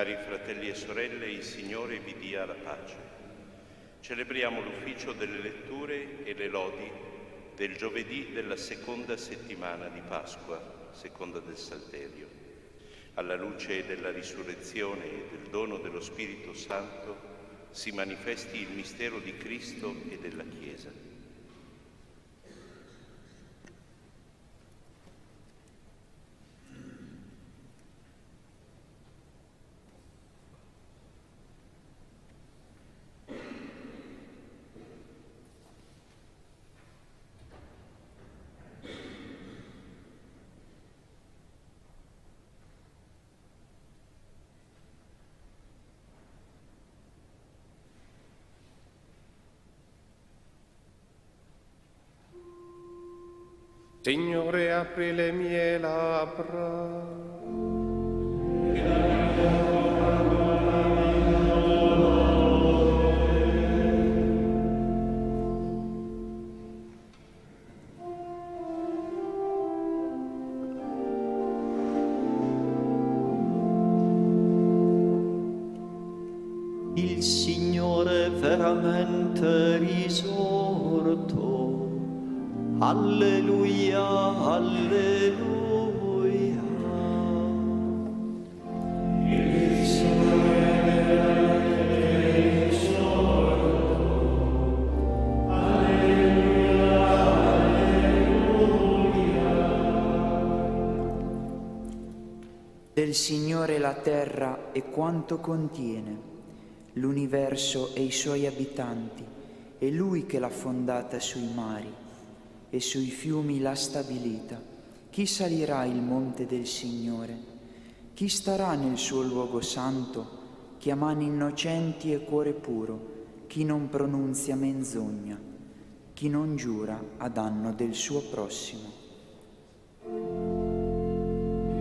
Cari fratelli e sorelle, il Signore vi dia la pace. Celebriamo l'ufficio delle letture e le lodi del giovedì della seconda settimana di Pasqua, seconda del Salterio. Alla luce della risurrezione e del dono dello Spirito Santo si manifesti il mistero di Cristo e della Chiesa. Signore, apri le mie labbra. Il Signore è veramente risorto. Alleluia, alleluia. Il Signore è risorto. Alleluia, alleluia. Del Signore la terra e quanto contiene, l'universo e i suoi abitanti, è Lui che l'ha fondata sui mari e sui fiumi l'ha stabilita. Chi salirà il monte del Signore? Chi starà nel suo luogo santo? Chi ha mani innocenti e cuore puro, chi non pronunzia menzogna, chi non giura a danno del suo prossimo.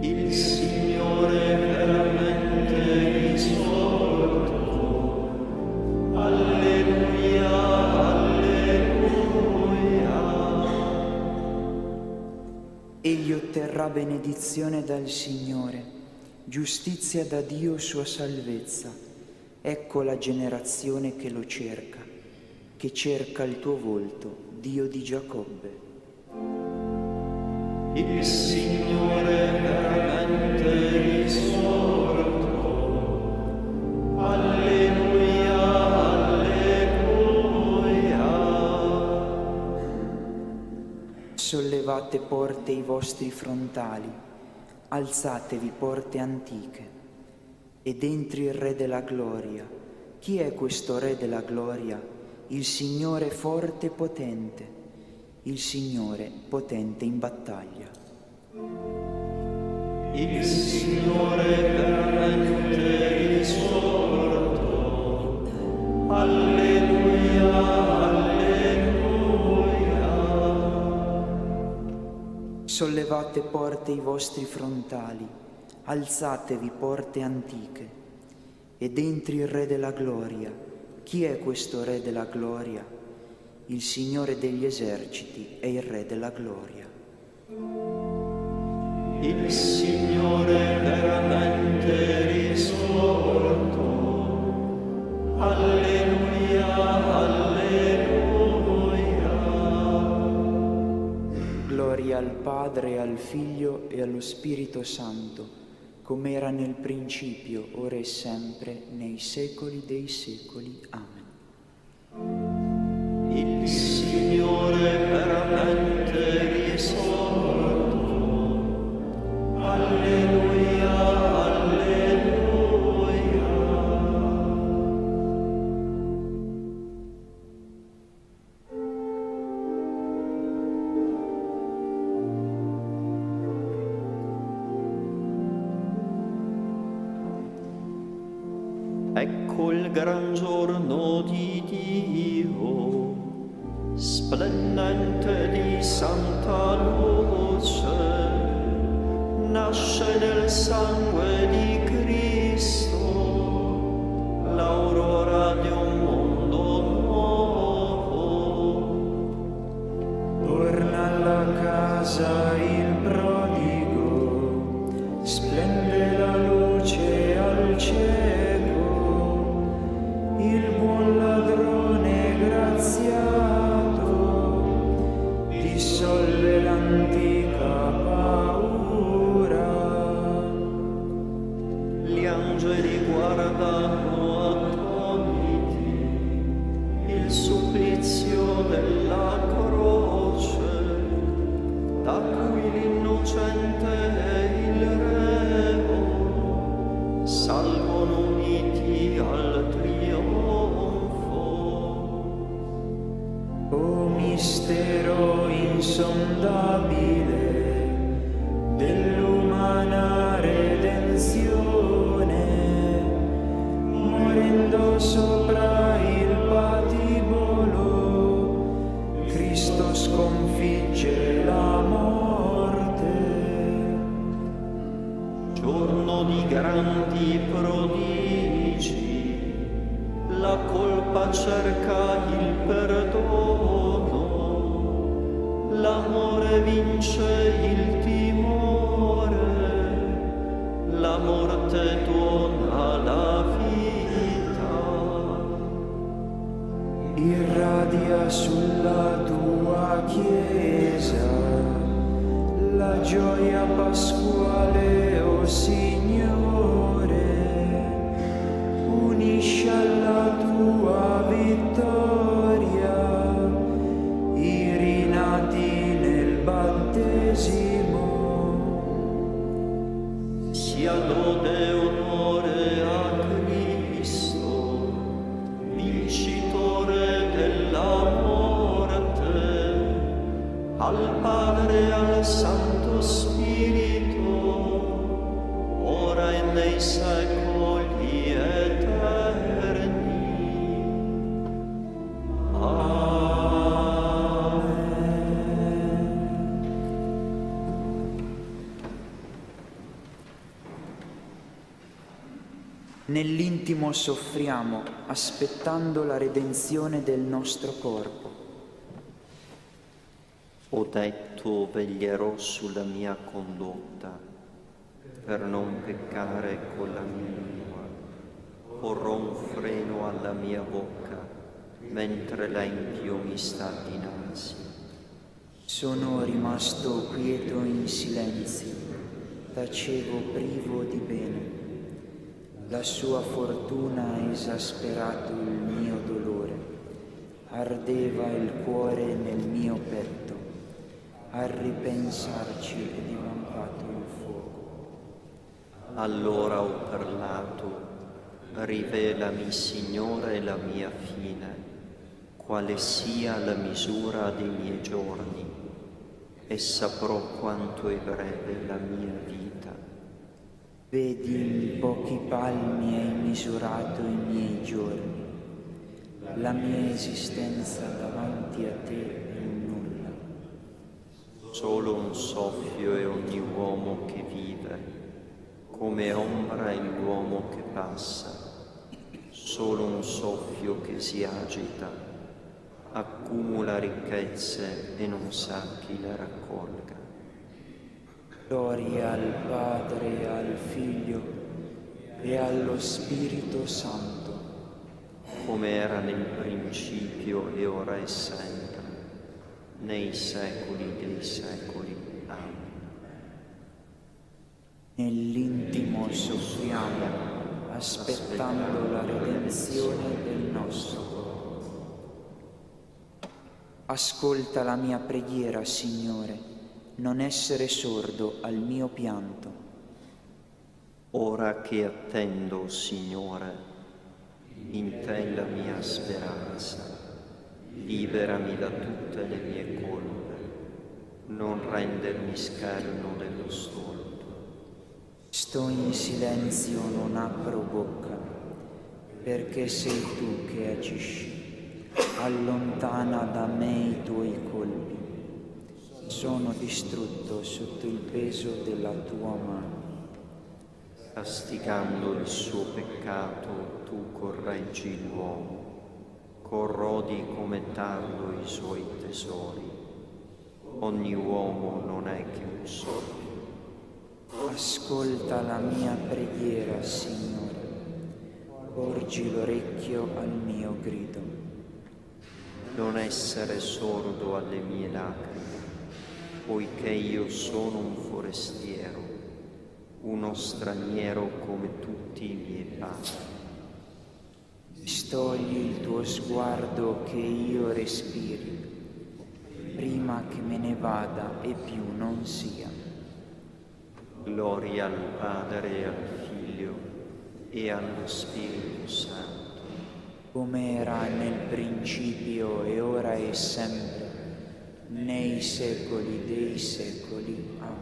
Il Signore è veramente risorto. Alleluia. Egli otterrà benedizione dal Signore, giustizia da Dio sua salvezza. Ecco la generazione che lo cerca, che cerca il tuo volto, Dio di Giacobbe. Il Signore è veramente risorto. Alleluia, alleluia. Sollevate porte i vostri frontali, alzatevi porte antiche, ed entri il Re della Gloria. Chi è questo Re della Gloria? Il Signore forte e potente, il Signore potente in battaglia. Il Signore è veramente risorto. Alleluia, alleluia. Sollevate porte i vostri frontali, alzatevi porte antiche, ed entri il Re della Gloria. Chi è questo Re della Gloria? Il Signore degli eserciti è il Re della Gloria. Il Signore è veramente risorto. Alleluia, alleluia. Gloria al Padre, e al Figlio e allo Spirito Santo, come era nel principio, ora e sempre, nei secoli dei secoli. Amen. Il Signore è veramente risorto. Alleluia, alleluia. Ecco il gran giorno di Dio, splendente di santa luce, nasce nel sangue di Cristo, l'aurora di un mondo nuovo. Torna alla casa il prodigo, splende la luce al cielo. lui l'innocente e il reo salgono uniti al trionfo. O mistero insondabile dell'umana redenzione, morendo sopra il patibolo, Cristo sconfigge la morte. Giorno di grandi prodigi, la colpa cerca il perdono, l'amore vince il timore, la morte dona la vita. Irradia sulla tua Chiesa la gioia pasquale, o Signore, unisci alla tua vittoria i rinati nel battesimo. Sia lode e onore a Cristo, vincitore della morte, al Padre e al Santo Spirito, ora e nei secoli eterni. Nell'intimo soffriamo, aspettando la redenzione del nostro corpo. Ho detto, veglierò sulla mia condotta, per non peccare con la mia lingua. Porrò un freno alla mia bocca, mentre l'empio mi sta dinanzi. Sono rimasto quieto in silenzio, tacevo privo di bene. La sua fortuna ha esasperato il mio dolore, ardeva il cuore nel mio petto, a ripensarci è divampato il fuoco. Allora ho parlato, rivelami, Signore, la mia fine, quale sia la misura dei miei giorni, e saprò quanto è breve la mia vita. Vedi, in pochi palmi hai misurato i miei giorni, la mia esistenza davanti a te è nulla. Solo un soffio è ogni uomo che vive, come ombra è l'uomo che passa. Solo un soffio che si agita, accumula ricchezze e non sa chi le raccolga. Gloria al Padre, al Figlio e allo Spirito Santo, come era nel principio e ora e sempre, nei secoli dei secoli. Amen. Nell'intimo soffriamo, aspettando la redenzione del nostro corpo. Ascolta la mia preghiera, Signore, non essere sordo al mio pianto. Ora che attendo, Signore, in te la mia speranza, liberami da tutte le mie colpe, non rendermi scherno dello stolto. Sto in silenzio, non apro bocca, perché sei tu che agisci. Allontana da me i tuoi colpi. Sono distrutto sotto il peso della tua mano. Castigando il suo peccato, tu correggi l'uomo, corrodi come tardo i suoi tesori. Ogni uomo non è che un soffio. Ascolta la mia preghiera, Signore, porgi l'orecchio al mio grido. Non essere sordo alle mie lacrime, poiché io sono un forestiero, uno straniero come tutti i miei padri. Distogli il tuo sguardo che io respiri, prima che me ne vada e più non sia. Gloria al Padre e al Figlio e allo Spirito Santo, come era nel principio e ora e sempre, nei secoli dei secoli. Amen.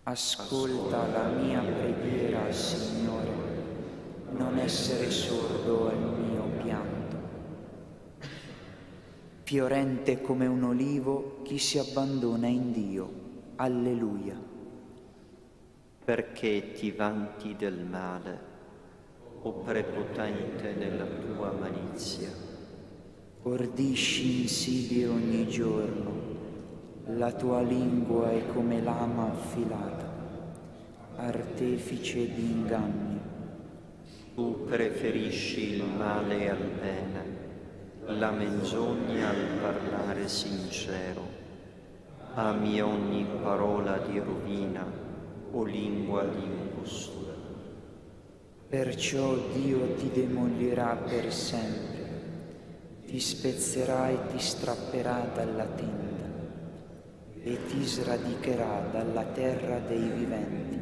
Ascolta la mia preghiera, Signore, non essere sordo al mio pianto. Fiorente come un olivo chi si abbandona in Dio. Alleluia. perché ti vanti del male, o prepotente nella tua malizia. Ordisci insidie ogni giorno, la tua lingua è come lama affilata, artefice di inganni. Tu preferisci il male al bene, la menzogna al parlare sincero. Ami ogni parola di rovina o lingua di impostura. Perciò Dio ti demolirà per sempre, ti spezzerà e ti strapperà dalla tenda e ti sradicherà dalla terra dei viventi.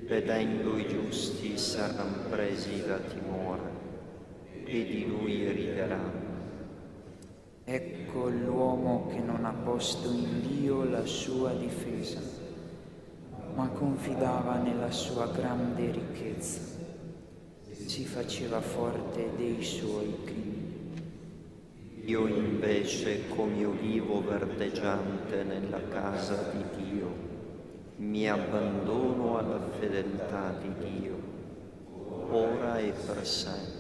Vedendo i giusti saranno presi da timore e di lui rideranno. Ecco l'uomo che non ha posto in Dio la sua difesa, ma confidava nella sua grande ricchezza, si faceva forte dei suoi crimini. Io invece, come olivo verdeggiante nella casa di Dio, mi abbandono alla fedeltà di Dio, ora e per sempre.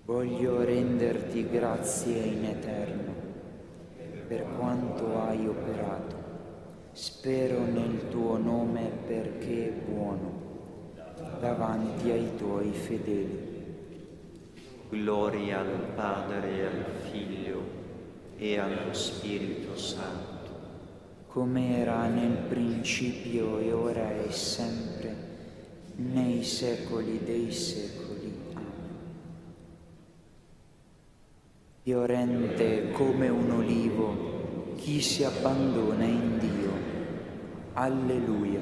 Voglio renderti grazie in eterno per quanto hai operato. Spero nel tuo nome perché è buono davanti ai tuoi fedeli. Gloria al Padre e al Figlio e allo Spirito Santo, come era nel principio e ora e sempre, nei secoli dei secoli. Amen. Fiorente come un olivo, chi si abbandona in Dio. Alleluia.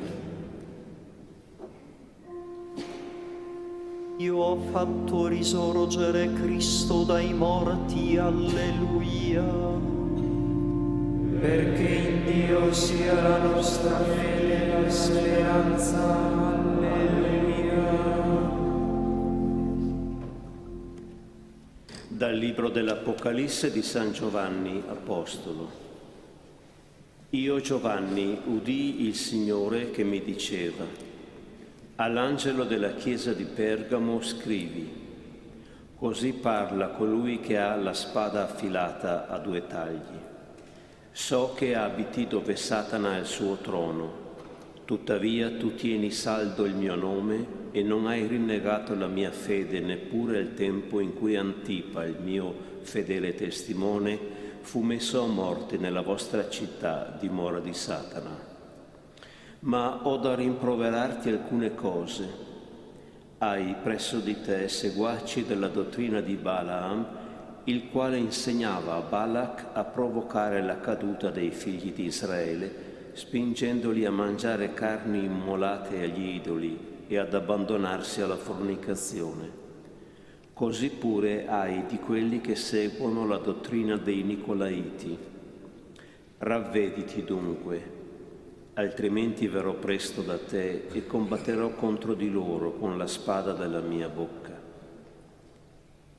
Io ho fatto risorgere Cristo dai morti, alleluia. Perché in Dio sia la nostra fede e la speranza, alleluia. Dal libro dell'Apocalisse di San Giovanni Apostolo. Io, Giovanni, udii il Signore che mi diceva: all'angelo della chiesa di Pergamo scrivi: così parla colui che ha la spada affilata a due tagli. So che abiti dove Satana ha il suo trono, tuttavia tu tieni saldo il mio nome e non hai rinnegato la mia fede neppure il tempo in cui Antipa, il mio fedele testimone, fu messo a morte nella vostra città, dimora di Satana. Ma ho da rimproverarti alcune cose. Hai presso di te seguaci della dottrina di Balaam, il quale insegnava a Balak a provocare la caduta dei figli di Israele, spingendoli a mangiare carni immolate agli idoli e ad abbandonarsi alla fornicazione. Così pure hai di quelli che seguono la dottrina dei Nicolaiti. Ravvediti dunque, altrimenti verrò presto da te e combatterò contro di loro con la spada della mia bocca.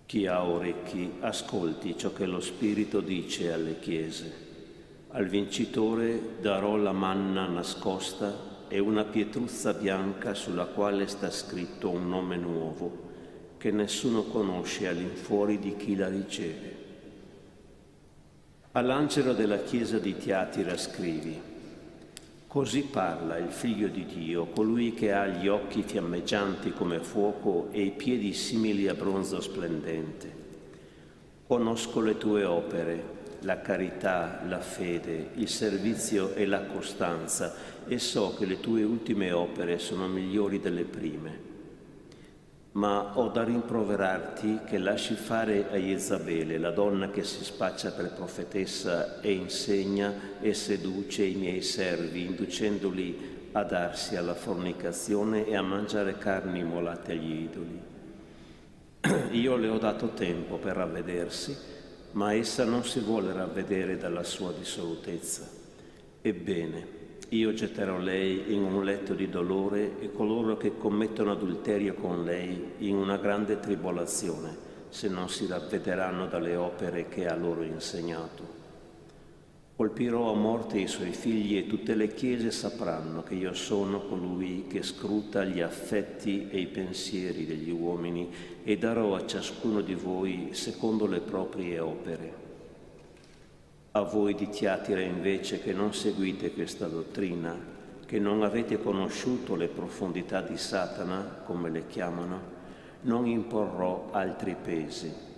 Chi ha orecchi, ascolti ciò che lo Spirito dice alle chiese. Al vincitore darò la manna nascosta e una pietruzza bianca sulla quale sta scritto un nome nuovo, che nessuno conosce all'infuori di chi la riceve. All'angelo della chiesa di Tiatira scrivi: così parla il Figlio di Dio, colui che ha gli occhi fiammeggianti come fuoco e i piedi simili a bronzo splendente. Conosco le tue opere, la carità, la fede, il servizio e la costanza, e so che le tue ultime opere sono migliori delle prime. ma ho da rimproverarti che lasci fare a Jezabele, la donna che si spaccia per profetessa e insegna e seduce i miei servi, inducendoli a darsi alla fornicazione e a mangiare carni immolate agli idoli. Io le ho dato tempo per ravvedersi, ma essa non si vuole ravvedere dalla sua dissolutezza. Ebbene, io getterò lei in un letto di dolore e coloro che commettono adulterio con lei in una grande tribolazione, se non si ravvederanno dalle opere che ha loro insegnato. Colpirò a morte i suoi figli e tutte le chiese sapranno che io sono colui che scruta gli affetti e i pensieri degli uomini e darò a ciascuno di voi secondo le proprie opere. A voi di Tiatira invece che non seguite questa dottrina, che non avete conosciuto le profondità di Satana, come le chiamano, non imporrò altri pesi.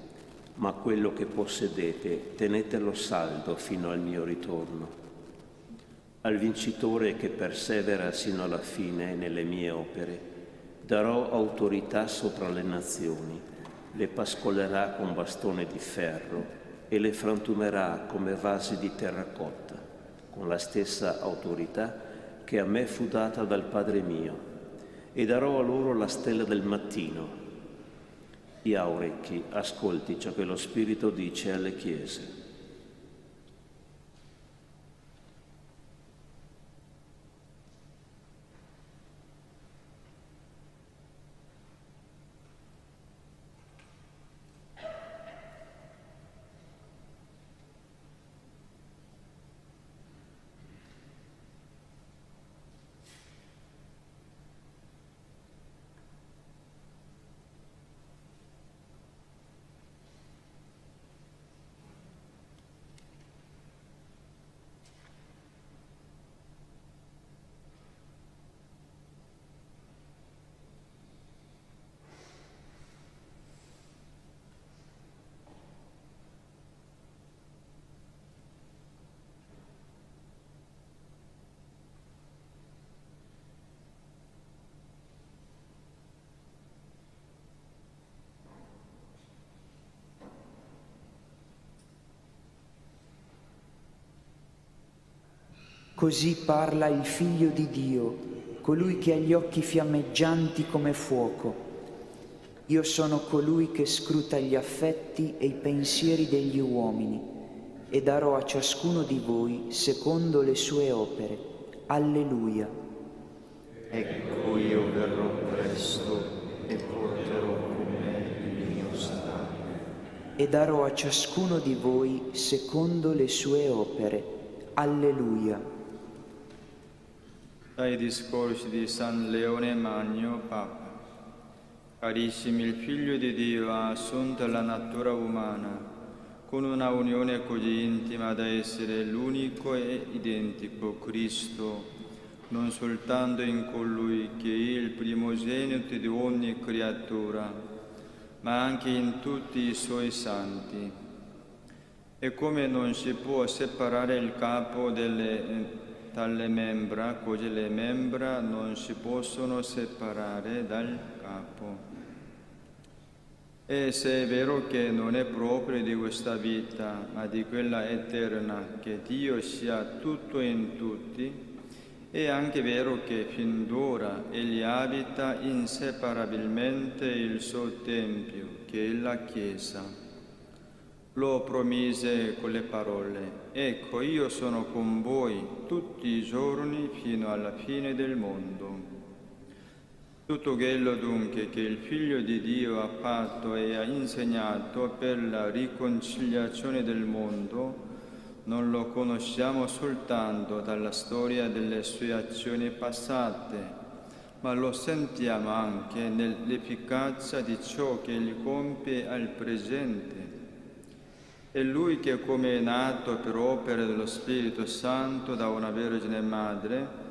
Ma quello che possedete tenetelo saldo fino al mio ritorno. Al vincitore che persevera sino alla fine nelle mie opere, darò autorità sopra le nazioni, le pascolerà con bastone di ferro e le frantumerà come vasi di terracotta, con la stessa autorità che a me fu data dal Padre mio, e darò a loro la stella del mattino. Chi ha orecchi, ascolti ciò che lo Spirito dice alle chiese. Così parla il Figlio di Dio, colui che ha gli occhi fiammeggianti come fuoco. Io sono colui che scruta gli affetti e i pensieri degli uomini e darò a ciascuno di voi secondo le sue opere. Alleluia. Ecco, io verrò presto e porterò con me il mio Stato. E darò a ciascuno di voi secondo le sue opere. Alleluia. Dai discorsi di San Leone Magno, Papa. Carissimi, il Figlio di Dio ha assunto la natura umana con una unione così intima da essere l'unico e identico Cristo, non soltanto in colui che è il primogenito di ogni creatura, ma anche in tutti i suoi santi. E come non si può separare il capo dalle membra, così le membra non si possono separare dal capo. E se è vero che non è proprio di questa vita, ma di quella eterna, che Dio sia tutto in tutti, è anche vero che fin d'ora Egli abita inseparabilmente il suo Tempio, che è la Chiesa. Lo promise con le parole: ecco, io sono con voi tutti i giorni fino alla fine del mondo. Tutto quello dunque che il Figlio di Dio ha fatto e ha insegnato per la riconciliazione del mondo, non lo conosciamo soltanto dalla storia delle sue azioni passate, ma lo sentiamo anche nell'efficacia di ciò che Egli compie al presente. È Lui che, come è nato per opera dello Spirito Santo da una Vergine Madre,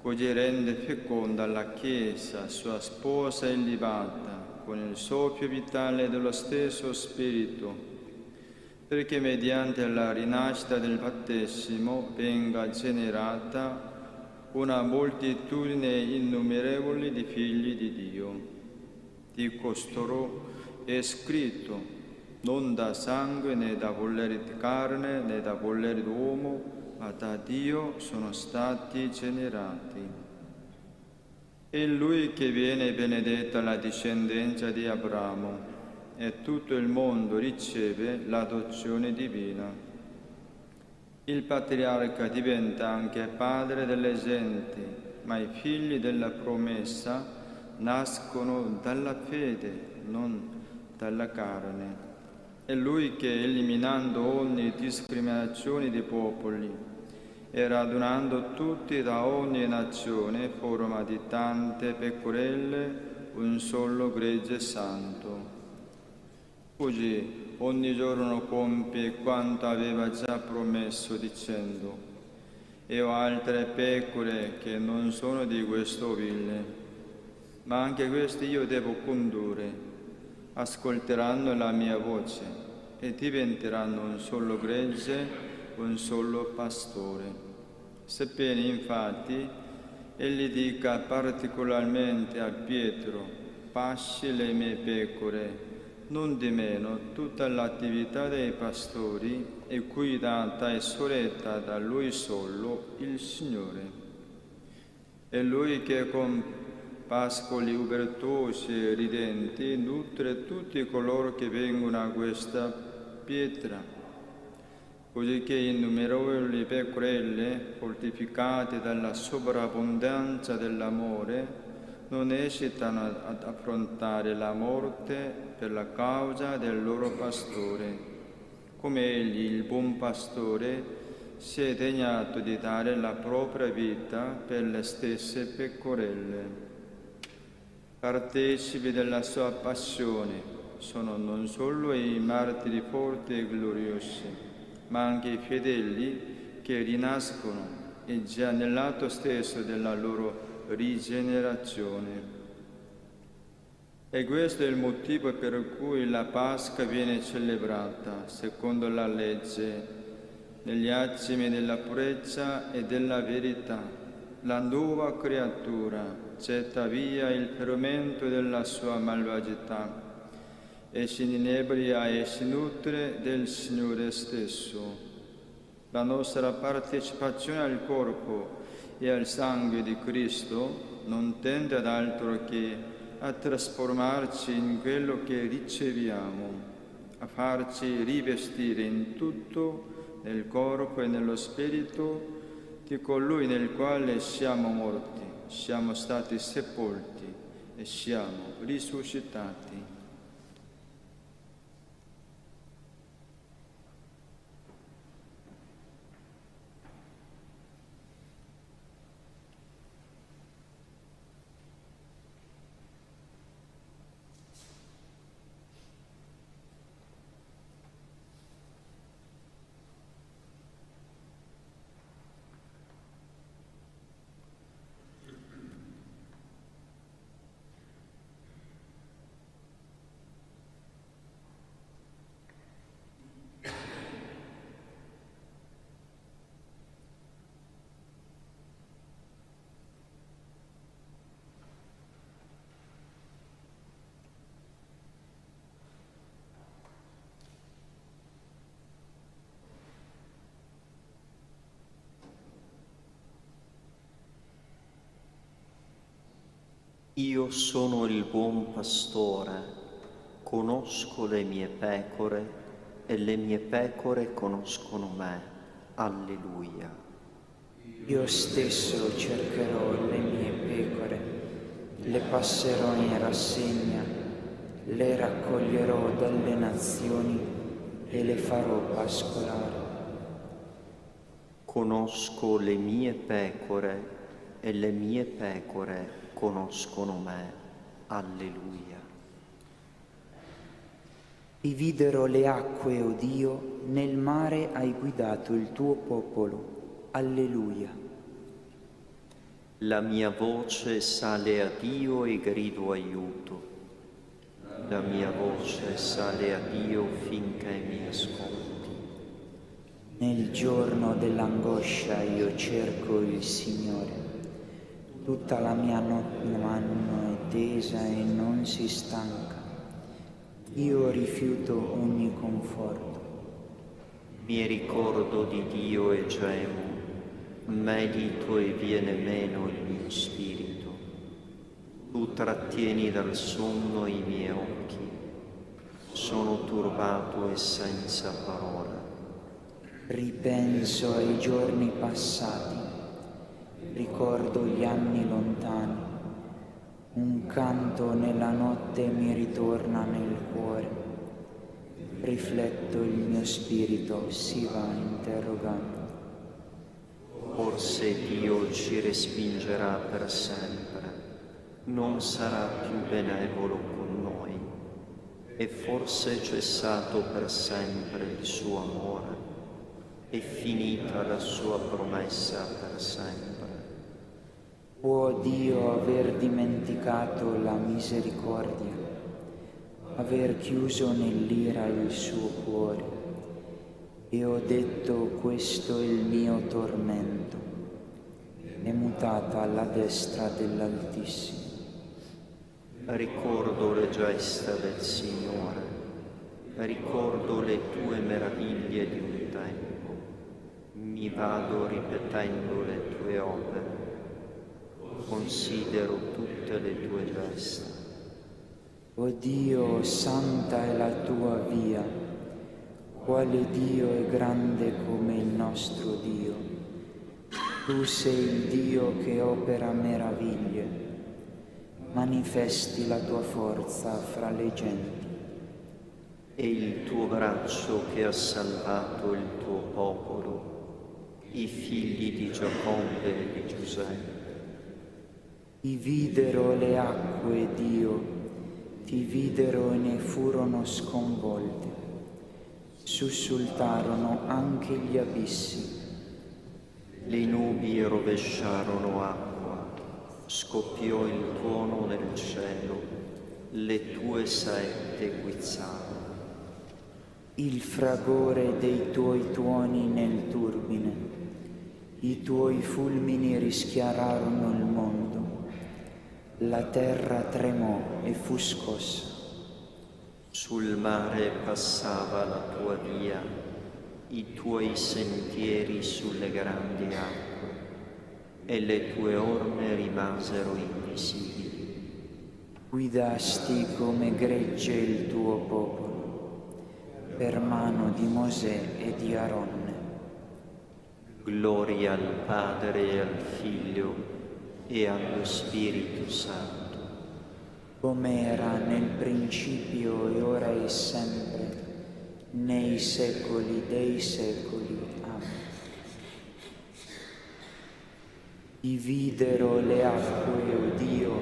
così rende feconda la Chiesa, sua sposa illibata, con il soffio vitale dello stesso Spirito, perché mediante la rinascita del battesimo venga generata una moltitudine innumerevole di figli di Dio. di costoro è scritto: non da sangue né da volere di carne né da volere d'uomo, ma da Dio sono stati generati. È Lui che viene benedetta la discendenza di Abramo, e tutto il mondo riceve l'adozione divina. Il patriarca diventa anche padre delle genti, ma i figli della promessa nascono dalla fede, non dalla carne. È Lui che, eliminando ogni discriminazione di popoli e radunando tutti da ogni nazione, forma di tante pecorelle un solo gregge santo. Così ogni giorno compie quanto aveva già promesso, dicendo: e ho altre pecore che non sono di questo ovile, ma anche queste io devo condurre. Ascolteranno la mia voce e diventeranno un solo gregge, un solo pastore. Sebbene infatti egli dica particolarmente a Pietro: pasci le mie pecore, non di meno tutta l'attività dei pastori è guidata e sorretta da Lui solo, il Signore. È Lui che con pascoli ubertosi e ridenti nutre tutti coloro che vengono a questa pietra, così che innumerevoli pecorelle, fortificate dalla sovrabbondanza dell'amore, non esitano ad affrontare la morte per la causa del loro pastore, come egli, il buon pastore, si è degnato di dare la propria vita per le stesse pecorelle. Partecipi della sua passione sono non solo i martiri forti e gloriosi, ma anche i fedeli che rinascono e già nell'atto stesso della loro rigenerazione. E questo è il motivo per cui la Pasqua viene celebrata, secondo la legge, negli attimi della purezza e della verità. La nuova creatura getta via il fermento della sua malvagità e si inebria e si nutre del Signore stesso. La nostra partecipazione al corpo e al sangue di Cristo non tende ad altro che a trasformarci in quello che riceviamo, a farci rivestire in tutto, nel corpo e nello spirito, di colui nel quale siamo morti, siamo stati sepolti e siamo risuscitati. Io sono il buon pastore, conosco le mie pecore e le mie pecore conoscono me. Alleluia. Io stesso cercherò le mie pecore, le passerò in rassegna, le raccoglierò dalle nazioni e le farò pascolare. Conosco le mie pecore e le mie pecore conoscono me. Alleluia. Dividero le acque, o Dio, nel mare hai guidato il tuo popolo. Alleluia. La mia voce sale a Dio e grido aiuto. La mia voce sale a Dio finché mi ascolti. Nel giorno dell'angoscia io cerco il Signore. Tutta la mia mano è tesa e non si stanca. Io rifiuto ogni conforto. Mi ricordo di Dio e gemo, medito e viene meno il mio spirito. Tu trattieni dal sonno i miei occhi. Sono turbato e senza parola. Ripenso ai giorni passati, ricordo gli anni lontani. Un canto nella notte mi ritorna nel cuore. Rifletto il mio spirito, si va interrogando. Forse Dio ci respingerà per sempre, non sarà più benevolo con noi, e forse è cessato per sempre il suo amore, è finita la sua promessa per sempre. Può Dio aver dimenticato la misericordia, aver chiuso nell'ira il suo cuore? E ho detto: questo è il mio tormento, è mutata alla destra dell'Altissimo. Ricordo le gesta del Signore, ricordo le tue meraviglie di un tempo, mi vado ripetendo le tue opere, considero tutte le tue gesta. O Dio, santa è la tua via, quale Dio è grande come il nostro Dio. Tu sei il Dio che opera meraviglie, manifesti la tua forza fra le genti. È il tuo braccio che ha salvato il tuo popolo, i figli di Giacobbe e di Giuseppe. Ti videro le acque, Dio, ti videro e ne furono sconvolte. Sussultarono anche gli abissi. Le nubi rovesciarono acqua, scoppiò il tuono nel cielo, le tue saette guizzarono. Il fragore dei tuoi tuoni nel turbine, i tuoi fulmini rischiararono il mondo. La terra tremò e fu scossa. Sul mare passava la tua via, i tuoi sentieri sulle grandi acque, e le tue orme rimasero invisibili. Guidasti come gregge il tuo popolo, per mano di Mosè e di Aronne. Gloria al Padre e al Figlio e allo Spirito Santo, come era nel principio e ora e sempre, nei secoli dei secoli. Amen. Ti videro le acque, o Dio,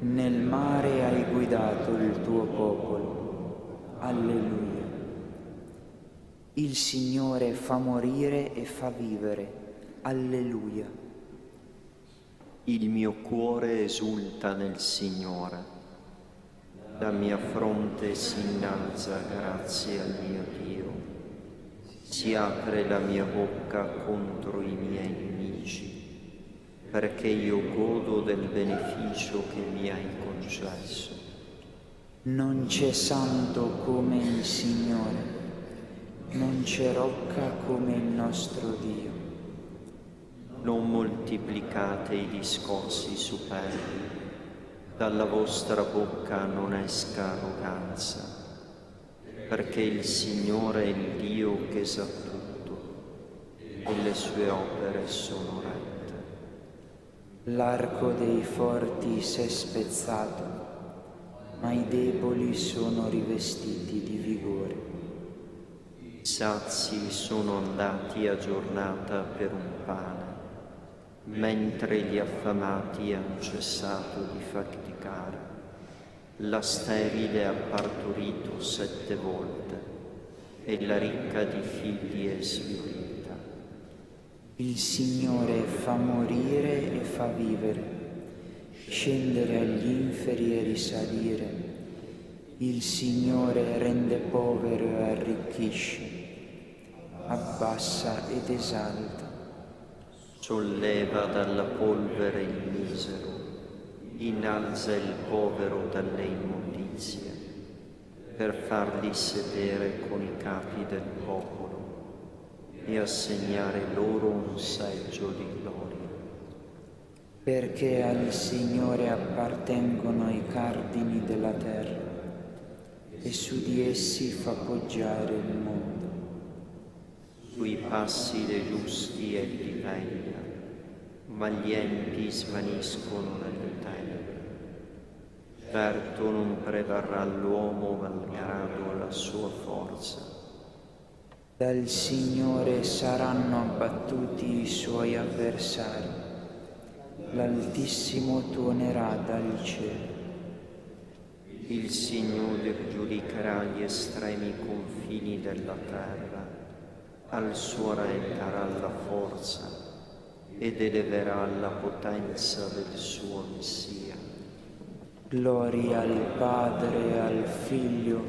nel mare hai guidato il tuo popolo. Alleluia. Il Signore fa morire e fa vivere. Alleluia. il mio cuore esulta nel Signore. La mia fronte si innalza grazie al mio Dio. Si apre la mia bocca contro i miei nemici, perché io godo del beneficio che mi hai concesso. Non c'è santo come il Signore, non c'è rocca come il nostro Dio. Non moltiplicate i discorsi superbi, dalla vostra bocca non esca arroganza, perché il Signore è il Dio che sa tutto e le sue opere sono rette. L'arco dei forti s'è spezzato, ma i deboli sono rivestiti di vigore. I sazi sono andati a giornata per un pane, mentre gli affamati hanno cessato di faticare. La sterile ha partorito 7 volte e la ricca di figli è svilita. Il Signore fa morire e fa vivere, scendere agli inferi e risalire. Il Signore rende povero e arricchisce, abbassa ed esalta. solleva dalla polvere il misero, innalza il povero dalle immondizie, per farli sedere con i capi del popolo e assegnare loro un seggio di gloria. Perché al Signore appartengono i cardini della terra e su di essi fa poggiare il mondo. Sui passi dei giusti egli veglia, ma gli empi svaniscono nelle tenebre. Certo non prevarrà l'uomo malgrado la sua forza. Dal Signore saranno abbattuti i suoi avversari, l'Altissimo tuonerà dal cielo. Il Signore giudicherà gli estremi confini della terra, al suo re darà la forza ed eleverà la potenza del suo Messia. Gloria al Padre, al Figlio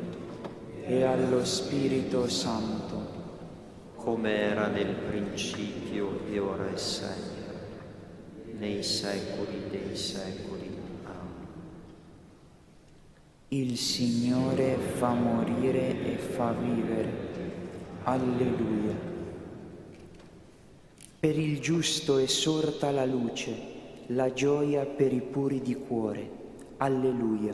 e allo Spirito Santo, come era nel principio e ora e sempre, nei secoli dei secoli. Amen. Il Signore fa morire e fa vivere. Alleluia. Per il giusto è sorta la luce, la gioia per i puri di cuore. Alleluia.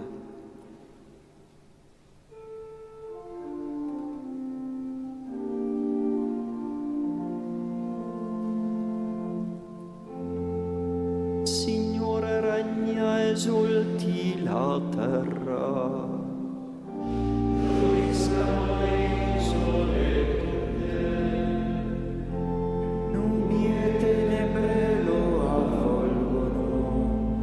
Signore regna, esulti la terra. Nubi e tenebre lo avvolgono,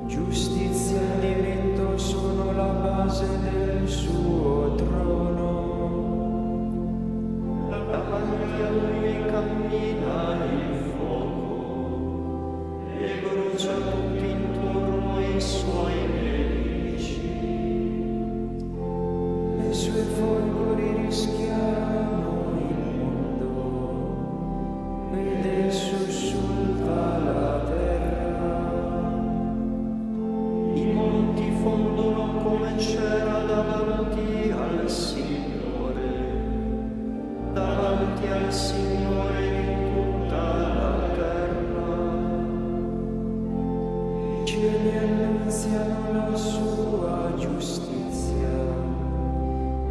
giustizia e diritto sono la base del suo trono. Davanti a lui cammina il fuoco e brucia tutti intorno i suoi nemici. Le sue folgori rischiarano il mondo, vede sussulta la terra. I monti fondono come cera davanti al Signore di tutta la terra. I cieli annunziano la sua giustizia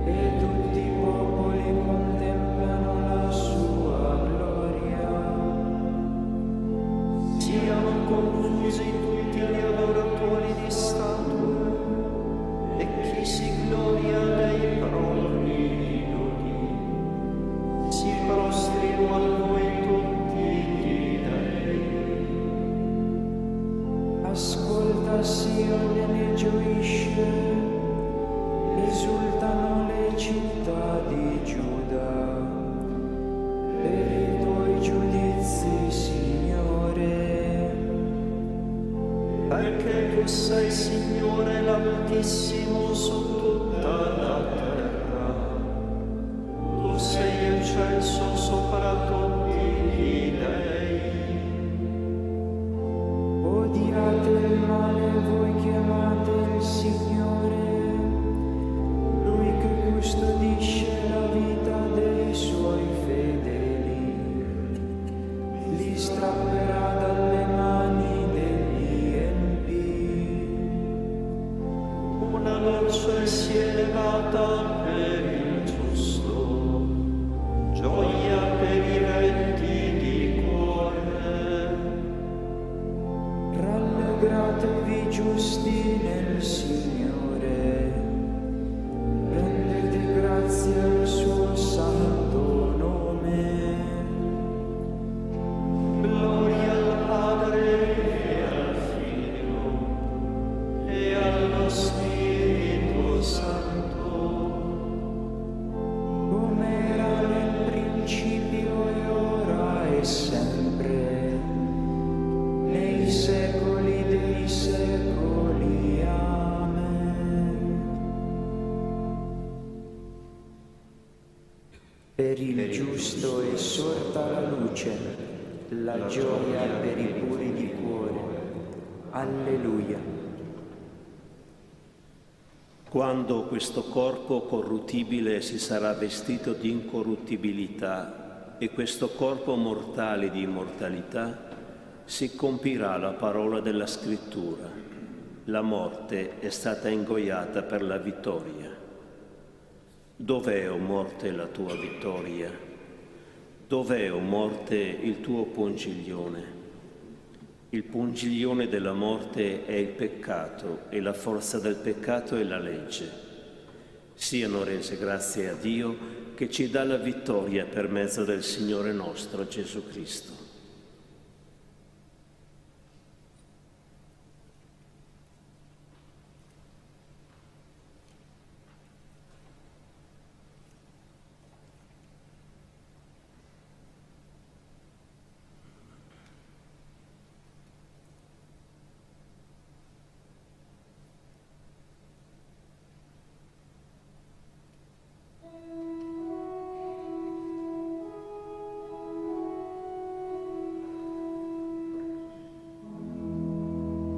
e tutti i popoli contemplano la sua gloria. Siano confusi tutti gli adoratori di statue e chi si gloria dei propri idoli. Si prostrino a noi tutti gli dei. Ascolta Sione ne gioisce, esultano le città di Giuda, per i tuoi giudizi, Signore. Perché tu sei, Signore, l'Altissimo su tutta la terra. Tu sei eccelso sopra tutti gli dei. Odiate il male, voi chiamate il Signore, Lui che custodisce la vita dei Suoi fedeli, li strapperà dalle mani degli empi. Una luce si è levata per il giusto, gioia per i retti di cuore. Rallegratevi giusti nel Signore, rendete grazie al suo santo nome. Gloria al Padre e al Figlio e allo Spirito Santo, Come era nel principio e ora e sempre, nei secoli dei secoli. Amen. Per il giusto è sorta la luce, la gioia per i puri di cuore. Alleluia. Quando questo corpo corruttibile si sarà vestito di incorruttibilità e questo corpo mortale di immortalità, si compirà la parola della Scrittura. La morte è stata ingoiata per la vittoria. Dov'è, o morte, la tua vittoria? Dov'è, o morte, il tuo pungiglione? Il pungiglione della morte è il peccato e la forza del peccato è la legge. Siano rese grazie a Dio che ci dà la vittoria per mezzo del Signore nostro Gesù Cristo.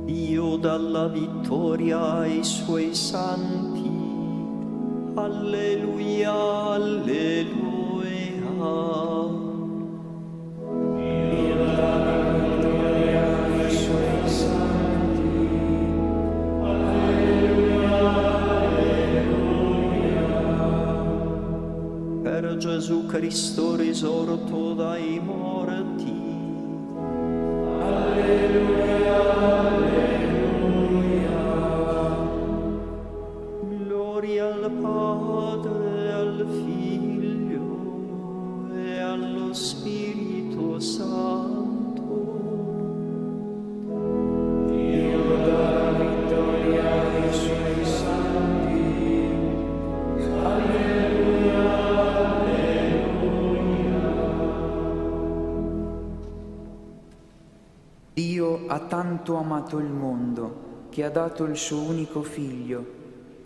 Dio dà la vittoria ai suoi santi. Alleluia, alleluia. Dio dà la vittoria ai suoi santi. Alleluia, alleluia. Per Gesù Cristo risorto dai morti. Alleluia, alleluia. Gloria al Padre, al Figlio e allo Spirito Santo. Dio dà la vittoria ai suoi santi. Alleluia, alleluia. Dio ha tanto amato il mondo che ha dato il suo unico figlio.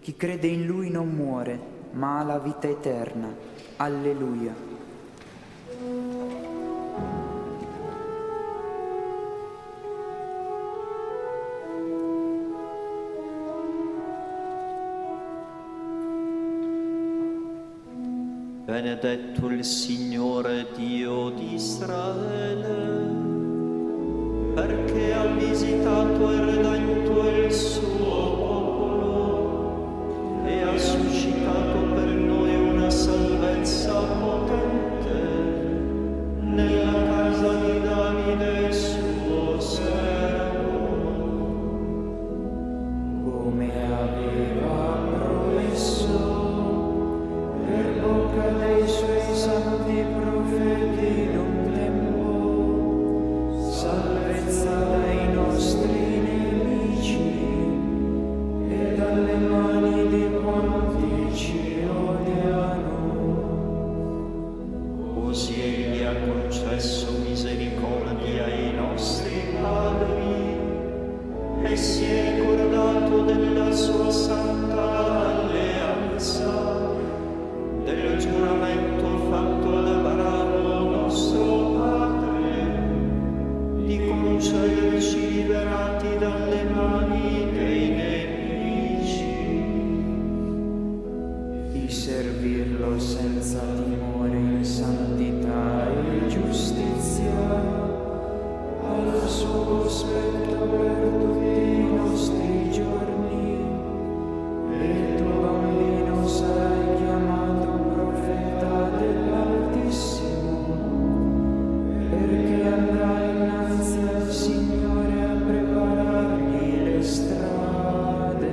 Chi crede in lui non muore, ma ha la vita eterna. Alleluia. Benedetto il Signore Dio di Israele, perché ha visitato e redento il suo popolo e ha suscitato per noi una salvezza potente nella casa di Davide suo servo, Come aveva promesso per bocca dei suoi santi profeti in un tempo, salvezza dai nostri nemici e dalle mani di quanti ci odiano. così egli ha concesso misericordia ai nostri padri e si è ricordato della sua santa alleanza, del giuramento fatto ad Abramo nostro padre, di concederci liberati dalle mani dei nemici, Di servirlo senza timore in santità e giustizia, al suo cospetto per tutti i nostri giorni, e il tuo bambino sarai chiamato profeta dell'Altissimo, perché andrai innanzi al Signore a preparargli le strade.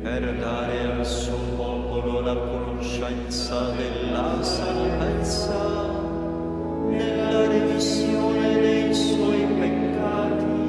per dare al suo popolo la conoscenza della salvezza, nella remissione dei suoi peccati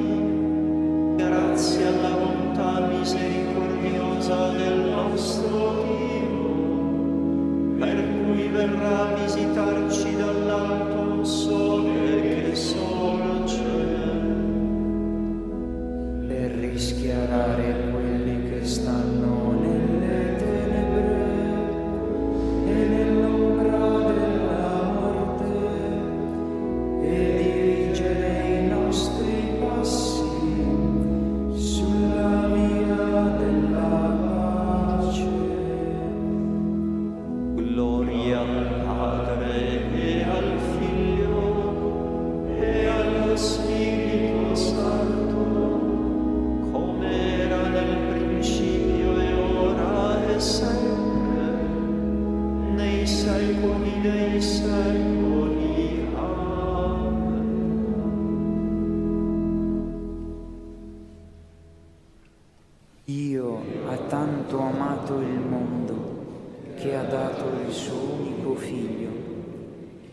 Dio ha tanto amato il mondo che ha dato il suo unico Figlio.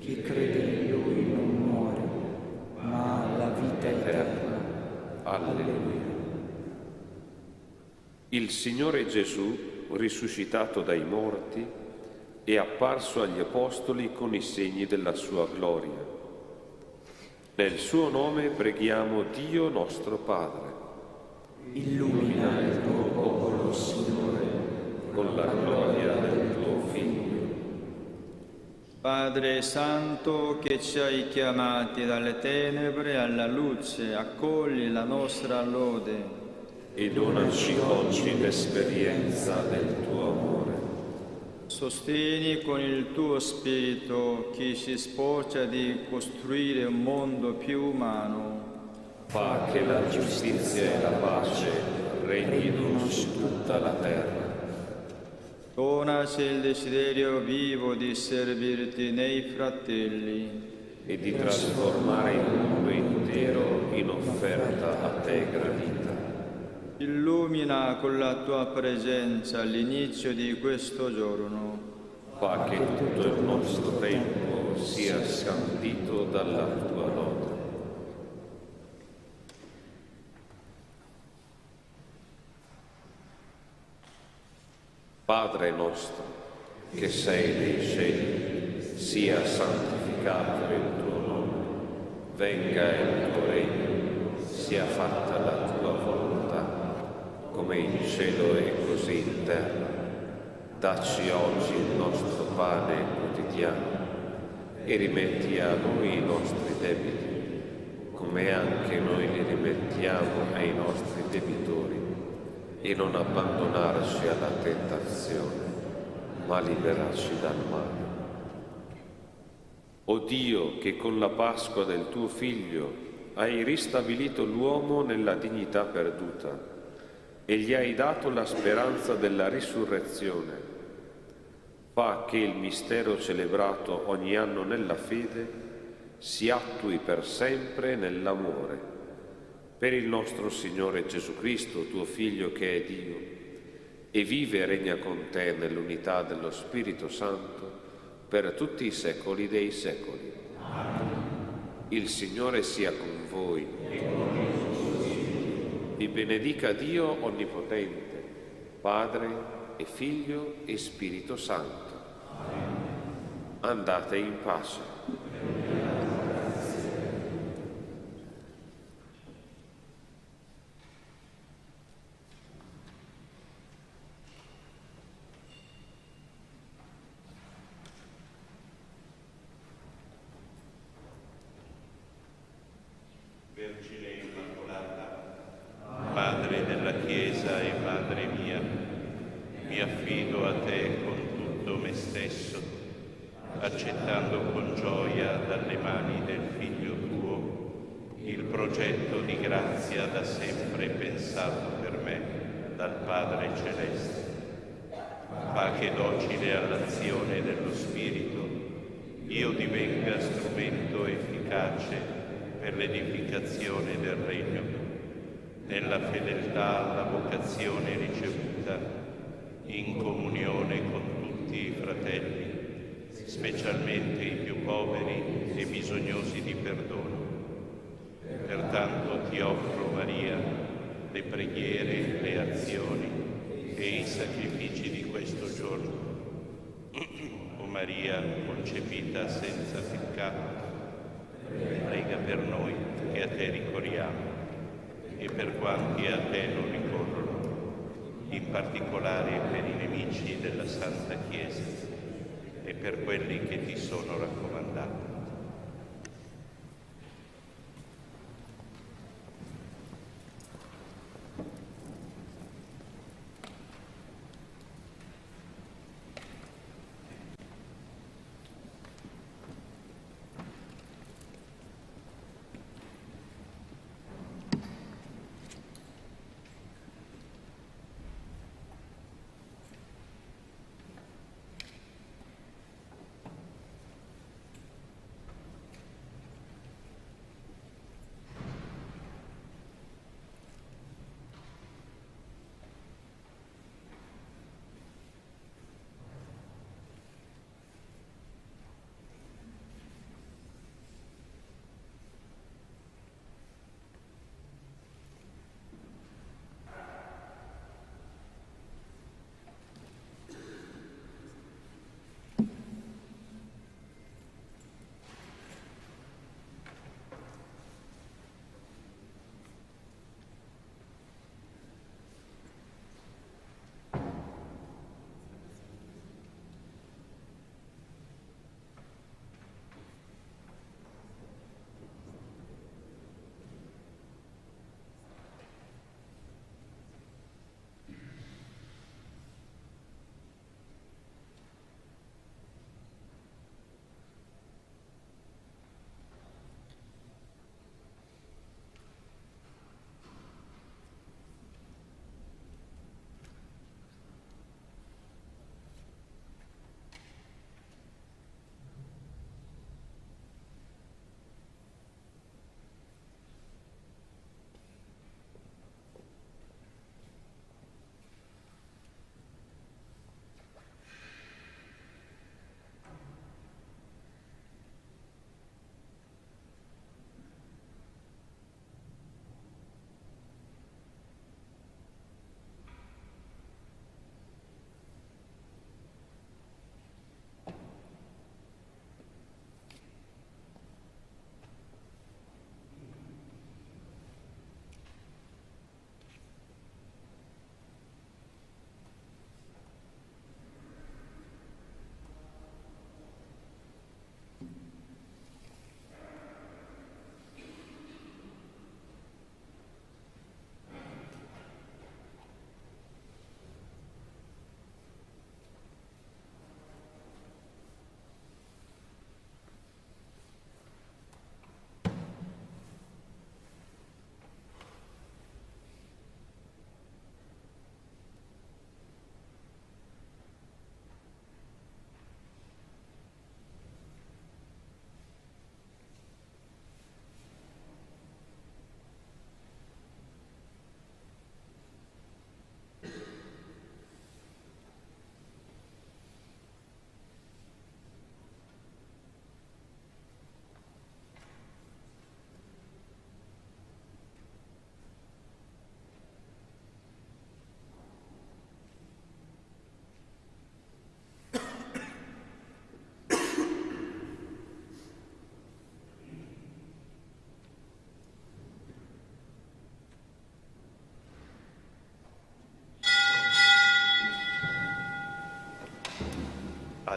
Chi crede in Lui non muore, ma ha la vita eterna. Alleluia. Il Signore Gesù, risuscitato dai morti, è apparso agli Apostoli con i segni della sua gloria. Nel suo nome preghiamo Dio nostro Padre. Illumina il tuo popolo, Signore, con la gloria del tuo Figlio. Padre Santo, che ci hai chiamati dalle tenebre alla luce, accogli la nostra lode E donaci oggi l'esperienza del tuo amore. Sostieni con il tuo spirito chi si sforza di costruire un mondo più umano. Fa che la giustizia e la pace regnino su tutta la terra. Donaci il desiderio vivo di servirti nei fratelli E di trasformare il mondo intero in offerta a te gradita. Illumina con la tua presenza l'inizio di questo giorno. Fa che tutto il nostro tempo sia scandito dalla tua lode. Padre nostro, che sei nei cieli, sia santificato il tuo nome. Venga il tuo regno, sia fatta la tua volontà, come in cielo e così in terra. Dacci oggi il nostro pane quotidiano e rimetti a noi i nostri debiti, come anche noi li rimettiamo ai nostri debitori, e non abbandonarci alla tentazione, ma liberaci dal male. O Dio, che con la Pasqua del tuo Figlio hai ristabilito l'uomo nella dignità perduta e gli hai dato la speranza della risurrezione, fa che il mistero celebrato ogni anno nella fede si attui per sempre nell'amore. Per il nostro Signore Gesù Cristo, tuo Figlio che è Dio, e vive e regna con te nell'unità dello Spirito Santo, per tutti i secoli dei secoli. Il Signore sia con voi. Vi benedica Dio Onnipotente, Padre e Figlio e Spirito Santo. Andate in pace. Vergine Immacolata, Madre della Chiesa e Madre mia, mi affido a te con tutto me stesso, accettando con gioia dalle mani del Figlio tuo il progetto di grazia da sempre pensato per me dal Padre Celeste. Fa che docile all'azione dello Spirito io divenga strumento efficace per l'edificazione del Regno, nella fedeltà alla vocazione ricevuta, in comunione con tutti i fratelli, specialmente i più poveri e bisognosi di perdono. Pertanto ti offro, Maria, le preghiere, le azioni e i sacrifici di questo giorno. O Maria, concepita senza peccato, prega per noi che a te ricorriamo e per quanti a te non ricorrono, in particolare per i nemici della Santa Chiesa e per quelli che ti sono raccomandati.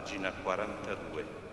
pagina 42.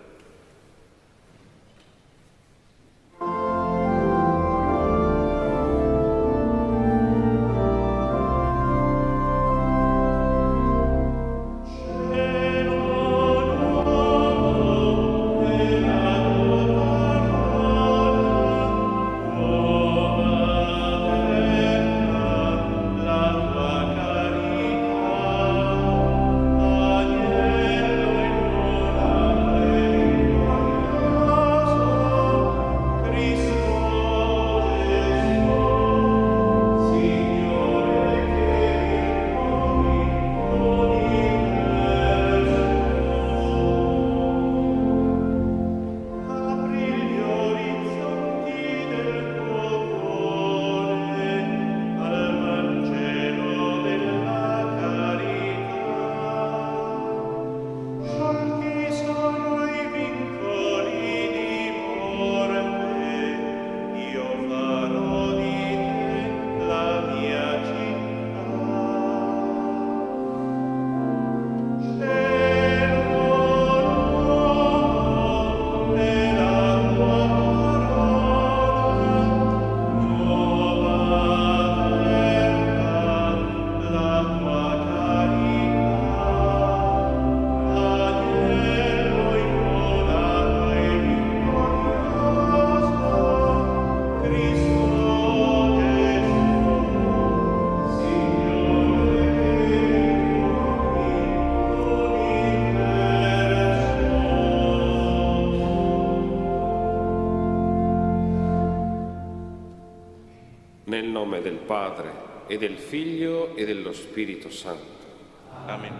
Nel nome del Padre, e del Figlio, e dello Spirito Santo. Amen.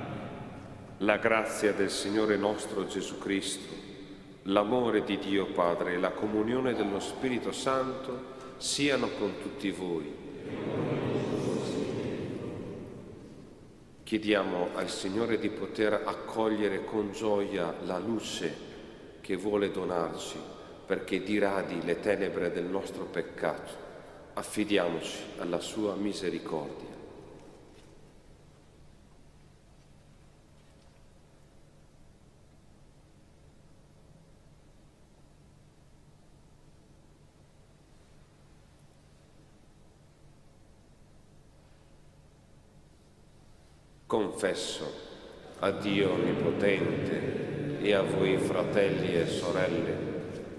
La grazia del Signore nostro Gesù Cristo, l'amore di Dio Padre e la comunione dello Spirito Santo siano con tutti voi. Chiediamo al Signore di poter accogliere con gioia la luce che vuole donarci perché diradi le tenebre del nostro peccato. Affidiamoci alla sua misericordia. Confesso a Dio Onnipotente e a voi fratelli e sorelle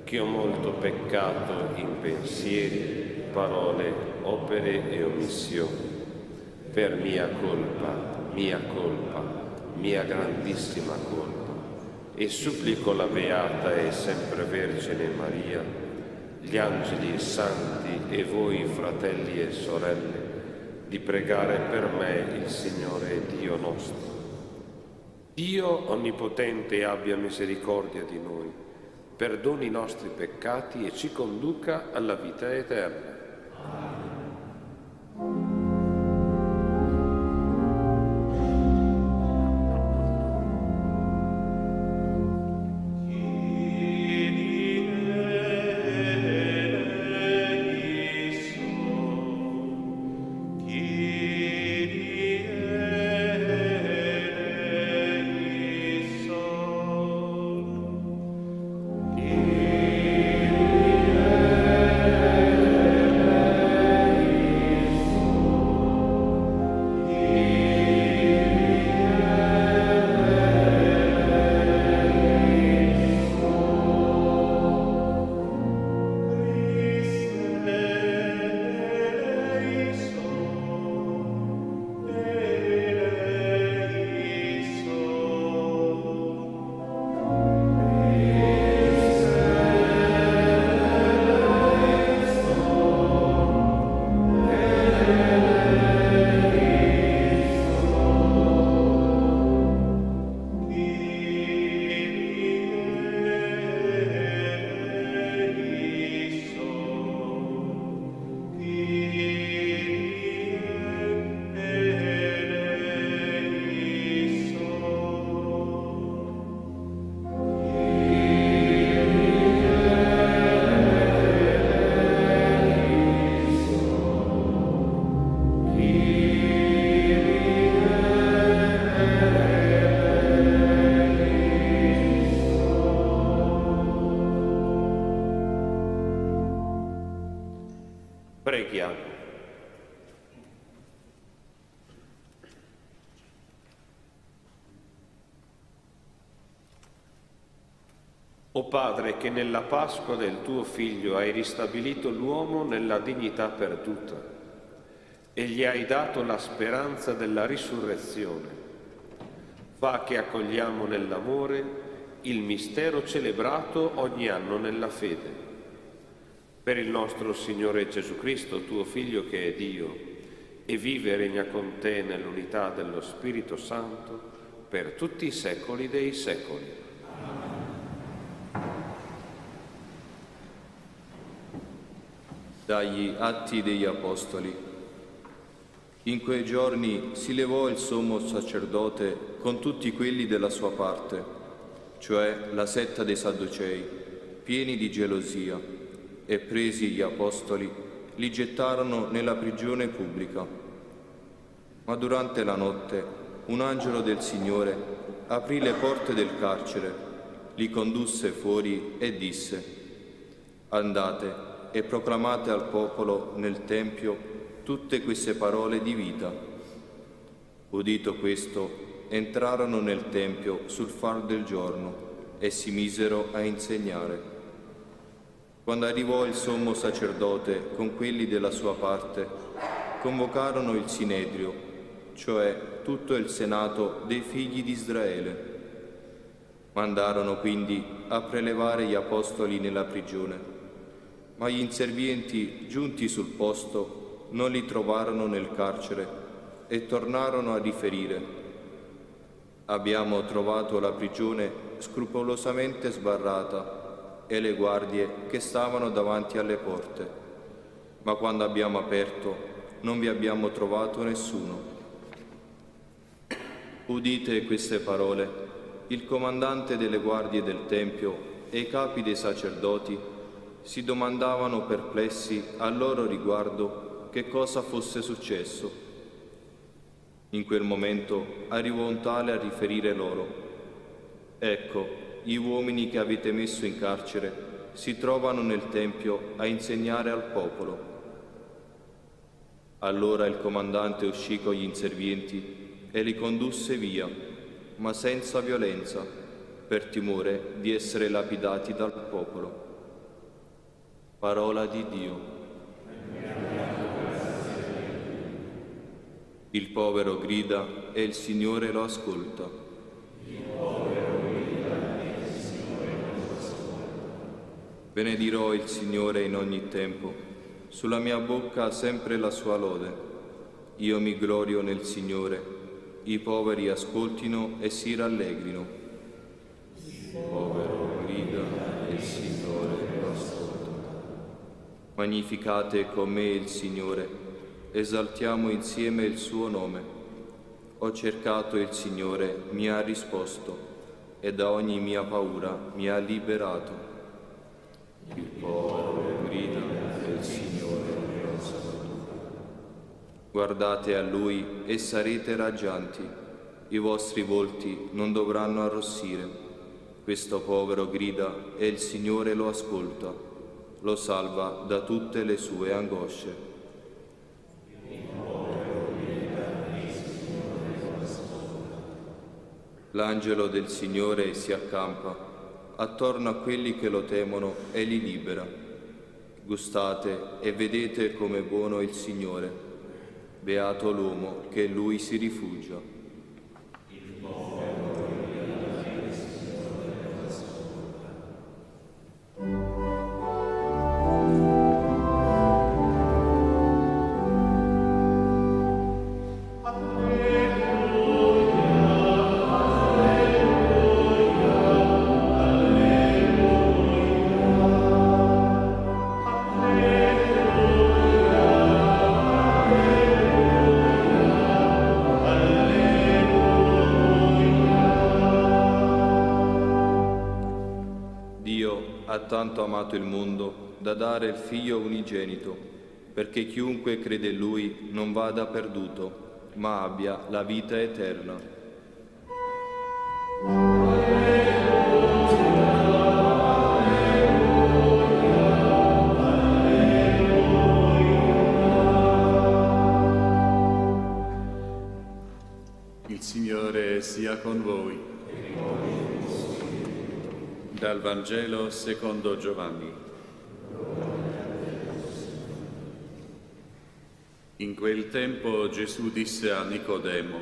che ho molto peccato in pensieri, parole, opere e omissioni, per mia colpa, mia grandissima colpa, e supplico la Beata e sempre Vergine Maria, gli angeli e santi e voi fratelli e sorelle, di pregare per me il Signore Dio nostro. Dio Onnipotente abbia misericordia di noi, perdoni i nostri peccati e ci conduca alla vita eterna. Preghiamo. O Padre, che nella Pasqua del tuo Figlio hai ristabilito l'uomo nella dignità perduta e gli hai dato la speranza della risurrezione, fa che accogliamo nell'amore il mistero celebrato ogni anno nella fede. Per il nostro Signore Gesù Cristo, tuo Figlio che è Dio, e vive e regna con te nell'unità dello Spirito Santo per tutti i secoli dei secoli. Dagli Atti degli Apostoli. In quei giorni si levò il sommo sacerdote con tutti quelli della sua parte, cioè la setta dei Sadducei, pieni di gelosia, e presi gli apostoli, li gettarono nella prigione pubblica. Ma durante la notte un angelo del Signore aprì le porte del carcere, li condusse fuori e disse: «Andate e proclamate al popolo nel Tempio tutte queste parole di vita». Udito questo, entrarono nel Tempio sul far del giorno e si misero a insegnare. Quando arrivò il sommo sacerdote con quelli della sua parte, convocarono il Sinedrio, cioè tutto il Senato dei figli di Israele. Mandarono quindi a prelevare gli apostoli nella prigione. Ma gli inservienti, giunti sul posto, non li trovarono nel carcere e tornarono a riferire: «Abbiamo trovato la prigione scrupolosamente sbarrata e le guardie che stavano davanti alle porte, ma quando abbiamo aperto non vi abbiamo trovato nessuno». Udite queste parole, il comandante delle guardie del Tempio e i capi dei sacerdoti si domandavano perplessi al loro riguardo che cosa fosse successo. In quel momento arrivò un tale a riferire loro: «Ecco, gli uomini che avete messo in carcere si trovano nel Tempio a insegnare al popolo». Allora il comandante uscì con gli inservienti e li condusse via, ma senza violenza, per timore di essere lapidati dal popolo. Parola di Dio. Il povero grida e il Signore lo ascolta. Benedirò il Signore in ogni tempo, sulla mia bocca sempre la sua lode. Io mi glorio nel Signore, i poveri ascoltino e si rallegrino. Il povero grida e il Signore lo ascolta. Magnificate con me il Signore, esaltiamo insieme il suo nome. Ho cercato il Signore, mi ha risposto, e da ogni mia paura mi ha liberato. Il povero grida e il Signore lo ascolta. Guardate a Lui e sarete raggianti, i vostri volti non dovranno arrossire. Questo povero grida e il Signore lo ascolta. Lo salva da tutte le sue angosce. L'angelo del Signore si accampa attorno a quelli che lo temono e li libera. Gustate e vedete com'è buono il Signore. Beato l'uomo che in Lui si rifugia. Ha tanto amato il mondo da dare il Figlio unigenito, perché chiunque crede in Lui non vada perduto, ma abbia la vita eterna. sia con voi. Dal Vangelo secondo Giovanni. In quel tempo Gesù disse a Nicodemo: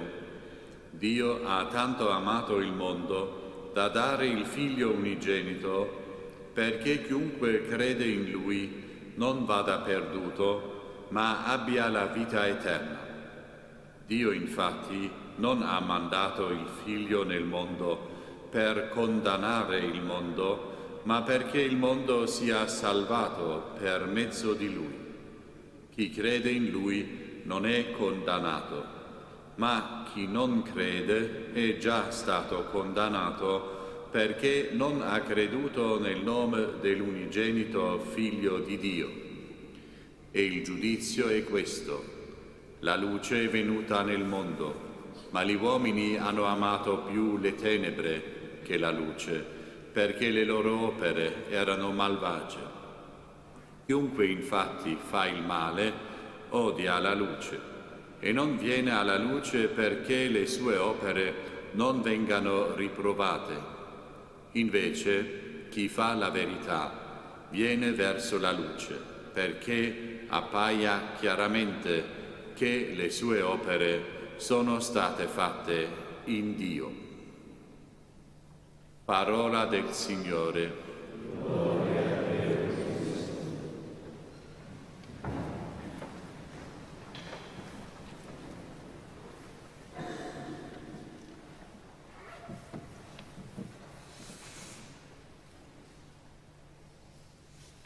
Dio ha tanto amato il mondo da dare il Figlio unigenito, perché chiunque crede in Lui non vada perduto, ma abbia la vita eterna. Dio infatti non ha mandato il Figlio nel mondo per condannare il mondo, ma perché il mondo sia salvato per mezzo di Lui. Chi crede in Lui non è condannato, ma chi non crede è già stato condannato perché non ha creduto nel nome dell'unigenito Figlio di Dio. E il giudizio è questo: la luce è venuta nel mondo, ma gli uomini hanno amato più le tenebre che la luce, perché le loro opere erano malvagie. Chiunque infatti fa il male odia la luce e non viene alla luce perché le sue opere non vengano riprovate. Invece chi fa la verità viene verso la luce perché appaia chiaramente che le sue opere sono state fatte in Dio. Parola del Signore.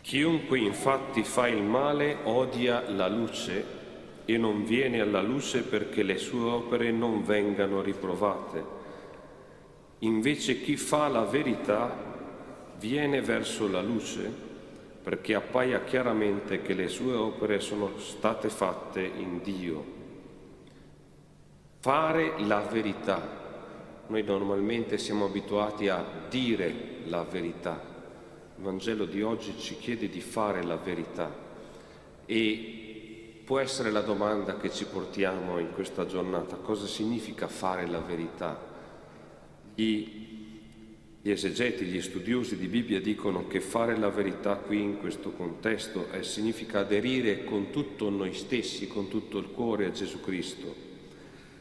Chiunque infatti fa il male odia la luce e non viene alla luce perché le sue opere non vengano riprovate. Invece chi fa la verità viene verso la luce perché appaia chiaramente che le sue opere sono state fatte in Dio. Fare la verità. Noi normalmente siamo abituati a dire la verità. Il Vangelo di oggi ci chiede di fare la verità e può essere la domanda che ci portiamo in questa giornata: cosa significa fare la verità? Gli esegeti, gli studiosi di Bibbia dicono che fare la verità qui in questo contesto significa aderire con tutto noi stessi, con tutto il cuore a Gesù Cristo,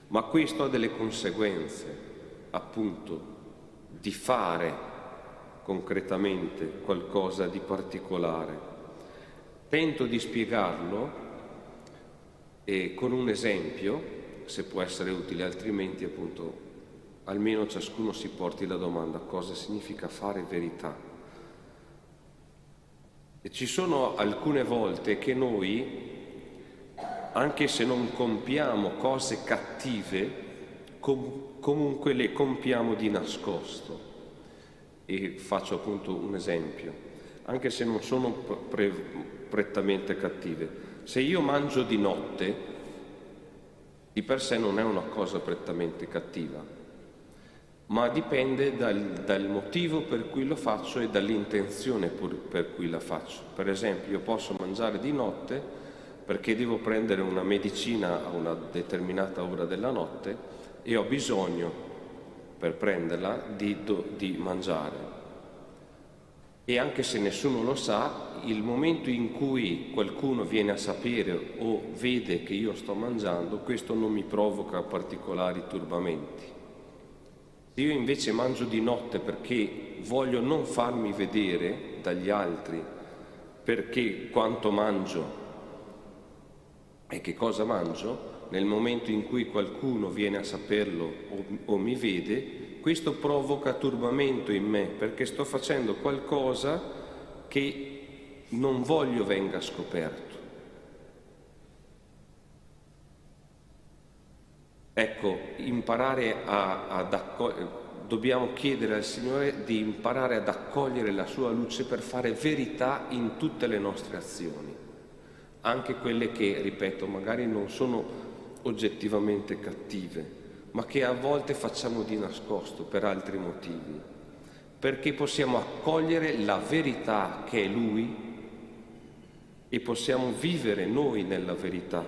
ma questo ha delle conseguenze, appunto, di fare concretamente qualcosa di particolare. Tento di spiegarlo con un esempio, se può essere utile, altrimenti appunto almeno ciascuno si porti la domanda: cosa significa fare verità? E ci sono alcune volte che noi, anche se non compiamo cose cattive, comunque le compiamo di nascosto. E faccio appunto un esempio, anche se non sono prettamente cattive. Se io mangio di notte, di per sé non è una cosa prettamente cattiva, ma dipende dal motivo per cui lo faccio e dall'intenzione per cui la faccio. Per esempio, io posso mangiare di notte perché devo prendere una medicina a una determinata ora della notte e ho bisogno, per prenderla, di mangiare. E anche se nessuno lo sa, il momento in cui qualcuno viene a sapere o vede che io sto mangiando, questo non mi provoca particolari turbamenti. Se io invece mangio di notte perché voglio non farmi vedere dagli altri, perché quanto mangio e che cosa mangio, nel momento in cui qualcuno viene a saperlo o mi vede, questo provoca turbamento in me, perché sto facendo qualcosa che non voglio venga scoperto. Ecco, dobbiamo chiedere al Signore di imparare ad accogliere la sua luce per fare verità in tutte le nostre azioni, anche quelle che, ripeto, magari non sono oggettivamente cattive, ma che a volte facciamo di nascosto per altri motivi, perché possiamo accogliere la verità che è Lui e possiamo vivere noi nella verità.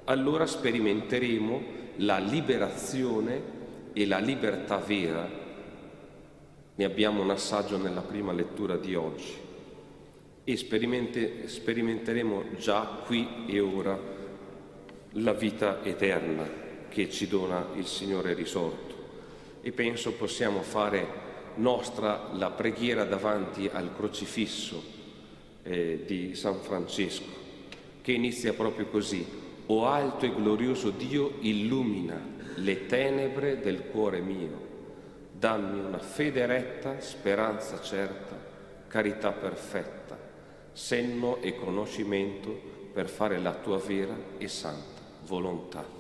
Allora sperimenteremo la liberazione e la libertà vera, ne abbiamo un assaggio nella prima lettura di oggi e sperimenteremo già qui e ora la vita eterna che ci dona il Signore risorto. E penso possiamo fare nostra la preghiera davanti al crocifisso di San Francesco, che inizia proprio così: o alto e glorioso Dio, illumina le tenebre del cuore mio, dammi una fede retta, speranza certa, carità perfetta, senno e conoscimento per fare la tua vera e santa volontà.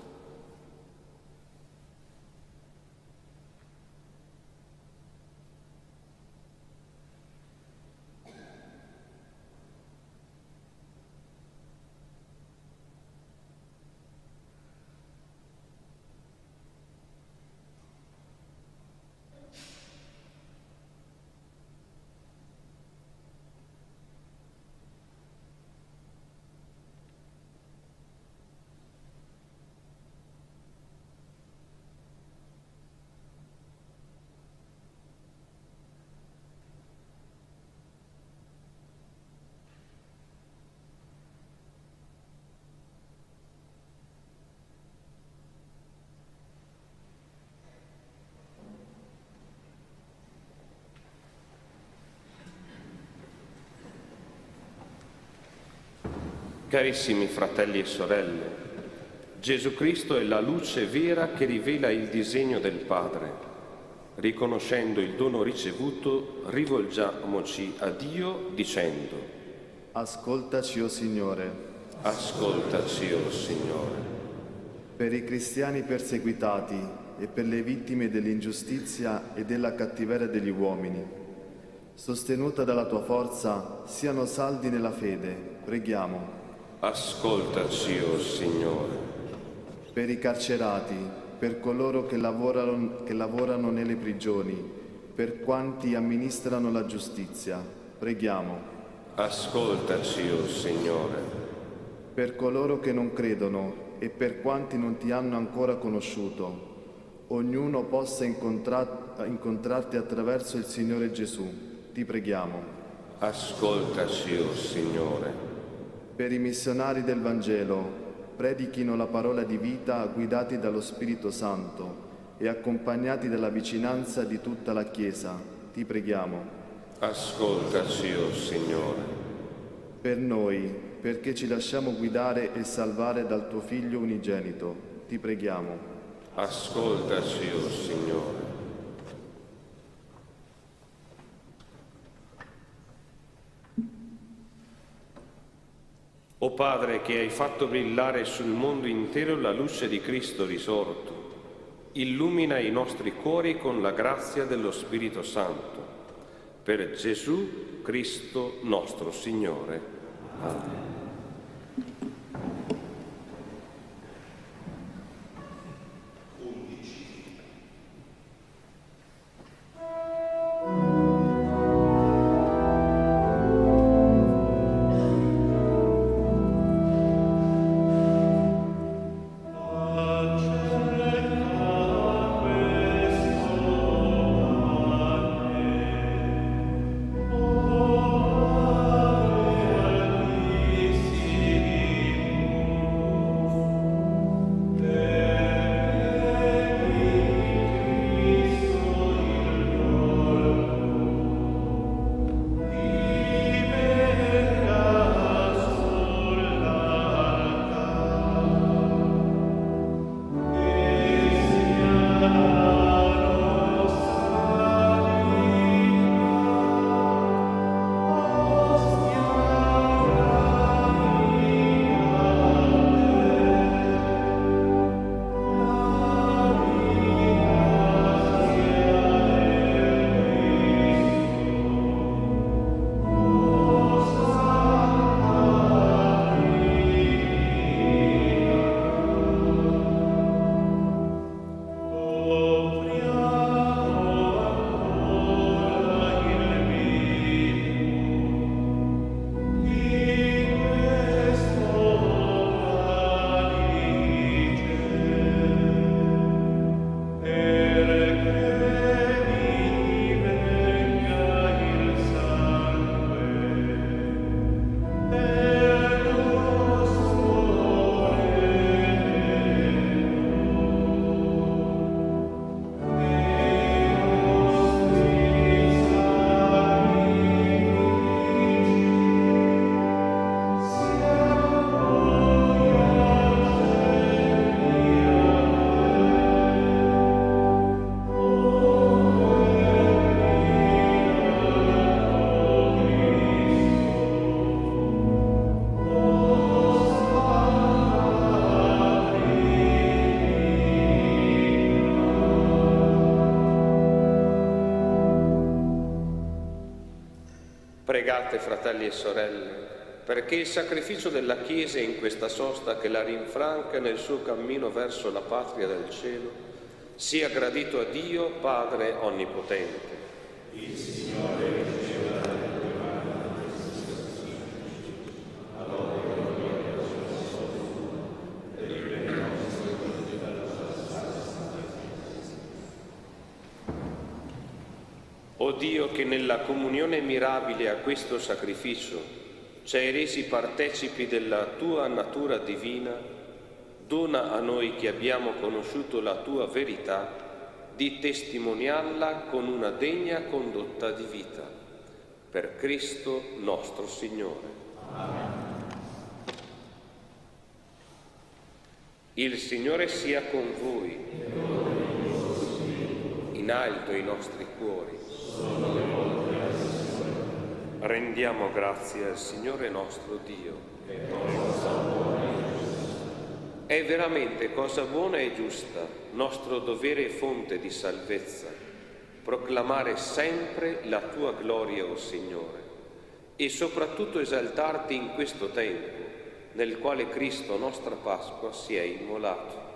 Carissimi fratelli e sorelle, Gesù Cristo è la luce vera che rivela il disegno del Padre. Riconoscendo il dono ricevuto, rivolgiamoci a Dio dicendo: Ascoltaci, o Signore. Ascoltaci, o Signore. Per i cristiani perseguitati e per le vittime dell'ingiustizia e della cattiveria degli uomini, sostenuta dalla tua forza, siano saldi nella fede, preghiamo. Ascoltaci, o Signore. Per i carcerati, per coloro che lavorano nelle prigioni, per quanti amministrano la giustizia, preghiamo. Ascoltaci, o Signore. Per coloro che non credono e per quanti non ti hanno ancora conosciuto, ognuno possa incontrarti attraverso il Signore Gesù, ti preghiamo. Ascoltaci, o Signore. Per i missionari del Vangelo, predichino la parola di vita guidati dallo Spirito Santo e accompagnati dalla vicinanza di tutta la Chiesa, ti preghiamo. Ascoltaci, o Signore. Per noi, perché ci lasciamo guidare e salvare dal tuo Figlio unigenito, ti preghiamo. Ascoltaci, o Signore. O Padre, che hai fatto brillare sul mondo intero la luce di Cristo risorto, illumina i nostri cuori con la grazia dello Spirito Santo. Per Gesù Cristo nostro Signore. Amen. Oh Pregate, fratelli e sorelle, perché il sacrificio della Chiesa in questa sosta che la rinfranca nel suo cammino verso la patria del cielo sia gradito a Dio Padre Onnipotente. Il Signore riceva dalle tue mani O Dio, che nella comunione mirabile a questo sacrificio ci hai resi partecipi della tua natura divina, dona a noi che abbiamo conosciuto la tua verità di testimoniarla con una degna condotta di vita. Per Cristo nostro Signore. Amen. Il Signore sia con voi. In alto i nostri cuori. Rendiamo grazie al Signore nostro Dio. È veramente cosa buona e giusta, nostro dovere e fonte di salvezza, proclamare sempre la tua gloria, o Signore, e soprattutto esaltarti in questo tempo nel quale Cristo, nostra Pasqua, si è immolato.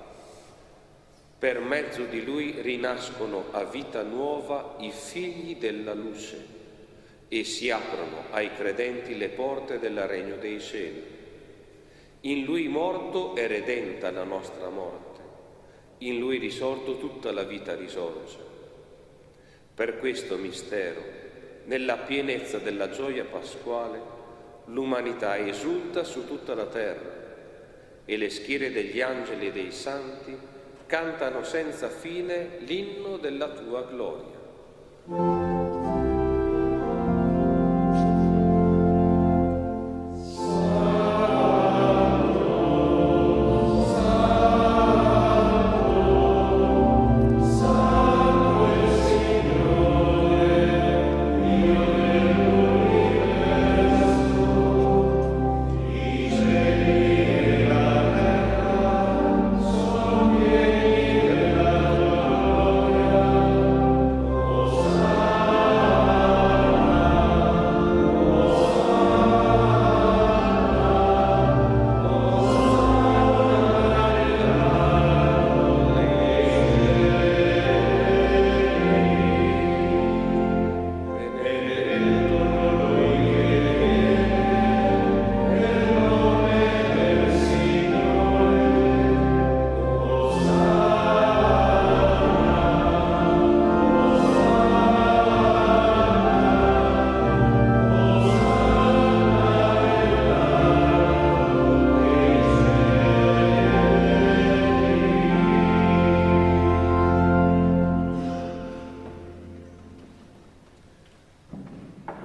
Per mezzo di Lui rinascono a vita nuova i figli della luce e si aprono ai credenti le porte del regno dei cieli. In Lui morto è redenta la nostra morte, in Lui risorto tutta la vita risorge. Per questo mistero, nella pienezza della gioia pasquale, l'umanità esulta su tutta la terra e le schiere degli angeli e dei santi cantano senza fine l'inno della tua gloria.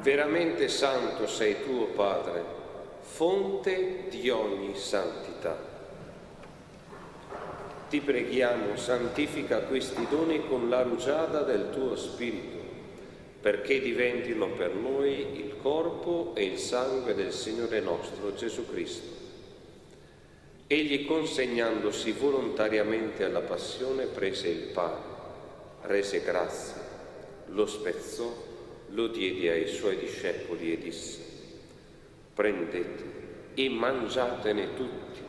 Veramente santo sei tu, o Padre, fonte di ogni santità. Ti preghiamo, santifica questi doni con la rugiada del tuo Spirito, perché diventino per noi il corpo e il sangue del Signore nostro Gesù Cristo. Egli, consegnandosi volontariamente alla passione, prese il pane, rese grazie, lo spezzò, lo diede ai suoi discepoli e disse: prendete e mangiatene tutti,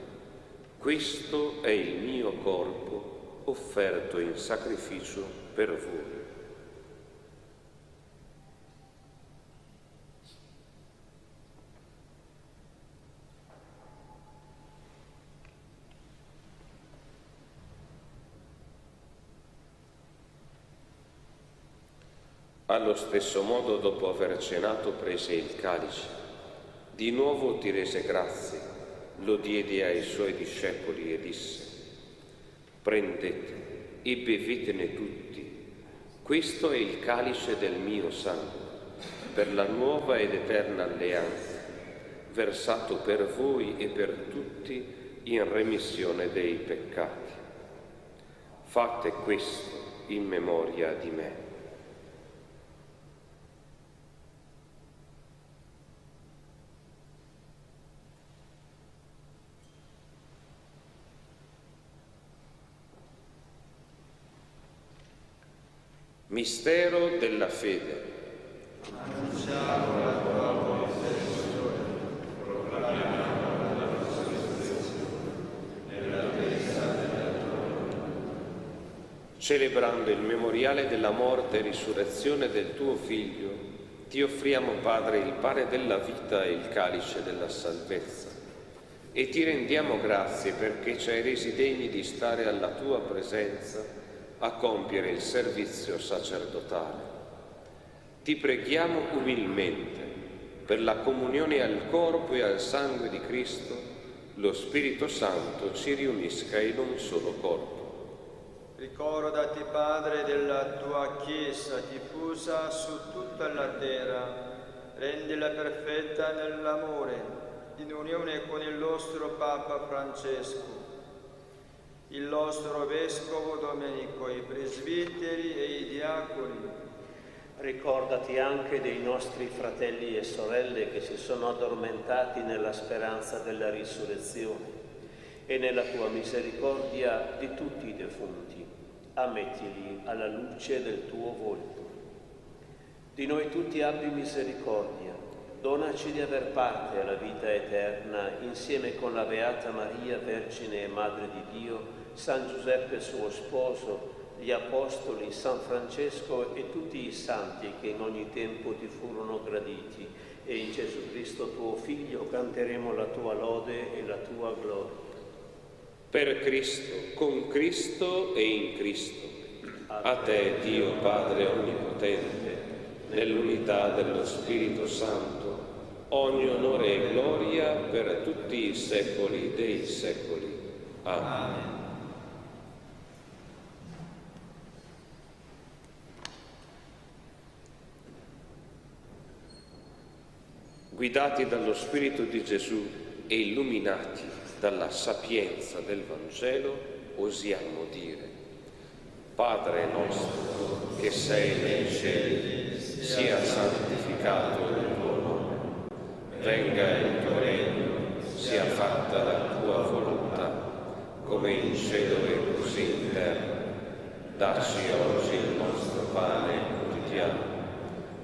questo è il mio corpo offerto in sacrificio per voi. Allo stesso modo, dopo aver cenato, prese il calice. Di nuovo ti rese grazie, lo diede ai suoi discepoli e disse: prendete e bevetene tutti, questo è il calice del mio sangue, per la nuova ed eterna alleanza, versato per voi e per tutti in remissione dei peccati. Fate questo in memoria di me. Mistero della fede. Annunciamo la tua celebrando il memoriale della morte e risurrezione del tuo Figlio, ti offriamo, Padre, il pane della vita e il calice della salvezza. E ti rendiamo grazie perché ci hai resi degni di stare alla tua presenza a compiere il servizio sacerdotale. Ti preghiamo umilmente per la comunione al corpo e al sangue di Cristo, lo Spirito Santo ci riunisca in un solo corpo. Ricordati, Padre, della tua Chiesa diffusa su tutta la terra, rendila perfetta nell'amore, in unione con il nostro Papa Francesco, il nostro Vescovo Domenico, i presbiteri e i diaconi. Ricordati anche dei nostri fratelli e sorelle che si sono addormentati nella speranza della risurrezione e nella tua misericordia di tutti i defunti. Ammettili alla luce del tuo volto. Di noi tutti abbi misericordia, donaci di aver parte alla vita eterna insieme con la Beata Maria, Vergine e Madre di Dio, San Giuseppe suo sposo, gli Apostoli, San Francesco e tutti i santi che in ogni tempo ti furono graditi, e in Gesù Cristo tuo Figlio canteremo la tua lode e la tua gloria. Per Cristo, con Cristo e in Cristo, a te, Dio Padre Onnipotente, nell'unità dello Spirito Santo, ogni onore e gloria per tutti i secoli dei secoli. Amen. Guidati dallo Spirito di Gesù e illuminati dalla sapienza del Vangelo, osiamo dire: Padre nostro che sei nei cieli, sia santificato il tuo nome, venga il tuo regno, sia fatta la tua volontà, come in cielo e così in terra. Dacci oggi il nostro pane quotidiano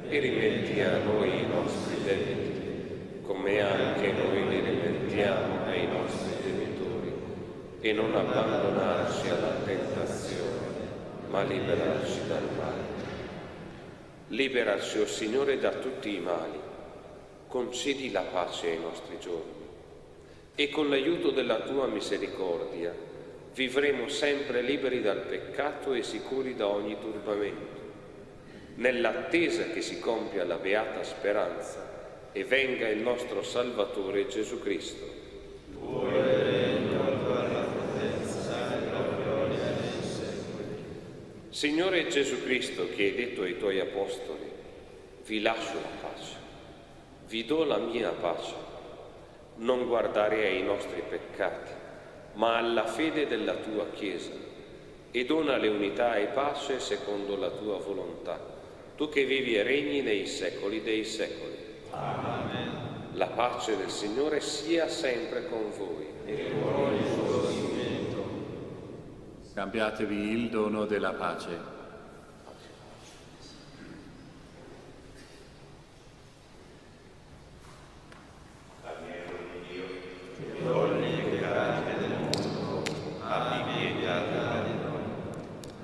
e rimetti a noi i nostri debiti, come anche noi li rimettiamo ai nostri debitori, e non abbandonarci alla tentazione, ma liberarci dal male. Liberaci, o Signore, da tutti i mali, concedi la pace ai nostri giorni, e con l'aiuto della tua misericordia vivremo sempre liberi dal peccato e sicuri da ogni turbamento, nell'attesa che si compia la beata speranza e venga il nostro Salvatore Gesù Cristo. Tuo è il regno, tua la potenza e la gloria nei secoli. Signore Gesù Cristo, che hai detto ai tuoi apostoli: vi lascio la pace, vi do la mia pace, non guardare ai nostri peccati, ma alla fede della tua Chiesa, e donale unità e pace secondo la tua volontà, tu che vivi e regni nei secoli dei secoli. Amen. La pace del Signore sia sempre con voi. E con il tuo spirito. Cambiatevi il dono della pace.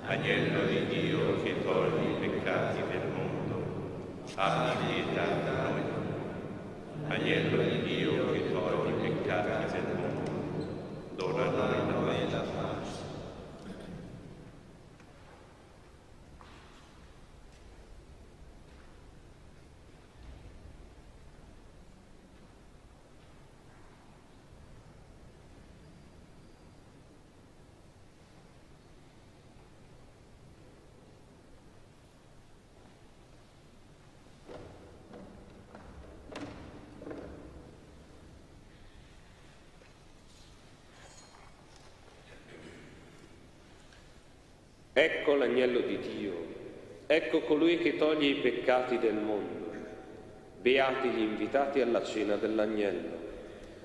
Agnello di Dio che togli i peccati del mondo, abbi pietà di noi. Agnello di Dio che togli i peccati del mondo, dona a noi la pace. Ecco l'agnello di Dio, ecco colui che toglie i peccati del mondo. Beati gli invitati alla cena dell'agnello.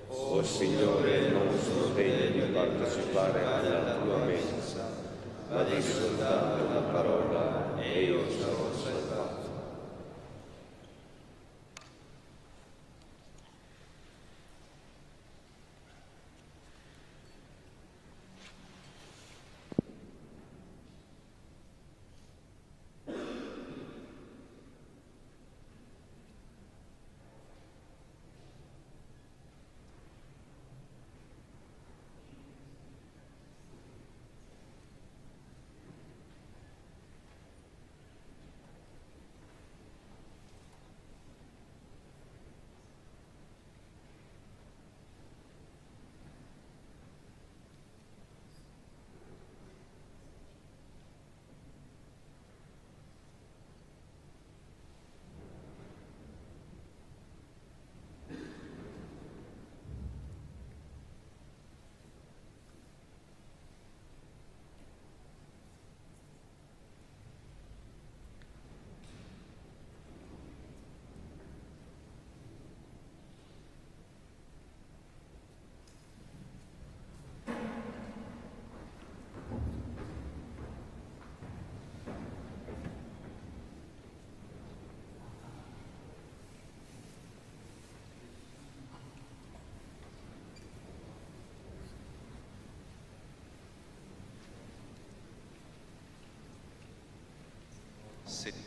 O Signore, non sono degno di partecipare alla tua mensa, ma di soltanto una parola e io sarò salvato.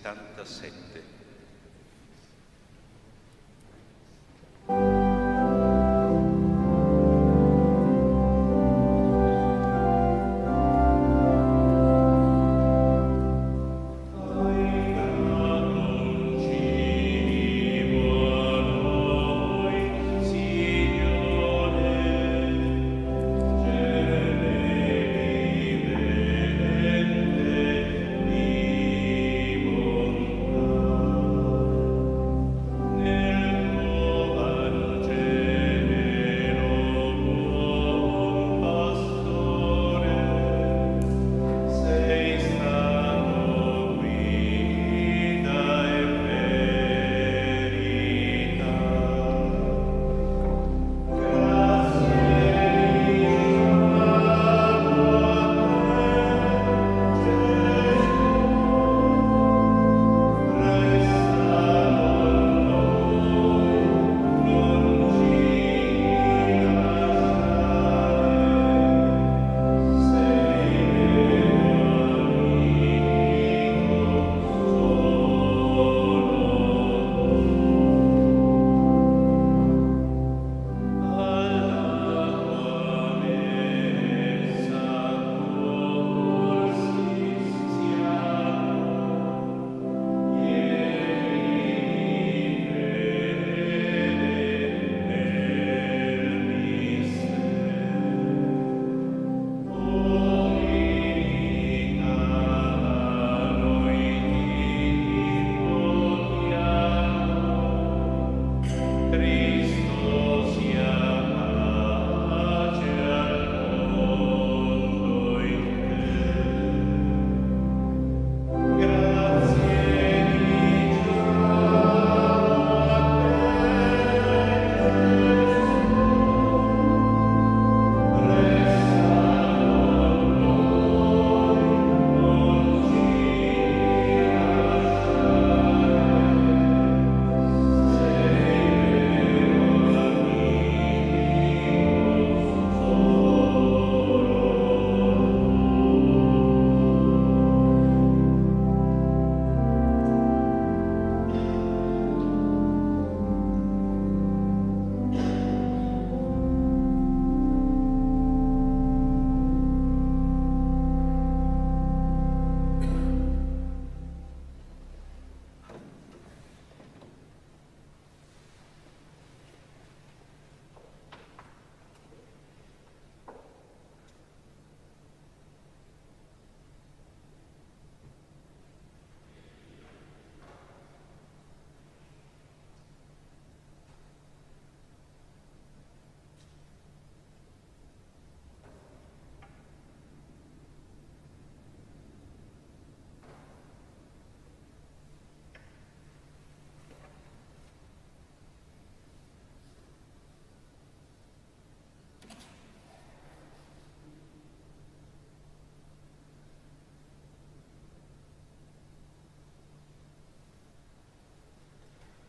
77.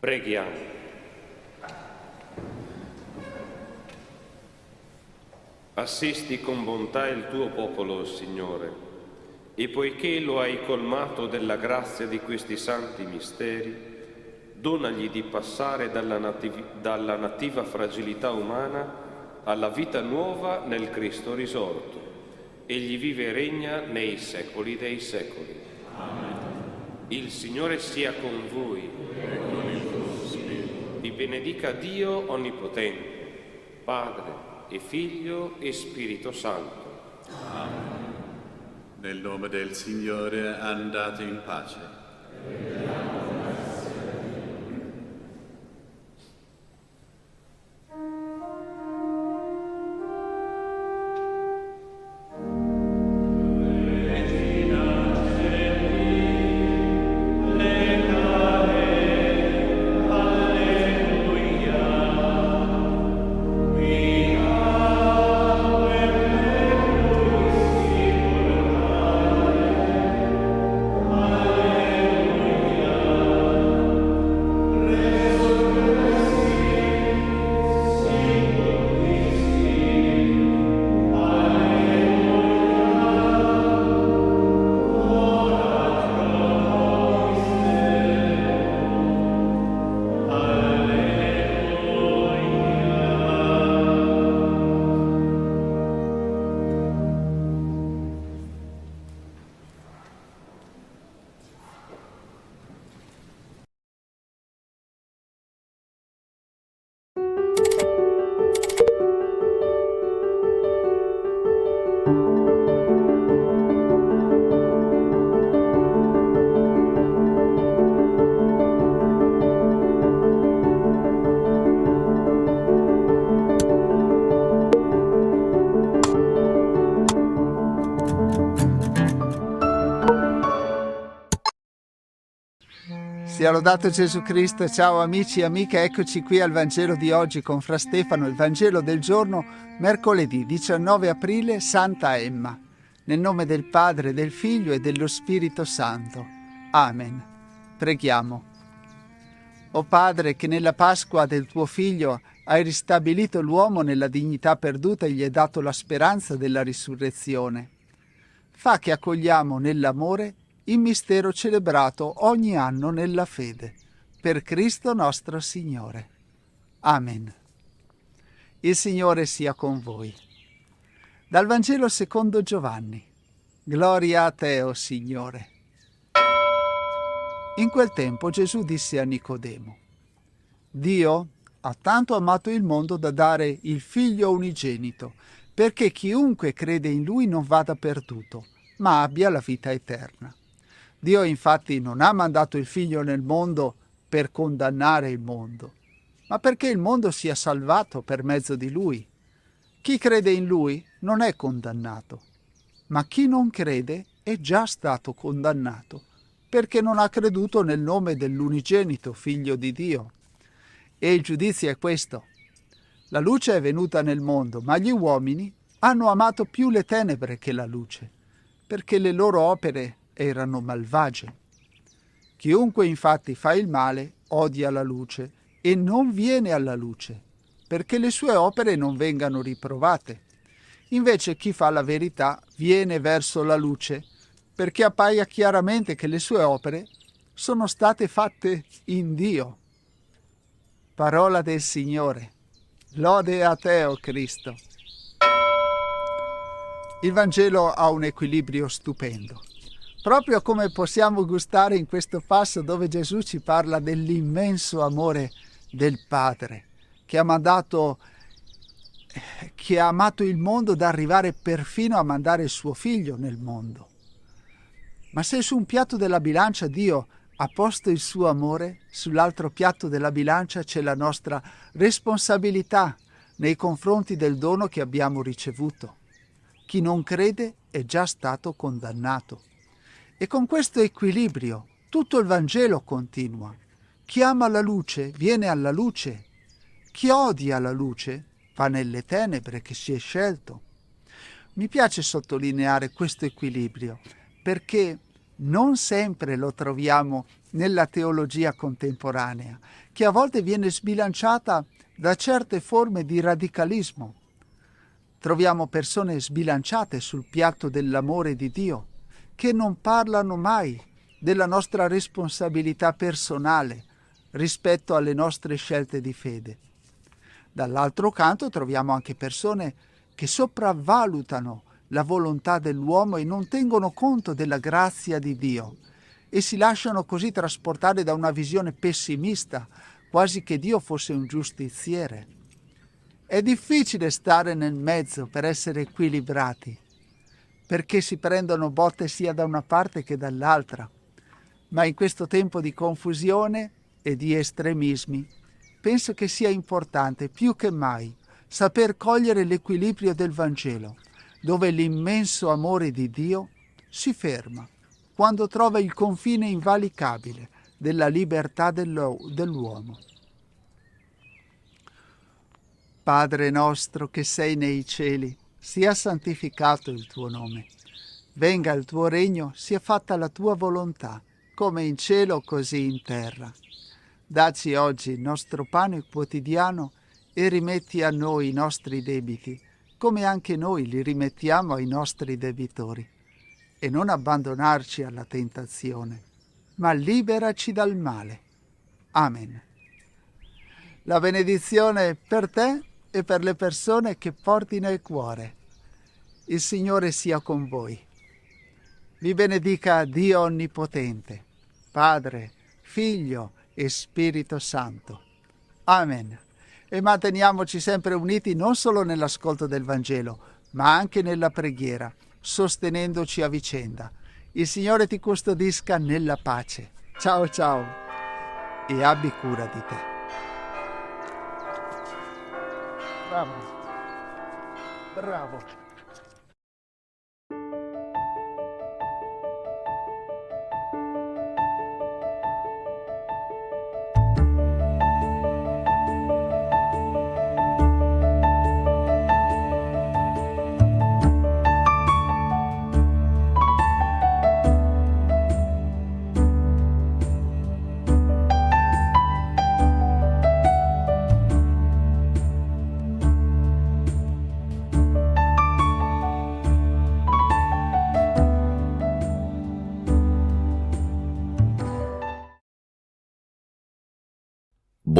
Preghiamo. Assisti con bontà il tuo popolo, Signore, e poiché lo hai colmato della grazia di questi santi misteri, donagli di passare dalla nativa fragilità umana alla vita nuova nel Cristo risorto. Egli vive e regna nei secoli dei secoli. Amen. Il Signore sia con voi. Vi benedica Dio Onnipotente, Padre e Figlio e Spirito Santo. Amen. Nel nome del Signore andate in pace. Alleluia. Sia lodato Gesù Cristo. Ciao amici e amiche, eccoci qui al Vangelo di oggi con Fra Stefano, il Vangelo del giorno mercoledì 19 aprile, Santa Emma. Nel nome del Padre, del Figlio e dello Spirito Santo. Amen. Preghiamo. O Padre, che nella Pasqua del tuo Figlio hai ristabilito l'uomo nella dignità perduta e gli hai dato la speranza della risurrezione, fa che accogliamo nell'amore il mistero celebrato ogni anno nella fede, per Cristo nostro Signore. Amen. Il Signore sia con voi. Dal Vangelo secondo Giovanni. Gloria a te, o Signore. In quel tempo Gesù disse a Nicodemo: Dio ha tanto amato il mondo da dare il Figlio unigenito, perché chiunque crede in Lui non vada perduto, ma abbia la vita eterna. Dio infatti non ha mandato il Figlio nel mondo per condannare il mondo, ma perché il mondo sia salvato per mezzo di Lui. Chi crede in Lui non è condannato, ma chi non crede è già stato condannato, perché non ha creduto nel nome dell'unigenito Figlio di Dio. E il giudizio è questo: la luce è venuta nel mondo, ma gli uomini hanno amato più le tenebre che la luce, perché le loro opere erano malvagie. Chiunque infatti fa il male odia la luce e non viene alla luce, perché le sue opere non vengano riprovate. Invece chi fa la verità viene verso la luce, perché appaia chiaramente che le sue opere sono state fatte in Dio. Parola del Signore. Lode a te, o Cristo. Il Vangelo ha un equilibrio stupendo, proprio come possiamo gustare in questo passo dove Gesù ci parla dell'immenso amore del Padre, che ha amato il mondo da arrivare perfino a mandare il suo Figlio nel mondo. Ma se su un piatto della bilancia Dio ha posto il suo amore, sull'altro piatto della bilancia c'è la nostra responsabilità nei confronti del dono che abbiamo ricevuto. Chi non crede è già stato condannato. E con questo equilibrio tutto il Vangelo continua. Chi ama la luce viene alla luce. Chi odia la luce va nelle tenebre che si è scelto. Mi piace sottolineare questo equilibrio, perché non sempre lo troviamo nella teologia contemporanea, che a volte viene sbilanciata da certe forme di radicalismo. Troviamo persone sbilanciate sul piatto dell'amore di Dio, che non parlano mai della nostra responsabilità personale rispetto alle nostre scelte di fede. Dall'altro canto troviamo anche persone che sopravvalutano la volontà dell'uomo e non tengono conto della grazia di Dio e si lasciano così trasportare da una visione pessimista, quasi che Dio fosse un giustiziere. È difficile stare nel mezzo per essere equilibrati, perché si prendono botte sia da una parte che dall'altra. Ma in questo tempo di confusione e di estremismi, penso che sia importante più che mai saper cogliere l'equilibrio del Vangelo, dove l'immenso amore di Dio si ferma quando trova il confine invalicabile della libertà dell'uomo. Padre nostro che sei nei cieli, sia santificato il tuo nome. Venga il tuo regno, sia fatta la tua volontà, come in cielo così in terra. Dacci oggi il nostro pane quotidiano e rimetti a noi i nostri debiti, come anche noi li rimettiamo ai nostri debitori. E non abbandonarci alla tentazione, ma liberaci dal male. Amen. La benedizione per te e per le persone che porti nel cuore. Il Signore sia con voi. Vi benedica Dio Onnipotente, Padre, Figlio e Spirito Santo. Amen. E manteniamoci sempre uniti non solo nell'ascolto del Vangelo, ma anche nella preghiera, sostenendoci a vicenda. Il Signore ti custodisca nella pace. Ciao ciao e abbi cura di te. Bravo. Bravo.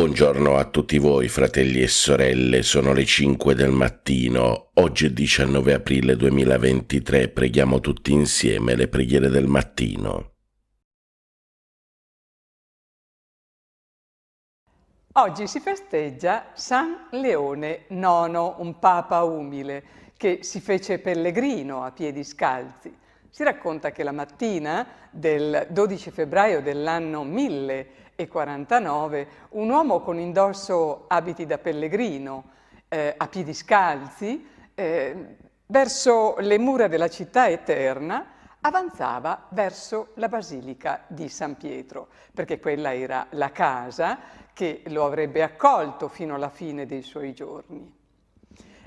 Buongiorno a tutti voi, fratelli e sorelle, sono le 5 del mattino. Oggi è 19 aprile 2023, preghiamo tutti insieme le preghiere del mattino. Oggi si festeggia San Leone IX, un papa umile, che si fece pellegrino a piedi scalzi. Si racconta che la mattina del 12 febbraio dell'anno 1049, un uomo con indosso abiti da pellegrino, a piedi scalzi, verso le mura della città eterna, avanzava verso la Basilica di San Pietro, perché quella era la casa che lo avrebbe accolto fino alla fine dei suoi giorni.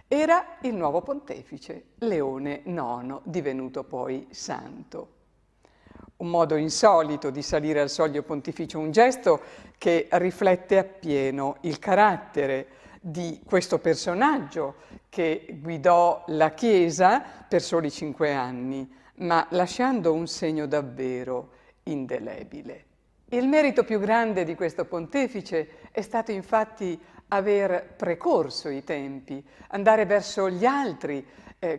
Era il nuovo pontefice, Leone IX, divenuto poi santo. Un modo insolito di salire al soglio pontificio, un gesto che riflette appieno il carattere di questo personaggio che guidò la Chiesa per soli 5 anni, ma lasciando un segno davvero indelebile. Il merito più grande di questo pontefice è stato infatti aver precorso i tempi, andare verso gli altri.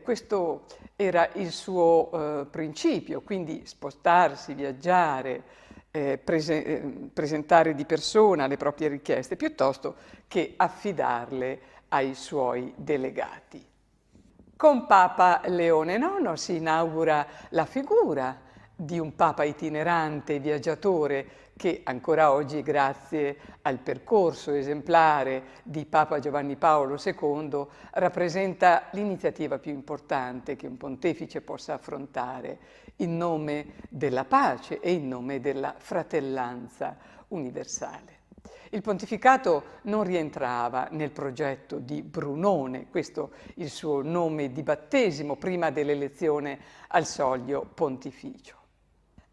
Questo era il suo principio, quindi spostarsi, viaggiare, presentare di persona le proprie richieste, piuttosto che affidarle ai suoi delegati. Con Papa Leone IX si inaugura la figura di un papa itinerante, viaggiatore, che ancora oggi, grazie al percorso esemplare di Papa Giovanni Paolo II, rappresenta l'iniziativa più importante che un pontefice possa affrontare in nome della pace e in nome della fratellanza universale. Il pontificato non rientrava nel progetto di Brunone, questo il suo nome di battesimo prima dell'elezione al soglio pontificio.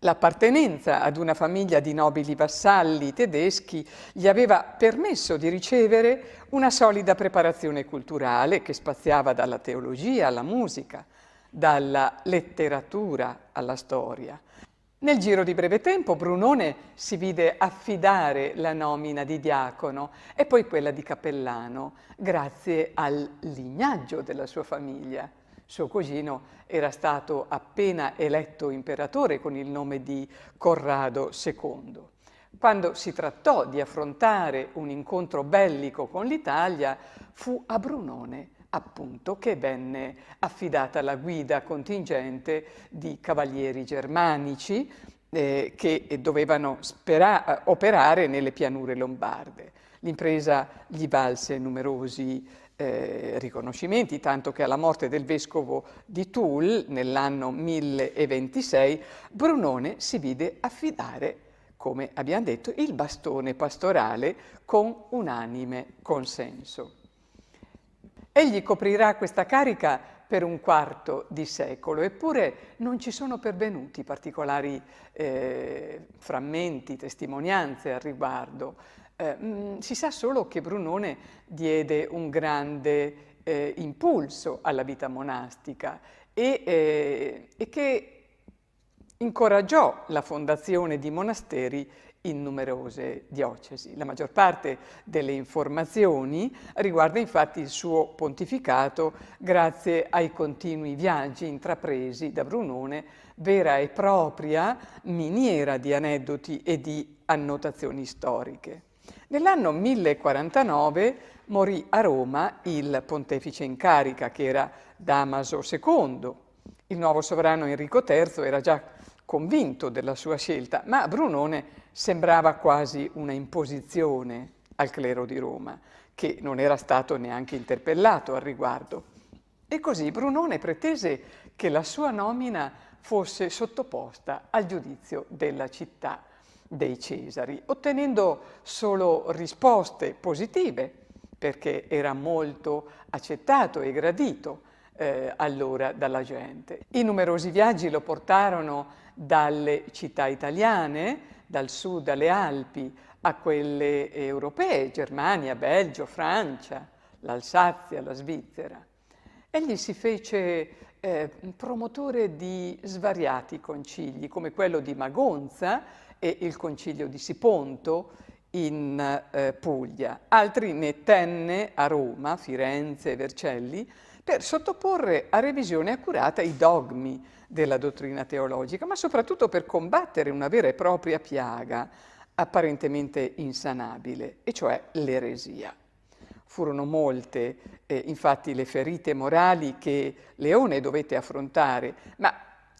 L'appartenenza ad una famiglia di nobili vassalli tedeschi gli aveva permesso di ricevere una solida preparazione culturale che spaziava dalla teologia alla musica, dalla letteratura alla storia. Nel giro di breve tempo Brunone si vide affidare la nomina di diacono e poi quella di cappellano, grazie al lignaggio della sua famiglia. Suo cugino era stato appena eletto imperatore con il nome di Corrado II. Quando si trattò di affrontare un incontro bellico con l'Italia, fu a Brunone, appunto, che venne affidata la guida contingente di cavalieri germanici che dovevano operare nelle pianure lombarde. L'impresa gli valse numerosi riconoscimenti, tanto che alla morte del vescovo di Toul nell'anno 1026 Brunone si vide affidare, come abbiamo detto, il bastone pastorale con unanime consenso. Egli coprirà questa carica per un quarto di secolo, eppure non ci sono pervenuti particolari frammenti, testimonianze al riguardo. Si sa solo che Brunone diede un grande impulso alla vita monastica e che incoraggiò la fondazione di monasteri in numerose diocesi. La maggior parte delle informazioni riguarda infatti il suo pontificato grazie ai continui viaggi intrapresi da Brunone, vera e propria miniera di aneddoti e di annotazioni storiche. Nell'anno 1049 morì a Roma il pontefice in carica, che era Damaso II. Il nuovo sovrano Enrico III era già convinto della sua scelta, ma a Brunone sembrava quasi una imposizione al clero di Roma, che non era stato neanche interpellato al riguardo. E così Brunone pretese che la sua nomina fosse sottoposta al giudizio della città dei Cesari, ottenendo solo risposte positive, perché era molto accettato e gradito allora dalla gente. I numerosi viaggi lo portarono dalle città italiane, dal sud alle Alpi, a quelle europee, Germania, Belgio, Francia, l'Alsazia, la Svizzera. Egli si fece promotore di svariati concili, come quello di Magonza e il concilio di Siponto, in Puglia, altri ne tenne a Roma, Firenze e Vercelli, per sottoporre a revisione accurata i dogmi della dottrina teologica, ma soprattutto per combattere una vera e propria piaga apparentemente insanabile, e cioè l'eresia. Furono molte, infatti, le ferite morali che Leone dovette affrontare, ma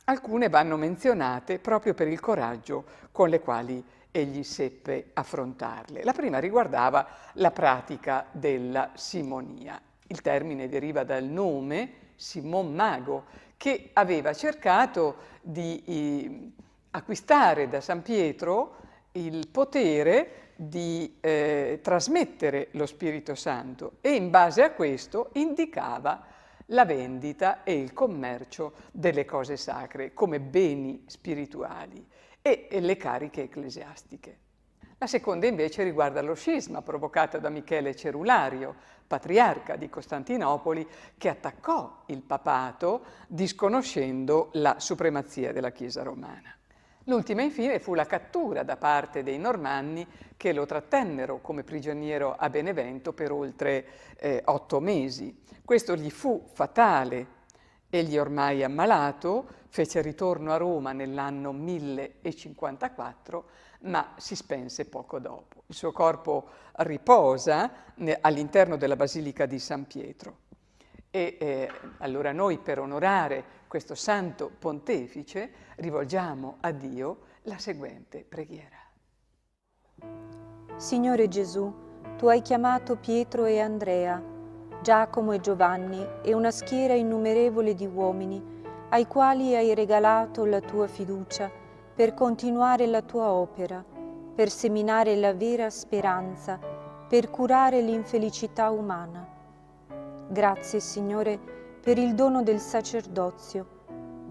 alcune vanno menzionate proprio per il coraggio con le quali egli seppe affrontarle. La prima riguardava la pratica della simonia. Il termine deriva dal nome Simon Mago, che aveva cercato di acquistare da San Pietro il potere di trasmettere lo Spirito Santo, e in base a questo indicava la vendita e il commercio delle cose sacre come beni spirituali e le cariche ecclesiastiche. La seconda invece riguarda lo scisma provocato da Michele Cerulario, patriarca di Costantinopoli, che attaccò il papato disconoscendo la supremazia della Chiesa romana. L'ultima infine fu la cattura da parte dei Normanni, che lo trattennero come prigioniero a Benevento per oltre 8 mesi. Questo gli fu fatale. Egli, ormai ammalato, fece ritorno a Roma nell'anno 1054, ma si spense poco dopo. Il suo corpo riposa all'interno della Basilica di San Pietro. E allora noi, per onorare questo santo pontefice, rivolgiamo a Dio la seguente preghiera. Signore Gesù, tu hai chiamato Pietro e Andrea, Giacomo e Giovanni e una schiera innumerevole di uomini, ai quali hai regalato la tua fiducia per continuare la tua opera, per seminare la vera speranza, per curare l'infelicità umana. Grazie, Signore, per il dono del sacerdozio.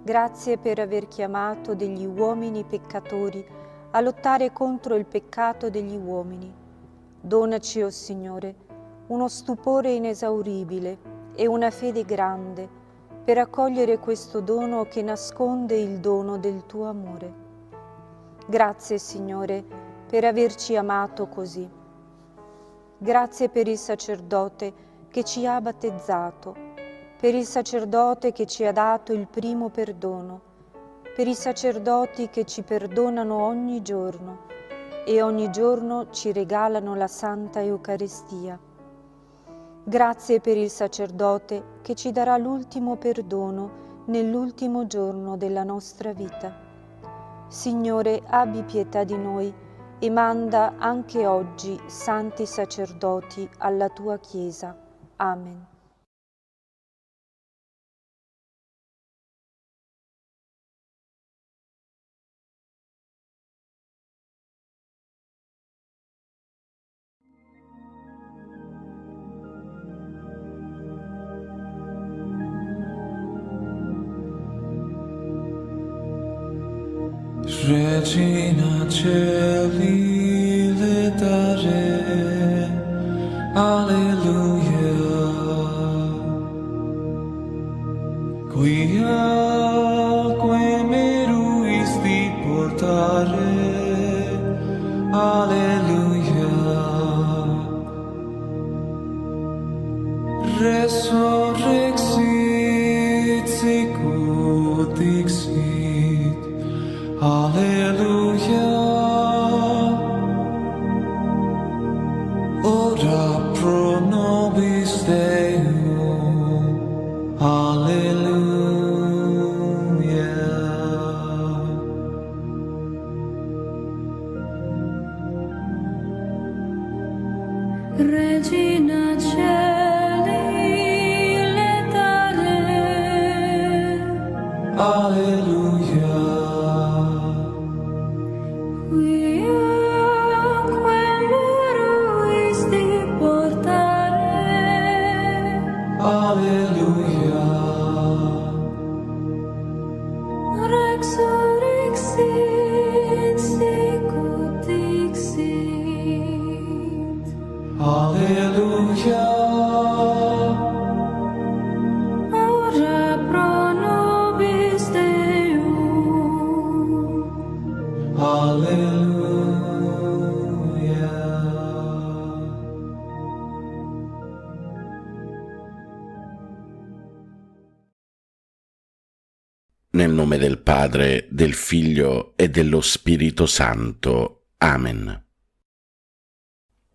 Grazie per aver chiamato degli uomini peccatori a lottare contro il peccato degli uomini. Donaci, o Signore, uno stupore inesauribile e una fede grande per accogliere questo dono che nasconde il dono del tuo amore. Grazie, Signore, per averci amato così. Grazie per il sacerdote che ci ha battezzato, per il sacerdote che ci ha dato il primo perdono, per i sacerdoti che ci perdonano ogni giorno e ogni giorno ci regalano la Santa Eucaristia. Grazie per il sacerdote che ci darà l'ultimo perdono nell'ultimo giorno della nostra vita. Signore, abbi pietà di noi e manda anche oggi santi sacerdoti alla tua Chiesa. Amen. Regina Celi letare, alleluia. Quia meruisti portare, alleluia. Resurrexit sicut dixit, alleluia. Ora pro nobis Deum, alleluia. Regina Celi letare, alleluia. Alleluia. Resurrexit sicut dixit. Alleluia. Ora pro nobis Deum. Nel nome del Padre, del Figlio e dello Spirito Santo. Amen.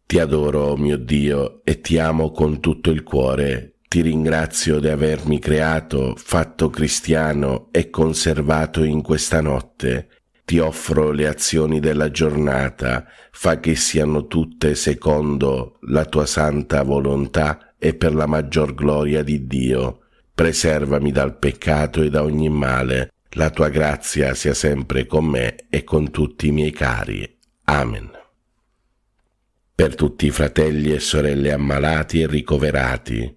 Ti adoro, mio Dio, e ti amo con tutto il cuore. Ti ringrazio di avermi creato, fatto cristiano e conservato in questa notte. Ti offro le azioni della giornata, fa che siano tutte secondo la tua santa volontà e per la maggior gloria di Dio. Preservami dal peccato e da ogni male. La tua grazia sia sempre con me e con tutti i miei cari. Amen. Per tutti i fratelli e sorelle ammalati e ricoverati.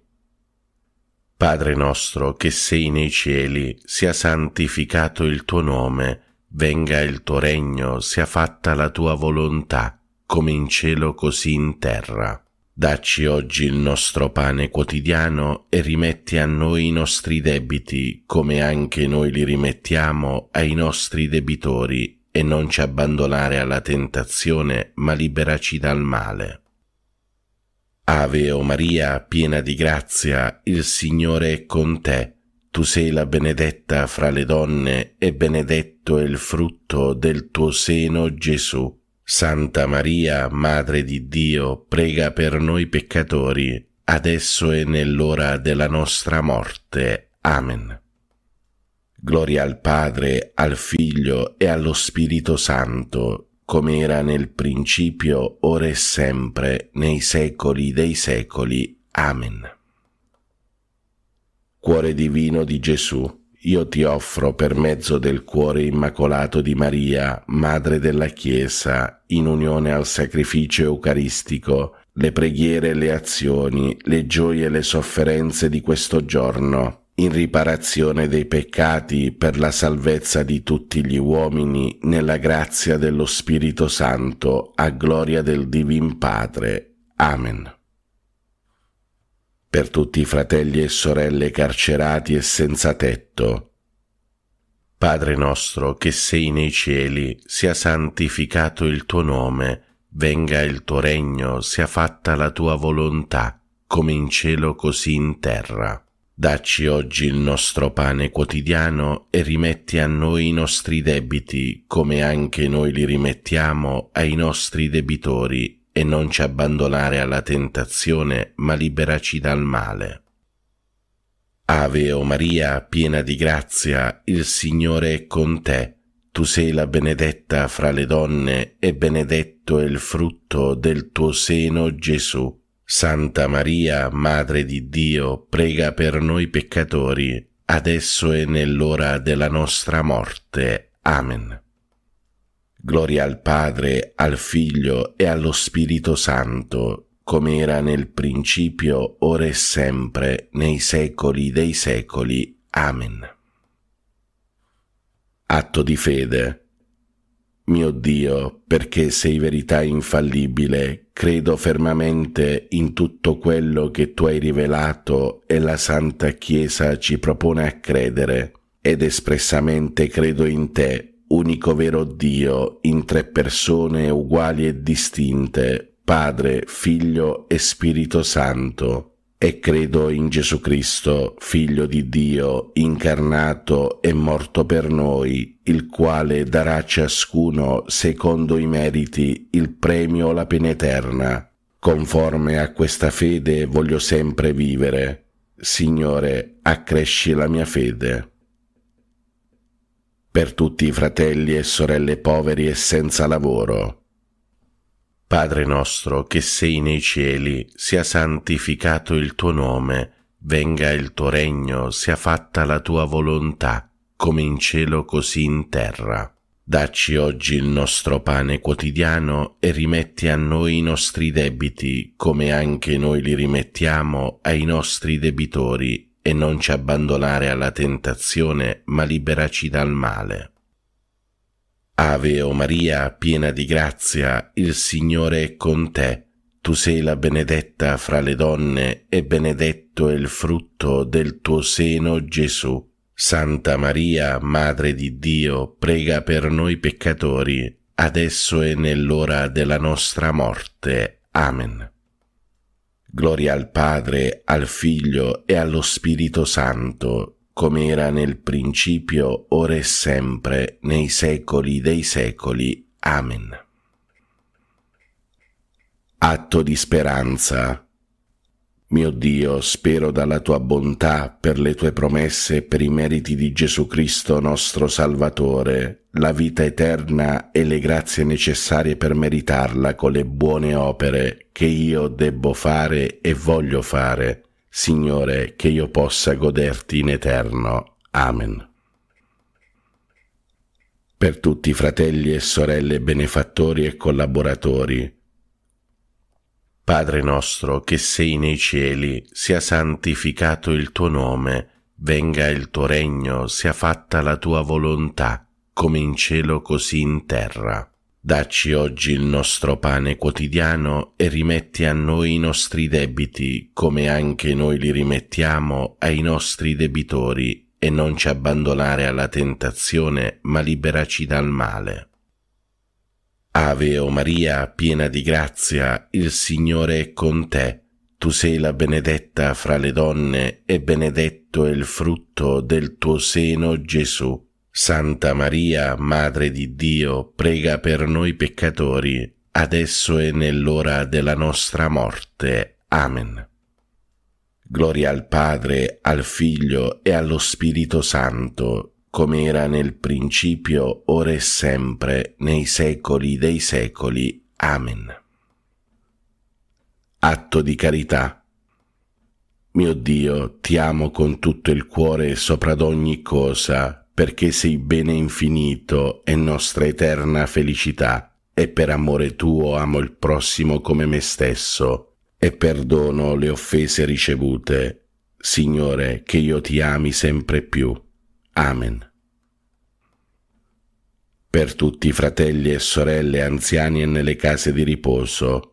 Padre nostro che sei nei cieli, sia santificato il tuo nome, venga il tuo regno, sia fatta la tua volontà, come in cielo così in terra. Dacci oggi il nostro pane quotidiano e rimetti a noi i nostri debiti, come anche noi li rimettiamo ai nostri debitori, e non ci abbandonare alla tentazione, ma liberaci dal male. Ave o Maria, piena di grazia, il Signore è con te. Tu sei la benedetta fra le donne, e benedetto è il frutto del tuo seno, Gesù. Santa Maria, Madre di Dio, prega per noi peccatori, adesso e nell'ora della nostra morte. Amen. Gloria al Padre, al Figlio e allo Spirito Santo, come era nel principio, ora e sempre, nei secoli dei secoli. Amen. Cuore divino di Gesù, io ti offro per mezzo del cuore immacolato di Maria, Madre della Chiesa, in unione al sacrificio eucaristico, le preghiere, le azioni, le gioie e le sofferenze di questo giorno, in riparazione dei peccati per la salvezza di tutti gli uomini, nella grazia dello Spirito Santo, a gloria del Divin Padre. Amen. Per tutti i fratelli e sorelle carcerati e senza tetto. Padre nostro che sei nei cieli, sia santificato il tuo nome, venga il tuo regno, sia fatta la tua volontà, come in cielo così in terra. Dacci oggi il nostro pane quotidiano e rimetti a noi i nostri debiti, come anche noi li rimettiamo ai nostri debitori, e non ci abbandonare alla tentazione, ma liberaci dal male. Ave o Maria, piena di grazia, il Signore è con te. Tu sei la benedetta fra le donne, e benedetto è il frutto del tuo seno, Gesù. Santa Maria, Madre di Dio, prega per noi peccatori, adesso e nell'ora della nostra morte. Amen. Gloria al Padre, al Figlio e allo Spirito Santo, come era nel principio, ora e sempre, nei secoli dei secoli. Amen. Atto di fede. Mio Dio, perché sei verità infallibile, credo fermamente in tutto quello che tu hai rivelato e la Santa Chiesa ci propone a credere, ed espressamente credo in te, unico vero Dio, in tre persone uguali e distinte, Padre, Figlio e Spirito Santo, e credo in Gesù Cristo, Figlio di Dio, incarnato e morto per noi, il quale darà a ciascuno, secondo i meriti, il premio o la pena eterna. Conforme a questa fede voglio sempre vivere. Signore, accresci la mia fede. Per tutti i fratelli e sorelle poveri e senza lavoro. Padre nostro che sei nei cieli, sia santificato il tuo nome, venga il tuo regno, sia fatta la tua volontà, come in cielo così in terra. Dacci oggi il nostro pane quotidiano e rimetti a noi i nostri debiti, come anche noi li rimettiamo ai nostri debitori, e non ci abbandonare alla tentazione, ma liberaci dal male. Ave o Maria, piena di grazia, il Signore è con te. Tu sei la benedetta fra le donne, e benedetto è il frutto del tuo seno, Gesù. Santa Maria, Madre di Dio, prega per noi peccatori, adesso e nell'ora della nostra morte. Amen. Gloria al Padre, al Figlio e allo Spirito Santo, come era nel principio, ora e sempre, nei secoli dei secoli. Amen. Atto di speranza. Mio Dio, spero dalla tua bontà, per le tue promesse e per i meriti di Gesù Cristo nostro Salvatore, la vita eterna e le grazie necessarie per meritarla con le buone opere che io debbo fare e voglio fare, Signore, che io possa goderti in eterno. Amen. Per tutti i fratelli e sorelle benefattori e collaboratori, Padre nostro che sei nei cieli, sia santificato il tuo nome, venga il tuo regno, sia fatta la tua volontà, come in cielo così in terra. Dacci oggi il nostro pane quotidiano e rimetti a noi i nostri debiti, come anche noi li rimettiamo ai nostri debitori, e non ci abbandonare alla tentazione, ma liberaci dal male. Ave o Maria, piena di grazia, il Signore è con te. Tu sei la benedetta fra le donne e benedetto è il frutto del tuo seno, Gesù. Santa Maria, Madre di Dio, prega per noi peccatori, adesso e nell'ora della nostra morte. Amen. Gloria al Padre, al Figlio e allo Spirito Santo, come era nel principio, ora e sempre, nei secoli dei secoli. Amen. Atto di carità. Mio Dio, ti amo con tutto il cuore sopra d'ogni cosa, perché sei bene infinito e nostra eterna felicità, e per amore tuo amo il prossimo come me stesso, e perdono le offese ricevute. Signore, che io ti ami sempre più. Amen. Per tutti i fratelli e sorelle anziani e nelle case di riposo,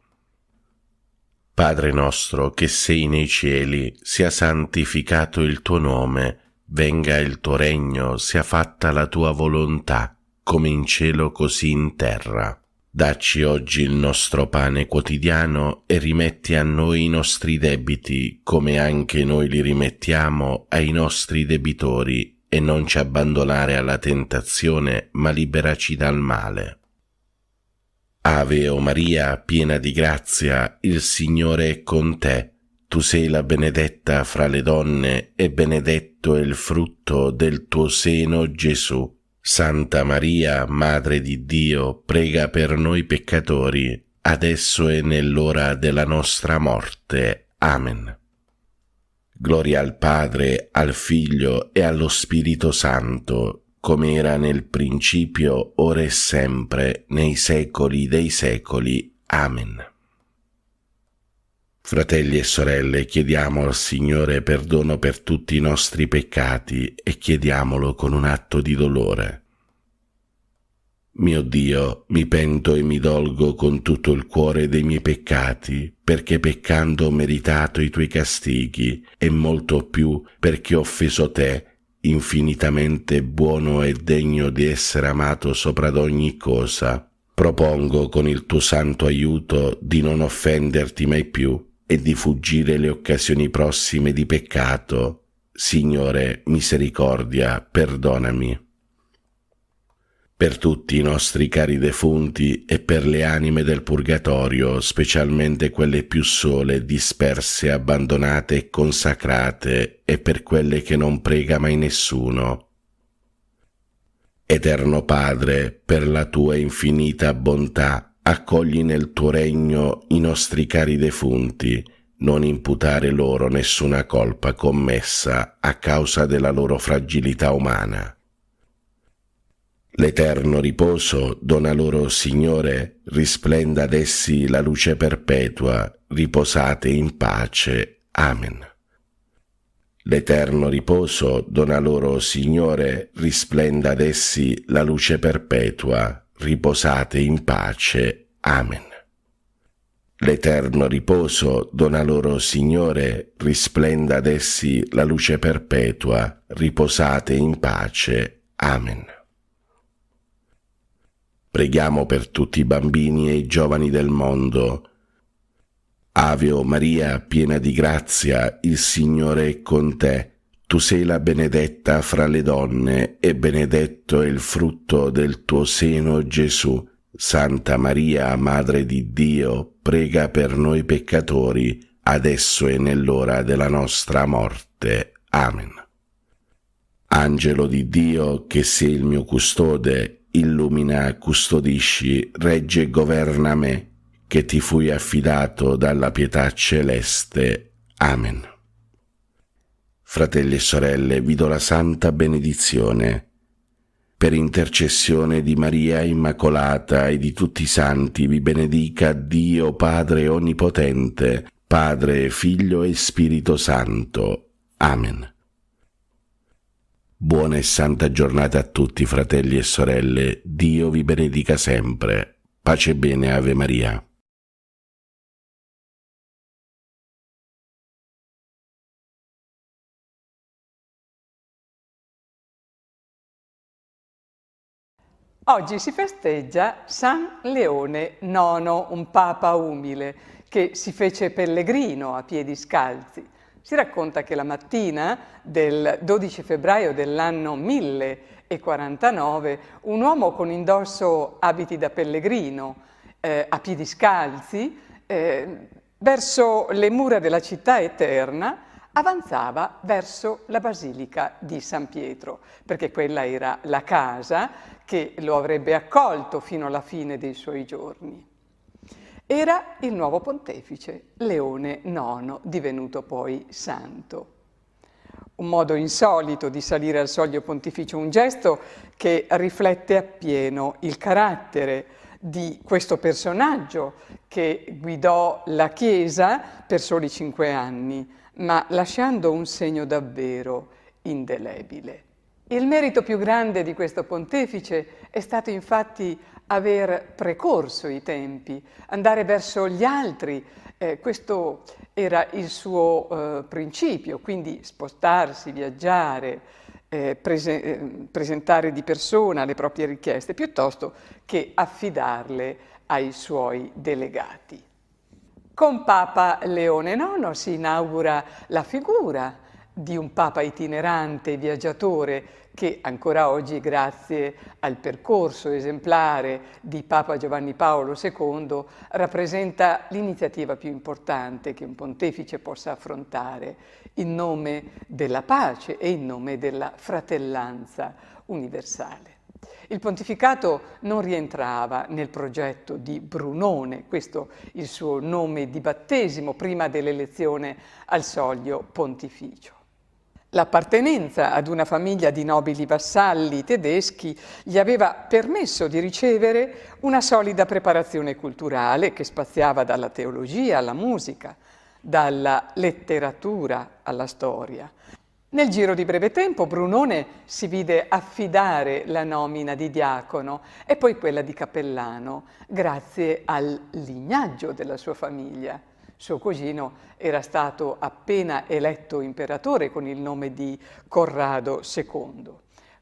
Padre nostro che sei nei cieli, sia santificato il tuo nome, venga il tuo regno, sia fatta la tua volontà, come in cielo così in terra. Dacci oggi il nostro pane quotidiano e rimetti a noi i nostri debiti, come anche noi li rimettiamo ai nostri debitori, e non ci abbandonare alla tentazione, ma liberaci dal male. Ave o Maria, piena di grazia, il Signore è con te. Tu sei la benedetta fra le donne e benedetto è il frutto del tuo seno, Gesù. Santa Maria, Madre di Dio, prega per noi peccatori, adesso e nell'ora della nostra morte. Amen. Gloria al Padre, al Figlio e allo Spirito Santo, come era nel principio, ora e sempre, nei secoli dei secoli. Amen. Fratelli e sorelle, chiediamo al Signore perdono per tutti i nostri peccati e chiediamolo con un atto di dolore. Mio Dio, mi pento e mi dolgo con tutto il cuore dei miei peccati, perché peccando ho meritato i tuoi castighi, e molto più perché ho offeso te, infinitamente buono e degno di essere amato sopra d'ogni cosa. Propongo con il tuo santo aiuto di non offenderti mai più e di fuggire le occasioni prossime di peccato. Signore, misericordia, perdonami. Per tutti i nostri cari defunti e per le anime del purgatorio, specialmente quelle più sole, disperse, abbandonate e consacrate, e per quelle che non prega mai nessuno. Eterno Padre, per la tua infinita bontà, accogli nel tuo regno i nostri cari defunti, non imputare loro nessuna colpa commessa a causa della loro fragilità umana. L'eterno riposo dona loro, Signore, risplenda ad essi la luce perpetua, riposate in pace. Amen. L'eterno riposo dona loro, Signore, risplenda ad essi la luce perpetua, riposate in pace. Amen. L'eterno riposo dona loro, Signore, risplenda ad essi la luce perpetua, riposate in pace. Amen. Preghiamo per tutti i bambini e i giovani del mondo. Ave o Maria, piena di grazia, il Signore è con te. Tu sei la benedetta fra le donne e benedetto è il frutto del tuo seno, Gesù. Santa Maria, Madre di Dio, prega per noi peccatori, adesso e nell'ora della nostra morte. Amen. Angelo di Dio, che sei il mio custode, illumina, custodisci, regge e governa me, che ti fui affidato dalla pietà celeste. Amen. Fratelli e sorelle, vi do la santa benedizione. Per intercessione di Maria Immacolata e di tutti i santi vi benedica Dio Padre Onnipotente, Padre, Figlio e Spirito Santo. Amen. Buona e santa giornata a tutti, fratelli e sorelle. Dio vi benedica sempre. Pace e bene, Ave Maria. Oggi si festeggia San Leone IX, un papa umile che si fece pellegrino a piedi scalzi. Si racconta che la mattina del 12 febbraio dell'anno 1049 un uomo con indosso abiti da pellegrino, a piedi scalzi, verso le mura della città eterna, avanzava verso la Basilica di San Pietro, perché quella era la casa che lo avrebbe accolto fino alla fine dei suoi giorni. Era il nuovo pontefice, Leone IX, divenuto poi santo. Un modo insolito di salire al soglio pontificio, un gesto che riflette appieno il carattere di questo personaggio che guidò la Chiesa per soli 5 anni, ma lasciando un segno davvero indelebile. Il merito più grande di questo pontefice è stato infatti aver precorso i tempi, andare verso gli altri. Questo era il suo principio, quindi spostarsi, viaggiare, presentare di persona le proprie richieste, piuttosto che affidarle ai suoi delegati. Con Papa Leone IX si inaugura la figura di un Papa itinerante, viaggiatore, che ancora oggi, grazie al percorso esemplare di Papa Giovanni Paolo II, rappresenta l'iniziativa più importante che un pontefice possa affrontare in nome della pace e in nome della fratellanza universale. Il pontificato non rientrava nel progetto di Brunone, questo il suo nome di battesimo prima dell'elezione al soglio pontificio. L'appartenenza ad una famiglia di nobili vassalli tedeschi gli aveva permesso di ricevere una solida preparazione culturale che spaziava dalla teologia alla musica, dalla letteratura alla storia. Nel giro di breve tempo Brunone si vide affidare la nomina di diacono e poi quella di cappellano, grazie al lignaggio della sua famiglia. Suo cugino era stato appena eletto imperatore con il nome di Corrado II.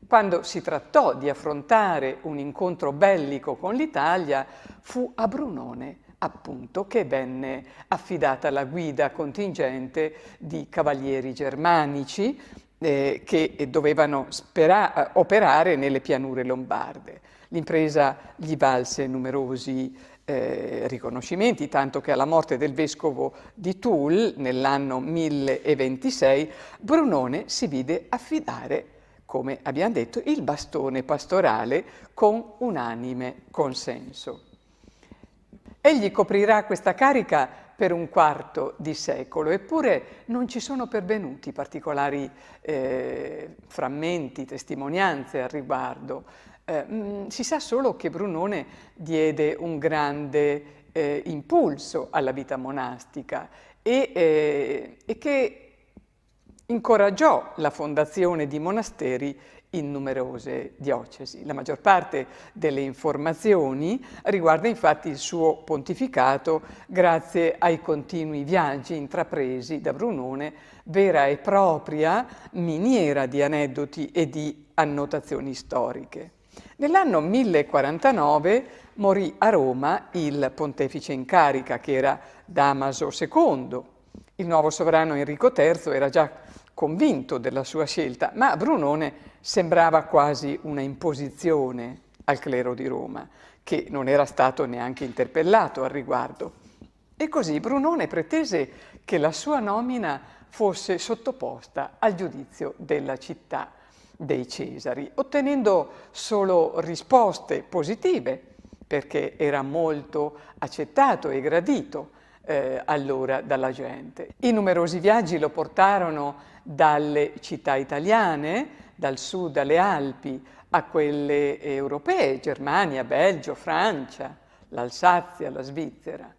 Quando si trattò di affrontare un incontro bellico con l'Italia, fu a Brunone, appunto, che venne affidata la guida contingente di cavalieri germanici che dovevano operare nelle pianure lombarde. L'impresa gli valse numerosi riconoscimenti, tanto che alla morte del vescovo di Toul nell'anno 1026 Brunone si vide affidare, come abbiamo detto, il bastone pastorale con unanime consenso. Egli coprirà questa carica per un quarto di secolo, eppure non ci sono pervenuti particolari frammenti, testimonianze al riguardo. Si sa solo che Brunone diede un grande impulso alla vita monastica e che incoraggiò la fondazione di monasteri in numerose diocesi. La maggior parte delle informazioni riguarda infatti il suo pontificato grazie ai continui viaggi intrapresi da Brunone, vera e propria miniera di aneddoti e di annotazioni storiche. Nell'anno 1049 morì a Roma il pontefice in carica, che era Damaso II. Il nuovo sovrano Enrico III era già convinto della sua scelta, ma a Brunone sembrava quasi una imposizione al clero di Roma, che non era stato neanche interpellato al riguardo. E così Brunone pretese che la sua nomina fosse sottoposta al giudizio della città dei Cesari, ottenendo solo risposte positive, perché era molto accettato e gradito allora dalla gente. I numerosi viaggi lo portarono dalle città italiane, dal sud alle Alpi, a quelle europee, Germania, Belgio, Francia, l'Alsazia, la Svizzera.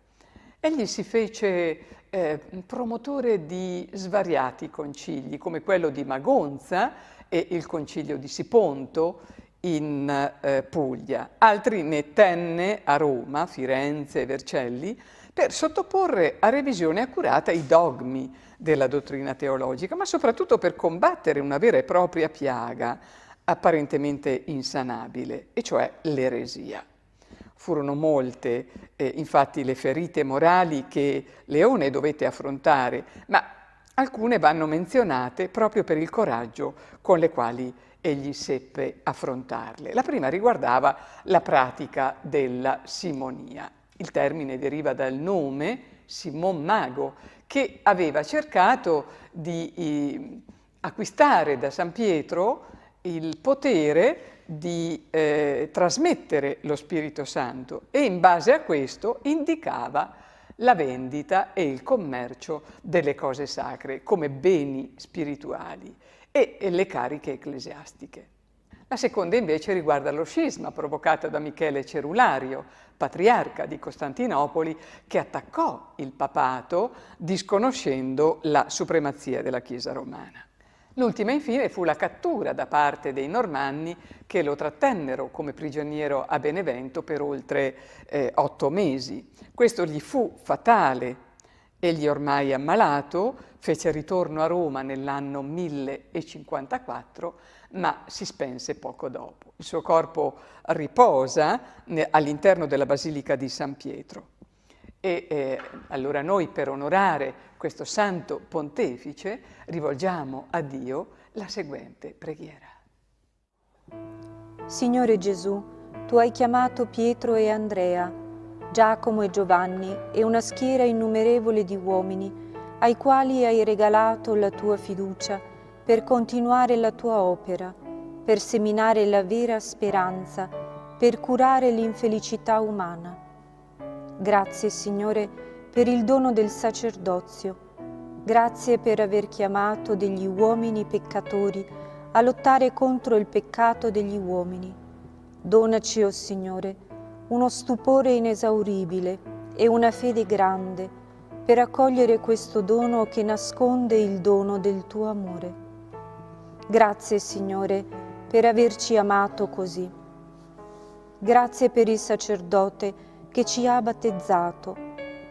Egli si fece promotore di svariati concili, come quello di Magonza e il concilio di Siponto in Puglia. Altri ne tenne a Roma, Firenze e Vercelli, per sottoporre a revisione accurata i dogmi della dottrina teologica, ma soprattutto per combattere una vera e propria piaga apparentemente insanabile, e cioè l'eresia. Furono molte, infatti, le ferite morali che Leone dovette affrontare, ma alcune vanno menzionate proprio per il coraggio con le quali egli seppe affrontarle. La prima riguardava la pratica della simonia. Il termine deriva dal nome Simon Mago, che aveva cercato di acquistare da San Pietro il potere di trasmettere lo Spirito Santo, e in base a questo indicava la vendita e il commercio delle cose sacre come beni spirituali e le cariche ecclesiastiche. La seconda invece riguarda lo scisma provocato da Michele Cerulario, patriarca di Costantinopoli, che attaccò il papato disconoscendo la supremazia della Chiesa romana. L'ultima infine fu la cattura da parte dei Normanni, che lo trattennero come prigioniero a Benevento per oltre 8 mesi. Questo gli fu fatale. Egli, ormai ammalato, fece ritorno a Roma nell'anno 1054, ma si spense poco dopo. Il suo corpo riposa all'interno della Basilica di San Pietro. E allora noi, per onorare questo santo pontefice, rivolgiamo a Dio la seguente preghiera. Signore Gesù, tu hai chiamato Pietro e Andrea, Giacomo e Giovanni e una schiera innumerevole di uomini ai quali hai regalato la tua fiducia per continuare la tua opera, per seminare la vera speranza, per curare l'infelicità umana. Grazie, Signore, per il dono del sacerdozio. Grazie per aver chiamato degli uomini peccatori a lottare contro il peccato degli uomini. Donaci, o Signore, uno stupore inesauribile e una fede grande per accogliere questo dono che nasconde il dono del tuo amore. Grazie, Signore, per averci amato così. Grazie per il sacerdote che ci ha battezzato,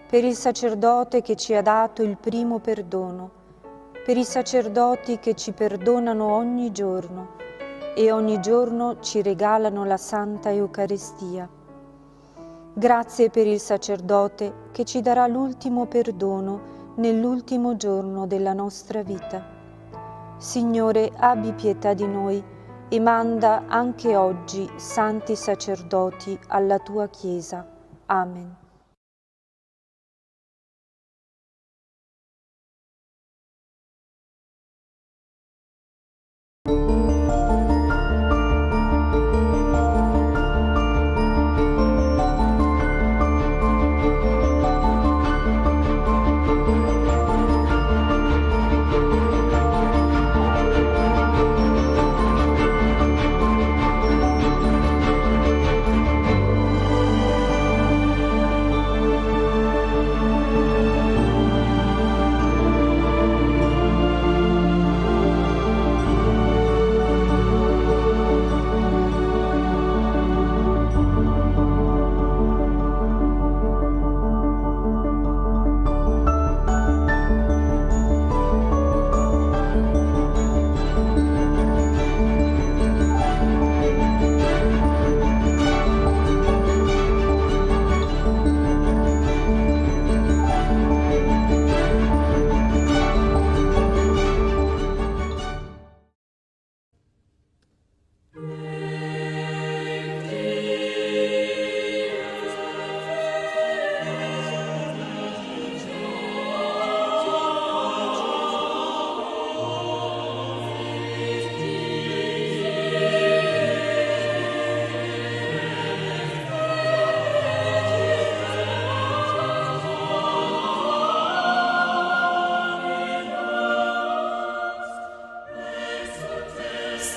per il sacerdote che ci ha dato il primo perdono, per i sacerdoti che ci perdonano ogni giorno e ogni giorno ci regalano la Santa Eucaristia. Grazie per il sacerdote che ci darà l'ultimo perdono nell'ultimo giorno della nostra vita. Signore, abbi pietà di noi e manda anche oggi santi sacerdoti alla tua Chiesa. Amen.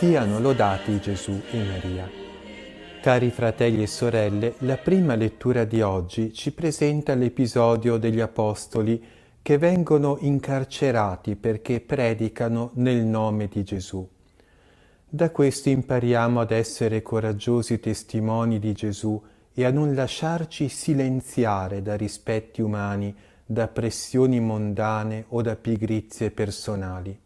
Siano lodati Gesù e Maria. Cari fratelli e sorelle, la prima lettura di oggi ci presenta l'episodio degli Apostoli che vengono incarcerati perché predicano nel nome di Gesù. Da questo impariamo ad essere coraggiosi testimoni di Gesù e a non lasciarci silenziare da rispetti umani, da pressioni mondane o da pigrizie personali.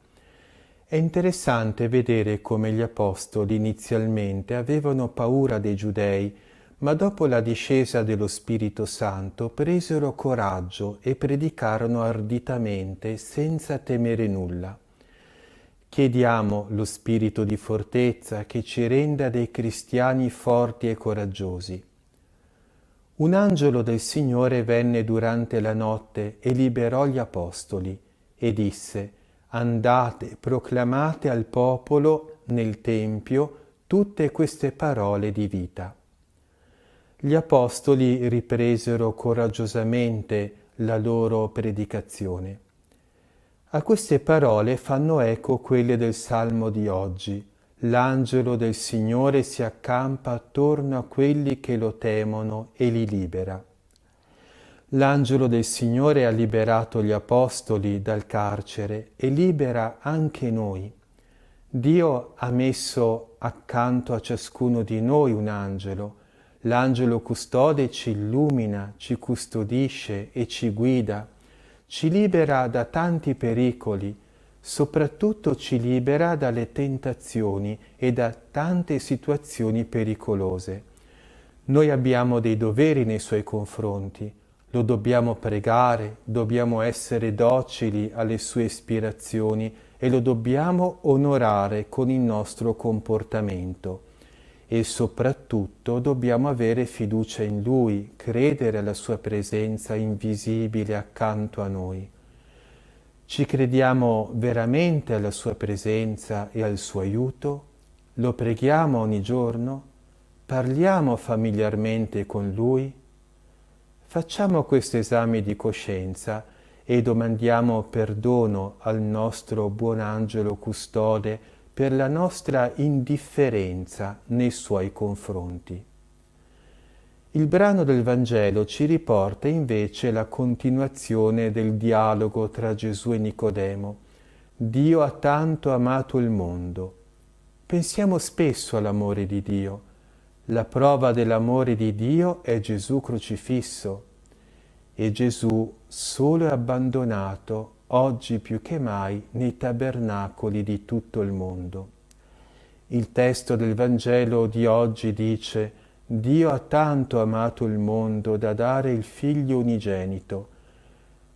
È interessante vedere come gli Apostoli inizialmente avevano paura dei Giudei, ma dopo la discesa dello Spirito Santo presero coraggio e predicarono arditamente senza temere nulla. Chiediamo lo spirito di fortezza che ci renda dei cristiani forti e coraggiosi. Un angelo del Signore venne durante la notte e liberò gli Apostoli e disse: «Andate, proclamate al popolo nel Tempio tutte queste parole di vita». Gli Apostoli ripresero coraggiosamente la loro predicazione. A queste parole fanno eco quelle del Salmo di oggi. L'angelo del Signore si accampa attorno a quelli che lo temono e li libera. L'angelo del Signore ha liberato gli Apostoli dal carcere e libera anche noi. Dio ha messo accanto a ciascuno di noi un angelo. L'angelo custode ci illumina, ci custodisce e ci guida. Ci libera da tanti pericoli, soprattutto ci libera dalle tentazioni e da tante situazioni pericolose. Noi abbiamo dei doveri nei suoi confronti, lo dobbiamo pregare, dobbiamo essere docili alle sue ispirazioni e lo dobbiamo onorare con il nostro comportamento. E soprattutto dobbiamo avere fiducia in Lui, credere alla Sua presenza invisibile accanto a noi. Ci crediamo veramente alla Sua presenza e al Suo aiuto? Lo preghiamo ogni giorno? Parliamo familiarmente con Lui? Facciamo questo esame di coscienza e domandiamo perdono al nostro buon angelo custode per la nostra indifferenza nei suoi confronti. Il brano del Vangelo ci riporta invece la continuazione del dialogo tra Gesù e Nicodemo. Dio ha tanto amato il mondo. Pensiamo spesso all'amore di Dio. La prova dell'amore di Dio è Gesù crocifisso. E Gesù solo e abbandonato oggi più che mai nei tabernacoli di tutto il mondo. Il testo del Vangelo di oggi dice: Dio ha tanto amato il mondo da dare il Figlio unigenito.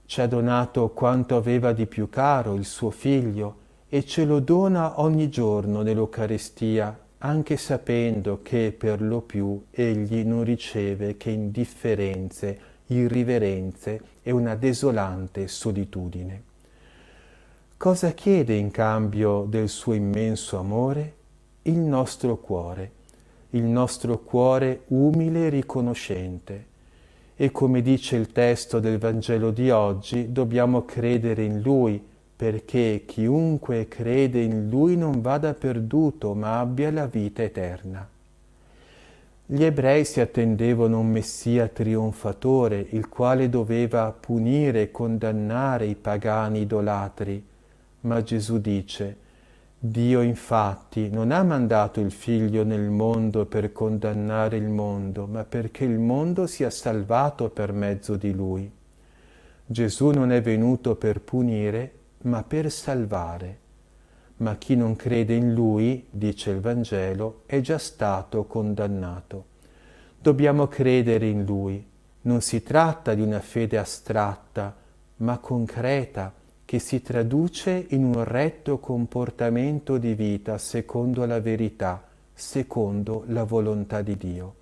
Ci ha donato quanto aveva di più caro, il suo Figlio, e ce lo dona ogni giorno nell'Eucaristia, anche sapendo che per lo più Egli non riceve che indifferenze, irriverenze e una desolante solitudine. Cosa chiede in cambio del suo immenso amore? Il nostro cuore umile e riconoscente. E come dice il testo del Vangelo di oggi, dobbiamo credere in Lui, perché chiunque crede in Lui non vada perduto, ma abbia la vita eterna. Gli ebrei si attendevano un Messia trionfatore, il quale doveva punire e condannare i pagani idolatri. Ma Gesù dice: Dio infatti non ha mandato il Figlio nel mondo per condannare il mondo, ma perché il mondo sia salvato per mezzo di Lui. Gesù non è venuto per punire, ma per salvare. Ma chi non crede in Lui, dice il Vangelo, è già stato condannato. Dobbiamo credere in Lui. Non si tratta di una fede astratta, ma concreta, che si traduce in un retto comportamento di vita secondo la verità, secondo la volontà di Dio.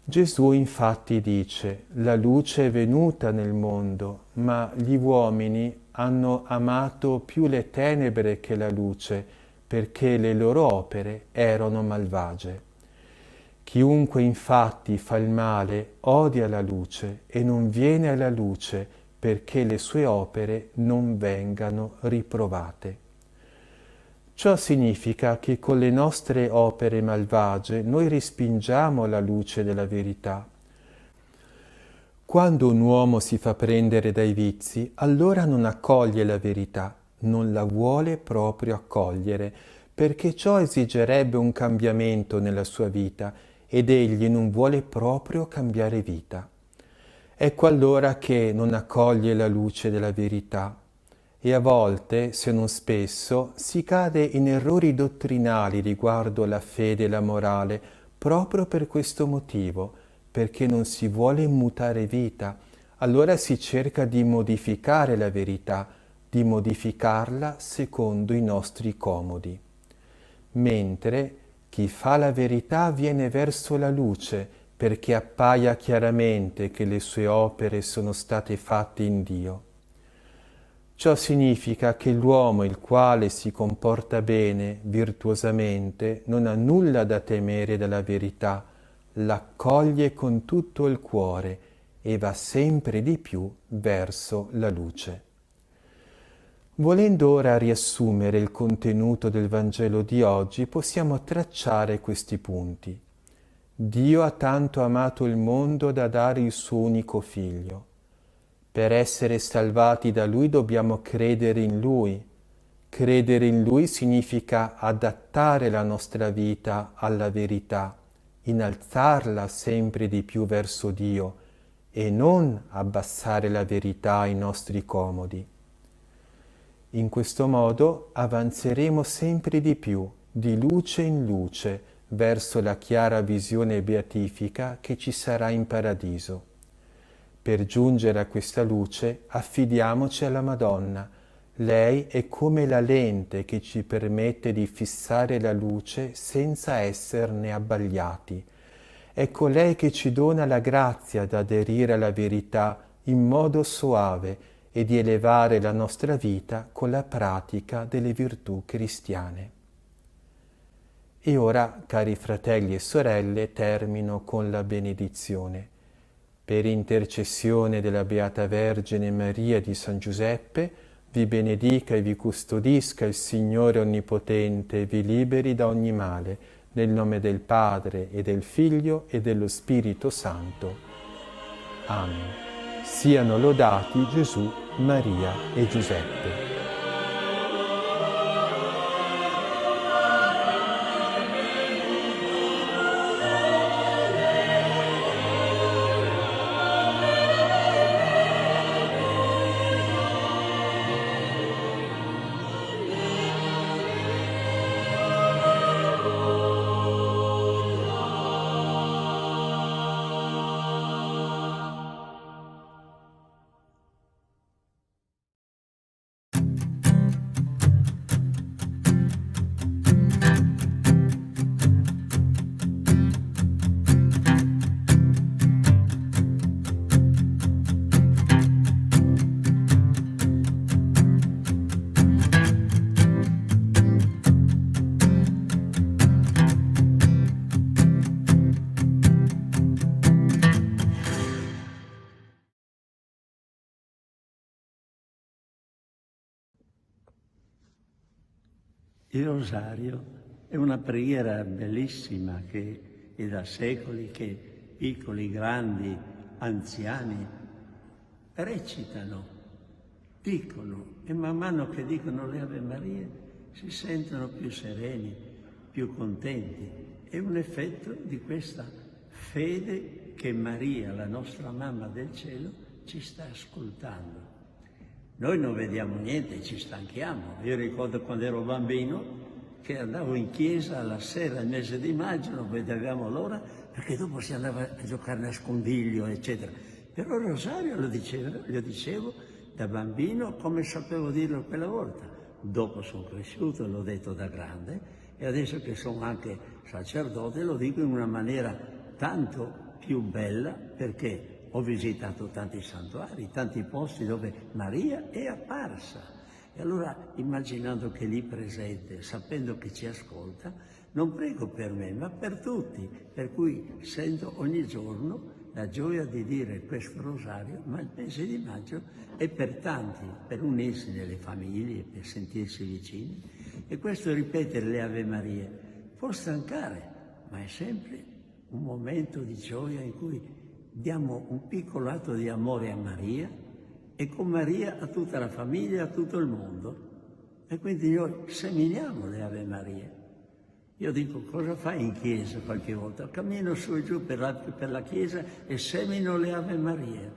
Gesù infatti dice: la luce è venuta nel mondo, ma gli uomini hanno amato più le tenebre che la luce, perché le loro opere erano malvagie. Chiunque infatti fa il male odia la luce e non viene alla luce, perché le sue opere non vengano riprovate. Ciò significa che con le nostre opere malvagie noi respingiamo la luce della verità. Quando un uomo si fa prendere dai vizi, allora non accoglie la verità, non la vuole proprio accogliere, perché ciò esigerebbe un cambiamento nella sua vita ed egli non vuole proprio cambiare vita. Ecco allora che non accoglie la luce della verità e a volte, se non spesso, si cade in errori dottrinali riguardo la fede e la morale proprio per questo motivo, perché non si vuole mutare vita. Allora si cerca di modificare la verità, di modificarla secondo i nostri comodi. Mentre chi fa la verità viene verso la luce perché appaia chiaramente che le sue opere sono state fatte in Dio. Ciò significa che l'uomo il quale si comporta bene, virtuosamente, non ha nulla da temere dalla verità, l'accoglie con tutto il cuore e va sempre di più verso la luce. Volendo ora riassumere il contenuto del Vangelo di oggi, possiamo tracciare questi punti. Dio ha tanto amato il mondo da dare il suo unico figlio. Per essere salvati da Lui dobbiamo credere in Lui. Credere in Lui significa adattare la nostra vita alla verità, innalzarla sempre di più verso Dio e non abbassare la verità ai nostri comodi. In questo modo avanzeremo sempre di più, di luce in luce, verso la chiara visione beatifica che ci sarà in paradiso. Per giungere a questa luce affidiamoci alla Madonna. Lei è come la lente che ci permette di fissare la luce senza esserne abbagliati. È colei che ci dona la grazia di aderire alla verità in modo soave e di elevare la nostra vita con la pratica delle virtù cristiane. E ora, cari fratelli e sorelle, termino con la benedizione. Per intercessione della Beata Vergine Maria di San Giuseppe, vi benedica e vi custodisca il Signore Onnipotente e vi liberi da ogni male, nel nome del Padre e del Figlio e dello Spirito Santo. Amen. Siano lodati Gesù, Maria e Giuseppe. Il rosario è una preghiera bellissima che è da secoli che piccoli, grandi, anziani recitano, dicono e man mano che dicono le Ave Marie si sentono più sereni, più contenti. È un effetto di questa fede che Maria, la nostra mamma del cielo, ci sta ascoltando. Noi non vediamo niente, ci stanchiamo. Io ricordo quando ero bambino che andavo in chiesa alla sera, il mese di maggio, non vedevamo l'ora, perché dopo si andava a giocare a nascondiglio, eccetera. Però il rosario lo dicevo da bambino come sapevo dirlo quella volta. Dopo sono cresciuto, l'ho detto da grande, e adesso che sono anche sacerdote lo dico in una maniera tanto più bella, perché ho visitato tanti santuari, tanti posti dove Maria è apparsa. E allora, immaginando che è lì presente, sapendo che ci ascolta, non prego per me, ma per tutti. Per cui sento ogni giorno la gioia di dire questo rosario, ma il mese di maggio è per tanti, per unirsi nelle famiglie, per sentirsi vicini. E questo ripetere le Ave Marie può stancare, ma è sempre un momento di gioia in cui diamo un piccolo atto di amore a Maria e con Maria a tutta la famiglia, a tutto il mondo. E quindi noi seminiamo le Ave Marie. Io dico, cosa fai in chiesa qualche volta? Cammino su e giù per la chiesa e semino le Ave Marie.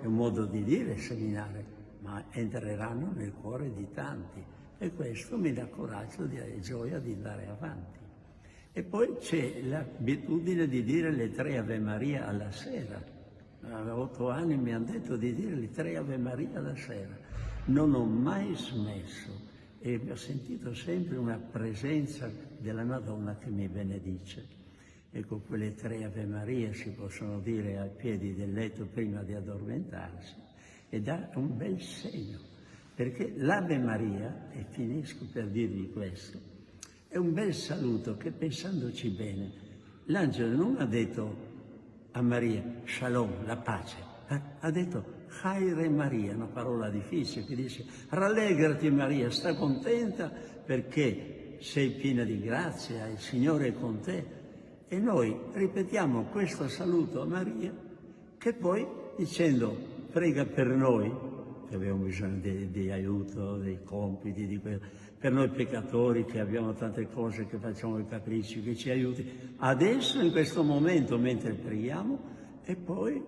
È un modo di dire seminare, ma entreranno nel cuore di tanti. E questo mi dà coraggio e gioia di andare avanti. E poi c'è l'abitudine di dire le 3 Ave Maria alla sera. A 8 anni mi hanno detto di dire le 3 Ave Maria alla sera. Non ho mai smesso e ho sentito sempre una presenza della Madonna che mi benedice. Ecco, quelle 3 Ave Maria si possono dire ai piedi del letto prima di addormentarsi e dà un bel segno, perché l'Ave Maria, e finisco per dirvi questo, è un bel saluto che, pensandoci bene, l'angelo non ha detto a Maria Shalom, la pace, ha detto Chaire Maria, una parola difficile che dice rallegrati Maria, sta contenta perché sei piena di grazia, il Signore è con te. E noi ripetiamo questo saluto a Maria, che poi dicendo prega per noi, che abbiamo bisogno di aiuto, dei compiti, per noi peccatori che abbiamo tante cose, che facciamo i capricci, che ci aiuti adesso in questo momento mentre preghiamo e poi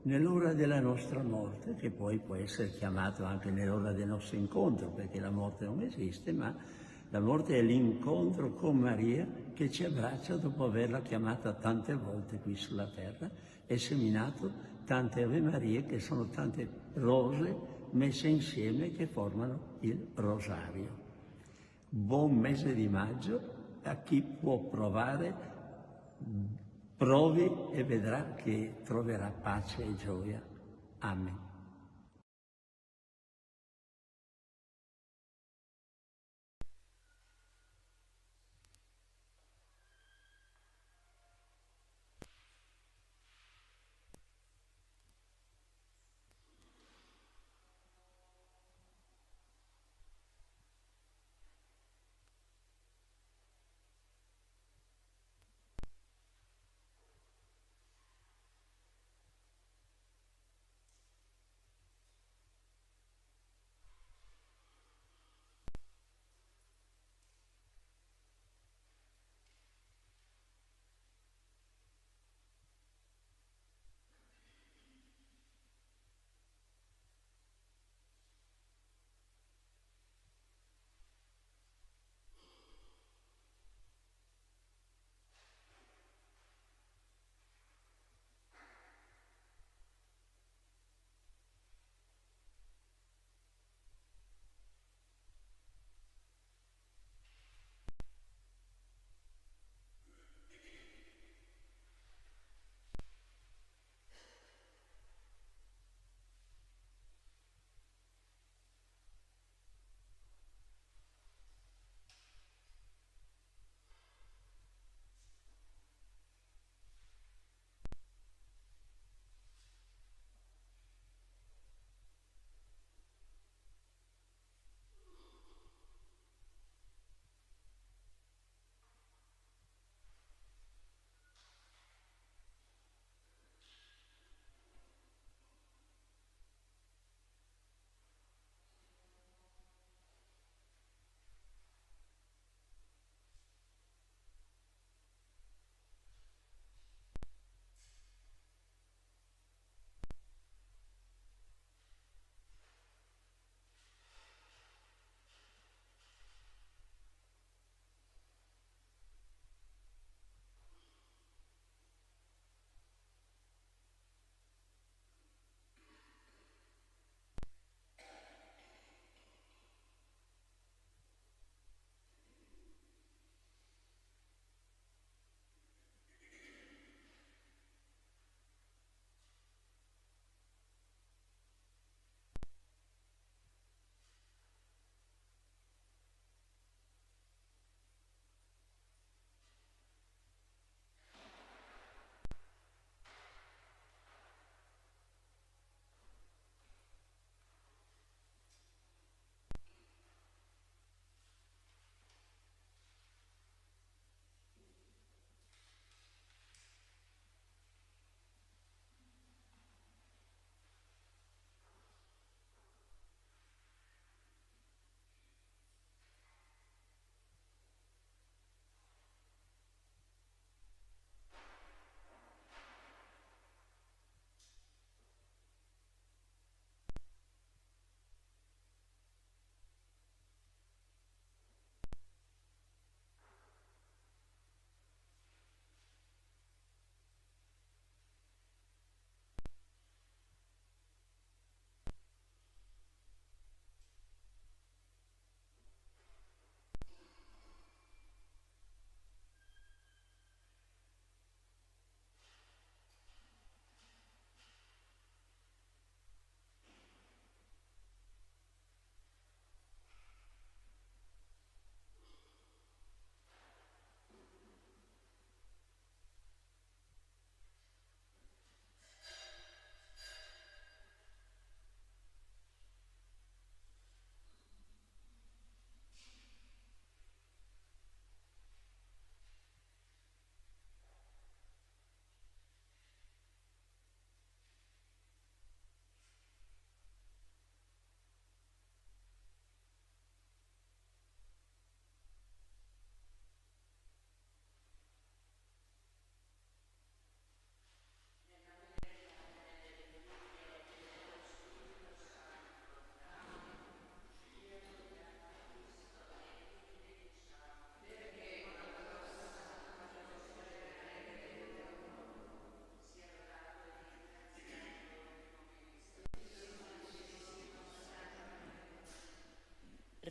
nell'ora della nostra morte, che poi può essere chiamato anche nell'ora del nostro incontro, perché la morte non esiste, ma la morte è l'incontro con Maria che ci abbraccia dopo averla chiamata tante volte qui sulla terra e seminato tante Ave Marie, che sono tante rose messe insieme che formano il rosario. Buon mese di maggio a chi può provare. Provi e vedrà che troverà pace e gioia. Amen.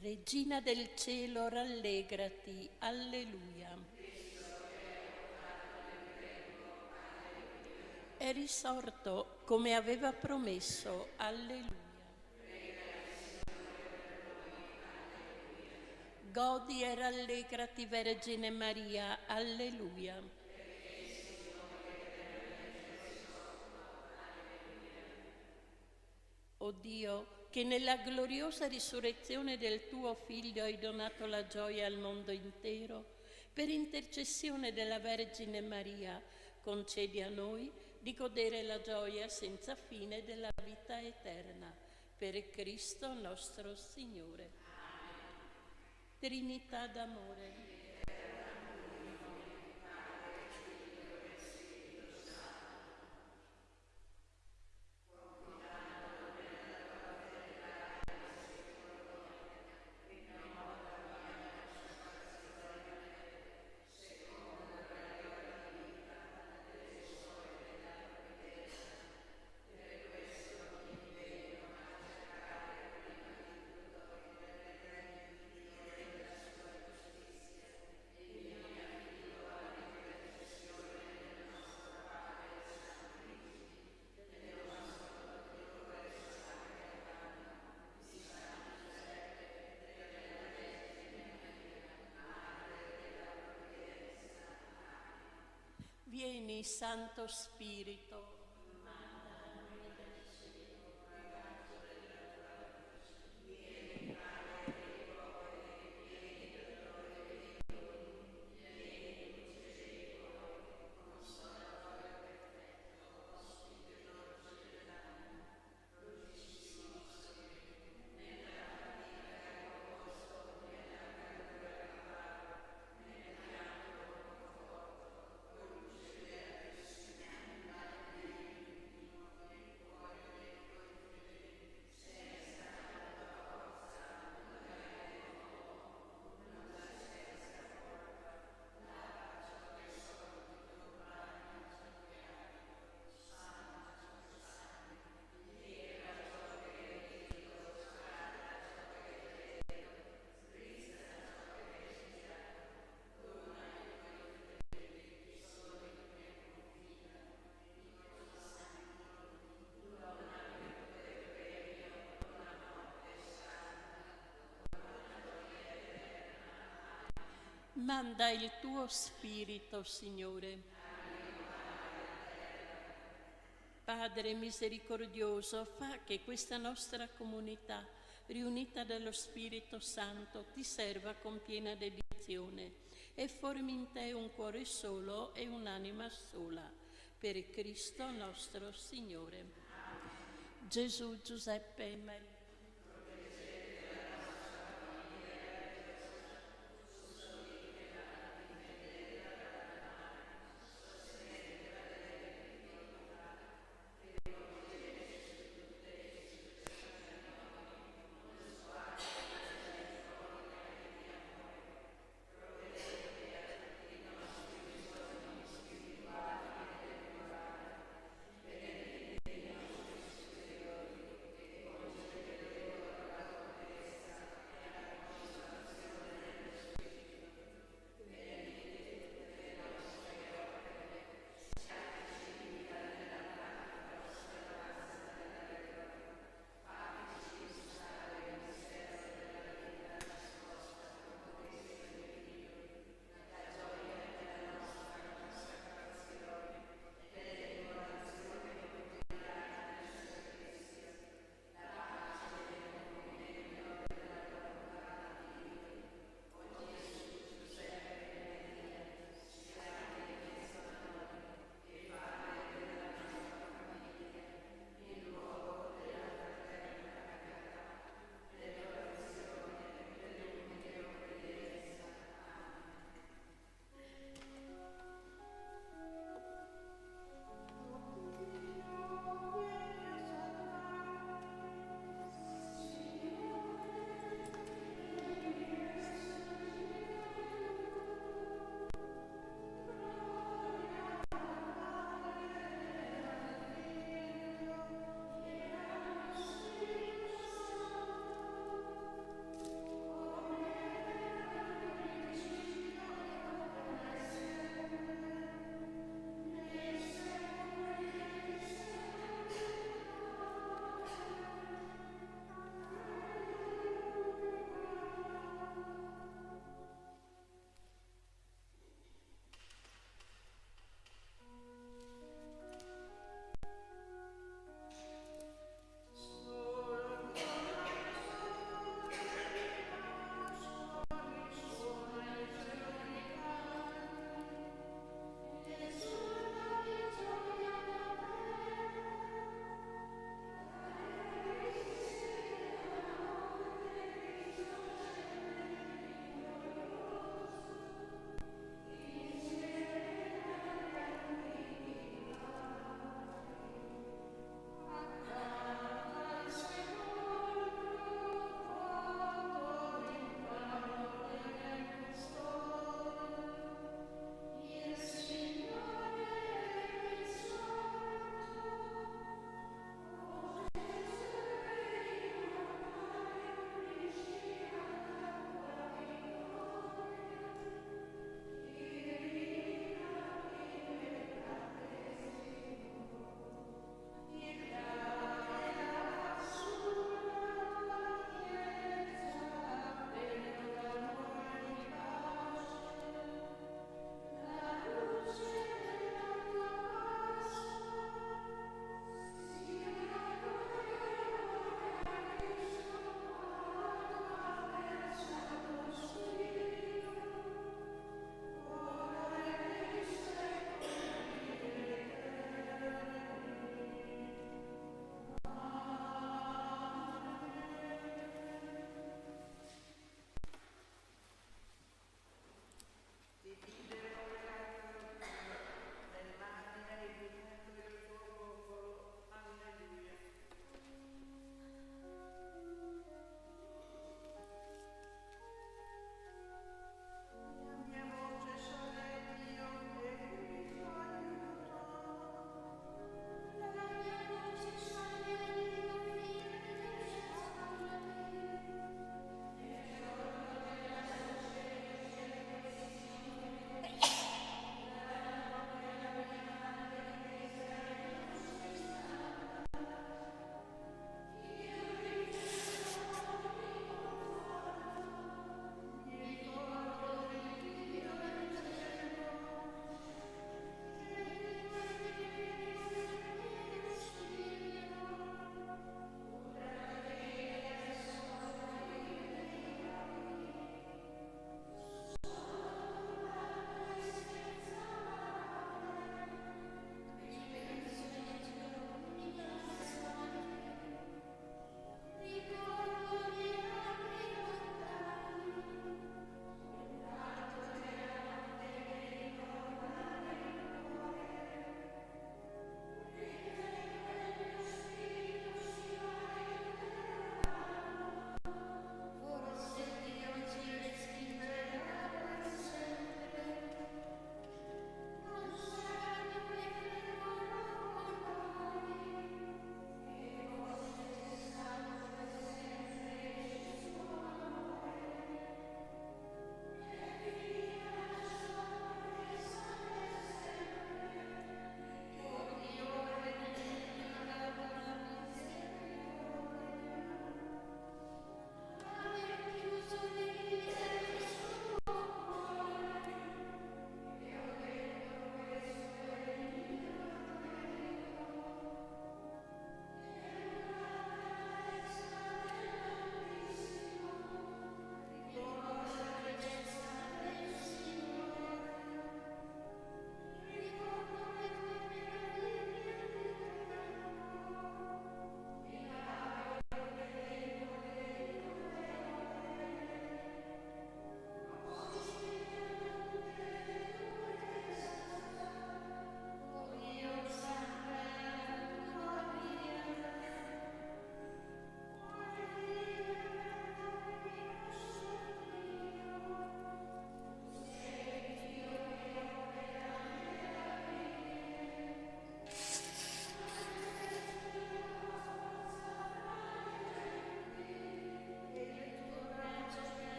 Regina del cielo, rallegrati, alleluia. È risorto come aveva promesso, alleluia. Godi e rallegrati, Vergine Maria, alleluia. O Dio, che nella gloriosa risurrezione del tuo Figlio hai donato la gioia al mondo intero, per intercessione della Vergine Maria, concedi a noi di godere la gioia senza fine della vita eterna. Per Cristo nostro Signore. Trinità d'amore. Vieni, Santo Spirito. Manda il tuo Spirito, Signore. Padre misericordioso, fa che questa nostra comunità, riunita dallo Spirito Santo, ti serva con piena dedizione e formi in te un cuore solo e un'anima sola. Per Cristo nostro Signore. Gesù, Giuseppe e Maria.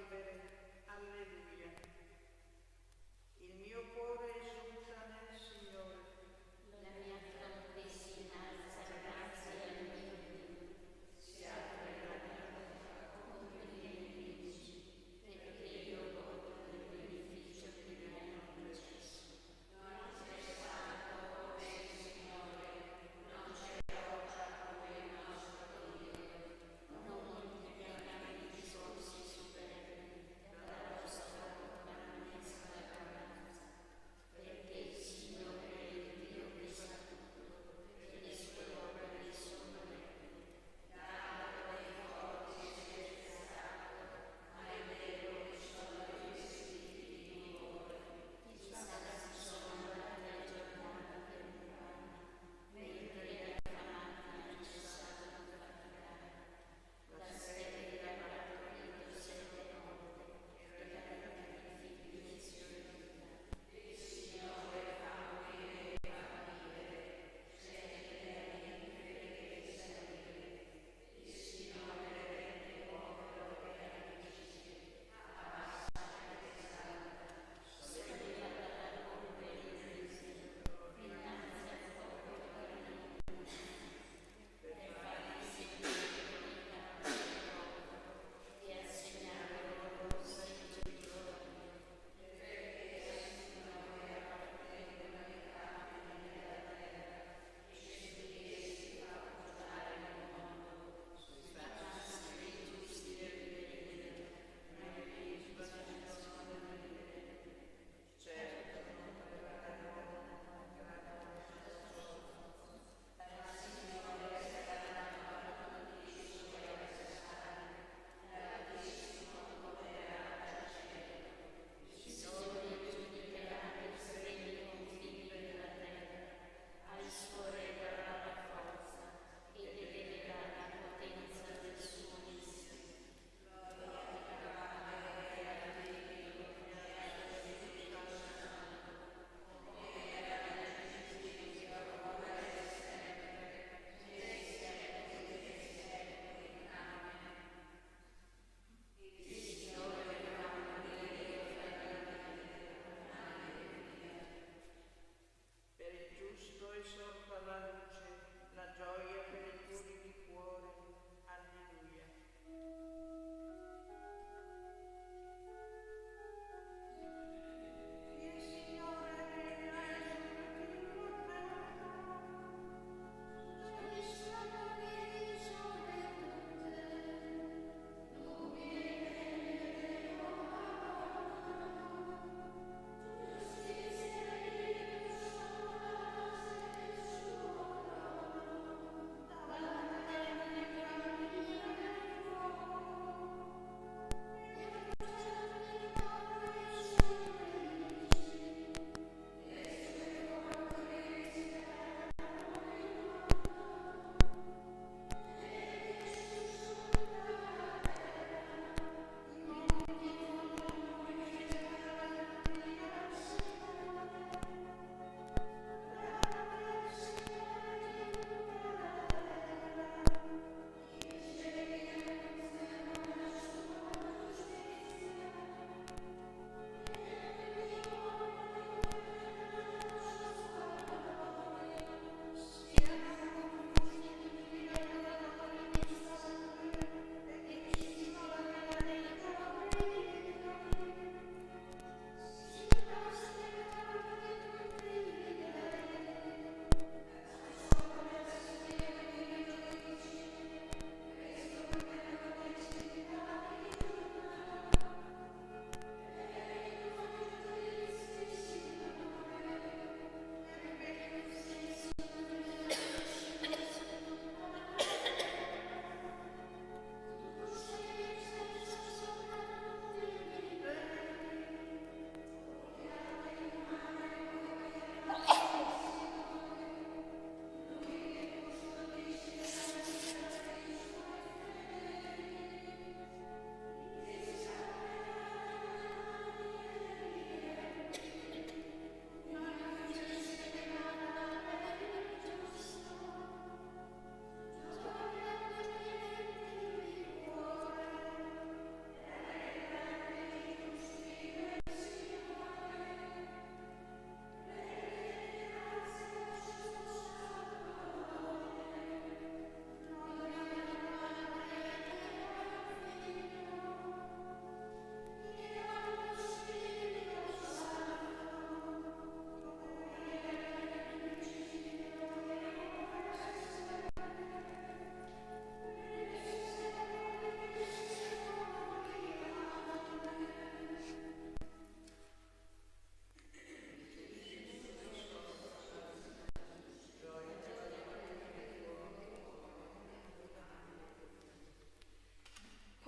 vivere. Alleluia. Il mio cuore esulta nel Signore. La mia fronte si innalza grazie al mio Dio. Si apre la mia bocca contro i miei nemici, perché io godo del beneficio che mi hanno concesso. Non c'è santo come il Signore, non c'è roccia come il nostro Dio. Non moltiplichiamo i discorsi superbi, dalla vostra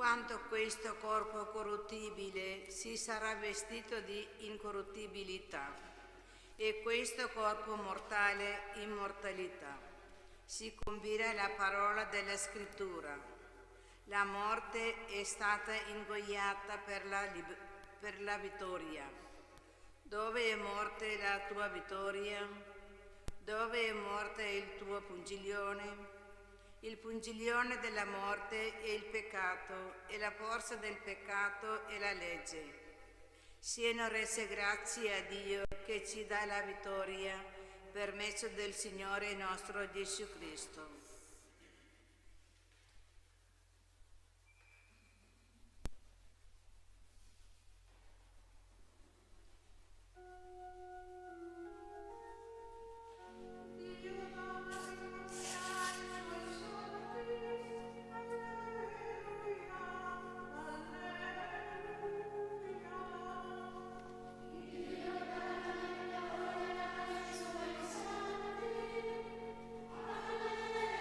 quanto questo corpo corruttibile si sarà vestito di incorruttibilità e questo corpo mortale immortalità. Si compirà la parola della Scrittura. La morte è stata ingoiata per la vittoria. Dove è morte la tua vittoria? Dove è morte il tuo pungiglione? Il pungiglione della morte è il peccato e la forza del peccato è la legge. Siano rese grazie a Dio che ci dà la vittoria per mezzo del Signore nostro Gesù Cristo. Alleluia.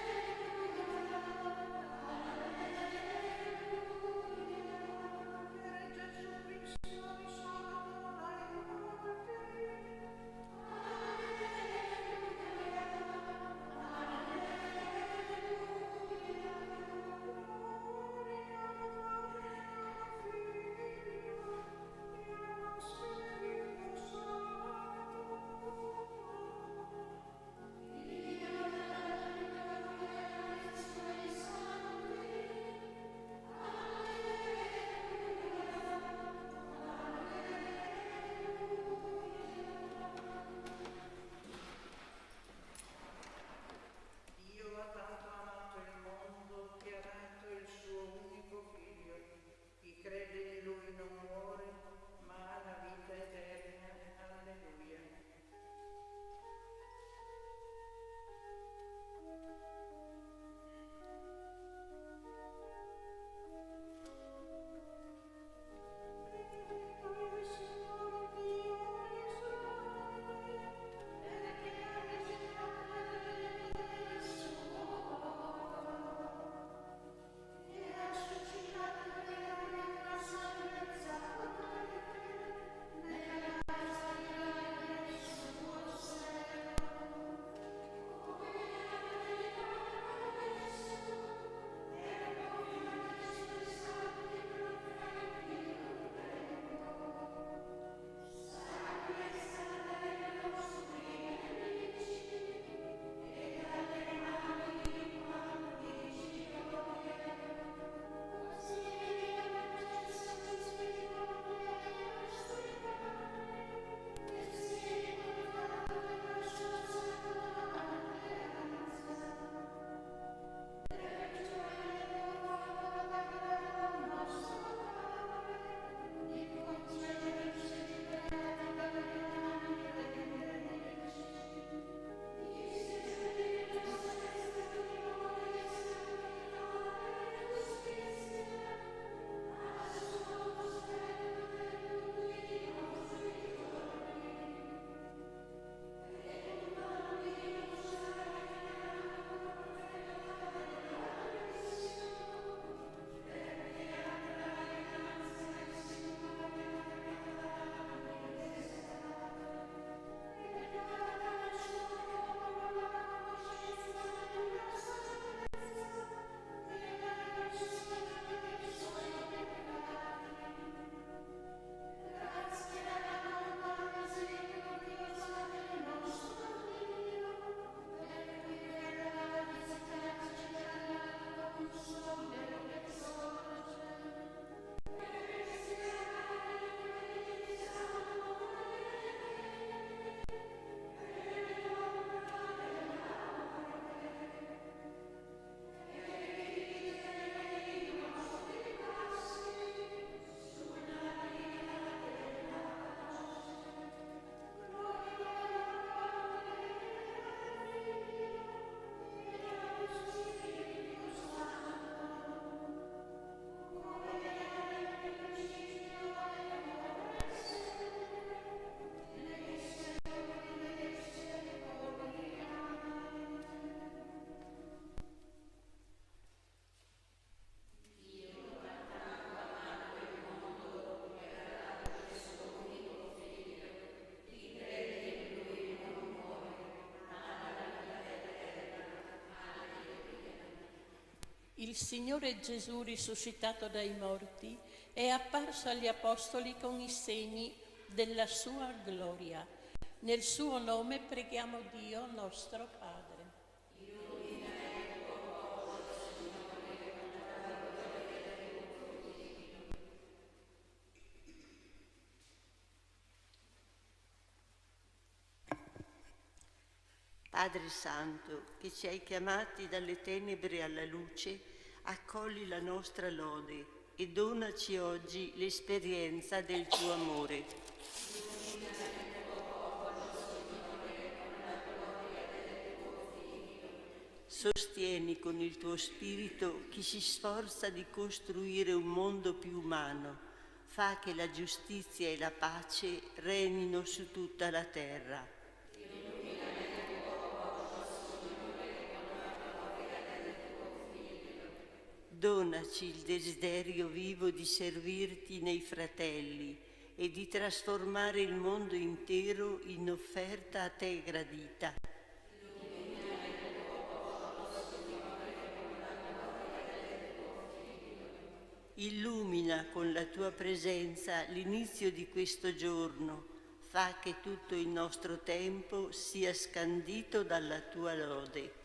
Il Signore Gesù, risuscitato dai morti, è apparso agli Apostoli con i segni della sua gloria. Nel suo nome preghiamo Dio nostro Padre. Padre Santo, che ci hai chiamati dalle tenebre alla luce, accogli la nostra lode e donaci oggi l'esperienza del tuo amore. Sostieni con il tuo spirito chi si sforza di costruire un mondo più umano. Fa che la giustizia e la pace regnino su tutta la terra. Donaci il desiderio vivo di servirti nei fratelli e di trasformare il mondo intero in offerta a te gradita. Illumina con la tua presenza l'inizio di questo giorno, fa che tutto il nostro tempo sia scandito dalla tua lode.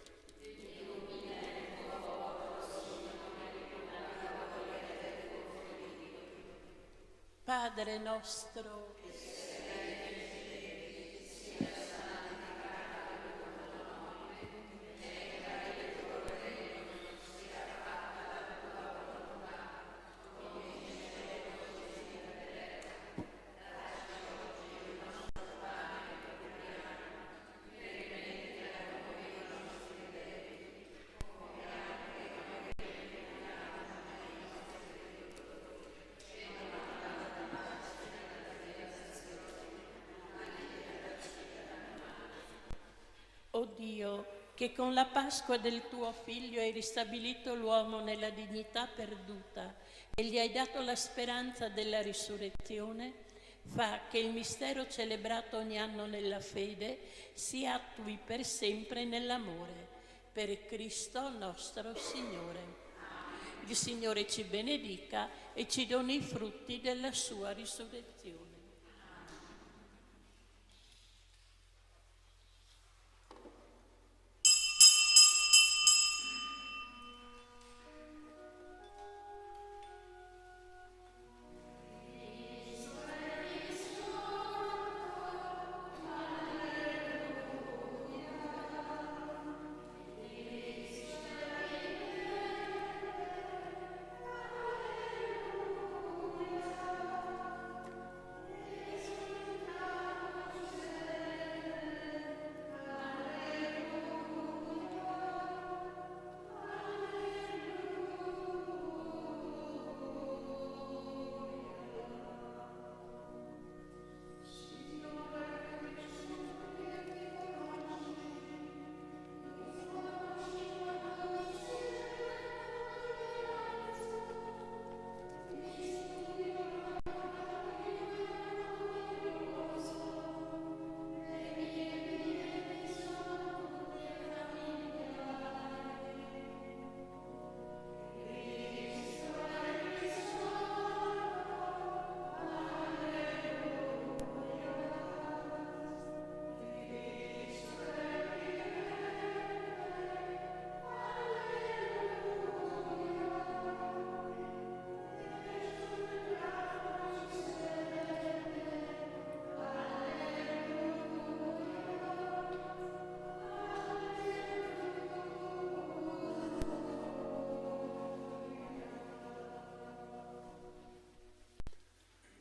Padre nostro, o Dio, che con la Pasqua del tuo Figlio hai ristabilito l'uomo nella dignità perduta e gli hai dato la speranza della risurrezione, fa che il mistero celebrato ogni anno nella fede si attui per sempre nell'amore. Per Cristo nostro Signore. Il Signore ci benedica e ci doni i frutti della sua risurrezione.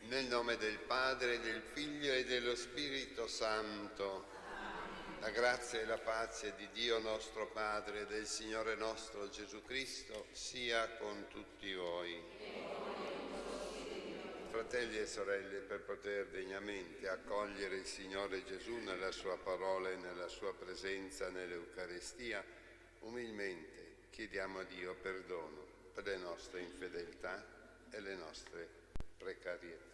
Nel nome del Padre, del Figlio e dello Spirito Santo, la grazia e la pace di Dio nostro Padre e del Signore nostro Gesù Cristo sia con tutti voi. Fratelli e sorelle, per poter degnamente accogliere il Signore Gesù nella sua parola e nella sua presenza nell'Eucaristia, umilmente chiediamo a Dio perdono per le nostre infedeltà e le nostre precarietà.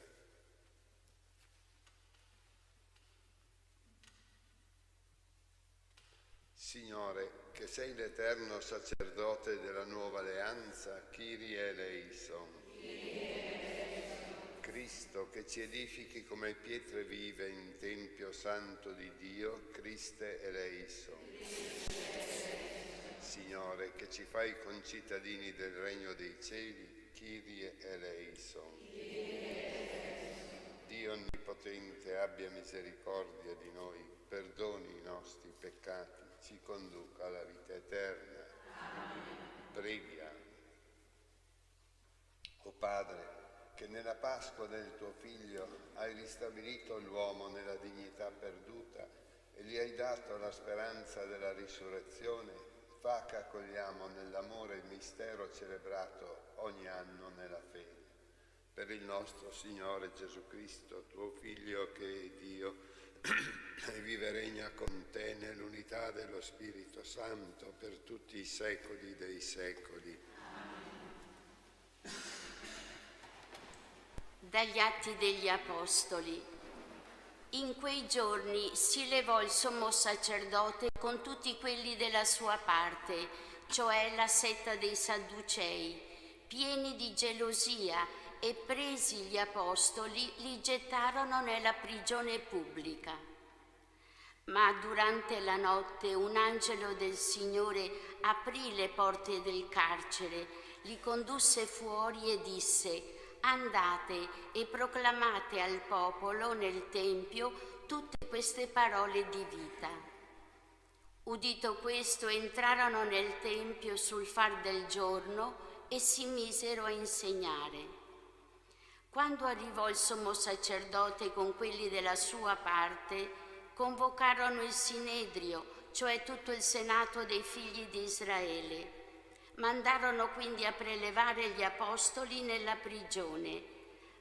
Signore, che sei l'eterno sacerdote della nuova alleanza, Kyrie eleison. Cristo, che ci edifichi come pietre vive in Tempio Santo di Dio, Christe eleison. Signore, che ci fai concittadini del Regno dei Cieli, Kyrie eleison. Dio Onnipotente, abbia misericordia di noi, perdoni i nostri peccati, ci conduca alla vita eterna. Preghiamo. O Padre, che nella Pasqua del tuo Figlio hai ristabilito l'uomo nella dignità perduta e gli hai dato la speranza della risurrezione, fa che accogliamo nell'amore il mistero celebrato ogni anno nella fede. Per il nostro Signore Gesù Cristo, tuo Figlio che è Dio, e vive e regna con te nell'unità dello Spirito Santo per tutti i secoli dei secoli. Dagli Atti degli Apostoli. In quei giorni si levò il sommo sacerdote con tutti quelli della sua parte, cioè la setta dei Sadducei, pieni di gelosia, e presi gli apostoli li gettarono nella prigione pubblica. Ma durante la notte un angelo del Signore aprì le porte del carcere, li condusse fuori e disse: andate e proclamate al popolo nel Tempio tutte queste parole di vita. Udito questo, entrarono nel Tempio sul far del giorno e si misero a insegnare. Quando arrivò il sommo sacerdote con quelli della sua parte, convocarono il Sinedrio, cioè tutto il senato dei figli di Israele. Mandarono quindi a prelevare gli apostoli nella prigione,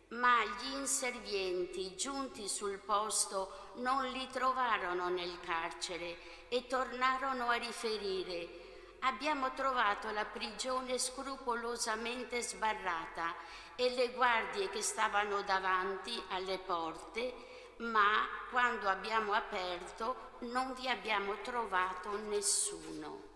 ma gli inservienti, giunti sul posto, non li trovarono nel carcere e tornarono a riferire: abbiamo trovato la prigione scrupolosamente sbarrata e le guardie che stavano davanti alle porte, ma quando abbiamo aperto non vi abbiamo trovato nessuno.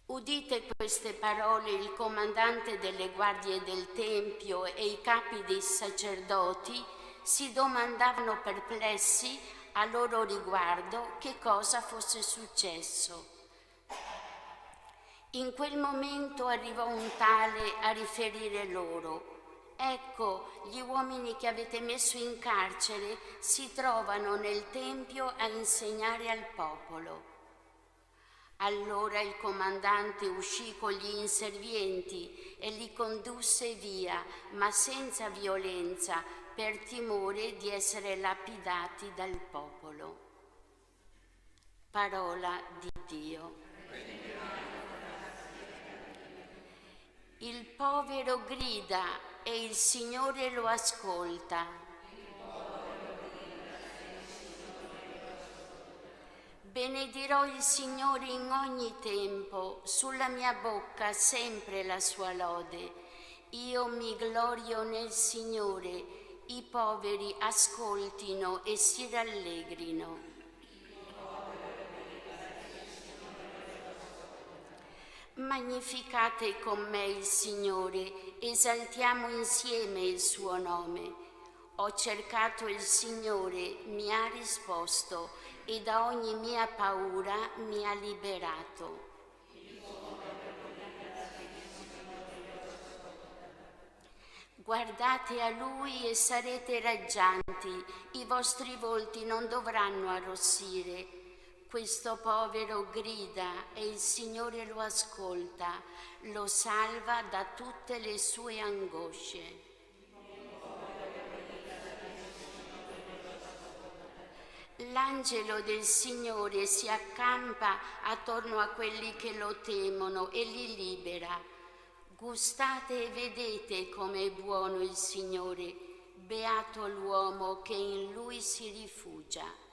Udite queste parole, il comandante delle guardie del Tempio e i capi dei sacerdoti si domandavano perplessi a loro riguardo che cosa fosse successo. In quel momento arrivò un tale a riferire loro: ecco, gli uomini che avete messo in carcere si trovano nel Tempio a insegnare al popolo. Allora il comandante uscì con gli inservienti e li condusse via, ma senza violenza, per timore di essere lapidati dal popolo. Parola di Dio. Il povero grida e il Signore lo ascolta. Benedirò il Signore in ogni tempo, sulla mia bocca sempre la sua lode. Io mi glorio nel Signore, i poveri ascoltino e si rallegrino. Magnificate con me il Signore, esaltiamo insieme il suo nome. Ho cercato il Signore, mi ha risposto e da ogni mia paura mi ha liberato. Guardate a Lui e sarete raggianti, i vostri volti non dovranno arrossire. Questo povero grida e il Signore lo ascolta, lo salva da tutte le sue angosce. L'angelo del Signore si accampa attorno a quelli che lo temono e li libera. Gustate e vedete com'è buono il Signore, beato l'uomo che in Lui si rifugia.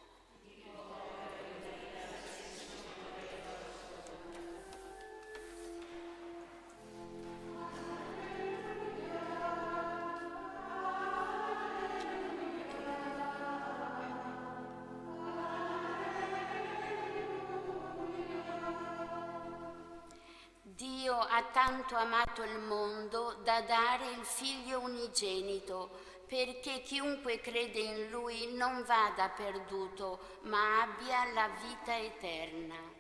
ha tanto amato il mondo da dare il Figlio unigenito, perché chiunque crede in Lui non vada perduto, ma abbia la vita eterna.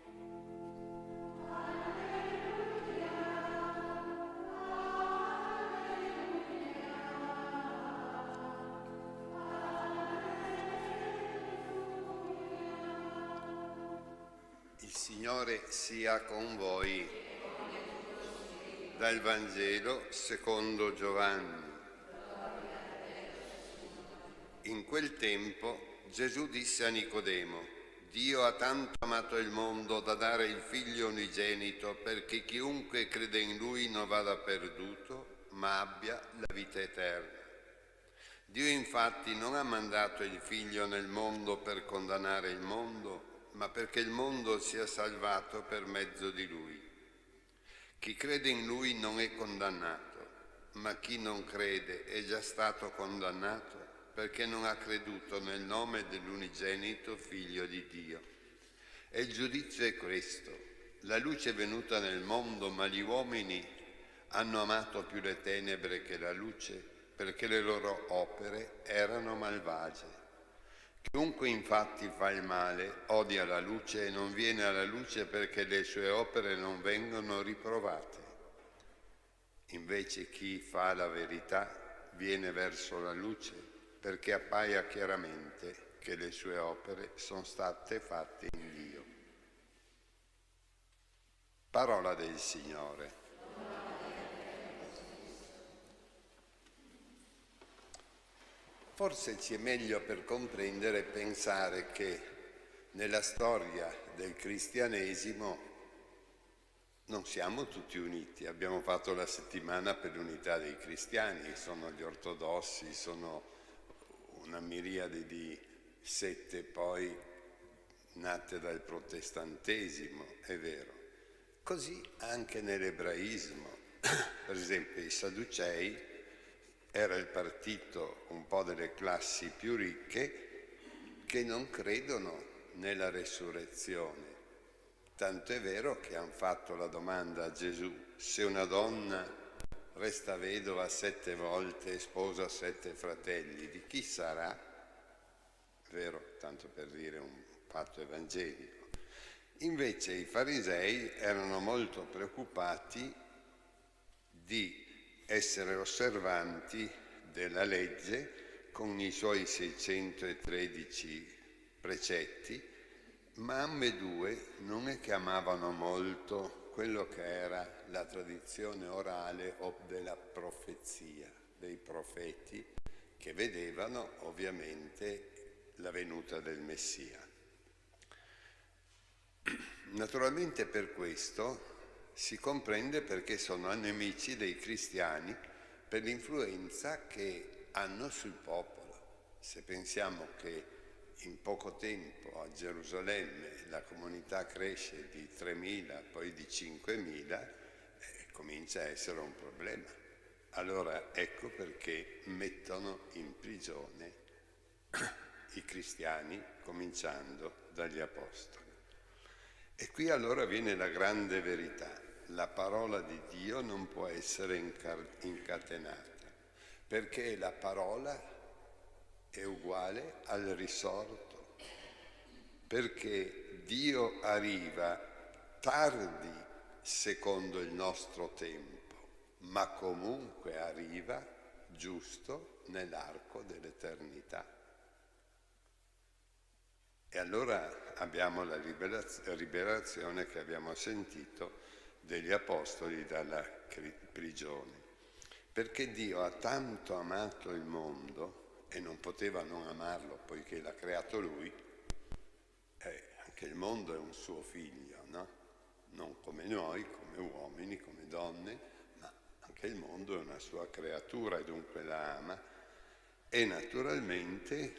Il Signore sia con voi. Dal Vangelo secondo Giovanni. In quel tempo Gesù disse a Nicodemo: Dio ha tanto amato il mondo da dare il Figlio unigenito perché chiunque crede in Lui non vada perduto, ma abbia la vita eterna. Dio infatti non ha mandato il Figlio nel mondo per condannare il mondo, ma perché il mondo sia salvato per mezzo di Lui. Chi crede in Lui non è condannato, ma chi non crede è già stato condannato perché non ha creduto nel nome dell'unigenito Figlio di Dio. E il giudizio è questo: la luce è venuta nel mondo, ma gli uomini hanno amato più le tenebre che la luce, perché le loro opere erano malvagie. Chiunque infatti fa il male odia la luce e non viene alla luce perché le sue opere non vengono riprovate. Invece chi fa la verità viene verso la luce perché appaia chiaramente che le sue opere sono state fatte in Dio. Parola del Signore. Forse ci è meglio per comprendere pensare che nella storia del cristianesimo non siamo tutti uniti. Abbiamo fatto la settimana per l'unità dei cristiani, sono gli ortodossi, sono una miriade di sette poi nate dal protestantesimo, è vero. Così anche nell'ebraismo, per esempio i Sadducei era il partito un po' delle classi più ricche che non credono nella resurrezione. Tanto è vero che hanno fatto la domanda a Gesù: se una donna resta vedova 7 volte e sposa 7 fratelli, di chi sarà? Vero, tanto per dire un fatto evangelico. Invece i farisei erano molto preoccupati di essere osservanti della legge con i suoi 613 precetti, ma ambedue non è che amavano molto quello che era la tradizione orale o della profezia dei profeti, che vedevano ovviamente la venuta del Messia. Naturalmente per questo si comprende perché sono nemici dei cristiani, per l'influenza che hanno sul popolo. Se pensiamo che in poco tempo a Gerusalemme la comunità cresce di 3.000, poi di 5.000, comincia a essere un problema. Allora ecco perché mettono in prigione i cristiani, cominciando dagli apostoli. E qui allora viene la grande verità: la parola di Dio non può essere incatenata, perché la parola è uguale al risorto, perché Dio arriva tardi secondo il nostro tempo, ma comunque arriva giusto nell'arco dell'eternità. E allora abbiamo la liberazione che abbiamo sentito degli apostoli dalla prigione. Perché Dio ha tanto amato il mondo, e non poteva non amarlo poiché l'ha creato Lui, anche il mondo è un suo figlio, no? Non come noi, come uomini, come donne, ma anche il mondo è una sua creatura e dunque la ama, e naturalmente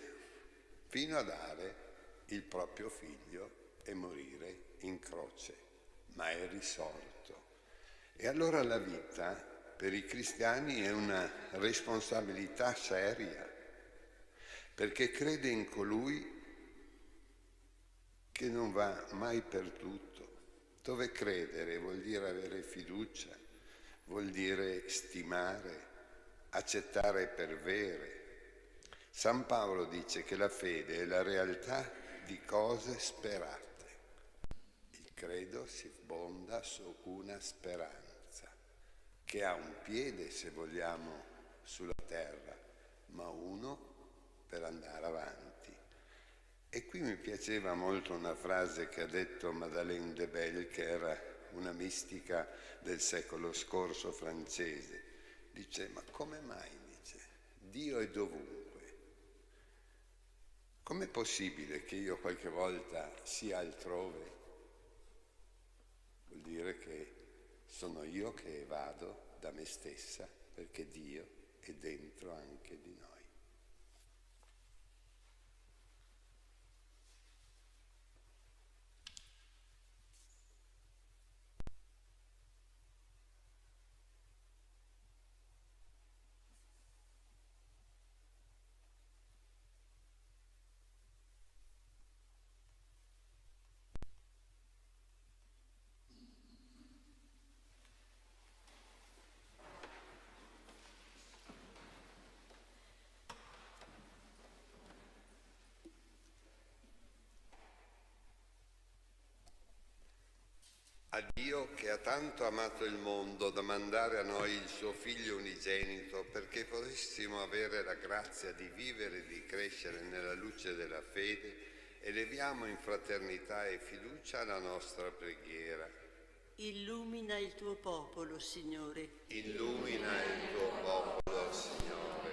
fino a dare il proprio figlio e morire in croce, ma è risorto. E allora la vita per i cristiani è una responsabilità seria, perché crede in colui che non va mai perduto. Dove credere vuol dire avere fiducia, vuol dire stimare, accettare per vere. San Paolo dice che la fede è la realtà di cose sperate. Il credo si fonda su una speranza che ha un piede, se vogliamo, sulla terra, ma uno per andare avanti. E qui mi piaceva molto una frase che ha detto Madeleine de Belle, che era una mistica del secolo scorso francese. Dice: ma come mai, dice, Dio è dovunque? Com'è possibile che io qualche volta sia altrove? Vuol dire che sono io che evado da me stessa, perché Dio è dentro anche di noi. A Dio, che ha tanto amato il mondo da mandare a noi il suo Figlio unigenito perché potessimo avere la grazia di vivere e di crescere nella luce della fede, eleviamo in fraternità e fiducia la nostra preghiera. Illumina il tuo popolo, Signore. Illumina il tuo popolo, Signore.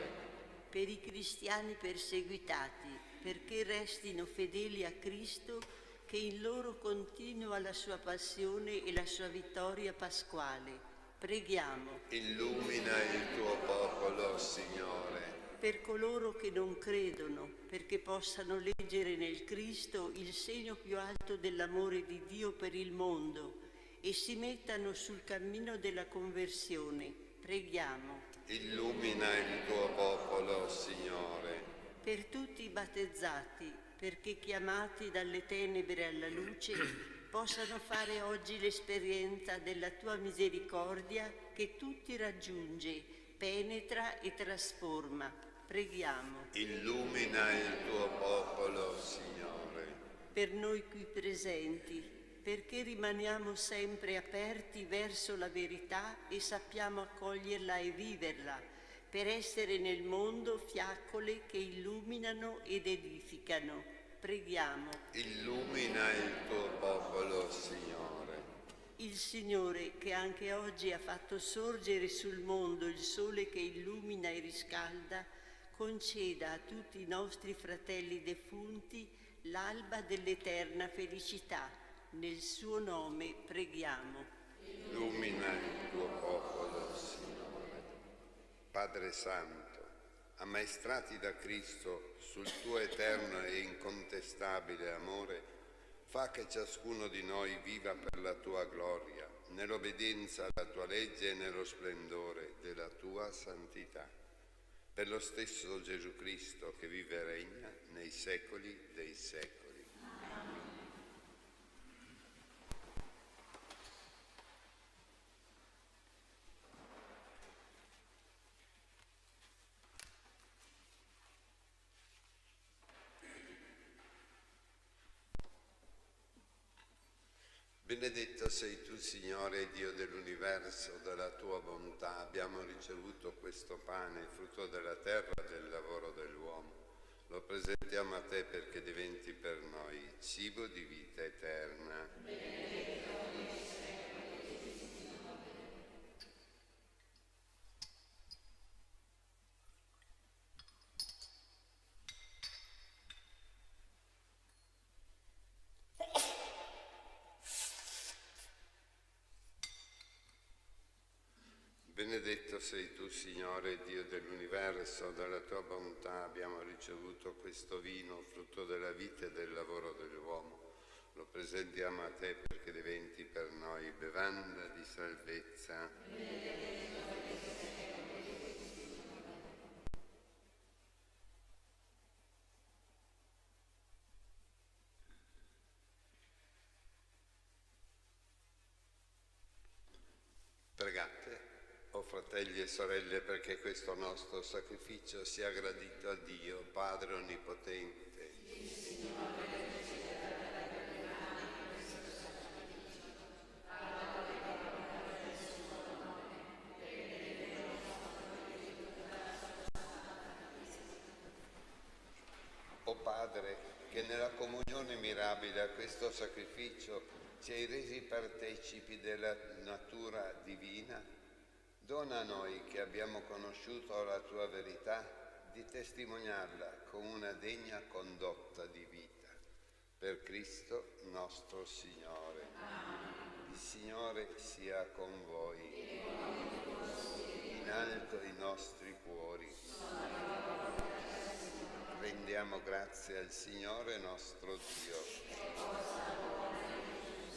Per i cristiani perseguitati, perché restino fedeli a Cristo, che in loro continua la sua passione e la sua vittoria pasquale. Preghiamo. Illumina il tuo popolo, Signore. Per coloro che non credono, perché possano leggere nel Cristo il segno più alto dell'amore di Dio per il mondo e si mettano sul cammino della conversione. Preghiamo. Illumina il tuo popolo, Signore. Per tutti i battezzati, perché chiamati dalle tenebre alla luce possano fare oggi l'esperienza della tua misericordia che tutti raggiunge, penetra e trasforma. Preghiamo. Illumina il tuo popolo, Signore. Per noi qui presenti, perché rimaniamo sempre aperti verso la verità e sappiamo accoglierla e viverla, per essere nel mondo fiaccole che illuminano ed edificano. Preghiamo. Illumina il tuo popolo, Signore. Il Signore, che anche oggi ha fatto sorgere sul mondo il sole che illumina e riscalda, conceda a tutti i nostri fratelli defunti l'alba dell'eterna felicità. Nel suo nome preghiamo. Illumina il tuo popolo, Signore. Padre Santo, ammaestrati da Cristo sul tuo eterno e incontestabile amore, fa che ciascuno di noi viva per la tua gloria, nell'obbedienza alla tua legge e nello splendore della tua santità. Per lo stesso Gesù Cristo che vive e regna nei secoli dei secoli. Benedetto sei tu, Signore, Dio dell'universo, dalla tua bontà abbiamo ricevuto questo pane, frutto della terra e del lavoro dell'uomo. Lo presentiamo a te perché diventi per noi cibo di vita eterna. Benedetto sei tu, Signore, Dio dell'universo, dalla tua bontà abbiamo ricevuto questo vino, frutto della vita e del lavoro dell'uomo. Lo presentiamo a te perché diventi per noi bevanda di salvezza. Pregate. fratelli e sorelle, perché questo nostro sacrificio sia gradito a Dio, Padre Onnipotente. O Padre, che nella comunione mirabile a questo sacrificio ci hai resi partecipi della natura divina, dona a noi che abbiamo conosciuto la tua verità di testimoniarla con una degna condotta di vita. Per Cristo nostro Signore. Il Signore sia con voi. In alto i nostri cuori. Rendiamo grazie al Signore nostro Dio.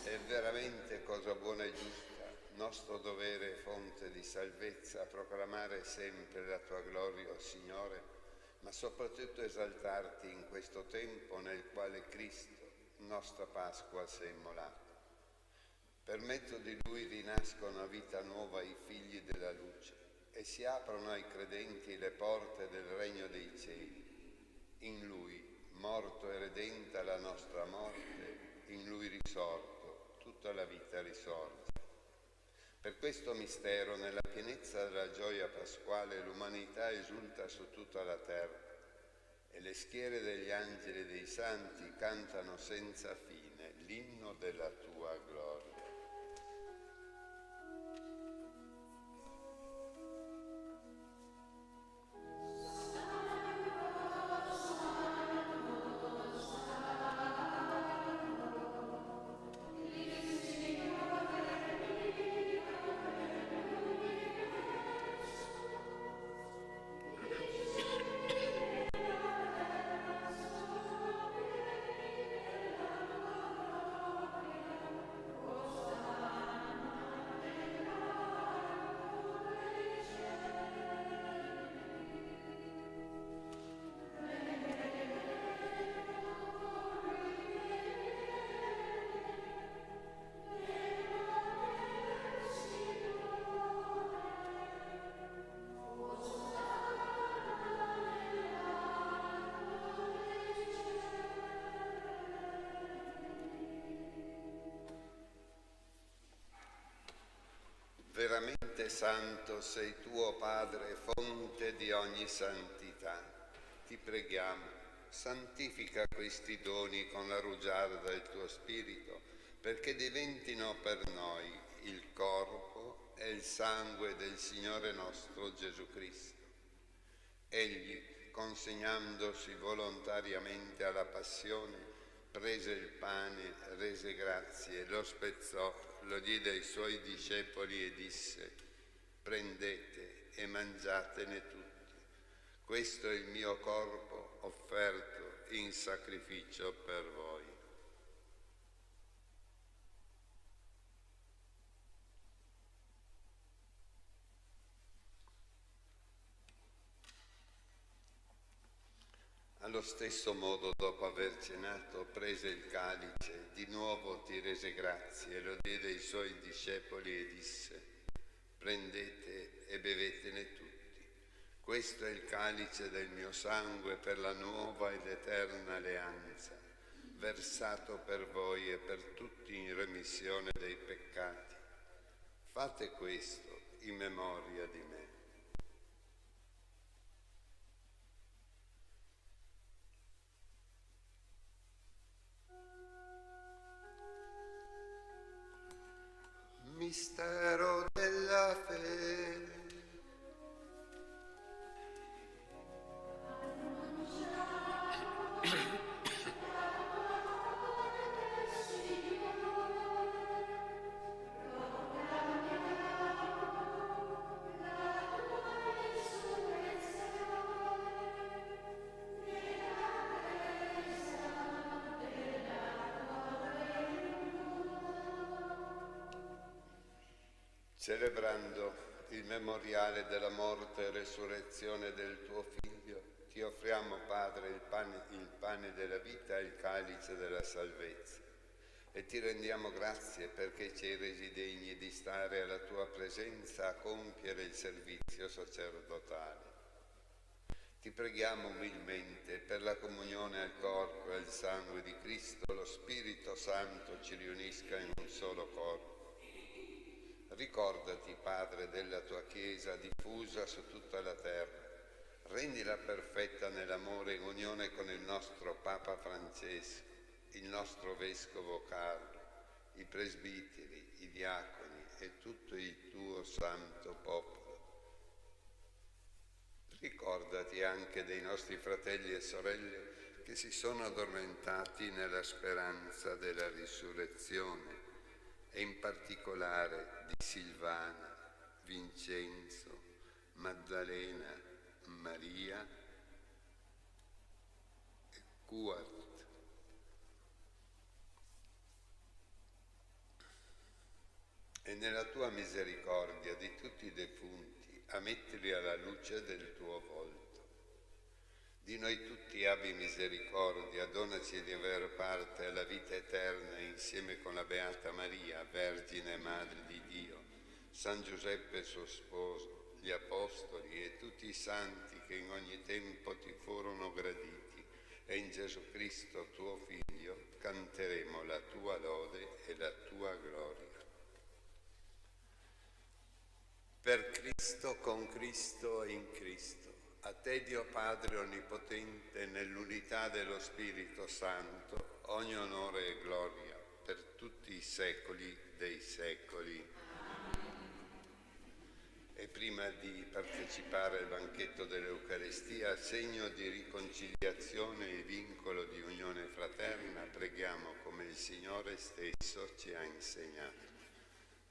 È veramente cosa buona e giusta, nostro dovere e fonte di salvezza, proclamare sempre la tua gloria, o Signore, ma soprattutto esaltarti in questo tempo nel quale Cristo, nostra Pasqua, si è immolato. Per mezzo di Lui rinascono a vita nuova i figli della luce e si aprono ai credenti le porte del regno dei cieli. In Lui, morto e redenta la nostra morte, in Lui risorto, tutta la vita risorge. Per questo mistero, nella pienezza della gioia pasquale, l'umanità esulta su tutta la terra e le schiere degli angeli e dei santi cantano senza fine l'inno della tua gloria. Veramente santo sei tu, o Padre, fonte di ogni santità. Ti preghiamo, santifica questi doni con la rugiada del tuo Spirito, perché diventino per noi il corpo e il sangue del Signore nostro Gesù Cristo. Egli, consegnandosi volontariamente alla passione, prese il pane, rese grazie, lo spezzò, lo diede ai suoi discepoli e disse: prendete e mangiatene tutti. Questo è il mio corpo offerto in sacrificio per voi. Allo stesso modo, dopo aver cenato, prese il calice, di nuovo ti rese grazie, lo diede ai suoi discepoli e disse: prendete e bevetene tutti. Questo è il calice del mio sangue per la nuova ed eterna alleanza, versato per voi e per tutti in remissione dei peccati. Fate questo in memoria di me. Mistero della fede. Celebrando il memoriale della morte e resurrezione del tuo Figlio, ti offriamo, Padre, il pane della vita e il calice della salvezza. e ti rendiamo grazie perché ci hai resi degni di stare alla tua presenza a compiere il servizio sacerdotale. Ti preghiamo umilmente per la comunione al corpo e al sangue di Cristo, lo Spirito Santo ci riunisca in un solo corpo. Ricordati, Padre, della tua Chiesa diffusa su tutta la terra. Rendila perfetta nell'amore in unione con il nostro Papa Francesco, il nostro Vescovo Carlo, i presbiteri, i diaconi e tutto il tuo santo popolo. Ricordati anche dei nostri fratelli e sorelle che si sono addormentati nella speranza della risurrezione e in particolare di Silvana, Vincenzo, Maddalena, Maria e Cuart. E nella tua misericordia di tutti i defunti, ammettili alla luce del tuo volto. Di noi tutti abbi misericordia, donaci di aver parte alla vita eterna insieme con la Beata Maria, Vergine Madre di Dio, San Giuseppe suo sposo, gli Apostoli e tutti i santi che in ogni tempo ti furono graditi, e in Gesù Cristo tuo Figlio canteremo la tua lode e la tua gloria. Per Cristo, con Cristo e in Cristo, a te Dio Padre Onnipotente, nell'unità dello Spirito Santo, ogni onore e gloria per tutti i secoli dei secoli. E prima di partecipare al banchetto dell'Eucaristia, segno di riconciliazione e vincolo di unione fraterna, preghiamo come il Signore stesso ci ha insegnato.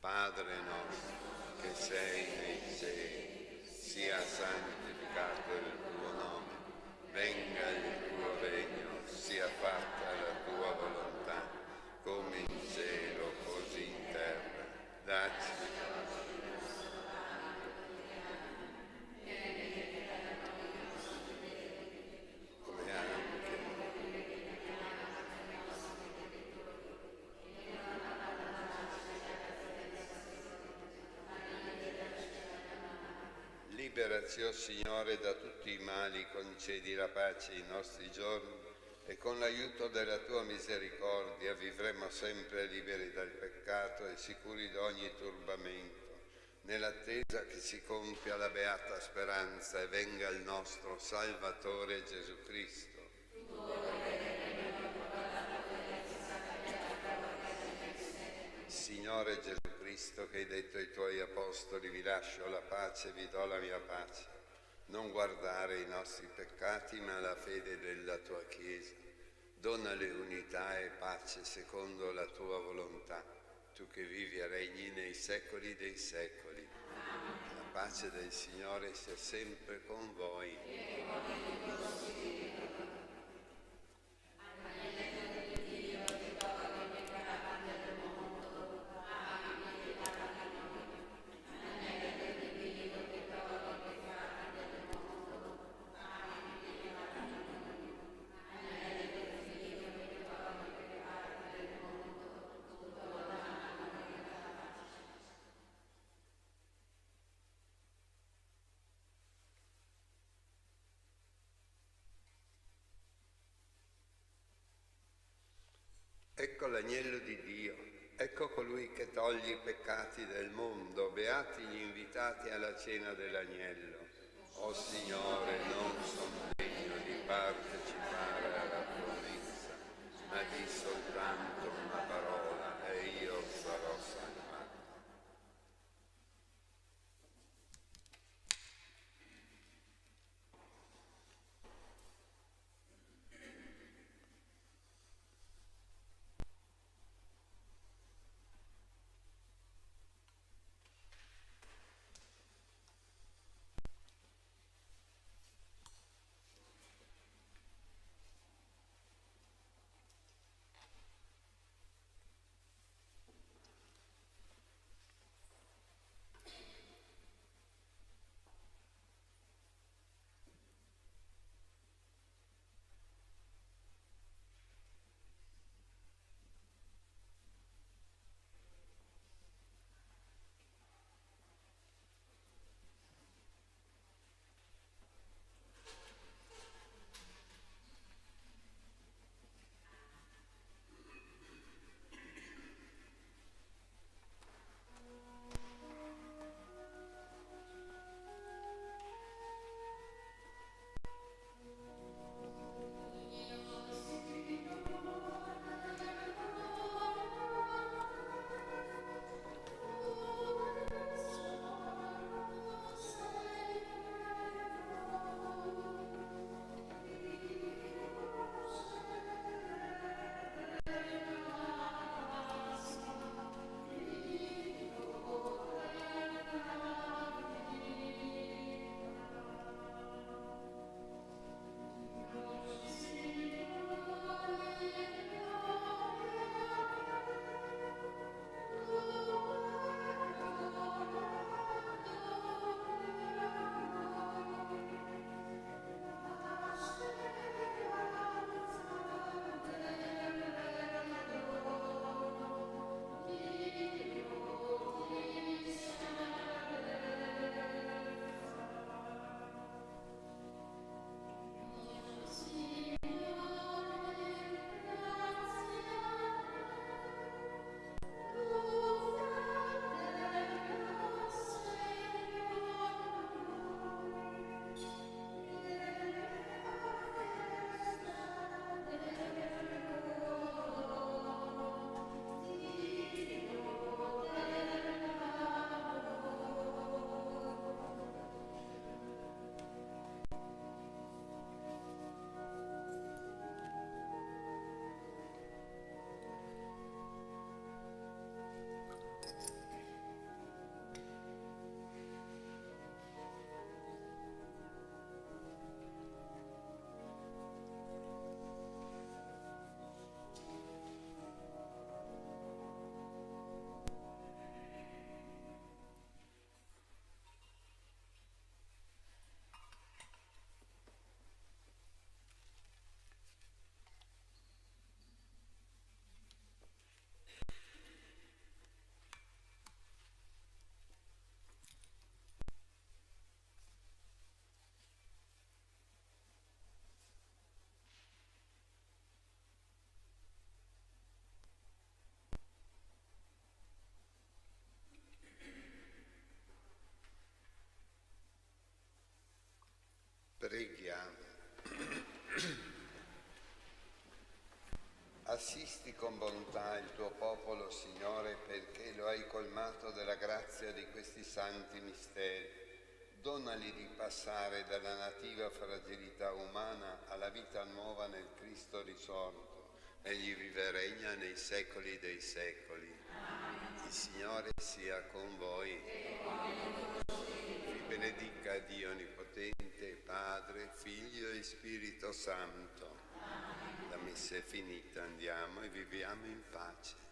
Padre nostro, che sei nei cieli, sia santificato il tuo nome, venga il tuo regno, sia fatta la tua volontà, come in cielo, così in terra. Dacci come anche liberaci, o Signore, da tutti i mali, concedi la pace ai nostri giorni e con l'aiuto della tua misericordia vivremo sempre liberi dal peccato e sicuri di ogni turbamento, nell'attesa che si compia la beata speranza e venga il nostro Salvatore Gesù Cristo. Signore Gesù Cristo, che hai detto ai tuoi apostoli: vi lascio la pace, vi do la mia pace, non guardare i nostri peccati ma la fede della tua Chiesa. Donale unità e pace secondo la tua volontà, tu che vivi e regni nei secoli dei secoli. La pace del Signore sia sempre con voi. Ecco l'agnello di Dio, ecco colui che toglie i peccati del mondo, beati gli invitati alla cena dell'agnello. O Signore, non sono degno di partecipare alla tua messa, ma di soltanto una parola e io sarò salvato. Assisti con bontà il tuo popolo, Signore, perché lo hai colmato della grazia di questi santi misteri. Donali di passare dalla nativa fragilità umana alla vita nuova nel Cristo risorto. Egli vive e regna nei secoli dei secoli. Il Signore sia con voi. Vi benedica Dio Onnipotente, Padre, Figlio e Spirito Santo. La messa è finita, andiamo e viviamo in pace.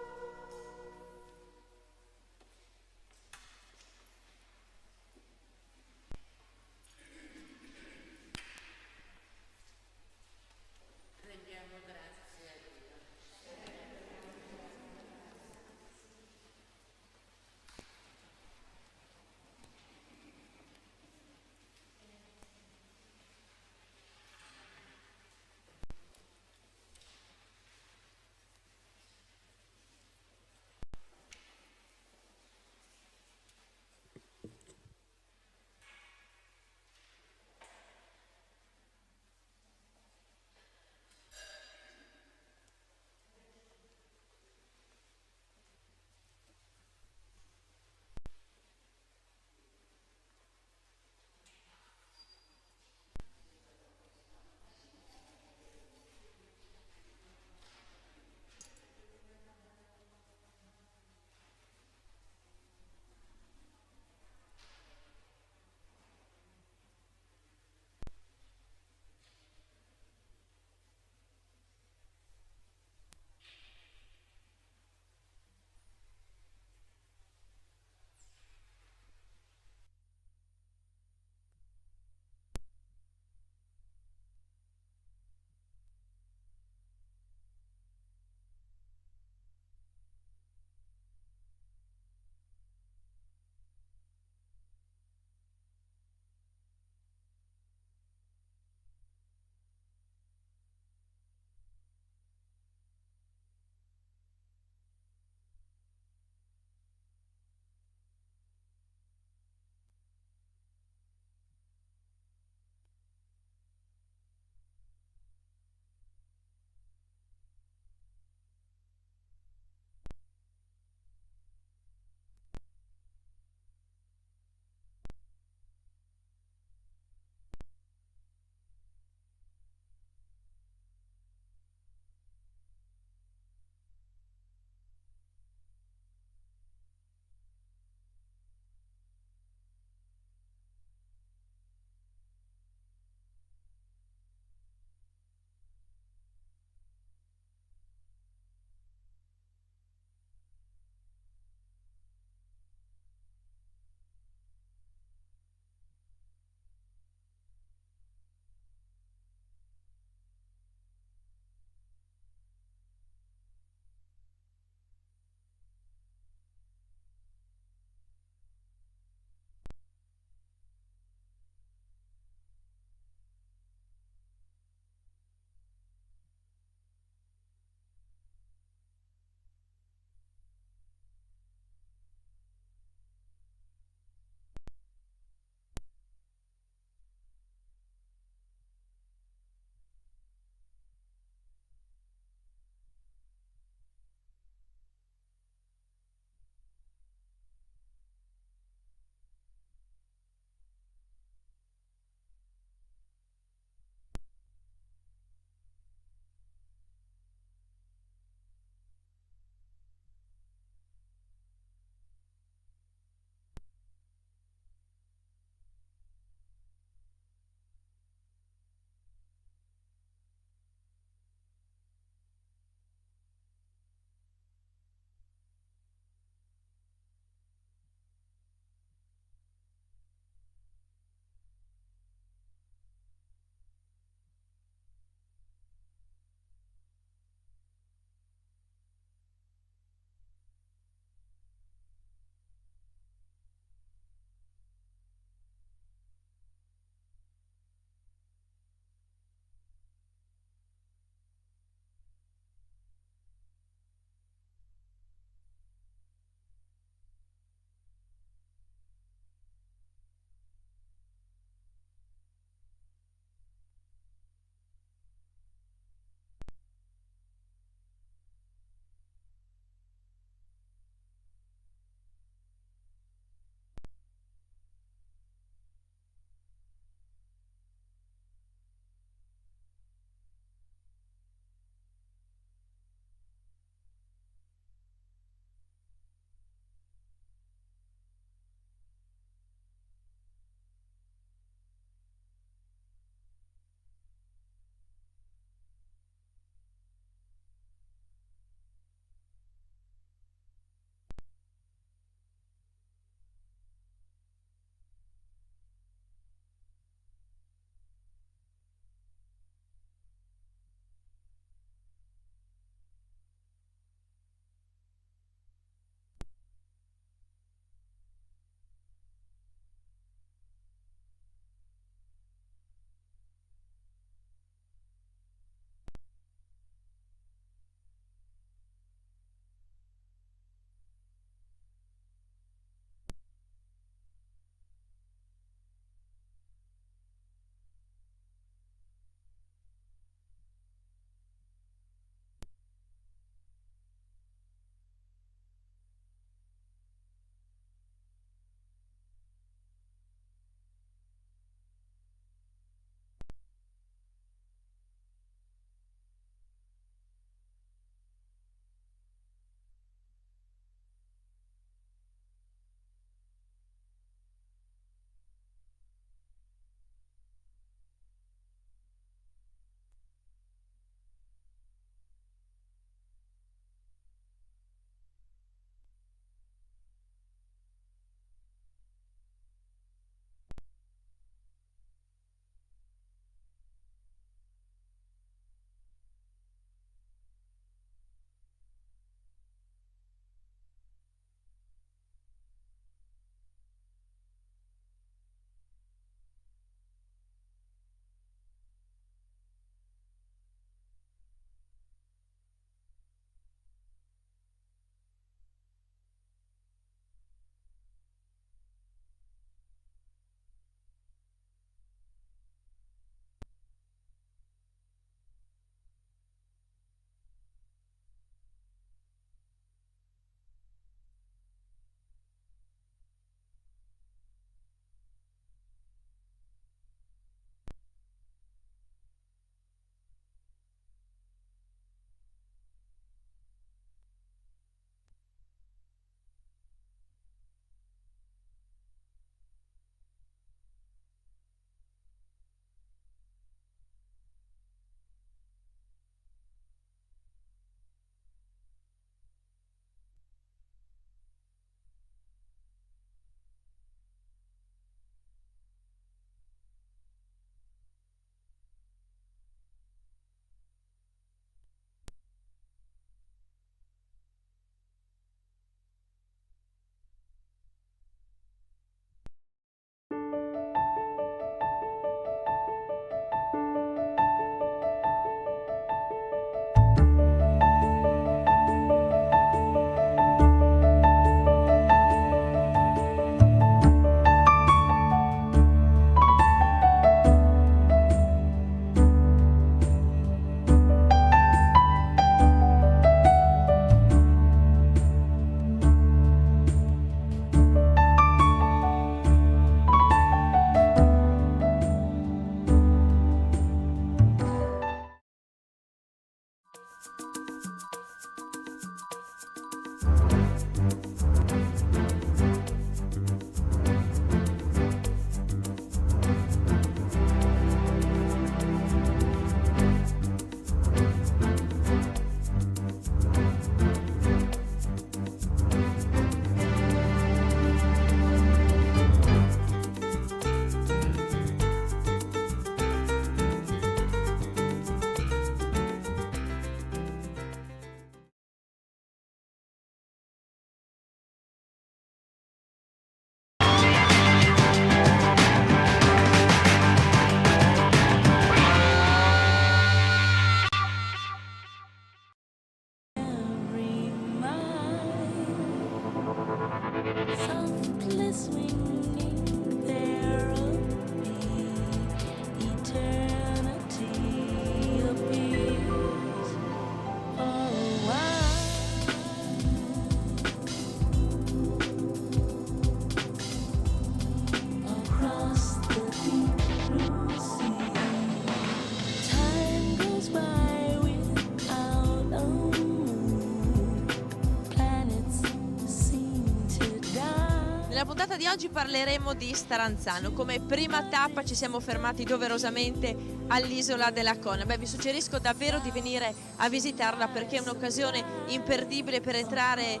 puntata di oggi parleremo di Staranzano. Come prima tappa ci siamo fermati doverosamente all'isola della Cona. Vi suggerisco davvero di venire a visitarla perché è un'occasione imperdibile per entrare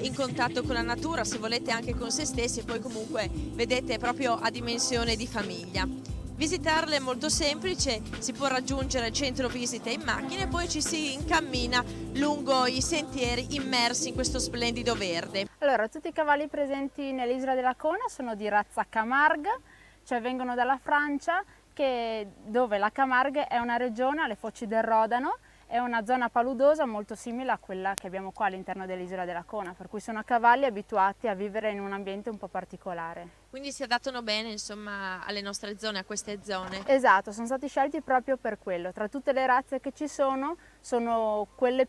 in contatto con la natura, se volete anche con se stessi, e poi comunque vedete proprio a dimensione di famiglia. Visitarle è molto semplice, si può raggiungere il centro visite in macchina e poi ci si incammina lungo i sentieri immersi in questo splendido verde. Allora, tutti i cavalli presenti nell'isola della Cona sono di razza Camargue, cioè vengono dalla Francia, dove la Camargue è una regione alle foci del Rodano, è una zona paludosa molto simile a quella che abbiamo qua all'interno dell'isola della Cona, per cui sono cavalli abituati a vivere in un ambiente un po' particolare. Quindi si adattano bene, insomma, alle nostre zone, a queste zone. Esatto, sono stati scelti proprio per quello. Tra tutte le razze che ci sono quelle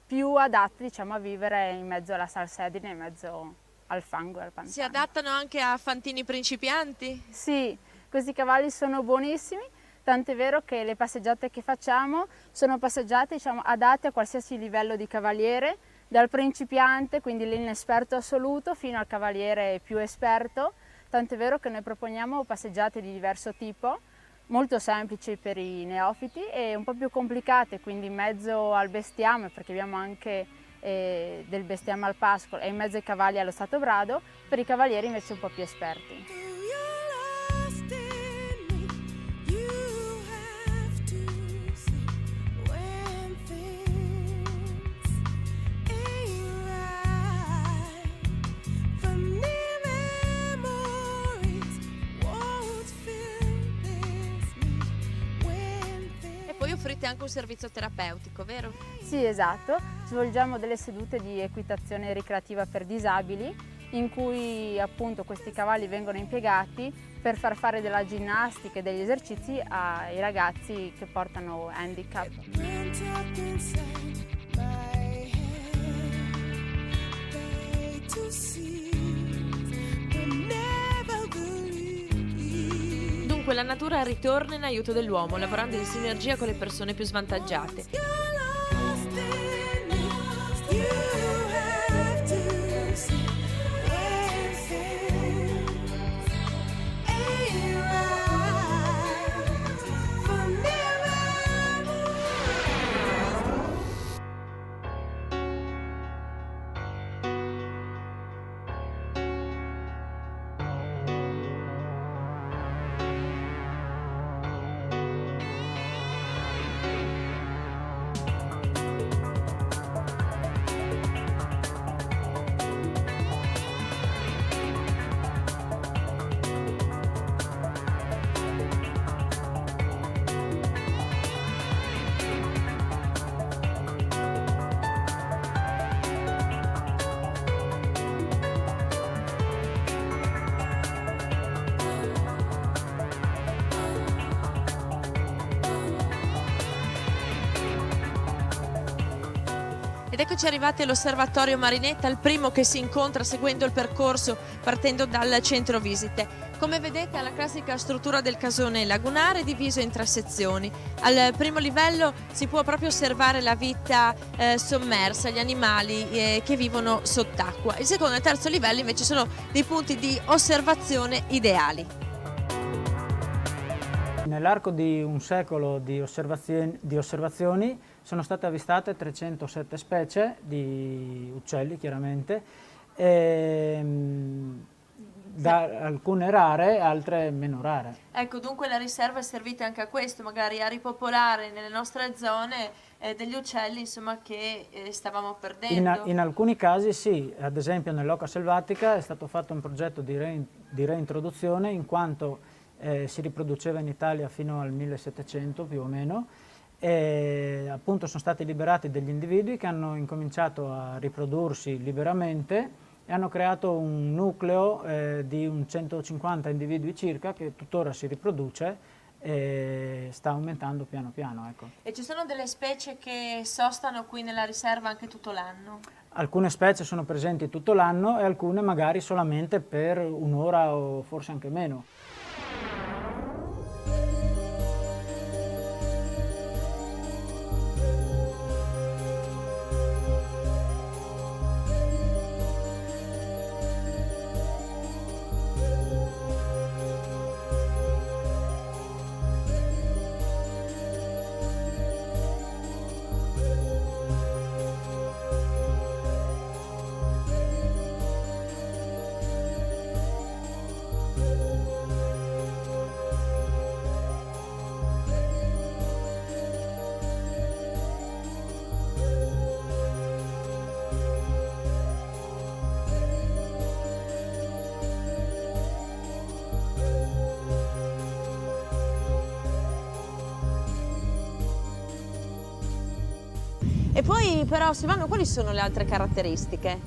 più adatte, diciamo, a vivere in mezzo alla salsedine, in mezzo al fango e al pantano. Si adattano anche a fantini principianti? Sì, questi cavalli sono buonissimi. Tant'è vero che le passeggiate che facciamo sono passeggiate, diciamo, adatte a qualsiasi livello di cavaliere, dal principiante, quindi l'inesperto assoluto, fino al cavaliere più esperto. Tant'è vero che noi proponiamo passeggiate di diverso tipo, molto semplici per i neofiti e un po' più complicate, quindi in mezzo al bestiame, perché abbiamo anche del bestiame al pascolo, e in mezzo ai cavalli allo stato brado, per i cavalieri invece un po' più esperti. Offrite anche un servizio terapeutico, vero? Sì, esatto. Svolgiamo delle sedute di equitazione ricreativa per disabili in cui appunto questi cavalli vengono impiegati per far fare della ginnastica e degli esercizi ai ragazzi che portano handicap. Dunque la natura ritorna in aiuto dell'uomo, lavorando in sinergia con le persone più svantaggiate. Ed eccoci arrivati all'osservatorio Marinetta, il primo che si incontra seguendo il percorso partendo dal centro visite. Come vedete ha la classica struttura del casone lagunare diviso in 3 sezioni. Al primo livello si può proprio osservare la vita sommersa, gli animali che vivono sott'acqua. Il secondo e il terzo livello invece sono dei punti di osservazione ideali. Nell'arco di un secolo di osservazioni sono state avvistate 307 specie di uccelli, chiaramente, alcune rare, altre meno rare. Ecco, dunque la riserva è servita anche a questo, magari a ripopolare nelle nostre zone degli uccelli, insomma, che stavamo perdendo. In alcuni casi sì, ad esempio nell'oca selvatica è stato fatto un progetto di reintroduzione in quanto si riproduceva in Italia fino al 1700 più o meno, e appunto sono stati liberati degli individui che hanno incominciato a riprodursi liberamente e hanno creato un nucleo di un 150 individui circa che tuttora si riproduce e sta aumentando piano piano. Ecco. E ci sono delle specie che sostano qui nella riserva anche tutto l'anno? Alcune specie sono presenti tutto l'anno e alcune magari solamente per un'ora o forse anche meno. E poi però Silvano, quali sono le altre caratteristiche?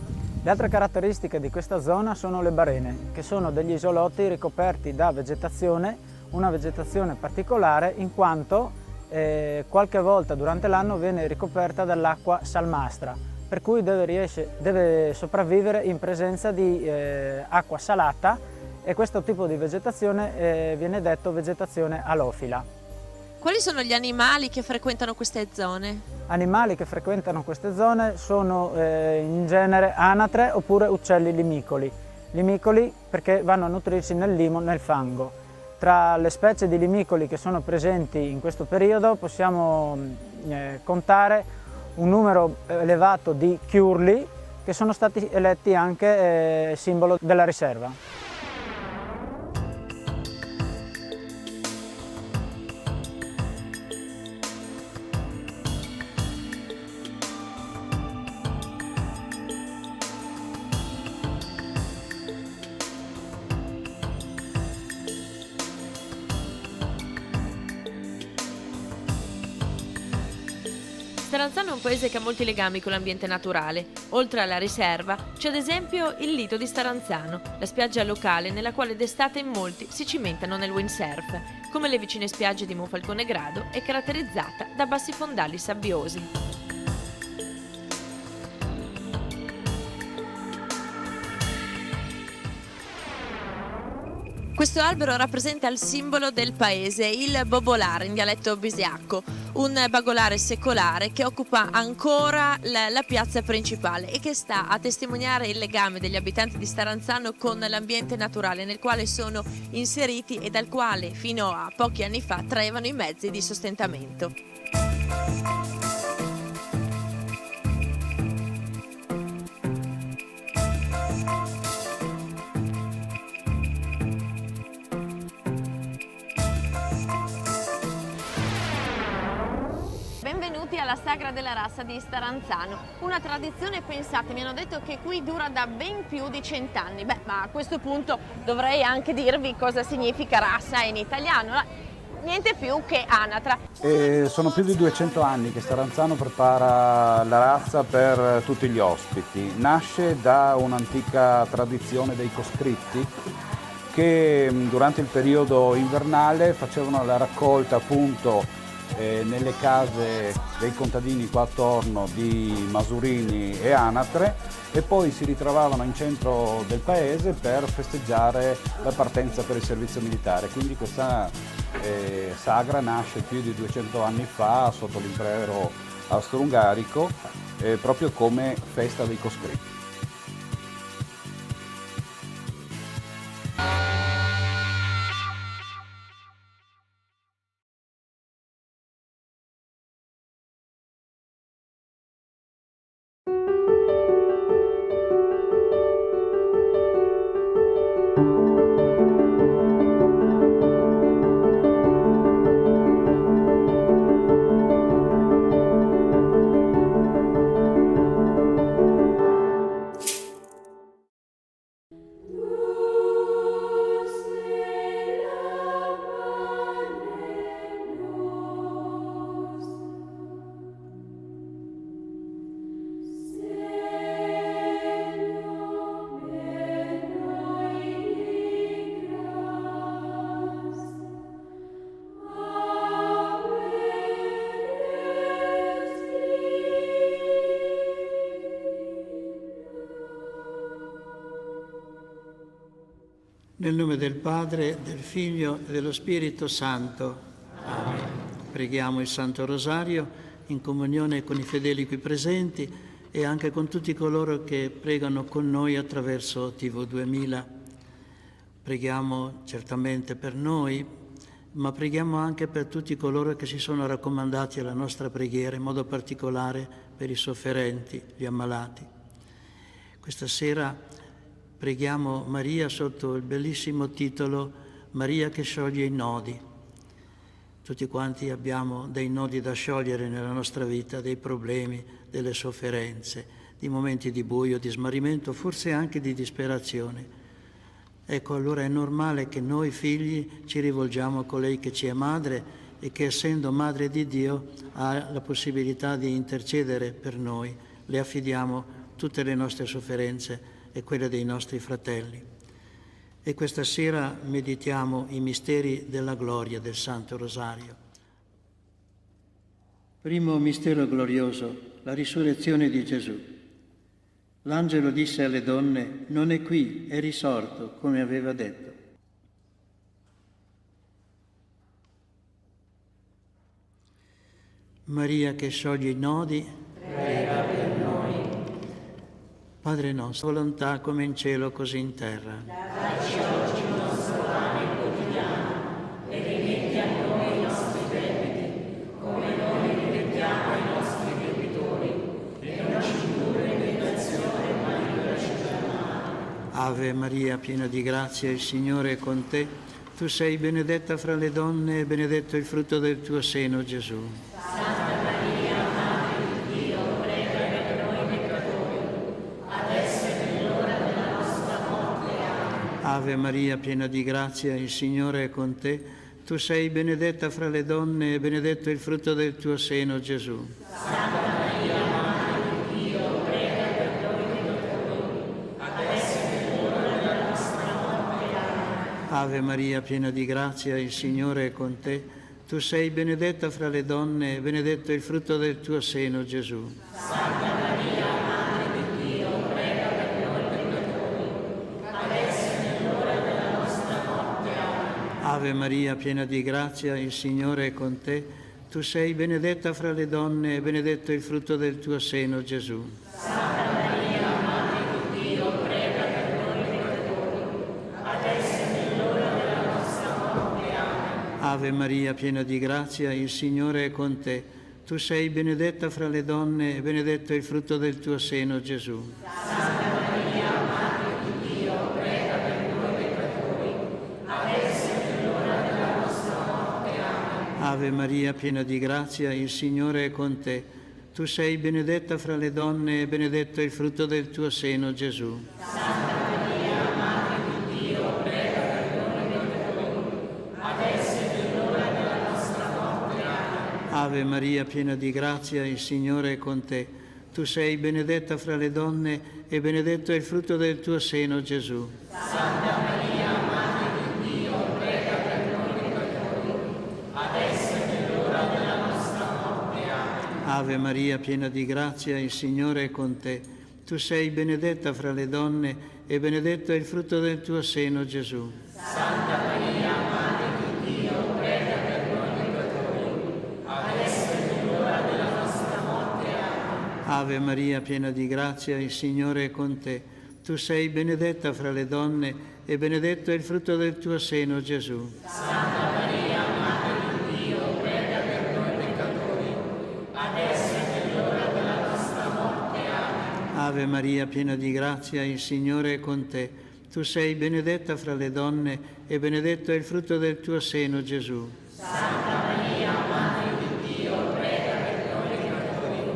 Le altre caratteristiche di questa zona sono le barene, che sono degli isolotti ricoperti da vegetazione, una vegetazione particolare in quanto qualche volta durante l'anno viene ricoperta dall'acqua salmastra, per cui deve sopravvivere in presenza di acqua salata, e questo tipo di vegetazione viene detto vegetazione alofila. Quali sono gli animali che frequentano queste zone? Animali che frequentano queste zone sono in genere anatre oppure uccelli limicoli. Limicoli perché vanno a nutrirsi nel limo, nel fango. Tra le specie di limicoli che sono presenti in questo periodo possiamo contare un numero elevato di chiurli che sono stati eletti anche simbolo della riserva. Staranzano è un paese che ha molti legami con l'ambiente naturale. Oltre alla riserva c'è ad esempio il lido di Staranzano, la spiaggia locale nella quale d'estate in molti si cimentano nel windsurf. Come le vicine spiagge di Monfalcone Grado, è caratterizzata da bassi fondali sabbiosi. Questo albero rappresenta il simbolo del paese, il bobolare in dialetto bisiacco, un bagolare secolare che occupa ancora la piazza principale e che sta a testimoniare il legame degli abitanti di Staranzano con l'ambiente naturale nel quale sono inseriti e dal quale fino a pochi anni fa traevano i mezzi di sostentamento. Benvenuti alla Sagra della Rassa di Staranzano, una tradizione, pensate, mi hanno detto che qui dura da ben più di 100 anni. Beh, ma a questo punto dovrei anche dirvi cosa significa rassa in italiano, niente più che anatra. Sono più di 200 anni che Staranzano prepara la razza per tutti gli ospiti. Nasce da un'antica tradizione dei coscritti che durante il periodo invernale facevano la raccolta appunto nelle case dei contadini qua attorno di masurini e anatre, e poi si ritrovavano in centro del paese per festeggiare la partenza per il servizio militare. Quindi questa sagra nasce più di 200 anni fa sotto l'impero austro-ungarico proprio come festa dei coscritti. Nel nome del Padre, del Figlio e dello Spirito Santo. Amen. Preghiamo il Santo Rosario in comunione con i fedeli qui presenti e anche con tutti coloro che pregano con noi attraverso TV 2000. Preghiamo certamente per noi, ma preghiamo anche per tutti coloro che si sono raccomandati alla nostra preghiera, in modo particolare per i sofferenti, gli ammalati. Questa sera preghiamo Maria sotto il bellissimo titolo Maria che scioglie i nodi. Tutti quanti abbiamo dei nodi da sciogliere nella nostra vita, dei problemi, delle sofferenze, di momenti di buio, di smarrimento, forse anche di disperazione. Ecco, allora è normale che noi figli ci rivolgiamo a colei che ci è madre e che essendo Madre di Dio ha la possibilità di intercedere per noi. Le affidiamo tutte le nostre sofferenze e quelle dei nostri fratelli. E questa sera meditiamo i misteri della gloria del Santo Rosario. Primo mistero glorioso, la risurrezione di Gesù. L'angelo disse alle donne: non è qui, è risorto, come aveva detto. Maria che scioglie i nodi, prega per noi. Padre nostro, volontà come in cielo così in terra. Dacci oggi il nostro pane quotidiano e rimetti a noi i nostri debiti, come noi rimettiamo ai nostri debitori, e non ci indurre in tentazione, ma liberaci dal male. Ave Maria, piena di grazia, il Signore è con te. Tu sei benedetta fra le donne e benedetto il frutto del tuo seno, Gesù. Santa Maria, Madre di Dio, prega per noi peccatori, adesso è nell'ora della nostra morte. Amen. Ave Maria, piena di grazia, il Signore è con te. Tu sei benedetta fra le donne e benedetto il frutto del tuo seno, Gesù. Santa Maria, Madre di Dio, prega per noi peccatori, adesso è nell'ora della nostra morte. Amen. Ave Maria, piena di grazia, il Signore è con te. Tu sei benedetta fra le donne e benedetto il frutto del tuo seno, Gesù. Santa Maria, Madre di Dio, prega per noi peccatori, adesso è nell'ora della nostra morte. Amen. Ave Maria, piena di grazia, il Signore è con te. Tu sei benedetta fra le donne e benedetto il frutto del tuo seno, Gesù. Santa Maria, Madre di Dio, prega per noi peccatori, adesso è nell'ora della nostra morte. Amen. Ave Maria, piena di grazia, il Signore è con te. Tu sei benedetta fra le donne e benedetto il frutto del tuo seno, Gesù. Santa Maria, Madre di Dio, prega per noi peccatori, adesso è nell'ora della nostra morte. Amen. Ave Maria, piena di grazia, il Signore è con te. Tu sei benedetta fra le donne e benedetto il frutto del tuo seno, Gesù. Santa Maria, Madre di Dio, prega per noi peccatori, adesso è nell'ora della nostra morte. Amen. Ave Maria, piena di grazia, il Signore è con te. Tu sei benedetta fra le donne e benedetto è il frutto del tuo seno, Gesù. Santa Maria, Madre di Dio, prega per noi peccatori, adesso è nell'ora della nostra morte. Amen. Ave Maria, piena di grazia, il Signore è con te. Tu sei benedetta fra le donne e benedetto è il frutto del tuo seno, Gesù. Santa Maria, Madre di Dio, prega per noi peccatori, adesso è nell'ora della nostra morte. Amen. Ave Maria, piena di grazia, il Signore è con te. Tu sei benedetta fra le donne e benedetto è il frutto del tuo seno, Gesù. Santa Maria, Madre di Dio, prega per noi peccatori, adesso è nell'ora della nostra morte. Amen. Ave Maria, piena di grazia, il Signore è con te. Tu sei benedetta fra le donne e benedetto è il frutto del tuo seno, Gesù. Santa Maria, Madre di Dio, prega per noi peccatori,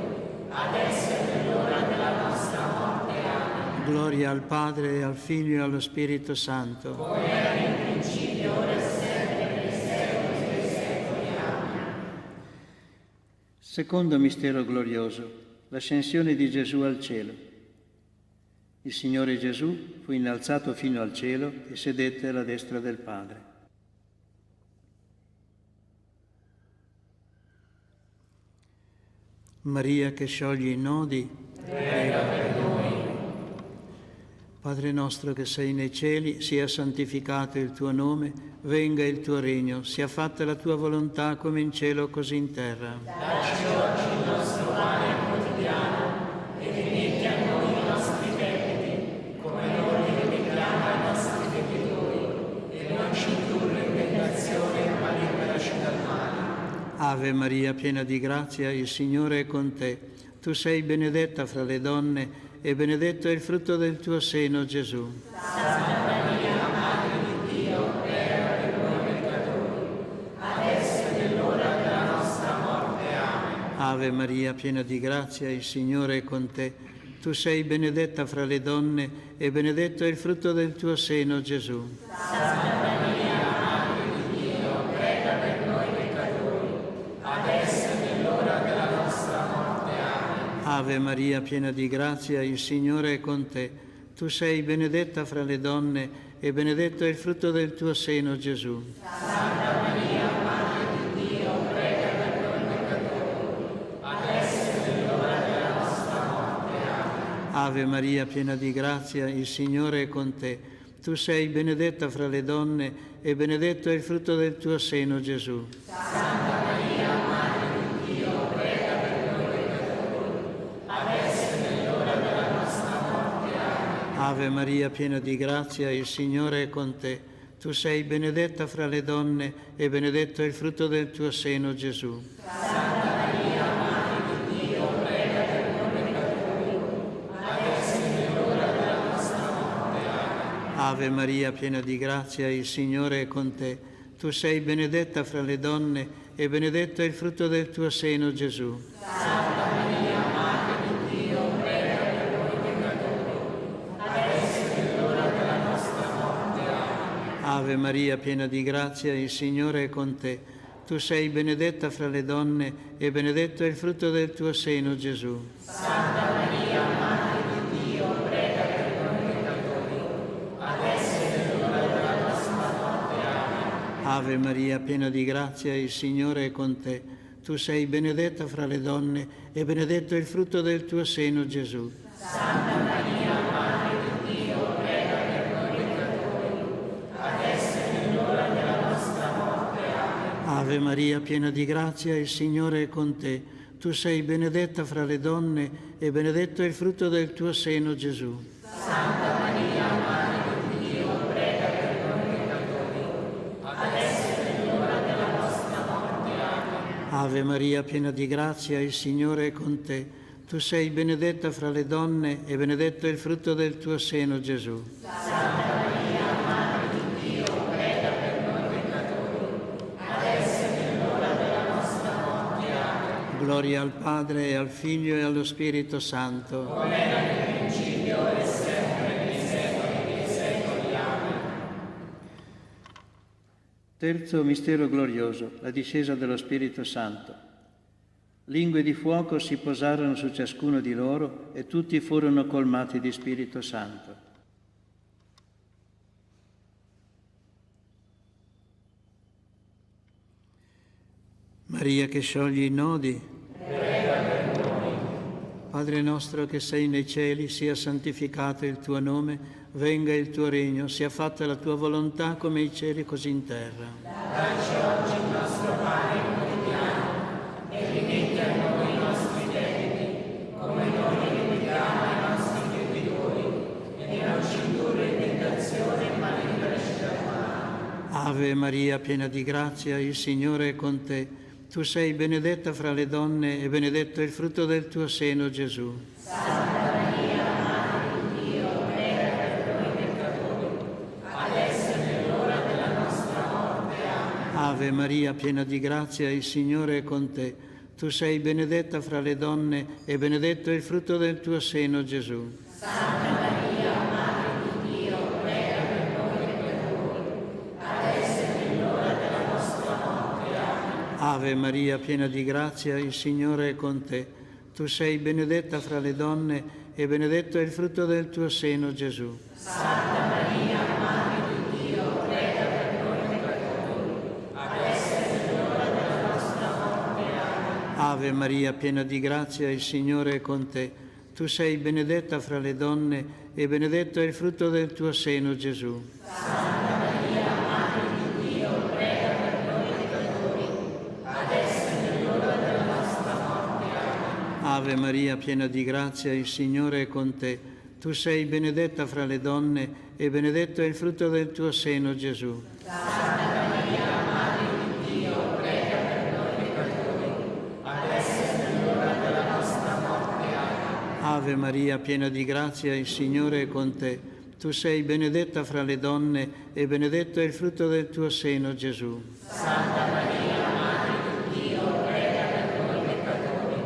adesso è nell'ora della nostra morte. Amen. Gloria al Padre, e al Figlio e allo Spirito Santo. Come era in principio, ora e sempre, nei secoli dei secoli. Amen. Secondo mistero glorioso, l'ascensione di Gesù al cielo. Il Signore Gesù fu innalzato fino al cielo e sedette alla destra del Padre. Maria che scioglie i nodi, prega per noi. Padre nostro che sei nei cieli, sia santificato il tuo nome, venga il tuo regno, sia fatta la tua volontà come in cielo così in terra. Dacci oggi il nostro pane quotidiano e rimetti a noi i nostri debiti, come noi rimettiamo ai nostri debitori, e non ci indurre in tentazione, ma liberaci dal male. Ave Maria, piena di grazia, il Signore è con te. Tu sei benedetta fra le donne e benedetto è il frutto del tuo seno, Gesù. Santa Maria, Madre di Dio, prega per noi peccatori, adesso è nell'ora della nostra morte. Amen. Ave Maria, piena di grazia, il Signore è con te. Tu sei benedetta fra le donne e benedetto è il frutto del tuo seno, Gesù. Santa Maria, Madre di Dio, prega per noi peccatori, Ave Maria, piena di grazia, il Signore è con te. Tu sei benedetta fra le donne e benedetto è il frutto del tuo seno, Gesù. Santa Maria, Madre di Dio, prega per noi peccatori, adesso è l'ora della nostra morte. Amen. Ave Maria, piena di grazia, il Signore è con te. Tu sei benedetta fra le donne e benedetto è il frutto del tuo seno, Gesù. Santa Maria, Madre di Dio, prega per noi peccatori, adesso è l'ora della nostra morte. Amen. Ave Maria, piena di grazia, il Signore è con te. Tu sei benedetta fra le donne e benedetto è il frutto del tuo seno, Gesù. Santa Maria, Madre di Dio, prega per noi peccatori, adesso è l'ora della nostra morte. Amen. Ave Maria, piena di grazia, il Signore è con te. Tu sei benedetta fra le donne e benedetto è il frutto del tuo seno, Gesù. Santa Maria, Madre di Dio, prega per noi peccatori, adesso è l'ora della nostra morte. Amen. Ave Maria, piena di grazia, il Signore è con te. Tu sei benedetta fra le donne e benedetto è il frutto del tuo seno, Gesù. Santa Maria, Madre di Dio, prega per noi peccatori, adesso è l'ora della nostra morte. Amen. Ave Maria, piena di grazia, il Signore è con te. Tu sei benedetta fra le donne e benedetto è il frutto del tuo seno, Gesù. Santa Maria, Madre di Dio, prega per noi peccatori, adesso è l'ora della nostra morte. Amen. Ave Maria, piena di grazia, il Signore è con te. Tu sei benedetta fra le donne e benedetto è il frutto del tuo seno, Gesù. Santa Maria, Madre di Dio, prega per noi peccatori, adesso è l'ora della nostra morte. Amen. Ave Maria, piena di grazia, il Signore è con te. Tu sei benedetta fra le donne e benedetto è il frutto del tuo seno, Gesù. Santa Maria, Madre di Dio, prega per noi peccatori, adesso è l'ora della nostra morte. Amen. Gloria al Padre e al Figlio e allo Spirito Santo. Come era nel principio e sempre nei secoli dei secoli. Amen. Terzo mistero glorioso, la discesa dello Spirito Santo. Lingue di fuoco si posarono su ciascuno di loro e tutti furono colmati di Spirito Santo. Maria che scioglie i nodi, prega per noi. Padre nostro che sei nei cieli, sia santificato il tuo nome, venga il tuo regno, sia fatta la tua volontà come ai cieli così in terra. Dacci oggi il nostro pane quotidiano e rimetti a noi i nostri debiti, come noi rimettiamo ai nostri debitori, e non ci indurre in tentazione, ma liberaci dal male. Ave Maria, piena di grazia, il Signore è con te. Tu sei benedetta fra le donne e benedetto è il frutto del tuo seno, Gesù. Santa Maria, Madre di Dio, prega per noi peccatori, adesso è l'ora della nostra morte. Amen. Ave Maria, piena di grazia, il Signore è con te. Tu sei benedetta fra le donne e benedetto è il frutto del tuo seno, Gesù. Santa Maria, Madre di Dio, prega per noi peccatori, adesso è l'ora della nostra morte. Amen. Ave Maria, piena di grazia, il Signore è con te. Tu sei benedetta fra le donne e benedetto è il frutto del tuo seno, Gesù. Santa Maria, Madre di Dio, prega per noi peccatori, adesso è l'ora della nostra morte. Amen. Ave Maria, piena di grazia, il Signore è con te. Tu sei benedetta fra le donne e benedetto è il frutto del tuo seno, Gesù. Santa Maria, Madre di Dio, prega per noi peccatori, adesso è l'ora della nostra morte. Amen. Ave Maria, piena di grazia, il Signore è con te. Tu sei benedetta fra le donne e benedetto è il frutto del tuo seno, Gesù. Santa Maria, Madre di Dio, prega per noi peccatori, adesso è l'ora della nostra morte. Amen. Ave Maria, piena di grazia, il Signore è con te. Tu sei benedetta fra le donne e benedetto è il frutto del tuo seno, Gesù. Santa Maria, Madre di Dio, prega per noi peccatori,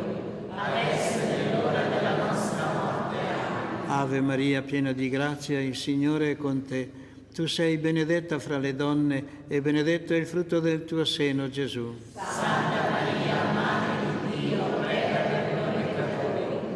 adesso è l'ora della nostra morte. Amen. Ave Maria, piena di grazia, il Signore è con te. Tu sei benedetta fra le donne e benedetto è il frutto del tuo seno, Gesù. Santa Maria, Madre di Dio, prega per noi peccatori,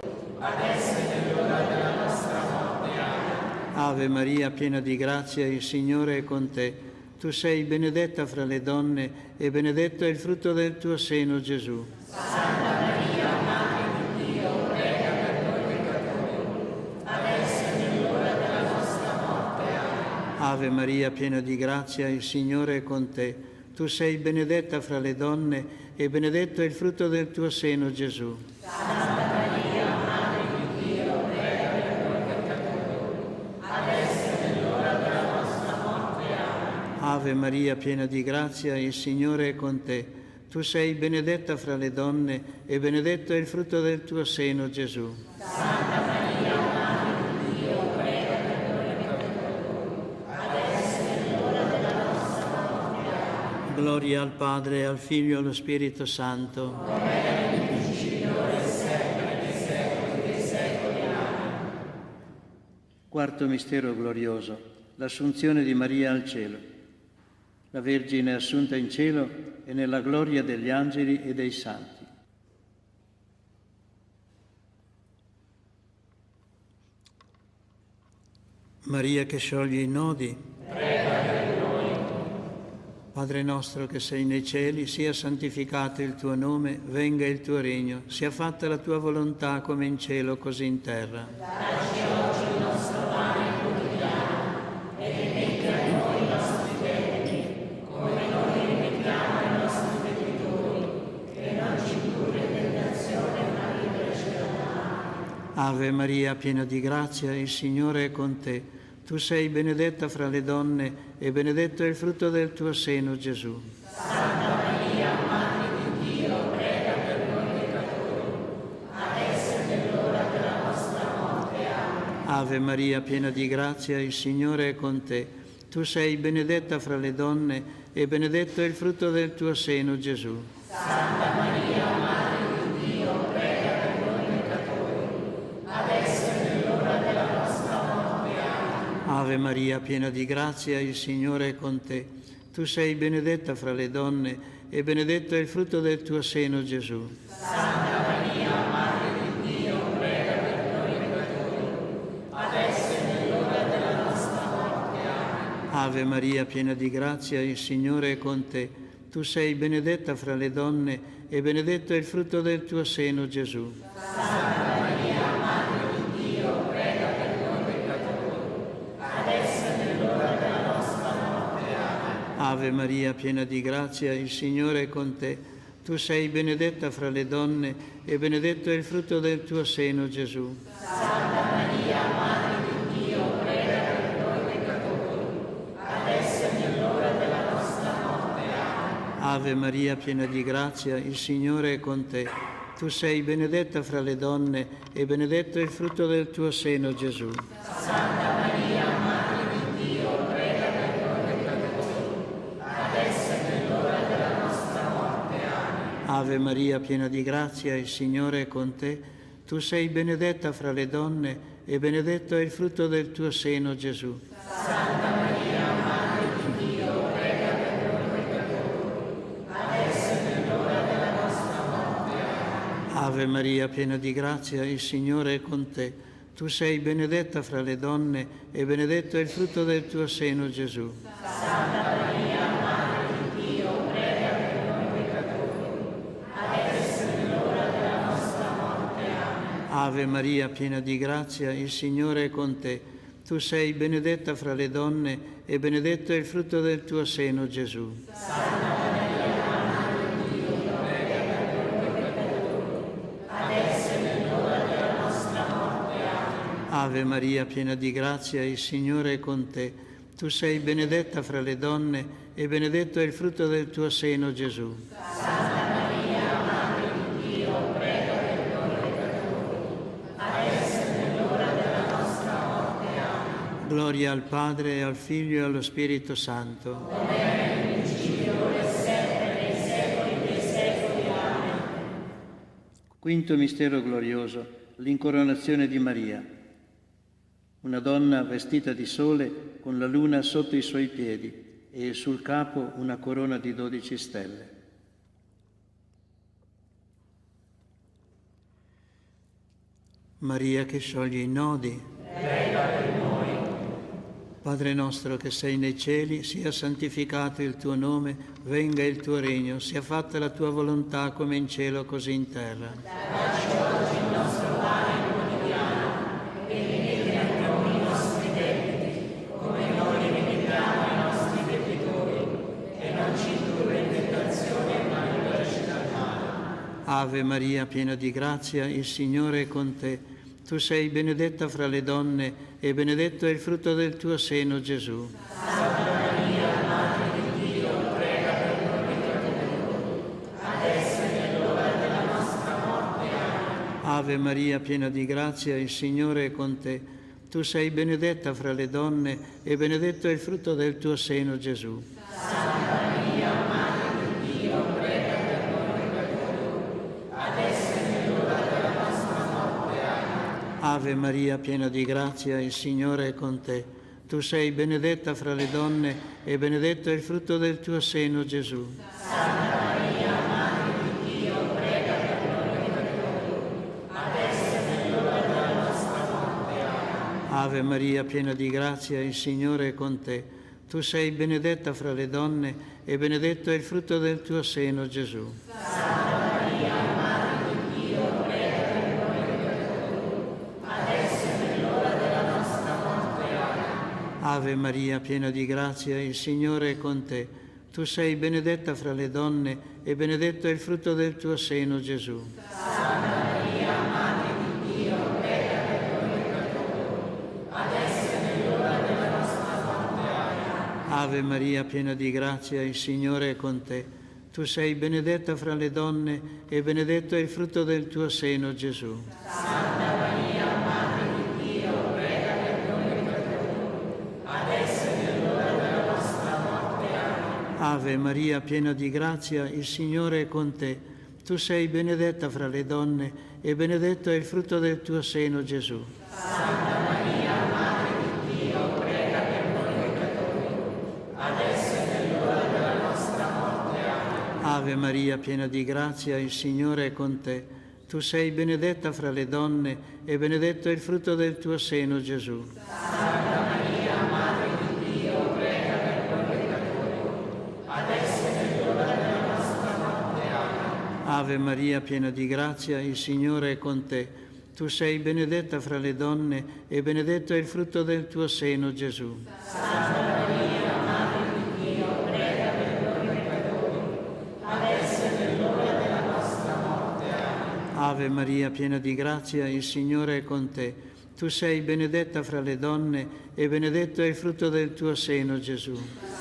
Ave Maria, piena di grazia, il Signore è con te. Tu sei benedetta fra le donne e benedetto è il frutto del tuo seno, Gesù. Santa Maria, Madre di Dio, prega per noi peccatori, adesso è nell'ora della nostra morte. Amen. Ave Maria, piena di grazia, il Signore è con te. Tu sei benedetta fra le donne e benedetto è il frutto del tuo seno, Gesù. Santa Maria, Madre di Dio, prega per noi peccatori, adesso è nell'ora della nostra morte. Amen. Ave Maria, piena di grazia, il Signore è con te. Tu sei benedetta fra le donne e benedetto è il frutto del tuo seno, Gesù. Santa Maria, Madre di Dio, prega per noi peccatori, adesso è nell'ora della nostra morte. Amen. Gloria al Padre, al Figlio e allo Spirito Santo. Come era nel principio, ora e sempre, nei secoli dei secoli. Amen. Quarto mistero glorioso, l'assunzione di Maria al cielo. La Vergine è assunta in cielo e nella gloria degli angeli e dei santi. Maria che scioglie i nodi, prega per noi. Padre nostro che sei nei cieli, sia santificato il tuo nome, venga il tuo regno, sia fatta la tua volontà come in cielo così in terra. Dacci oggi il nostro pane quotidiano e rimetti a noi i nostri debiti, come noi rimettiamo ai nostri debitori, e non ci indurre in tentazione, ma liberaci dal male. Ave Maria, piena di grazia, il Signore è con te. Tu sei benedetta fra le donne e benedetto è il frutto del tuo seno, Gesù. Santa Maria, Madre di Dio, prega per noi peccatori, adesso è nell'ora della nostra morte. Amen. Ave Maria, piena di grazia, il Signore è con te. Tu sei benedetta fra le donne e benedetto è il frutto del tuo seno, Gesù. Santa Maria, Madre di Dio, prega per noi peccatori, adesso è nell'ora della nostra morte. Amen. Ave Maria, piena di grazia, il Signore è con te. Tu sei benedetta fra le donne e benedetto è il frutto del tuo seno, Gesù. Santa Maria, Madre di Dio, prega per noi peccatori, adesso è nell'ora della nostra morte. Amen. Ave Maria, piena di grazia, il Signore è con te. Tu sei benedetta fra le donne e benedetto è il frutto del tuo seno, Gesù. Santa Maria, Madre di Dio, prega per noi peccatori, adesso è nell'ora della nostra morte. Amen. Ave Maria, piena di grazia, il Signore è con te. Tu sei benedetta fra le donne e benedetto è il frutto del tuo seno, Gesù. Santa Maria, Madre di Dio, prega per noi peccatori, adesso è nell'ora della nostra morte. Amen. Ave Maria, piena di grazia, il Signore è con te. Tu sei benedetta fra le donne e benedetto è il frutto del tuo seno, Gesù. Santa Maria, Madre di Dio, prega per noi peccatori, adesso è nell'ora della nostra morte. Amen. Ave Maria, piena di grazia, il Signore è con te. Tu sei benedetta fra le donne e benedetto è il frutto del tuo seno, Gesù. Santa Maria, Madre di Dio, prega per noi peccatori, adesso è nell'ora della nostra morte. Amen. Ave Maria, piena di grazia, il Signore è con te. Tu sei benedetta fra le donne e benedetto è il frutto del tuo seno, Gesù. Santa Maria, Madre di Dio, prega per noi peccatori, adesso è nell'ora della nostra morte. Amen. Ave Maria, piena di grazia, il Signore è con te. Tu sei benedetta fra le donne e benedetto è il frutto del tuo seno, Gesù. Santa Maria, Madre di Dio, prega per noi peccatori, adesso è nell'ora della nostra morte. Amen. Ave Maria, piena di grazia, il Signore è con te. Tu sei benedetta fra le donne e benedetto è il frutto del tuo seno, Gesù. Santa Maria, Madre di Dio, prega per noi peccatori, adesso è nell'ora della nostra morte. Amen. Gloria al Padre, e al Figlio e allo Spirito Santo. Come era nel principio, ora e sempre, nei secoli dei secoli. Amen. Quinto mistero glorioso, l'incoronazione di Maria. Una donna vestita di sole con la luna sotto i suoi piedi e sul capo una corona di 12 stelle. Maria che scioglie i nodi, prega per noi. Padre nostro che sei nei cieli, sia santificato il tuo nome, venga il tuo regno, sia fatta la tua volontà come in cielo così in terra. Dacci oggi il nostro pane quotidiano e rimetti a noi i nostri debiti, come noi li rimettiamo ai nostri debitori, e non ci indurre in tentazione, ma liberaci dal male. Ave Maria, piena di grazia, il Signore è con te. Tu sei benedetta fra le donne e benedetto è il frutto del tuo seno, Gesù. Santa Maria, Madre di Dio, prega per noi peccatori, adesso è nell'ora della nostra morte. Amen. Ave Maria, piena di grazia, il Signore è con te. Tu sei benedetta fra le donne e benedetto è il frutto del tuo seno, Gesù. Santa Maria, Madre di Dio, prega per noi peccatori, adesso è nell'ora della nostra morte. Amen. Ave Maria, piena di grazia, il Signore è con te. Tu sei benedetta fra le donne e benedetto è il frutto del tuo seno, Gesù. Santa Maria, Madre di Dio, prega per noi peccatori, adesso è nell'ora della nostra morte. Amen. Ave Maria, piena di grazia, il Signore è con te. Tu sei benedetta fra le donne e benedetto è il frutto del tuo seno, Gesù. Santa Maria, Madre di Dio, prega per noi peccatori, adesso è nell'ora della nostra morte. Amen. Ave Maria, piena di grazia, il Signore è con te. Tu sei benedetta fra le donne e benedetto è il frutto del tuo seno, Gesù. Santa Maria, Madre di Dio, prega per noi peccatori, adesso è nell'ora della nostra morte. Amen. Ave Maria, piena di grazia, il Signore è con te. Tu sei benedetta fra le donne e benedetto è il frutto del tuo seno, Gesù. Santa Maria, Madre di Dio, prega per noi peccatori, adesso è nell'ora della nostra morte. Amen. Ave Maria, piena di grazia, il Signore è con te. Tu sei benedetta fra le donne e benedetto è il frutto del tuo seno, Gesù. Santa Maria, Madre di Dio, prega per noi peccatori, adesso è nell'ora della nostra morte. Amen. Ave Maria, piena di grazia, il Signore è con te. Tu sei benedetta fra le donne e benedetto è il frutto del tuo seno, Gesù. Santa Maria, Madre di Dio, prega per noi peccatori, adesso è nell'ora della nostra morte. Amen. Ave Maria, piena di grazia, il Signore è con te. Tu sei benedetta fra le donne e benedetto è il frutto del tuo seno, Gesù. Santa Maria, Madre di Dio, prega per noi peccatori, adesso è nell'ora della nostra morte. Amen. Ave Maria, piena di grazia, il Signore è con te. Tu sei benedetta fra le donne e benedetto è il frutto del tuo seno, Gesù.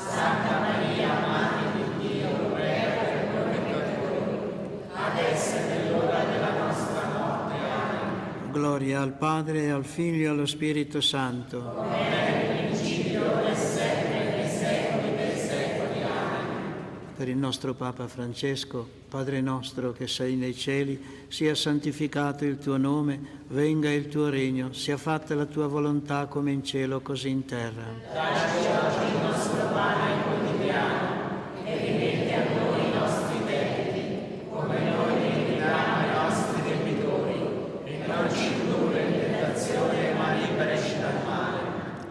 Santa Maria, Madre di Dio, prega per noi peccatori, adesso è nell'ora della nostra morte. Amen. Gloria al Padre, e al Figlio e allo Spirito Santo. Come era nel principio, e sempre, nei secoli dei secoli. Amen. Per il nostro Papa Francesco, Padre nostro che sei nei cieli, sia santificato il tuo nome, venga il tuo regno, sia fatta la tua volontà come in cielo così in terra. Dacci oggi il nostro pane quotidiano e rimetti a noi i nostri debiti, come noi li rimettiamo ai nostri debitori, e non ci indurre in tentazione, ma liberaci dal male.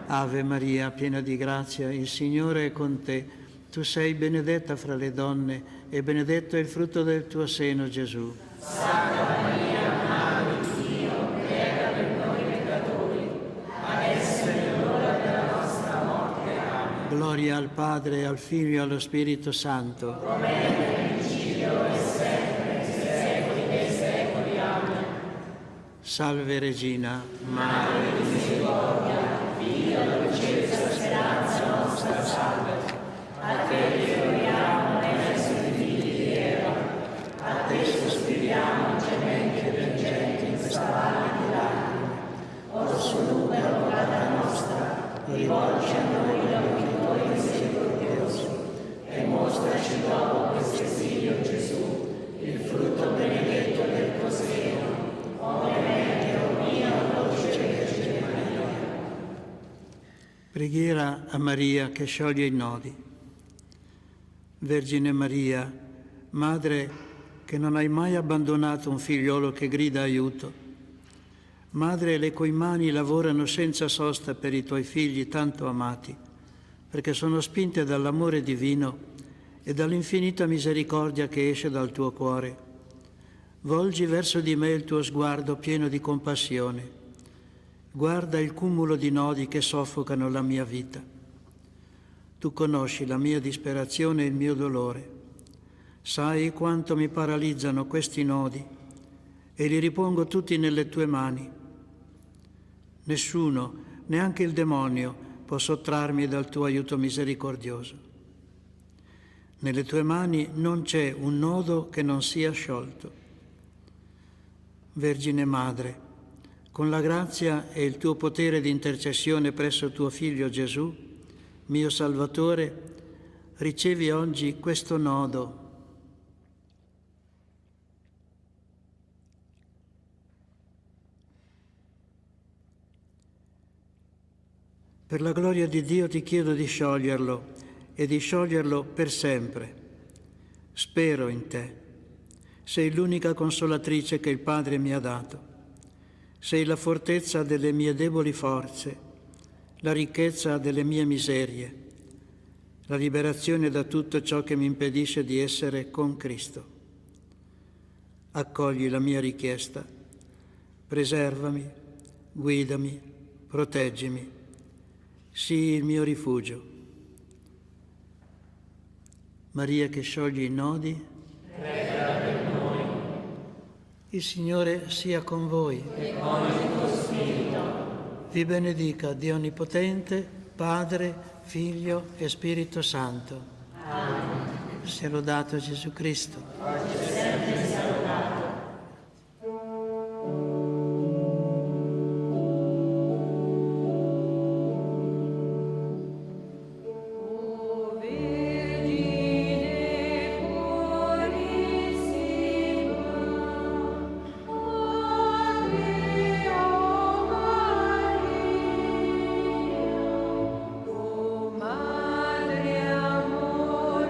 Ave Maria, piena di grazia, il Signore è con te. Tu sei benedetta fra le donne e benedetto è il frutto del tuo seno, Gesù. Santa Maria, Madre di Dio, prega per noi peccatori, adesso è nell'ora della nostra morte. Amen. Gloria al Padre, al Figlio e allo Spirito Santo. Come era nel principio, e sempre, nei secoli dei secoli. Amen. Salve Regina, Madre di misericordia, Figlio dolcezza, speranza nostra, salve. A te ricorriamo nei figli di Eva, a te sospiriamo gementi e piangenti in questa valle di lacrime. Orso numero Pata nostra, rivolgi a noi l'occhio tuo misericordioso, e mostraci dopo questo esilio Gesù, il frutto benedetto del tuo seno, o clemente, o mia, dolce Vergine Maria. preghiera a Maria che scioglie i nodi. Vergine Maria, Madre che non hai mai abbandonato un figliolo che grida aiuto, Madre, le cui mani lavorano senza sosta per i tuoi figli tanto amati, perché sono spinte dall'amore divino e dall'infinita misericordia che esce dal tuo cuore. Volgi verso di me il tuo sguardo pieno di compassione. Guarda il cumulo di nodi che soffocano la mia vita. Tu conosci la mia disperazione e il mio dolore. Sai quanto mi paralizzano questi nodi e li ripongo tutti nelle tue mani. Nessuno, neanche il demonio, può sottrarmi dal tuo aiuto misericordioso. Nelle tue mani non c'è un nodo che non sia sciolto. Vergine Madre, con la grazia e il tuo potere di intercessione presso tuo Figlio Gesù, mio Salvatore, ricevi oggi questo nodo. Per la gloria di Dio ti chiedo di scioglierlo e di scioglierlo per sempre. Spero in te. Sei l'unica consolatrice che il Padre mi ha dato. Sei la fortezza delle mie deboli forze, la ricchezza delle mie miserie, la liberazione da tutto ciò che mi impedisce di essere con Cristo. Accogli la mia richiesta. Preservami, guidami, proteggimi. Sii il mio rifugio. Maria che scioglie i nodi, prega per noi. Il Signore sia con voi. E con il tuo spirito. Vi benedica Dio Onnipotente, Padre, Figlio e Spirito Santo. Amen. Sia lodato Gesù Cristo. Oggi e sempre sia lodato. Madre amorosissima,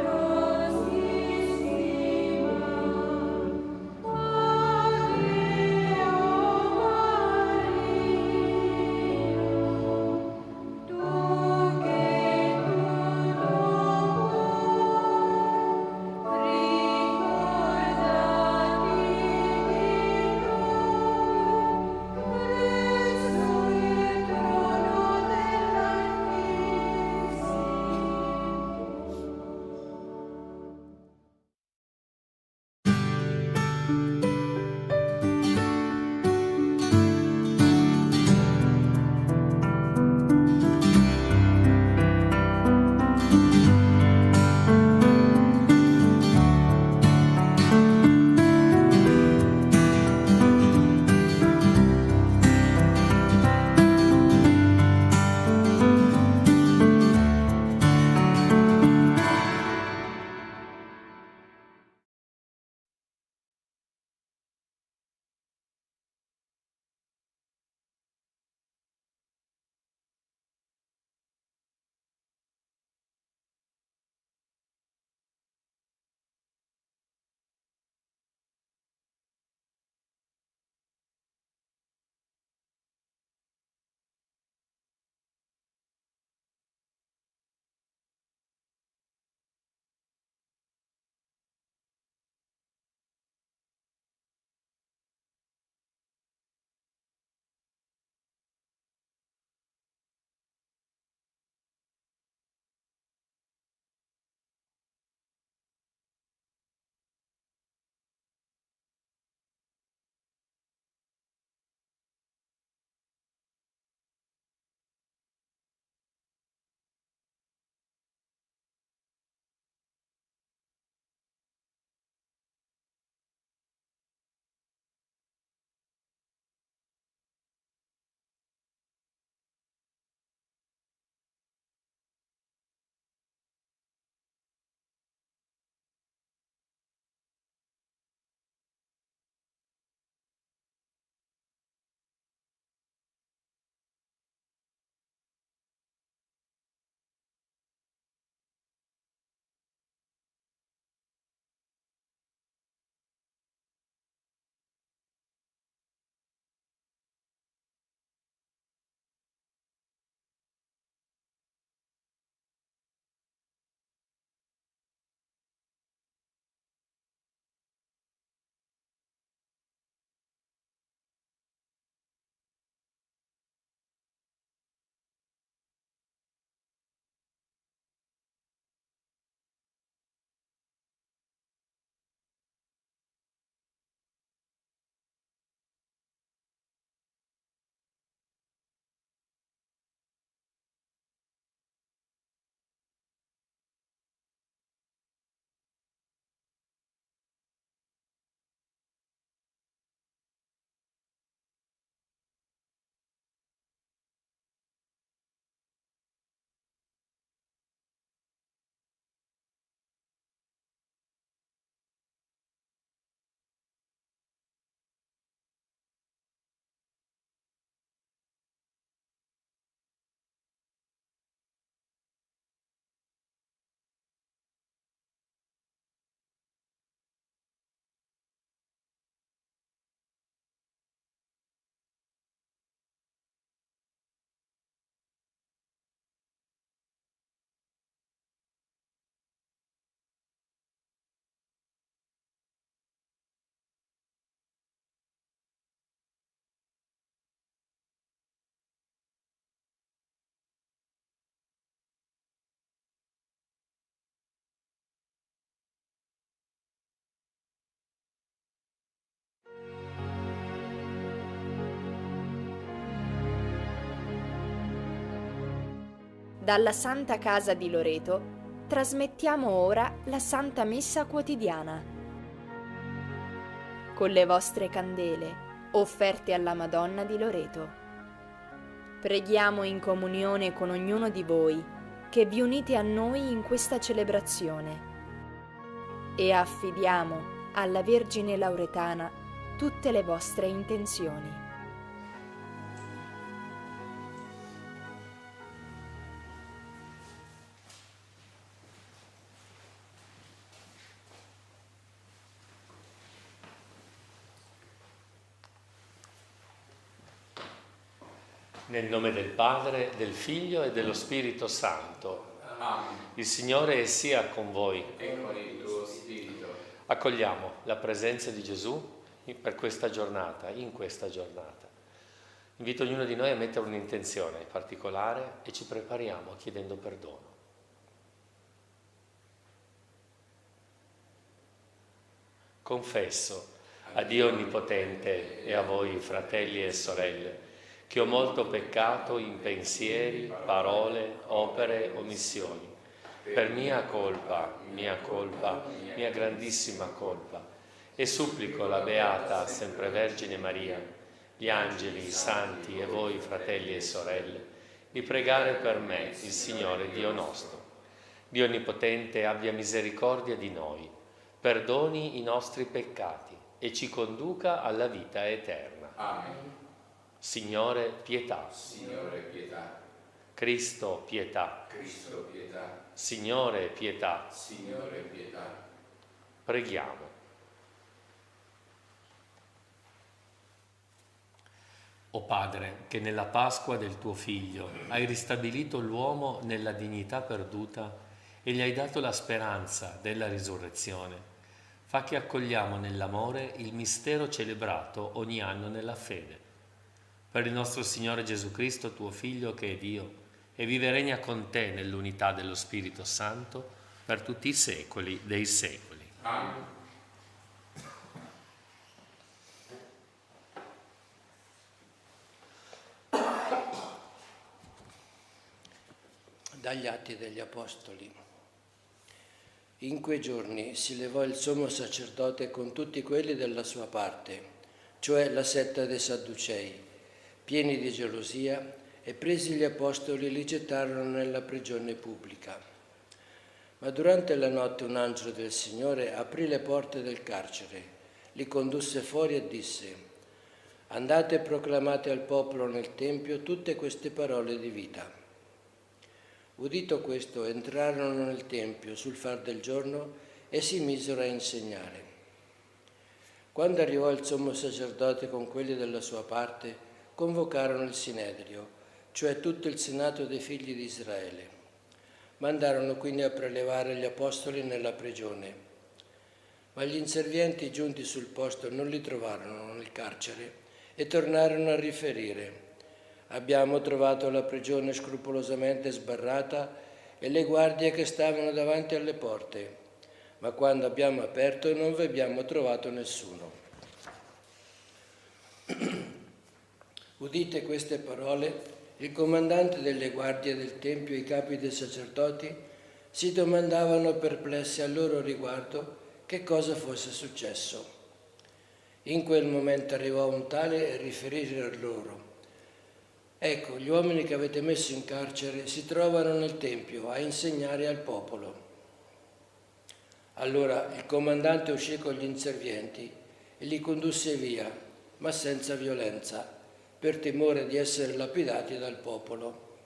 Dalla Santa Casa di Loreto trasmettiamo ora la Santa Messa quotidiana. Con le vostre candele offerte alla Madonna di Loreto. Preghiamo in comunione con ognuno di voi che vi unite a noi in questa celebrazione e affidiamo alla Vergine Lauretana tutte le vostre intenzioni. Nel nome del Padre, del Figlio e dello Spirito Santo. Amen. Il Signore sia con voi. E con il tuo spirito. Accogliamo la presenza di Gesù per questa giornata, in questa giornata. Invito ognuno di noi a mettere un'intenzione particolare e ci prepariamo chiedendo perdono. Confesso a Dio Onnipotente e a voi, fratelli e sorelle, che ho molto peccato in pensieri, parole, opere, omissioni, per mia colpa, mia grandissima colpa, e supplico la Beata Sempre Vergine Maria, gli angeli, i santi e voi, fratelli e sorelle, di pregare per me, il Signore Dio nostro. Dio Onnipotente abbia misericordia di noi, perdoni i nostri peccati e ci conduca alla vita eterna. Amen. Signore, pietà. Signore, pietà. Cristo, pietà. Cristo, pietà. Signore, pietà. Signore, pietà. Preghiamo. O Padre, che nella Pasqua del tuo Figlio hai ristabilito l'uomo nella dignità perduta e gli hai dato la speranza della risurrezione, fa che accogliamo nell'amore il mistero celebrato ogni anno nella fede. Per il nostro Signore Gesù Cristo, tuo Figlio, che è Dio, e vive e regna con te nell'unità dello Spirito Santo, per tutti i secoli dei secoli. Amen. Dagli Atti degli Apostoli. In quei giorni si levò il sommo sacerdote con tutti quelli della sua parte, cioè la setta dei Sadducei, pieni di gelosia, e presi gli apostoli li gettarono nella prigione pubblica. Ma durante la notte un angelo del Signore aprì le porte del carcere, li condusse fuori e disse: andate e proclamate al popolo nel Tempio tutte queste parole di vita. Udito questo, entrarono nel Tempio sul far del giorno e si misero a insegnare. Quando arrivò il sommo sacerdote con quelli della sua parte, convocarono il Sinedrio, cioè tutto il senato dei figli di Israele. Mandarono quindi a prelevare gli apostoli nella prigione. Ma gli inservienti giunti sul posto non li trovarono nel carcere e tornarono a riferire: abbiamo trovato la prigione scrupolosamente sbarrata e le guardie che stavano davanti alle porte, ma quando abbiamo aperto non vi abbiamo trovato nessuno. Udite queste parole, il comandante delle guardie del Tempio e i capi dei sacerdoti si domandavano perplessi al loro riguardo che cosa fosse successo. In quel momento arrivò un tale e riferì loro: ecco, gli uomini che avete messo in carcere si trovano nel Tempio a insegnare al popolo. Allora il comandante uscì con gli inservienti e li condusse via, ma senza violenza, per timore di essere lapidati dal popolo.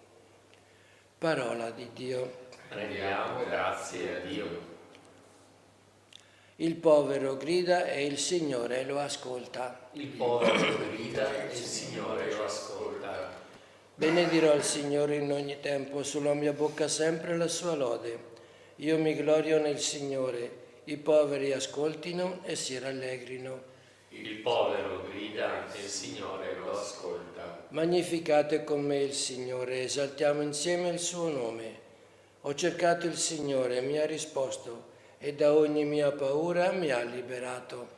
Parola di Dio. Rendiamo grazie a Dio. Il povero grida e il Signore lo ascolta. Il povero grida e il Signore lo ascolta. Benedirò il Signore in ogni tempo, sulla mia bocca sempre la sua lode. Io mi glorio nel Signore, i poveri ascoltino e si rallegrino. Il povero grida e il Signore lo ascolta. Magnificate con me il Signore, esaltiamo insieme il suo nome. Ho cercato il Signore, mi ha risposto, e da ogni mia paura mi ha liberato.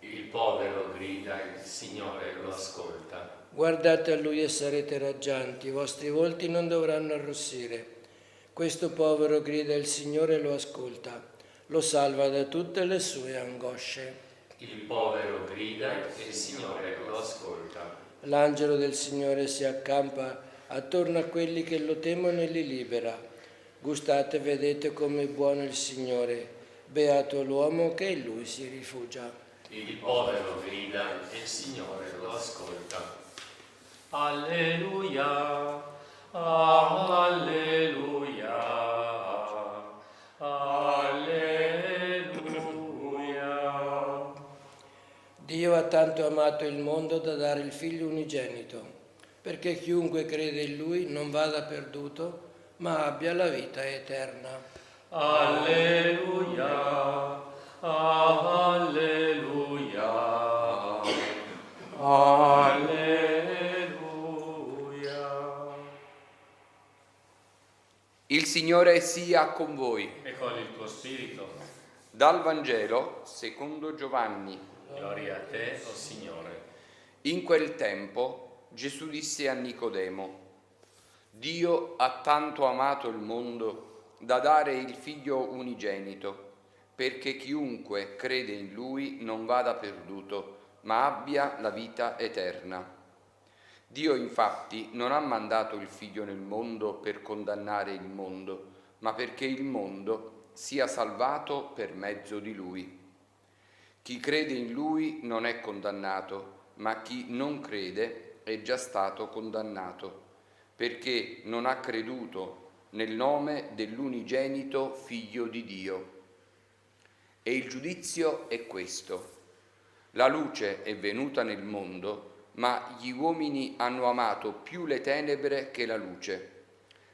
Il povero grida e il Signore lo ascolta. Guardate a Lui e sarete raggianti, i vostri volti non dovranno arrossire. Questo povero grida e il Signore lo ascolta, lo salva da tutte le sue angosce. Il povero grida e il Signore lo ascolta. L'angelo del Signore si accampa attorno a quelli che lo temono e li libera. Gustate e vedete come è buono il Signore, beato l'uomo che in lui si rifugia. Il povero grida e il Signore lo ascolta. Alleluia, alleluia, alleluia. Dio ha tanto amato il mondo da dare il Figlio unigenito, perché chiunque crede in Lui non vada perduto, ma abbia la vita eterna. Alleluia, alleluia, alleluia. Il Signore sia con voi. E con il tuo spirito. Dal Vangelo secondo Giovanni. Gloria a te, o Signore. In quel tempo Gesù disse a Nicodemo: Dio ha tanto amato il mondo da dare il Figlio unigenito, perché chiunque crede in Lui non vada perduto, ma abbia la vita eterna. Dio infatti non ha mandato il Figlio nel mondo per condannare il mondo, ma perché il mondo sia salvato per mezzo di Lui. Chi crede in Lui non è condannato, ma chi non crede è già stato condannato, perché non ha creduto nel nome dell'unigenito Figlio di Dio. E il giudizio è questo: la luce è venuta nel mondo, ma gli uomini hanno amato più le tenebre che la luce,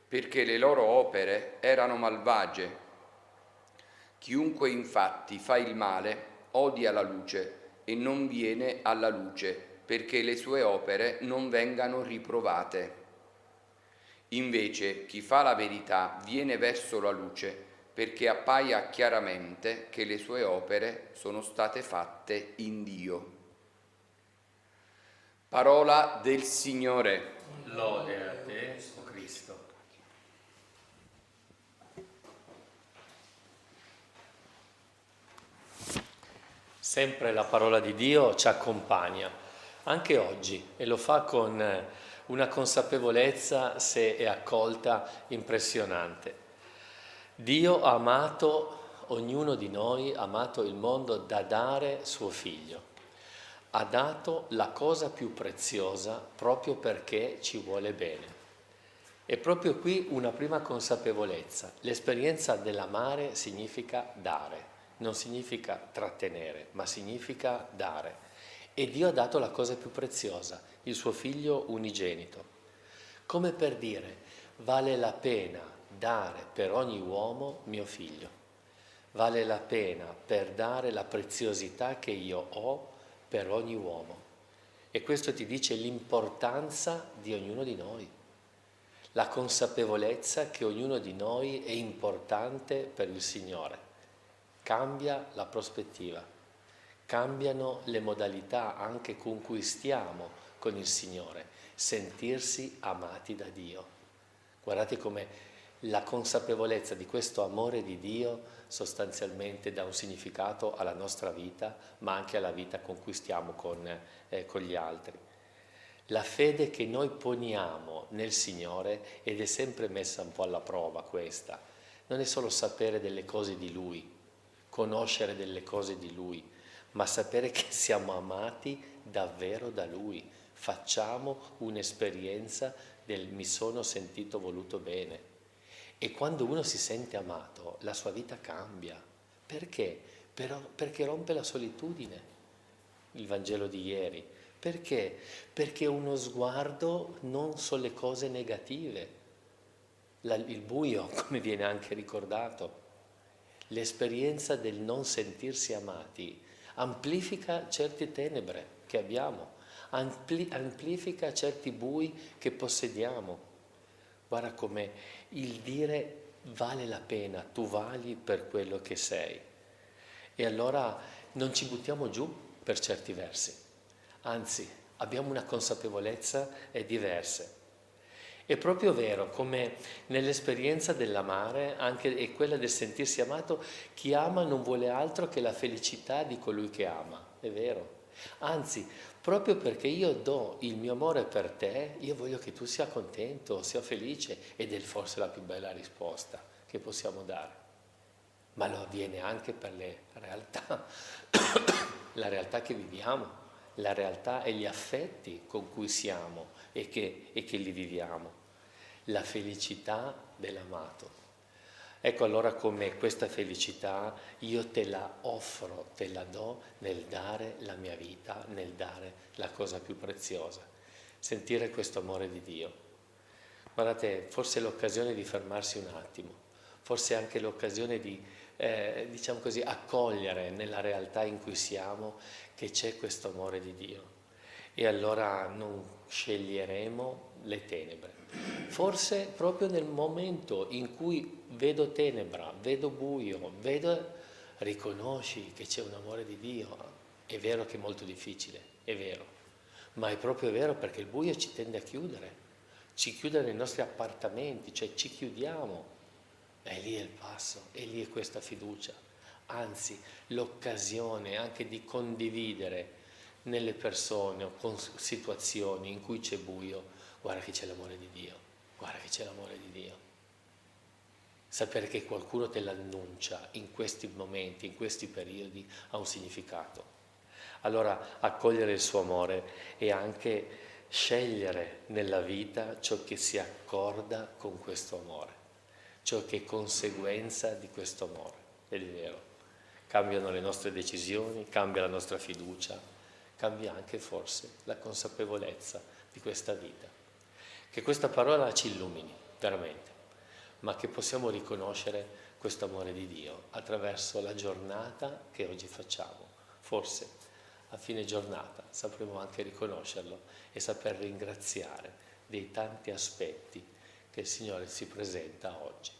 perché le loro opere erano malvagie. Chiunque infatti fa il male odia la luce e non viene alla luce, perché le sue opere non vengano riprovate. Invece chi fa la verità viene verso la luce, perché appaia chiaramente che le sue opere sono state fatte in Dio. Parola del Signore. Lode a te, o Cristo. Sempre la parola di Dio ci accompagna, anche oggi, e lo fa con una consapevolezza, se è accolta, impressionante. Dio ha amato ognuno di noi, ha amato il mondo da dare suo Figlio. Ha dato la cosa più preziosa proprio perché ci vuole bene. E proprio qui una prima consapevolezza. L'esperienza dell'amare significa dare, non significa trattenere, ma significa dare. E Dio ha dato la cosa più preziosa, il suo Figlio unigenito. Come per dire, vale la pena dare per ogni uomo mio Figlio. Vale la pena per dare la preziosità che io ho per ogni uomo. E questo ti dice l'importanza di ognuno di noi, la consapevolezza che ognuno di noi è importante per il Signore. Cambia la prospettiva, cambiano le modalità anche con cui stiamo con il Signore, sentirsi amati da Dio. Guardate come la consapevolezza di questo amore di Dio sostanzialmente dà un significato alla nostra vita, ma anche alla vita con cui stiamo con gli altri. La fede che noi poniamo nel Signore, ed è sempre messa un po' alla prova questa, non è solo sapere delle cose di Lui, conoscere delle cose di Lui, ma sapere che siamo amati davvero da Lui. Facciamo un'esperienza del mi sono sentito voluto bene. E quando uno si sente amato, la sua vita cambia. Perché? Perché rompe la solitudine. Il Vangelo di ieri. Perché? Perché uno sguardo non sulle cose negative. Il buio, come viene anche ricordato. L'esperienza del non sentirsi amati amplifica certe tenebre che abbiamo, amplifica certi bui che possediamo. Guarda come il dire vale la pena, tu vali per quello che sei. E allora non ci buttiamo giù per certi versi, anzi abbiamo una consapevolezza diversa. È proprio vero, come nell'esperienza dell'amare, anche è quella del sentirsi amato, chi ama non vuole altro che la felicità di colui che ama, è vero. Anzi, proprio perché io do il mio amore per te, io voglio che tu sia contento, sia felice, ed è forse la più bella risposta che possiamo dare. Ma lo avviene anche per le realtà, la realtà che viviamo, la realtà e gli affetti con cui siamo e che li viviamo, la felicità dell'amato. Ecco allora come questa felicità io te la offro, te la do nel dare la mia vita, nel dare la cosa più preziosa, sentire questo amore di Dio. Guardate, forse è l'occasione di fermarsi un attimo, forse è anche l'occasione di, diciamo così, accogliere nella realtà in cui siamo che c'è questo amore di Dio. E allora non sceglieremo le tenebre. Forse proprio nel momento in cui vedo tenebra, vedo buio, riconosci che c'è un amore di Dio. È vero che è molto difficile, è vero, ma è proprio vero perché il buio ci tende a chiudere, ci chiude nei nostri appartamenti, cioè ci chiudiamo. E lì è il passo, e lì è questa fiducia, anzi l'occasione anche di condividere nelle persone o con situazioni in cui c'è buio, guarda che c'è l'amore di Dio, guarda che c'è l'amore di Dio. Sapere che qualcuno te l'annuncia in questi momenti, in questi periodi, ha un significato. Allora accogliere il suo amore e anche scegliere nella vita ciò che si accorda con questo amore, ciò che è conseguenza di questo amore. Ed è vero, cambiano le nostre decisioni, cambia la nostra fiducia, cambia anche forse la consapevolezza di questa vita. Che questa parola ci illumini, veramente, ma che possiamo riconoscere questo amore di Dio attraverso la giornata che oggi facciamo. Forse a fine giornata sapremo anche riconoscerlo e saper ringraziare dei tanti aspetti che il Signore si presenta oggi.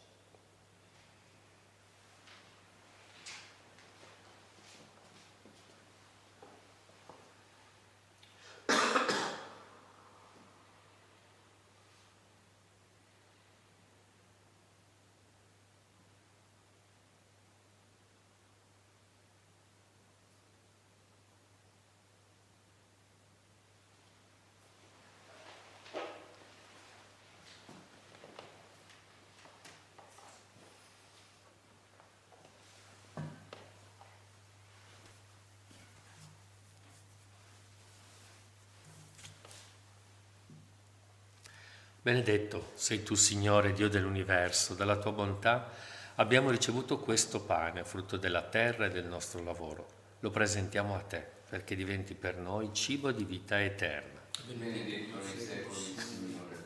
Benedetto sei tu, Signore, Dio dell'universo, dalla tua bontà abbiamo ricevuto questo pane, frutto della terra e del nostro lavoro. Lo presentiamo a te, perché diventi per noi cibo di vita eterna. Benedetto nei secoli, Signore.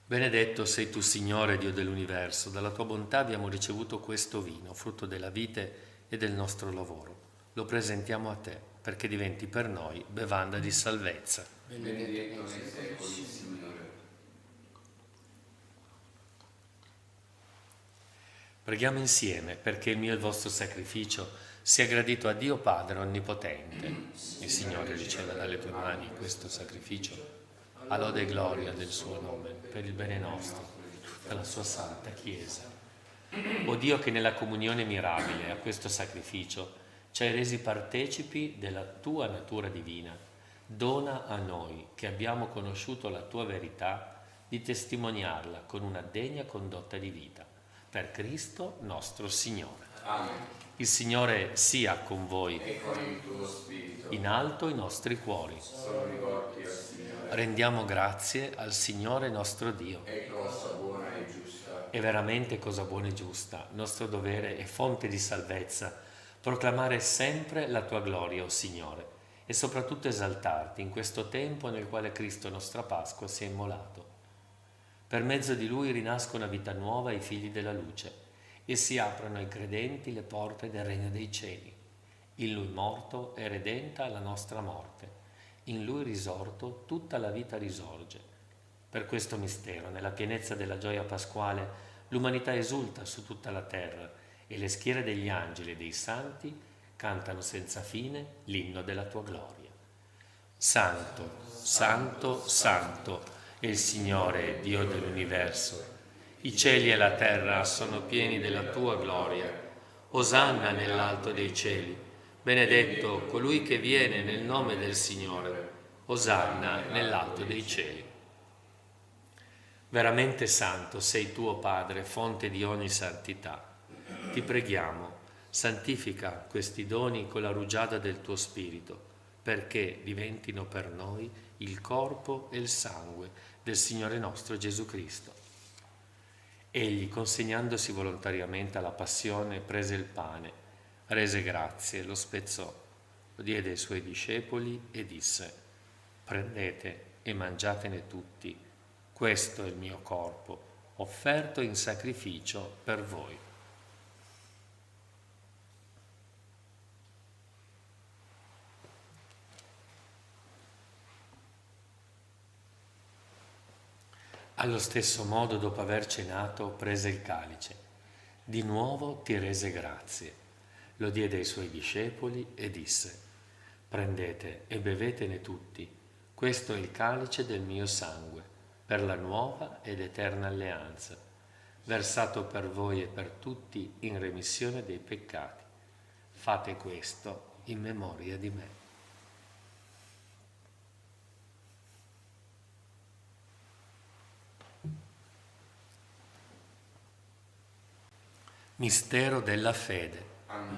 Benedetto sei tu, Signore, Dio dell'universo, dalla tua bontà abbiamo ricevuto questo vino, frutto della vite e del nostro lavoro. Lo presentiamo a te, perché diventi per noi bevanda di salvezza. Benedetto nei secoli, Signore. Preghiamo insieme perché il mio e il vostro sacrificio sia gradito a Dio Padre Onnipotente. Il Signore riceva dalle tue mani questo sacrificio, a lode e gloria del suo nome, per il bene nostro, per la sua santa Chiesa. O Dio, che nella comunione mirabile a questo sacrificio ci hai resi partecipi della tua natura divina, dona a noi, che abbiamo conosciuto la tua verità, di testimoniarla con una degna condotta di vita. Per Cristo nostro Signore. Amen. Il Signore sia con voi. E con il tuo spirito. In alto i nostri cuori. Sono rivolti al Signore. Rendiamo grazie al Signore nostro Dio. È cosa buona e giusta. È veramente cosa buona e giusta, nostro dovere e fonte di salvezza, proclamare sempre la tua gloria, o Signore, e soprattutto esaltarti in questo tempo nel quale Cristo, nostra Pasqua, si è immolato. Per mezzo di Lui rinasce una vita nuova ai figli della luce e si aprono ai credenti le porte del regno dei cieli. In Lui morto è redenta la nostra morte, in Lui risorto tutta la vita risorge. Per questo mistero, nella pienezza della gioia pasquale, l'umanità esulta su tutta la terra e le schiere degli angeli e dei santi cantano senza fine l'inno della tua gloria. Santo, santo, santo è il Signore, Dio dell'universo. I cieli e la terra sono pieni della tua gloria. Osanna nell'alto dei cieli. Benedetto colui che viene nel nome del Signore. Osanna nell'alto dei cieli. Veramente santo sei tu, o Padre, fonte di ogni santità. Ti preghiamo, santifica questi doni con la rugiada del tuo Spirito, perché diventino per noi il corpo e il sangue del Signore nostro Gesù Cristo. Egli, consegnandosi volontariamente alla passione, prese il pane, rese grazie, lo spezzò, lo diede ai suoi discepoli e disse: prendete e mangiatene tutti, questo è il mio corpo, offerto in sacrificio per voi. Allo stesso modo, dopo aver cenato, prese il calice. Di nuovo ti rese grazie. Lo diede ai suoi discepoli e disse: prendete e bevetene tutti. Questo è il calice del mio sangue, per la nuova ed eterna alleanza, versato per voi e per tutti in remissione dei peccati. Fate questo in memoria di me. Mistero della fede.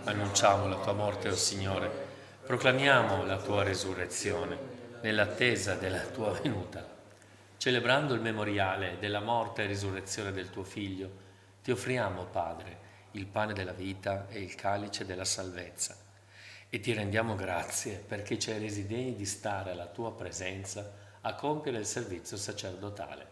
Annunciamo la tua morte, o Signore, proclamiamo la tua resurrezione nell'attesa della tua venuta. Celebrando il memoriale della morte e risurrezione del tuo Figlio, ti offriamo, Padre, il pane della vita e il calice della salvezza, e ti rendiamo grazie perché ci hai resi degni di stare alla tua presenza a compiere il servizio sacerdotale.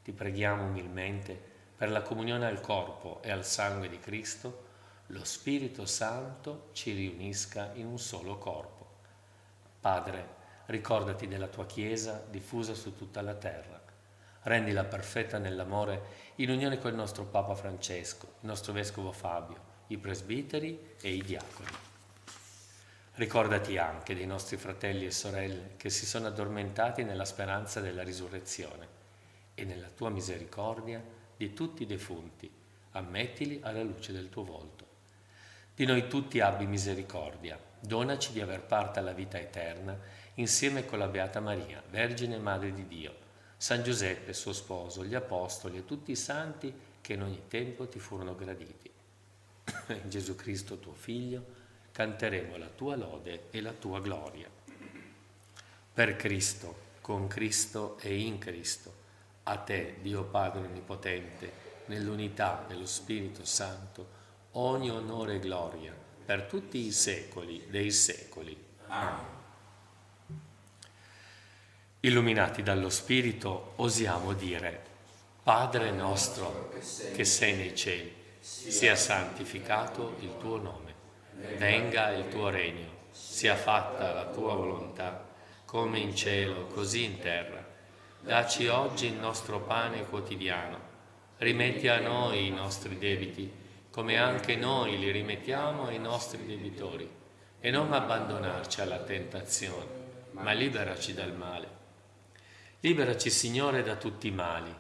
Ti preghiamo umilmente per la comunione al corpo e al sangue di Cristo, lo Spirito Santo ci riunisca in un solo corpo. Padre, ricordati della tua Chiesa diffusa su tutta la terra. Rendila perfetta nell'amore in unione con il nostro Papa Francesco, il nostro Vescovo Fabio, i presbiteri e i diaconi. Ricordati anche dei nostri fratelli e sorelle che si sono addormentati nella speranza della risurrezione e nella tua misericordia di tutti i defunti, ammettili alla luce del tuo volto. Di noi tutti abbi misericordia, donaci di aver parte alla vita eterna insieme con la Beata Maria, Vergine e Madre di Dio, San Giuseppe, suo sposo, gli Apostoli e tutti i santi che in ogni tempo ti furono graditi. In Gesù Cristo, tuo Figlio, canteremo la tua lode e la tua gloria. Per Cristo, con Cristo e in Cristo, a te, Dio Padre Onnipotente, nell'unità dello Spirito Santo, ogni onore e gloria per tutti i secoli dei secoli. Amen. Illuminati dallo Spirito, osiamo dire: Padre nostro che sei nei cieli, sia santificato il tuo nome. Venga il tuo regno, sia fatta la tua volontà, come in cielo, così in terra. Dacci oggi il nostro pane quotidiano. Rimetti a noi i nostri debiti, come anche noi li rimettiamo ai nostri debitori. E non abbandonarci alla tentazione, ma liberaci dal male. Liberaci, Signore, da tutti i mali.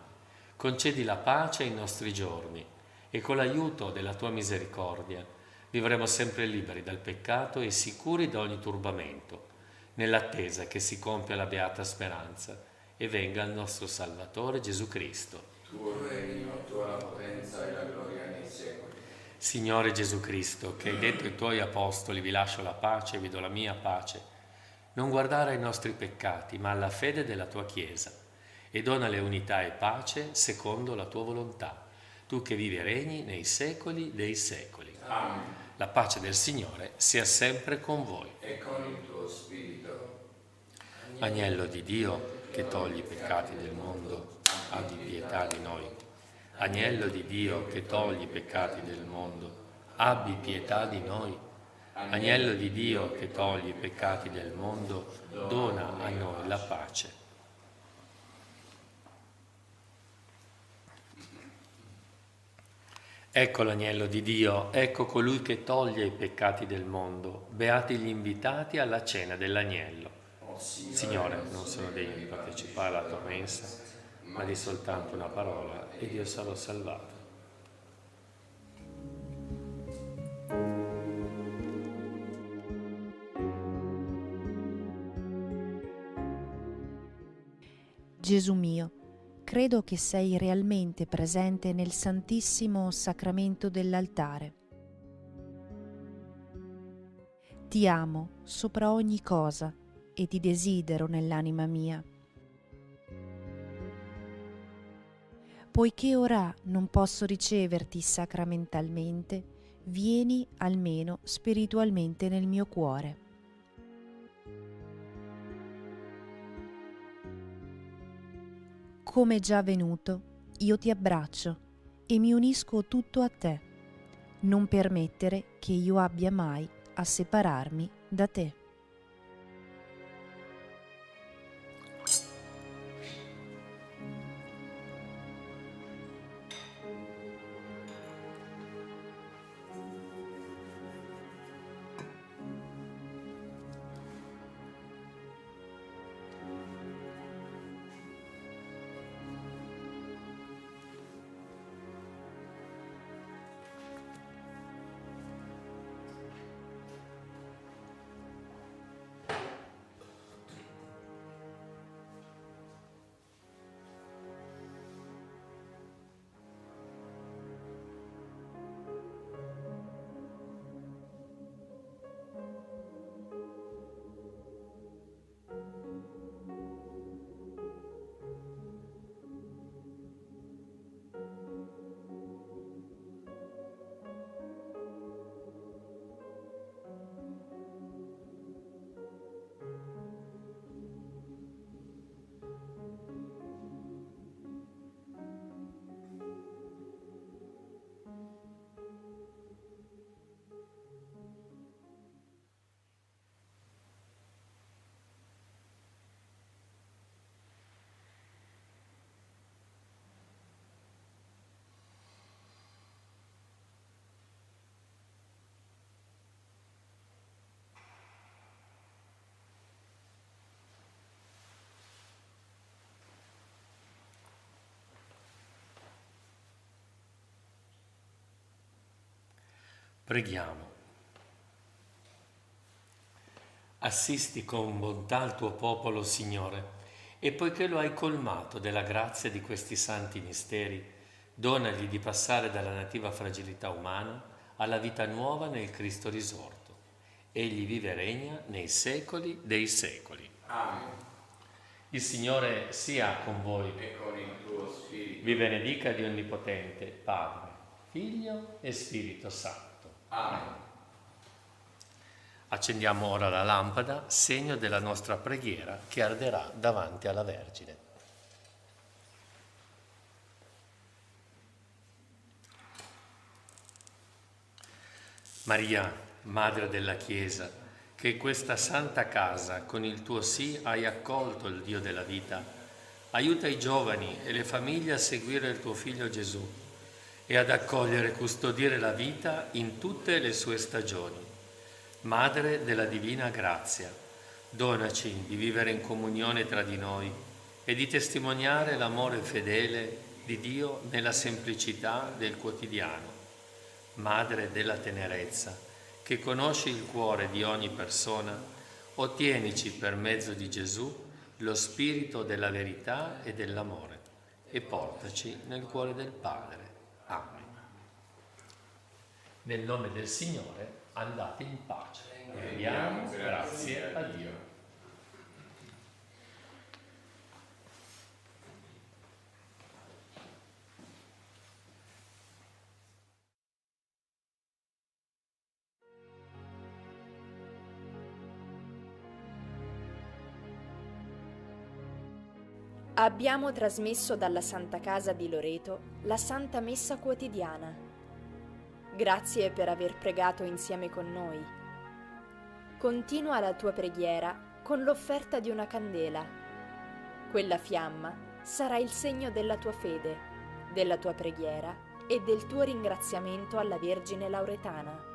Concedi la pace ai nostri giorni e con l'aiuto della tua misericordia vivremo sempre liberi dal peccato e sicuri da ogni turbamento, nell'attesa che si compia la beata speranza e venga il nostro Salvatore Gesù Cristo. Tuo regno, tua la potenza e la gloria nei secoli. Signore Gesù Cristo, che hai detto ai tuoi apostoli: vi lascio la pace, vi do la mia pace, non guardare ai nostri peccati, ma alla fede della tua Chiesa, e donale unità e pace secondo la tua volontà, tu che vivi e regni nei secoli dei secoli. Amen. La pace del Signore sia sempre con voi. E con il tuo spirito. Agnello di Dio, che togli i peccati del mondo, abbi pietà di noi. Agnello di Dio, che togli i peccati del mondo, abbi pietà di noi. Agnello di Dio, che togli i peccati del mondo, dona a noi la pace. Ecco l'agnello di Dio, ecco colui che toglie i peccati del mondo. Beati gli invitati alla cena dell'agnello. Signore, non sono degno di partecipare alla tua mensa, ma di soltanto una parola ed io sarò salvato. Gesù mio, credo che sei realmente presente nel Santissimo Sacramento dell'altare. Ti amo sopra ogni cosa e ti desidero nell'anima mia. Poiché ora non posso riceverti sacramentalmente, vieni almeno spiritualmente nel mio cuore. Come già venuto, io ti abbraccio e mi unisco tutto a te. Non permettere che io abbia mai a separarmi da te. Preghiamo. Assisti con bontà il tuo popolo, Signore, e poiché lo hai colmato della grazia di questi santi misteri, donagli di passare dalla nativa fragilità umana alla vita nuova nel Cristo risorto. Egli vive e regna nei secoli dei secoli. Amen. Il Signore sia con voi E con il tuo spirito. vi benedica Dio Onnipotente, Padre, Figlio e Spirito Santo. Amen. Accendiamo ora la lampada, segno della nostra preghiera che arderà davanti alla Vergine. Maria, Madre della Chiesa, che in questa santa casa con il tuo sì hai accolto il Dio della vita, aiuta i giovani e le famiglie a seguire il tuo Figlio Gesù e ad accogliere e custodire la vita in tutte le sue stagioni. Madre della Divina Grazia, donaci di vivere in comunione tra di noi e di testimoniare l'amore fedele di Dio nella semplicità del quotidiano. Madre della tenerezza, che conosci il cuore di ogni persona, ottienici per mezzo di Gesù lo spirito della verità e dell'amore e portaci nel cuore del Padre. Amen. Nel nome del Signore andate in pace. Rendiamo grazie a Dio. Abbiamo trasmesso dalla Santa Casa di Loreto la Santa Messa quotidiana. Grazie per aver pregato insieme con noi. Continua la tua preghiera con l'offerta di una candela. Quella fiamma sarà il segno della tua fede, della tua preghiera e del tuo ringraziamento alla Vergine Lauretana.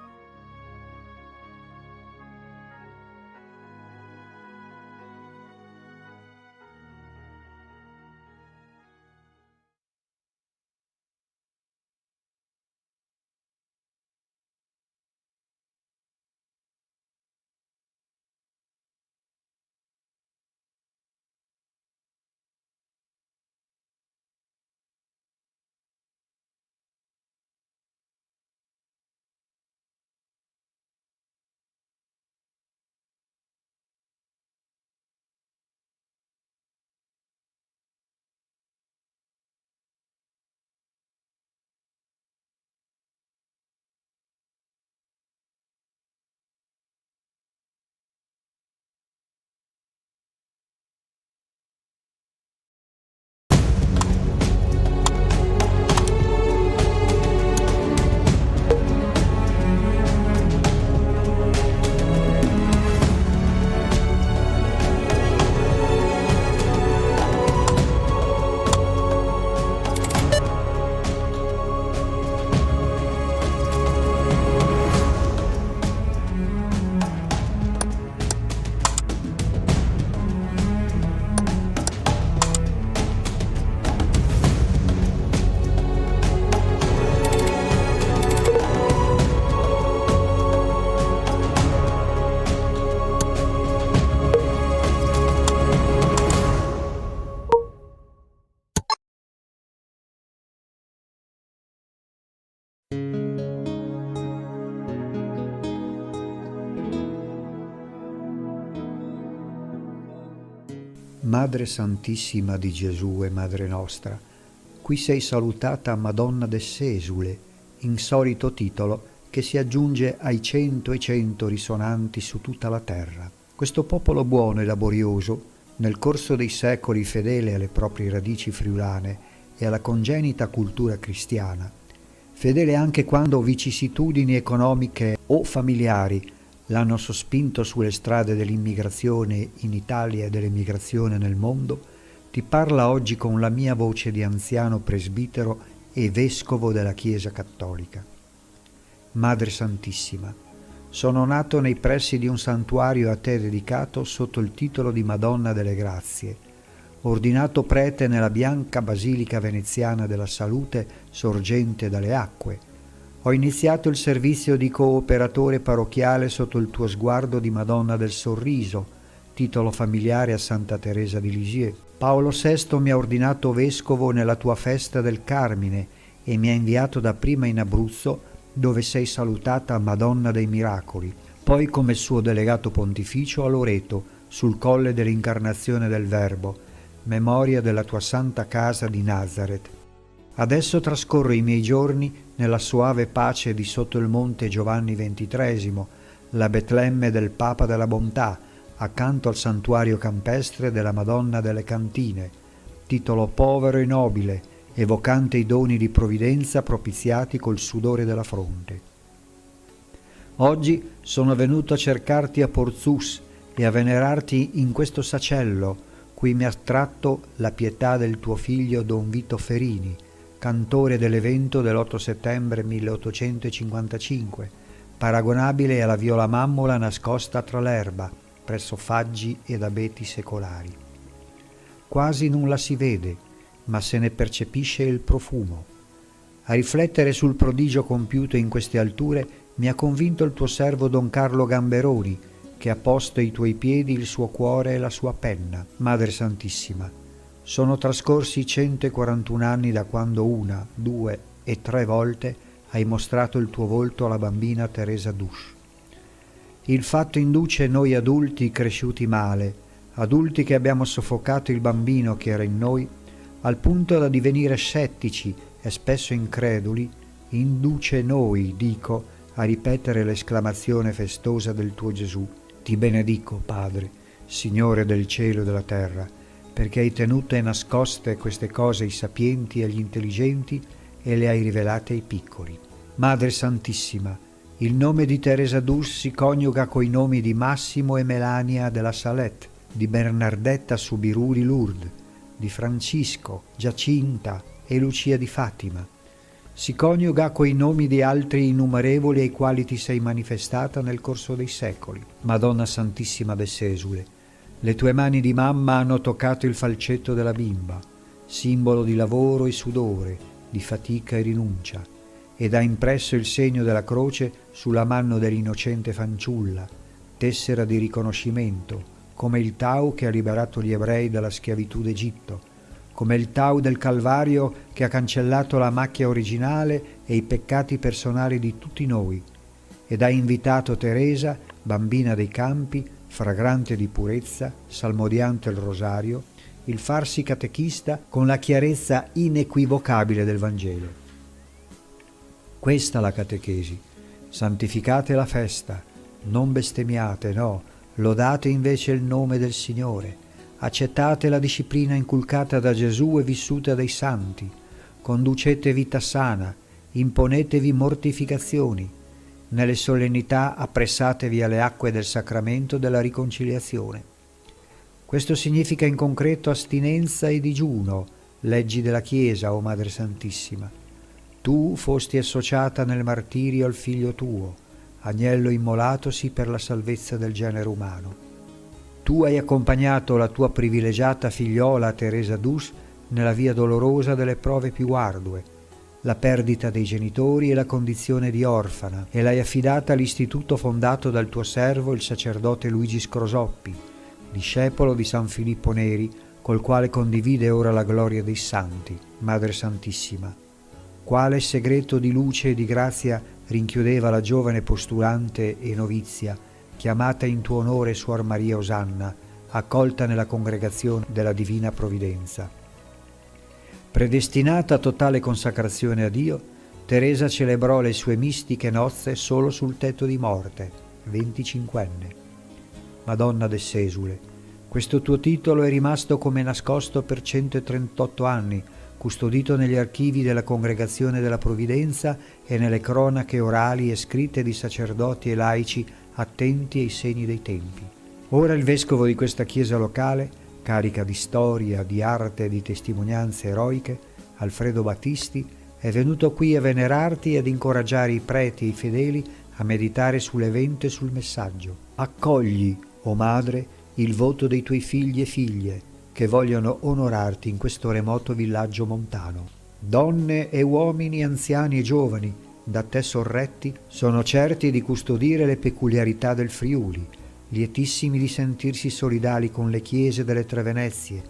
Madre Santissima di Gesù e Madre nostra, qui sei salutata Madonna de Sesule, insolito titolo che si aggiunge ai 100 e 100 risonanti su tutta la terra. Questo popolo buono e laborioso, nel corso dei secoli fedele alle proprie radici friulane e alla congenita cultura cristiana, fedele anche quando vicissitudini economiche o familiari l'hanno sospinto sulle strade dell'immigrazione in Italia e dell'emigrazione nel mondo, ti parla oggi con la mia voce di anziano presbitero e vescovo della Chiesa Cattolica. Madre Santissima, sono nato nei pressi di un santuario a te dedicato sotto il titolo di Madonna delle Grazie, ordinato prete nella bianca Basilica Veneziana della Salute sorgente dalle acque. Ho iniziato il servizio di cooperatore parrocchiale sotto il tuo sguardo di Madonna del Sorriso, titolo familiare a Santa Teresa di Lisieux. Paolo VI mi ha ordinato vescovo nella tua festa del Carmine e mi ha inviato dapprima in Abruzzo, dove sei salutata Madonna dei Miracoli, poi come suo delegato pontificio a Loreto, sul colle dell'incarnazione del Verbo, memoria della tua santa casa di Nazareth. Adesso trascorro i miei giorni nella soave pace di sotto il monte Giovanni XXIII, la Betlemme del Papa della Bontà, accanto al santuario campestre della Madonna delle Cantine, titolo povero e nobile, evocante i doni di provvidenza propiziati col sudore della fronte. Oggi sono venuto a cercarti a Porzus e a venerarti in questo sacello, cui mi ha tratto la pietà del tuo figlio Don Vito Ferini, cantore dell'evento dell'8 settembre 1855, paragonabile alla viola mammola nascosta tra l'erba, presso faggi ed abeti secolari. Quasi non la si vede, ma se ne percepisce il profumo. A riflettere sul prodigio compiuto in queste alture mi ha convinto il tuo servo Don Carlo Gamberoni, che ha posto ai tuoi piedi il suo cuore e la sua penna. Madre Santissima, sono trascorsi 141 anni da quando 1, 2 e 3 volte hai mostrato il tuo volto alla bambina Teresa Dusch. Il fatto induce noi adulti cresciuti male, adulti che abbiamo soffocato il bambino che era in noi, al punto da divenire scettici e spesso increduli, induce noi, dico, a ripetere l'esclamazione festosa del tuo Gesù: ti benedico, Padre, Signore del cielo e della terra, perché hai tenute nascoste queste cose ai sapienti e agli intelligenti e le hai rivelate ai piccoli. Madre Santissima, il nome di Teresa Dusch si coniuga coi nomi di Massimo e Melania della Salette, di Bernardetta Subirù di Lourdes, di Francisco, Giacinta e Lucia di Fatima. si coniuga coi nomi di altri innumerevoli ai quali ti sei manifestata nel corso dei secoli. Madonna Santissima de Sesule, le tue mani di mamma hanno toccato il falcetto della bimba, simbolo di lavoro e sudore, di fatica e rinuncia, ed ha impresso il segno della croce sulla mano dell'innocente fanciulla, tessera di riconoscimento, come il Tau che ha liberato gli ebrei dalla schiavitù d'Egitto, come il Tau del Calvario che ha cancellato la macchia originale e i peccati personali di tutti noi, ed ha invitato Teresa, bambina dei campi, fragrante di purezza, salmodiante il rosario, il farsi catechista con la chiarezza inequivocabile del Vangelo. Questa la catechesi: santificate la festa, non bestemmiate, no, lodate invece il nome del Signore, accettate la disciplina inculcata da Gesù e vissuta dai santi, conducete vita sana, imponetevi mortificazioni, nelle solennità appressatevi alle acque del sacramento della riconciliazione. Questo significa in concreto astinenza e digiuno, leggi della Chiesa, o Madre Santissima. Tu fosti associata nel martirio al figlio tuo, agnello immolatosi per la salvezza del genere umano. Tu hai accompagnato la tua privilegiata figliola Teresa d'Us nella via dolorosa delle prove più ardue, la perdita dei genitori e la condizione di orfana, e l'hai affidata all'istituto fondato dal tuo servo il sacerdote Luigi Scrosoppi, discepolo di San Filippo Neri, col quale condivide ora la gloria dei santi. Madre Santissima, quale segreto di luce e di grazia rinchiudeva la giovane postulante e novizia, chiamata in tuo onore Suor Maria Osanna, accolta nella congregazione della Divina Provvidenza. Predestinata a totale consacrazione a Dio, Teresa celebrò le sue mistiche nozze solo sul tetto di morte, 25enne. Madonna de Sesule, questo tuo titolo è rimasto come nascosto per 138 anni, custodito negli archivi della Congregazione della Provvidenza e nelle cronache orali e scritte di sacerdoti e laici attenti ai segni dei tempi. Ora il vescovo di questa chiesa locale, carica di storia, di arte e di testimonianze eroiche, Alfredo Battisti, è venuto qui a venerarti e ad incoraggiare i preti e i fedeli a meditare sull'evento e sul messaggio. Accogli, o Madre, il voto dei tuoi figli e figlie, che vogliono onorarti in questo remoto villaggio montano. Donne e uomini, anziani e giovani, da te sorretti, sono certi di custodire le peculiarità del Friuli, lietissimi di sentirsi solidali con le chiese delle tre Venezie,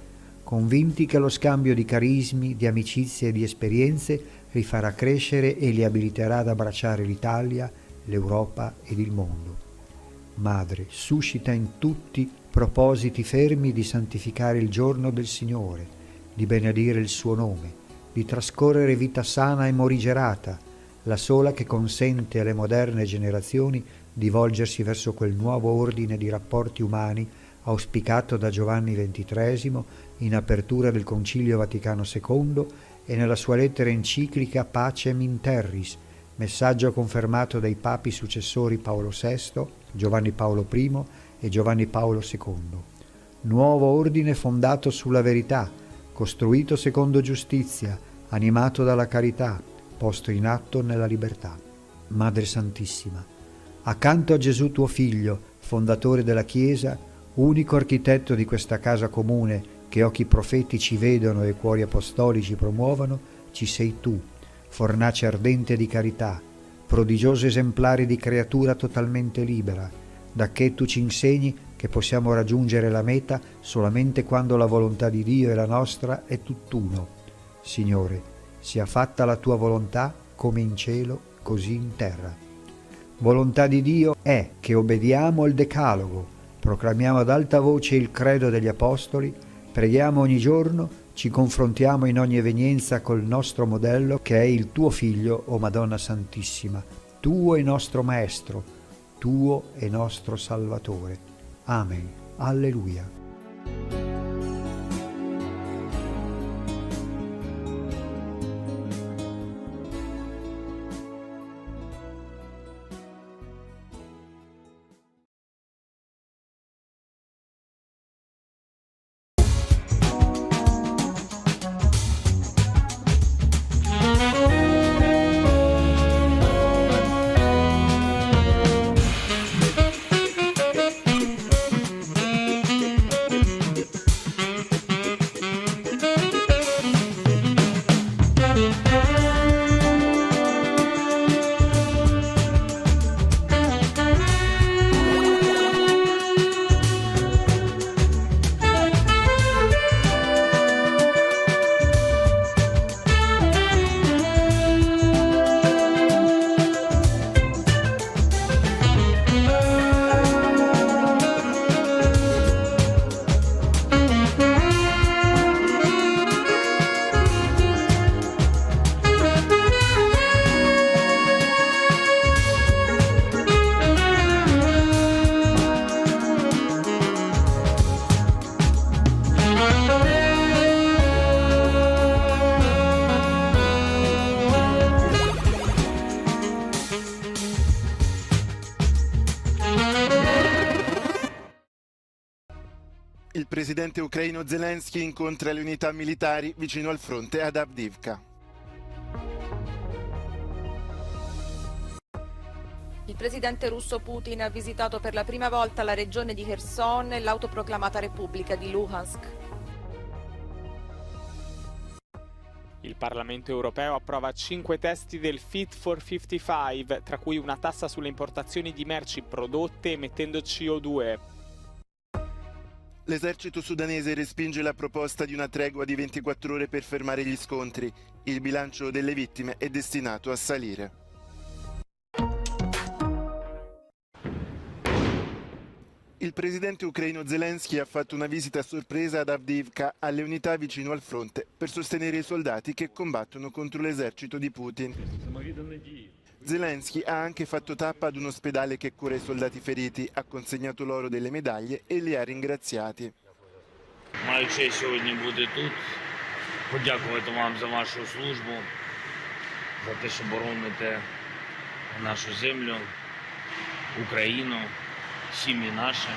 convinti che lo scambio di carismi, di amicizie e di esperienze li farà crescere e li abiliterà ad abbracciare l'Italia, l'Europa ed il mondo. Madre, suscita in tutti propositi fermi di santificare il giorno del Signore, di benedire il suo nome, di trascorrere vita sana e morigerata, la sola che consente alle moderne generazioni di volgersi verso quel nuovo ordine di rapporti umani auspicato da Giovanni XXIII in apertura del Concilio Vaticano II e nella sua lettera enciclica Pacem in Terris, messaggio confermato dai papi successori Paolo VI, Giovanni Paolo I e Giovanni Paolo II. Nuovo ordine fondato sulla verità, costruito secondo giustizia, animato dalla carità, posto in atto nella libertà. Madre Santissima, accanto a Gesù tuo Figlio, fondatore della Chiesa, unico architetto di questa casa comune che occhi profetici vedono e cuori apostolici promuovono, ci sei tu, fornace ardente di carità, prodigioso esemplare di creatura totalmente libera, dacché tu ci insegni che possiamo raggiungere la meta solamente quando la volontà di Dio e la nostra è tutt'uno. Signore, sia fatta la tua volontà come in cielo, così in terra. Volontà di Dio è che obbediamo al Decalogo, proclamiamo ad alta voce il credo degli Apostoli, preghiamo ogni giorno, ci confrontiamo in ogni evenienza col nostro modello che è il tuo Figlio, o Madonna Santissima, tuo e nostro Maestro, tuo e nostro Salvatore. Amen. Alleluia. Il presidente ucraino Zelensky incontra le unità militari vicino al fronte ad Avdiivka. Il presidente russo Putin ha visitato per la prima volta la regione di Kherson e l'autoproclamata Repubblica di Luhansk. Il Parlamento europeo approva 5 testi del Fit for 55, tra cui una tassa sulle importazioni di merci prodotte emettendo CO2. L'esercito sudanese respinge la proposta di una tregua di 24 ore per fermare gli scontri. Il bilancio delle vittime è destinato a salire. Il presidente ucraino Zelensky ha fatto una visita a sorpresa ad Avdiivka, alle unità vicino al fronte, per sostenere i soldati che combattono contro l'esercito di Putin. Zelensky ha anche fatto tappa ad un ospedale che cura i soldati feriti, ha consegnato loro delle medaglie e li ha ringraziati. Маю честь сьогодні бути тут, подякувати вам за вашу службу, за те, що бороните нашу землю, Україну, сім'ї наші.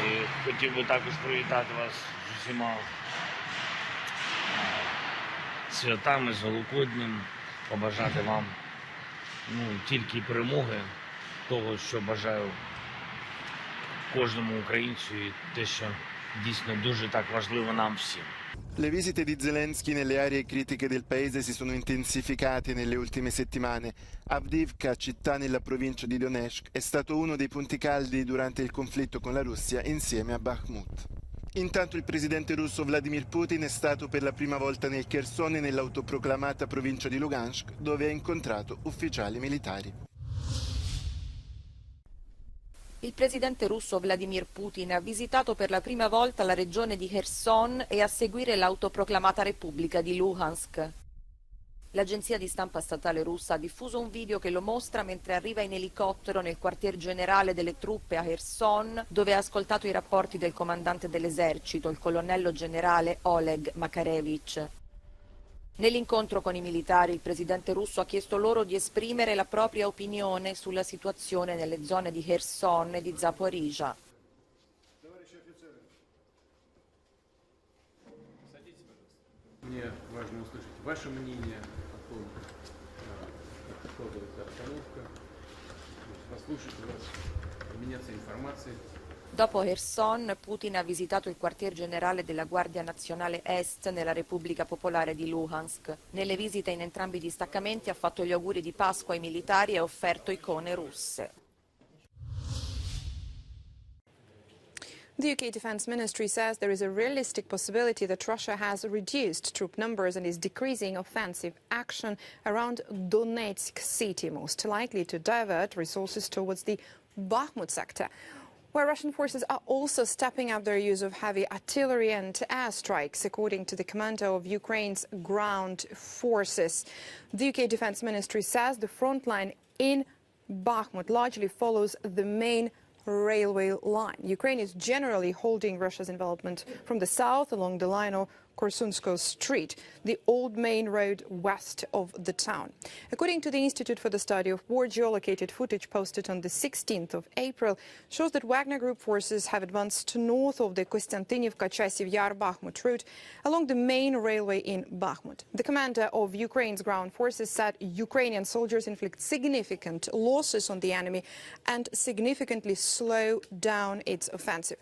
І хотів би також привітати вас з усіма святами, з Великоднем, побажати вам тільки перемоги, того, що бажаю кожному українцю і те, що дійсно дуже так важливо нам всім. Le visite di Zelensky nelle aree critiche del paese si sono intensificate nelle ultime settimane. Avdiivka, città nella provincia di Donetsk, è stato uno dei punti caldi durante il conflitto con la Russia insieme a Bakhmut. Intanto il presidente russo Vladimir Putin è stato per la prima volta nel Kherson e nell'autoproclamata provincia di Lugansk, dove ha incontrato ufficiali militari. Il presidente russo Vladimir Putin ha visitato per la prima volta la regione di Kherson e a seguire l'autoproclamata Repubblica di Luhansk. L'agenzia di stampa statale russa ha diffuso un video che lo mostra mentre arriva in elicottero nel quartier generale delle truppe a Kherson, dove ha ascoltato i rapporti del comandante dell'esercito, il colonnello generale Oleg Makarevich. Nell'incontro con i militari, il presidente russo ha chiesto loro di esprimere la propria opinione sulla situazione nelle zone di Kherson e di Zaporizhzhia. Мне важно услышать ваше мнение о том, как складывается обстановка, послушать вас, обменяться информацией. Dopo Kherson, Putin ha visitato il quartier generale della Guardia Nazionale Est nella Repubblica Popolare di Luhansk. Nelle visite in entrambi i distaccamenti ha fatto gli auguri di Pasqua ai militari e ha offerto icone russe. The UK Defence Ministry says there is a realistic possibility that Russia has reduced troop numbers and is decreasing offensive action around Donetsk city, most likely to divert resources towards the Bakhmut sector, where Russian forces are also stepping up their use of heavy artillery and airstrikes, according to the commander of Ukraine's ground forces. The UK Defence Ministry says the front line in Bakhmut largely follows the main railway line. Ukraine is generally holding Russia's involvement from the south along the line of Korsunsko Street, the old main road west of the town. According to the Institute for the Study of War, geolocated footage posted on the 16th of April shows that Wagner Group forces have advanced north of the Kostantinivka-Chasiv Yar-Bakhmut route along the main railway in Bakhmut. The commander of Ukraine's ground forces said Ukrainian soldiers inflict significant losses on the enemy and significantly slow down its offensive.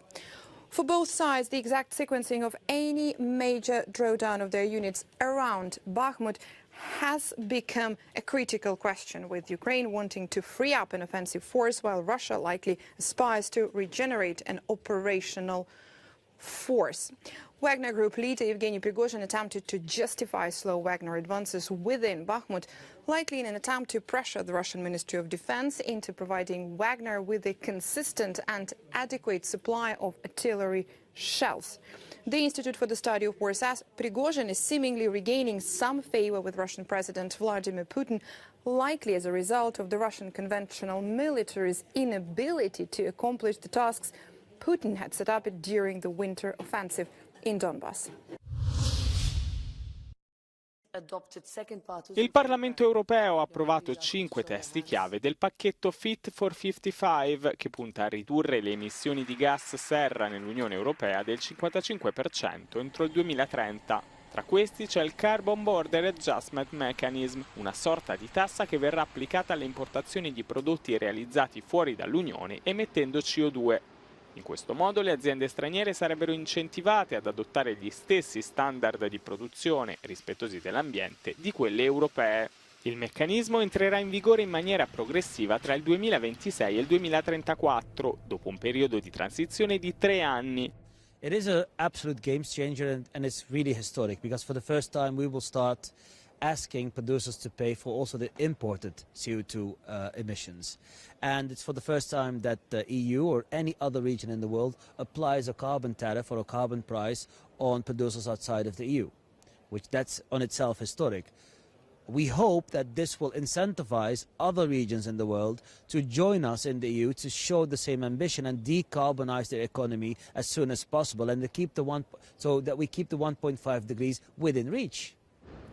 For both sides, the exact sequencing of any major drawdown of their units around Bakhmut has become a critical question, with Ukraine wanting to free up an offensive force while Russia likely aspires to regenerate an operational force. Wagner Group leader Yevgeny Prigozhin attempted to justify slow Wagner advances within Bakhmut, likely in an attempt to pressure the Russian Ministry of Defense into providing Wagner with a consistent and adequate supply of artillery shells. The Institute for the Study of War says Prigozhin is seemingly regaining some favor with Russian President Vladimir Putin, likely as a result of the Russian conventional military's inability to accomplish the tasks Putin had set up during the winter offensive in Donbass. Il Parlamento europeo ha approvato 5 testi chiave del pacchetto Fit for 55 che punta a ridurre le emissioni di gas serra nell'Unione Europea del 55% entro il 2030. Tra questi c'è il Carbon Border Adjustment Mechanism, una sorta di tassa che verrà applicata alle importazioni di prodotti realizzati fuori dall'Unione emettendo CO2. In questo modo le aziende straniere sarebbero incentivate ad adottare gli stessi standard di produzione, rispettosi dell'ambiente, di quelle europee. Il meccanismo entrerà in vigore in maniera progressiva tra il 2026 e il 2034, dopo un periodo di transizione di 3 anni. It is an absolute game changer and it's really historic because for the first time we will start asking producers to pay for also the imported CO2 emissions. And it's for the first time that the EU or any other region in the world applies a carbon tariff or a carbon price on producers outside of the EU, which that's on itself historic. We hope that this will incentivize other regions in the world to join us in the EU to show the same ambition and decarbonize their economy as soon as possible and to keep so that we keep the 1.5 degrees within reach.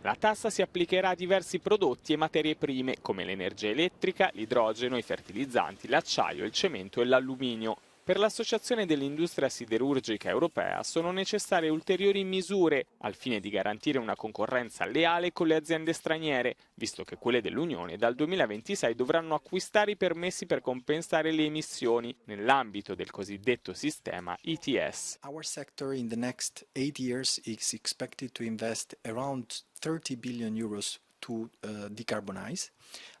La tassa si applicherà a diversi prodotti e materie prime come l'energia elettrica, l'idrogeno, i fertilizzanti, l'acciaio, il cemento e l'alluminio. Per l'Associazione dell'Industria Siderurgica Europea sono necessarie ulteriori misure al fine di garantire una concorrenza leale con le aziende straniere, visto che quelle dell'Unione dal 2026 dovranno acquistare i permessi per compensare le emissioni nell'ambito del cosiddetto sistema ETS. Our sector in the next 8 years is expected to invest around 30 billion euros to decarbonize.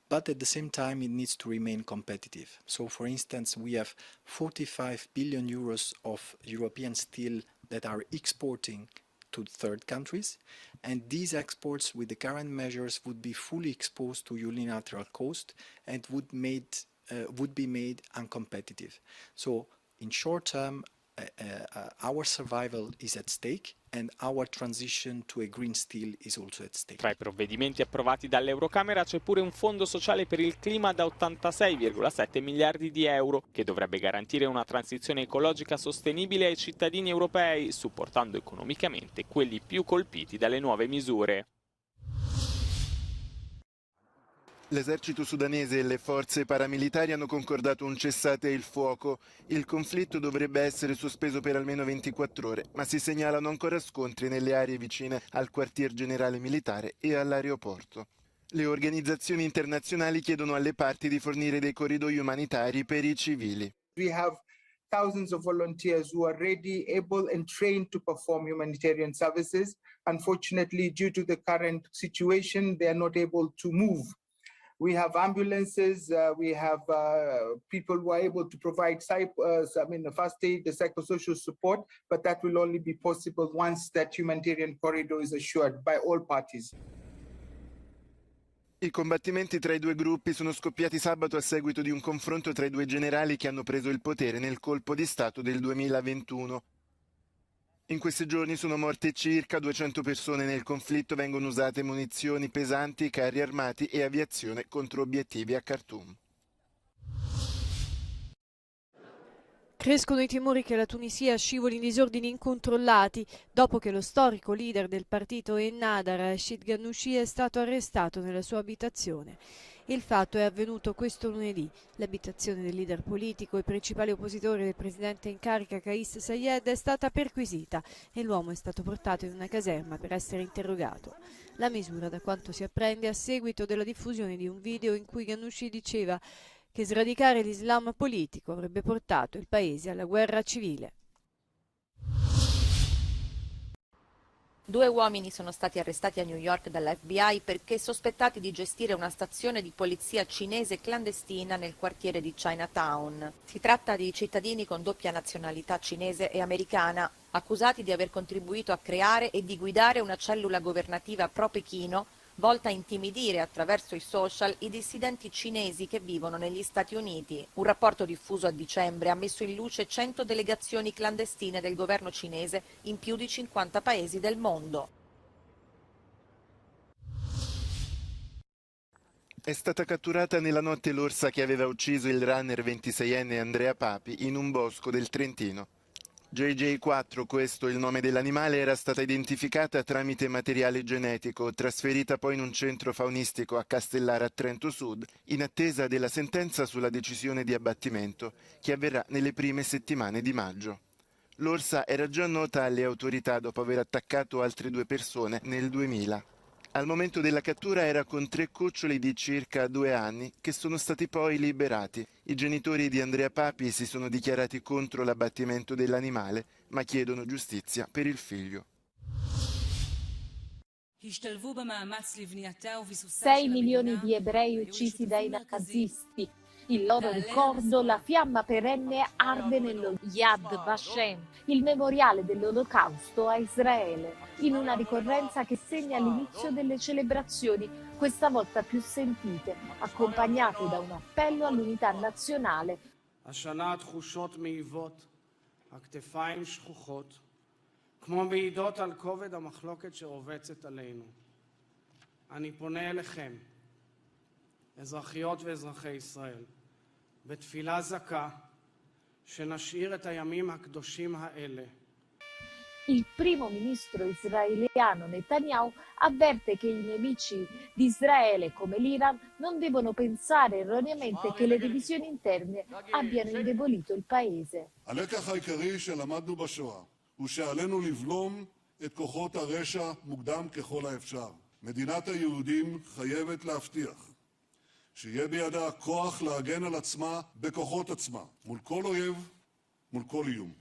But at the same time it needs to remain competitive. So for instance, we have 45 billion euros of European steel that are exporting to third countries, and these exports with the current measures would be fully exposed to unilateral cost and would be made uncompetitive. So in short term, our survival is at stake and our transition to a green steel is also at stake. Tra i provvedimenti approvati dall'Eurocamera c'è pure un fondo sociale per il clima da 86,7 miliardi di euro che dovrebbe garantire una transizione ecologica sostenibile ai cittadini europei, supportando economicamente quelli più colpiti dalle nuove misure. L'esercito sudanese e le forze paramilitari hanno concordato un cessate il fuoco. Il conflitto dovrebbe essere sospeso per almeno 24 ore, ma si segnalano ancora scontri nelle aree vicine al quartier generale militare e all'aeroporto. Le organizzazioni internazionali chiedono alle parti di fornire dei corridoi umanitari per i civili. We have thousands of volunteers who are ready, able and trained to perform humanitarian services. Unfortunately, due to the current situation, they are not able to move. We have ambulances, we have people who are able to provide first aid, the psychosocial support, but that will only be possible once that humanitarian corridor is assured by all parties. I combattimenti tra i due gruppi sono scoppiati sabato a seguito di un confronto tra i due generali che hanno preso il potere nel colpo di Stato del 2021. In questi giorni sono morte circa 200 persone nel conflitto, vengono usate munizioni pesanti, carri armati e aviazione contro obiettivi a Khartoum. Crescono i timori che la Tunisia scivoli in disordini incontrollati dopo che lo storico leader del partito Ennahda, Rachid Ghannouchi, è stato arrestato nella sua abitazione. Il fatto è avvenuto questo lunedì. L'abitazione del leader politico e principale oppositore del presidente in carica Kais Saied è stata perquisita e l'uomo è stato portato in una caserma per essere interrogato. La misura, da quanto si apprende, a seguito della diffusione di un video in cui Ghannouchi diceva che sradicare l'Islam politico avrebbe portato il paese alla guerra civile. 2 uomini sono stati arrestati a New York dalla FBI perché sospettati di gestire una stazione di polizia cinese clandestina nel quartiere di Chinatown. Si tratta di cittadini con doppia nazionalità cinese e americana, accusati di aver contribuito a creare e di guidare una cellula governativa pro-Pechino volta a intimidire attraverso i social i dissidenti cinesi che vivono negli Stati Uniti. Un rapporto diffuso a dicembre ha messo in luce 100 delegazioni clandestine del governo cinese in più di 50 paesi del mondo. È stata catturata nella notte l'orsa che aveva ucciso il runner 26enne Andrea Papi in un bosco del Trentino. JJ4, questo il nome dell'animale, era stata identificata tramite materiale genetico, trasferita poi in un centro faunistico a Castellare a Trento Sud, in attesa della sentenza sulla decisione di abbattimento, che avverrà nelle prime settimane di maggio. L'orsa era già nota alle autorità dopo aver attaccato altre 2 persone nel 2000. Al momento della cattura era con 3 cuccioli di circa 2 anni che sono stati poi liberati. I genitori di Andrea Papi si sono dichiarati contro l'abbattimento dell'animale, ma chiedono giustizia per il figlio. 6 milioni di ebrei uccisi dai nazisti. Il loro ricordo, la fiamma perenne arde nello Yad Vashem, il memoriale dell'Olocausto a Israele, in una ricorrenza che segna l'inizio delle celebrazioni, questa volta più sentite, accompagnate da un appello all'unità nazionale. השנה התחושות מעיבות, הכתפיים שכוחות, כמו מעידות על כובד המחלוקת שרובצת עלינו. אני פונה אליכם, אזרחיות ואזרחי ישראל, בתפילה זכה, שנשאיר את הימים הקדושים האלה. Il primo ministro israeliano Netanyahu avverte che i nemici di Israele, come l'Iran, non devono pensare erroneamente che le divisioni interne abbiano indebolito il paese. הלקח העיקרי שלמדנו בשואה הוא שעלינו לבלום את כוחות הרשע מוקדם ככל האפשר. מדינת היהודים חייבת להבטיח שיהיה בידה כוח להגן על עצמה בכוחות עצמה, מול כל אויב, מול כל איום.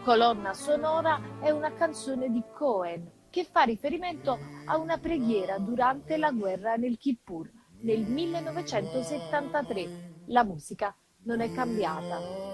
Colonna sonora è una canzone di Cohen che fa riferimento a una preghiera durante la guerra nel Kippur nel 1973. La musica non è cambiata.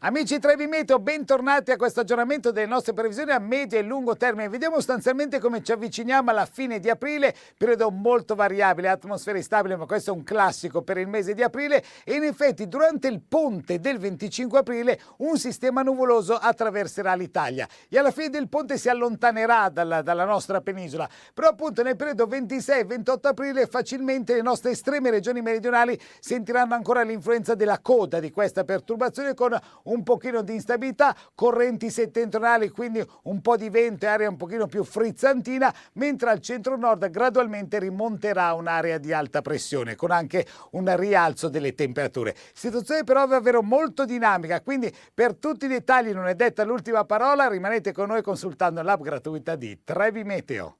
Amici Trevi Meteo, bentornati a questo aggiornamento delle nostre previsioni a medio e lungo termine. Vediamo sostanzialmente come ci avviciniamo alla fine di aprile, periodo molto variabile, atmosfera instabile, ma questo è un classico per il mese di aprile e in effetti durante il ponte del 25 aprile un sistema nuvoloso attraverserà l'Italia e alla fine del ponte si allontanerà dalla nostra penisola, però appunto nel periodo 26-28 aprile facilmente le nostre estreme regioni meridionali sentiranno ancora l'influenza della coda di questa perturbazione con un pochino di instabilità, correnti settentrionali, quindi un po' di vento e aria un pochino più frizzantina, mentre al centro-nord gradualmente rimonterà un'area di alta pressione, con anche un rialzo delle temperature. Situazione però davvero molto dinamica, quindi per tutti i dettagli non è detta l'ultima parola, rimanete con noi consultando l'app gratuita di Trevi Meteo.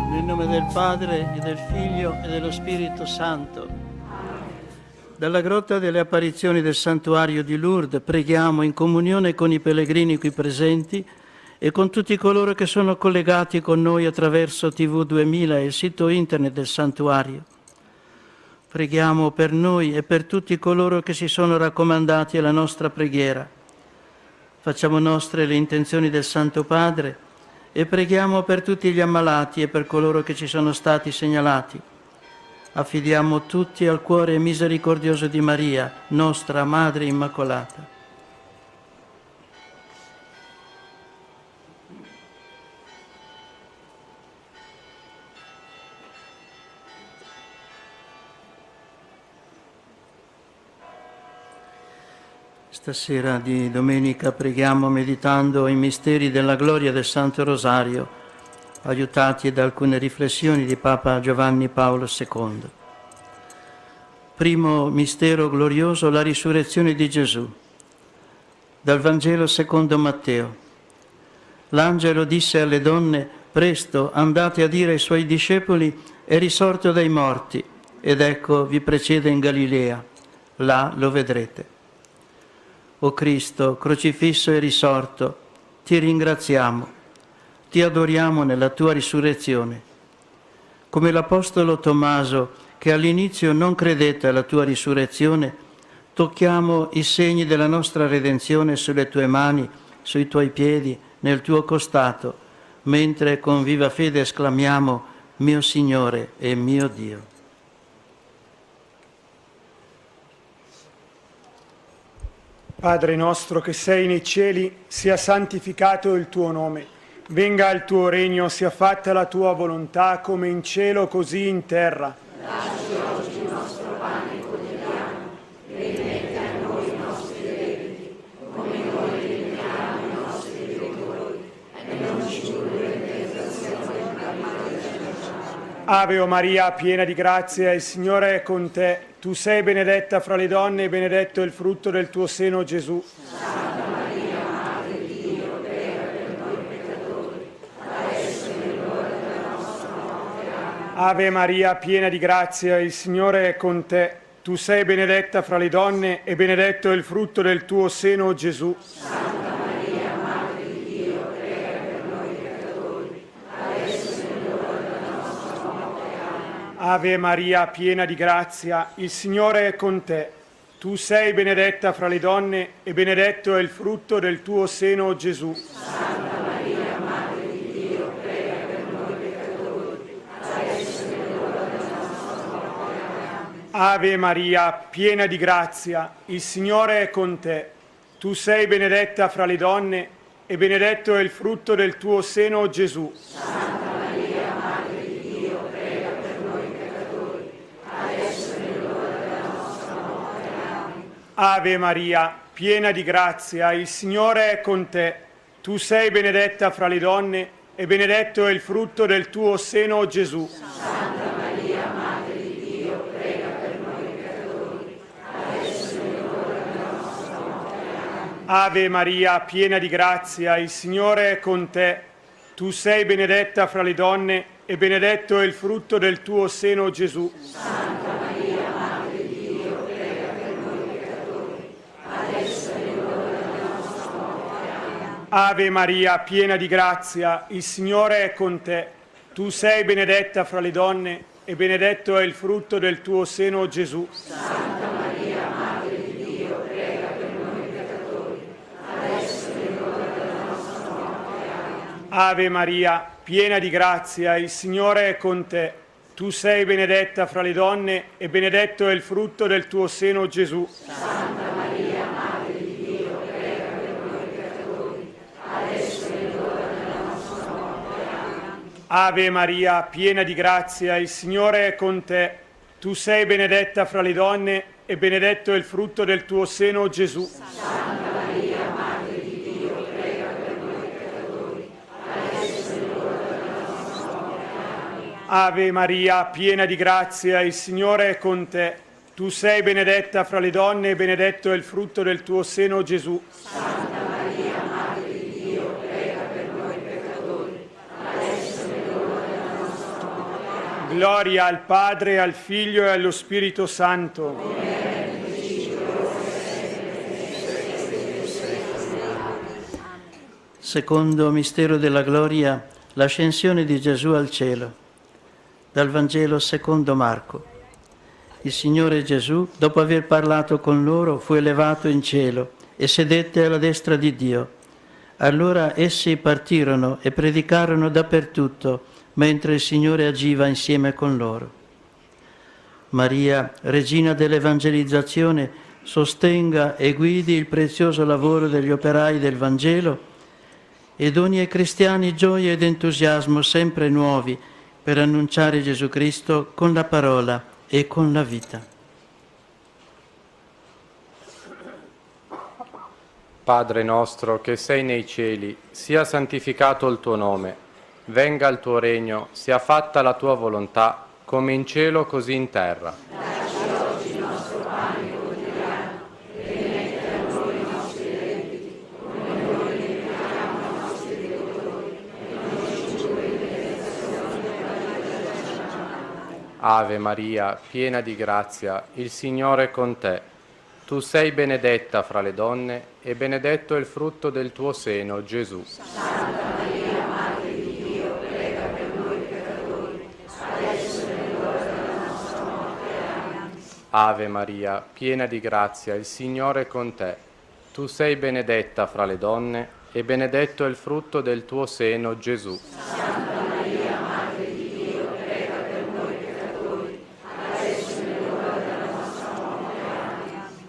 Nel nome del Padre e del Figlio e dello Spirito Santo. Dalla grotta delle apparizioni del santuario di Lourdes preghiamo in comunione con i pellegrini qui presenti e con tutti coloro che sono collegati con noi attraverso TV 2000 e il sito internet del santuario. Preghiamo per noi e per tutti coloro che si sono raccomandati alla nostra preghiera. Facciamo nostre le intenzioni del Santo Padre e preghiamo per tutti gli ammalati e per coloro che ci sono stati segnalati. Affidiamo tutti al cuore misericordioso di Maria, nostra Madre Immacolata. Stasera di domenica preghiamo meditando i misteri della gloria del Santo Rosario, aiutati da alcune riflessioni di Papa Giovanni Paolo II. Primo mistero glorioso, la risurrezione di Gesù. Dal Vangelo secondo Matteo. L'angelo disse alle donne: presto andate a dire ai suoi discepoli, è risorto dai morti, ed ecco vi precede in Galilea, là lo vedrete. O Cristo, crocifisso e risorto, ti ringraziamo, ti adoriamo nella tua risurrezione. Come l'Apostolo Tommaso, che all'inizio non credette alla tua risurrezione, tocchiamo i segni della nostra redenzione sulle tue mani, sui tuoi piedi, nel tuo costato, mentre con viva fede esclamiamo: mio Signore e mio Dio. Padre nostro che sei nei cieli, sia santificato il tuo nome. Venga il tuo regno, sia fatta la tua volontà, come in cielo così in terra. Dacci oggi il nostro pane quotidiano, rimetti a noi i nostri debiti, come noi rimettiamo i nostri debitori, e non ci indurre in tentazione, ma liberaci dal male. Ave o Maria, piena di grazia, il Signore è con te. Tu sei benedetta fra le donne e benedetto è il frutto del tuo seno, Gesù. Santa Maria, Madre di Dio, prega per noi peccatori, adesso è l'ora della nostra morte. Amen. Ave Maria, piena di grazia, il Signore è con te. Tu sei benedetta fra le donne e benedetto è il frutto del tuo seno, Gesù. Santa Maria, Madre di Dio, prega per noi peccatori, adesso è l'ora della nostra morte. Amen. Ave Maria, piena di grazia, il Signore è con te. Tu sei benedetta fra le donne e benedetto è il frutto del tuo seno, Gesù. Santa Maria, Madre di Dio, prega per noi peccatori, adesso è l'ora della nostra morte. Amen. Ave Maria, piena di grazia, il Signore è con te. Tu sei benedetta fra le donne e benedetto è il frutto del tuo seno, Gesù. Santa Maria, Madre di Dio, prega per noi peccatori, adesso è l'ora della nostra morte. Amen. Ave Maria, piena di grazia, il Signore è con te. Tu sei benedetta fra le donne e benedetto è il frutto del tuo seno, Gesù. Santa Maria, Madre di Dio, prega per noi peccatori, adesso è l'ora della nostra morte. Amen. Ave Maria, piena di grazia, il Signore è con te. Tu sei benedetta fra le donne e benedetto è il frutto del tuo seno, Gesù. Santa Maria, Madre di Dio, prega per noi peccatori, adesso è l'ora della nostra morte. Amen. Ave Maria, piena di grazia, il Signore è con te. Tu sei benedetta fra le donne e benedetto è il frutto del tuo seno, Gesù. Santa Maria, Madre di Dio, prega per noi peccatori, adesso è l'ora della nostra morte. Amen. Ave Maria, piena di grazia, il Signore è con te. Tu sei benedetta fra le donne e benedetto è il frutto del tuo seno, Gesù. Santa Maria, Madre di Dio, prega per noi peccatori, adesso è l'ora della nostra morte. Amen. Ave Maria, piena di grazia, il Signore è con te. Tu sei benedetta fra le donne e benedetto è il frutto del tuo seno, Gesù. Santa Maria, Madre di Dio, prega per noi peccatori, adesso è l'ora della nostra morte. Amen. Ave Maria, piena di grazia, il Signore è con te. Tu sei benedetta fra le donne e benedetto è il frutto del tuo seno, Gesù. Santa Maria, Madre di Dio, prega per noi peccatori, adesso è l'ora della nostra morte. Amen. Gloria al Padre, al Figlio e allo Spirito Santo. Secondo mistero della gloria, l'ascensione di Gesù al cielo. Dal Vangelo secondo Marco. Il Signore Gesù, dopo aver parlato con loro, fu elevato in cielo e sedette alla destra di Dio. Allora essi partirono e predicarono dappertutto, mentre il Signore agiva insieme con loro. Maria, regina dell'evangelizzazione, sostenga e guidi il prezioso lavoro degli operai del Vangelo e doni ai cristiani gioia ed entusiasmo sempre nuovi per annunciare Gesù Cristo con la parola e con la vita. Padre nostro che sei nei cieli, sia santificato il tuo nome, venga il tuo regno, sia fatta la tua volontà, come in cielo così in terra. Dacci oggi il nostro pane quotidiano, rimetti a noi i nostri debiti, come noi rimettiamo i nostri debitori, e non ci indurre in tentazione, ma liberaci dal male. Ave Maria, piena di grazia, il Signore è con te. Tu sei benedetta fra le donne e benedetto è il frutto del tuo seno, Gesù. Santa Maria, Madre di Dio, prega per noi peccatori, adesso è l'ora della nostra morte. Amen. Ave Maria, piena di grazia, il Signore è con te. Tu sei benedetta fra le donne e benedetto è il frutto del tuo seno, Gesù. Santa Maria, Madre di Dio, prega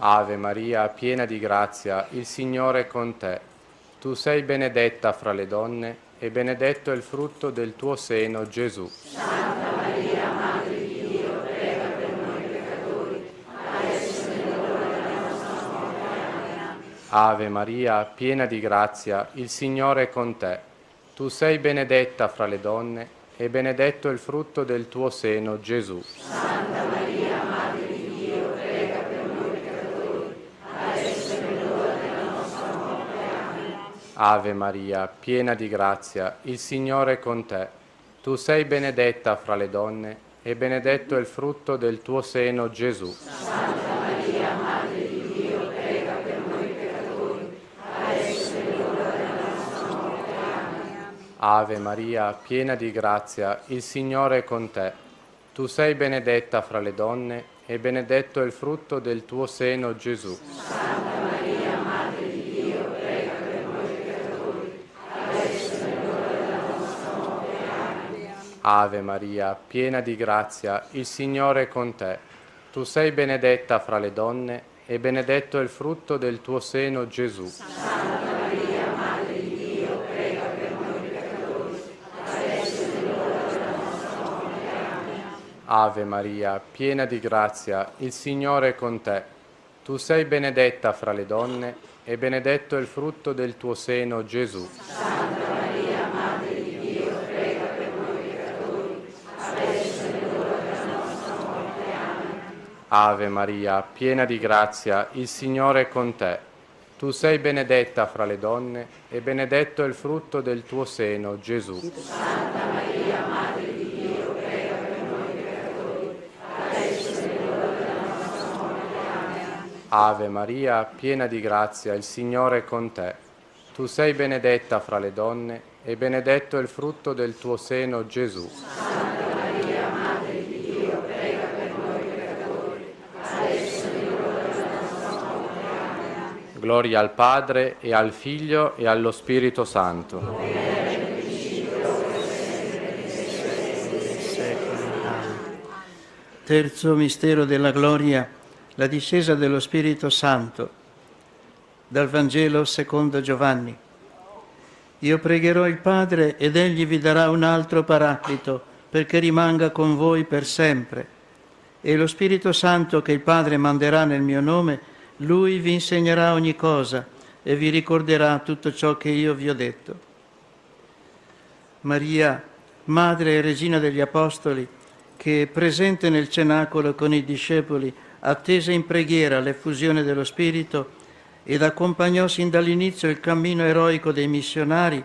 Ave Maria, piena di grazia, il Signore è con te. Tu sei benedetta fra le donne e benedetto è il frutto del tuo seno, Gesù. Santa Maria, Madre di Dio, prega per noi peccatori, adesso è l'ora della nostra morte. Amen. Ave Maria, piena di grazia, il Signore è con te. Tu sei benedetta fra le donne e benedetto è il frutto del tuo seno, Gesù. Santa Maria, Madre di Dio, prega per noi peccatori, adesso è l'ora della nostra morte. Amen. Ave Maria, piena di grazia, il Signore è con te. Tu sei benedetta fra le donne e benedetto è il frutto del tuo seno, Gesù. Santa Maria, Madre di Dio, prega per noi peccatori, adesso è l'ora della nostra morte. Amen. Ave Maria, piena di grazia, il Signore è con te. Tu sei benedetta fra le donne e benedetto è il frutto del tuo seno, Gesù. Santa Maria, Madre di Dio, prega per noi peccatori, adesso è l'ora della nostra morte. Amen. Ave Maria, piena di grazia, il Signore è con te. Tu sei benedetta fra le donne e benedetto è il frutto del tuo seno, Gesù. Santa Maria, Madre di Dio, prega per noi peccatori, adesso è l'ora della nostra morte. Amen. Ave Maria, piena di grazia, il Signore è con te. Tu sei benedetta fra le donne e benedetto è il frutto del tuo seno, Gesù. Santa Maria, Madre di Dio, prega per noi peccatori, adesso è l'ora della nostra morte. Amen. Ave Maria, piena di grazia, il Signore è con te. Tu sei benedetta fra le donne e benedetto è il frutto del tuo seno, Gesù. Santa Maria, Madre di Dio, prega per noi peccatori, adesso è l'ora della nostra morte. Amen. Ave Maria, piena di grazia, il Signore è con te. Tu sei benedetta fra le donne e benedetto è il frutto del tuo seno, Gesù. Santa Maria, Madre di Dio, prega per noi peccatori, adesso è l'ora della nostra morte. Amen. Gloria al Padre e al Figlio e allo Spirito Santo. Terzo mistero della gloria, la discesa dello Spirito Santo. Dal Vangelo secondo Giovanni. Io pregherò il Padre ed egli vi darà un altro Paraclito perché rimanga con voi per sempre. E lo Spirito Santo che il Padre manderà nel mio nome, lui vi insegnerà ogni cosa e vi ricorderà tutto ciò che io vi ho detto. Maria, Madre e Regina degli Apostoli, che presente nel cenacolo con i discepoli attese in preghiera l'effusione dello Spirito ed accompagnò sin dall'inizio il cammino eroico dei missionari,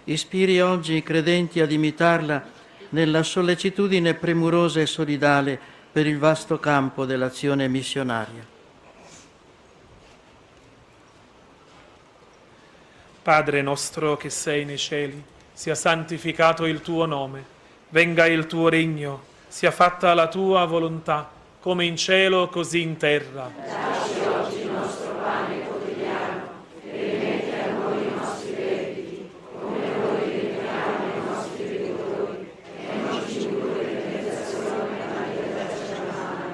ispiri oggi i credenti ad imitarla nella sollecitudine premurosa e solidale per il vasto campo dell'azione missionaria. Padre nostro che sei nei cieli, sia santificato il tuo nome, venga il tuo regno, sia fatta la tua volontà, come in cielo così in terra. Dacci oggi il nostro pane quotidiano, e rimetti a noi i nostri debiti, come noi rimettiamo ai nostri debitori, e non ci indurre in tentazione, ma liberaci dal male.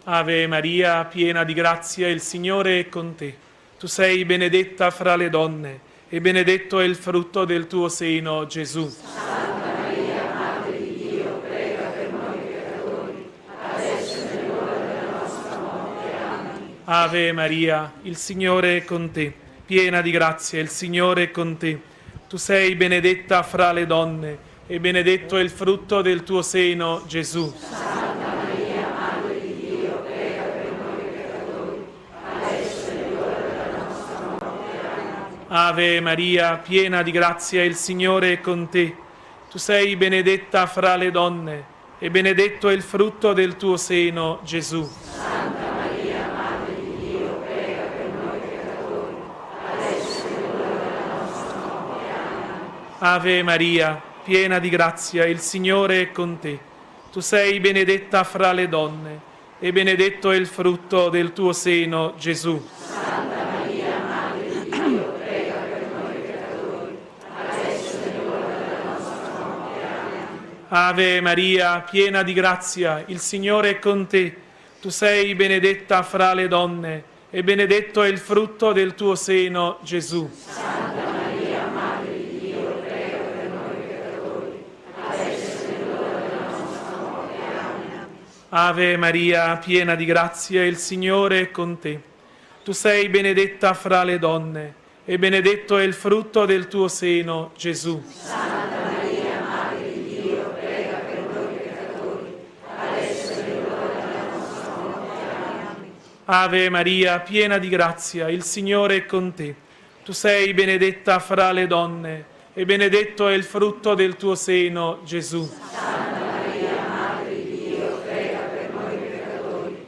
Ave Maria, piena di grazia, il Signore è con te. Tu sei benedetta fra le donne, e benedetto è il frutto del tuo seno, Gesù. Santa Maria, Madre di Dio, prega per noi peccatori, adesso è l'ora della nostra morte. Amen. Ave Maria, il Signore è con te, piena di grazia, il Signore è con te. Tu sei benedetta fra le donne, e benedetto è il frutto del tuo seno, Gesù. Santa Maria, Madre di Dio, prega per noi peccatori, adesso è l'ora della nostra morte. Amen. Ave Maria, piena di grazia, il Signore è con te. Tu sei benedetta fra le donne, e benedetto è il frutto del tuo seno, Gesù. Santa Maria, Madre di Dio, prega per noi peccatori, adesso è l'ora della nostra morte. Amen. Ave Maria, piena di grazia, il Signore è con te. Tu sei benedetta fra le donne, e benedetto è il frutto del tuo seno, Gesù. Santa Maria, Madre di Dio, prega per noi peccatori, adesso è l'ora della nostra morte. Amen. Ave Maria, piena di grazia, il Signore è con te. Tu sei benedetta fra le donne e benedetto è il frutto del tuo seno, Gesù. Santa Maria, Madre di Dio, prega per noi peccatori, adesso è l'ora della nostra morte. Amen. Ave Maria, piena di grazia, il Signore è con te. Tu sei benedetta fra le donne e benedetto è il frutto del tuo seno, Gesù. Santa Maria, Madre di Dio, prega per noi peccatori, adesso è l'ora della nostra morte. Amen. Ave Maria, piena di grazia, il Signore è con te. Tu sei benedetta fra le donne e benedetto è il frutto del tuo seno, Gesù. Santa Maria, Madre di Dio, prega per noi peccatori,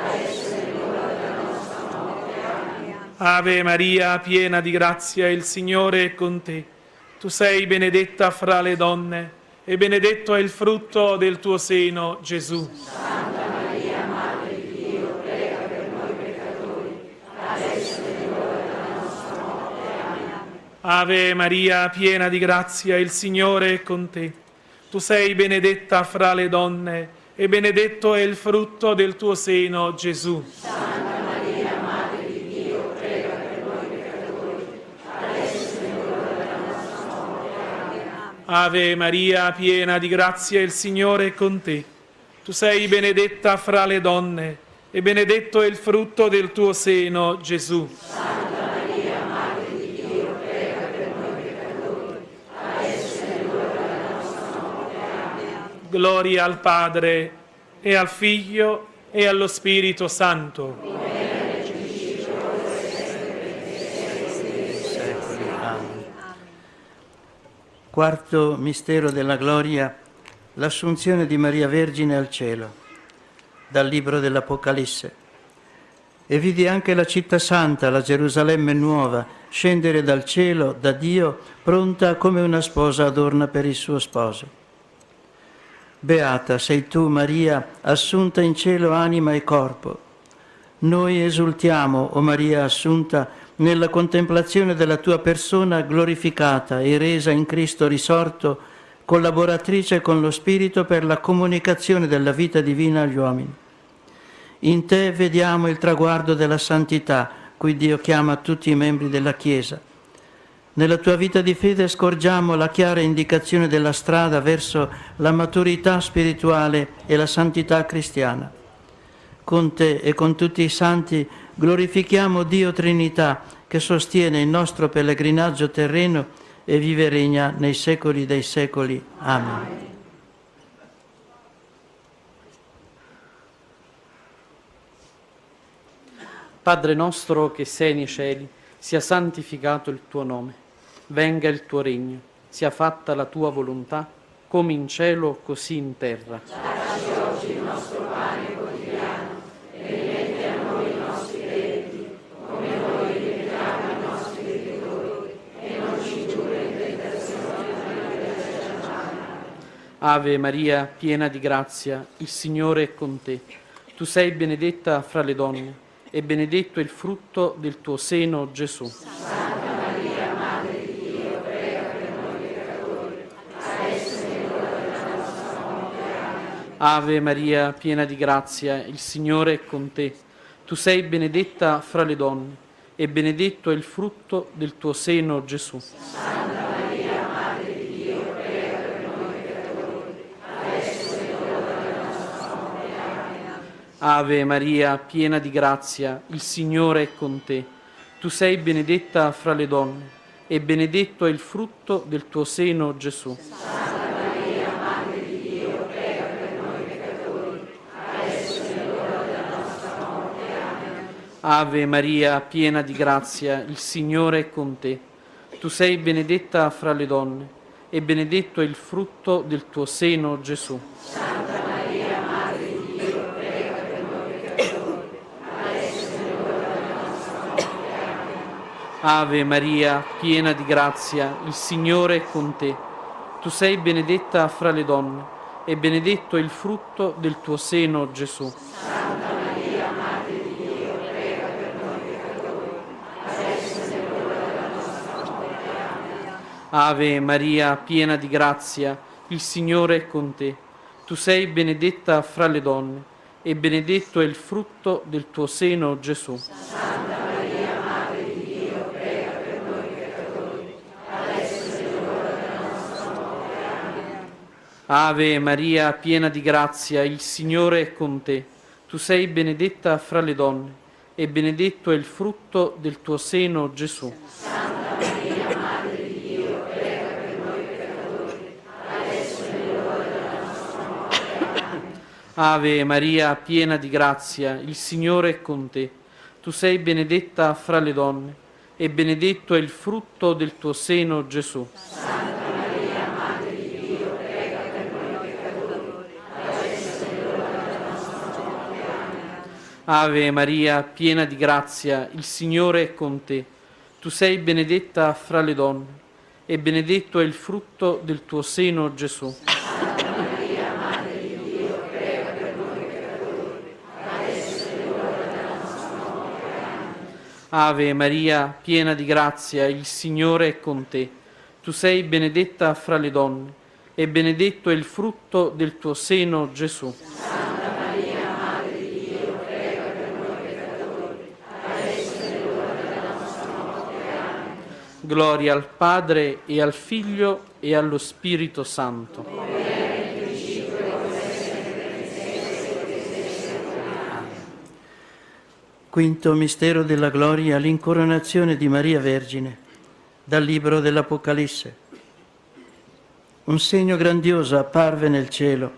adesso è l'ora della nostra morte. Amen. Ave Maria, piena di grazia, il Signore è con te. Tu sei benedetta fra le donne e benedetto è il frutto del tuo seno, Gesù. Santa Maria, Madre di Dio, prega per noi peccatori, adesso è l'ora della nostra morte. Amen. Ave Maria, piena di grazia, il Signore è con te. Tu sei benedetta fra le donne e benedetto è il frutto del tuo seno, Gesù. Santa Maria, Madre di Dio, prega per noi peccatori, adesso è l'ora della nostra morte. Amen. Ave Maria, piena di grazia, il Signore è con te. Tu sei benedetta fra le donne e benedetto è il frutto del tuo seno, Gesù. Santa Maria, Madre di Dio, prega per noi peccatori, adesso è l'ora della nostra morte. Amen. Gloria al Padre e al Figlio e allo Spirito Santo. Secoli. Amen. Quarto mistero della gloria, l'assunzione di Maria Vergine al cielo. Dal libro dell'Apocalisse. E vidi anche la città santa, la Gerusalemme nuova, scendere dal cielo, da Dio, pronta come una sposa adorna per il suo sposo. Beata sei tu, Maria, assunta in cielo anima e corpo. Noi esultiamo, o Maria assunta, nella contemplazione della tua persona glorificata e resa in Cristo risorto, collaboratrice con lo Spirito per la comunicazione della vita divina agli uomini. In te vediamo il traguardo della santità, cui Dio chiama tutti i membri della Chiesa. Nella tua vita di fede scorgiamo la chiara indicazione della strada verso la maturità spirituale e la santità cristiana. Con te e con tutti i santi glorifichiamo Dio Trinità, che sostiene il nostro pellegrinaggio terreno e vive e regna nei secoli dei secoli. Amen. Padre nostro che sei nei cieli, sia santificato il tuo nome, venga il tuo regno, sia fatta la tua volontà, come in cielo così in terra. Dacci oggi il nostro pane quotidiano e rimetti a noi i nostri debiti, come noi rimettiamo ai nostri debitori, e non ci indurre in tentazione, ma liberaci dal male. Ave Maria, piena di grazia, il Signore è con te. Tu sei benedetta fra le donne e benedetto è il frutto del tuo seno, Gesù. Santa Maria, Madre di Dio, prega per noi peccatori, adesso è l'ora della nostra morte. Amen. Ave Maria, piena di grazia, il Signore è con te. Tu sei benedetta fra le donne e benedetto è il frutto del tuo seno, Gesù. Santa Maria, Madre di Dio, prega per noi peccatori, adesso è l'ora della nostra morte. Amen. Ave Maria, piena di grazia, il Signore è con te. Tu sei benedetta fra le donne e benedetto è il frutto del tuo seno, Gesù. Santa Maria, Madre di Dio, prega per noi peccatori, adesso è l'ora della nostra morte. Amen. Ave Maria, piena di grazia, il Signore è con te. Tu sei benedetta fra le donne e benedetto è il frutto del tuo seno, Gesù. Santa Maria, Madre di Dio, prega per noi peccatori, adesso è l'ora della nostra morte. Amen. Ave Maria, piena di grazia, il Signore è con te. Tu sei benedetta fra le donne e benedetto è il frutto del tuo seno, Gesù. Santa Maria, Madre di Dio, prega per noi peccatori, adesso è l'ora della nostra morte. Amen. Ave Maria, piena di grazia, il Signore è con te. Tu sei benedetta fra le donne e benedetto è il frutto del tuo seno, Gesù. Santa Maria, Madre di Dio, prega per noi peccatori, adesso è l'ora della nostra morte. Amen. Ave Maria, piena di grazia, il Signore è con te. Tu sei benedetta fra le donne, e benedetto è il frutto del tuo seno, Gesù. Santa Maria, Madre di Dio, prega per noi peccatori, adesso è l'ora della nostra morte. Amen. Ave Maria, piena di grazia, il Signore è con te. Tu sei benedetta fra le donne, e benedetto è il frutto del tuo seno, Gesù. Santa Maria, Madre di Dio, prega per noi peccatori, adesso è l'ora della nostra morte. Amen. Ave Maria, piena di grazia, il Signore è con te. Tu sei benedetta fra le donne, e benedetto è il frutto del tuo seno, Gesù. Santa Maria, Madre di Dio, prega per noi peccatori, adesso è l'ora della nostra morte. Amen. Ave Maria, piena di grazia, il Signore è con te. Tu sei benedetta fra le donne, e benedetto è il frutto del tuo seno, Gesù. Santa Maria, Madre di Dio, prega per noi peccatori, adesso è l'ora della nostra morte. Amen. Gloria al Padre e al Figlio e allo Spirito Santo. Quinto mistero della gloria, l'incoronazione di Maria Vergine, dal libro dell'Apocalisse. Un segno grandioso apparve nel cielo,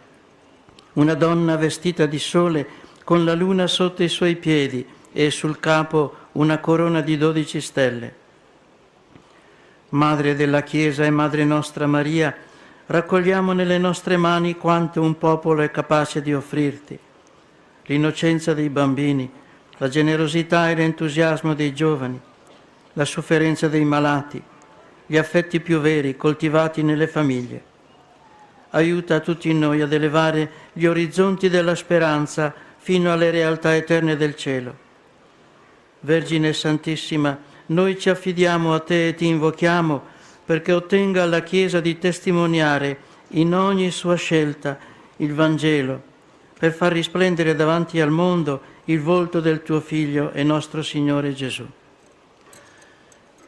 una donna vestita di sole con la luna sotto i suoi piedi e sul capo una corona di 12 stelle. Madre della Chiesa e Madre nostra Maria, raccogliamo nelle nostre mani quanto un popolo è capace di offrirti: l'innocenza dei bambini, la generosità e l'entusiasmo dei giovani, la sofferenza dei malati, gli affetti più veri coltivati nelle famiglie. Aiuta tutti noi ad elevare gli orizzonti della speranza fino alle realtà eterne del cielo. Vergine Santissima, noi ci affidiamo a te e ti invochiamo perché ottenga alla Chiesa di testimoniare in ogni sua scelta il Vangelo, per far risplendere davanti al mondo il volto del tuo Figlio e nostro Signore Gesù.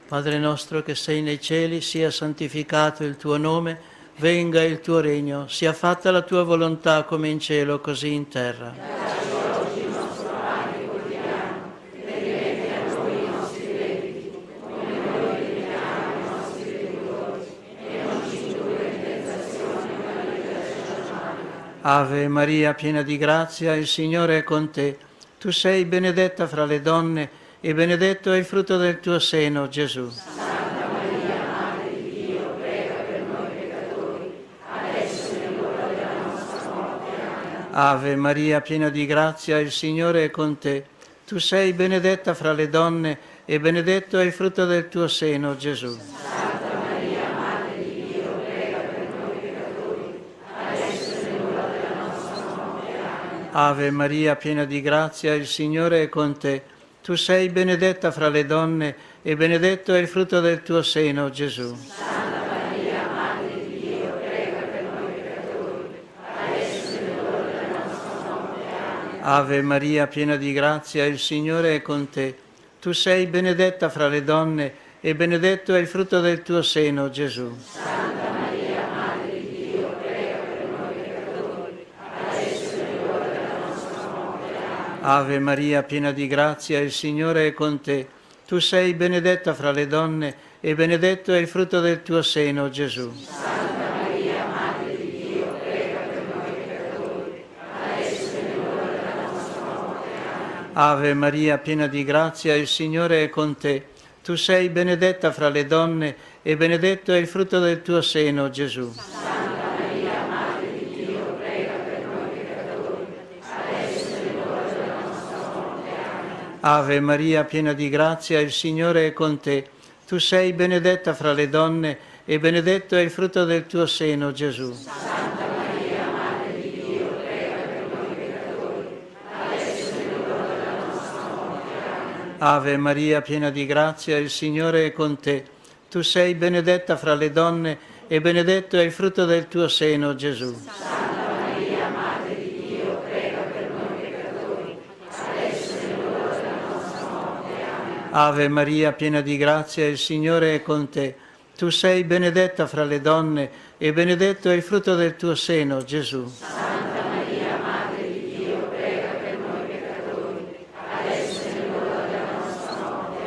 Padre nostro che sei nei cieli, sia santificato il tuo nome, venga il tuo regno, sia fatta la tua volontà come in cielo così in terra. Dacci oggi il nostro pane quotidiano, e rimetti a noi i nostri debiti, come noi rimediamo ai nostri debitori, e non ci indurre in tentazione, ma liberaci dal male. Ave Maria, piena di grazia, il Signore è con te. Tu sei benedetta fra le donne, e benedetto è il frutto del tuo seno, Gesù. Santa Maria, Madre di Dio, prega per noi peccatori, adesso è l'ora della nostra morte. Amen. Ave Maria, piena di grazia, il Signore è con te. Tu sei benedetta fra le donne, e benedetto è il frutto del tuo seno, Gesù. Santa Maria, Madre di Dio, prega per noi peccatori, adesso è l'ora della nostra morte. Amen. Ave Maria, piena di grazia, il Signore è con te. Tu sei benedetta fra le donne, e benedetto è il frutto del tuo seno, Gesù. Santa Maria, Madre di Dio, prega per noi peccatori, adesso è l'ora della nostra morte. Amen. Ave Maria, piena di grazia, il Signore è con te. Tu sei benedetta fra le donne, e benedetto è il frutto del tuo seno, Gesù. Santa Maria, Madre di Dio, prega per noi peccatori, adesso è l'ora della nostra morte. Amen. Ave Maria, piena di grazia, il Signore è con te. Tu sei benedetta fra le donne, e benedetto è il frutto del tuo seno, Gesù. Santa Maria, Madre di Dio, prega per noi peccatori, adesso è l'ora della nostra morte. Amen. Ave Maria, piena di grazia, il Signore è con te. Tu sei benedetta fra le donne, e benedetto è il frutto del tuo seno, Gesù. Santa Maria, Madre di Dio, prega per noi peccatori, adesso è l'ora della nostra morte. Amen. Ave Maria, piena di grazia, il Signore è con te. Tu sei benedetta fra le donne, e benedetto è il frutto del tuo seno, Gesù. Santa Maria, Madre di Dio, prega per noi peccatori, adesso è l'ora della nostra morte. Amen. Ave Maria, piena di grazia, il Signore è con te. Tu sei benedetta fra le donne, e benedetto è il frutto del tuo seno, Gesù. Santa Maria, Madre di Dio, prega per noi Ave Maria, piena di grazia, il Signore è con te. Tu sei benedetta fra le donne e benedetto è il frutto del tuo seno, Gesù. Santa Maria, Madre di Dio, prega per noi peccatori, adesso è l'ora della nostra morte.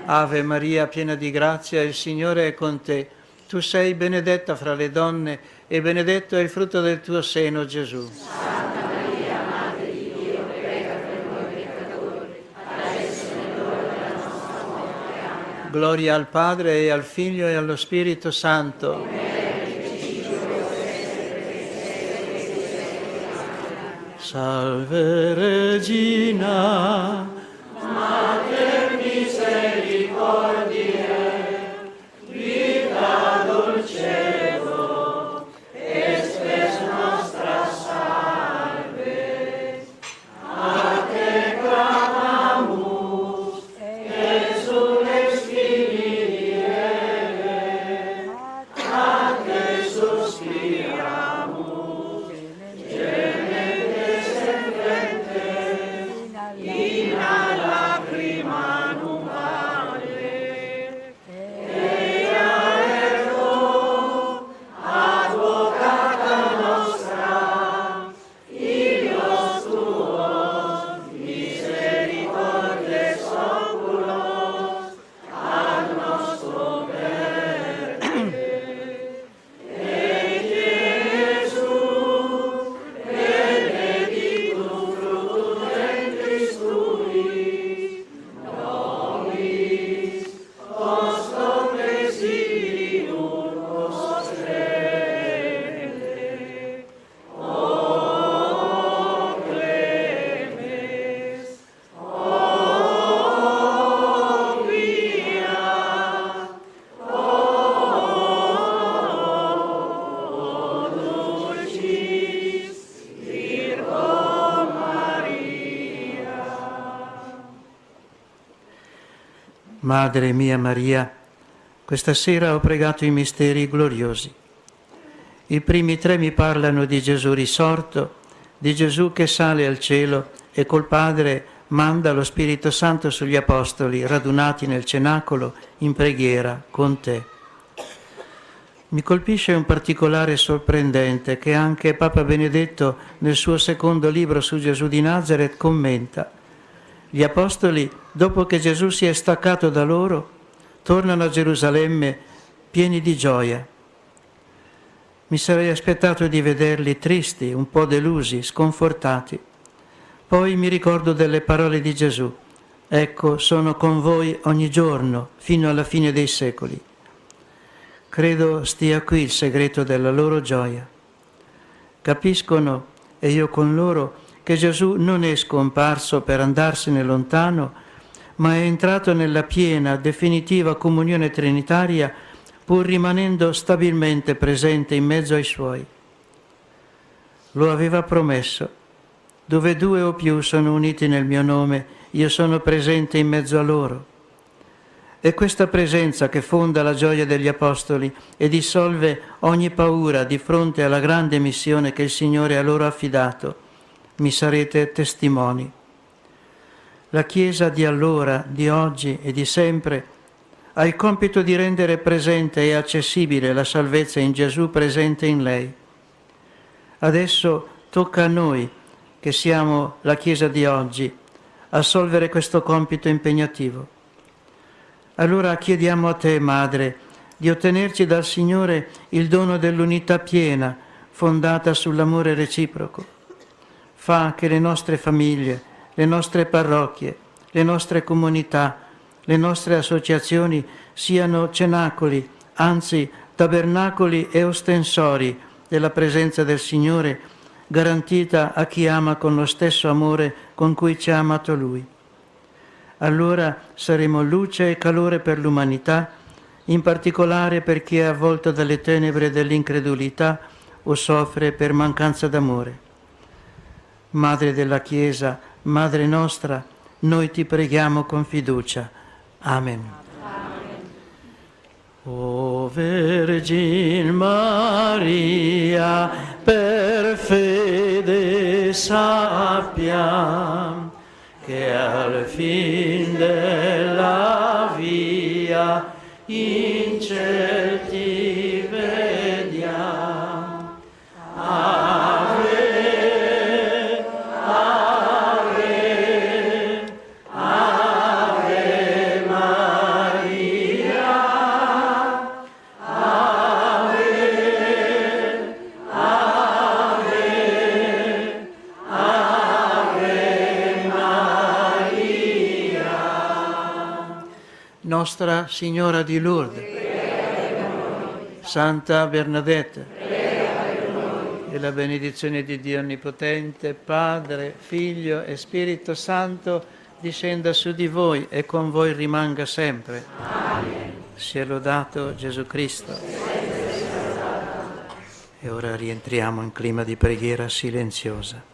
Amen. Ave Maria, piena di grazia, il Signore è con te. Tu sei benedetta fra le donne e benedetto è il frutto del tuo seno, Gesù. Santa Maria, Madre di Dio, prega per noi peccatori, adesso è l'ora della nostra morte. Amen. Gloria al Padre e al Figlio e allo Spirito Santo. Salve Regina, Mater misericordiae, vita dulcedo, spes nostra salve. A te clamamus, exules Filii Eve, a te suspiramus, gementes in lacrima nubale. Ea ergo, advocata nostra, Filios tuos, misericordes oculos, ad nostro verde. Gesù, benedictus fructus ventris tui, nobis post presidium postrere. O clemens, o via, o dulcis Virgo Maria. Madre mia Maria, questa sera ho pregato i misteri gloriosi. I primi tre mi parlano di Gesù risorto, di Gesù che sale al cielo e col Padre manda lo Spirito Santo sugli Apostoli radunati nel cenacolo in preghiera con te. Mi colpisce un particolare sorprendente che anche Papa Benedetto nel suo secondo libro su Gesù di Nazareth commenta. Gli Apostoli, dopo che Gesù si è staccato da loro, tornano a Gerusalemme pieni di gioia. Mi sarei aspettato di vederli tristi, un po' delusi, sconfortati. Poi mi ricordo delle parole di Gesù. Ecco, sono con voi ogni giorno, fino alla fine dei secoli. Credo stia qui il segreto della loro gioia. Capiscono, e io con loro, che Gesù non è scomparso per andarsene lontano, ma è entrato nella piena, definitiva comunione trinitaria, pur rimanendo stabilmente presente in mezzo ai Suoi. Lo aveva promesso. Dove due o più sono uniti nel mio nome, io sono presente in mezzo a loro. È questa presenza che fonda la gioia degli Apostoli e dissolve ogni paura di fronte alla grande missione che il Signore ha loro affidato. Mi sarete testimoni. La Chiesa di allora, di oggi e di sempre ha il compito di rendere presente e accessibile la salvezza in Gesù presente in lei. Adesso tocca a noi, che siamo la Chiesa di oggi, assolvere questo compito impegnativo. Allora chiediamo a te, Madre, di ottenerci dal Signore il dono dell'unità piena, fondata sull'amore reciproco. Fa che le nostre famiglie, le nostre parrocchie, le nostre comunità, le nostre associazioni siano cenacoli, anzi tabernacoli e ostensori della presenza del Signore, garantita a chi ama con lo stesso amore con cui ci ha amato Lui. Allora saremo luce e calore per l'umanità, in particolare per chi è avvolto dalle tenebre dell'incredulità o soffre per mancanza d'amore. Madre della Chiesa, Madre nostra, noi ti preghiamo con fiducia. Amen. O Vergine Maria, per fede sappiam che al fin della in ciel ti vediam. Ave, ave, ave Maria. Ave, ave, ave Maria. Nostra Signora di Lourdes, Santa Bernadette, e la benedizione di Dio Onnipotente, Padre, Figlio e Spirito Santo, discenda su di voi e con voi rimanga sempre. Amen. Sia lodato Gesù Cristo. E ora rientriamo in clima di preghiera silenziosa.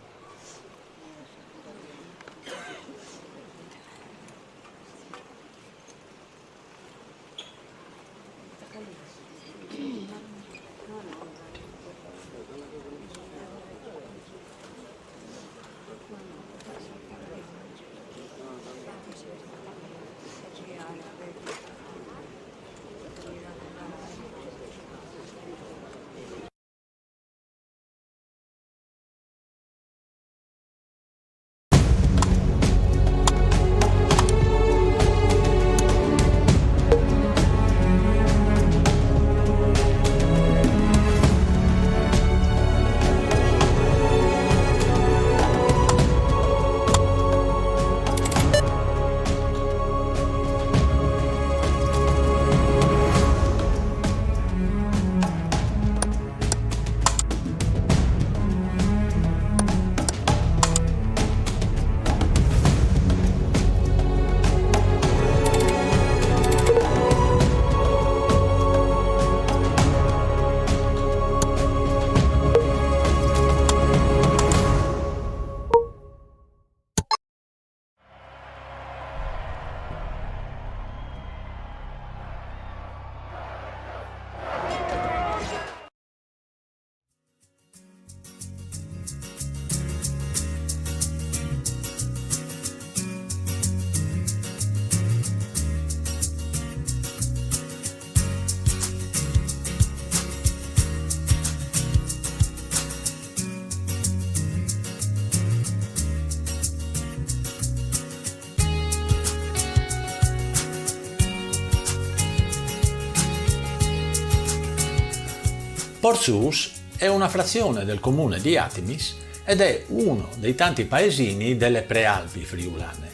Porcius è una frazione del comune di Atimis ed è uno dei tanti paesini delle Prealpi friulane.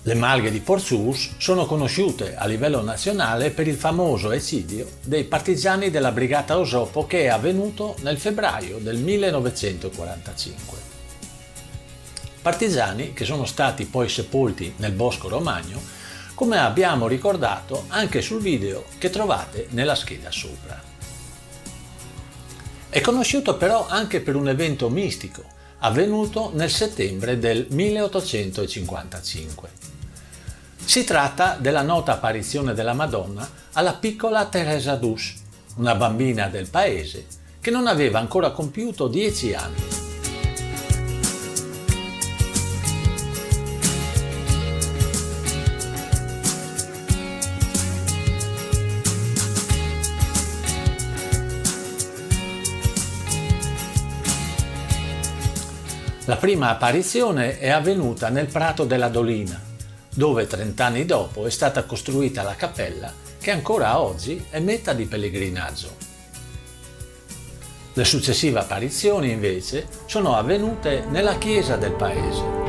Le malghe di Porcius sono conosciute a livello nazionale per il famoso eccidio dei partigiani della Brigata Osopo che è avvenuto nel febbraio del 1945. Partigiani che sono stati poi sepolti nel Bosco Romagno, come abbiamo ricordato anche sul video che trovate nella scheda sopra. È conosciuto però anche per un evento mistico avvenuto nel settembre del 1855. Si tratta della nota apparizione della Madonna alla piccola Teresa Dus, una bambina del paese che non aveva ancora compiuto 10 anni. La prima apparizione è avvenuta nel Prato della Dolina, dove 30 anni dopo è stata costruita la cappella che ancora oggi è meta di pellegrinaggio. Le successive apparizioni invece sono avvenute nella chiesa del paese.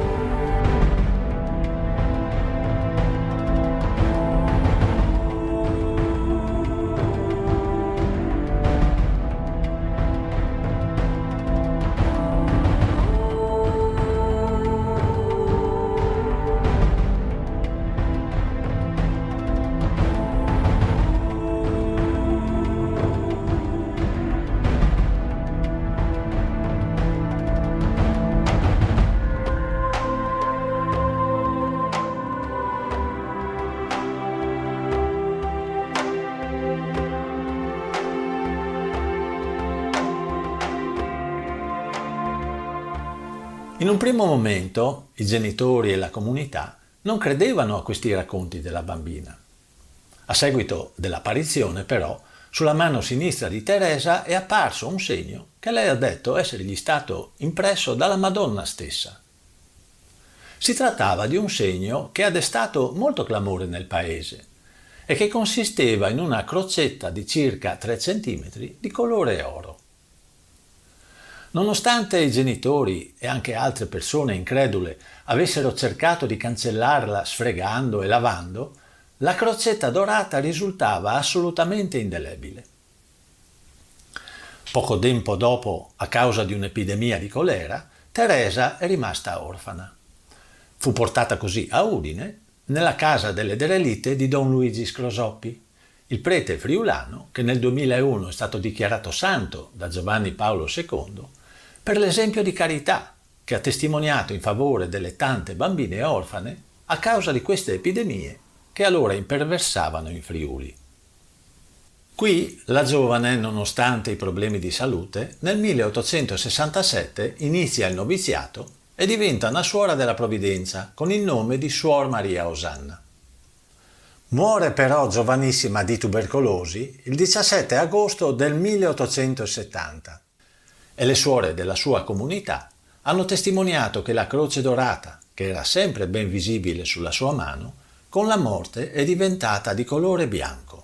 In un primo momento i genitori e la comunità non credevano a questi racconti della bambina. A seguito dell'apparizione, però, sulla mano sinistra di Teresa è apparso un segno che lei ha detto essergli stato impresso dalla Madonna stessa. Si trattava di un segno che ha destato molto clamore nel paese e che consisteva in una crocetta di circa 3 centimetri di colore oro. Nonostante i genitori e anche altre persone incredule avessero cercato di cancellarla sfregando e lavando, la crocetta dorata risultava assolutamente indelebile. Poco tempo dopo, a causa di un'epidemia di colera, Teresa è rimasta orfana. Fu portata così a Udine, nella casa delle derelitte di Don Luigi Scrosoppi, il prete friulano che nel 2001 è stato dichiarato santo da Giovanni Paolo II per l'esempio di carità che ha testimoniato in favore delle tante bambine orfane a causa di queste epidemie che allora imperversavano in Friuli. Qui la giovane, nonostante i problemi di salute, nel 1867 inizia il noviziato e diventa una suora della Provvidenza con il nome di Suor Maria Osanna. Muore però giovanissima di tubercolosi il 17 agosto del 1870 e le suore della sua comunità hanno testimoniato che la croce dorata, che era sempre ben visibile sulla sua mano, con la morte è diventata di colore bianco.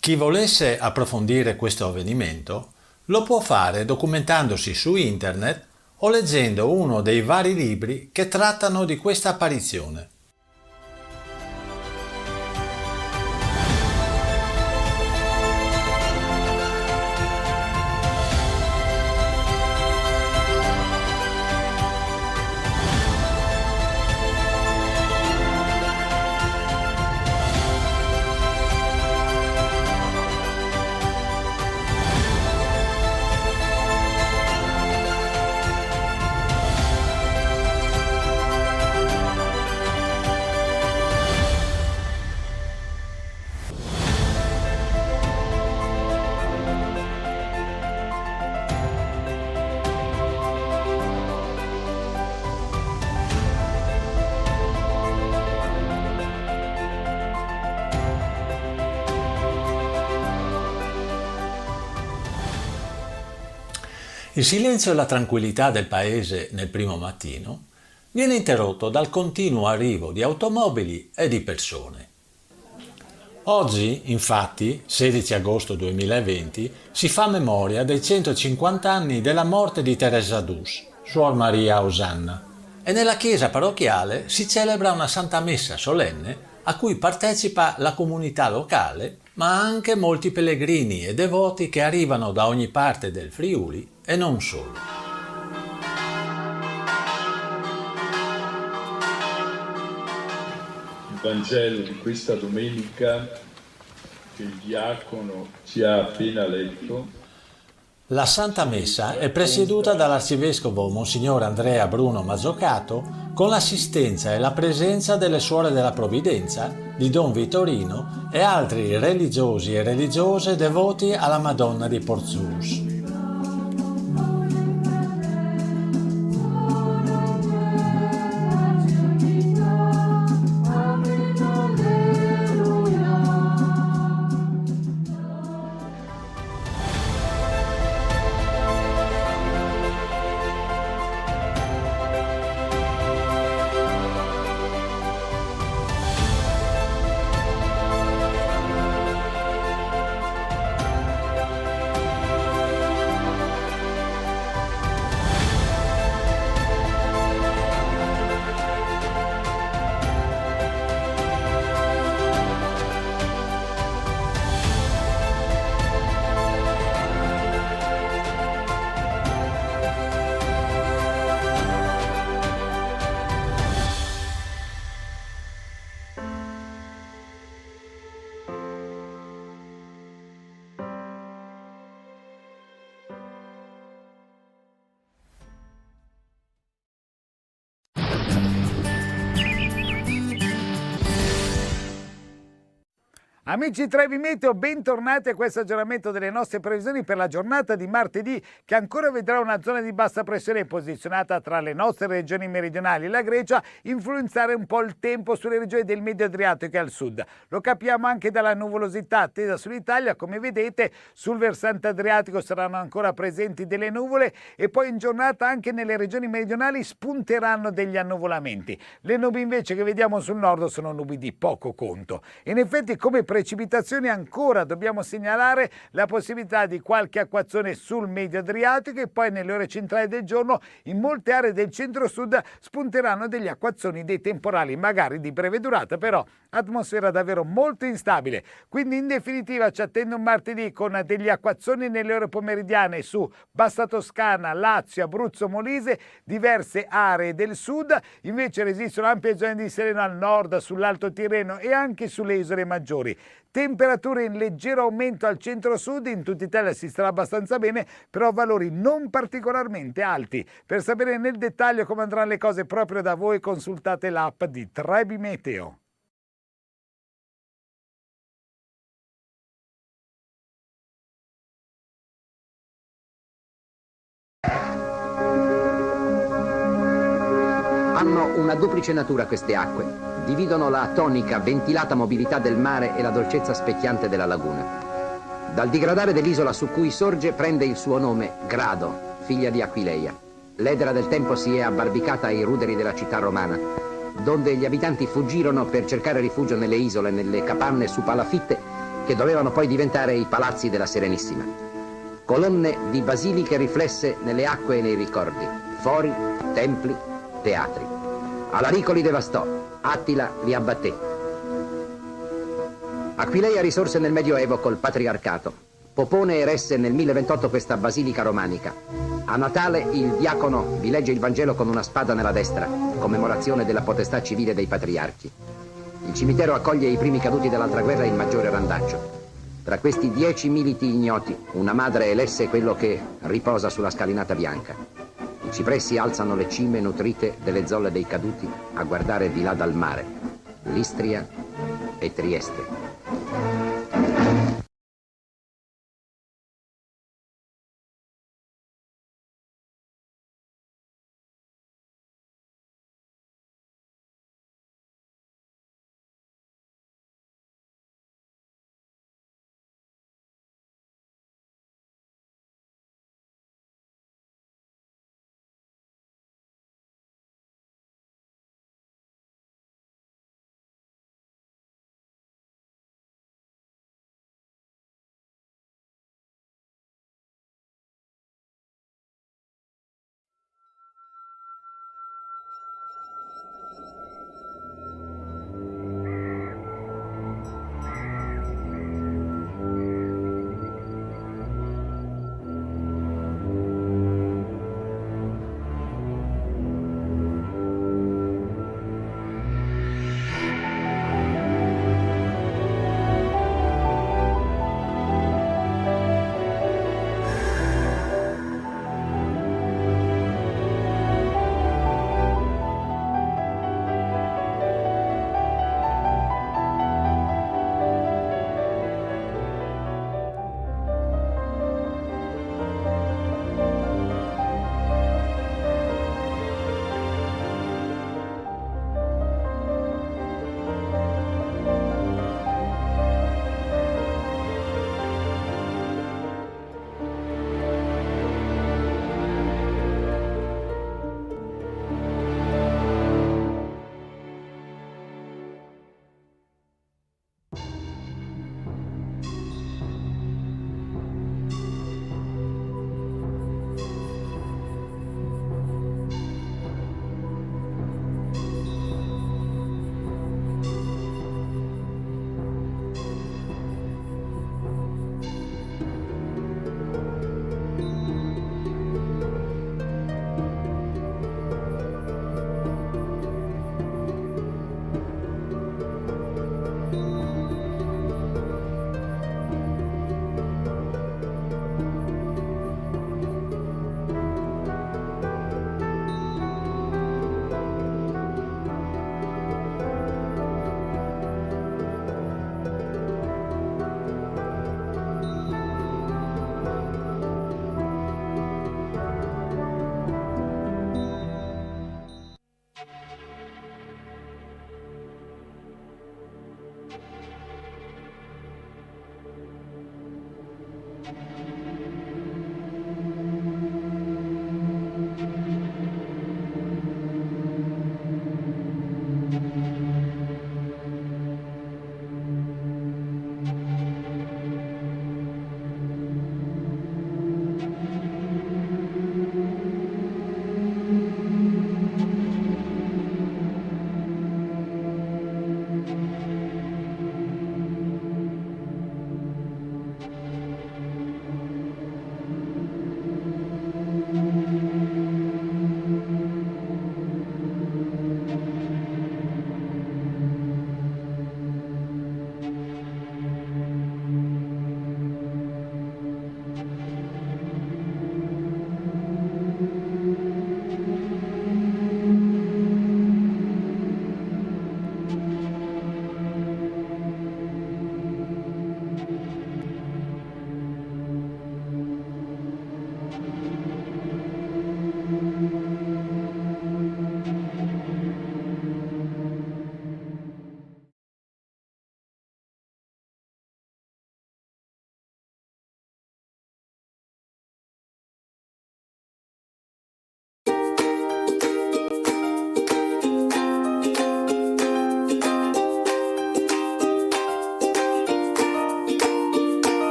Chi volesse approfondire questo avvenimento lo può fare documentandosi su internet o leggendo uno dei vari libri che trattano di questa apparizione. Il silenzio e la tranquillità del paese nel primo mattino viene interrotto dal continuo arrivo di automobili e di persone. Oggi, infatti, 16 agosto 2020, si fa memoria dei 150 anni della morte di Teresa d'Us, Suor Maria Osanna, e nella chiesa parrocchiale si celebra una Santa Messa solenne a cui partecipa la comunità locale, ma anche molti pellegrini e devoti che arrivano da ogni parte del Friuli e non solo. Il Vangelo di questa domenica che il diacono ci ha appena letto. La Santa Messa è presieduta dall'arcivescovo Monsignor Andrea Bruno Mazzocato con l'assistenza e la presenza delle Suore della Provvidenza, di Don Vittorino e altri religiosi e religiose devoti alla Madonna di Porzus. Amici Trevi Meteo, bentornati a questo aggiornamento delle nostre previsioni per la giornata di martedì, che ancora vedrà una zona di bassa pressione posizionata tra le nostre regioni meridionali e la Grecia influenzare un po' il tempo sulle regioni del Medio Adriatico e al sud. Lo capiamo anche dalla nuvolosità attesa sull'Italia. Come vedete, sul versante adriatico saranno ancora presenti delle nuvole e poi in giornata anche nelle regioni meridionali spunteranno degli annuvolamenti. Le nubi invece che vediamo sul nord sono nubi di poco conto. In effetti, come precipitazioni ancora dobbiamo segnalare la possibilità di qualche acquazzone sul Medio Adriatico e poi nelle ore centrali del giorno in molte aree del centro-sud spunteranno degli acquazzoni, dei temporali magari di breve durata, però atmosfera davvero molto instabile. Quindi in definitiva ci attende un martedì con degli acquazzoni nelle ore pomeridiane su Bassa Toscana, Lazio, Abruzzo, Molise, diverse aree del sud. Invece resistono ampie zone di sereno al nord, sull'Alto Tirreno e anche sulle isole maggiori. Temperature in leggero aumento al centro-sud, in tutta Italia si starà abbastanza bene, però valori non particolarmente alti. Per sapere nel dettaglio come andranno le cose proprio da voi, consultate l'app di Trevi Meteo. Hanno una duplice natura queste acque. Dividono la tonica, ventilata mobilità del mare e la dolcezza specchiante della laguna. Dal digradare dell'isola su cui sorge prende il suo nome Grado, figlia di Aquileia. L'edera del tempo si è abbarbicata ai ruderi della città romana, donde gli abitanti fuggirono per cercare rifugio nelle isole, nelle capanne su palafitte, che dovevano poi diventare i palazzi della Serenissima. Colonne di basiliche riflesse nelle acque e nei ricordi, fori, templi, teatri. Alarico li devastò, Attila li abbatté. Aquileia risorse nel Medioevo col patriarcato. Popone eresse nel 1028 questa basilica romanica. A Natale il diacono vi legge il Vangelo con una spada nella destra, commemorazione della potestà civile dei patriarchi. Il cimitero accoglie i primi caduti dell'altra guerra in maggiore randaccio. Tra questi 10 militi ignoti, una madre elesse quello che riposa sulla scalinata bianca. I cipressi alzano le cime nutrite delle zolle dei caduti a guardare di là dal mare, l'Istria e Trieste.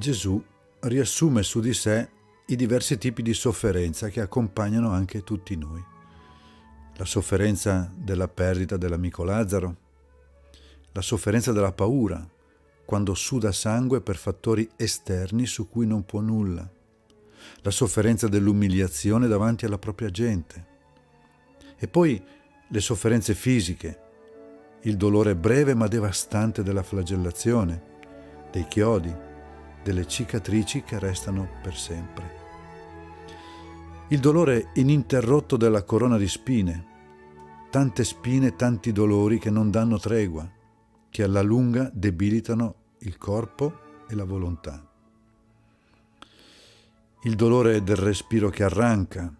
Gesù riassume su di sé i diversi tipi di sofferenza che accompagnano anche tutti noi. La sofferenza della perdita dell'amico Lazzaro, la sofferenza della paura, quando suda sangue per fattori esterni su cui non può nulla, la sofferenza dell'umiliazione davanti alla propria gente, e poi le sofferenze fisiche, il dolore breve ma devastante della flagellazione, dei chiodi, delle cicatrici che restano per sempre. Il dolore ininterrotto della corona di spine, tante spine, tanti dolori che non danno tregua, che alla lunga debilitano il corpo e la volontà. Il dolore del respiro che arranca,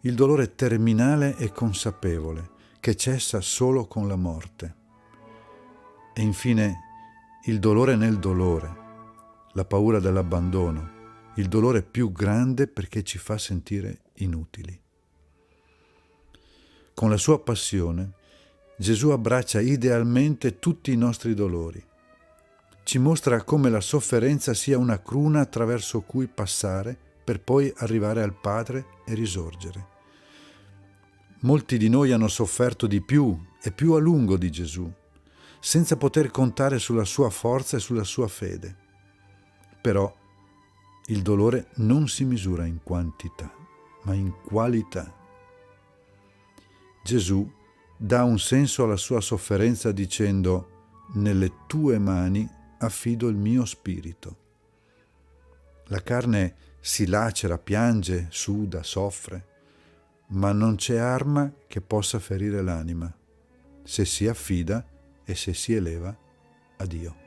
il dolore terminale e consapevole che cessa solo con la morte. E infine il dolore nel dolore, la paura dell'abbandono, il dolore più grande perché ci fa sentire inutili. Con la sua passione, Gesù abbraccia idealmente tutti i nostri dolori. Ci mostra come la sofferenza sia una cruna attraverso cui passare per poi arrivare al Padre e risorgere. Molti di noi hanno sofferto di più e più a lungo di Gesù, senza poter contare sulla sua forza e sulla sua fede. Però il dolore non si misura in quantità, ma in qualità. Gesù dà un senso alla sua sofferenza dicendo: nelle tue mani affido il mio spirito. La carne si lacera, piange, suda, soffre, ma non c'è arma che possa ferire l'anima se si affida e se si eleva a Dio.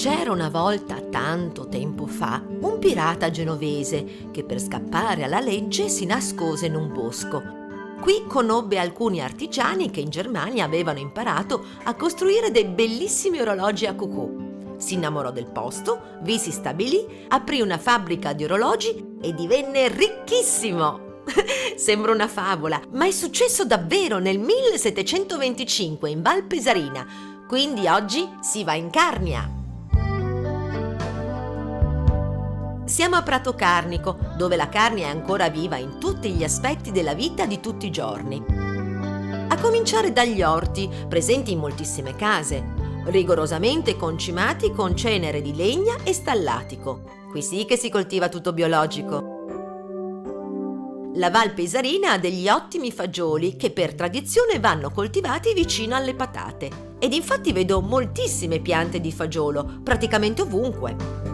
C'era una volta, tanto tempo fa, un pirata genovese che per scappare alla legge si nascose in un bosco. Qui conobbe alcuni artigiani che in Germania avevano imparato a costruire dei bellissimi orologi a cucù. Si innamorò del posto, vi si stabilì, aprì una fabbrica di orologi e divenne ricchissimo. Sembra una favola, ma è successo davvero nel 1725 in Val Pesarina, quindi oggi si va in Carnia. Siamo a Prato Carnico, dove la carne è ancora viva in tutti gli aspetti della vita di tutti i giorni. A cominciare dagli orti, presenti in moltissime case, rigorosamente concimati con cenere di legna e stallatico. Qui sì che si coltiva tutto biologico. La Val Pesarina ha degli ottimi fagioli che per tradizione vanno coltivati vicino alle patate. Ed infatti vedo moltissime piante di fagiolo, praticamente ovunque.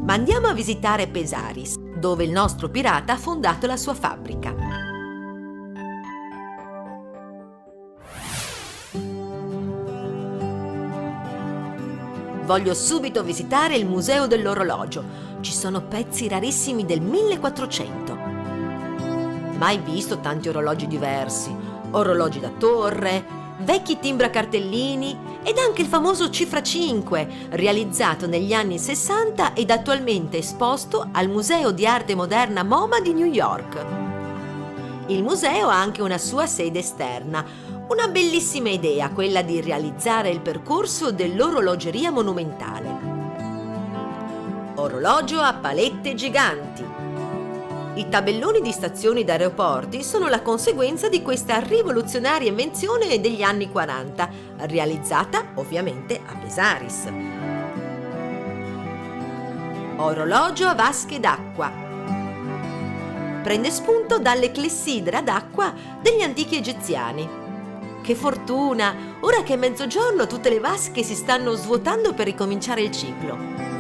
Ma andiamo a visitare Pesaris, dove il nostro pirata ha fondato la sua fabbrica. Voglio subito visitare il Museo dell'Orologio. Ci sono pezzi rarissimi del 1400. Mai visto tanti orologi diversi, orologi da torre, vecchi timbracartellini ed anche il famoso Cifra 5, realizzato negli anni 60 ed attualmente esposto al Museo di Arte Moderna MoMA di New York. Il museo ha anche una sua sede esterna, una bellissima idea, quella di realizzare il percorso dell'orologeria monumentale. Orologio a palette giganti. I tabelloni di stazioni d'aeroporti sono la conseguenza di questa rivoluzionaria invenzione degli anni 40, realizzata ovviamente a Pesaris. Orologio a vasche d'acqua. Prende spunto dalle clessidre ad acqua degli antichi egiziani. Che fortuna! Ora che è mezzogiorno tutte le vasche si stanno svuotando per ricominciare il ciclo.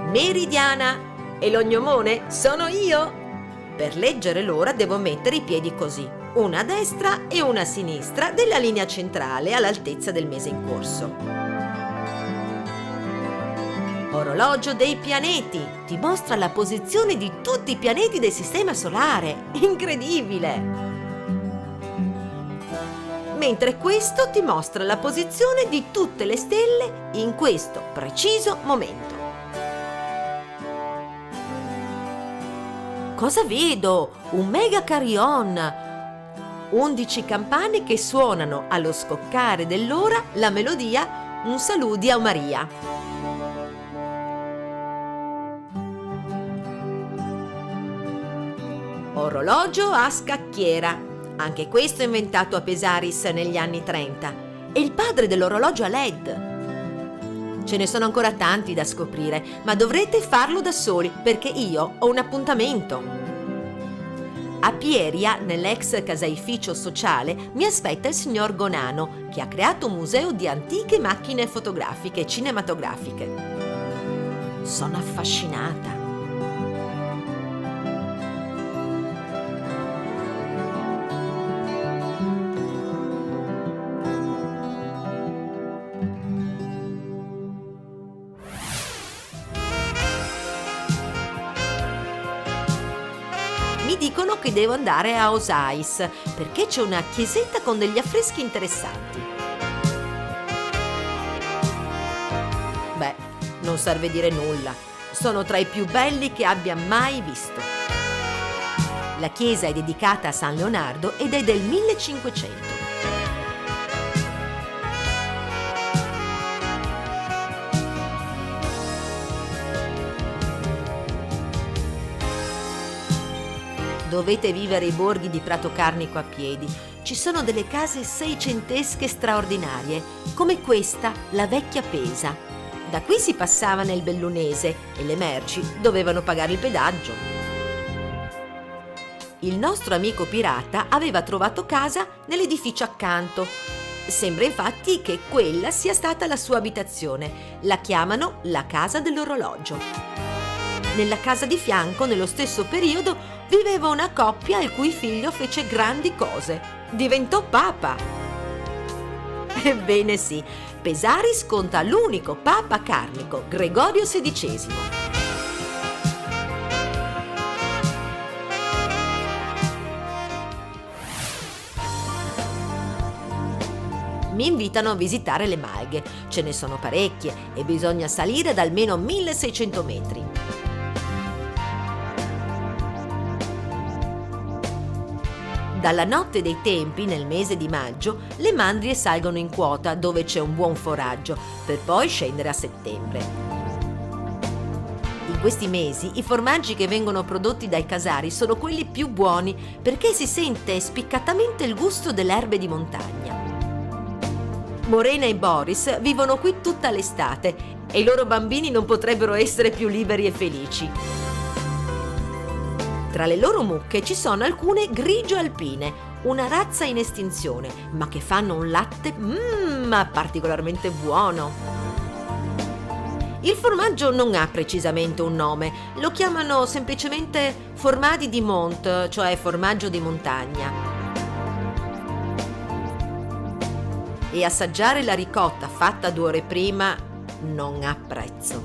Meridiana e l'ognomone sono io. Per leggere l'ora devo mettere i piedi così, una a destra e una a sinistra della linea centrale all'altezza del mese in corso. Orologio dei pianeti ti mostra la posizione di tutti i pianeti del sistema solare. Incredibile! Mentre questo ti mostra la posizione di tutte le stelle in questo preciso momento. Cosa vedo? Un mega carillon! 11 campane che suonano allo scoccare dell'ora la melodia Un saluti a Maria. Orologio a scacchiera. Anche questo inventato a Pesaris negli anni 30. È il padre dell'orologio a LED. Ce ne sono ancora tanti da scoprire, ma dovrete farlo da soli perché io ho un appuntamento. A Pieria, nell'ex caseificio sociale, mi aspetta il signor Gonano, che ha creato un museo di antiche macchine fotografiche e cinematografiche. Sono affascinata. Mi dicono che devo andare a Osais perché c'è una chiesetta con degli affreschi interessanti. Beh, non serve dire nulla. Sono tra i più belli che abbia mai visto. La chiesa è dedicata a San Leonardo ed è del 1500. Dovete vivere i borghi di Prato Carnico a piedi. Ci sono delle case seicentesche straordinarie, come questa, la Vecchia Pesa. Da qui si passava nel Bellunese e le merci dovevano pagare il pedaggio. Il nostro amico pirata aveva trovato casa nell'edificio accanto. Sembra infatti che quella sia stata la sua abitazione. La chiamano la Casa dell'Orologio. Nella casa di fianco, nello stesso periodo, viveva una coppia il cui figlio fece grandi cose. Diventò papa. Ebbene sì, Pesaris conta l'unico papa carnico, Gregorio XVI. Mi invitano a visitare le malghe. Ce ne sono parecchie e bisogna salire ad almeno 1600 metri. Dalla notte dei tempi, nel mese di maggio, le mandrie salgono in quota dove c'è un buon foraggio, per poi scendere a settembre. In questi mesi i formaggi che vengono prodotti dai casari sono quelli più buoni perché si sente spiccatamente il gusto delle erbe di montagna. Morena e Boris vivono qui tutta l'estate e i loro bambini non potrebbero essere più liberi e felici. Tra le loro mucche ci sono alcune grigio alpine, una razza in estinzione, ma che fanno un latte particolarmente buono. Il formaggio non ha precisamente un nome, lo chiamano semplicemente formadi di mont, cioè formaggio di montagna. E assaggiare la ricotta fatta 2 ore prima non ha prezzo.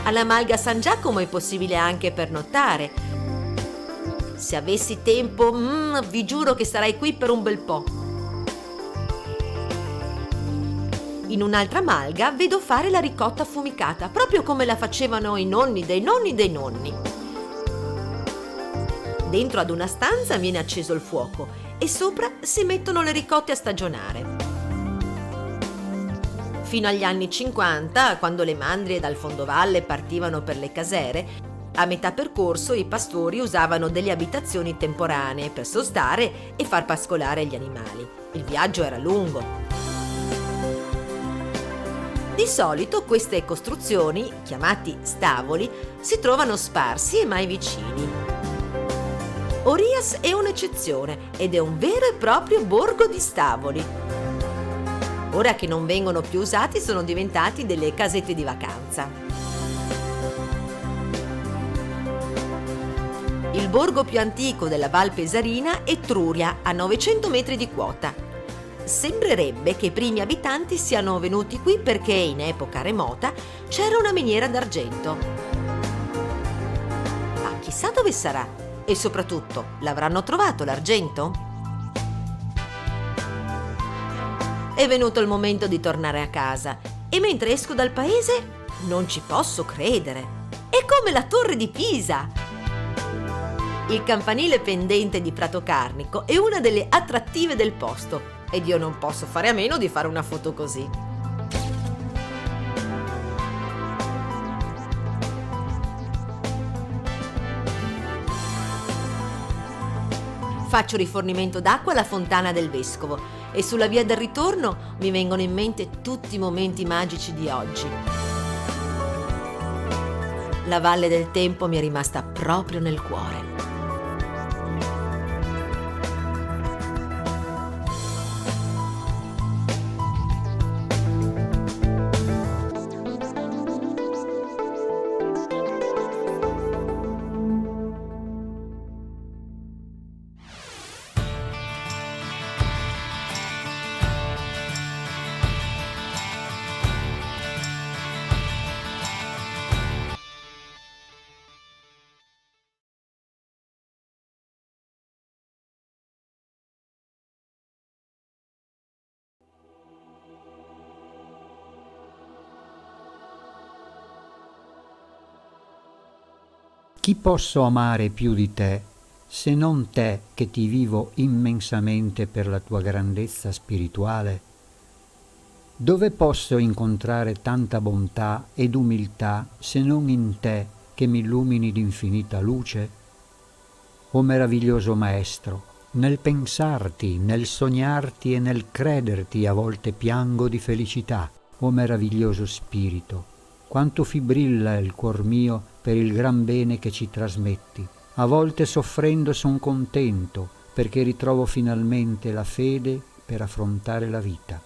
Alla Malga San Giacomo è possibile anche pernottare. Se avessi tempo, vi giuro che starei qui per un bel po'. In un'altra malga vedo fare la ricotta affumicata, proprio come la facevano i nonni dei nonni dei nonni. Dentro ad una stanza viene acceso il fuoco e sopra si mettono le ricotte a stagionare. Fino agli anni 50, quando le mandrie dal fondovalle partivano per le casere, a metà percorso i pastori usavano delle abitazioni temporanee per sostare e far pascolare gli animali. Il viaggio era lungo. Di solito queste costruzioni, chiamati stavoli, si trovano sparsi e mai vicini. Orias è un'eccezione ed è un vero e proprio borgo di stavoli. Ora che non vengono più usati, sono diventati delle casette di vacanza. Il borgo più antico della Val Pesarina è Truria, a 900 metri di quota. Sembrerebbe che i primi abitanti siano venuti qui perché in epoca remota c'era una miniera d'argento. Ma chissà dove sarà e soprattutto l'avranno trovato l'argento? È venuto il momento di tornare a casa e mentre esco dal paese non ci posso credere. È come la Torre di Pisa! Il campanile pendente di Prato Carnico è una delle attrattive del posto ed io non posso fare a meno di fare una foto così. Faccio rifornimento d'acqua alla fontana del Vescovo e sulla via del ritorno mi vengono in mente tutti i momenti magici di oggi. La Valle del Tempo mi è rimasta proprio nel cuore. Chi posso amare più di te, se non te che ti vivo immensamente per la tua grandezza spirituale? Dove posso incontrare tanta bontà ed umiltà se non in te che mi illumini d'infinita luce? O meraviglioso Maestro, nel pensarti, nel sognarti e nel crederti a volte piango di felicità. O meraviglioso Spirito, quanto fibrilla il cuor mio per il gran bene che ci trasmetti. A volte soffrendo son contento perché ritrovo finalmente la fede per affrontare la vita.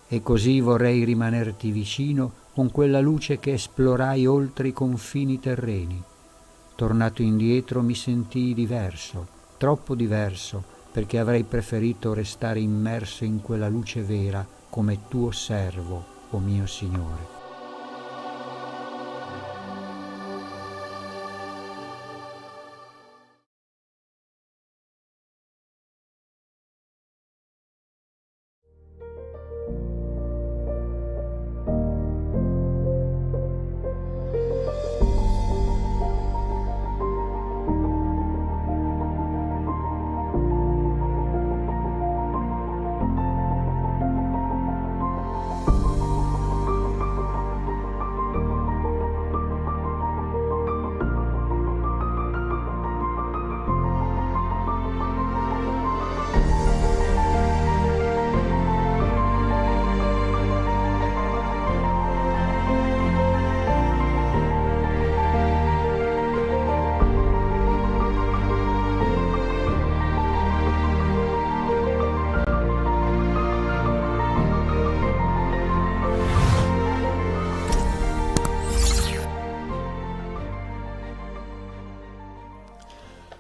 E così vorrei rimanerti vicino con quella luce che esplorai oltre i confini terreni. Tornato indietro mi sentii diverso, troppo diverso, perché avrei preferito restare immerso in quella luce vera come tuo servo, o mio Signore.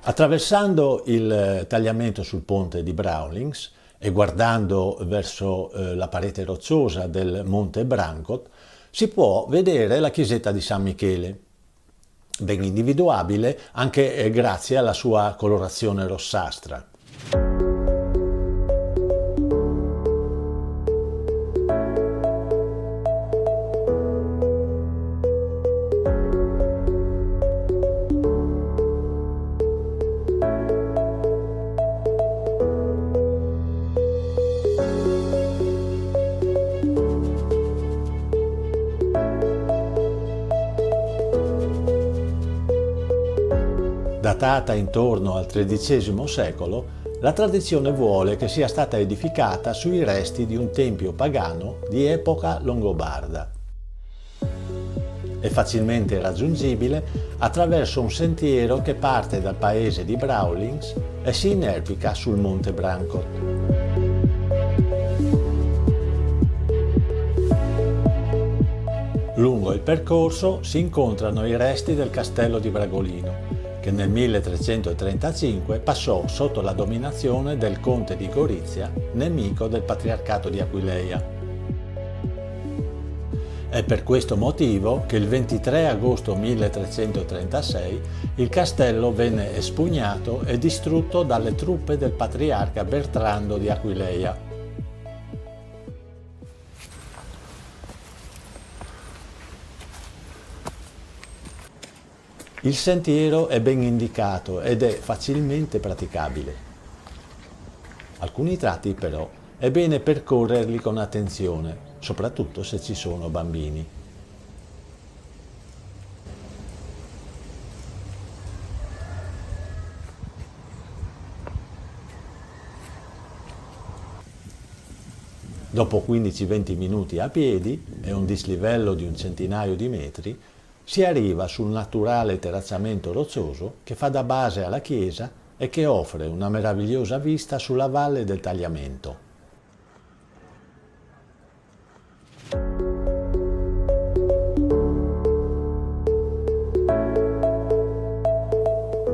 Attraversando il tagliamento sul ponte di Brawlings e guardando verso la parete rocciosa del Monte Brancot, si può vedere la chiesetta di San Michele, ben individuabile anche grazie alla sua colorazione rossastra. Datata intorno al XIII secolo, la tradizione vuole che sia stata edificata sui resti di un tempio pagano di epoca longobarda. È facilmente raggiungibile attraverso un sentiero che parte dal paese di Brawlings e si inerpica sul Monte Brancot. Lungo il percorso si incontrano i resti del castello di Bragolino, che nel 1335 passò sotto la dominazione del conte di Gorizia, nemico del patriarcato di Aquileia. È per questo motivo che il 23 agosto 1336 il castello venne espugnato e distrutto dalle truppe del patriarca Bertrando di Aquileia. Il sentiero è ben indicato ed è facilmente praticabile. Alcuni tratti però è bene percorrerli con attenzione, soprattutto se ci sono bambini. Dopo 15-20 minuti a piedi e un dislivello di un centinaio di metri, si arriva sul naturale terrazzamento roccioso che fa da base alla chiesa e che offre una meravigliosa vista sulla valle del Tagliamento.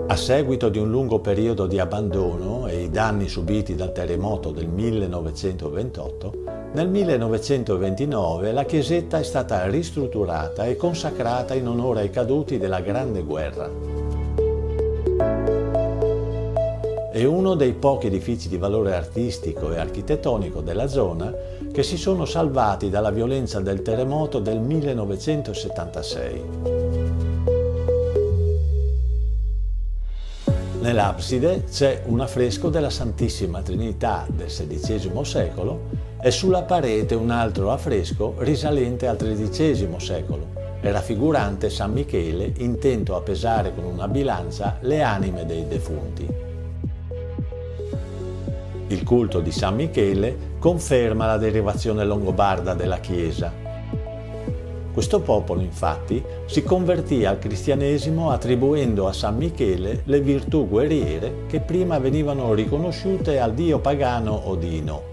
A seguito di un lungo periodo di abbandono e i danni subiti dal terremoto del 1928, nel 1929 la chiesetta è stata ristrutturata e consacrata in onore ai caduti della Grande Guerra. È uno dei pochi edifici di valore artistico e architettonico della zona che si sono salvati dalla violenza del terremoto del 1976. Nell'abside c'è un affresco della Santissima Trinità del XVI secolo e sulla parete un altro affresco risalente al XIII secolo e raffigurante San Michele intento a pesare con una bilancia le anime dei defunti. Il culto di San Michele conferma la derivazione longobarda della Chiesa. Questo popolo, infatti, si convertì al cristianesimo attribuendo a San Michele le virtù guerriere che prima venivano riconosciute al dio pagano Odino.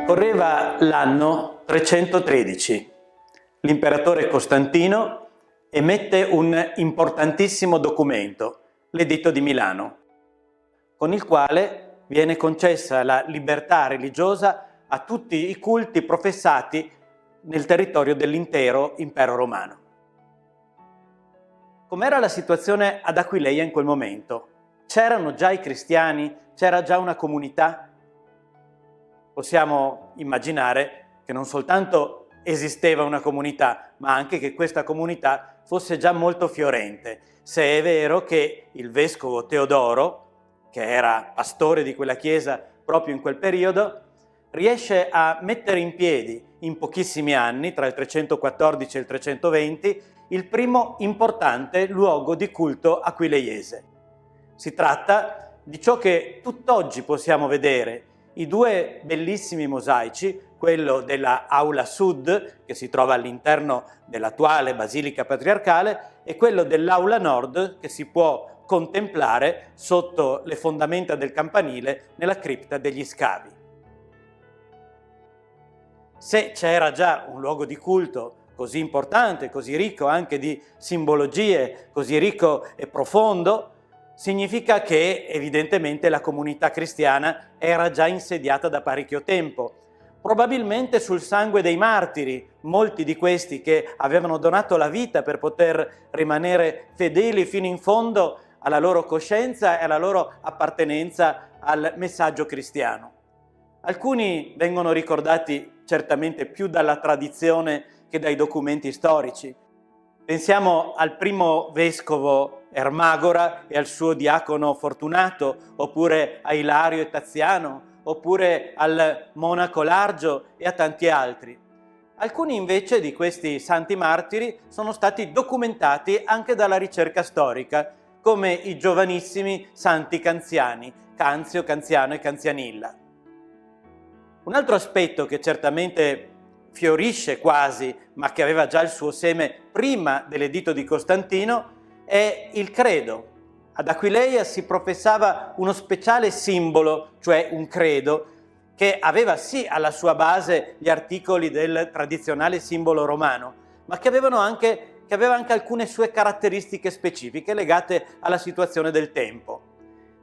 Correva l'anno 313. L'imperatore Costantino emette un importantissimo documento, l'Editto di Milano, con il quale viene concessa la libertà religiosa a tutti i culti professati nel territorio dell'intero impero romano. Com'era la situazione ad Aquileia in quel momento? C'erano già i cristiani? C'era già una comunità? Possiamo immaginare che non soltanto esisteva una comunità, ma anche che questa comunità fosse già molto fiorente, se è vero che il vescovo Teodoro, che era pastore di quella chiesa proprio in quel periodo, riesce a mettere in piedi in pochissimi anni, tra il 314 e il 320, il primo importante luogo di culto aquileiese. Si tratta di ciò che tutt'oggi possiamo vedere, i due bellissimi mosaici, quello della Aula Sud, che si trova all'interno dell'attuale Basilica Patriarcale, e quello dell'Aula Nord, che si può contemplare sotto le fondamenta del campanile nella cripta degli Scavi. Se c'era già un luogo di culto così importante, così ricco anche di simbologie, così ricco e profondo, significa che evidentemente la comunità cristiana era già insediata da parecchio tempo, probabilmente sul sangue dei martiri, molti di questi che avevano donato la vita per poter rimanere fedeli fino in fondo alla loro coscienza e alla loro appartenenza al messaggio cristiano. Alcuni vengono ricordati certamente più dalla tradizione che dai documenti storici. Pensiamo al primo vescovo Ermagora e al suo diacono Fortunato, oppure a Ilario e Taziano, oppure al monaco Largio e a tanti altri. Alcuni invece di questi santi martiri sono stati documentati anche dalla ricerca storica, come i giovanissimi santi canziani, Canzio, Canziano e Canzianilla. Un altro aspetto che certamente fiorisce quasi, ma che aveva già il suo seme prima dell'editto di Costantino, è il credo. Ad Aquileia si professava uno speciale simbolo, cioè un credo, che aveva sì alla sua base gli articoli del tradizionale simbolo romano, ma che aveva anche alcune sue caratteristiche specifiche legate alla situazione del tempo.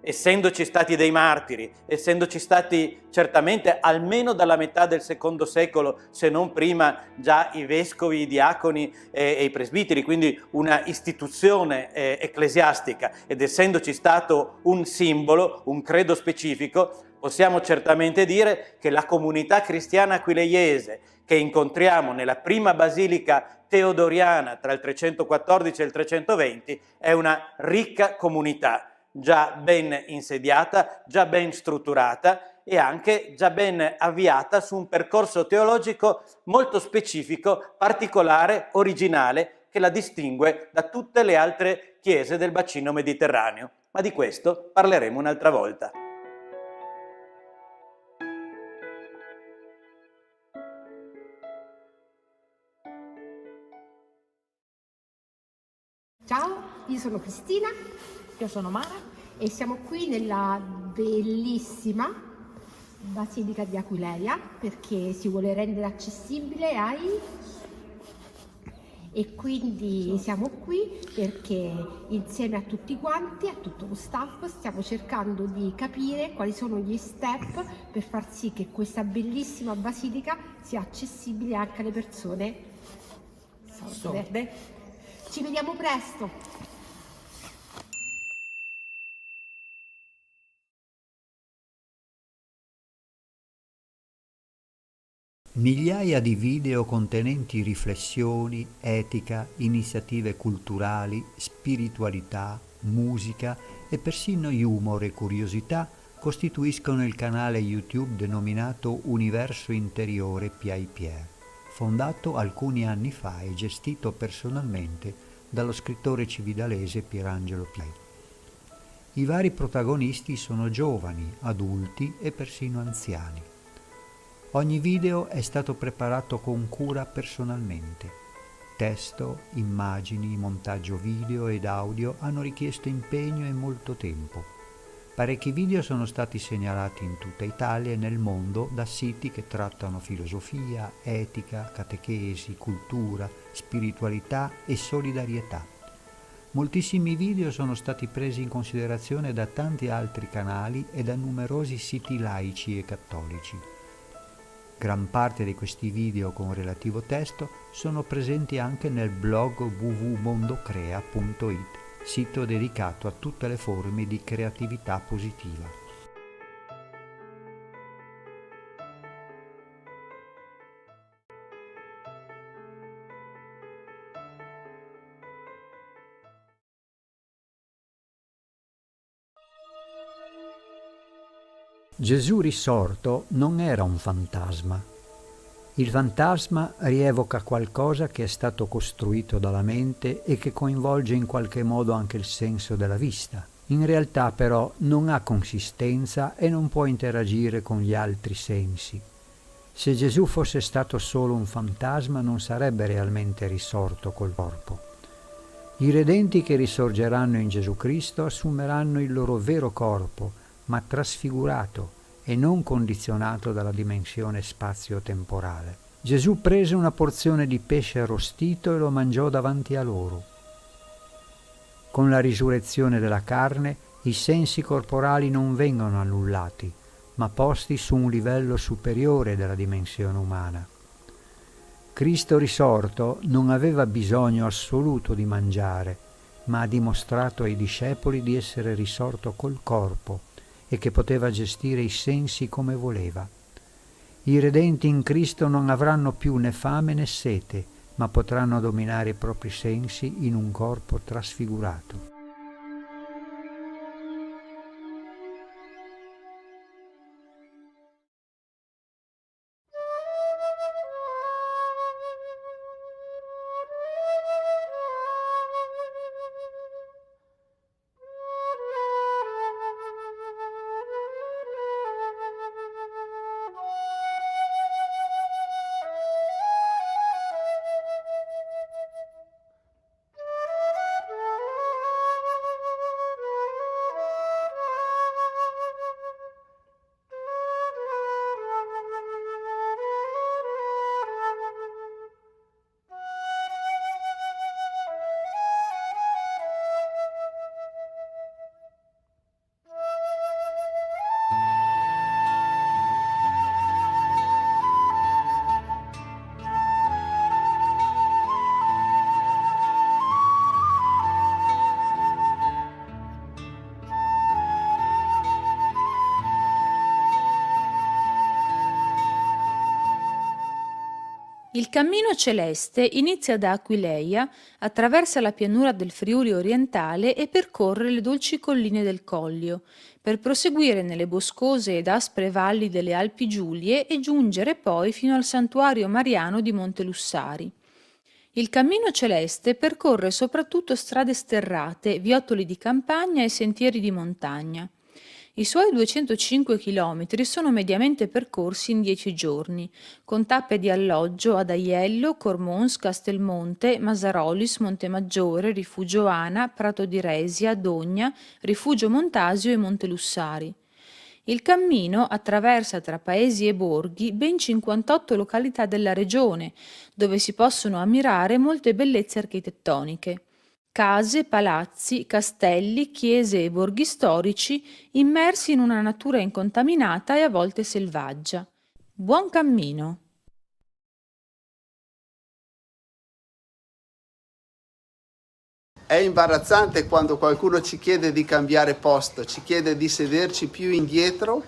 Essendoci stati dei martiri, essendoci stati certamente almeno dalla metà del secondo secolo, se non prima, già i vescovi, i diaconi e i presbiteri, quindi una istituzione ecclesiastica, ed essendoci stato un simbolo, un credo specifico, possiamo certamente dire che la comunità cristiana aquileiese che incontriamo nella prima basilica teodoriana tra il 314 e il 320 è una ricca comunità, già ben insediata, già ben strutturata e anche già ben avviata su un percorso teologico molto specifico, particolare, originale, che la distingue da tutte le altre chiese del bacino mediterraneo. Ma di questo parleremo un'altra volta. Ciao, io sono Cristina. Io sono Mara e siamo qui nella bellissima Basilica di Aquileia perché si vuole rendere accessibile e quindi siamo qui perché insieme a tutti quanti, a tutto lo staff, stiamo cercando di capire quali sono gli step per far sì che questa bellissima basilica sia accessibile anche alle persone sorde. Ci vediamo presto! Migliaia di video contenenti riflessioni, etica, iniziative culturali, spiritualità, musica e persino humor e curiosità costituiscono il canale YouTube denominato Universo Interiore Piai Pier, fondato alcuni anni fa e gestito personalmente dallo scrittore cividalese Pierangelo Piai. I vari protagonisti sono giovani, adulti e persino anziani. Ogni video è stato preparato con cura personalmente. Testo, immagini, montaggio video ed audio hanno richiesto impegno e molto tempo. Parecchi video sono stati segnalati in tutta Italia e nel mondo da siti che trattano filosofia, etica, catechesi, cultura, spiritualità e solidarietà. Moltissimi video sono stati presi in considerazione da tanti altri canali e da numerosi siti laici e cattolici. Gran parte di questi video con relativo testo sono presenti anche nel blog www.mondocrea.it, sito dedicato a tutte le forme di creatività positiva. Gesù risorto non era un fantasma. Il fantasma rievoca qualcosa che è stato costruito dalla mente e che coinvolge in qualche modo anche il senso della vista. In realtà però non ha consistenza e non può interagire con gli altri sensi. Se Gesù fosse stato solo un fantasma non sarebbe realmente risorto col corpo. I redenti che risorgeranno in Gesù Cristo assumeranno il loro vero corpo, ma trasfigurato e non condizionato dalla dimensione spazio-temporale. Gesù prese una porzione di pesce arrostito e lo mangiò davanti a loro. Con la risurrezione della carne, i sensi corporali non vengono annullati, ma posti su un livello superiore della dimensione umana. Cristo risorto non aveva bisogno assoluto di mangiare, ma ha dimostrato ai discepoli di essere risorto col corpo e che poteva gestire i sensi come voleva. I redenti in Cristo non avranno più né fame né sete, ma potranno dominare i propri sensi in un corpo trasfigurato. Il cammino celeste inizia da Aquileia, attraversa la pianura del Friuli orientale e percorre le dolci colline del Collio, per proseguire nelle boscose ed aspre valli delle Alpi Giulie e giungere poi fino al santuario mariano di Montelussari. Il cammino celeste percorre soprattutto strade sterrate, viottoli di campagna e sentieri di montagna. I suoi 205 chilometri sono mediamente percorsi in 10 giorni, con tappe di alloggio ad Aiello, Cormons, Castelmonte, Masarolis, Montemaggiore, Rifugio Ana, Prato di Resia, Dogna, Rifugio Montasio e Montelussari. Il cammino attraversa tra paesi e borghi ben 58 località della regione, dove si possono ammirare molte bellezze architettoniche. Case, palazzi, castelli, chiese e borghi storici immersi in una natura incontaminata e a volte selvaggia. Buon cammino! È imbarazzante quando qualcuno ci chiede di cambiare posto, ci chiede di sederci più indietro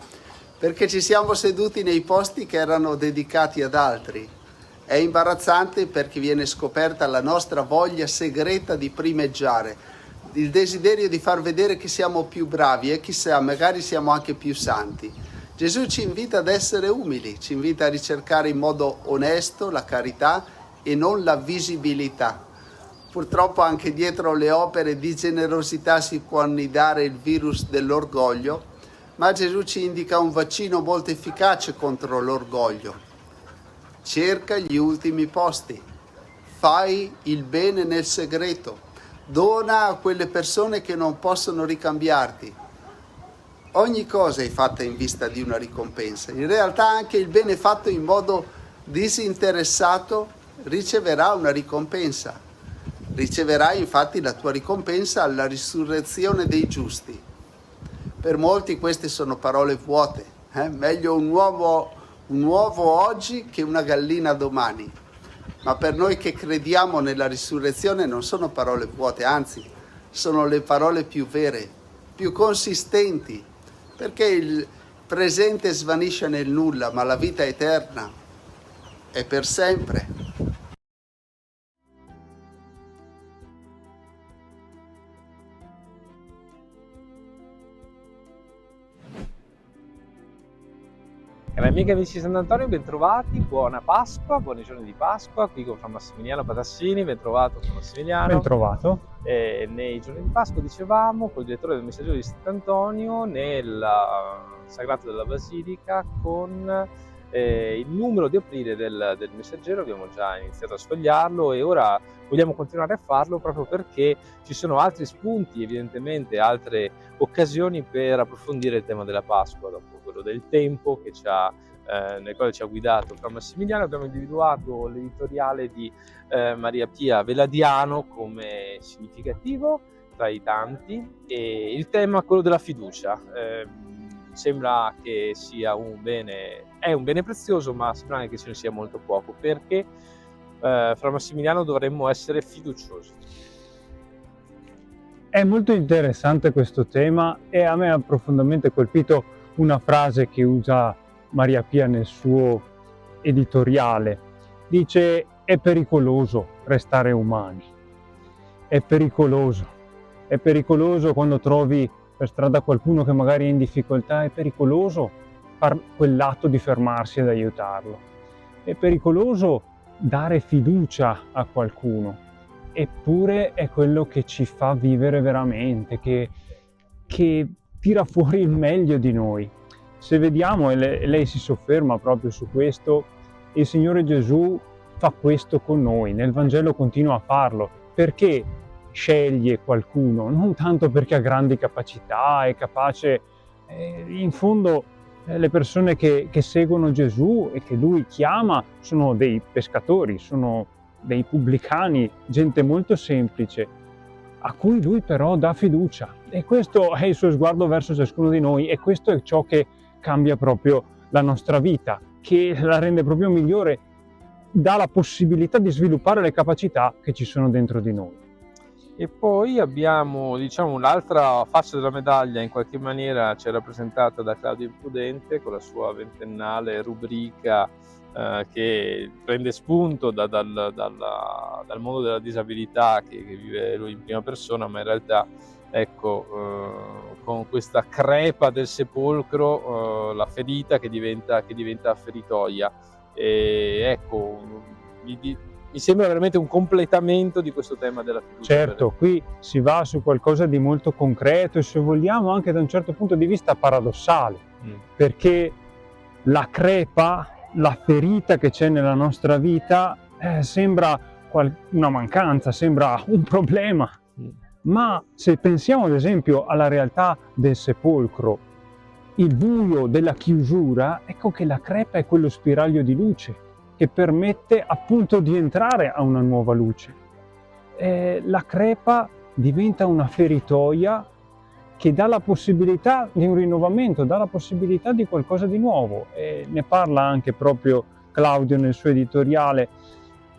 perché ci siamo seduti nei posti che erano dedicati ad altri. È imbarazzante perché viene scoperta la nostra voglia segreta di primeggiare, il desiderio di far vedere che siamo più bravi e chissà, magari siamo anche più santi. Gesù ci invita ad essere umili, ci invita a ricercare in modo onesto la carità e non la visibilità. Purtroppo anche dietro le opere di generosità si può annidare il virus dell'orgoglio, ma Gesù ci indica un vaccino molto efficace contro l'orgoglio. Cerca gli ultimi posti, fai il bene nel segreto, dona a quelle persone che non possono ricambiarti. ogni cosa è fatta in vista di una ricompensa. In realtà anche il bene fatto in modo disinteressato riceverà una ricompensa. Riceverai infatti la tua ricompensa alla risurrezione dei giusti. Per molti queste sono parole vuote. Meglio un uovo oggi che una gallina domani. Ma per noi che crediamo nella risurrezione non sono parole vuote, anzi, sono le parole più vere, più consistenti, perché il presente svanisce nel nulla, ma la vita eterna è per sempre. Cari amiche e amici di Sant'Antonio, bentrovati, buona Pasqua, buoni giorni di Pasqua, qui con Fra Massimiliano Patassini, ben trovato Fra Massimiliano. Ben trovato. Nei giorni di Pasqua, dicevamo, col direttore del Messaggero di Sant'Antonio, nel Sagrato della Basilica, con il numero di aprile del Messaggero, abbiamo già iniziato a sfogliarlo e ora vogliamo continuare a farlo proprio perché ci sono altri spunti, evidentemente altre occasioni per approfondire il tema della Pasqua, dopo quello del tempo che nel quale ci ha guidato Fra Massimiliano. Abbiamo individuato l'editoriale di Maria Pia Veladiano come significativo tra i tanti e il tema quello della fiducia. Sembra che sia è un bene prezioso, ma sembra anche che ce ne sia molto poco, perché Fra Massimiliano dovremmo essere fiduciosi. È molto interessante questo tema e a me ha profondamente colpito una frase che usa Maria Pia nel suo editoriale. Dice: è pericoloso restare umani, è pericoloso quando trovi per strada qualcuno che magari è in difficoltà, è pericoloso fare quell'atto di fermarsi ad aiutarlo, è pericoloso dare fiducia a qualcuno, eppure è quello che ci fa vivere veramente, che tira fuori il meglio di noi. Se vediamo, e lei si sofferma proprio su questo, il Signore Gesù fa questo con noi, nel Vangelo continua a farlo, perché sceglie qualcuno, non tanto perché ha grandi capacità, è capace, in fondo le persone che seguono Gesù e che Lui chiama sono dei pescatori, sono dei pubblicani, gente molto semplice, a cui Lui però dà fiducia. E questo è il suo sguardo verso ciascuno di noi e questo è ciò che cambia proprio la nostra vita, che la rende proprio migliore, dà la possibilità di sviluppare le capacità che ci sono dentro di noi. E poi abbiamo, diciamo, l'altra faccia della medaglia, in qualche maniera ci è rappresentata da Claudio Impudente con la sua ventennale rubrica che prende spunto dal mondo della disabilità che vive lui in prima persona, ma in realtà, ecco, con questa crepa del sepolcro, la ferita che diventa feritoia. E ecco, mi sembra veramente un completamento di questo tema della fiducia. Certo, qui si va su qualcosa di molto concreto e, se vogliamo, anche da un certo punto di vista paradossale, perché la crepa, la ferita che c'è nella nostra vita sembra una mancanza, sembra un problema, ma se pensiamo ad esempio alla realtà del sepolcro, il buio della chiusura, ecco che la crepa è quello spiraglio di luce che permette appunto di entrare a una nuova luce. La crepa diventa una feritoia che dà la possibilità di un rinnovamento, dà la possibilità di qualcosa di nuovo. Ne parla anche proprio Claudio nel suo editoriale.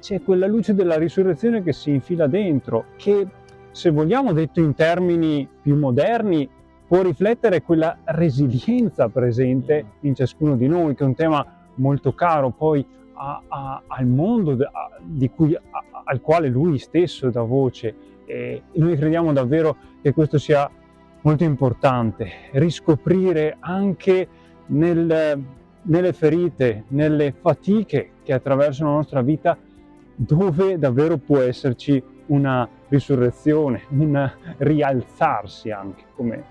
C'è quella luce della risurrezione che si infila dentro, che, se vogliamo, detto in termini più moderni, può riflettere quella resilienza presente in ciascuno di noi, che è un tema molto caro poi al mondo al quale lui stesso dà voce. E noi crediamo davvero che questo sia molto importante, riscoprire anche nelle ferite, nelle fatiche che attraversano la nostra vita, dove davvero può esserci una risurrezione, un rialzarsi anche, come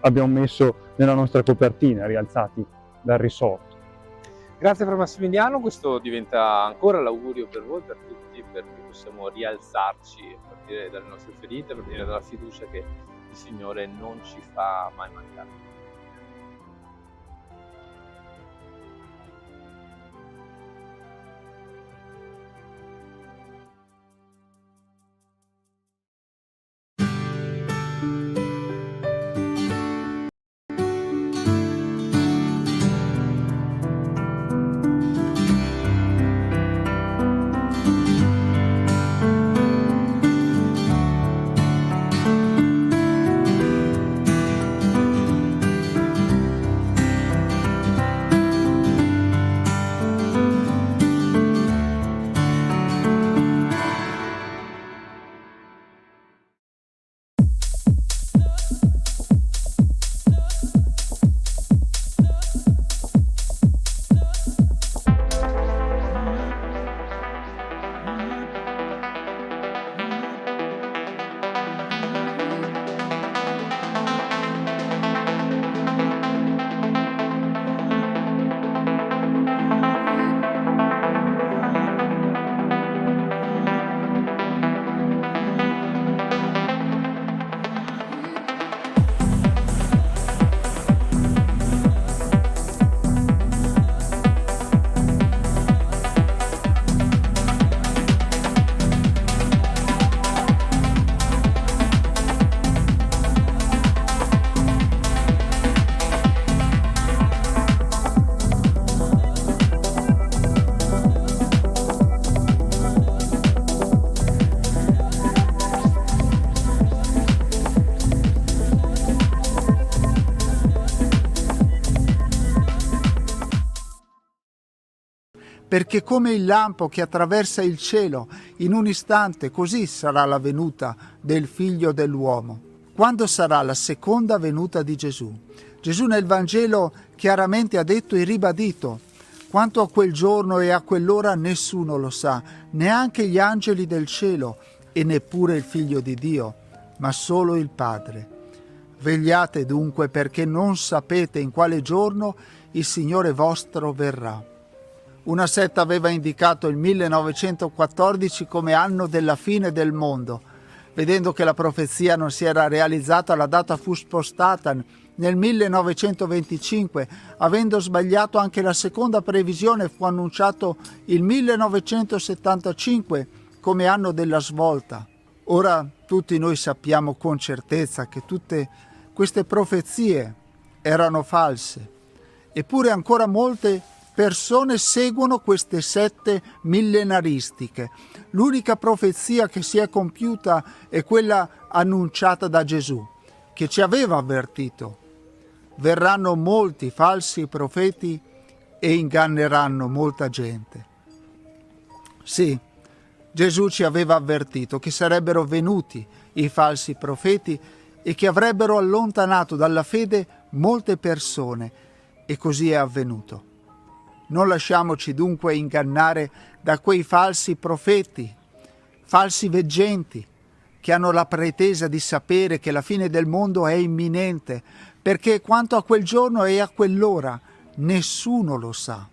abbiamo messo nella nostra copertina, rialzati dal risorto. Grazie Fra Massimiliano, questo diventa ancora l'augurio per voi, per tutti, perché possiamo rialzarci a partire dalle nostre ferite, a partire dalla fiducia che il Signore non ci fa mai mancare. perché come il lampo che attraversa il cielo in un istante, così sarà la venuta del Figlio dell'uomo. Quando sarà la seconda venuta di Gesù? Gesù nel Vangelo chiaramente ha detto e ribadito: quanto a quel giorno e a quell'ora nessuno lo sa, neanche gli angeli del cielo e neppure il Figlio di Dio, ma solo il Padre. Vegliate dunque, perché non sapete in quale giorno il Signore vostro verrà. Una setta aveva indicato il 1914 come anno della fine del mondo. Vedendo che la profezia non si era realizzata, la data fu spostata nel 1925. Avendo sbagliato anche la seconda previsione, fu annunciato il 1975 come anno della svolta. Ora tutti noi sappiamo con certezza che tutte queste profezie erano false, eppure ancora molte persone seguono queste sette millenaristiche. L'unica profezia che si è compiuta è quella annunciata da Gesù, che ci aveva avvertito: verranno molti falsi profeti e inganneranno molta gente. Sì, Gesù ci aveva avvertito che sarebbero venuti i falsi profeti e che avrebbero allontanato dalla fede molte persone, e così è avvenuto. Non lasciamoci dunque ingannare da quei falsi profeti, falsi veggenti, che hanno la pretesa di sapere che la fine del mondo è imminente, perché quanto a quel giorno e a quell'ora nessuno lo sa.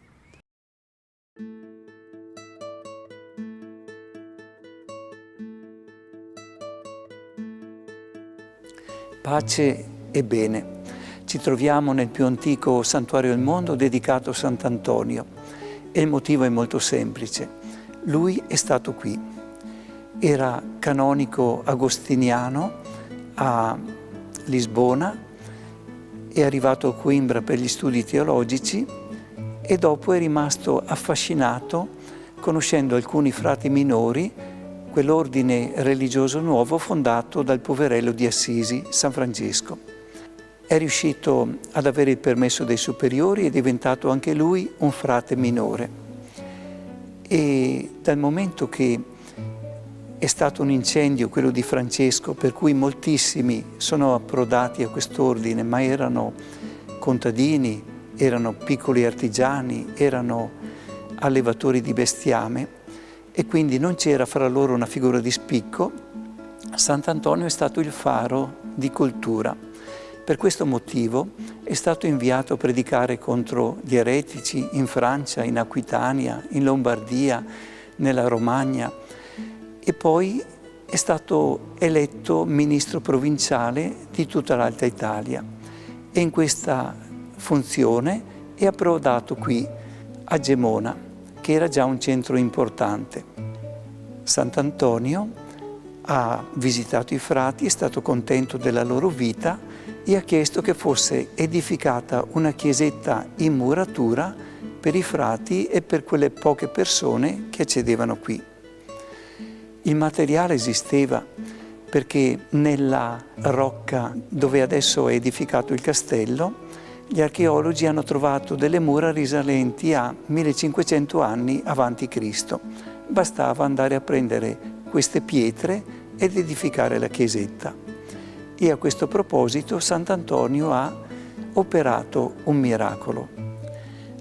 Pace e bene. Ci troviamo nel più antico santuario del mondo dedicato a Sant'Antonio e il motivo è molto semplice. Lui è stato qui. Era canonico agostiniano a Lisbona, è arrivato a Coimbra per gli studi teologici e dopo è rimasto affascinato conoscendo alcuni frati minori, quell'ordine religioso nuovo fondato dal poverello di Assisi, San Francesco. È riuscito ad avere il permesso dei superiori e è diventato anche lui un frate minore. E dal momento che è stato un incendio, quello di Francesco, per cui moltissimi sono approdati a quest'ordine, ma erano contadini, erano piccoli artigiani, erano allevatori di bestiame e quindi non c'era fra loro una figura di spicco, Sant'Antonio è stato il faro di cultura. Per questo motivo è stato inviato a predicare contro gli eretici in Francia, in Aquitania, in Lombardia, nella Romagna e poi è stato eletto ministro provinciale di tutta l'Alta Italia e in questa funzione è approdato qui a Gemona, che era già un centro importante. Sant'Antonio ha visitato i frati, è stato contento della loro vita e ha chiesto che fosse edificata una chiesetta in muratura per i frati e per quelle poche persone che accedevano qui. Il materiale esisteva perché nella rocca dove adesso è edificato il castello gli archeologi hanno trovato delle mura risalenti a 1500 anni avanti Cristo. Bastava andare a prendere queste pietre ed edificare la chiesetta. E a questo proposito Sant'Antonio ha operato un miracolo.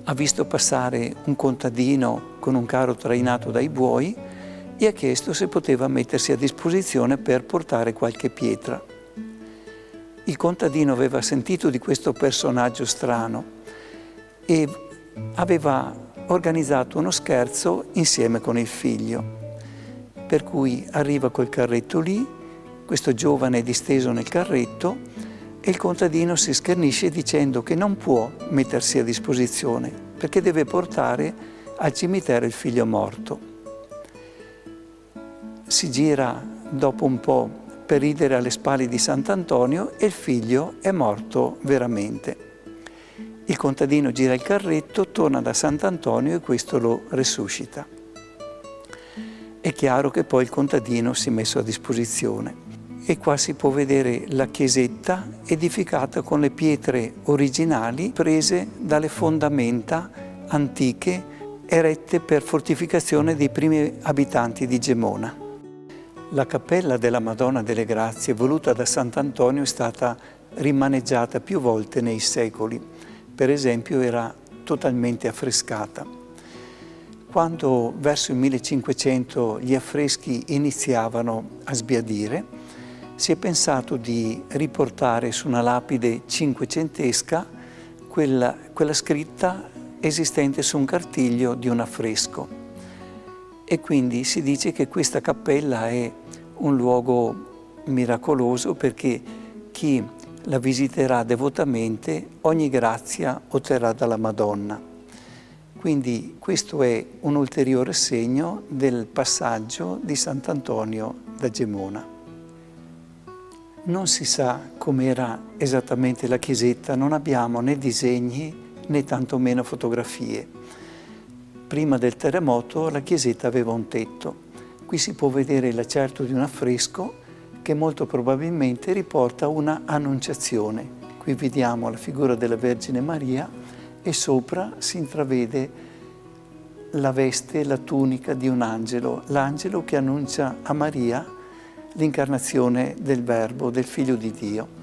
Ha visto passare un contadino con un carro trainato dai buoi e ha chiesto se poteva mettersi a disposizione per portare qualche pietra. Il contadino aveva sentito di questo personaggio strano e aveva organizzato uno scherzo insieme con il figlio. Per cui arriva col carretto lì, questo giovane è disteso nel carretto e il contadino si schernisce dicendo che non può mettersi a disposizione perché deve portare al cimitero il figlio morto. Si gira dopo un po' per ridere alle spalle di Sant'Antonio e il figlio è morto veramente. Il contadino gira il carretto, torna da Sant'Antonio e questo lo resuscita. È chiaro che poi il contadino si è messo a disposizione. E qua si può vedere la chiesetta edificata con le pietre originali prese dalle fondamenta antiche erette per fortificazione dei primi abitanti di Gemona. La cappella della Madonna delle Grazie, voluta da Sant'Antonio, è stata rimaneggiata più volte nei secoli. Per esempio era totalmente affrescata. Quando verso il 1500 gli affreschi iniziavano a sbiadire, si è pensato di riportare su una lapide cinquecentesca quella scritta esistente su un cartiglio di un affresco. E quindi si dice che questa cappella è un luogo miracoloso perché chi la visiterà devotamente ogni grazia otterrà dalla Madonna. Quindi questo è un ulteriore segno del passaggio di Sant'Antonio da Gemona. Non si sa com'era esattamente la chiesetta, non abbiamo né disegni né tantomeno fotografie. Prima del terremoto la chiesetta aveva un tetto. Qui si può vedere l'acerto di un affresco che molto probabilmente riporta una annunciazione. Qui vediamo la figura della Vergine Maria e sopra si intravede la veste, la tunica di un angelo, l'angelo che annuncia a Maria l'incarnazione del Verbo, del Figlio di Dio.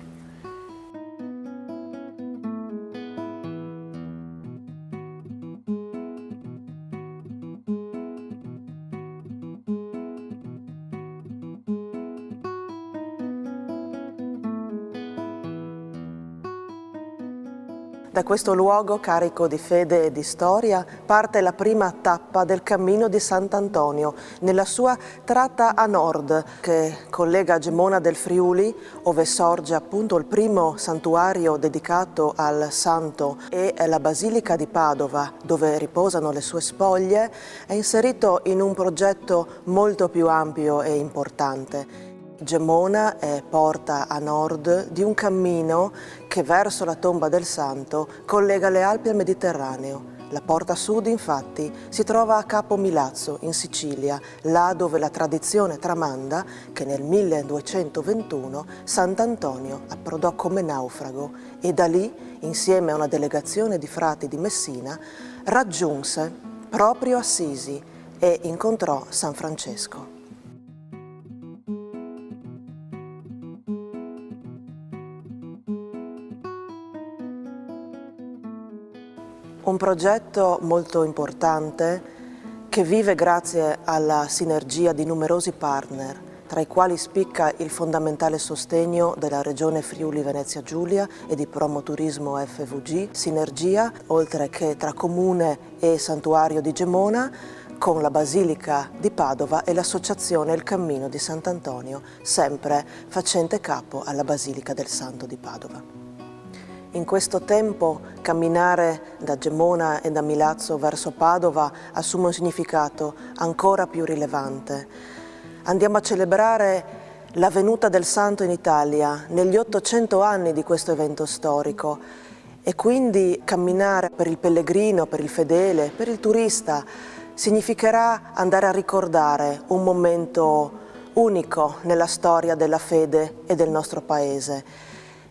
Da questo luogo carico di fede e di storia parte la prima tappa del cammino di Sant'Antonio, nella sua tratta a nord che collega Gemona del Friuli, ove sorge appunto il primo santuario dedicato al santo, e la Basilica di Padova, dove riposano le sue spoglie, è inserito in un progetto molto più ampio e importante. Gemona è porta a nord di un cammino che verso la tomba del santo collega le Alpi al Mediterraneo. La porta sud, infatti, si trova a Capo Milazzo, in Sicilia, là dove la tradizione tramanda che nel 1221 Sant'Antonio approdò come naufrago e da lì, insieme a una delegazione di frati di Messina, raggiunse proprio Assisi e incontrò San Francesco. Un progetto molto importante che vive grazie alla sinergia di numerosi partner, tra i quali spicca il fondamentale sostegno della Regione Friuli Venezia Giulia e di Promoturismo FVG, sinergia oltre che tra Comune e Santuario di Gemona, con la Basilica di Padova e l'associazione Il Cammino di Sant'Antonio, sempre facente capo alla Basilica del Santo di Padova. In questo tempo camminare da Gemona e da Milazzo verso Padova assume un significato ancora più rilevante. Andiamo a celebrare la venuta del Santo in Italia negli 800 anni di questo evento storico e quindi camminare per il pellegrino, per il fedele, per il turista significherà andare a ricordare un momento unico nella storia della fede e del nostro Paese.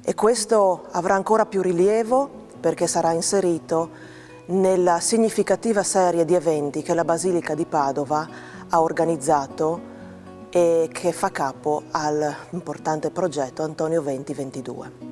E questo avrà ancora più rilievo perché sarà inserito nella significativa serie di eventi che la Basilica di Padova ha organizzato e che fa capo all'importante progetto Antonio 2022.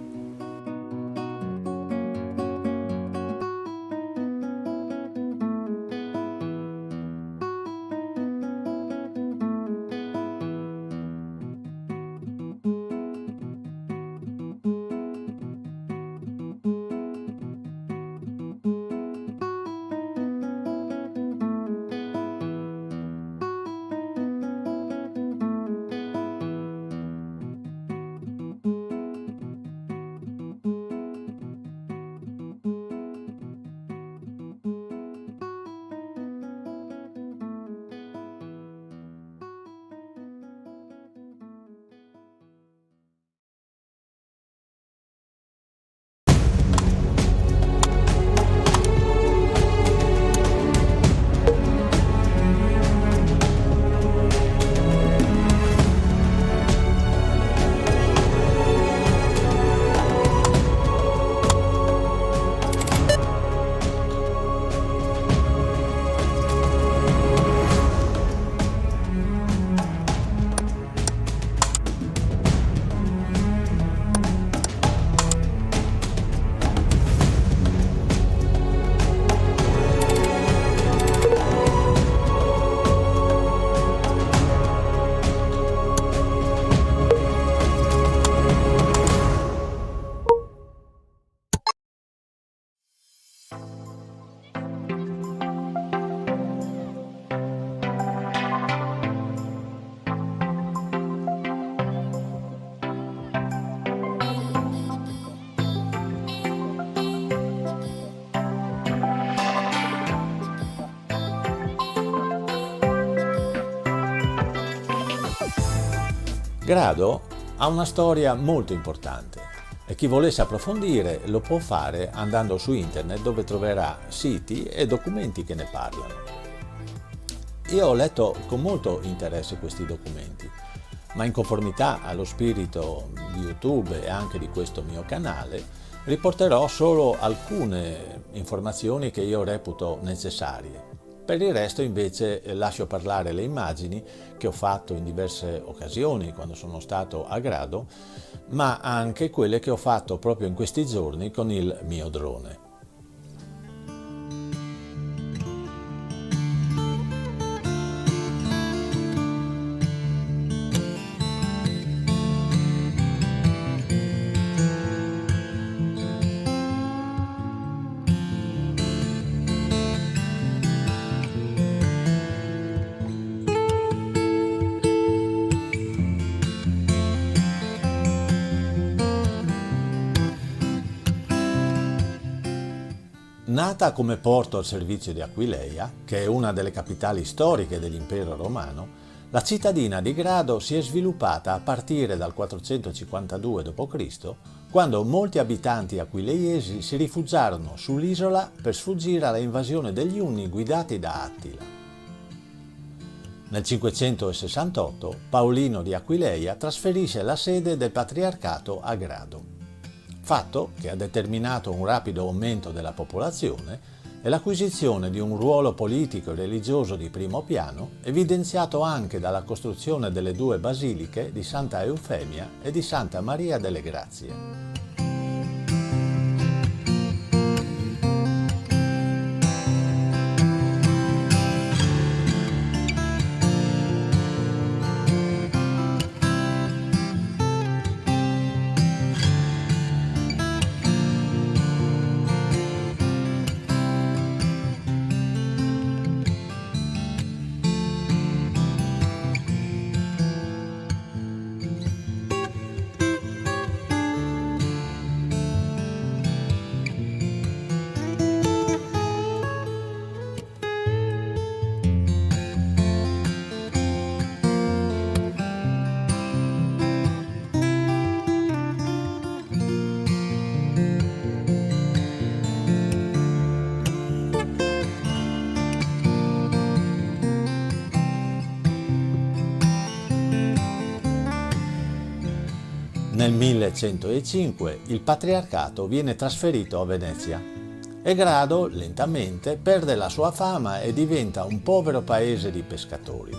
Grado ha una storia molto importante e chi volesse approfondire lo può fare andando su internet, dove troverà siti e documenti che ne parlano. Io ho letto con molto interesse questi documenti, ma in conformità allo spirito di YouTube e anche di questo mio canale, riporterò solo alcune informazioni che io reputo necessarie. Per il resto invece lascio parlare le immagini che ho fatto in diverse occasioni quando sono stato a Grado, ma anche quelle che ho fatto proprio in questi giorni con il mio drone. Nata come porto al servizio di Aquileia, che è una delle capitali storiche dell'impero romano, la cittadina di Grado si è sviluppata a partire dal 452 d.C., quando molti abitanti aquileiesi si rifugiarono sull'isola per sfuggire alla invasione degli Unni guidati da Attila. Nel 568 Paolino di Aquileia trasferisce la sede del patriarcato a Grado, fatto che ha determinato un rapido aumento della popolazione e l'acquisizione di un ruolo politico e religioso di primo piano, evidenziato anche dalla costruzione delle due basiliche di Santa Eufemia e di Santa Maria delle Grazie. Nel 1105 il patriarcato viene trasferito a Venezia e Grado lentamente perde la sua fama e diventa un povero paese di pescatori.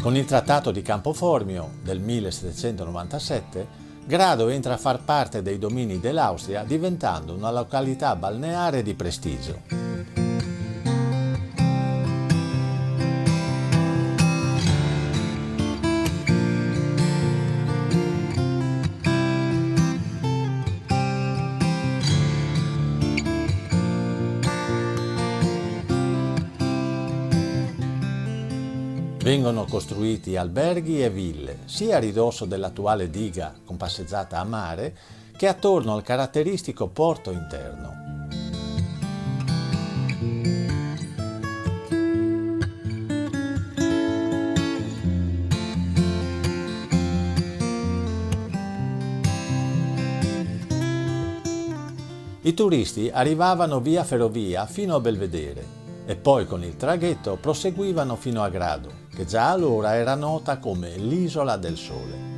Con il Trattato di Campoformio del 1797 Grado entra a far parte dei domini dell'Austria, diventando una località balneare di prestigio. Vengono costruiti alberghi e ville, sia a ridosso dell'attuale diga con passeggiata a mare, che attorno al caratteristico porto interno. I turisti arrivavano via ferrovia fino a Belvedere e poi con il traghetto proseguivano fino a Grado, che già allora era nota come l'Isola del Sole.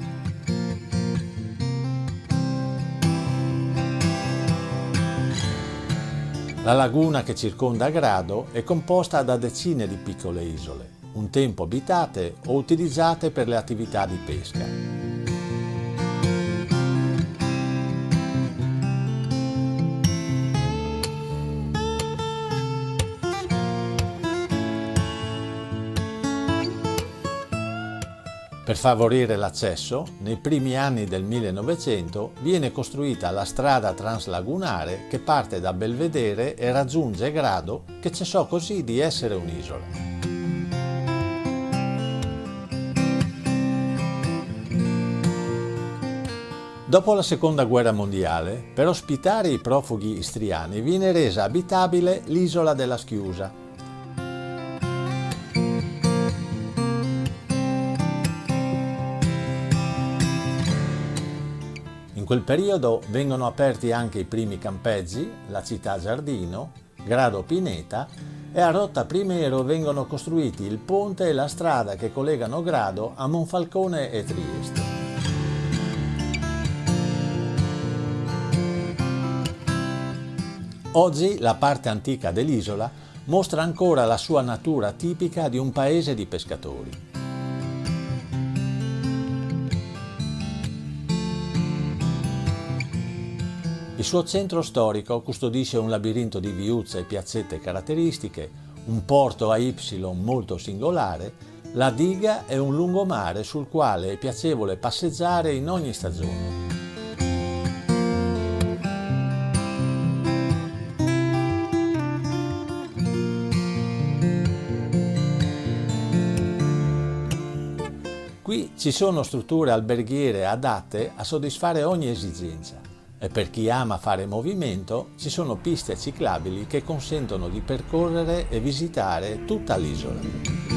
La laguna che circonda Grado è composta da decine di piccole isole, un tempo abitate o utilizzate per le attività di pesca. Per favorire l'accesso, nei primi anni del 1900 viene costruita la strada translagunare che parte da Belvedere e raggiunge Grado, che cessò così di essere un'isola. Dopo la Seconda Guerra Mondiale, per ospitare i profughi istriani viene resa abitabile l'isola della Schiusa. In quel periodo vengono aperti anche i primi campeggi, la città Giardino, Grado Pineta, e a Rotta Primero vengono costruiti il ponte e la strada che collegano Grado a Monfalcone e Trieste. Oggi la parte antica dell'isola mostra ancora la sua natura tipica di un paese di pescatori. Il suo centro storico custodisce un labirinto di viuzze e piazzette caratteristiche, un porto a Y molto singolare, la diga e un lungomare sul quale è piacevole passeggiare in ogni stagione. Qui ci sono strutture alberghiere adatte a soddisfare ogni esigenza. E per chi ama fare movimento ci sono piste ciclabili che consentono di percorrere e visitare tutta l'isola.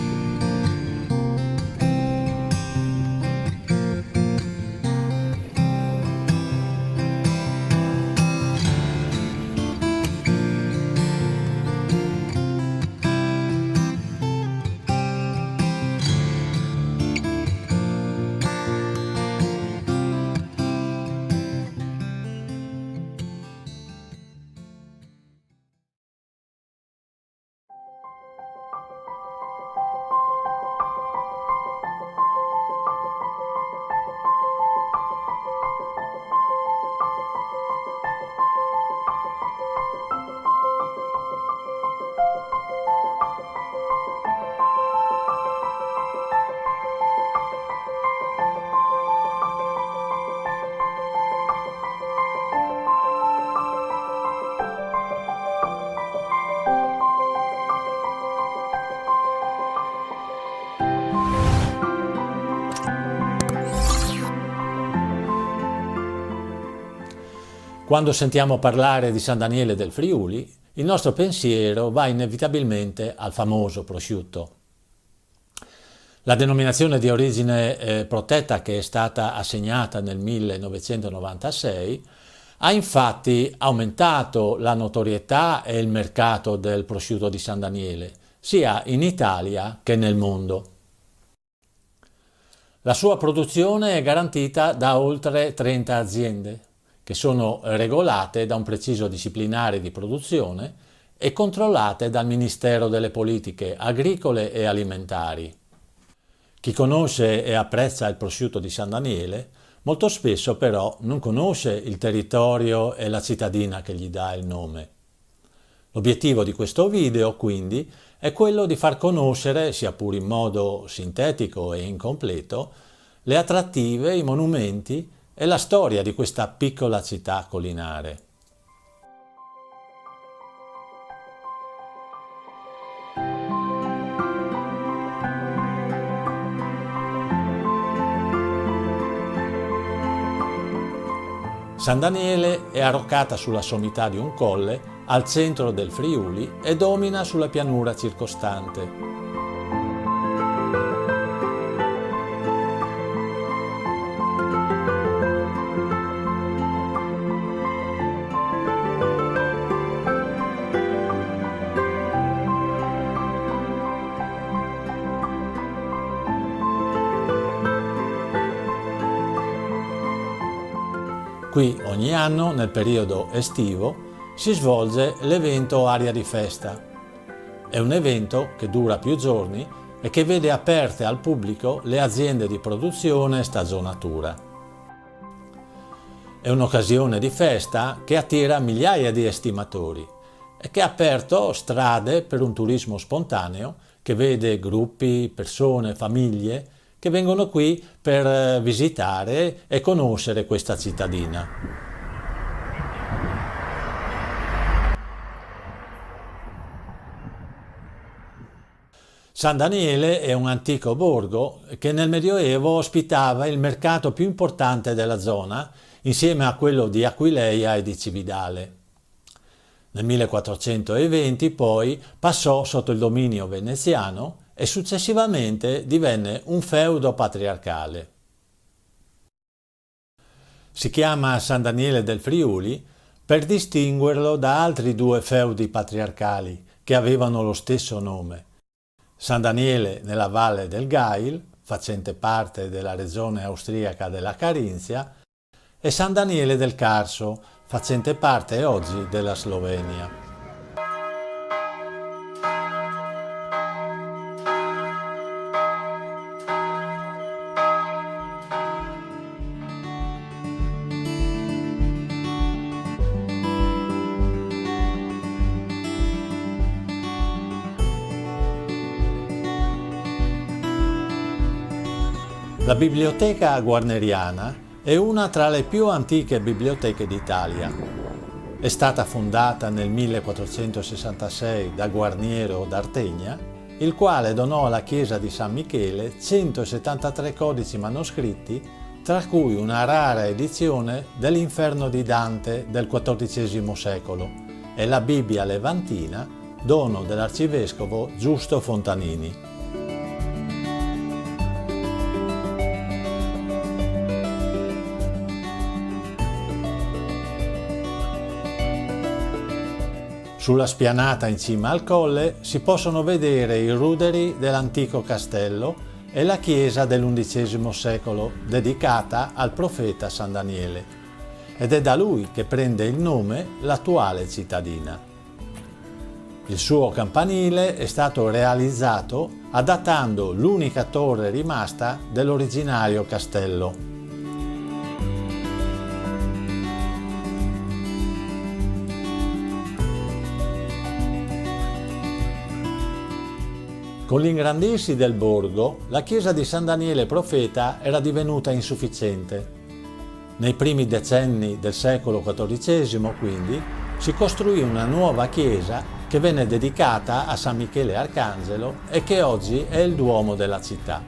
Quando sentiamo parlare di San Daniele del Friuli, il nostro pensiero va inevitabilmente al famoso prosciutto. La denominazione di origine protetta che è stata assegnata nel 1996 ha infatti aumentato la notorietà e il mercato del prosciutto di San Daniele, sia in Italia che nel mondo. La sua produzione è garantita da oltre 30 aziende, che sono regolate da un preciso disciplinare di produzione e controllate dal Ministero delle Politiche Agricole e Alimentari. Chi conosce e apprezza il prosciutto di San Daniele, molto spesso però non conosce il territorio e la cittadina che gli dà il nome. L'obiettivo di questo video, quindi, è quello di far conoscere, sia pur in modo sintetico e incompleto, le attrattive, i monumenti e la storia di questa piccola città collinare. San Daniele è arroccata sulla sommità di un colle al centro del Friuli e domina sulla pianura circostante. Qui ogni anno, nel periodo estivo, si svolge l'evento Aria di Festa. È un evento che dura più giorni e che vede aperte al pubblico le aziende di produzione e stagionatura. È un'occasione di festa che attira migliaia di estimatori e che ha aperto strade per un turismo spontaneo che vede gruppi, persone, famiglie che vengono qui per visitare e conoscere questa cittadina. San Daniele è un antico borgo che nel Medioevo ospitava il mercato più importante della zona insieme a quello di Aquileia e di Cividale. Nel 1420 poi passò sotto il dominio veneziano e successivamente divenne un feudo patriarcale. Si chiama San Daniele del Friuli per distinguerlo da altri due feudi patriarcali che avevano lo stesso nome. San Daniele nella valle del Gail, facente parte della regione austriaca della Carinzia, e San Daniele del Carso, facente parte oggi della Slovenia. La Biblioteca Guarneriana è una tra le più antiche biblioteche d'Italia. È stata fondata nel 1466 da Guarniero d'Artegna, il quale donò alla chiesa di San Michele 173 codici manoscritti, tra cui una rara edizione dell'Inferno di Dante del XIV secolo e la Bibbia levantina, dono dell'arcivescovo Giusto Fontanini. Sulla spianata in cima al colle si possono vedere i ruderi dell'antico castello e la chiesa dell'XI secolo dedicata al profeta San Daniele, ed è da lui che prende il nome l'attuale cittadina. Il suo campanile è stato realizzato adattando l'unica torre rimasta dell'originario castello. Con l'ingrandirsi del borgo, la chiesa di San Daniele Profeta era divenuta insufficiente. Nei primi decenni del secolo XIV, quindi, si costruì una nuova chiesa che venne dedicata a San Michele Arcangelo e che oggi è il Duomo della città.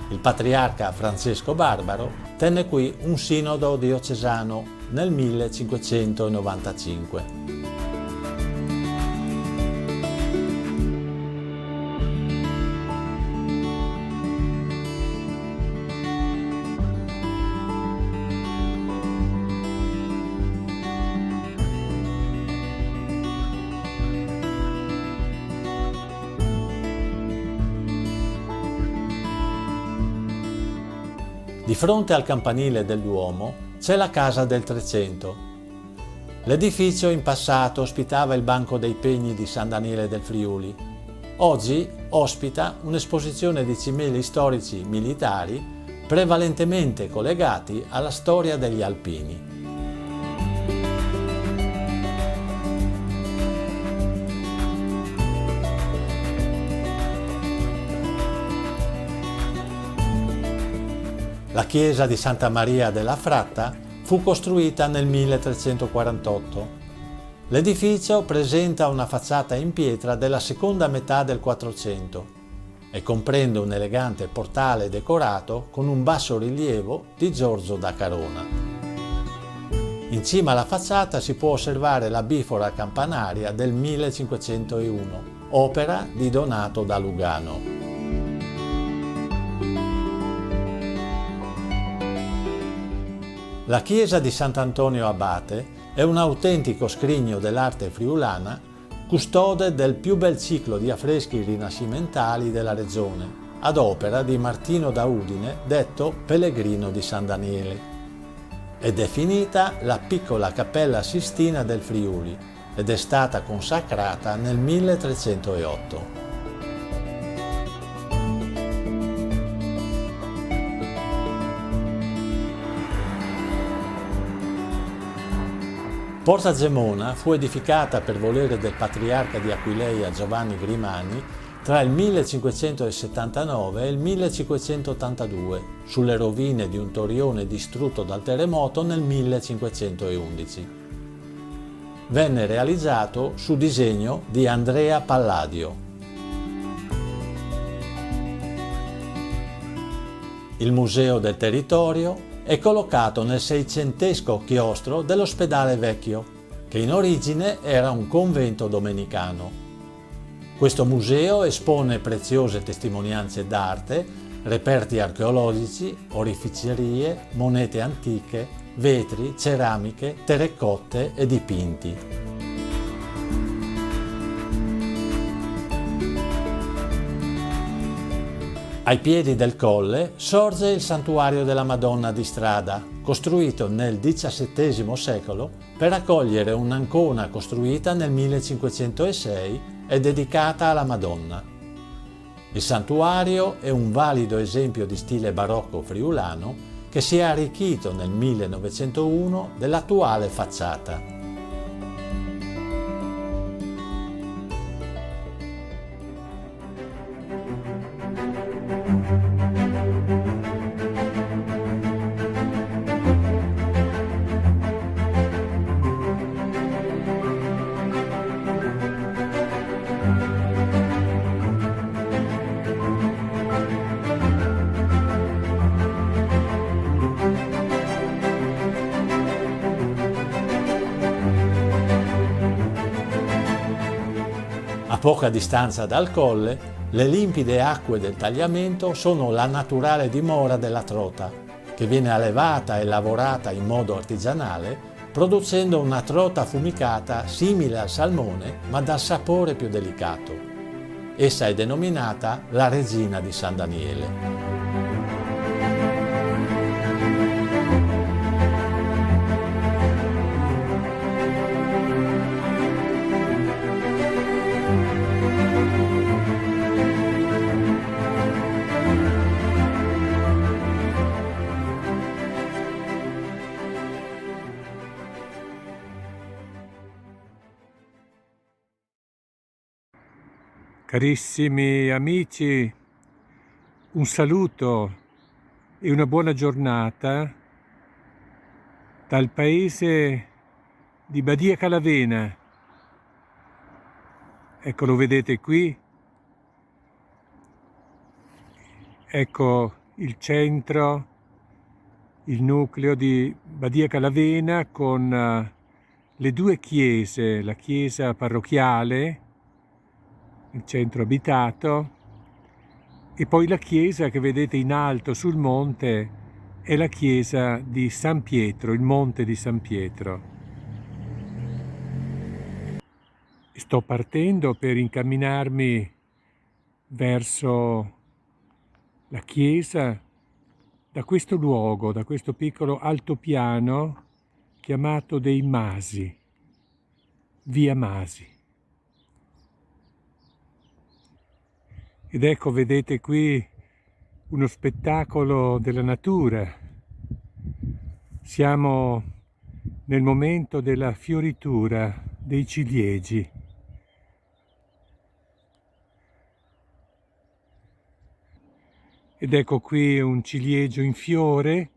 Il patriarca Francesco Barbaro tenne qui un sinodo diocesano nel 1595. Di fronte al campanile del Duomo c'è la Casa del Trecento. L'edificio in passato ospitava il Banco dei Pegni di San Daniele del Friuli. Oggi ospita un'esposizione di cimeli storici militari prevalentemente collegati alla storia degli Alpini. La chiesa di Santa Maria della Fratta fu costruita nel 1348. L'edificio presenta una facciata in pietra della seconda metà del Quattrocento e comprende un elegante portale decorato con un basso rilievo di Giorgio da Carona. In cima alla facciata si può osservare la bifora campanaria del 1501, opera di Donato da Lugano. La chiesa di Sant'Antonio Abate è un autentico scrigno dell'arte friulana, custode del più bel ciclo di affreschi rinascimentali della regione, ad opera di Martino da Udine, detto Pellegrino di San Daniele. È definita la piccola Cappella Sistina del Friuli ed è stata consacrata nel 1308. Porta Gemona fu edificata per volere del patriarca di Aquileia Giovanni Grimani tra il 1579 e il 1582, sulle rovine di un torrione distrutto dal terremoto nel 1511. Venne realizzato su disegno di Andrea Palladio. Il Museo del Territorio è collocato nel seicentesco chiostro dell'Ospedale Vecchio, che in origine era un convento domenicano. Questo museo espone preziose testimonianze d'arte, reperti archeologici, oreficerie, monete antiche, vetri, ceramiche, terracotte e dipinti. Ai piedi del colle sorge il santuario della Madonna di Strada, costruito nel XVII secolo per accogliere un'ancona costruita nel 1506 e dedicata alla Madonna. Il santuario è un valido esempio di stile barocco friulano che si è arricchito nel 1901 dell'attuale facciata. A poca distanza dal colle, le limpide acque del tagliamento sono la naturale dimora della trota, che viene allevata e lavorata in modo artigianale, producendo una trota affumicata simile al salmone, ma dal sapore più delicato. Essa è denominata la Regina di San Daniele. Carissimi amici, un saluto e una buona giornata dal paese di Badia Calavena. Ecco, lo vedete qui, ecco il centro, il nucleo di Badia Calavena con le due chiese, la chiesa parrocchiale, il centro abitato, e poi la chiesa che vedete in alto sul monte è la chiesa di San Pietro, il monte di San Pietro. Sto partendo per incamminarmi verso la chiesa da questo luogo, da questo piccolo altopiano chiamato dei Masi, via Masi. Ed ecco, vedete qui uno spettacolo della natura. Siamo nel momento della fioritura dei ciliegi. Ed ecco qui un ciliegio in fiore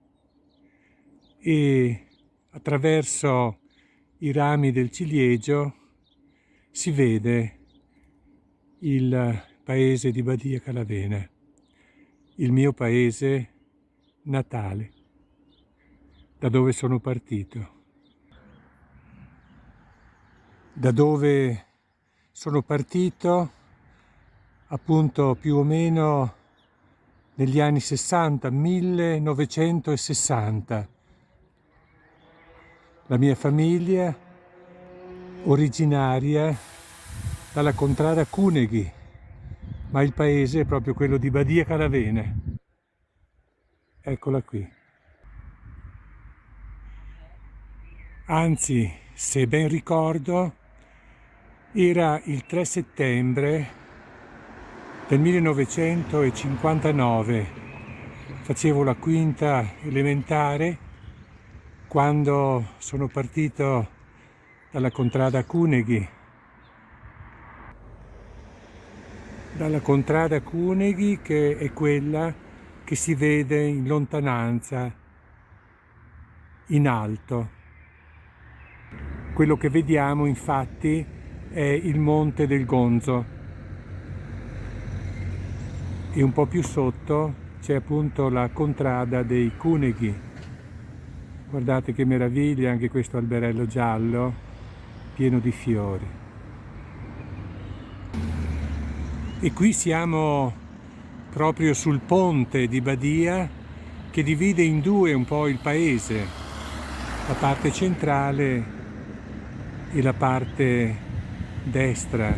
e attraverso i rami del ciliegio si vede il paese di Badia Calavena, il mio paese natale, da dove sono partito. Da dove sono partito appunto più o meno negli anni 60, 1960. La mia famiglia originaria dalla contrada Cuneghi, ma il paese è proprio quello di Badia Calavena. Eccola qui. Anzi, se ben ricordo, era il 3 settembre del 1959. Facevo la quinta elementare quando sono partito dalla contrada Cuneghi. Dalla contrada Cuneghi, che è quella che si vede in lontananza, in alto. Quello che vediamo infatti è il Monte del Gonzo e un po' più sotto c'è appunto la contrada dei Cuneghi, Guardate che meraviglia anche questo alberello giallo, pieno di fiori. E qui siamo proprio sul ponte di Badia che divide in due un po' il paese, la parte centrale e la parte destra,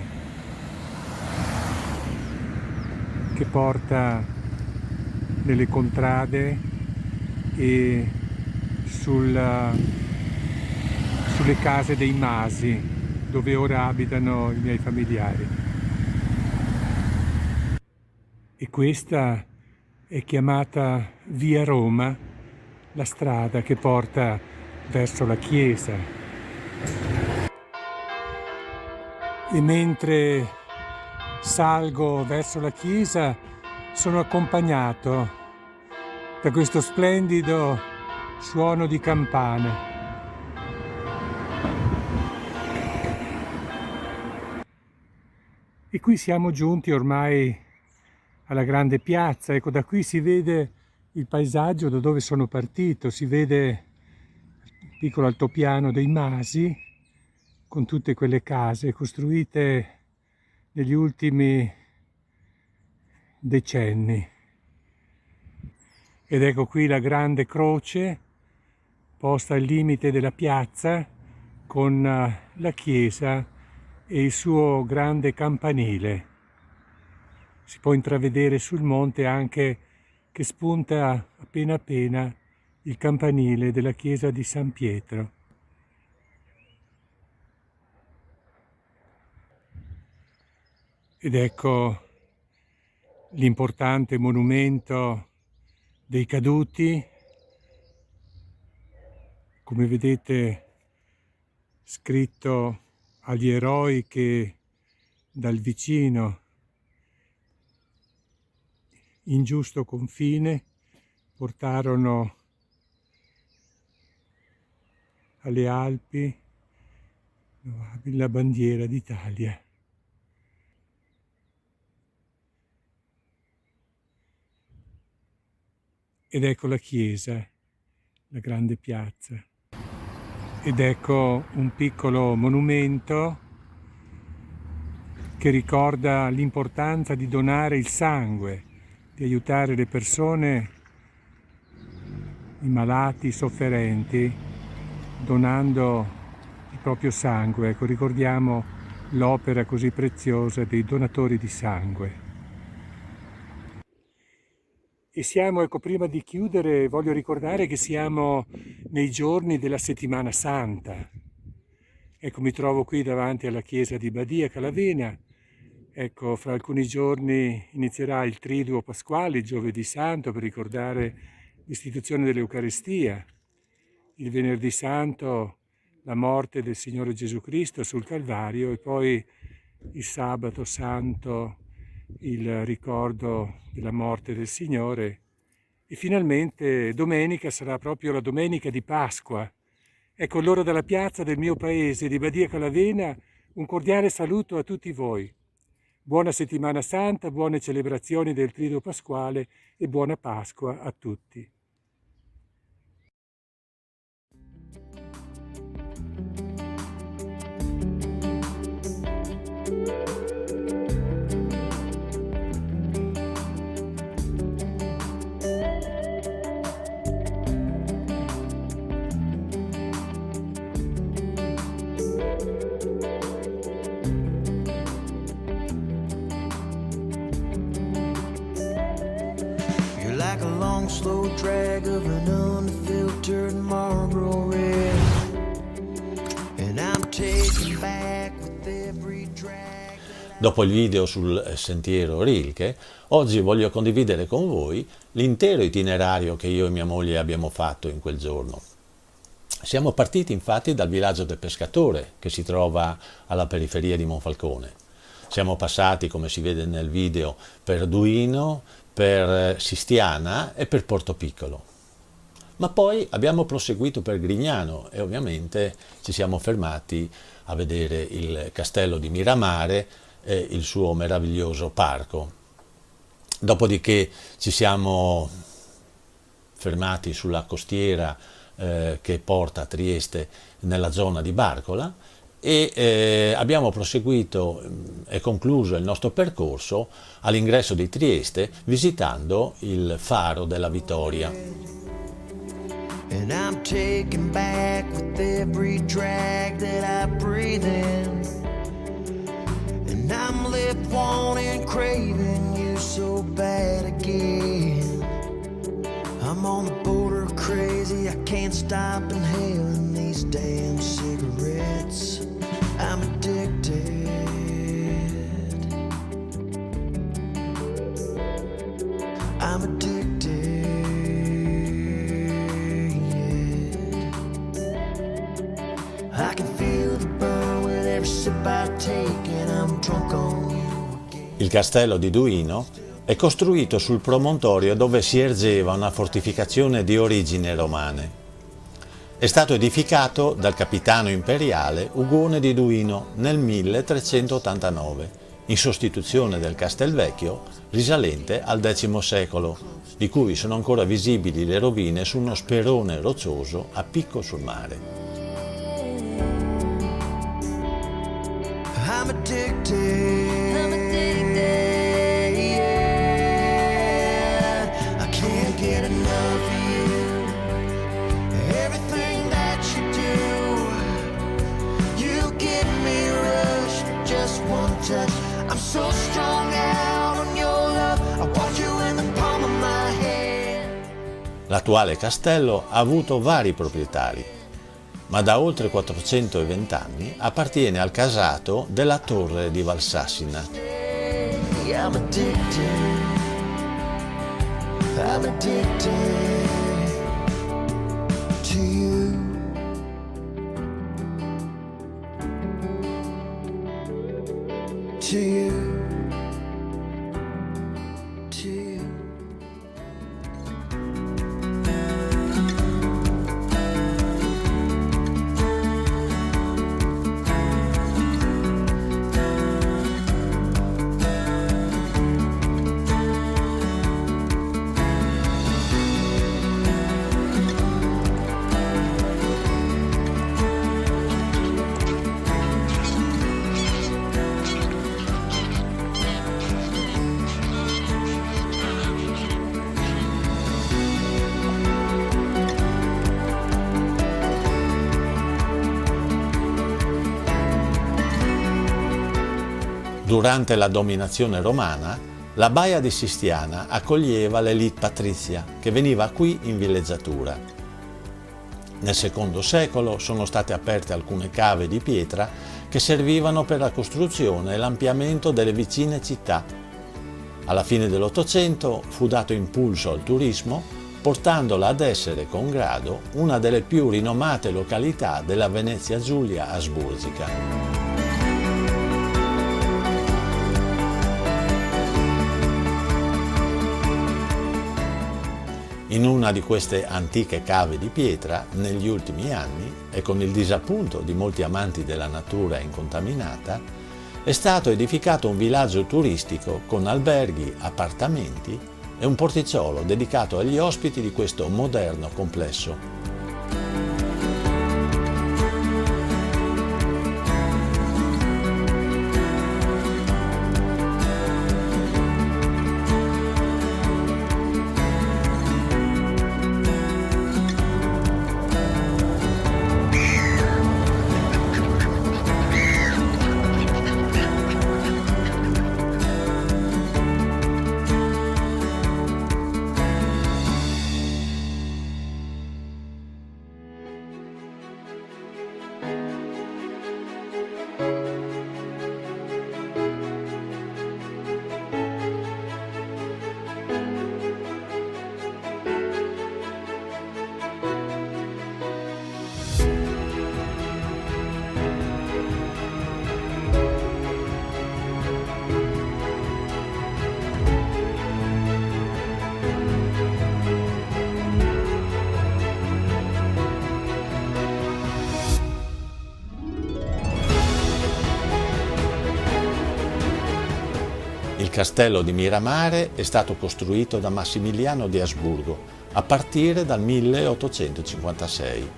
che porta nelle contrade e sulle case dei Masi, dove ora abitano i miei familiari. E questa è chiamata Via Roma, la strada che porta verso la chiesa. E mentre salgo verso la chiesa sono accompagnato da questo splendido suono di campana. E qui siamo giunti ormai alla grande piazza. Ecco, da qui si vede il paesaggio da dove sono partito, si vede il piccolo altopiano dei Masi con tutte quelle case costruite negli ultimi decenni. Ed ecco qui la grande croce posta al limite della piazza con la chiesa e il suo grande campanile. Si può intravedere sul monte anche che spunta appena appena il campanile della chiesa di San Pietro. Ed ecco l'importante monumento dei caduti, come vedete scritto agli eroi che dal vicino ingiusto confine portarono alle Alpi la bandiera d'Italia. Ed ecco la chiesa, la grande piazza. Ed ecco un piccolo monumento che ricorda l'importanza di donare il sangue, di aiutare le persone, i malati, i sofferenti, donando il proprio sangue. Ecco, ricordiamo l'opera così preziosa dei donatori di sangue. E siamo, ecco, prima di chiudere voglio ricordare che siamo nei giorni della Settimana Santa. Ecco, mi trovo qui davanti alla chiesa di Badia Calavena. Ecco, fra alcuni giorni inizierà il Triduo Pasquale, il Giovedì Santo, per ricordare l'istituzione dell'Eucaristia. Il Venerdì Santo, la morte del Signore Gesù Cristo sul Calvario, e poi il Sabato Santo, il ricordo della morte del Signore, e finalmente domenica sarà proprio la domenica di Pasqua. Ecco, allora dalla piazza del mio paese di Badia Calavena un cordiale saluto a tutti voi. Buona Settimana Santa, buone celebrazioni del Triduo Pasquale e buona Pasqua a tutti. Like a long slow drag of an unfiltered Marlboro Red, and I'm taken back with every drag. Dopo il video sul sentiero Rilke, oggi voglio condividere con voi l'intero itinerario che io e mia moglie abbiamo fatto in quel giorno. Siamo partiti infatti dal villaggio del Pescatore, che si trova alla periferia di Monfalcone. Siamo passati, come si vede nel video, per Duino, per Sistiana e per Portopiccolo. Ma poi abbiamo proseguito per Grignano e ovviamente ci siamo fermati a vedere il castello di Miramare e il suo meraviglioso parco. Dopodiché ci siamo fermati sulla costiera che porta a Trieste nella zona di Barcola, e abbiamo proseguito e concluso il nostro percorso all'ingresso di Trieste visitando il Faro della Vittoria. And I'm taken back with every drag that I breathe in. And I'm left wanting, craving you so bad again. I'm on the border of crazy, I can't stop inhaling these damn cigarettes. I'm addicted. I'm addicted. I can feel the burn with every sip I take and I'm drunk on you. Il castello di Duino è costruito sul promontorio dove si ergeva una fortificazione di origini romane. È stato edificato dal capitano imperiale Ugone di Duino nel 1389, in sostituzione del Castelvecchio risalente al X secolo, di cui sono ancora visibili le rovine su uno sperone roccioso a picco sul mare. I'm addicted. I'm addicted, yeah. I can't get enough of you. Everything that you do, you give me a rush. Just one touch, I'm so strung out on your love. I want you in the palm of my hand. L'attuale castello ha avuto vari proprietari, ma da oltre 420 anni appartiene al casato della Torre di Valsassina. I'm addicted. I'm addicted to you. To you. To you. Durante la dominazione romana, la Baia di Sistiana accoglieva l'élite patrizia che veniva qui in villeggiatura. Nel secondo secolo sono state aperte alcune cave di pietra che servivano per la costruzione e l'ampliamento delle vicine città. Alla fine dell'Ottocento fu dato impulso al turismo, portandola ad essere con grado una delle più rinomate località della Venezia Giulia asburgica. In una di queste antiche cave di pietra, negli ultimi anni, e con il disappunto di molti amanti della natura incontaminata, è stato edificato un villaggio turistico con alberghi, appartamenti e un porticciolo dedicato agli ospiti di questo moderno complesso. Il castello di Miramare è stato costruito da Massimiliano di Asburgo a partire dal 1856.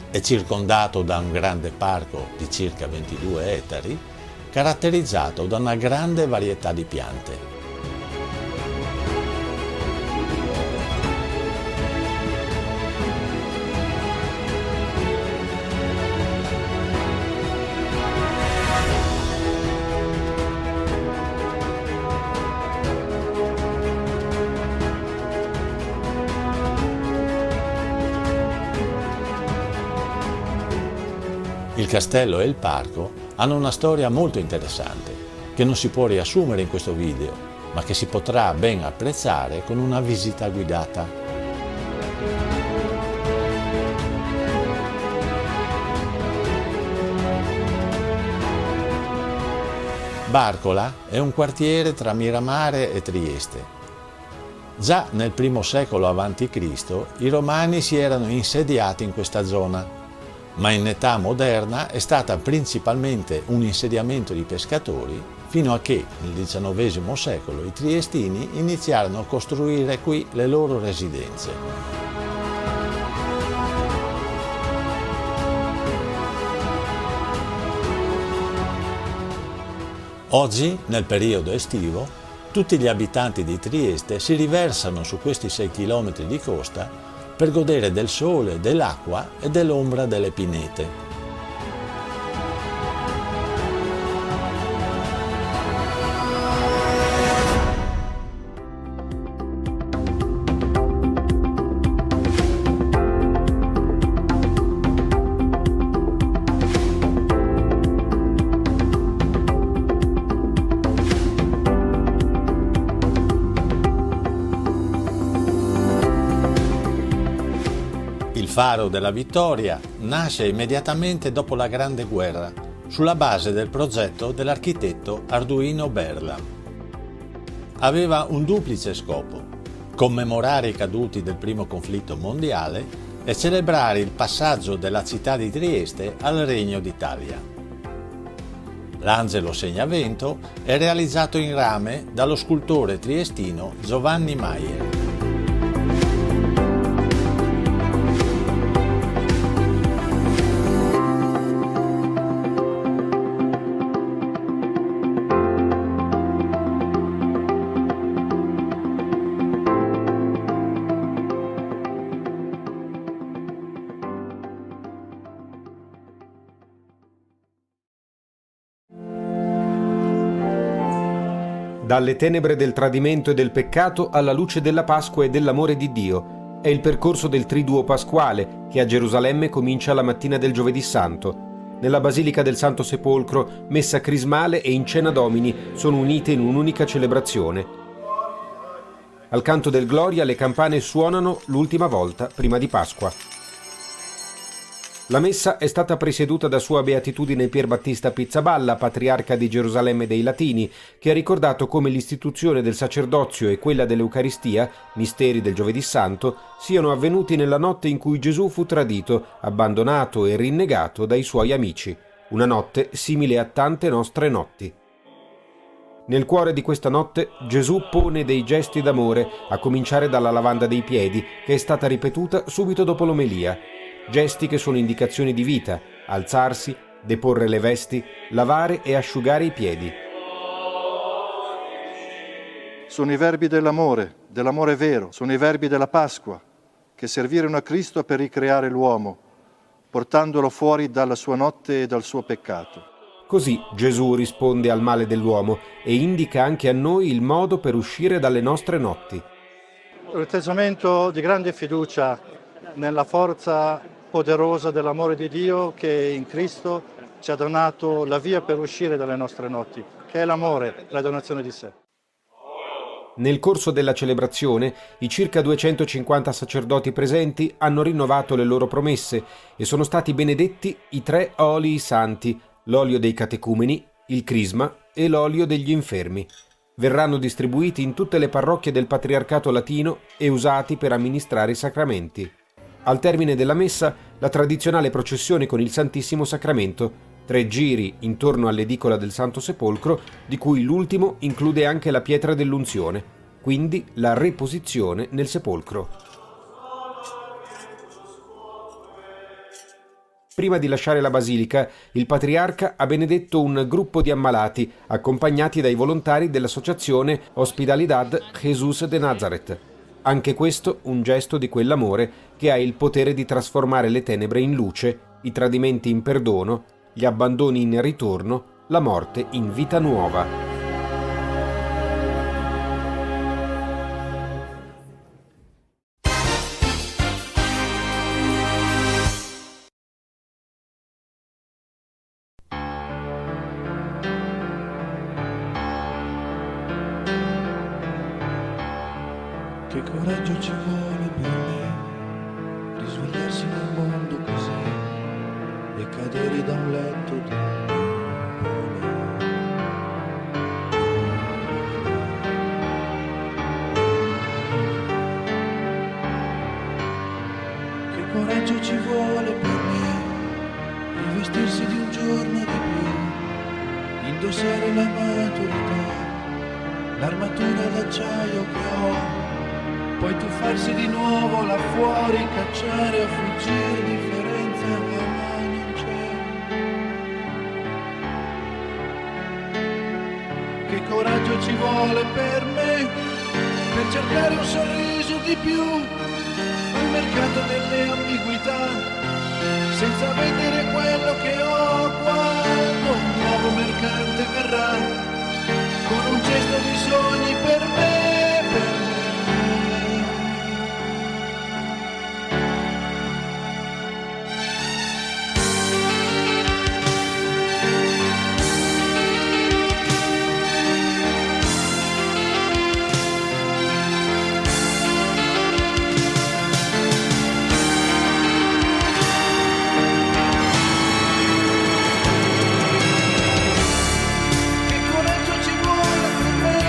È circondato da un grande parco di circa 22 ettari, caratterizzato da una grande varietà di piante. Il castello e il parco hanno una storia molto interessante, che non si può riassumere in questo video, ma che si potrà ben apprezzare con una visita guidata. Barcola è un quartiere tra Miramare e Trieste. Già nel I secolo a.C. i Romani si erano insediati in questa zona, ma in età moderna è stata principalmente un insediamento di pescatori fino a che nel XIX secolo i triestini iniziarono a costruire qui le loro residenze. Oggi, nel periodo estivo, tutti gli abitanti di Trieste si riversano su questi 6 chilometri di costa per godere del sole, dell'acqua e dell'ombra delle pinete. Il Faro della Vittoria nasce immediatamente dopo la Grande Guerra, sulla base del progetto dell'architetto Arduino Berla. Aveva un duplice scopo: commemorare i caduti del primo conflitto mondiale e celebrare il passaggio della città di Trieste al Regno d'Italia. L'angelo segnavento è realizzato in rame dallo scultore triestino Giovanni Maier. Dalle tenebre del tradimento e del peccato alla luce della Pasqua e dell'amore di Dio. È il percorso del Triduo Pasquale che a Gerusalemme comincia la mattina del Giovedì Santo. Nella Basilica del Santo Sepolcro, messa crismale e in cena domini sono unite in un'unica celebrazione. Al canto del Gloria le campane suonano l'ultima volta prima di Pasqua. La messa è stata presieduta da Sua Beatitudine Pier Battista Pizzaballa, patriarca di Gerusalemme dei Latini, che ha ricordato come l'istituzione del sacerdozio e quella dell'Eucaristia, misteri del Giovedì Santo, siano avvenuti nella notte in cui Gesù fu tradito, abbandonato e rinnegato dai suoi amici. Una notte simile a tante nostre notti. Nel cuore di questa notte Gesù pone dei gesti d'amore, a cominciare dalla lavanda dei piedi, che è stata ripetuta subito dopo l'omelia. Gesti che sono indicazioni di vita: alzarsi, deporre le vesti, lavare e asciugare i piedi. Sono i verbi dell'amore vero, sono i verbi della Pasqua, che servirono a Cristo per ricreare l'uomo, portandolo fuori dalla sua notte e dal suo peccato. Così Gesù risponde al male dell'uomo e indica anche a noi il modo per uscire dalle nostre notti. Un atteggiamento di grande fiducia nella forza poderosa dell'amore di Dio che in Cristo ci ha donato la via per uscire dalle nostre notti, che è l'amore, la donazione di sé. Nel corso della celebrazione, i circa 250 sacerdoti presenti hanno rinnovato le loro promesse e sono stati benedetti i 3 olii santi, l'olio dei catecumeni, il crisma e l'olio degli infermi. Verranno distribuiti in tutte le parrocchie del Patriarcato Latino e usati per amministrare i sacramenti. Al termine della messa, la tradizionale processione con il Santissimo Sacramento, 3 giri intorno all'edicola del Santo Sepolcro, di cui l'ultimo include anche la pietra dell'unzione. quindi la reposizione nel sepolcro. Prima di lasciare la basilica, il patriarca ha benedetto un gruppo di ammalati, accompagnati dai volontari dell'associazione Hospitalidad Jesús de Nazaret. Anche questo un gesto di quell'amore che ha il potere di trasformare le tenebre in luce, i tradimenti in perdono, gli abbandoni in ritorno, la morte in vita nuova. Che coraggio ci vuole per me risvegliarsi nel mondo così e cadere da un letto di Che coraggio ci vuole per me rivestirsi di un giorno di più, indossare la maturità, l'armatura d'acciaio che ho, poi tuffarsi di nuovo là fuori, cacciare o fuggire differenza che ormai non c'è. Che coraggio ci vuole per me, per cercare un sorriso di più, al mercato delle ambiguità, senza vedere quello che ho quando un nuovo mercante verrà, con un gesto di sogni per me, per me. Che coraggio ci vuole per me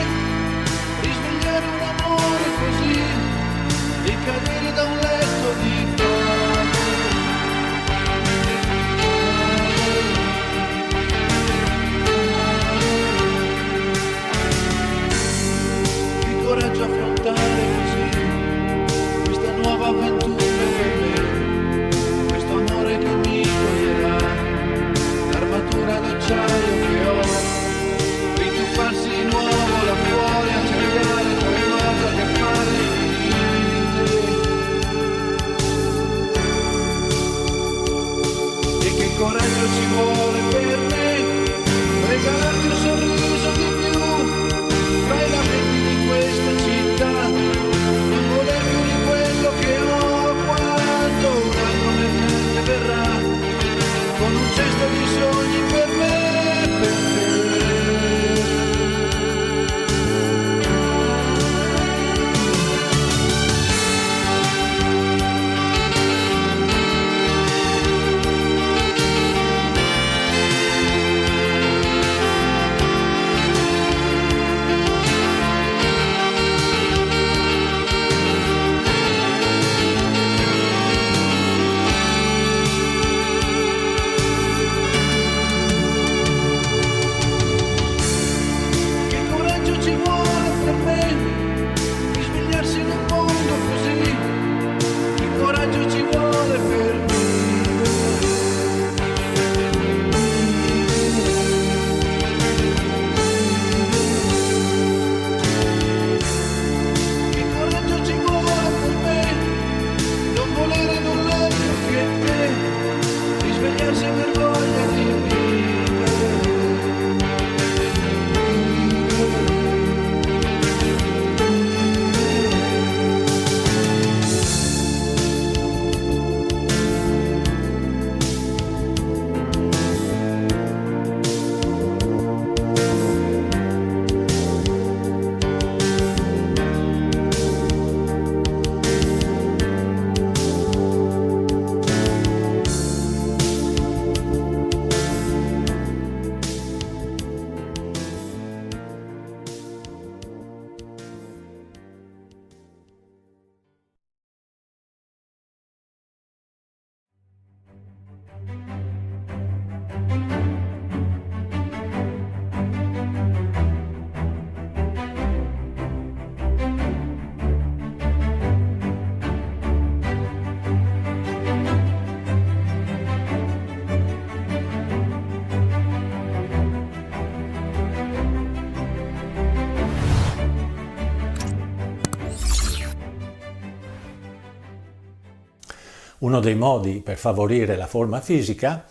Uno dei modi per favorire la forma fisica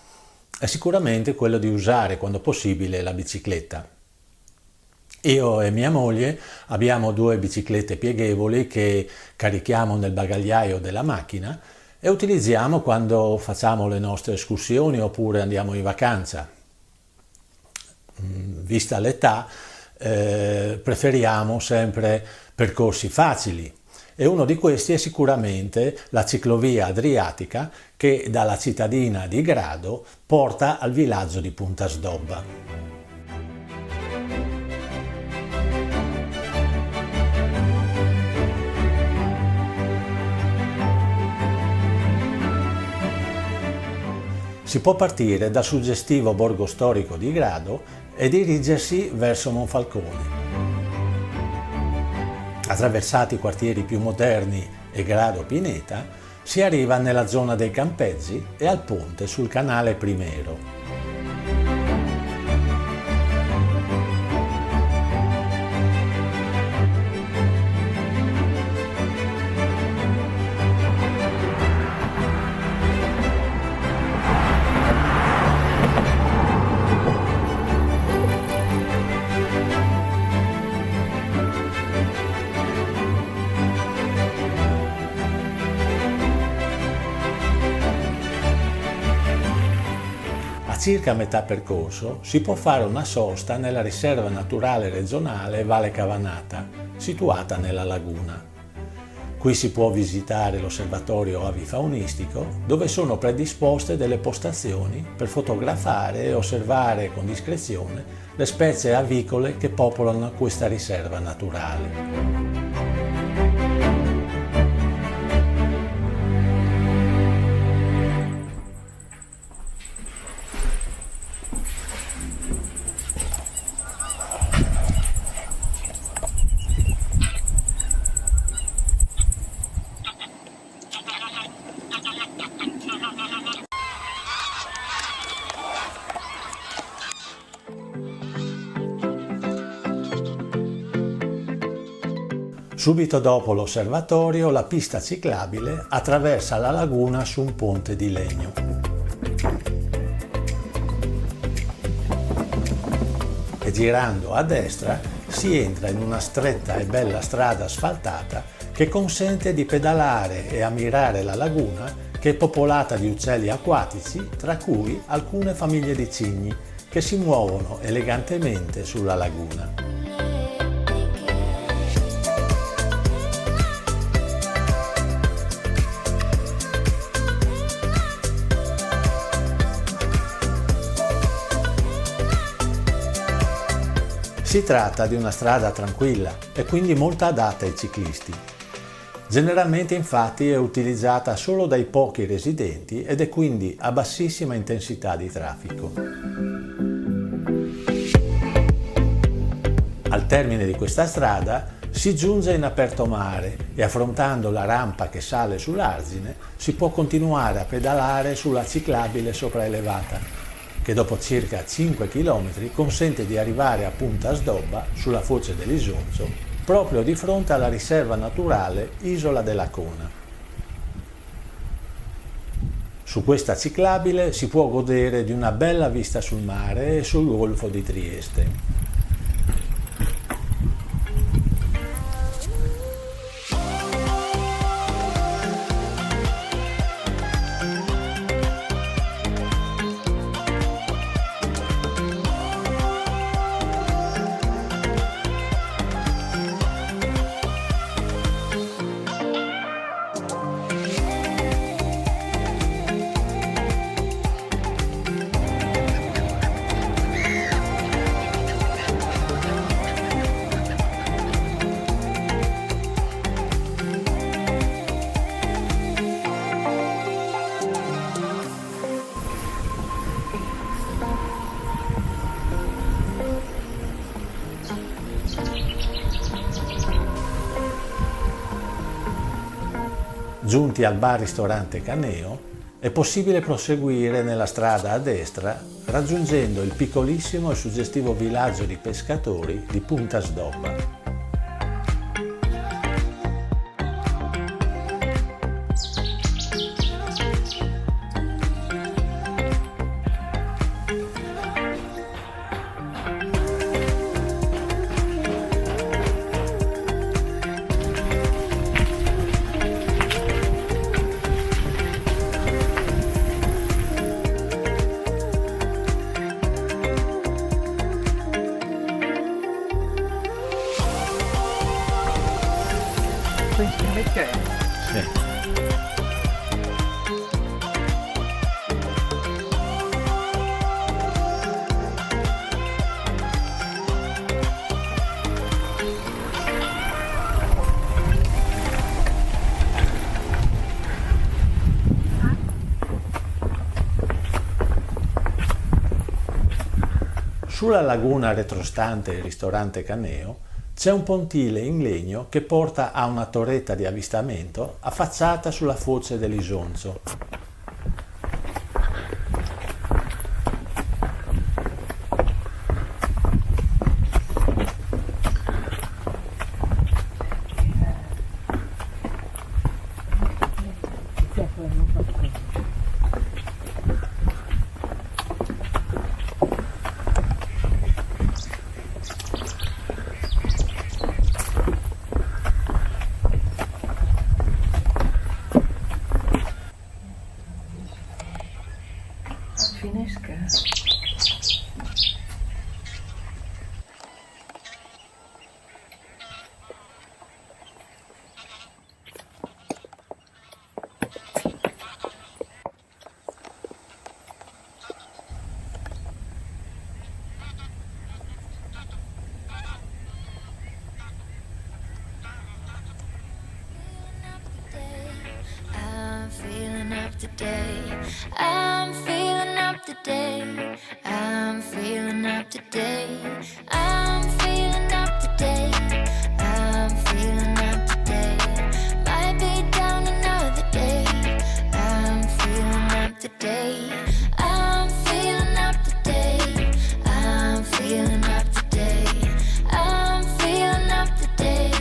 è sicuramente quello di usare quando possibile la bicicletta. Io e mia moglie abbiamo 2 biciclette pieghevoli che carichiamo nel bagagliaio della macchina e utilizziamo quando facciamo le nostre escursioni oppure andiamo in vacanza. Vista l'età, preferiamo sempre percorsi facili e uno di questi è sicuramente la ciclovia adriatica che dalla cittadina di Grado porta al villaggio di Punta Sdobba. Si può partire dal suggestivo borgo storico di Grado e dirigersi verso Monfalcone. Attraversati i quartieri più moderni e Grado Pineta, si arriva nella zona dei campeggi e al ponte sul canale Primero. Circa a metà percorso si può fare una sosta nella riserva naturale regionale Valle Cavanata, situata nella laguna. Qui si può visitare l'osservatorio avifaunistico, dove sono predisposte delle postazioni per fotografare e osservare con discrezione le specie avicole che popolano questa riserva naturale. Subito dopo l'osservatorio, la pista ciclabile attraversa la laguna su un ponte di legno. E girando a destra si entra in una stretta e bella strada asfaltata che consente di pedalare e ammirare la laguna, che è popolata di uccelli acquatici, tra cui alcune famiglie di cigni che si muovono elegantemente sulla laguna. Si tratta di una strada tranquilla e quindi molto adatta ai ciclisti. Generalmente infatti è utilizzata solo dai pochi residenti ed è quindi a bassissima intensità di traffico. Al termine di questa strada si giunge in aperto mare e affrontando la rampa che sale sull'argine si può continuare a pedalare sulla ciclabile sopraelevata, che dopo circa 5 km consente di arrivare a Punta Sdobba, sulla foce dell'Isonzo, proprio di fronte alla riserva naturale Isola della Cona. Su questa ciclabile si può godere di una bella vista sul mare e sul golfo di Trieste. Giunti al bar-ristorante Caneo, è possibile proseguire nella strada a destra raggiungendo il piccolissimo e suggestivo villaggio di pescatori di Punta Sdobba. Perché? Sì. Sulla laguna retrostante il ristorante Caneo c'è un pontile in legno che porta a una torretta di avvistamento affacciata sulla foce dell'Isonzo. Finesca. I'm feeling up today. I'm feeling up today. I'm feeling up today. I'm feeling up today. I'm feeling up today. Might be down another day. I'm feeling up today. I'm feeling up today. I'm feeling up today. I'm feeling up today.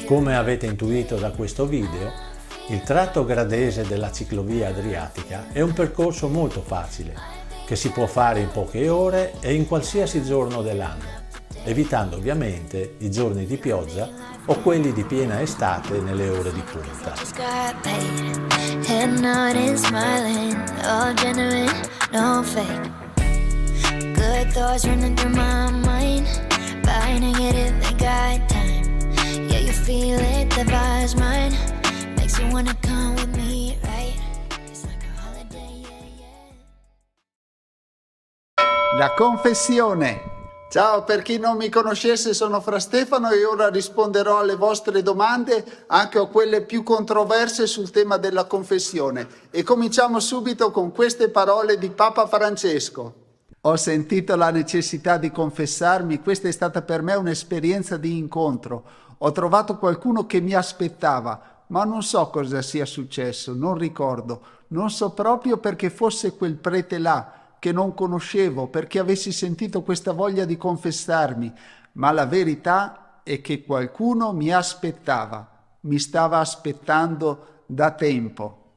Come avete intuito da questo video, il tratto gradese della ciclovia adriatica è un percorso molto facile, che si può fare in poche ore e in qualsiasi giorno dell'anno, evitando ovviamente i giorni di pioggia o quelli di piena estate nelle ore di punta. La confessione. Ciao, per chi non mi conoscesse sono Fra Stefano e ora risponderò alle vostre domande, anche a quelle più controverse sul tema della confessione. E cominciamo subito con queste parole di Papa Francesco. Ho sentito la necessità di confessarmi, questa è stata per me un'esperienza di incontro. Ho trovato qualcuno che mi aspettava, ma non so cosa sia successo, non ricordo. Non so proprio perché fosse quel prete là, che non conoscevo, perché avessi sentito questa voglia di confessarmi, ma la verità è che qualcuno mi aspettava, mi stava aspettando da tempo.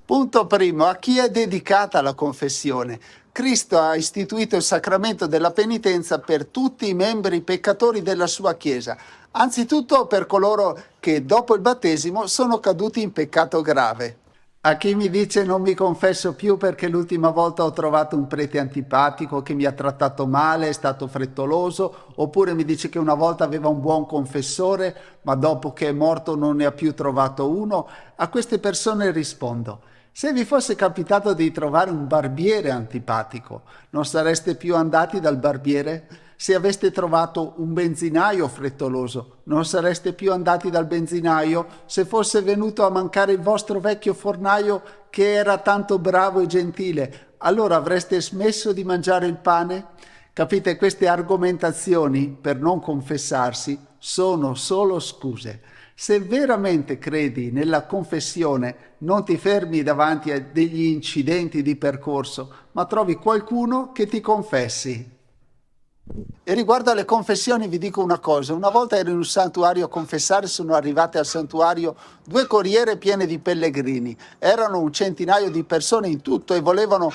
Punto primo, a chi è dedicata la confessione? Cristo ha istituito il sacramento della penitenza per tutti i membri peccatori della sua Chiesa, anzitutto per coloro che dopo il battesimo sono caduti in peccato grave. A chi mi dice non mi confesso più perché l'ultima volta ho trovato un prete antipatico che mi ha trattato male, è stato frettoloso, oppure mi dice che una volta aveva un buon confessore, ma dopo che è morto non ne ha più trovato uno, a queste persone rispondo: se vi fosse capitato di trovare un barbiere antipatico, non sareste più andati dal barbiere? Se aveste trovato un benzinaio frettoloso, non sareste più andati dal benzinaio? Se fosse venuto a mancare il vostro vecchio fornaio che era tanto bravo e gentile, allora avreste smesso di mangiare il pane? Capite, queste argomentazioni per non confessarsi sono solo scuse. Se veramente credi nella confessione, non ti fermi davanti a degli incidenti di percorso, ma trovi qualcuno che ti confessi. E riguardo alle confessioni vi dico una cosa: una volta ero in un santuario a confessare, sono arrivate al santuario 2 corriere piene di pellegrini, erano un centinaio di persone in tutto e volevano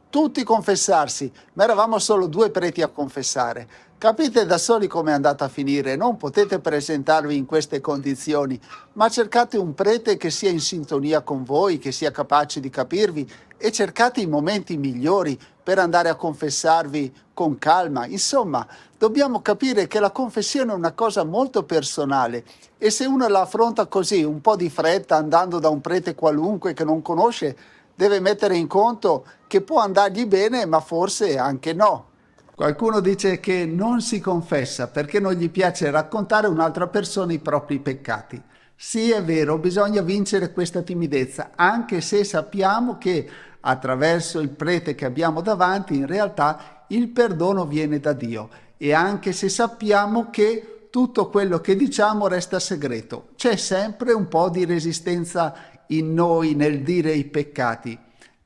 tutti confessarsi, ma eravamo solo 2 preti a confessare. Capite da soli come è andata a finire, non potete presentarvi in queste condizioni, ma cercate un prete che sia in sintonia con voi, che sia capace di capirvi, e cercate i momenti migliori per andare a confessarvi con calma. Insomma, dobbiamo capire che la confessione è una cosa molto personale e se uno la affronta così, un po' di fretta, andando da un prete qualunque che non conosce, deve mettere in conto che può andargli bene, ma forse anche no. Qualcuno dice che non si confessa perché non gli piace raccontare a un'altra persona i propri peccati. Sì, è vero, bisogna vincere questa timidezza, anche se sappiamo che attraverso il prete che abbiamo davanti, in realtà il perdono viene da Dio e anche se sappiamo che tutto quello che diciamo resta segreto, c'è sempre un po' di resistenza in noi nel dire i peccati.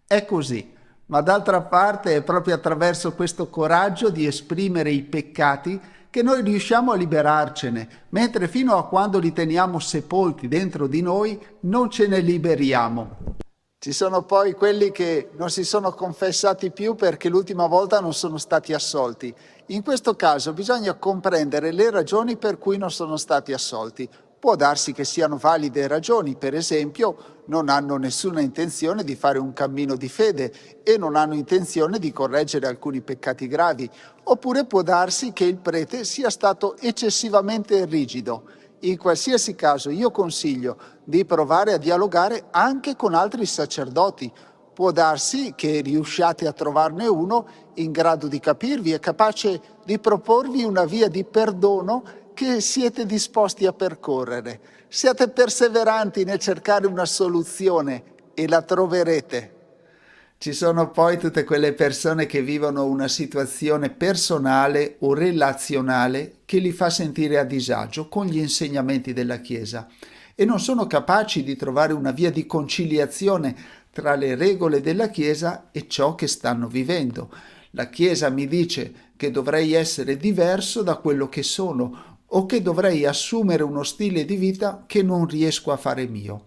È così, ma d'altra parte è proprio attraverso questo coraggio di esprimere i peccati che noi riusciamo a liberarcene, mentre fino a quando li teniamo sepolti dentro di noi non ce ne liberiamo. Ci sono poi quelli che non si sono confessati più perché l'ultima volta non sono stati assolti. In questo caso bisogna comprendere le ragioni per cui non sono stati assolti. Può darsi che siano valide ragioni, per esempio non hanno nessuna intenzione di fare un cammino di fede e non hanno intenzione di correggere alcuni peccati gravi, oppure può darsi che il prete sia stato eccessivamente rigido. In qualsiasi caso io consiglio di provare a dialogare anche con altri sacerdoti. Può darsi che riusciate a trovarne uno in grado di capirvi e capace di proporvi una via di perdono che siete disposti a percorrere. Siate perseveranti nel cercare una soluzione e la troverete. Ci sono poi tutte quelle persone che vivono una situazione personale o relazionale che li fa sentire a disagio con gli insegnamenti della Chiesa e non sono capaci di trovare una via di conciliazione tra le regole della Chiesa e ciò che stanno vivendo. La Chiesa mi dice che dovrei essere diverso da quello che sono o che dovrei assumere uno stile di vita che non riesco a fare mio.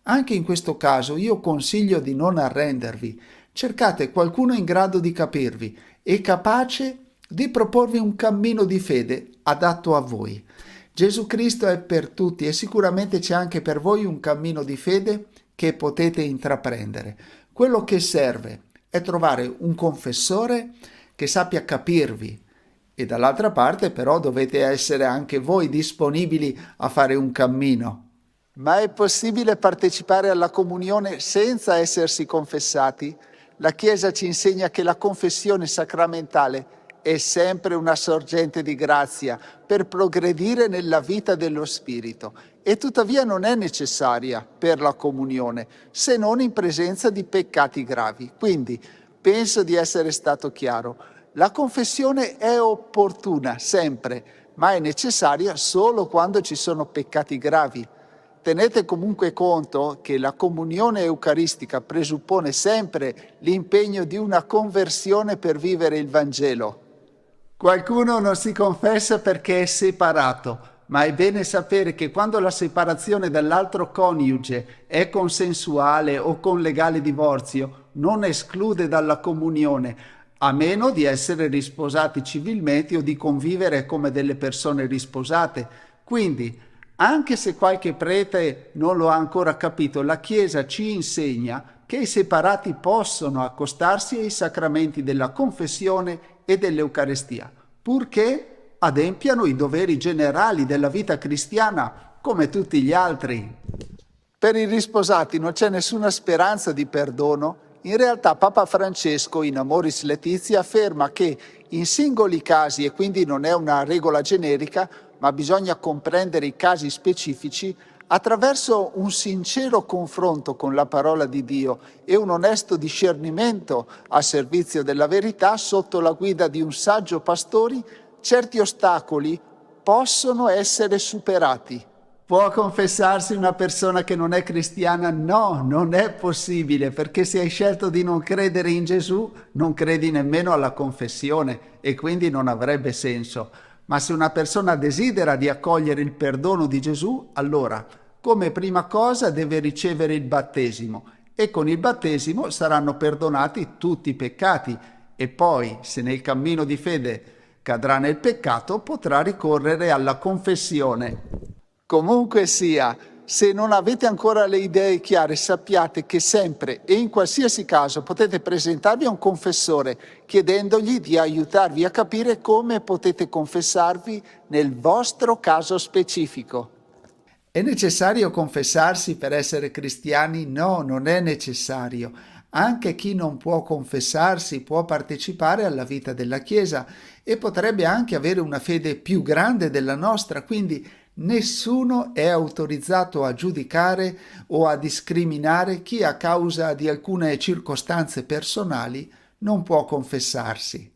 Anche in questo caso io consiglio di non arrendervi. Cercate qualcuno in grado di capirvi e capace di proporvi un cammino di fede adatto a voi. Gesù Cristo è per tutti e sicuramente c'è anche per voi un cammino di fede che potete intraprendere. Quello che serve è trovare un confessore che sappia capirvi e dall'altra parte però dovete essere anche voi disponibili a fare un cammino. Ma è possibile partecipare alla comunione senza essersi confessati? La Chiesa ci insegna che la confessione sacramentale è sempre una sorgente di grazia per progredire nella vita dello Spirito e tuttavia non è necessaria per la comunione se non in presenza di peccati gravi. Quindi penso di essere stato chiaro. La confessione è opportuna sempre, ma è necessaria solo quando ci sono peccati gravi. Tenete comunque conto che la comunione eucaristica presuppone sempre l'impegno di una conversione per vivere il Vangelo. Qualcuno non si confessa perché è separato, ma è bene sapere che quando la separazione dall'altro coniuge è consensuale o con legale divorzio, non esclude dalla comunione, a meno di essere risposati civilmente o di convivere come delle persone risposate. Quindi, anche se qualche prete non lo ha ancora capito, la Chiesa ci insegna che i separati possono accostarsi ai sacramenti della confessione e dell'Eucarestia, purché adempiano i doveri generali della vita cristiana come tutti gli altri. Per i risposati non c'è nessuna speranza di perdono. In realtà Papa Francesco in Amoris Laetitia afferma che in singoli casi, e quindi non è una regola generica, ma bisogna comprendere i casi specifici, attraverso un sincero confronto con la parola di Dio e un onesto discernimento a servizio della verità sotto la guida di un saggio pastori, certi ostacoli possono essere superati. Può confessarsi una persona che non è cristiana? No, non è possibile, perché se hai scelto di non credere in Gesù, non credi nemmeno alla confessione e quindi non avrebbe senso. Ma se una persona desidera di accogliere il perdono di Gesù, allora, come prima cosa, deve ricevere il battesimo e con il battesimo saranno perdonati tutti i peccati e poi, se nel cammino di fede cadrà nel peccato, potrà ricorrere alla confessione. Comunque sia, Se non avete ancora le idee chiare, sappiate che sempre e in qualsiasi caso potete presentarvi a un confessore chiedendogli di aiutarvi a capire come potete confessarvi nel vostro caso specifico. È necessario confessarsi per essere cristiani? No, non è necessario. Anche chi non può confessarsi può partecipare alla vita della Chiesa e potrebbe anche avere una fede più grande della nostra, quindi nessuno è autorizzato a giudicare o a discriminare chi a causa di alcune circostanze personali non può confessarsi.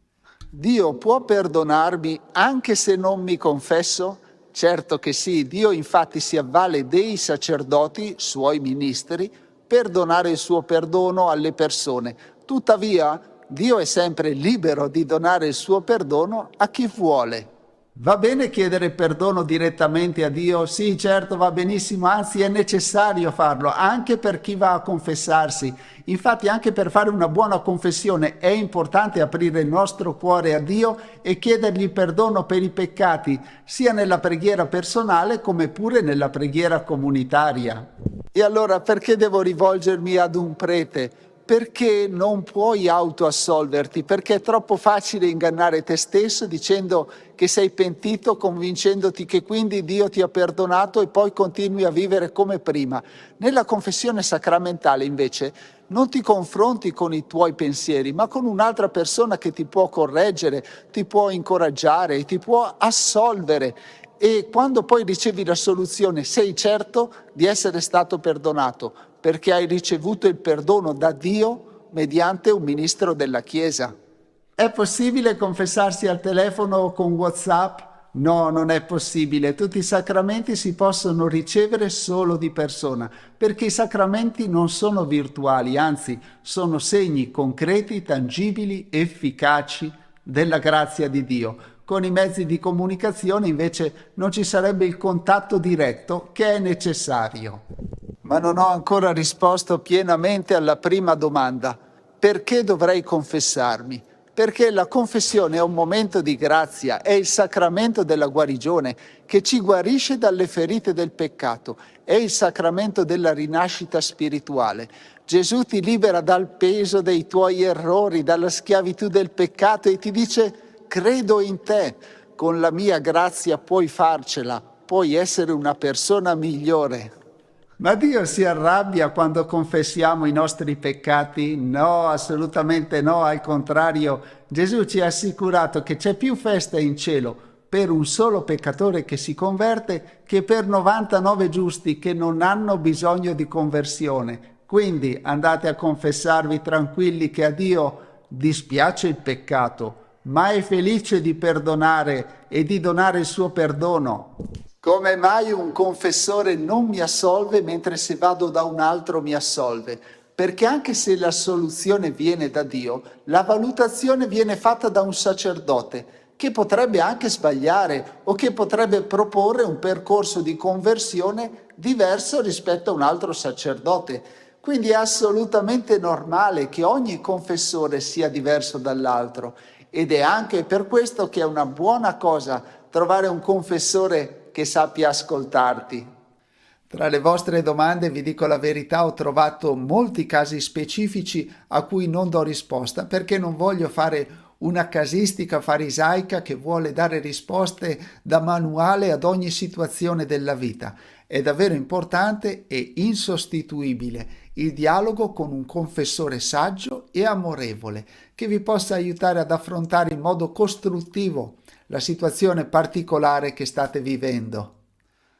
Dio può perdonarmi anche se non mi confesso? Certo che sì, Dio infatti si avvale dei sacerdoti, suoi ministri, per donare il suo perdono alle persone. Tuttavia, Dio è sempre libero di donare il suo perdono a chi vuole. Va bene chiedere perdono direttamente a Dio? Sì, certo, va benissimo, anzi è necessario farlo, anche per chi va a confessarsi. Infatti anche per fare una buona confessione è importante aprire il nostro cuore a Dio e chiedergli perdono per i peccati, sia nella preghiera personale come pure nella preghiera comunitaria. E allora perché devo rivolgermi ad un prete? Perché non puoi autoassolverti? Perché è troppo facile ingannare te stesso dicendo che sei pentito, convincendoti che quindi Dio ti ha perdonato e poi continui a vivere come prima. Nella confessione sacramentale invece non ti confronti con i tuoi pensieri, ma con un'altra persona che ti può correggere, ti può incoraggiare, ti può assolvere. E quando poi ricevi la soluzione sei certo di essere stato perdonato, perché hai ricevuto il perdono da Dio mediante un ministro della Chiesa. È possibile confessarsi al telefono o con WhatsApp? No, non è possibile. Tutti i sacramenti si possono ricevere solo di persona, perché i sacramenti non sono virtuali, anzi sono segni concreti, tangibili, efficaci della grazia di Dio. Con i mezzi di comunicazione invece non ci sarebbe il contatto diretto che è necessario. Ma non ho ancora risposto pienamente alla prima domanda. Perché dovrei confessarmi? Perché la confessione è un momento di grazia, è il sacramento della guarigione che ci guarisce dalle ferite del peccato, è il sacramento della rinascita spirituale. Gesù ti libera dal peso dei tuoi errori, dalla schiavitù del peccato e ti dice: credo in te, con la mia grazia puoi farcela, puoi essere una persona migliore. Ma Dio si arrabbia quando confessiamo i nostri peccati? No, assolutamente no, al contrario, Gesù ci ha assicurato che c'è più festa in cielo per un solo peccatore che si converte che per 99 giusti che non hanno bisogno di conversione. Quindi andate a confessarvi tranquilli che a Dio dispiace il peccato, ma è felice di perdonare e di donare il suo perdono. Come mai un confessore non mi assolve mentre se vado da un altro mi assolve? Perché anche se la soluzione viene da Dio, la valutazione viene fatta da un sacerdote che potrebbe anche sbagliare o che potrebbe proporre un percorso di conversione diverso rispetto a un altro sacerdote. Quindi è assolutamente normale che ogni confessore sia diverso dall'altro ed è anche per questo che è una buona cosa trovare un confessore che sappia ascoltarti. Tra le vostre domande, vi dico la verità, ho trovato molti casi specifici a cui non do risposta perché non voglio fare una casistica farisaica che vuole dare risposte da manuale ad ogni situazione della vita. È davvero importante e insostituibile il dialogo con un confessore saggio e amorevole che vi possa aiutare ad affrontare in modo costruttivo la situazione particolare che state vivendo.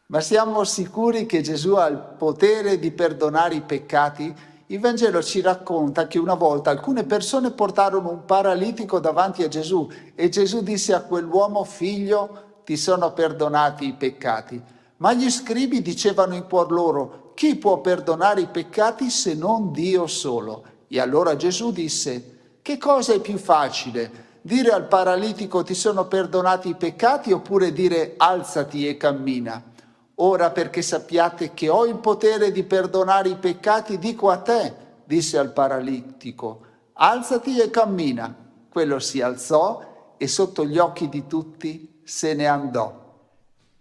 Ma siamo sicuri che Gesù ha il potere di perdonare i peccati? Il Vangelo ci racconta che una volta alcune persone portarono un paralitico davanti a Gesù e Gesù disse a quell'uomo: figlio, ti sono perdonati i peccati. Ma gli scribi dicevano in cuor loro: chi può perdonare i peccati se non Dio solo? E allora Gesù disse: che cosa è più facile? Dire al paralitico ti sono perdonati i peccati oppure dire alzati e cammina? Ora perché sappiate che ho il potere di perdonare i peccati, dico a te, disse al paralitico, alzati e cammina. Quello si alzò e sotto gli occhi di tutti se ne andò.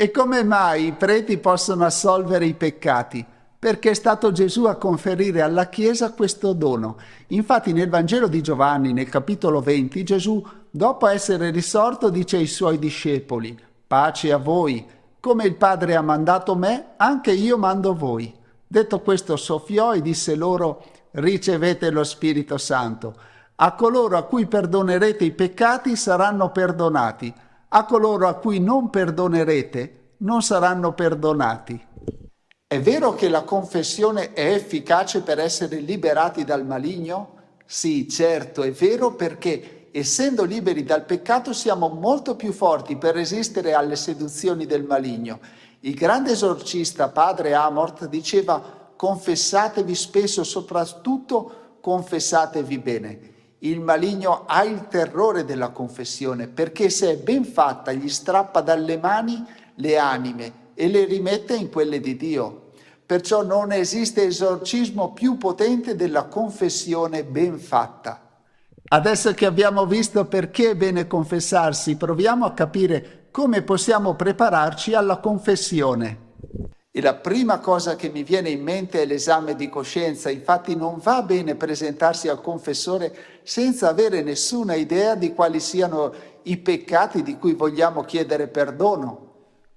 E come mai i preti possono assolvere i peccati? Perché è stato Gesù a conferire alla Chiesa questo dono. Infatti nel Vangelo di Giovanni, nel capitolo 20, Gesù, dopo essere risorto, dice ai suoi discepoli: pace a voi, come il Padre ha mandato me, anche io mando voi. Detto questo soffiò e disse loro: ricevete lo Spirito Santo. A coloro a cui perdonerete i peccati saranno perdonati, a coloro a cui non perdonerete non saranno perdonati. È vero che la confessione è efficace per essere liberati dal maligno? Sì, certo, è vero, perché essendo liberi dal peccato siamo molto più forti per resistere alle seduzioni del maligno. Il grande esorcista padre Amorth diceva: confessatevi spesso, soprattutto confessatevi bene. Il maligno ha il terrore della confessione, perché se è ben fatta gli strappa dalle mani le anime e le rimette in quelle di Dio. Perciò non esiste esorcismo più potente della confessione ben fatta. Adesso che abbiamo visto perché è bene confessarsi, proviamo a capire come possiamo prepararci alla confessione. E la prima cosa che mi viene in mente è l'esame di coscienza. Infatti non va bene presentarsi al confessore senza avere nessuna idea di quali siano i peccati di cui vogliamo chiedere perdono.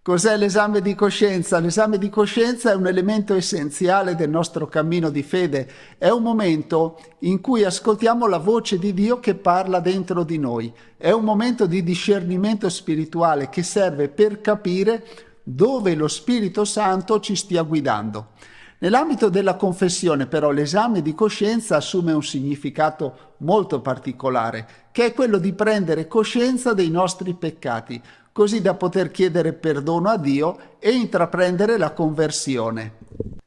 Cos'è l'esame di coscienza? L'esame di coscienza è un elemento essenziale del nostro cammino di fede. È un momento in cui ascoltiamo la voce di Dio che parla dentro di noi. È un momento di discernimento spirituale che serve per capire dove lo Spirito Santo ci stia guidando. Nell'ambito della confessione, però, l'esame di coscienza assume un significato molto particolare, che è quello di prendere coscienza dei nostri peccati, così da poter chiedere perdono a Dio e intraprendere la conversione.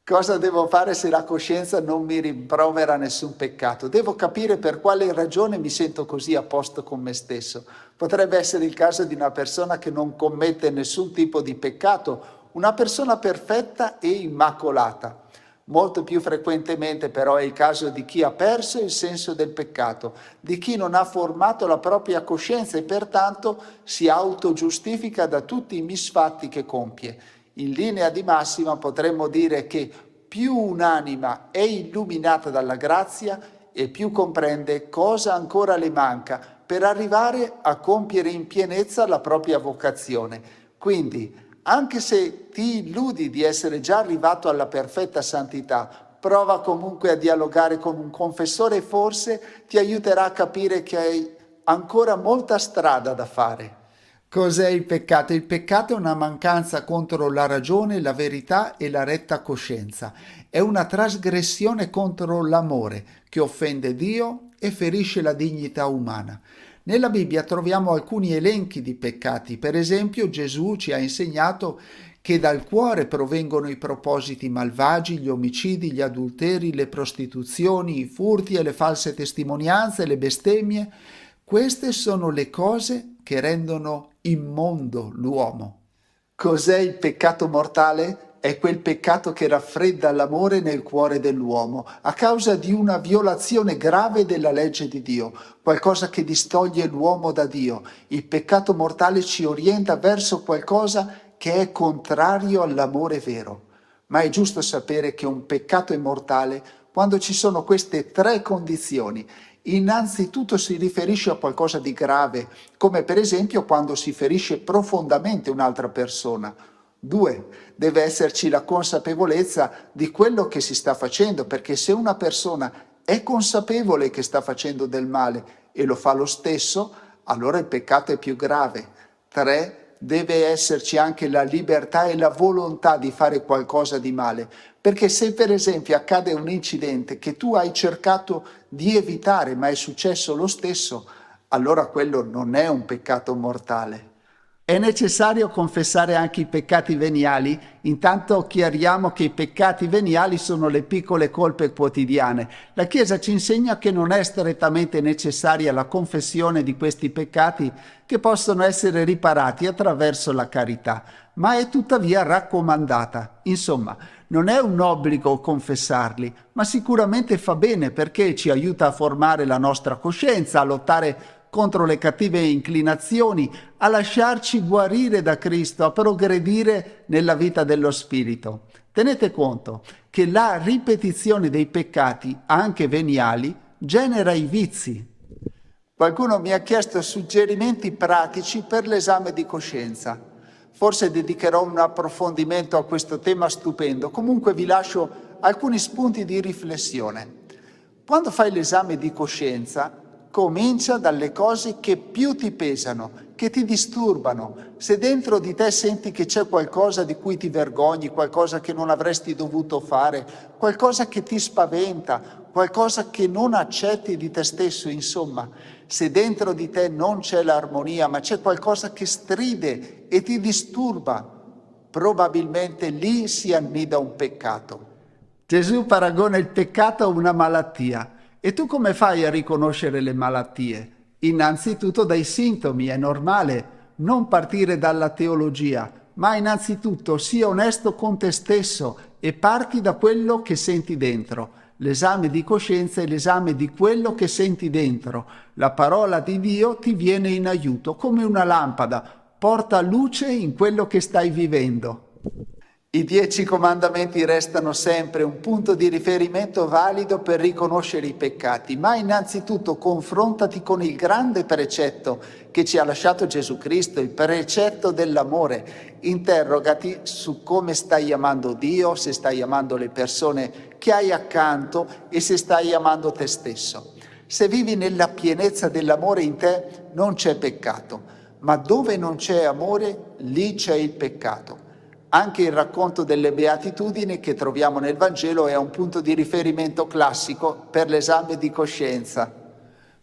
Cosa devo fare se la coscienza non mi rimprovera nessun peccato? Devo capire per quale ragione mi sento così a posto con me stesso. Potrebbe essere il caso di una persona che non commette nessun tipo di peccato, una persona perfetta e immacolata. Molto più frequentemente però è il caso di chi ha perso il senso del peccato, di chi non ha formato la propria coscienza e pertanto si autogiustifica da tutti i misfatti che compie. In linea di massima potremmo dire che più un'anima è illuminata dalla grazia e più comprende cosa ancora le manca per arrivare a compiere in pienezza la propria vocazione. Quindi, anche se ti illudi di essere già arrivato alla perfetta santità, prova comunque a dialogare con un confessore e forse ti aiuterà a capire che hai ancora molta strada da fare. Cos'è il peccato? Il peccato è una mancanza contro la ragione, la verità e la retta coscienza. È una trasgressione contro l'amore che offende Dio e ferisce la dignità umana. Nella Bibbia troviamo alcuni elenchi di peccati. Per esempio, Gesù ci ha insegnato che dal cuore provengono i propositi malvagi, gli omicidi, gli adulteri, le prostituzioni, i furti e le false testimonianze, le bestemmie. Queste sono le cose che rendono immondo l'uomo. Cos'è il peccato mortale? È quel peccato che raffredda l'amore nel cuore dell'uomo a causa di una violazione grave della legge di Dio, qualcosa che distoglie l'uomo da Dio. Il peccato mortale ci orienta verso qualcosa che è contrario all'amore vero. Ma è giusto sapere che un peccato è mortale quando ci sono queste tre condizioni. Innanzitutto si riferisce a qualcosa di grave, come per esempio quando si ferisce profondamente un'altra persona. 2. Deve esserci la consapevolezza di quello che si sta facendo, perché se una persona è consapevole che sta facendo del male e lo fa lo stesso, allora il peccato è più grave. 3. Deve esserci anche la libertà e la volontà di fare qualcosa di male, perché se per esempio accade un incidente che tu hai cercato di evitare ma è successo lo stesso, allora quello non è un peccato mortale. È necessario confessare anche i peccati veniali. Intanto chiariamo che i peccati veniali sono le piccole colpe quotidiane. La Chiesa ci insegna che non è strettamente necessaria la confessione di questi peccati che possono essere riparati attraverso la carità, ma è tuttavia raccomandata. Insomma, non è un obbligo confessarli, ma sicuramente fa bene perché ci aiuta a formare la nostra coscienza, a lottare contro le cattive inclinazioni, a lasciarci guarire da Cristo, a progredire nella vita dello Spirito. Tenete conto che la ripetizione dei peccati, anche veniali, genera i vizi. Qualcuno mi ha chiesto suggerimenti pratici per l'esame di coscienza. Forse dedicherò un approfondimento a questo tema stupendo. Comunque vi lascio alcuni spunti di riflessione. Quando fai l'esame di coscienza, comincia dalle cose che più ti pesano, che ti disturbano. Se dentro di te senti che c'è qualcosa di cui ti vergogni, qualcosa che non avresti dovuto fare, qualcosa che ti spaventa, qualcosa che non accetti di te stesso, insomma, se dentro di te non c'è l'armonia, ma c'è qualcosa che stride e ti disturba, probabilmente lì si annida un peccato. Gesù paragona il peccato a una malattia. E tu come fai a riconoscere le malattie? Innanzitutto dai sintomi, è normale non partire dalla teologia, ma innanzitutto sii onesto con te stesso e parti da quello che senti dentro. L'esame di coscienza è l'esame di quello che senti dentro. La parola di Dio ti viene in aiuto come una lampada, porta luce in quello che stai vivendo. I 10 comandamenti restano sempre un punto di riferimento valido per riconoscere i peccati, ma innanzitutto confrontati con il grande precetto che ci ha lasciato Gesù Cristo, il precetto dell'amore. Interrogati su come stai amando Dio, se stai amando le persone che hai accanto e se stai amando te stesso. Se vivi nella pienezza dell'amore in te non c'è peccato, ma dove non c'è amore, lì c'è il peccato. Anche il racconto delle Beatitudini che troviamo nel Vangelo è un punto di riferimento classico per l'esame di coscienza.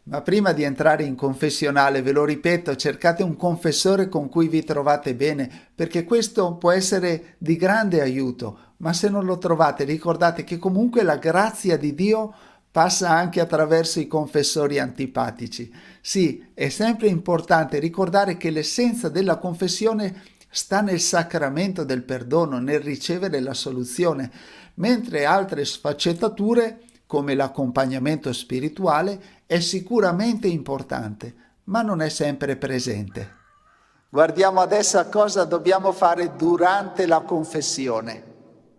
Ma prima di entrare in confessionale, ve lo ripeto, cercate un confessore con cui vi trovate bene, perché questo può essere di grande aiuto. Ma se non lo trovate, ricordate che comunque la grazia di Dio passa anche attraverso i confessori antipatici. Sì, è sempre importante ricordare che l'essenza della confessione sta nel sacramento del perdono, nel ricevere la soluzione, mentre altre sfaccettature, come l'accompagnamento spirituale, è sicuramente importante, ma non è sempre presente. Guardiamo adesso a cosa dobbiamo fare durante la confessione.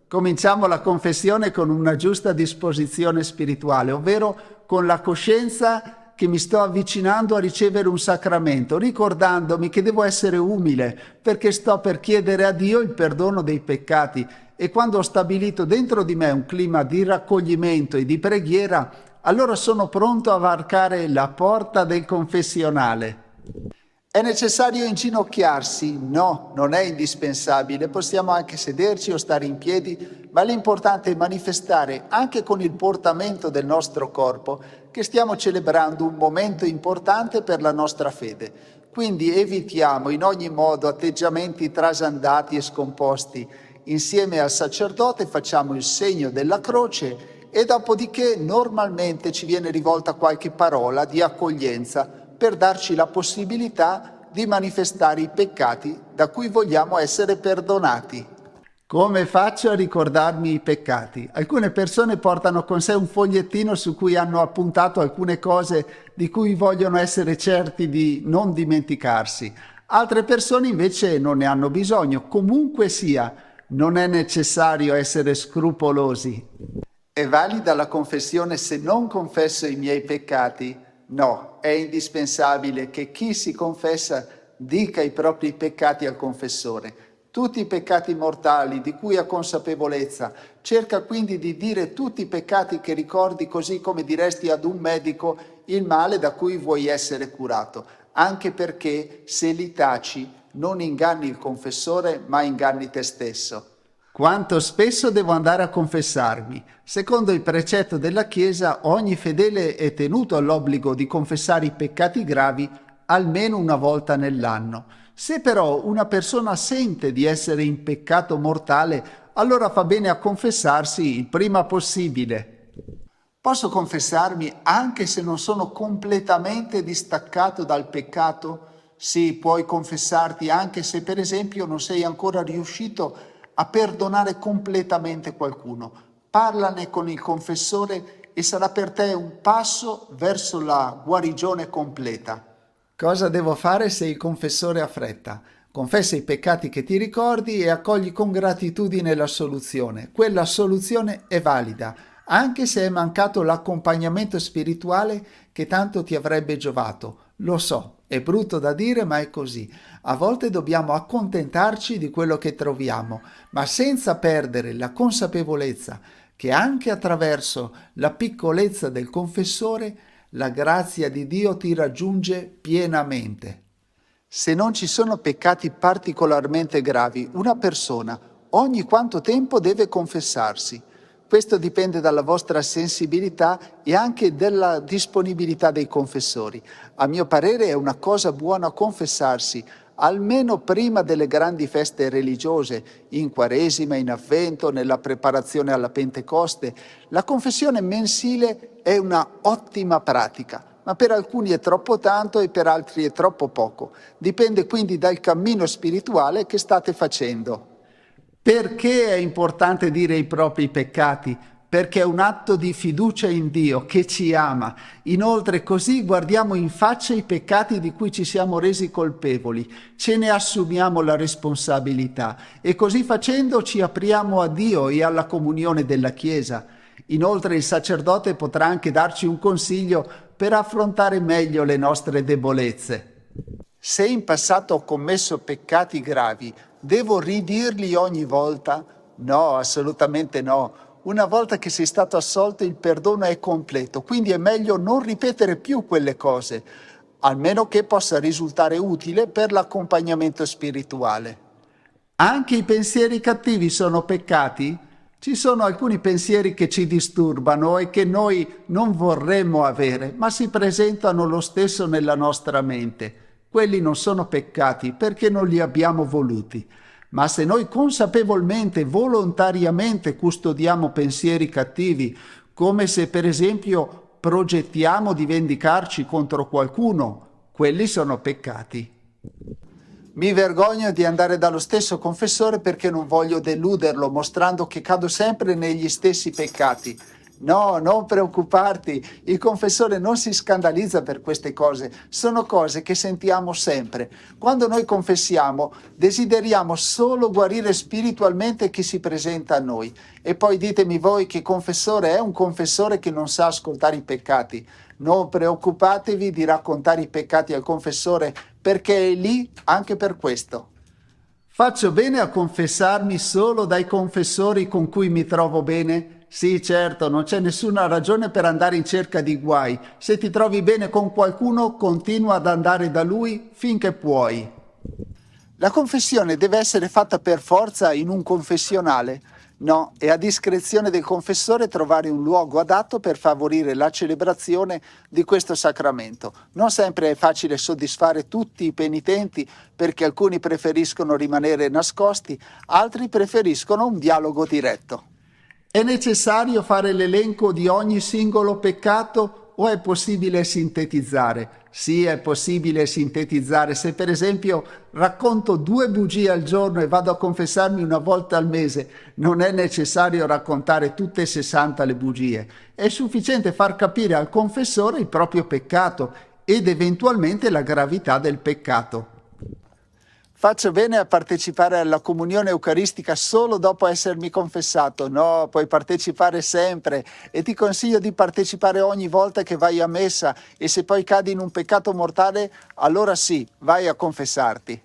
Cominciamo la confessione con una giusta disposizione spirituale, ovvero con la coscienza che mi sto avvicinando a ricevere un sacramento, ricordandomi che devo essere umile, perché sto per chiedere a Dio il perdono dei peccati. E quando ho stabilito dentro di me un clima di raccoglimento e di preghiera, allora sono pronto a varcare la porta del confessionale. È necessario inginocchiarsi? No, non è indispensabile, possiamo anche sederci o stare in piedi, ma l'importante è manifestare anche con il portamento del nostro corpo che stiamo celebrando un momento importante per la nostra fede. Quindi evitiamo in ogni modo atteggiamenti trasandati e scomposti. Insieme al sacerdote facciamo il segno della croce e dopodiché normalmente ci viene rivolta qualche parola di accoglienza per darci la possibilità di manifestare i peccati da cui vogliamo essere perdonati. Come faccio a ricordarmi i peccati? Alcune persone portano con sé un fogliettino su cui hanno appuntato alcune cose di cui vogliono essere certi di non dimenticarsi. Altre persone invece non ne hanno bisogno. Comunque sia, non è necessario essere scrupolosi. È valida la confessione se non confesso i miei peccati? No, è indispensabile che chi si confessa dica i propri peccati al confessore. Tutti i peccati mortali di cui ha consapevolezza. Cerca quindi di dire tutti i peccati che ricordi, così come diresti ad un medico il male da cui vuoi essere curato, anche perché se li taci non inganni il confessore ma inganni te stesso. Quanto spesso devo andare a confessarmi? Secondo il precetto della Chiesa, ogni fedele è tenuto all'obbligo di confessare i peccati gravi almeno una volta nell'anno. Se però una persona sente di essere in peccato mortale, allora fa bene a confessarsi il prima possibile. Posso confessarmi anche se non sono completamente distaccato dal peccato? Sì, puoi confessarti anche se per esempio non sei ancora riuscito a perdonare completamente qualcuno. Parlane con il confessore e sarà per te un passo verso la guarigione completa. Cosa devo fare se il confessore ha fretta? Confessa i peccati che ti ricordi e accogli con gratitudine la soluzione. Quella soluzione è valida, anche se è mancato l'accompagnamento spirituale che tanto ti avrebbe giovato. Lo so, è brutto da dire, ma è così. A volte dobbiamo accontentarci di quello che troviamo, ma senza perdere la consapevolezza che anche attraverso la piccolezza del confessore la grazia di Dio ti raggiunge pienamente. Se non ci sono peccati particolarmente gravi, una persona ogni quanto tempo deve confessarsi. Questo dipende dalla vostra sensibilità e anche dalla disponibilità dei confessori. A mio parere è una cosa buona confessarsi, almeno prima delle grandi feste religiose, in Quaresima, in Avvento, nella preparazione alla Pentecoste. La confessione mensile è una ottima pratica, ma per alcuni è troppo tanto e per altri è troppo poco. Dipende quindi dal cammino spirituale che state facendo. Perché è importante dire i propri peccati? Perché è un atto di fiducia in Dio che ci ama. Inoltre così guardiamo in faccia i peccati di cui ci siamo resi colpevoli, ce ne assumiamo la responsabilità e così facendo ci apriamo a Dio e alla comunione della Chiesa. Inoltre il sacerdote potrà anche darci un consiglio per affrontare meglio le nostre debolezze. Se in passato ho commesso peccati gravi, devo ridirli ogni volta? No, assolutamente no. Una volta che sei stato assolto il perdono è completo, quindi è meglio non ripetere più quelle cose, almeno che possa risultare utile per l'accompagnamento spirituale. Anche i pensieri cattivi sono peccati? Ci sono alcuni pensieri che ci disturbano e che noi non vorremmo avere, ma si presentano lo stesso nella nostra mente. Quelli non sono peccati perché non li abbiamo voluti. Ma se noi consapevolmente, volontariamente custodiamo pensieri cattivi, come se per esempio progettiamo di vendicarci contro qualcuno, quelli sono peccati. Mi vergogno di andare dallo stesso confessore perché non voglio deluderlo, mostrando che cado sempre negli stessi peccati. No, non preoccuparti, il confessore non si scandalizza per queste cose, sono cose che sentiamo sempre. Quando noi confessiamo, desideriamo solo guarire spiritualmente chi si presenta a noi. E poi ditemi voi che confessore è un confessore che non sa ascoltare i peccati. Non preoccupatevi di raccontare i peccati al confessore perché è lì anche per questo. Faccio bene a confessarmi solo dai confessori con cui mi trovo bene? Sì, certo, non c'è nessuna ragione per andare in cerca di guai. Se ti trovi bene con qualcuno, continua ad andare da lui finché puoi. La confessione deve essere fatta per forza in un confessionale? No, è a discrezione del confessore trovare un luogo adatto per favorire la celebrazione di questo sacramento. Non sempre è facile soddisfare tutti i penitenti perché alcuni preferiscono rimanere nascosti, altri preferiscono un dialogo diretto. È necessario fare l'elenco di ogni singolo peccato o è possibile sintetizzare? Sì, è possibile sintetizzare. Se per esempio racconto 2 bugie al giorno e vado a confessarmi una volta al mese, non è necessario raccontare tutte e 60 le bugie. È sufficiente far capire al confessore il proprio peccato ed eventualmente la gravità del peccato. Faccio bene a partecipare alla comunione eucaristica solo dopo essermi confessato? No, puoi partecipare sempre e ti consiglio di partecipare ogni volta che vai a messa e se poi cadi in un peccato mortale, allora sì, vai a confessarti.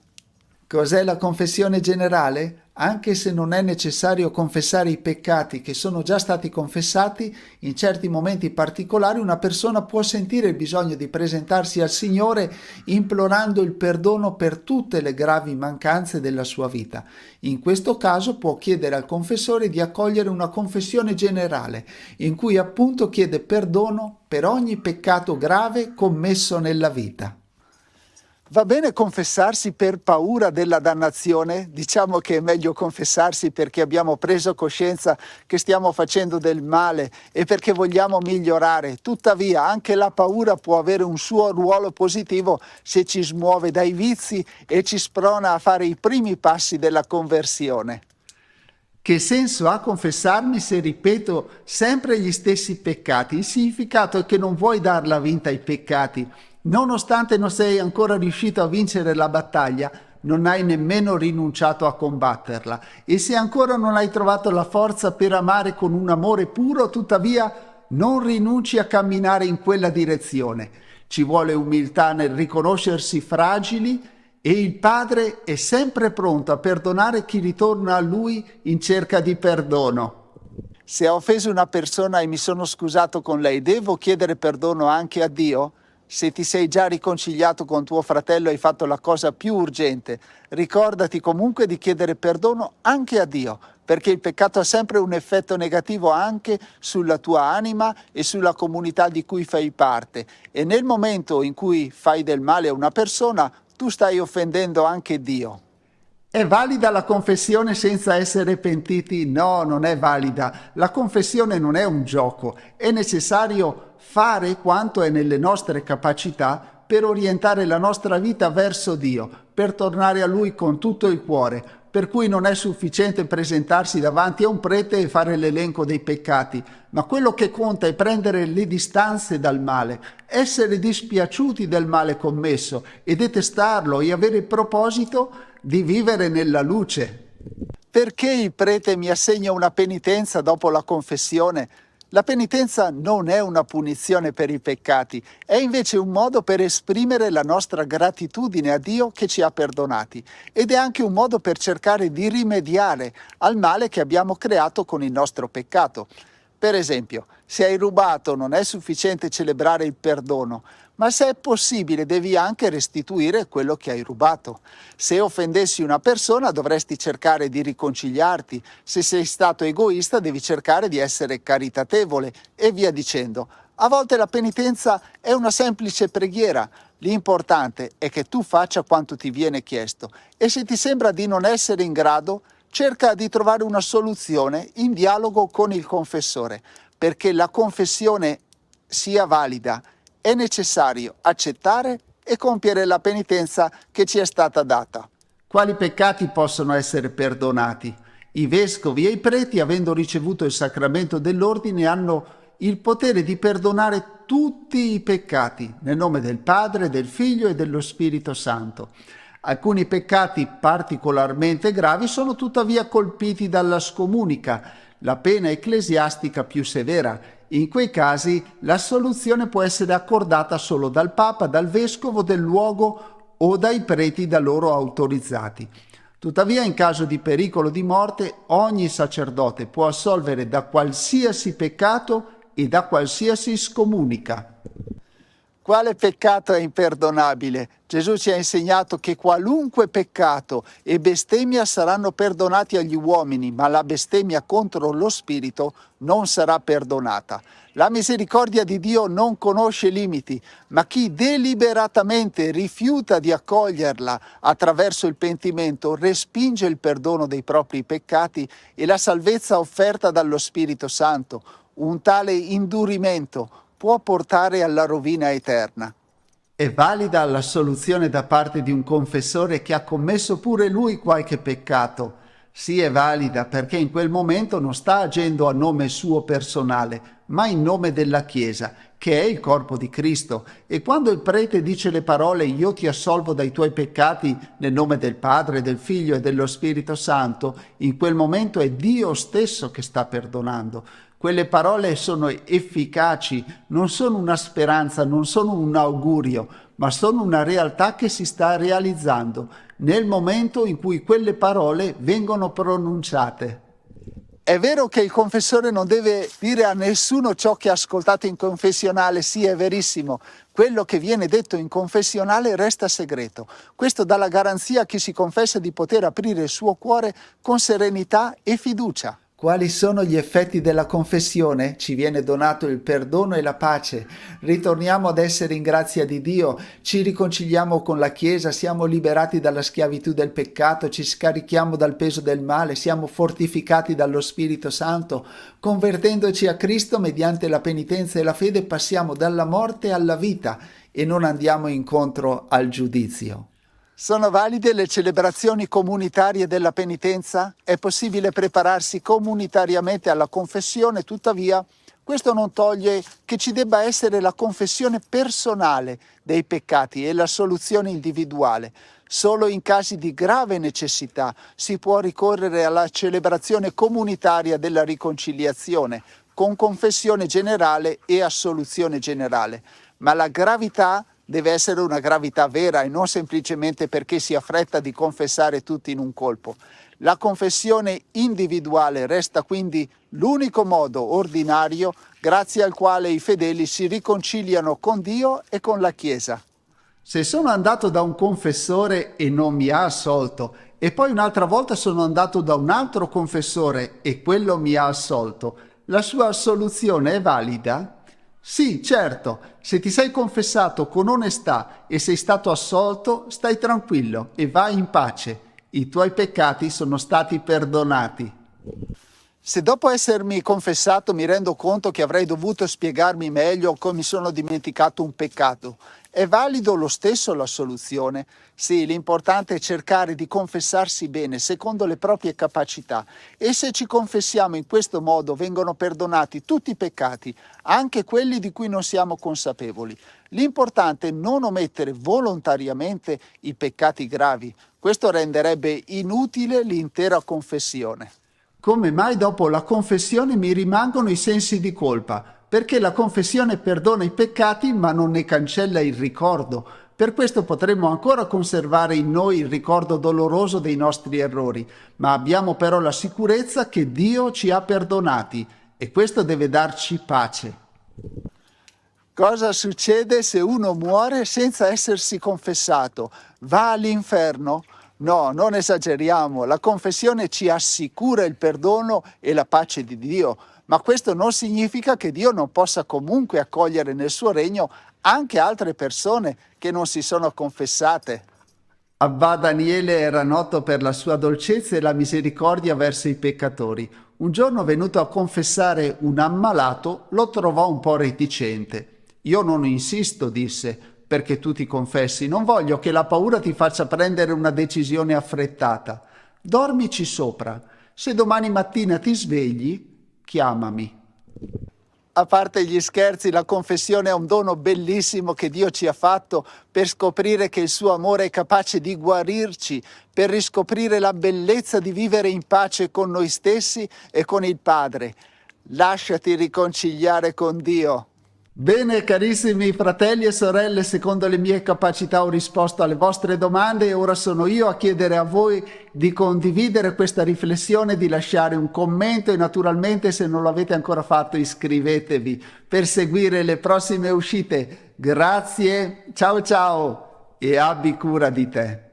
Cos'è la confessione generale? Anche se non è necessario confessare i peccati che sono già stati confessati, in certi momenti particolari una persona può sentire il bisogno di presentarsi al Signore implorando il perdono per tutte le gravi mancanze della sua vita. In questo caso può chiedere al confessore di accogliere una confessione generale, in cui appunto chiede perdono per ogni peccato grave commesso nella vita. Va bene confessarsi per paura della dannazione? Diciamo che è meglio confessarsi perché abbiamo preso coscienza che stiamo facendo del male e perché vogliamo migliorare. Tuttavia, anche la paura può avere un suo ruolo positivo se ci smuove dai vizi e ci sprona a fare i primi passi della conversione. Che senso ha confessarmi se ripeto sempre gli stessi peccati? Il significato è che non vuoi darla vinta ai peccati Nonostante non sei ancora riuscito a vincere la battaglia, non hai nemmeno rinunciato a combatterla. E se ancora non hai trovato la forza per amare con un amore puro, tuttavia non rinunci a camminare in quella direzione. Ci vuole umiltà nel riconoscersi fragili e il Padre è sempre pronto a perdonare chi ritorna a Lui in cerca di perdono. Se ho offeso una persona e mi sono scusato con lei, devo chiedere perdono anche a Dio? Se ti sei già riconciliato con tuo fratello e hai fatto la cosa più urgente, ricordati comunque di chiedere perdono anche a Dio, perché il peccato ha sempre un effetto negativo anche sulla tua anima e sulla comunità di cui fai parte. E nel momento in cui fai del male a una persona, tu stai offendendo anche Dio. È valida la confessione senza essere pentiti? No, non è valida. La confessione non è un gioco. È necessario fare quanto è nelle nostre capacità per orientare la nostra vita verso Dio, per tornare a Lui con tutto il cuore. Per cui non è sufficiente presentarsi davanti a un prete e fare l'elenco dei peccati, ma quello che conta è prendere le distanze dal male, essere dispiaciuti del male commesso e detestarlo e avere il proposito di vivere nella luce. Perché il prete mi assegna una penitenza dopo la confessione? La penitenza non è una punizione per i peccati, è invece un modo per esprimere la nostra gratitudine a Dio che ci ha perdonati ed è anche un modo per cercare di rimediare al male che abbiamo creato con il nostro peccato. Per esempio, se hai rubato non è sufficiente celebrare il perdono, ma se è possibile devi anche restituire quello che hai rubato. Se offendessi una persona dovresti cercare di riconciliarti, se sei stato egoista devi cercare di essere caritatevole e via dicendo. A volte la penitenza è una semplice preghiera, l'importante è che tu faccia quanto ti viene chiesto e se ti sembra di non essere in grado, cerca di trovare una soluzione in dialogo con il confessore, perché la confessione sia valida è necessario accettare e compiere la penitenza che ci è stata data. Quali peccati possono essere perdonati? I vescovi e i preti, avendo ricevuto il sacramento dell'ordine, hanno il potere di perdonare tutti i peccati, nel nome del Padre, del Figlio e dello Spirito Santo. Alcuni peccati particolarmente gravi sono tuttavia colpiti dalla scomunica, la pena ecclesiastica più severa. In quei casi la soluzione può essere accordata solo dal Papa, dal Vescovo del luogo o dai preti da loro autorizzati. Tuttavia, in caso di pericolo di morte, ogni sacerdote può assolvere da qualsiasi peccato e da qualsiasi scomunica. Quale peccato è imperdonabile? Gesù ci ha insegnato che qualunque peccato e bestemmia saranno perdonati agli uomini, ma la bestemmia contro lo Spirito non sarà perdonata. La misericordia di Dio non conosce limiti, ma chi deliberatamente rifiuta di accoglierla attraverso il pentimento respinge il perdono dei propri peccati e la salvezza offerta dallo Spirito Santo. Un tale indurimento può portare alla rovina eterna. È valida la soluzione da parte di un confessore che ha commesso pure lui qualche peccato. Sì, è valida perché in quel momento non sta agendo a nome suo personale, ma in nome della Chiesa, che è il corpo di Cristo. E quando il prete dice le parole «Io ti assolvo dai tuoi peccati nel nome del Padre, del Figlio e dello Spirito Santo», in quel momento è Dio stesso che sta perdonando. Quelle parole sono efficaci, non sono una speranza, non sono un augurio, ma sono una realtà che si sta realizzando nel momento in cui quelle parole vengono pronunciate. È vero che il confessore non deve dire a nessuno ciò che ha ascoltato in confessionale, sì, è verissimo. Quello che viene detto in confessionale resta segreto. Questo dà la garanzia a chi si confessa di poter aprire il suo cuore con serenità e fiducia. Quali sono gli effetti della confessione? Ci viene donato il perdono e la pace. Ritorniamo ad essere in grazia di Dio, ci riconciliamo con la Chiesa, siamo liberati dalla schiavitù del peccato, ci scarichiamo dal peso del male, siamo fortificati dallo Spirito Santo. Convertendoci a Cristo mediante la penitenza e la fede passiamo dalla morte alla vita e non andiamo incontro al giudizio. Sono valide le celebrazioni comunitarie della penitenza? È possibile prepararsi comunitariamente alla confessione, tuttavia Questo non toglie che ci debba essere la confessione personale dei peccati e la soluzione individuale. Solo in casi di grave necessità si può ricorrere alla celebrazione comunitaria della riconciliazione, con confessione generale e assoluzione generale. Ma la gravità deve essere una gravità vera e non semplicemente perché si ha fretta di confessare tutti in un colpo. La confessione individuale resta quindi l'unico modo ordinario grazie al quale i fedeli si riconciliano con Dio e con la Chiesa. Se sono andato da un confessore e non mi ha assolto, e poi un'altra volta sono andato da un altro confessore e quello mi ha assolto, la sua assoluzione è valida? Sì, certo, se ti sei confessato con onestà e sei stato assolto, stai tranquillo e vai in pace. I tuoi peccati sono stati perdonati. Se dopo essermi confessato mi rendo conto che avrei dovuto spiegarmi meglio come mi sono dimenticato un peccato, è valido lo stesso la soluzione? Sì, l'importante è cercare di confessarsi bene, secondo le proprie capacità. E se ci confessiamo in questo modo vengono perdonati tutti i peccati, anche quelli di cui non siamo consapevoli. L'importante è non omettere volontariamente i peccati gravi. Questo renderebbe inutile l'intera confessione. Come mai dopo la confessione mi rimangono i sensi di colpa? Perché la confessione perdona i peccati ma non ne cancella il ricordo. Per questo potremmo ancora conservare in noi il ricordo doloroso dei nostri errori, ma abbiamo però la sicurezza che Dio ci ha perdonati e questo deve darci pace. Cosa succede se uno muore senza essersi confessato? Va all'inferno? No, non esageriamo, la confessione ci assicura il perdono e la pace di Dio, ma questo non significa che Dio non possa comunque accogliere nel suo regno anche altre persone che non si sono confessate. Abba Daniele era noto per la sua dolcezza e la misericordia verso i peccatori. Un giorno, venuto a confessare un ammalato, lo trovò un po' reticente. Io non insisto, disse, perché tu ti confessi, non voglio che la paura ti faccia prendere una decisione affrettata. Dormici sopra. Se domani mattina ti svegli, chiamami. A parte gli scherzi, la confessione è un dono bellissimo che Dio ci ha fatto per scoprire che il suo amore è capace di guarirci, per riscoprire la bellezza di vivere in pace con noi stessi e con il Padre. Lasciati riconciliare con Dio. Bene, carissimi fratelli e sorelle, secondo le mie capacità ho risposto alle vostre domande e ora sono io a chiedere a voi di condividere questa riflessione, di lasciare un commento e naturalmente, se non lo avete ancora fatto, iscrivetevi per seguire le prossime uscite. Grazie, ciao ciao e abbi cura di te.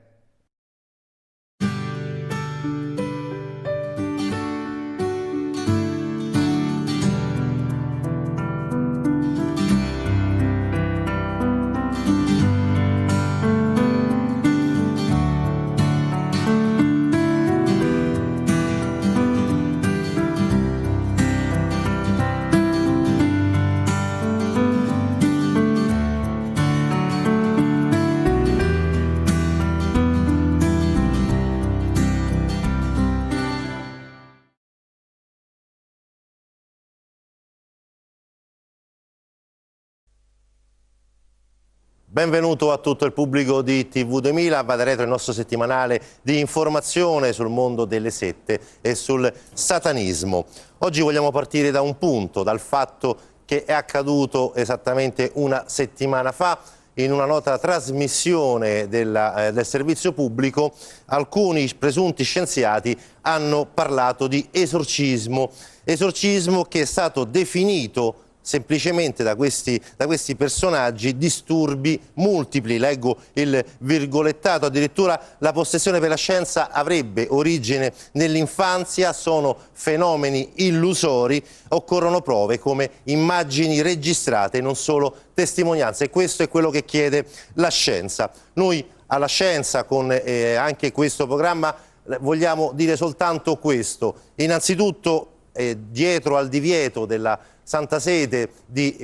Benvenuto a tutto il pubblico di TV2000, Vada Retro, il nostro settimanale di informazione sul mondo delle sette e sul satanismo. Oggi vogliamo partire da un punto, dal fatto che è accaduto esattamente una settimana fa. In una nota trasmissione del servizio pubblico, alcuni presunti scienziati hanno parlato di esorcismo che è stato definito semplicemente da questi personaggi disturbi multipli. Leggo il virgolettato: addirittura la possessione per la scienza avrebbe origine nell'infanzia, sono fenomeni illusori, occorrono prove come immagini registrate, non solo testimonianze, e questo è quello che chiede la scienza. Noi alla scienza, con anche questo programma, vogliamo dire soltanto questo: innanzitutto dietro al divieto della Santa Sede di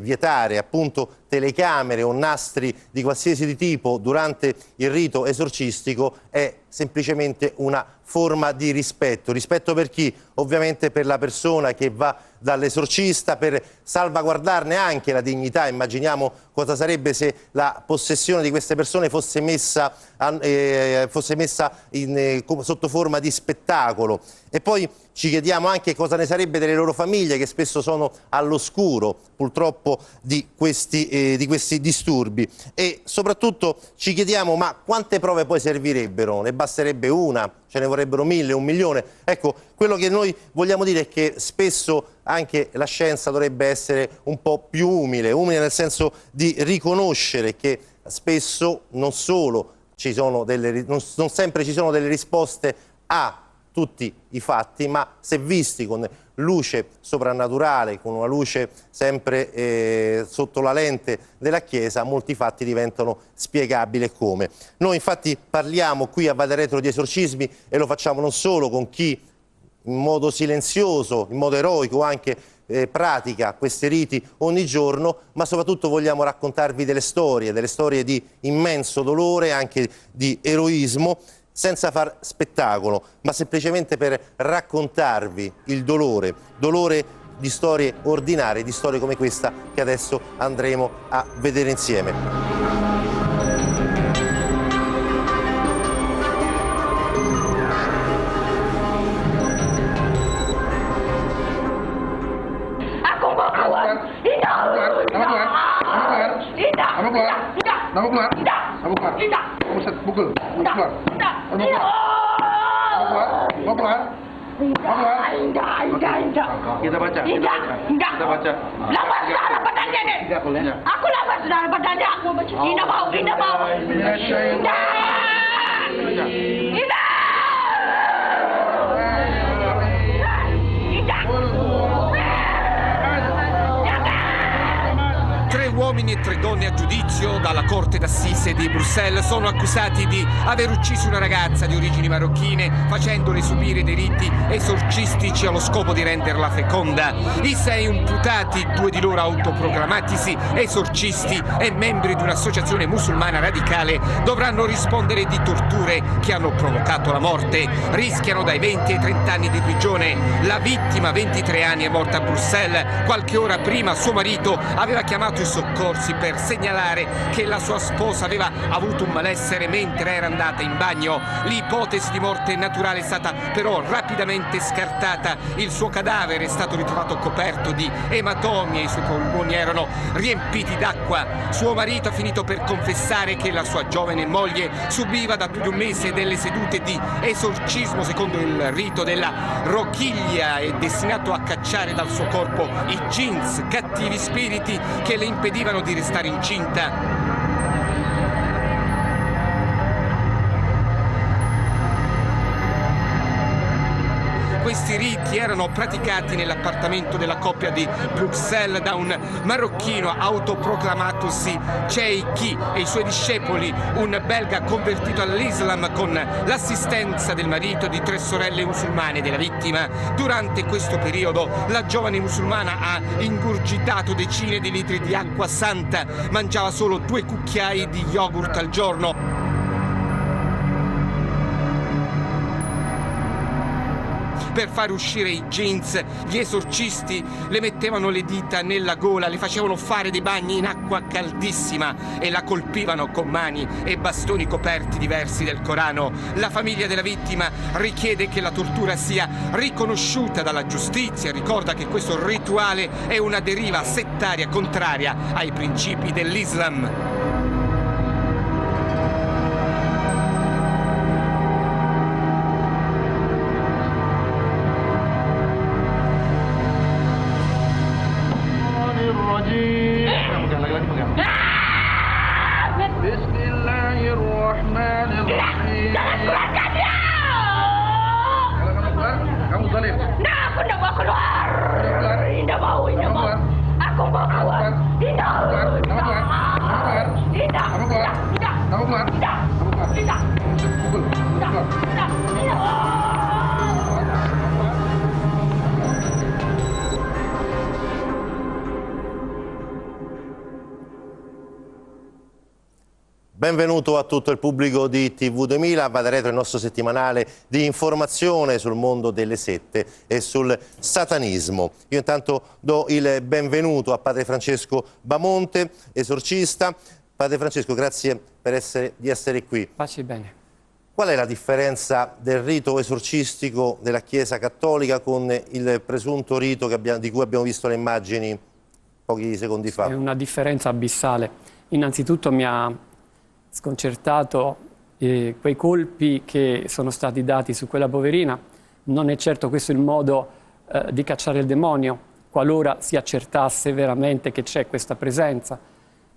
vietare appunto telecamere o nastri di qualsiasi tipo durante il rito esorcistico è semplicemente una forma di rispetto. Rispetto per chi? Ovviamente per la persona che va dall'esorcista per salvaguardarne anche la dignità. Immaginiamo cosa sarebbe se la possessione di queste persone fosse messa sotto forma di spettacolo. E poi ci chiediamo anche cosa ne sarebbe delle loro famiglie, che spesso sono all'oscuro purtroppo di questi disturbi. E soprattutto ci chiediamo: ma quante prove poi servirebbero? Ne basterebbe una? Ce ne vorrebbero 1000, 1 milione? Ecco, quello che noi vogliamo dire è che spesso anche la scienza dovrebbe essere un po' più umile nel senso di riconoscere che spesso non sempre ci sono delle risposte a tutti i fatti, ma se visti con luce soprannaturale, con una luce sempre sotto la lente della Chiesa, molti fatti diventano spiegabili. Come noi infatti parliamo qui a Valle Retro di esorcismi, e lo facciamo non solo con chi in modo silenzioso, in modo eroico anche pratica questi riti ogni giorno, ma soprattutto vogliamo raccontarvi delle storie di immenso dolore, anche di eroismo, senza far spettacolo, ma semplicemente per raccontarvi il dolore di storie ordinarie, di storie come questa che adesso andremo a vedere insieme. Kita baca. Kita baca. Lapar saudara badannya nih. Aku lapar saudara badannya. Indah mau. Uomini e 3 donne a giudizio dalla Corte d'Assise di Bruxelles sono accusati di aver ucciso una ragazza di origini marocchine facendole subire dei riti esorcistici allo scopo di renderla feconda. I 6 imputati, 2 di loro autoproclamatisi esorcisti e membri di un'associazione musulmana radicale, dovranno rispondere di torture che hanno provocato la morte. Rischiano dai 20 ai 30 anni di prigione. La vittima, 23 anni, è morta a Bruxelles. Qualche ora prima suo marito aveva chiamato i soccorsi per segnalare che la sua sposa aveva avuto un malessere mentre era andata in bagno. L'ipotesi di morte naturale è stata però rapidamente scartata. Il suo cadavere è stato ritrovato coperto di ematomi e i suoi polmoni erano riempiti d'acqua. Suo marito ha finito per confessare che la sua giovane moglie subiva da più di un mese delle sedute di esorcismo secondo il rito della rochiglia, e destinato a cacciare dal suo corpo i jeans, cattivi spiriti che le impedivano di restare incinta. Questi riti erano praticati nell'appartamento della coppia di Bruxelles da un marocchino autoproclamatosi Cheikhi e i suoi discepoli, un belga convertito all'Islam con l'assistenza del marito e di 3 sorelle musulmane della vittima. Durante questo periodo la giovane musulmana ha ingurgitato decine di litri di acqua santa, mangiava solo 2 cucchiai di yogurt al giorno. Per far uscire i jeans, gli esorcisti le mettevano le dita nella gola, le facevano fare dei bagni in acqua caldissima e la colpivano con mani e bastoni coperti di versi del Corano. La famiglia della vittima richiede che la tortura sia riconosciuta dalla giustizia, ricorda che questo rituale è una deriva settaria contraria ai principi dell'Islam. Benvenuto a tutto il pubblico di TV2000, va da retro il nostro settimanale di informazione sul mondo delle sette e sul satanismo. Io intanto do il benvenuto a Padre Francesco Bamonte, esorcista. Padre Francesco, grazie di essere qui. Pace bene. Qual è la differenza del rito esorcistico della Chiesa Cattolica con il presunto rito di cui abbiamo visto le immagini pochi secondi fa? È una differenza abissale. Innanzitutto mi ha sconcertato quei colpi che sono stati dati su quella poverina. Non è certo questo il modo di cacciare il demonio, qualora si accertasse veramente che c'è questa presenza.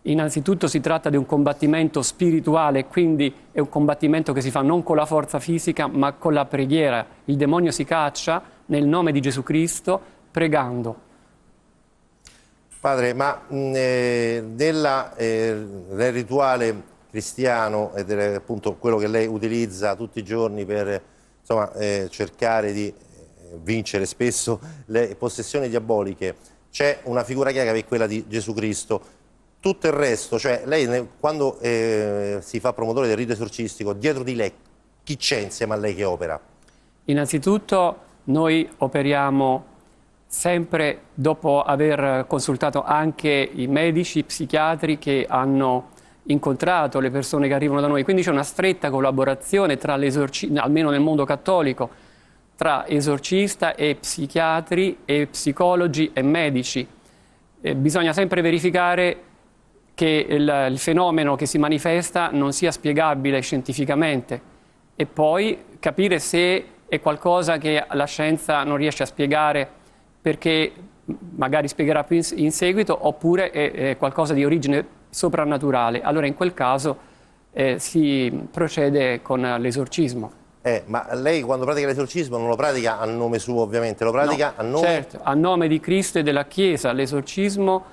Innanzitutto si tratta di un combattimento spirituale, quindi è un combattimento che si fa non con la forza fisica ma con la preghiera. Il demonio si caccia nel nome di Gesù Cristo pregando. Padre, ma nel rituale cristiano ed è appunto quello che lei utilizza tutti i giorni per cercare di vincere spesso le possessioni diaboliche, c'è una figura chiara che è quella di Gesù Cristo. Tutto il resto, cioè lei quando si fa promotore del rito esorcistico, dietro di lei chi c'è insieme a lei che opera? Innanzitutto noi operiamo sempre dopo aver consultato anche i medici, i psichiatri che hanno incontrato le persone che arrivano da noi, quindi c'è una stretta collaborazione tra almeno nel mondo cattolico, tra esorcista e psichiatri e psicologi e medici. Bisogna sempre verificare che il fenomeno che si manifesta non sia spiegabile scientificamente e poi capire se è qualcosa che la scienza non riesce a spiegare perché magari spiegherà più in seguito, oppure è qualcosa di origine soprannaturale. Allora in quel caso si procede con l'esorcismo. Ma lei quando pratica l'esorcismo non lo pratica a nome suo ovviamente, lo pratica a nome... Certo, a nome di Cristo e della Chiesa. L'esorcismo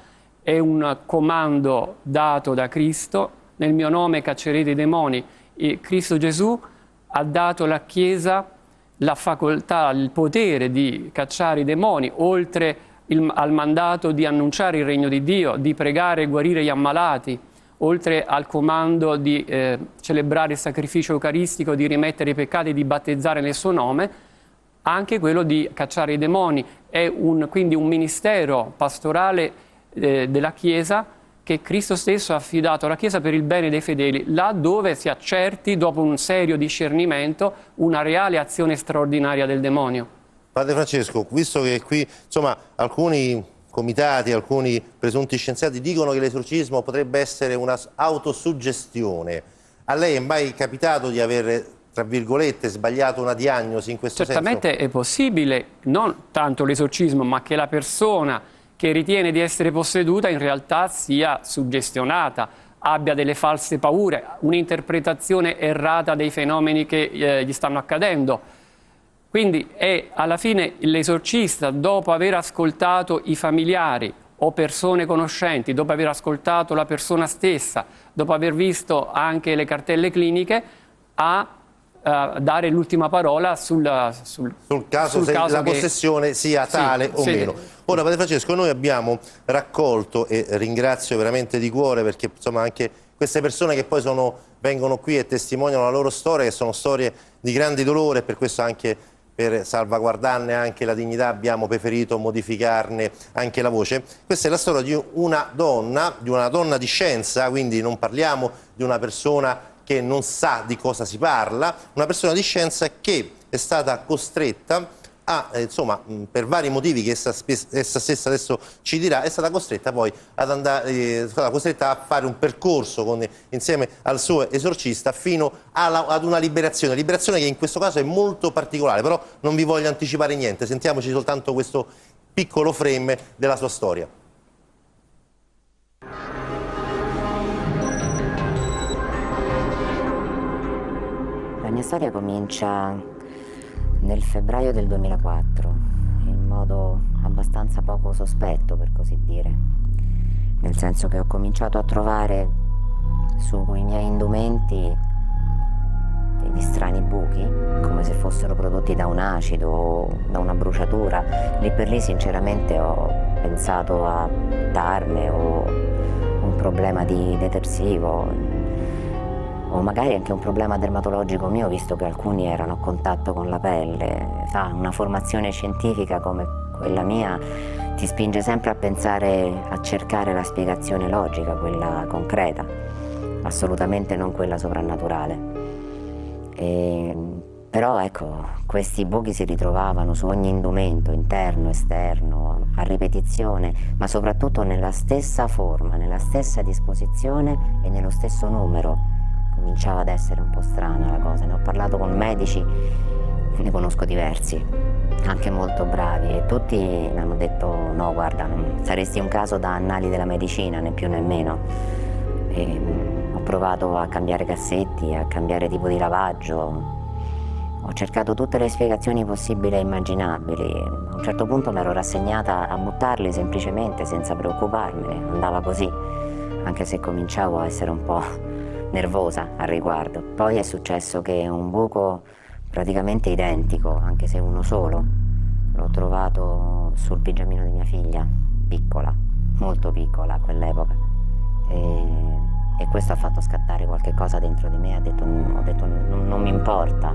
è un comando dato da Cristo: nel mio nome caccerete i demoni. E Cristo Gesù ha dato alla Chiesa la facoltà, il potere di cacciare i demoni, oltre al mandato di annunciare il regno di Dio, di pregare e guarire gli ammalati, oltre al comando di celebrare il sacrificio eucaristico, di rimettere i peccati e di battezzare nel suo nome, anche quello di cacciare i demoni. È quindi un ministero pastorale della Chiesa che Cristo stesso ha affidato alla Chiesa per il bene dei fedeli, là dove si accerti, dopo un serio discernimento, una reale azione straordinaria del demonio. Padre Francesco, visto che qui alcuni comitati, alcuni presunti scienziati dicono che l'esorcismo potrebbe essere una autosuggestione, a lei è mai capitato di aver, tra virgolette, sbagliato una diagnosi in questo senso? Certamente è possibile, non tanto l'esorcismo, ma che la persona che ritiene di essere posseduta in realtà sia suggestionata, abbia delle false paure, un'interpretazione errata dei fenomeni che gli stanno accadendo. Quindi è alla fine l'esorcista, dopo aver ascoltato i familiari o persone conoscenti, dopo aver ascoltato la persona stessa, dopo aver visto anche le cartelle cliniche, a dare l'ultima parola sul caso se la che... possessione sia tale o meno. Ora, Padre Francesco, noi abbiamo raccolto, e ringrazio veramente di cuore, perché anche queste persone che poi vengono qui e testimoniano la loro storia, che sono storie di grande dolore, e per questo anche per salvaguardarne anche la dignità abbiamo preferito modificarne anche la voce. Questa è la storia di una donna di scienza, quindi non parliamo di una persona che non sa di cosa si parla, una persona di scienza che è stata costretta a, per vari motivi che essa stessa adesso ci dirà, è stata costretta poi a fare un percorso insieme al suo esorcista fino ad una liberazione che in questo caso è molto particolare, però non vi voglio anticipare niente, sentiamoci soltanto questo piccolo frame della sua storia. La mia storia comincia nel febbraio del 2004, in modo abbastanza poco sospetto, per così dire, nel senso che ho cominciato a trovare sui miei indumenti degli strani buchi, come se fossero prodotti da un acido o da una bruciatura. Lì per lì sinceramente ho pensato a darme o un problema di detersivo. o magari anche un problema dermatologico mio, visto che alcuni erano a contatto con la pelle. Una formazione scientifica come quella mia ti spinge sempre a pensare, a cercare la spiegazione logica, quella concreta, assolutamente non quella soprannaturale. Però ecco, questi buchi si ritrovavano su ogni indumento, interno, esterno, a ripetizione, ma soprattutto nella stessa forma, nella stessa disposizione e nello stesso numero. Cominciava ad essere un po' strana la cosa. Ne ho parlato con medici, ne conosco diversi, anche molto bravi, e tutti mi hanno detto: no, guarda, saresti un caso da annali della medicina, né più né meno. Ho provato a cambiare cassetti, a cambiare tipo di lavaggio. Ho cercato tutte le spiegazioni possibili e immaginabili. A un certo punto mi ero rassegnata a buttarli semplicemente, senza preoccuparmene. Andava così, anche se cominciavo a essere un po' nervosa al riguardo. Poi è successo che un buco praticamente identico, anche se uno solo, l'ho trovato sul pigiamino di mia figlia, piccola, molto piccola a quell'epoca. E questo ha fatto scattare qualche cosa dentro di me. Ho detto non mi importa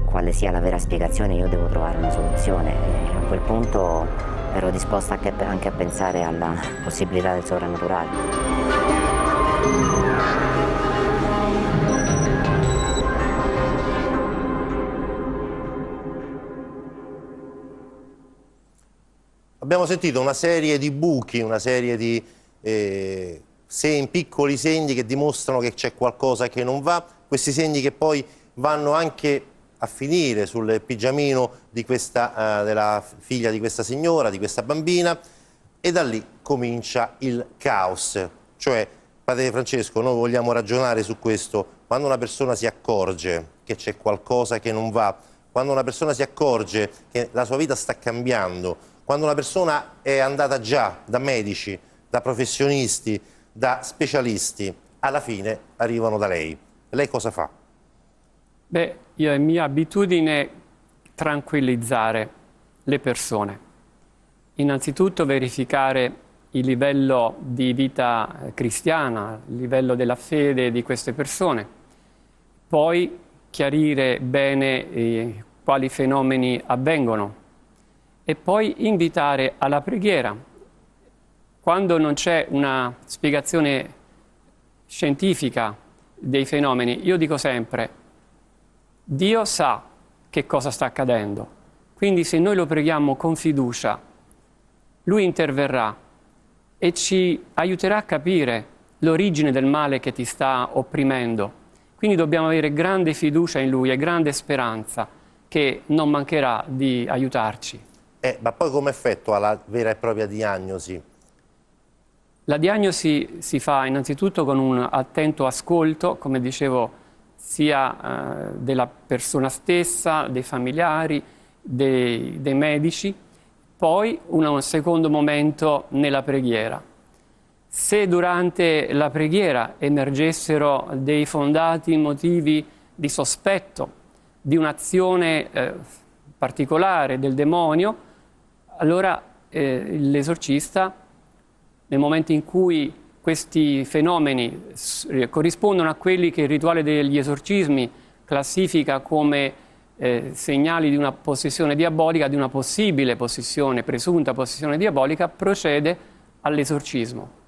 quale sia la vera spiegazione, io devo trovare una soluzione. E a quel punto ero disposta anche a pensare alla possibilità del sovrannaturale. Abbiamo sentito una serie di buchi, una serie di piccoli segni che dimostrano che c'è qualcosa che non va, questi segni che poi vanno anche a finire sul pigiamino di della figlia di questa signora, di questa bambina, e da lì comincia il caos. Cioè, Padre Francesco, noi vogliamo ragionare su questo. Quando una persona si accorge che c'è qualcosa che non va, quando una persona si accorge che la sua vita sta cambiando, quando una persona è andata già da medici, da professionisti, da specialisti, alla fine arrivano da lei. Lei cosa fa? Beh, io è mia abitudine tranquillizzare le persone. Innanzitutto verificare il livello di vita cristiana, il livello della fede di queste persone, poi chiarire bene quali fenomeni avvengono e poi invitare alla preghiera. Quando non c'è una spiegazione scientifica dei fenomeni, io dico sempre: Dio sa che cosa sta accadendo, quindi se noi lo preghiamo con fiducia, Lui interverrà e ci aiuterà a capire l'origine del male che ti sta opprimendo. Quindi dobbiamo avere grande fiducia in Lui e grande speranza che non mancherà di aiutarci. Ma poi come effettua la vera e propria diagnosi? La diagnosi si fa innanzitutto con un attento ascolto, come dicevo, sia della persona stessa, dei familiari, dei medici, poi un secondo momento nella preghiera. Se durante la preghiera emergessero dei fondati motivi di sospetto di un'azione particolare del demonio, allora l'esorcista, nel momento in cui questi fenomeni corrispondono a quelli che il rituale degli esorcismi classifica come segnali di una possessione diabolica, di una possibile possessione, presunta possessione diabolica, procede all'esorcismo.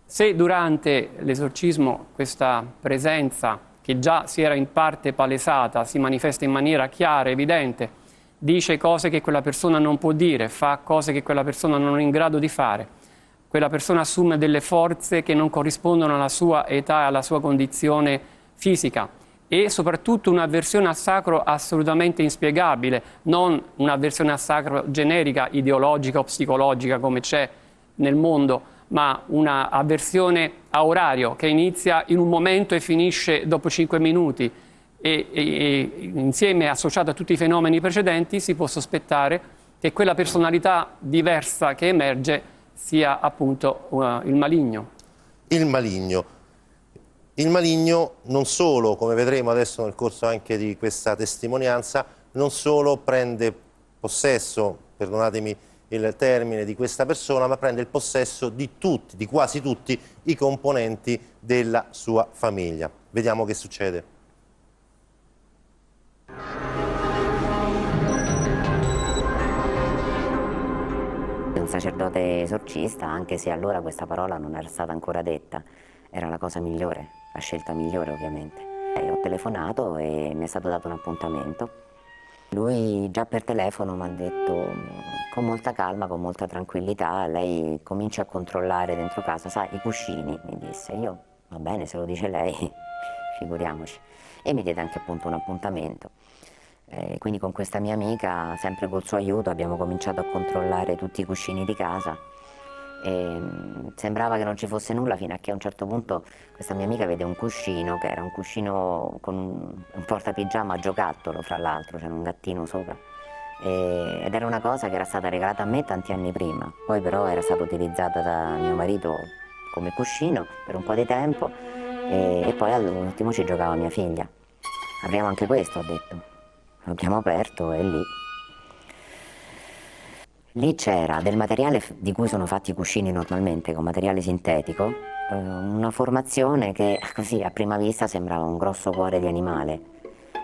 Se durante l'esorcismo questa presenza, che già si era in parte palesata, si manifesta in maniera chiara, evidente, dice cose che quella persona non può dire, fa cose che quella persona non è in grado di fare, quella persona assume delle forze che non corrispondono alla sua età e alla sua condizione fisica, e soprattutto un'avversione al sacro assolutamente inspiegabile, non un'avversione al sacro generica, ideologica o psicologica come c'è nel mondo, ma una avversione a orario che inizia in un momento e finisce dopo 5 minuti e insieme associata a tutti i fenomeni precedenti si può sospettare che quella personalità diversa che emerge sia appunto il maligno. Il maligno. Il maligno non solo, come vedremo adesso nel corso anche di questa testimonianza, non solo prende possesso, perdonatemi il termine, di questa persona, ma prende il possesso di tutti, di quasi tutti i componenti della sua famiglia. Vediamo che succede. Un sacerdote esorcista, anche se allora questa parola non era stata ancora detta, era la cosa migliore, la scelta migliore ovviamente. Ho telefonato e mi è stato dato un appuntamento. Lui già per telefono mi ha detto con molta calma, con molta tranquillità, lei comincia a controllare dentro casa, sai, i cuscini, mi disse. Io, va bene, se lo dice lei, figuriamoci. E mi diede anche appunto un appuntamento. Quindi con questa mia amica, sempre col suo aiuto, abbiamo cominciato a controllare tutti i cuscini di casa. Sembrava che non ci fosse nulla fino a che a un certo punto questa mia amica vede un cuscino che era un cuscino con un portapigiama a giocattolo, fra l'altro, c'era un gattino sopra, ed era una cosa che era stata regalata a me tanti anni prima, poi però era stata utilizzata da mio marito come cuscino per un po' di tempo e poi all'ultimo ci giocava mia figlia. Apriamo anche questo, ho detto, lo abbiamo aperto e lì c'era del materiale di cui sono fatti i cuscini normalmente, con materiale sintetico, una formazione che così a prima vista sembrava un grosso cuore di animale.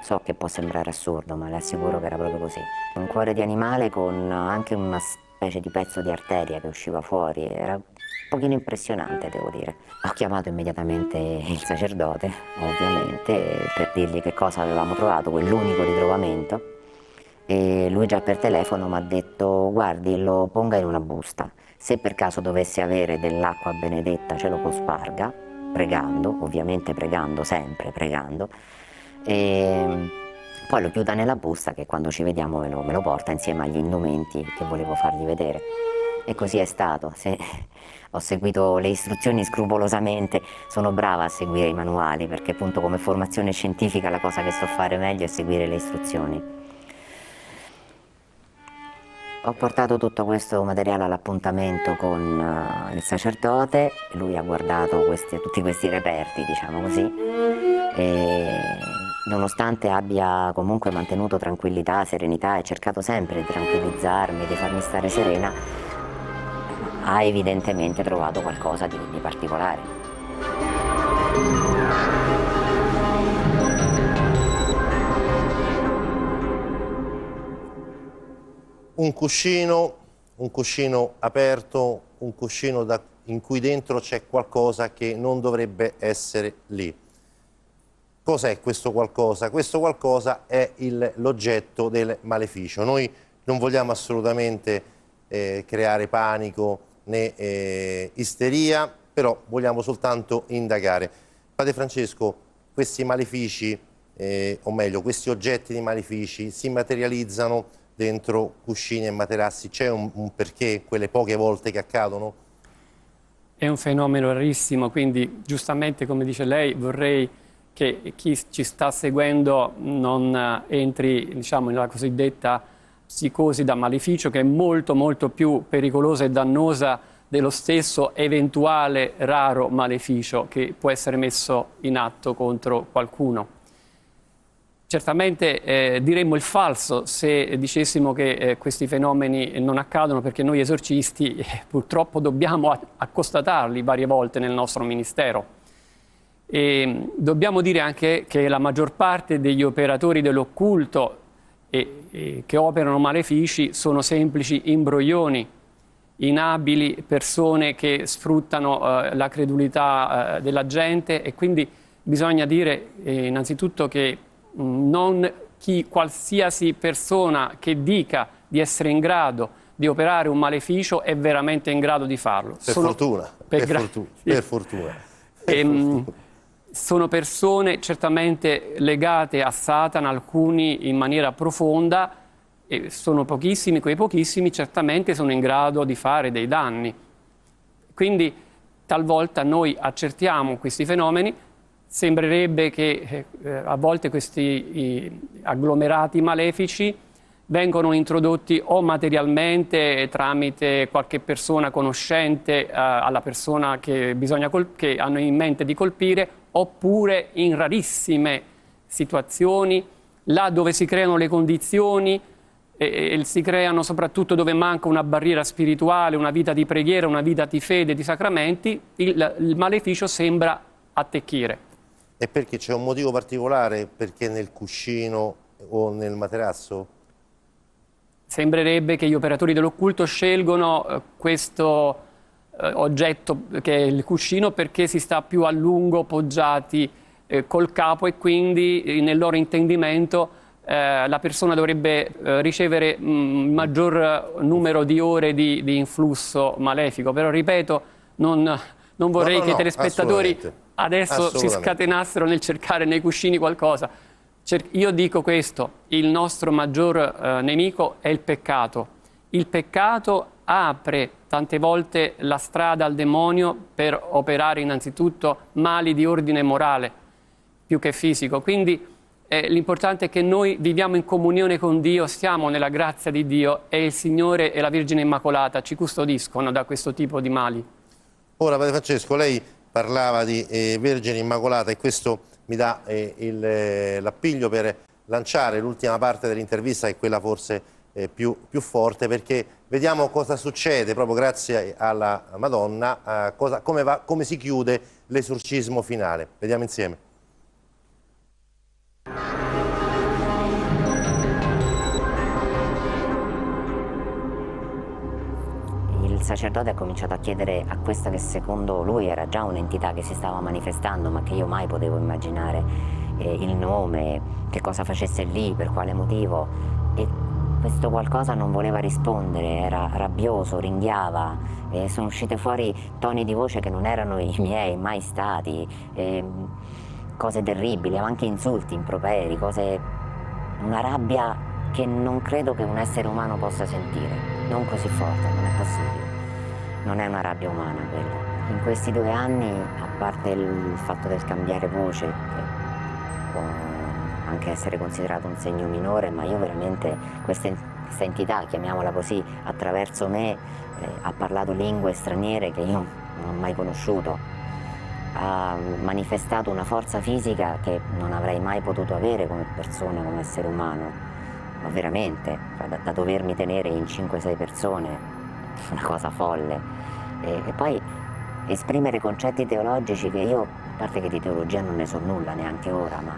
So che può sembrare assurdo, ma le assicuro che era proprio così. Un cuore di animale con anche una specie di pezzo di arteria che usciva fuori, era un pochino impressionante, devo dire. Ho chiamato immediatamente il sacerdote, ovviamente, per dirgli che cosa avevamo trovato, quell'unico ritrovamento. E lui già per telefono mi ha detto: guardi, lo ponga in una busta, se per caso dovesse avere dell'acqua benedetta ce lo cosparga, pregando, ovviamente pregando, sempre pregando, e poi lo chiuda nella busta che quando ci vediamo me lo porta insieme agli indumenti che volevo fargli vedere. E così è stato. Ho seguito le istruzioni scrupolosamente, sono brava a seguire i manuali perché appunto come formazione scientifica la cosa che so fare meglio è seguire le istruzioni. Ho portato tutto questo materiale all'appuntamento con il sacerdote, lui ha guardato tutti questi reperti, diciamo così, e nonostante abbia comunque mantenuto tranquillità, serenità e cercato sempre di tranquillizzarmi, di farmi stare serena, ha evidentemente trovato qualcosa di particolare. Un cuscino aperto, un cuscino in cui dentro c'è qualcosa che non dovrebbe essere lì. Cos'è questo qualcosa? Questo qualcosa è l'oggetto del maleficio. Noi non vogliamo assolutamente creare panico né isteria, però vogliamo soltanto indagare. Padre Francesco, questi malefici, o meglio, questi oggetti di malefici si materializzano dentro cuscini e materassi, c'è un perché quelle poche volte che accadono? È un fenomeno rarissimo, quindi giustamente come dice lei vorrei che chi ci sta seguendo non entri, diciamo, nella cosiddetta psicosi da maleficio, che è molto molto più pericolosa e dannosa dello stesso eventuale raro maleficio che può essere messo in atto contro qualcuno. Certamente diremmo il falso se dicessimo che questi fenomeni non accadono, perché noi esorcisti purtroppo dobbiamo accostatarli varie volte nel nostro ministero. E dobbiamo dire anche che la maggior parte degli operatori dell'occulto che operano malefici sono semplici imbroglioni, inabili persone che sfruttano la credulità della gente, e quindi bisogna dire innanzitutto che non qualsiasi persona che dica di essere in grado di operare un maleficio è veramente in grado di farlo. Per fortuna. Sono persone certamente legate a Satana, alcuni in maniera profonda, e sono pochissimi, quei pochissimi certamente sono in grado di fare dei danni. Quindi talvolta noi accertiamo questi fenomeni. Sembrerebbe che a volte questi agglomerati malefici vengono introdotti o materialmente tramite qualche persona conoscente alla persona che hanno in mente di colpire, oppure in rarissime situazioni, là dove si creano le condizioni, e si creano soprattutto dove manca una barriera spirituale, una vita di preghiera, una vita di fede, di sacramenti, il maleficio sembra attecchire. E perché c'è un motivo particolare? Perché nel cuscino o nel materasso? Sembrerebbe che gli operatori dell'occulto scelgono questo oggetto che è il cuscino perché si sta più a lungo poggiati col capo e quindi nel loro intendimento la persona dovrebbe ricevere un maggior numero di ore di influsso malefico. Però ripeto, non vorrei che i telespettatori adesso si scatenassero nel cercare nei cuscini qualcosa. Io dico questo: il nostro maggior nemico è il peccato. Il peccato apre tante volte la strada al demonio per operare innanzitutto mali di ordine morale più che fisico. Quindi l'importante è che noi viviamo in comunione con Dio, stiamo nella grazia di Dio e il Signore e la Vergine Immacolata ci custodiscono da questo tipo di mali. Ora, Padre Francesco, lei parlava di Vergine Immacolata e questo mi dà l'appiglio per lanciare l'ultima parte dell'intervista, che è quella forse più forte, perché vediamo cosa succede proprio grazie alla Madonna, come si chiude l'esorcismo finale. Vediamo insieme. Il sacerdote ha cominciato a chiedere a questa che secondo lui era già un'entità che si stava manifestando, ma che io mai potevo immaginare il nome, che cosa facesse lì, per quale motivo, e questo qualcosa non voleva rispondere, era rabbioso, ringhiava, sono uscite fuori toni di voce che non erano i miei mai stati, cose terribili, anche insulti, improperi, una rabbia che non credo che un essere umano possa sentire, non così forte, non è possibile. Non è una rabbia umana quella. In questi 2 anni, a parte il fatto del cambiare voce, che può anche essere considerato un segno minore, ma io veramente, questa entità, chiamiamola così, attraverso me ha parlato lingue straniere che io non ho mai conosciuto, ha manifestato una forza fisica che non avrei mai potuto avere come persona, come essere umano, ma veramente, da dovermi tenere in 5-6 persone, una cosa folle. E poi esprimere concetti teologici che io, a parte che di teologia non ne so nulla neanche ora, ma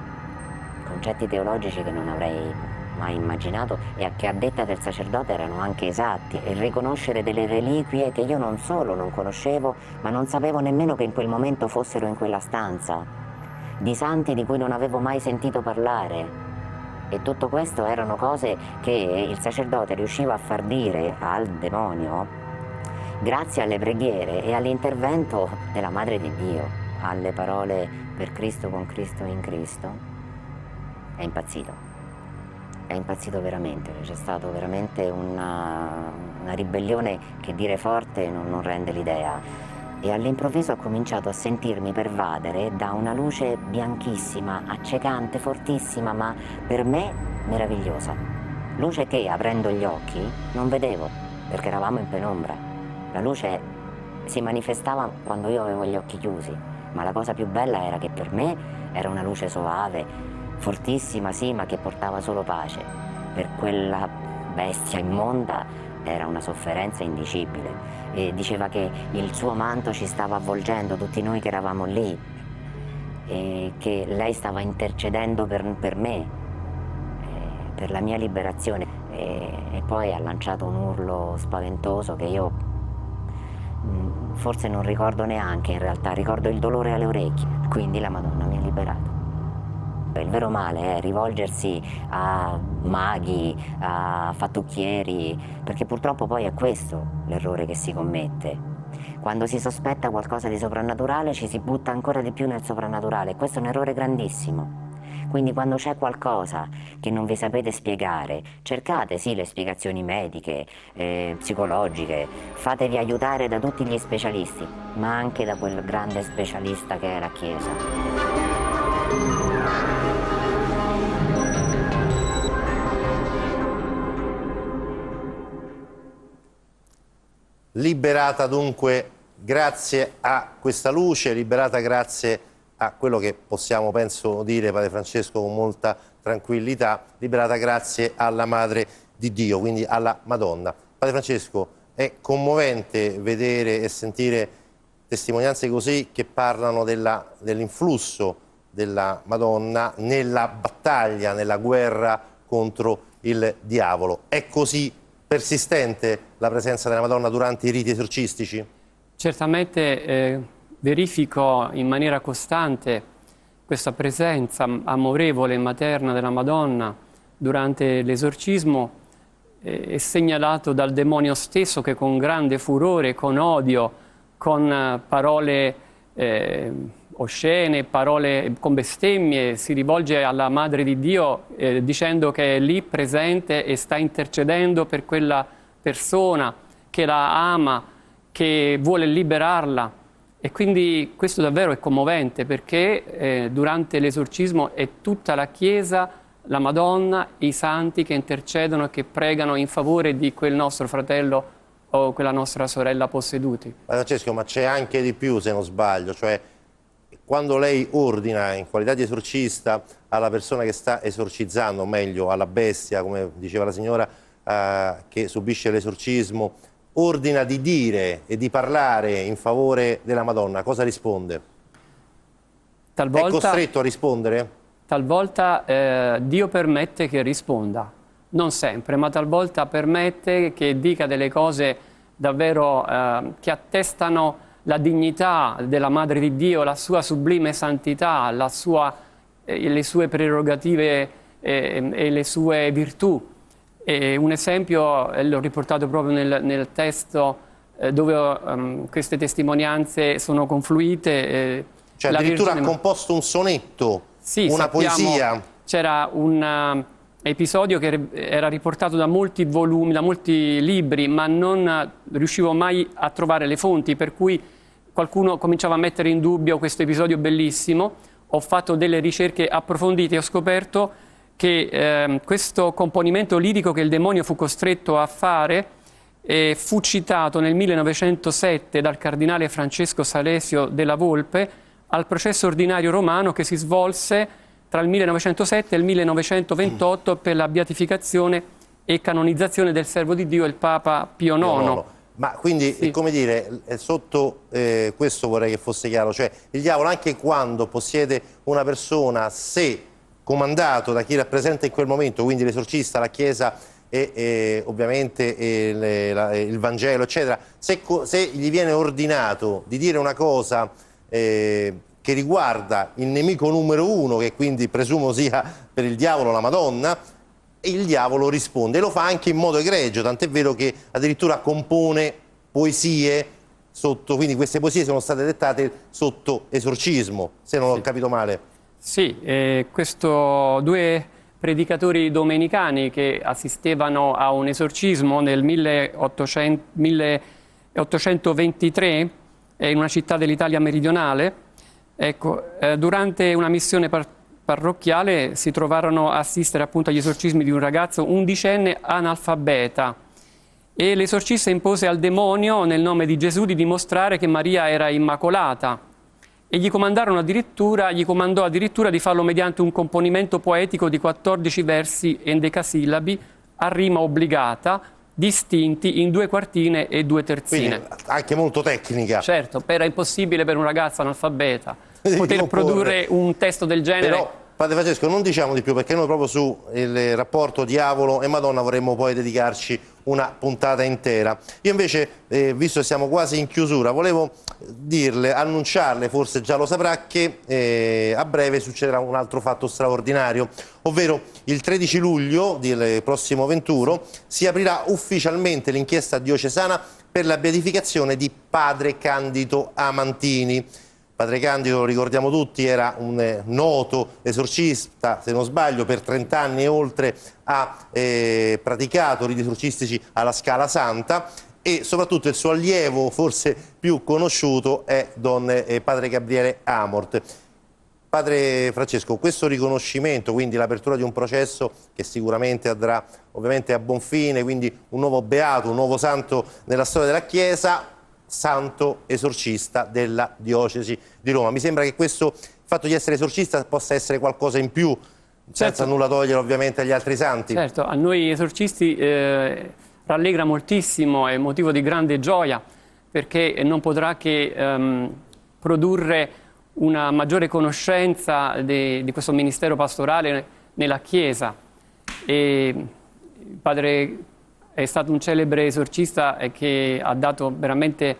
concetti teologici che non avrei mai immaginato e che a detta del sacerdote erano anche esatti, e riconoscere delle reliquie che io non solo non conoscevo, ma non sapevo nemmeno che in quel momento fossero in quella stanza, di santi di cui non avevo mai sentito parlare. E tutto questo erano cose che il sacerdote riusciva a far dire al demonio grazie alle preghiere e all'intervento della Madre di Dio, alle parole per Cristo, con Cristo e in Cristo. È impazzito veramente, c'è stata veramente una ribellione che dire forte non rende l'idea. E all'improvviso ho cominciato a sentirmi pervadere da una luce bianchissima, accecante, fortissima, ma per me meravigliosa. Luce che, aprendo gli occhi, non vedevo, perché eravamo in penombra. La luce si manifestava quando io avevo gli occhi chiusi, ma la cosa più bella era che per me era una luce soave, fortissima sì, ma che portava solo pace. Per quella bestia immonda era una sofferenza indicibile, e diceva che il suo manto ci stava avvolgendo, tutti noi che eravamo lì, e che lei stava intercedendo per me, per la mia liberazione, e poi ha lanciato un urlo spaventoso che io forse non ricordo neanche, in realtà ricordo il dolore alle orecchie. Quindi la Madonna mi ha liberato. Il vero male è rivolgersi a maghi, a fattucchieri, perché purtroppo poi è questo l'errore che si commette. Quando si sospetta qualcosa di soprannaturale ci si butta ancora di più nel soprannaturale, questo è un errore grandissimo. Quindi quando c'è qualcosa che non vi sapete spiegare, cercate sì le spiegazioni mediche, psicologiche, fatevi aiutare da tutti gli specialisti, ma anche da quel grande specialista che è la Chiesa. Liberata dunque grazie a questa luce, liberata grazie a quello che possiamo, penso, dire, Padre Francesco, con molta tranquillità, liberata grazie alla Madre di Dio, quindi alla Madonna. Padre Francesco, è commovente vedere e sentire testimonianze così che parlano dell'influsso della Madonna nella battaglia, nella guerra contro il diavolo. È così persistente la presenza della Madonna durante i riti esorcistici? Certamente verifico in maniera costante questa presenza amorevole e materna della Madonna durante l'esorcismo, è segnalato dal demonio stesso che con grande furore, con odio, con parole oscene, parole con bestemmie, si rivolge alla Madre di Dio dicendo che è lì presente e sta intercedendo per quella persona che la ama, che vuole liberarla. E quindi questo davvero è commovente, perché durante l'esorcismo è tutta la Chiesa, la Madonna, i santi che intercedono e che pregano in favore di quel nostro fratello o quella nostra sorella posseduti. Francesco, ma c'è anche di più, se non sbaglio, cioè quando lei ordina in qualità di esorcista alla persona che sta esorcizzando, o meglio alla bestia, come diceva la signora che subisce l'esorcismo, ordina di dire e di parlare in favore della Madonna, cosa risponde? Talvolta, è costretto a rispondere? Talvolta Dio permette che risponda, non sempre, ma talvolta permette che dica delle cose davvero che attestano la dignità della Madre di Dio, la sua sublime santità, le sue prerogative e le sue virtù. E un esempio l'ho riportato proprio nel testo dove queste testimonianze sono confluite. Cioè addirittura ha composto un sonetto, sì, una poesia. C'era un episodio che era riportato da molti volumi, da molti libri, ma non riuscivo mai a trovare le fonti, per cui qualcuno cominciava a mettere in dubbio questo episodio bellissimo. Ho fatto delle ricerche approfondite e ho scoperto che questo componimento lirico che il demonio fu costretto a fare fu citato nel 1907 dal cardinale Francesco Salesio della Volpe al processo ordinario romano che si svolse tra il 1907 e il 1928 per la beatificazione e canonizzazione del servo di Dio, il Papa Pio IX. Ma quindi, sì, come dire, sotto questo vorrei che fosse chiaro, cioè il diavolo anche quando possiede una persona, se comandato da chi rappresenta in quel momento, quindi l'esorcista, la Chiesa e ovviamente il Vangelo, eccetera, se gli viene ordinato di dire una cosa che riguarda il nemico numero uno, che quindi presumo sia per il diavolo la Madonna, il diavolo risponde e lo fa anche in modo egregio, tant'è vero che addirittura compone poesie sotto, quindi queste poesie sono state dettate sotto esorcismo, se non ho capito male. Sì, due predicatori domenicani che assistevano a un esorcismo nel 1823 in una città dell'Italia meridionale, durante una missione parrocchiale si trovarono a assistere appunto agli esorcismi di un ragazzo undicenne analfabeta e l'esorcista impose al demonio nel nome di Gesù di dimostrare che Maria era immacolata. E gli comandò addirittura di farlo mediante un componimento poetico di 14 versi endecasillabi a rima obbligata, distinti in 2 quartine e 2 terzine. Quindi anche molto tecnica. Certo, era impossibile per un ragazzo analfabeta poter produrre un testo del genere. Però, Padre Francesco, non diciamo di più, perché noi proprio sul rapporto diavolo e Madonna vorremmo poi dedicarci una puntata intera. Io invece, visto che siamo quasi in chiusura, volevo annunciarle, forse già lo saprà, che a breve succederà un altro fatto straordinario, ovvero il 13 luglio del prossimo venturo si aprirà ufficialmente l'inchiesta diocesana per la beatificazione di Padre Candido Amantini. Padre Candido, lo ricordiamo tutti, era un noto esorcista, se non sbaglio, per 30 anni e oltre ha praticato riti esorcistici alla Scala Santa e soprattutto il suo allievo, forse più conosciuto, è Padre Gabriele Amort. Padre Francesco, questo riconoscimento, quindi l'apertura di un processo che sicuramente andrà ovviamente a buon fine, quindi un nuovo beato, un nuovo santo nella storia della Chiesa, santo esorcista della diocesi di Roma. Mi sembra che questo fatto di essere esorcista possa essere qualcosa in più, senza nulla togliere ovviamente agli altri santi. Certo, a noi esorcisti rallegra moltissimo, è motivo di grande gioia, perché non potrà che produrre una maggiore conoscenza di questo ministero pastorale nella Chiesa. E il padre è stato un celebre esorcista che ha dato veramente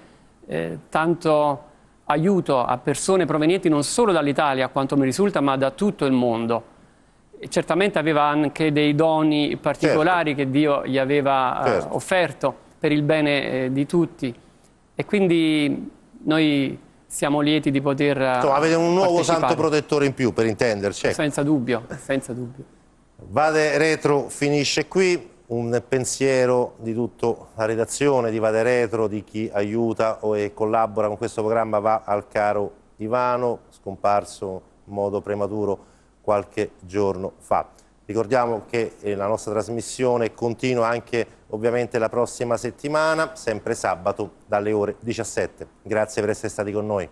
tanto aiuto a persone provenienti non solo dall'Italia, a quanto mi risulta, ma da tutto il mondo. E certamente aveva anche dei doni particolari che Dio gli aveva offerto per il bene di tutti. E quindi noi siamo lieti di poter Insomma, avete un nuovo partecipare. santo protettore in più, per intenderci. Senza dubbio, senza dubbio. Vade Retro finisce qui. Un pensiero di tutta la redazione di Vade Retro, di chi aiuta e collabora con questo programma, va al caro Ivano, scomparso in modo prematuro qualche giorno fa. Ricordiamo che la nostra trasmissione continua anche ovviamente la prossima settimana, sempre sabato dalle ore 17. Grazie per essere stati con noi.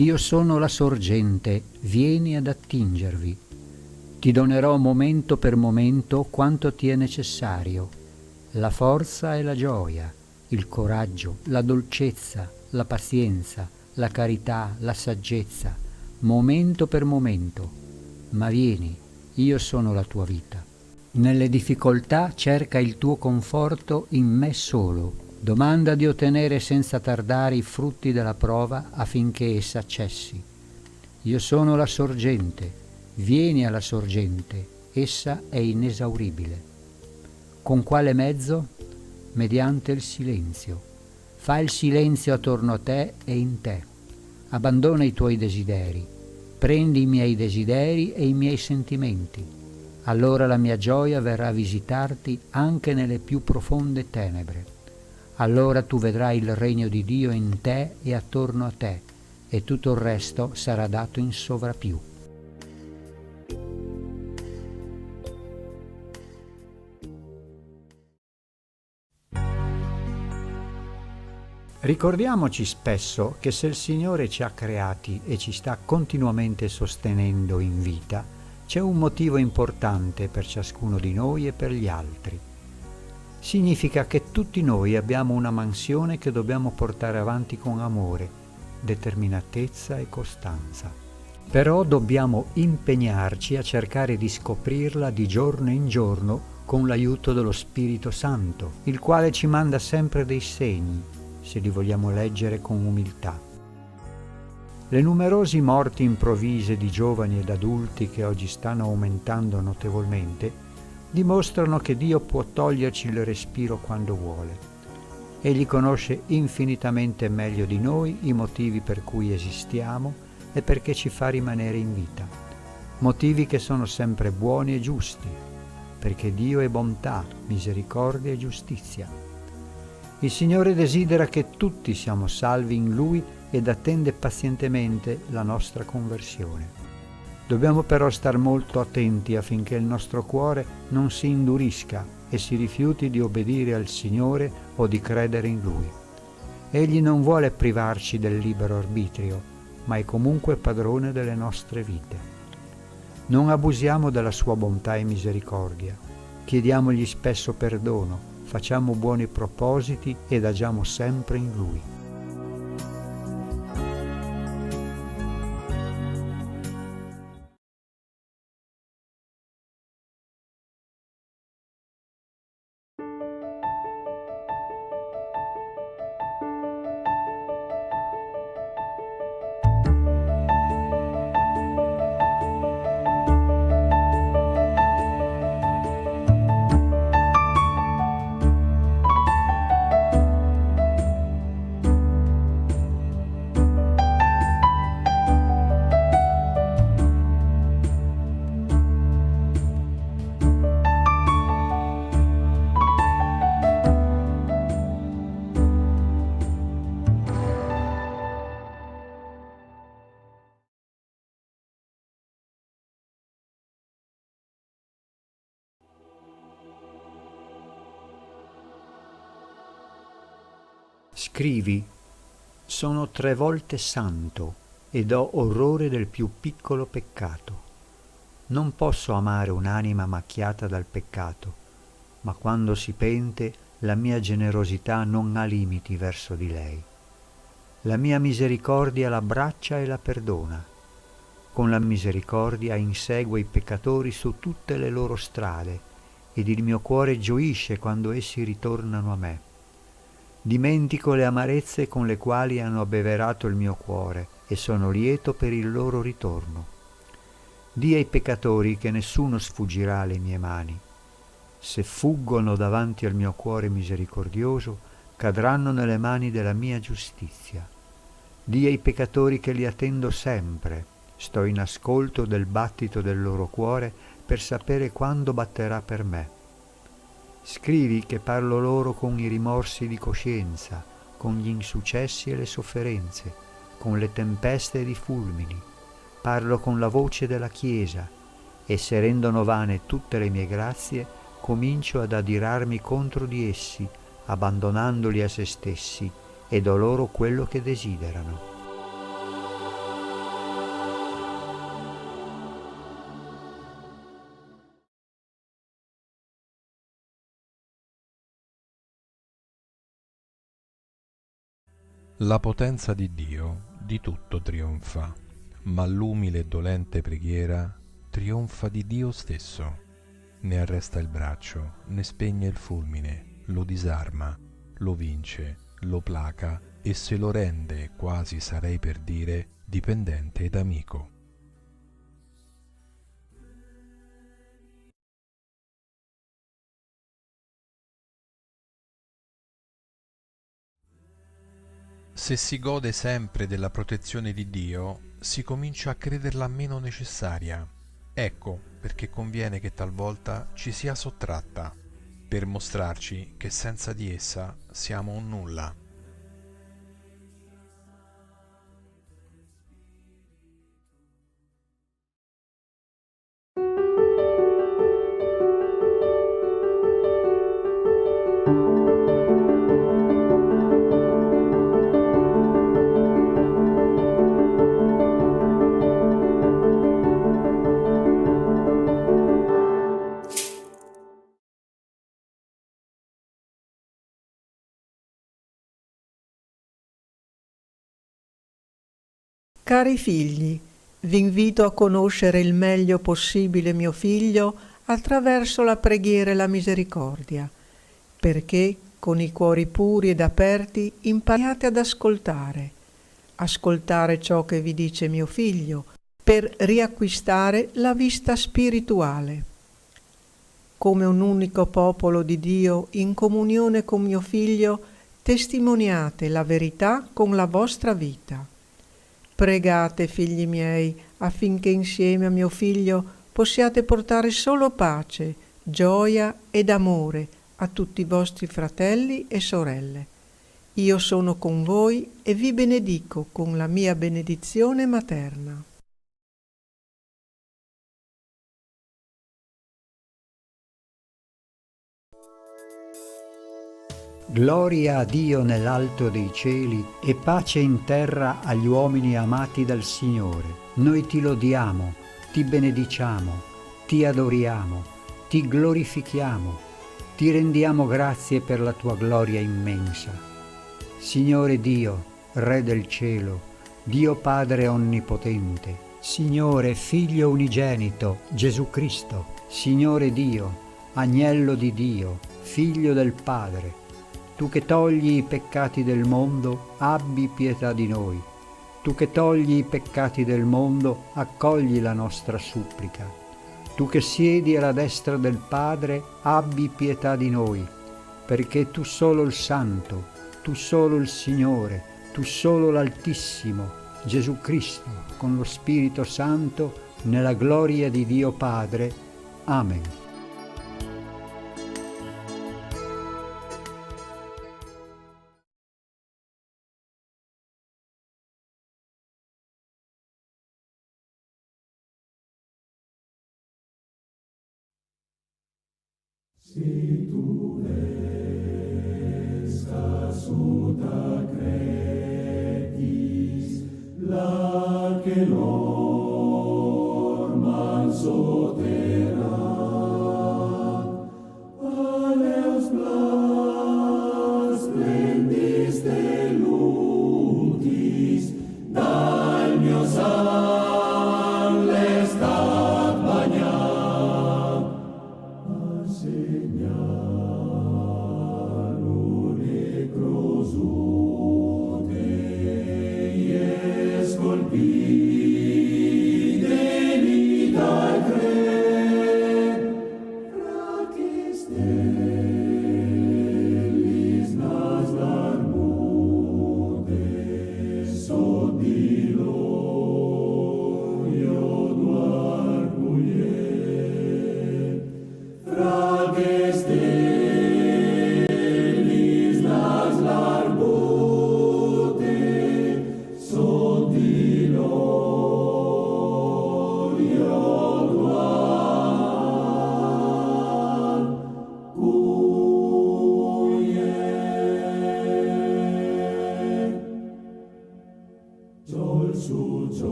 Io sono la sorgente, vieni ad attingervi. Ti donerò momento per momento quanto ti è necessario, la forza e la gioia, il coraggio, la dolcezza, la pazienza, la carità, la saggezza, momento per momento. Ma vieni, io sono la tua vita. Nelle difficoltà cerca il tuo conforto in me solo. Domanda di ottenere senza tardare i frutti della prova affinché essa cessi. Io sono la sorgente, vieni alla sorgente, essa è inesauribile. Con quale mezzo? Mediante il silenzio. Fa il silenzio attorno a te e in te. Abbandona i tuoi desideri, prendi i miei desideri e i miei sentimenti. Allora la mia gioia verrà a visitarti anche nelle più profonde tenebre. Allora tu vedrai il regno di Dio in te e attorno a te, e tutto il resto sarà dato in sovrappiù. Ricordiamoci spesso che se il Signore ci ha creati e ci sta continuamente sostenendo in vita, c'è un motivo importante per ciascuno di noi e per gli altri. Significa che tutti noi abbiamo una mansione che dobbiamo portare avanti con amore, determinatezza e costanza. Però dobbiamo impegnarci a cercare di scoprirla di giorno in giorno con l'aiuto dello Spirito Santo, il quale ci manda sempre dei segni, se li vogliamo leggere con umiltà. Le numerosi morti improvvise di giovani ed adulti che oggi stanno aumentando notevolmente dimostrano che Dio può toglierci il respiro quando vuole. Egli conosce infinitamente meglio di noi i motivi per cui esistiamo e perché ci fa rimanere in vita. Motivi che sono sempre buoni e giusti, perché Dio è bontà, misericordia e giustizia. Il Signore desidera che tutti siamo salvi in Lui ed attende pazientemente la nostra conversione. Dobbiamo però star molto attenti affinché il nostro cuore non si indurisca e si rifiuti di obbedire al Signore o di credere in Lui. Egli non vuole privarci del libero arbitrio, ma è comunque padrone delle nostre vite. Non abusiamo della sua bontà e misericordia. Chiediamogli spesso perdono, facciamo buoni propositi ed agiamo sempre in Lui. Scrivi: sono 3 volte santo ed ho orrore del più piccolo peccato. Non posso amare un'anima macchiata dal peccato, ma quando si pente la mia generosità non ha limiti verso di lei. La mia misericordia l'abbraccia e la perdona. Con la misericordia insegue i peccatori su tutte le loro strade ed il mio cuore gioisce quando essi ritornano a me. Dimentico le amarezze con le quali hanno abbeverato il mio cuore e sono lieto per il loro ritorno. Dì ai peccatori che nessuno sfuggirà alle mie mani. Se fuggono davanti al mio cuore misericordioso, cadranno nelle mani della mia giustizia. Dì ai peccatori che li attendo sempre, sto in ascolto del battito del loro cuore per sapere quando batterà per me. Scrivi che parlo loro con i rimorsi di coscienza, con gli insuccessi e le sofferenze, con le tempeste ed i fulmini. Parlo con la voce della Chiesa e se rendono vane tutte le mie grazie, comincio ad adirarmi contro di essi, abbandonandoli a se stessi, e do loro quello che desiderano. La potenza di Dio di tutto trionfa, ma l'umile e dolente preghiera trionfa di Dio stesso. Ne arresta il braccio, ne spegne il fulmine, lo disarma, lo vince, lo placa e se lo rende, quasi sarei per dire, dipendente ed amico. Se si gode sempre della protezione di Dio, si comincia a crederla meno necessaria. Ecco perché conviene che talvolta ci sia sottratta, per mostrarci che senza di essa siamo un nulla. Cari figli, vi invito a conoscere il meglio possibile mio figlio attraverso la preghiera e la misericordia, perché con i cuori puri ed aperti impariate ad ascoltare ciò che vi dice mio figlio, per riacquistare la vista spirituale. Come un unico popolo di Dio in comunione con mio figlio, testimoniate la verità con la vostra vita. Pregate, figli miei, affinché insieme a mio figlio possiate portare solo pace, gioia ed amore a tutti i vostri fratelli e sorelle. Io sono con voi e vi benedico con la mia benedizione materna. Gloria a Dio nell'alto dei cieli e pace in terra agli uomini amati dal Signore. Noi ti lodiamo, ti benediciamo, ti adoriamo, ti glorifichiamo, ti rendiamo grazie per la tua gloria immensa. Signore Dio, Re del cielo, Dio Padre onnipotente, Signore Figlio unigenito, Gesù Cristo, Signore Dio, Agnello di Dio, Figlio del Padre, tu che togli i peccati del mondo, abbi pietà di noi. Tu che togli i peccati del mondo, accogli la nostra supplica. Tu che siedi alla destra del Padre, abbi pietà di noi, perché tu solo il Santo, tu solo il Signore, tu solo l'Altissimo, Gesù Cristo, con lo Spirito Santo, nella gloria di Dio Padre. Amen.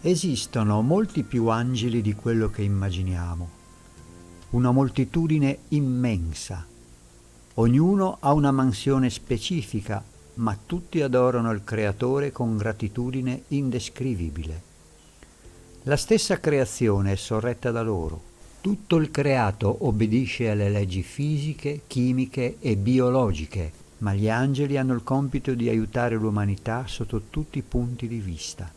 Esistono molti più angeli di quello che immaginiamo, una moltitudine immensa. Ognuno ha una mansione specifica, ma tutti adorano il Creatore con gratitudine indescrivibile. La stessa creazione è sorretta da loro. Tutto il creato obbedisce alle leggi fisiche, chimiche e biologiche, ma gli angeli hanno il compito di aiutare l'umanità sotto tutti i punti di vista.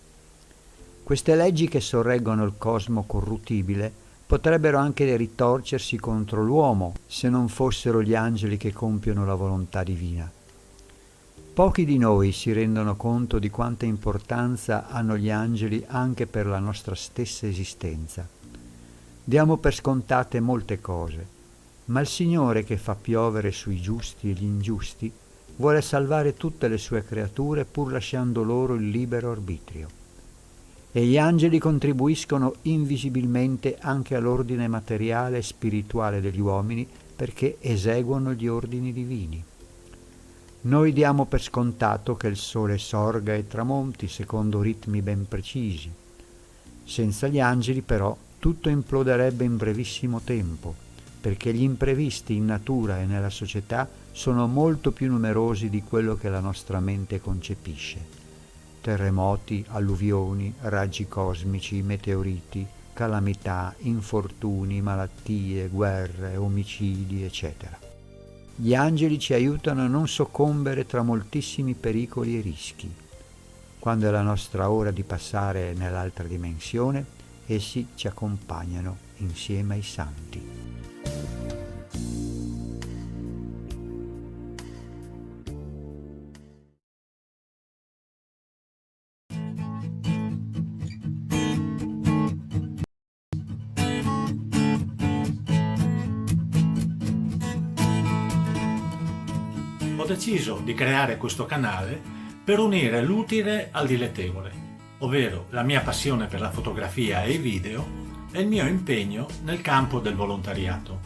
Queste leggi che sorreggono il cosmo corruttibile potrebbero anche ritorcersi contro l'uomo se non fossero gli angeli che compiono la volontà divina. Pochi di noi si rendono conto di quanta importanza hanno gli angeli anche per la nostra stessa esistenza. Diamo per scontate molte cose, ma il Signore che fa piovere sui giusti e gli ingiusti vuole salvare tutte le sue creature pur lasciando loro il libero arbitrio. E gli angeli contribuiscono invisibilmente anche all'ordine materiale e spirituale degli uomini perché eseguono gli ordini divini. Noi diamo per scontato che il sole sorga e tramonti secondo ritmi ben precisi. Senza gli angeli, però, tutto imploderebbe in brevissimo tempo, perché gli imprevisti in natura e nella società sono molto più numerosi di quello che la nostra mente concepisce. Terremoti, alluvioni, raggi cosmici, meteoriti, calamità, infortuni, malattie, guerre, omicidi, eccetera. Gli angeli ci aiutano a non soccombere tra moltissimi pericoli e rischi. Quando è la nostra ora di passare nell'altra dimensione, essi ci accompagnano insieme ai santi. Ho deciso di creare questo canale per unire l'utile al dilettevole, ovvero la mia passione per la fotografia e i video e il mio impegno nel campo del volontariato.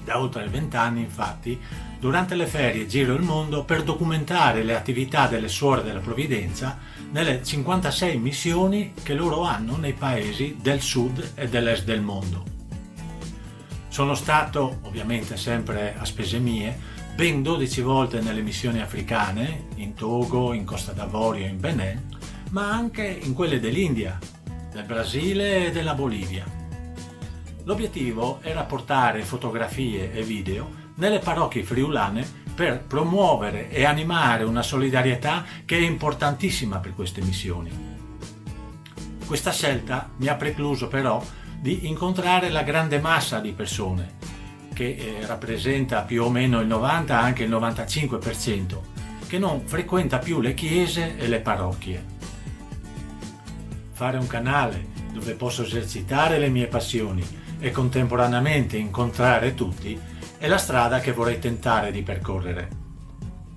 Da oltre 20 anni, infatti, durante le ferie giro il mondo per documentare le attività delle Suore della Provvidenza nelle 56 missioni che loro hanno nei paesi del sud e dell'est del mondo. Sono stato, ovviamente sempre a spese mie, ben 12 volte nelle missioni africane, in Togo, in Costa d'Avorio e in Benin, ma anche in quelle dell'India, del Brasile e della Bolivia. L'obiettivo era portare fotografie e video nelle parrocchie friulane per promuovere e animare una solidarietà che è importantissima per queste missioni. Questa scelta mi ha precluso però di incontrare la grande massa di persone, che rappresenta più o meno il 90, anche il 95%, che non frequenta più le chiese e le parrocchie. Fare un canale dove posso esercitare le mie passioni e contemporaneamente incontrare tutti è la strada che vorrei tentare di percorrere.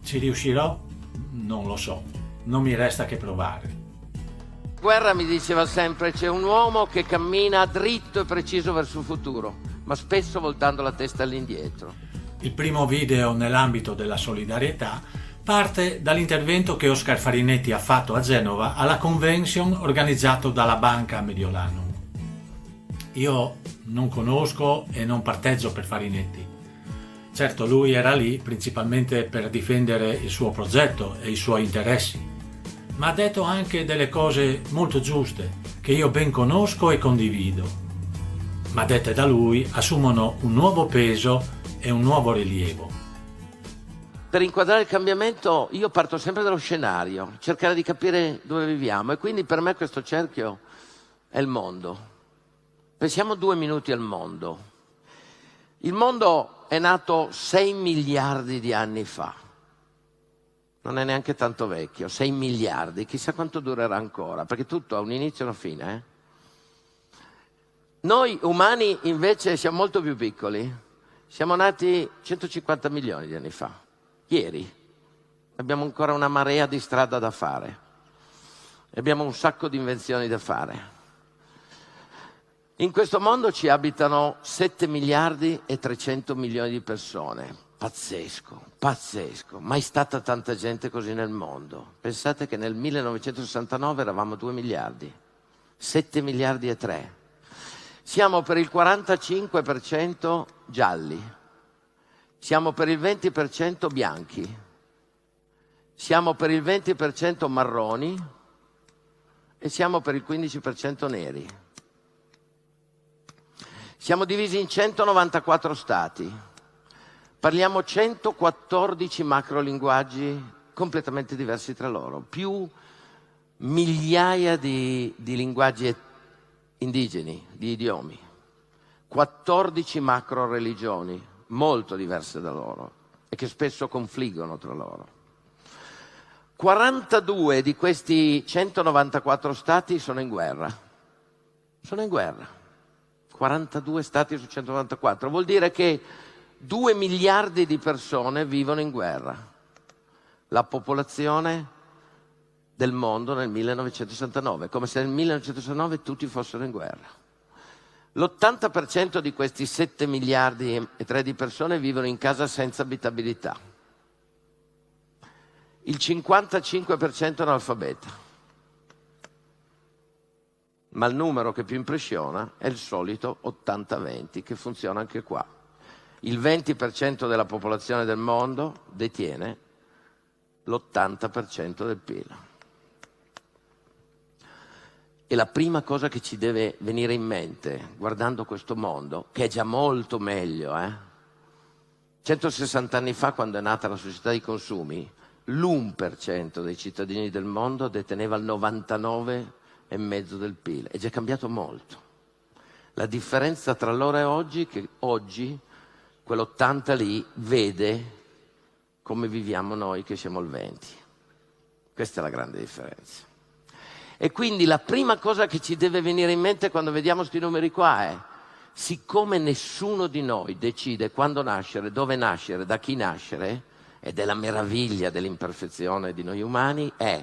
Ci riuscirò? Non lo so, non mi resta che provare. Guerra mi diceva sempre: c'è un uomo che cammina dritto e preciso verso il futuro, ma spesso voltando la testa all'indietro. Il primo video nell'ambito della solidarietà parte dall'intervento che Oscar Farinetti ha fatto a Genova alla convention organizzato dalla Banca Mediolanum. Io non conosco e non parteggio per Farinetti. Certo, lui era lì principalmente per difendere il suo progetto e i suoi interessi, ma ha detto anche delle cose molto giuste che io ben conosco e condivido, ma dette da lui assumono un nuovo peso e un nuovo rilievo. Per inquadrare il cambiamento io parto sempre dallo scenario, cercare di capire dove viviamo, e quindi per me questo cerchio è il mondo. Pensiamo 2 minuti al mondo. Il mondo è nato 6 miliardi di anni fa. Non è neanche tanto vecchio, 6 miliardi, chissà quanto durerà ancora, perché tutto ha un inizio e una fine. Noi umani invece siamo molto più piccoli. Siamo nati 150 milioni di anni fa, ieri. Abbiamo ancora una marea di strada da fare. Abbiamo un sacco di invenzioni da fare. In questo mondo ci abitano 7 miliardi e 300 milioni di persone. Pazzesco, pazzesco. Mai stata tanta gente così nel mondo. Pensate che nel 1969 eravamo 2 miliardi, 7 miliardi e 3. Siamo per il 45% gialli, siamo per il 20% bianchi, siamo per il 20% marroni e siamo per il 15% neri. Siamo divisi in 194 stati, parliamo 114 macrolinguaggi completamente diversi tra loro, più migliaia di linguaggi indigeni, di idiomi, 14 macro religioni molto diverse da loro e che spesso confliggono tra loro. 42 di questi 194 stati sono in guerra. Sono in guerra. 42 stati su 194. Vuol dire che 2 miliardi di persone vivono in guerra. La popolazione del mondo nel 1969, come se nel 1969 tutti fossero in guerra. L'80% di questi 7 miliardi e 3 di persone vivono in casa senza abitabilità. Il 55% è analfabeta. Ma il numero che più impressiona è il solito 80-20, che funziona anche qua. Il 20% della popolazione del mondo detiene l'80% del PIL. E la prima cosa che ci deve venire in mente, guardando questo mondo, che è già molto meglio, 160 anni fa, quando è nata la società dei consumi, l'1% dei cittadini del mondo deteneva il 99,5% del PIL. È già cambiato molto. La differenza tra allora e oggi è che oggi quell'80 lì vede come viviamo noi che siamo il 20. Questa è la grande differenza. E quindi la prima cosa che ci deve venire in mente quando vediamo questi numeri qua è: siccome nessuno di noi decide quando nascere, dove nascere, da chi nascere, ed è la meraviglia dell'imperfezione di noi umani, è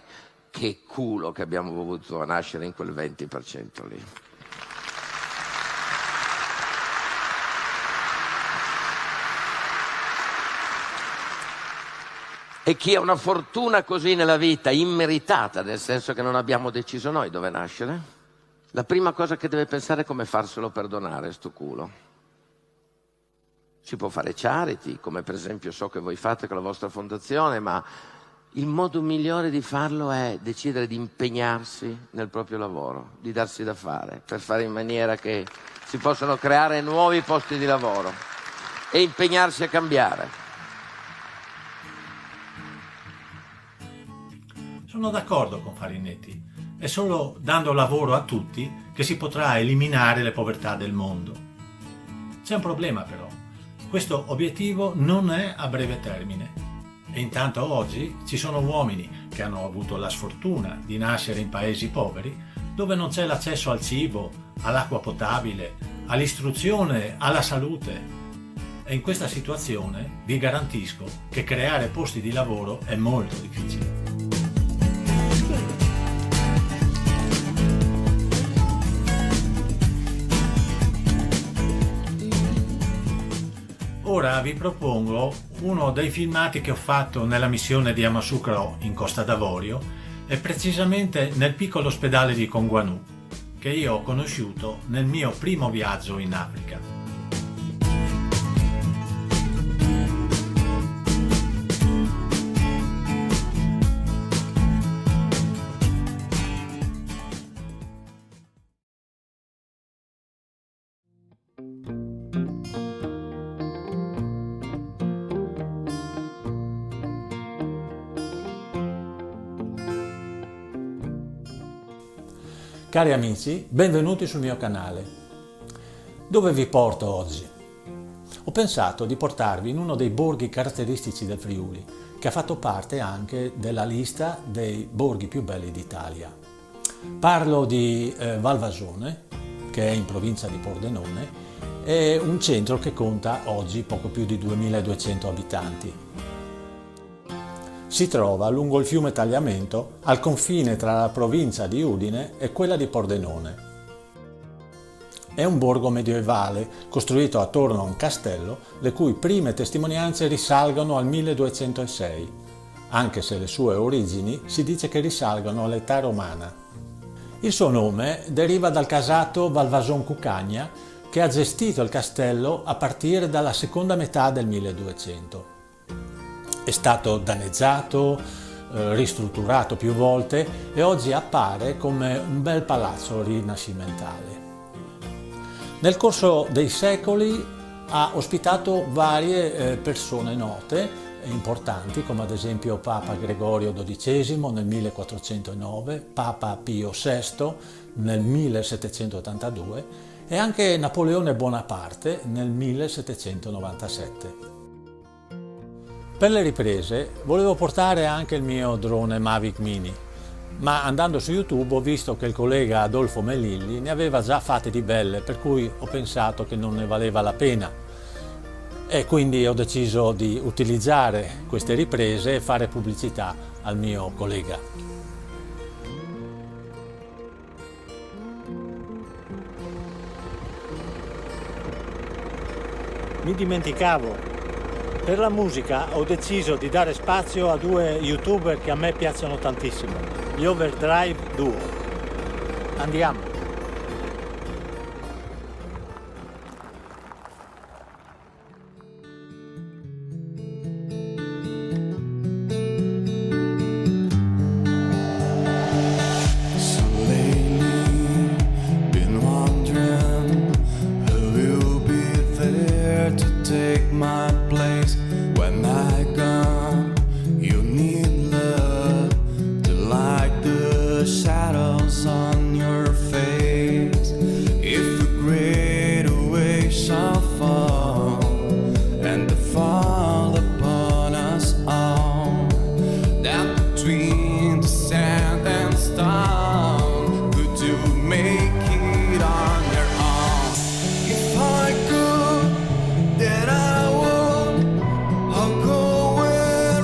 che culo che abbiamo voluto nascere in quel 20% lì. E chi ha una fortuna così nella vita, immeritata, nel senso che non abbiamo deciso noi dove nascere, la prima cosa che deve pensare è come farselo perdonare, sto culo. Si può fare charity, come per esempio so che voi fate con la vostra fondazione, ma il modo migliore di farlo è decidere di impegnarsi nel proprio lavoro, di darsi da fare, per fare in maniera che si possano creare nuovi posti di lavoro e impegnarsi a cambiare. Sono d'accordo con Farinetti. È solo dando lavoro a tutti che si potrà eliminare le povertà del mondo. C'è un problema però. Questo obiettivo non è a breve termine. E intanto oggi ci sono uomini che hanno avuto la sfortuna di nascere in paesi poveri, dove non c'è l'accesso al cibo, all'acqua potabile, all'istruzione, alla salute. E in questa situazione vi garantisco che creare posti di lavoro è molto difficile. Ora vi propongo uno dei filmati che ho fatto nella missione di Yamoussoukro in Costa d'Avorio e precisamente nel piccolo ospedale di Conguanú, che io ho conosciuto nel mio primo viaggio in Africa. Cari amici, benvenuti sul mio canale. Dove vi porto oggi? Ho pensato di portarvi in uno dei borghi caratteristici del Friuli, che ha fatto parte anche della lista dei borghi più belli d'Italia. Parlo di Valvasone, che è in provincia di Pordenone, è un centro che conta oggi poco più di 2200 abitanti. Si trova lungo il fiume Tagliamento, al confine tra la provincia di Udine e quella di Pordenone. È un borgo medievale costruito attorno a un castello, le cui prime testimonianze risalgono al 1206, anche se le sue origini si dice che risalgono all'età romana. Il suo nome deriva dal casato Valvason Cucagna, che ha gestito il castello a partire dalla seconda metà del 1200. È stato danneggiato, ristrutturato più volte e oggi appare come un bel palazzo rinascimentale. Nel corso dei secoli ha ospitato varie persone note e importanti, come ad esempio Papa Gregorio XII nel 1409, Papa Pio VI nel 1782 e anche Napoleone Bonaparte nel 1797. Per le riprese volevo portare anche il mio drone Mavic Mini, ma andando su YouTube ho visto che il collega Adolfo Melilli ne aveva già fatte di belle, per cui ho pensato che non ne valeva la pena e quindi ho deciso di utilizzare queste riprese e fare pubblicità al mio collega. Mi dimenticavo. Per la musica ho deciso di dare spazio a due youtuber che a me piacciono tantissimo, gli Overdrive Duo. Andiamo! Then I would, I'll go where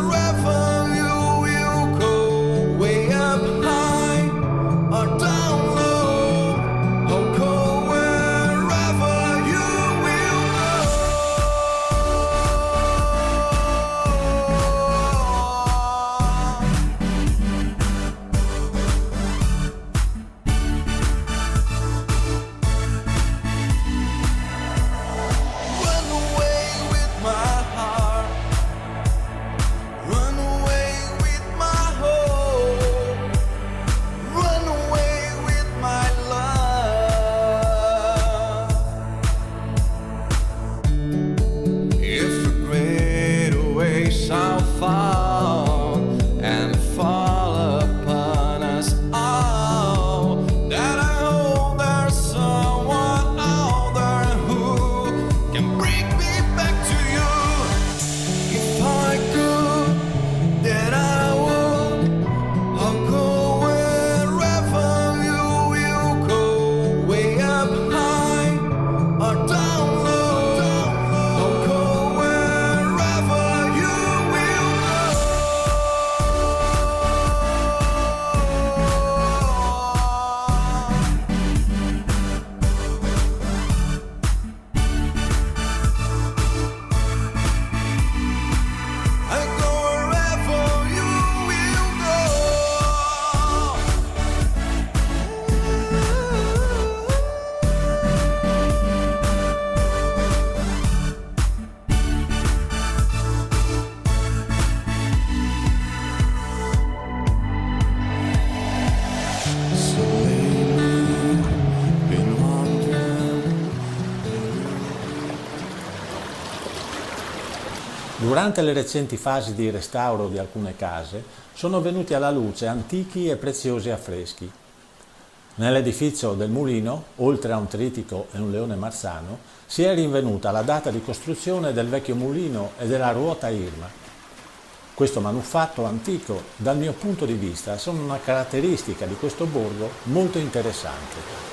Durante le recenti fasi di restauro di alcune case sono venuti alla luce antichi e preziosi affreschi. Nell'edificio del mulino, oltre a un trittico e un leone marzano, si è rinvenuta la data di costruzione del vecchio mulino e della ruota Irma. Questo manufatto antico, dal mio punto di vista, sono una caratteristica di questo borgo molto interessante.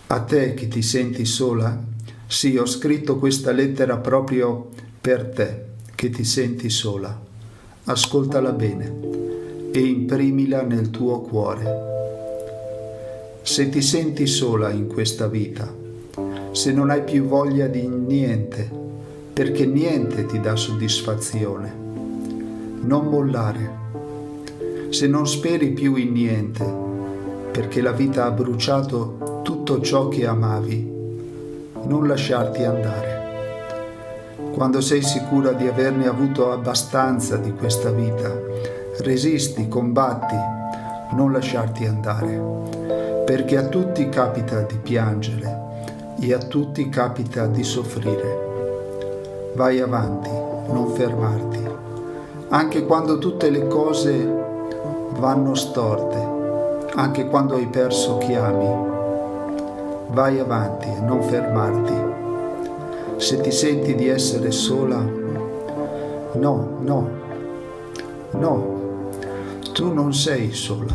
A te che ti senti sola, sì, ho scritto questa lettera proprio per te che ti senti sola. Ascoltala bene e imprimila nel tuo cuore. Se ti senti sola in questa vita, se non hai più voglia di niente, perché niente ti dà soddisfazione, non mollare. Se non speri più in niente, perché la vita ha bruciato tutto ciò che amavi, non lasciarti andare. Quando sei sicura di averne avuto abbastanza di questa vita, resisti, combatti, non lasciarti andare, perché a tutti capita di piangere e a tutti capita di soffrire. Vai avanti, non fermarti, anche quando tutte le cose vanno storte, anche quando hai perso chi ami. Vai avanti e non fermarti. Se ti senti di essere sola, no, tu non sei sola.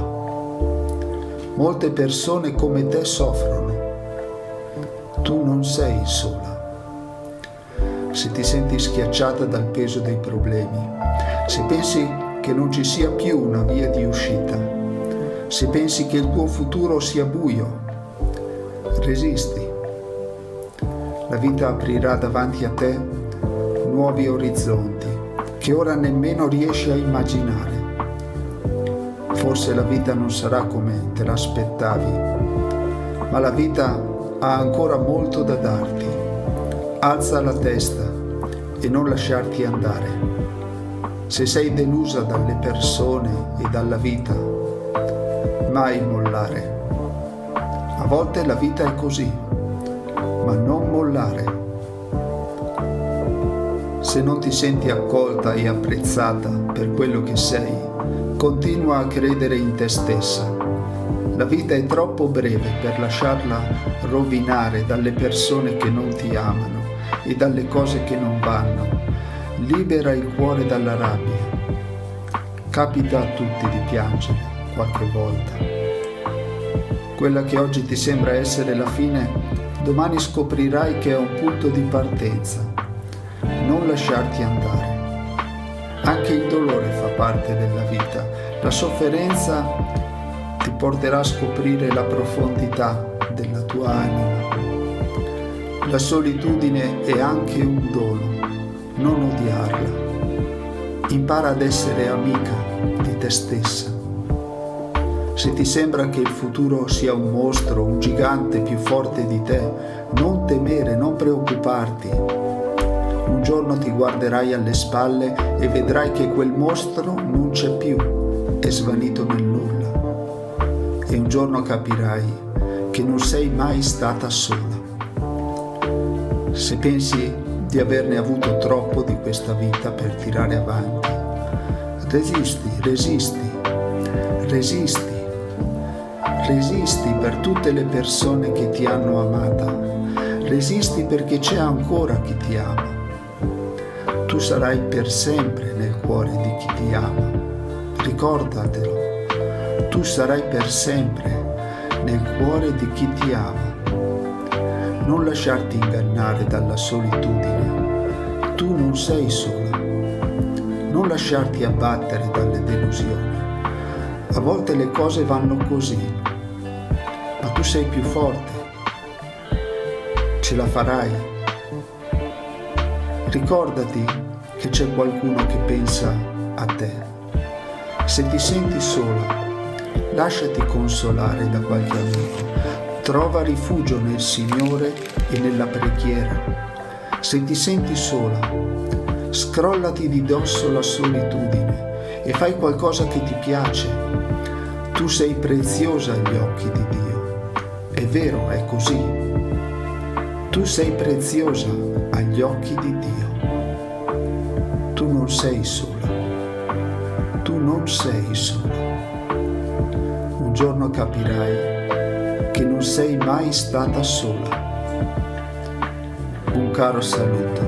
Molte persone come te soffrono. Tu non sei sola. Se ti senti schiacciata dal peso dei problemi, se pensi che non ci sia più una via di uscita, se pensi che il tuo futuro sia buio, resisti. La vita aprirà davanti a te nuovi orizzonti che ora nemmeno riesci a immaginare. Forse la vita non sarà come te l'aspettavi, ma la vita ha ancora molto da darti. Alza la testa e non lasciarti andare. Se sei delusa dalle persone e dalla vita, mai mollare. A volte la vita è così, ma non mollare. Se non ti senti accolta e apprezzata per quello che sei, continua a credere in te stessa. La vita è troppo breve per lasciarla rovinare dalle persone che non ti amano e dalle cose che non vanno. Libera il cuore dalla rabbia. Capita a tutti di piangere qualche volta. Quella che oggi ti sembra essere la fine, domani scoprirai che è un punto di partenza. Non lasciarti andare. Anche il dolore fa parte della vita. La sofferenza ti porterà a scoprire la profondità della tua anima. La solitudine è anche un dono. Non odiarla. Impara ad essere amica di te stessa. Se ti sembra che il futuro sia un mostro, un gigante più forte di te, non temere, non preoccuparti. Un giorno ti guarderai alle spalle e vedrai che quel mostro non c'è più, è svanito nel nulla. E un giorno capirai che non sei mai stata sola. Se pensi di averne avuto troppo di questa vita per tirare avanti, resisti per tutte le persone che ti hanno amata, resisti perché c'è ancora chi ti ama. Tu sarai per sempre nel cuore di chi ti ama, ricordatelo, tu sarai per sempre nel cuore di chi ti ama. Non lasciarti ingannare dalla solitudine, tu non sei sola. Non lasciarti abbattere dalle delusioni. A volte le cose vanno così, ma tu sei più forte. Ce la farai. Ricordati che c'è qualcuno che pensa a te. Se ti senti sola, lasciati consolare da qualche amico. Trova rifugio nel Signore e nella preghiera. Se ti senti sola, scrollati di dosso la solitudine e fai qualcosa che ti piace. Tu sei preziosa agli occhi di Dio. È vero, è così. Tu sei preziosa agli occhi di Dio. Tu non sei sola. Tu non sei sola. Un giorno capirai che non sei mai stata sola. Un caro saluto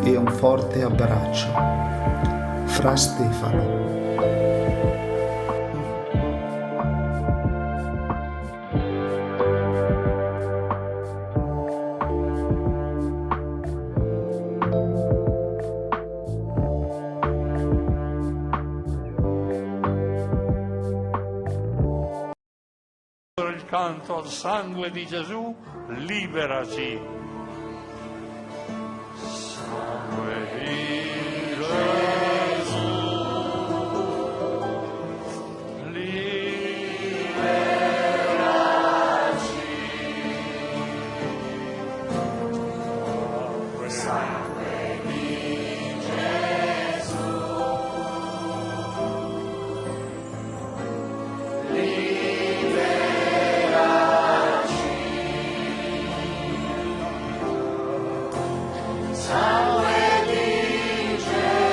e un forte abbraccio. Fra Stefano. Il canto al sangue di Gesù, liberaci. Sangue di Gesù, liberaci. Sangue di Gesù,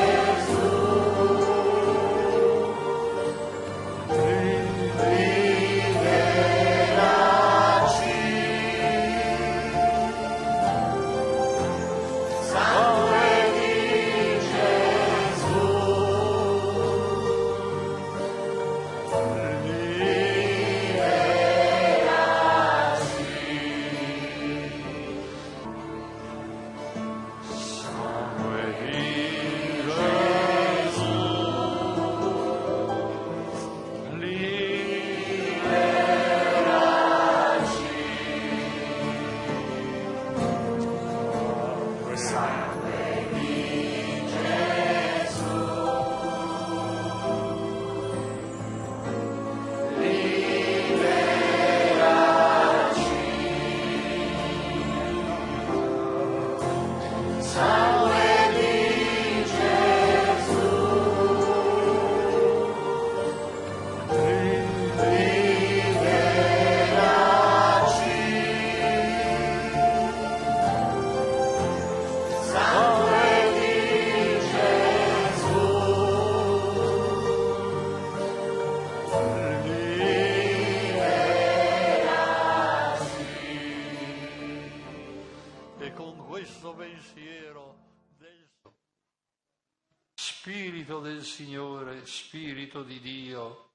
Spirito del Signore, Spirito di Dio,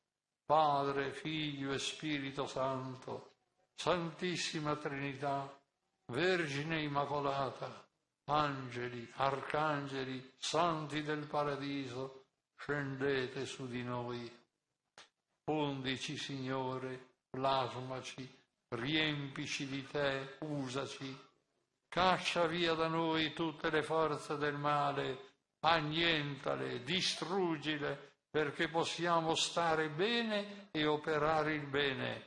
Padre, Figlio e Spirito Santo, Santissima Trinità, Vergine Immacolata, angeli, arcangeli, santi del paradiso, scendete su di noi. Fondici, Signore, plasmaci, riempici di te, usaci. Caccia via da noi tutte le forze del male, annientale, distruggile, perché possiamo stare bene e operare il bene.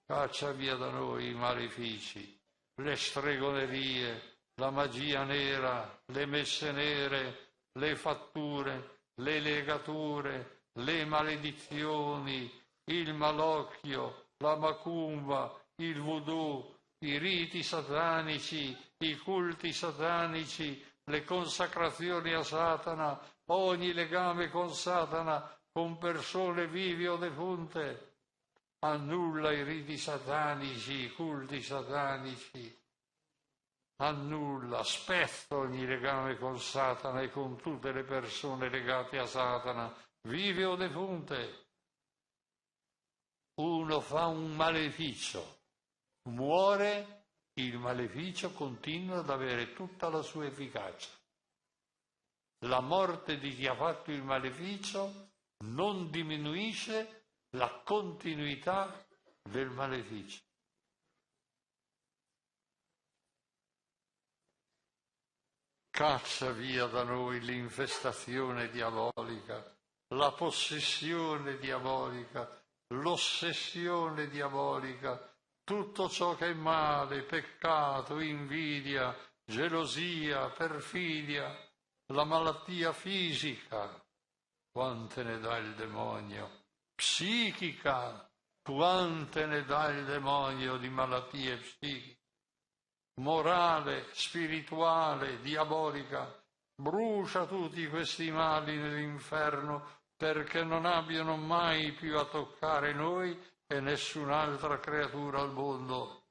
Caccia via da noi i malefici, le stregonerie, la magia nera, le messe nere, le fatture, le legature, le maledizioni, il malocchio, la macumba, il voodoo, i riti satanici, i culti satanici, le consacrazioni a Satana, ogni legame con Satana, con persone vive o defunte. Annulla i riti satanici, i culti satanici. Annulla, spezza ogni legame con Satana e con tutte le persone legate a Satana, vive o defunte. Uno fa un maleficio, muore, il maleficio continua ad avere tutta la sua efficacia. La morte di chi ha fatto il maleficio non diminuisce la continuità del maleficio. Caccia via da noi l'infestazione diabolica, la possessione diabolica, l'ossessione diabolica, tutto ciò che è male, peccato, invidia, gelosia, perfidia, la malattia fisica, quante ne dà il demonio, psichica, quante ne dà il demonio di malattie psichiche, morale, spirituale, diabolica, brucia tutti questi mali nell'inferno perché non abbiano mai più a toccare noi e nessun'altra creatura al mondo.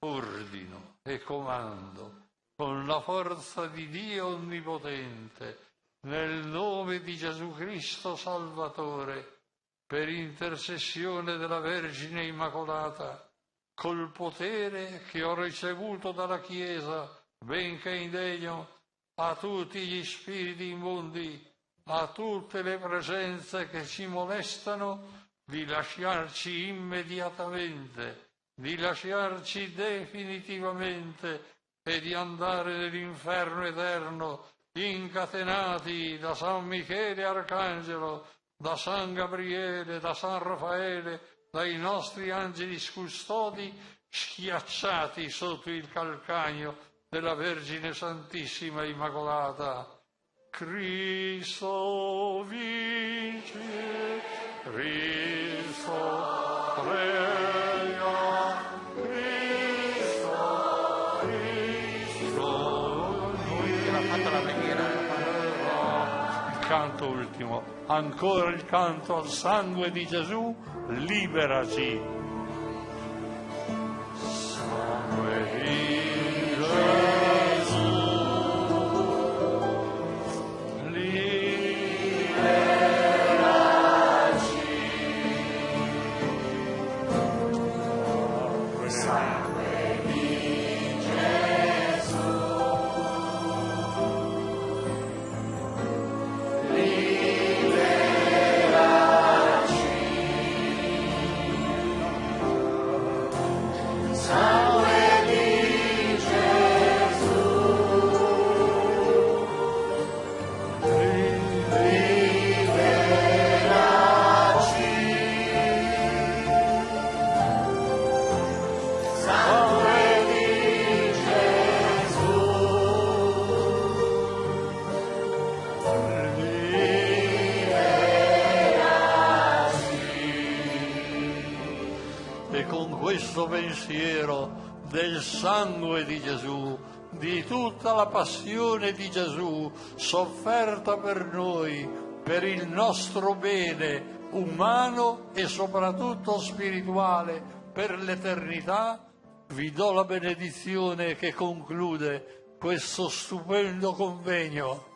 Ordino e comando con la forza di Dio Onnipotente, nel nome di Gesù Cristo Salvatore, per intercessione della Vergine Immacolata, col potere che ho ricevuto dalla Chiesa, benché indegno, a tutti gli spiriti immondi, a tutte le presenze che ci molestano, di lasciarci immediatamente, di lasciarci definitivamente e di andare nell'inferno eterno, incatenati da San Michele Arcangelo, da San Gabriele, da San Raffaele, dai nostri angeli custodi, schiacciati sotto il calcagno della Vergine Santissima Immacolata. Cristo vince, Cristo regna, Cristo. Lui ha fatto la preghiera. Il canto ultimo, ancora il canto al sangue di Gesù, liberaci. Sangue di Gesù, liberaci. Sangue di Gesù, questo pensiero del sangue di Gesù, di tutta la passione di Gesù sofferta per noi, per il nostro bene umano e soprattutto spirituale per l'eternità, vi do la benedizione che conclude questo stupendo convegno.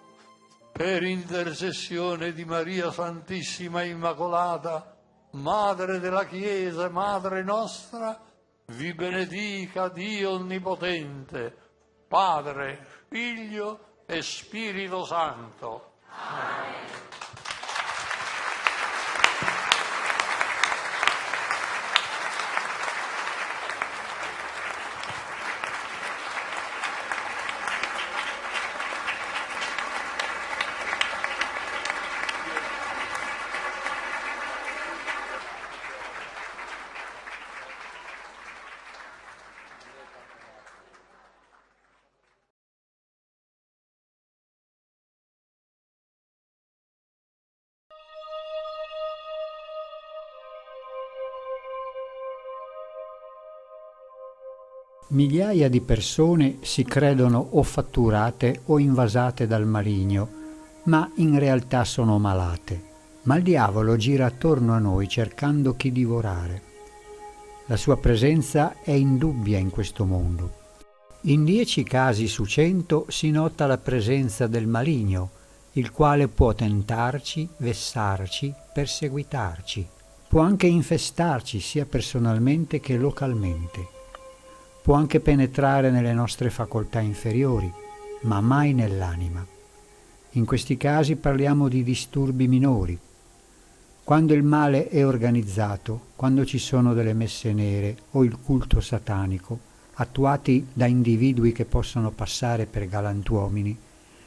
Per intercessione di Maria Santissima Immacolata, Madre della Chiesa, Madre nostra, vi benedica Dio Onnipotente, Padre, Figlio e Spirito Santo. Amen. Migliaia di persone si credono o fatturate o invasate dal maligno, ma in realtà sono malate. Ma il diavolo gira attorno a noi cercando chi divorare. La sua presenza è indubbia in questo mondo. In 10 casi su 100 si nota la presenza del maligno, il quale può tentarci, vessarci, perseguitarci. Può anche infestarci sia personalmente che localmente. Può anche penetrare nelle nostre facoltà inferiori, ma mai nell'anima. In questi casi parliamo di disturbi minori. Quando il male è organizzato, quando ci sono delle messe nere o il culto satanico, attuati da individui che possono passare per galantuomini,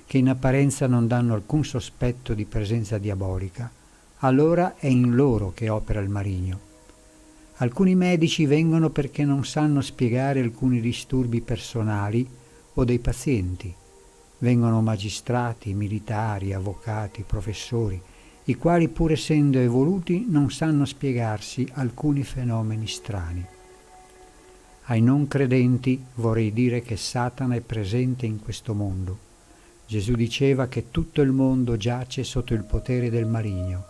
che in apparenza non danno alcun sospetto di presenza diabolica, allora è in loro che opera il maligno. Alcuni medici vengono perché non sanno spiegare alcuni disturbi personali o dei pazienti. Vengono magistrati, militari, avvocati, professori, i quali pur essendo evoluti non sanno spiegarsi alcuni fenomeni strani. Ai non credenti vorrei dire che Satana è presente in questo mondo. Gesù diceva che tutto il mondo giace sotto il potere del maligno,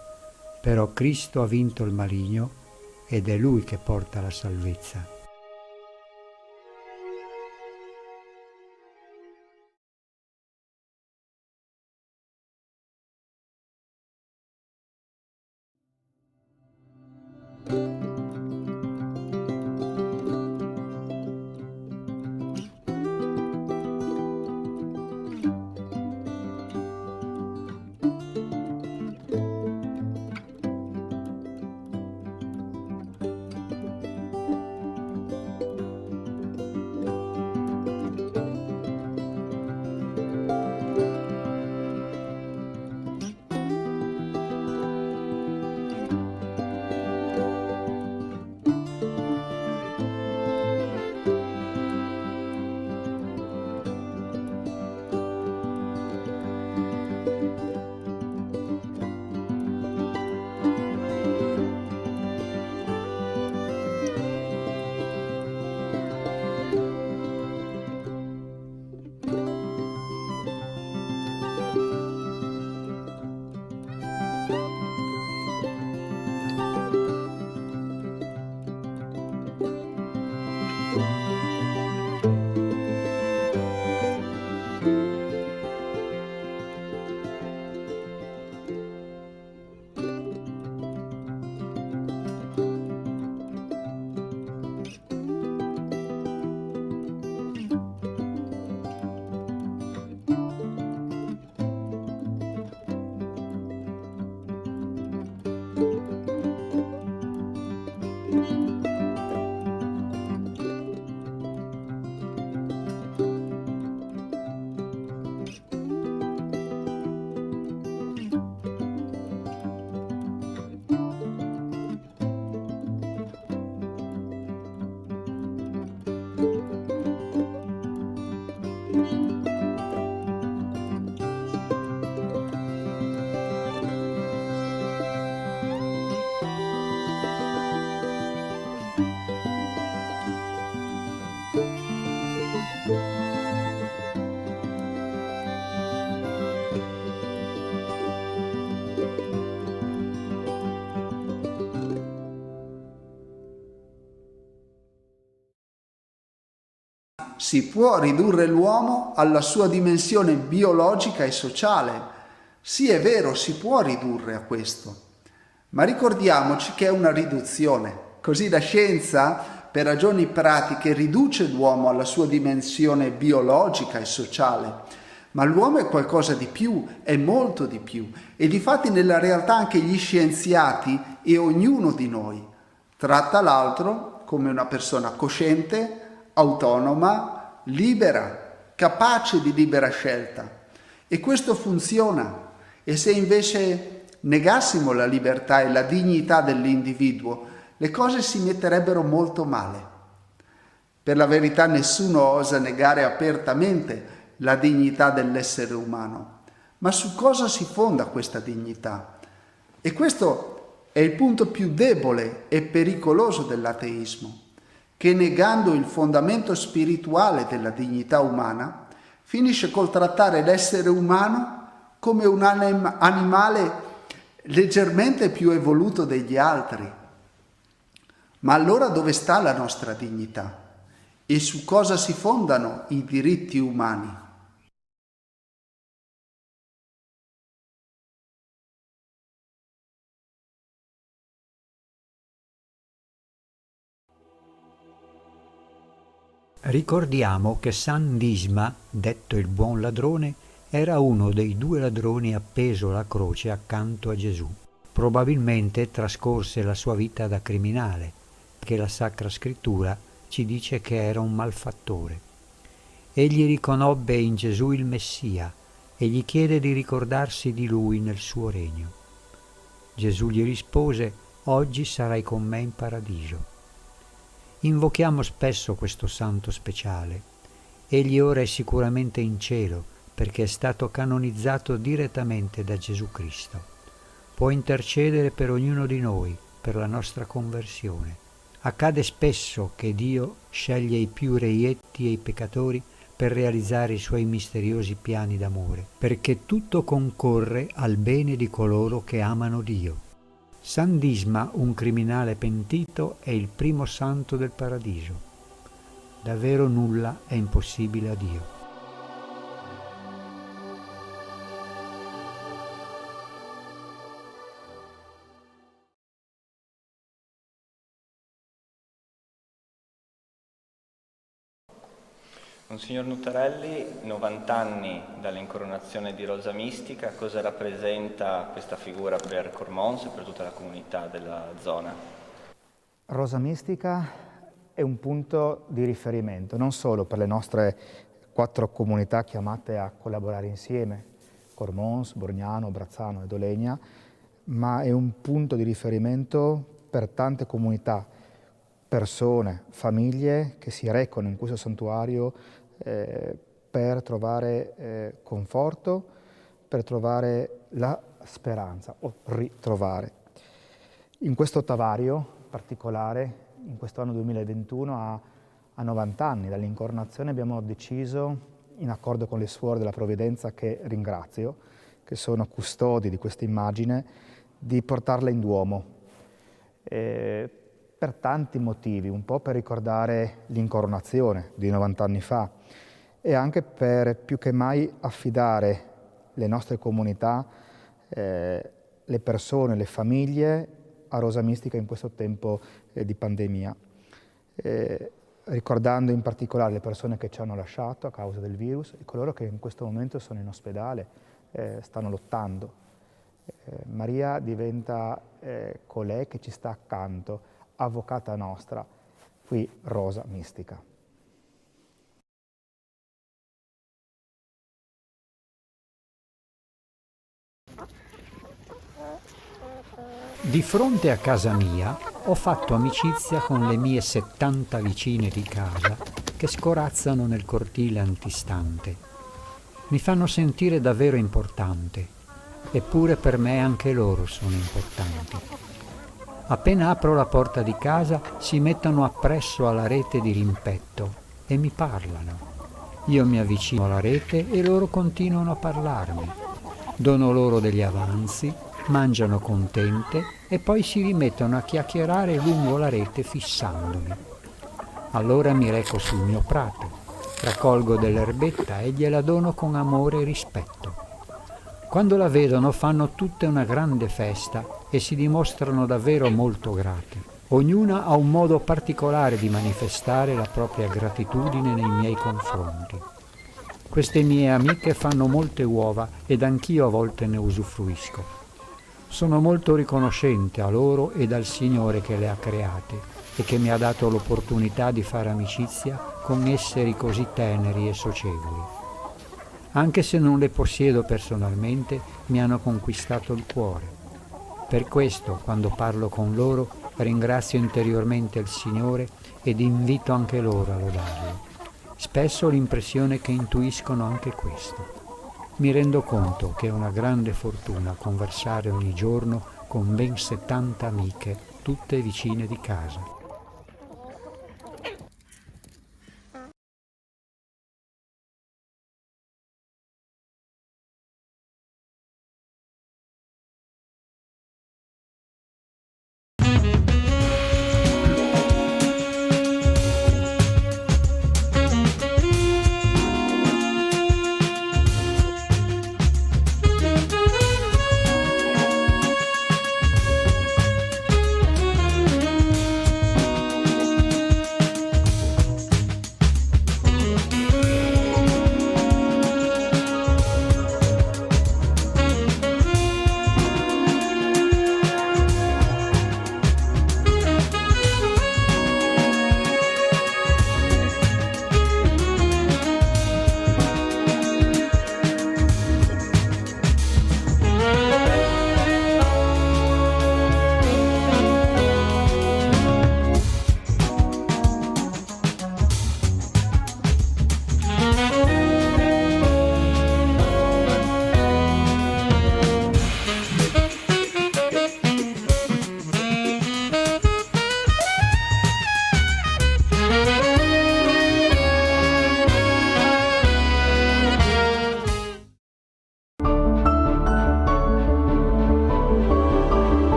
però Cristo ha vinto il maligno ed è Lui che porta la salvezza. Si può ridurre l'uomo alla sua dimensione biologica e sociale. Sì, è vero, si può ridurre a questo, ma ricordiamoci che è una riduzione. Così la scienza per ragioni pratiche riduce l'uomo alla sua dimensione biologica e sociale, ma l'uomo è qualcosa di più, è molto di più, e difatti nella realtà anche gli scienziati e ognuno di noi tratta l'altro come una persona cosciente, autonoma, libera, capace di libera scelta. E questo funziona. E se invece negassimo la libertà e la dignità dell'individuo, le cose si metterebbero molto male. Per la verità nessuno osa negare apertamente la dignità dell'essere umano. Ma su cosa si fonda questa dignità? E questo è il punto più debole e pericoloso dell'ateismo, che negando il fondamento spirituale della dignità umana, finisce col trattare l'essere umano come un animale leggermente più evoluto degli altri. Ma allora dove sta la nostra dignità? E su cosa si fondano i diritti umani? Ricordiamo che San Disma, detto il buon ladrone, era uno dei 2 ladroni appeso alla croce accanto a Gesù. Probabilmente trascorse la sua vita da criminale, perché la Sacra Scrittura ci dice che era un malfattore. Egli riconobbe in Gesù il Messia e gli chiede di ricordarsi di lui nel suo regno. Gesù gli rispose: «Oggi sarai con me in paradiso». Invochiamo spesso questo santo speciale. Egli ora è sicuramente in cielo perché è stato canonizzato direttamente da Gesù Cristo. Può intercedere per ognuno di noi, per la nostra conversione. Accade spesso che Dio sceglie i più reietti e i peccatori per realizzare i suoi misteriosi piani d'amore, perché tutto concorre al bene di coloro che amano Dio. San Disma, un criminale pentito, è il primo santo del paradiso. Davvero nulla è impossibile a Dio. Monsignor Nutarelli, 90 anni dall'incoronazione di Rosa Mistica, cosa rappresenta questa figura per Cormons e per tutta la comunità della zona? Rosa Mistica è un punto di riferimento non solo per le nostre 4 comunità chiamate a collaborare insieme, Cormons, Borgnano, Brazzano e Dolegna, ma è un punto di riferimento per tante comunità, persone, famiglie che si recano in questo santuario per trovare conforto, per trovare la speranza o ritrovare. In questo ottavario particolare, in questo anno 2021, a 90 anni dall'incoronazione, abbiamo deciso, in accordo con le suore della Provvidenza, che ringrazio, che sono custodi di questa immagine, di portarla in Duomo. Per tanti motivi, un po' per ricordare l'incoronazione di 90 anni fa e anche per più che mai affidare le nostre comunità, le persone, le famiglie a Rosa Mistica in questo tempo di pandemia, ricordando in particolare le persone che ci hanno lasciato a causa del virus e coloro che in questo momento sono in ospedale, stanno lottando. Maria diventa colei che ci sta accanto, avvocata nostra, qui Rosa Mistica. Di fronte a casa mia ho fatto amicizia con le mie 70 vicine di casa che scorazzano nel cortile antistante. Mi fanno sentire davvero importante, eppure per me anche loro sono importanti. Appena apro la porta di casa si mettono appresso alla rete di rimpetto e mi parlano. Io mi avvicino alla rete e loro continuano a parlarmi. Dono loro degli avanzi, mangiano contente e poi si rimettono a chiacchierare lungo la rete fissandomi. Allora mi reco sul mio prato, raccolgo dell'erbetta e gliela dono con amore e rispetto. Quando la vedono fanno tutte una grande festa e si dimostrano davvero molto grati. Ognuna ha un modo particolare di manifestare la propria gratitudine nei miei confronti. Queste mie amiche fanno molte uova ed anch'io a volte ne usufruisco. Sono molto riconoscente a loro ed al Signore che le ha create e che mi ha dato l'opportunità di fare amicizia con esseri così teneri e socievoli. Anche se non le possiedo personalmente, mi hanno conquistato il cuore. Per questo, quando parlo con loro, ringrazio interiormente il Signore ed invito anche loro a lodarlo. Spesso ho l'impressione che intuiscono anche questo. Mi rendo conto che è una grande fortuna conversare ogni giorno con ben 70 amiche, tutte vicine di casa.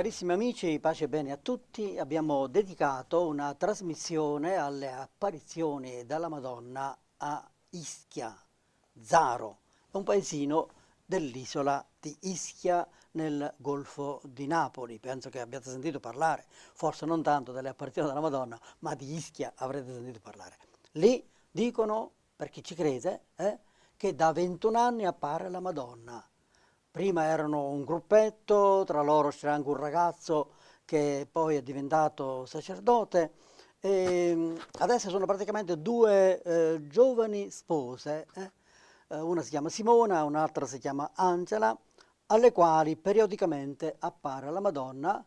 Carissimi amici, pace e bene a tutti. Abbiamo dedicato una trasmissione alle apparizioni della Madonna a Ischia, Zaro, un paesino dell'isola di Ischia nel Golfo di Napoli. Penso che abbiate sentito parlare, forse non tanto delle apparizioni della Madonna, ma di Ischia avrete sentito parlare. Lì dicono, per chi ci crede, che da 21 anni appare la Madonna. Prima erano un gruppetto, tra loro c'era anche un ragazzo che poi è diventato sacerdote, e adesso sono praticamente due giovani spose, una si chiama Simona, un'altra si chiama Angela, alle quali periodicamente appare la Madonna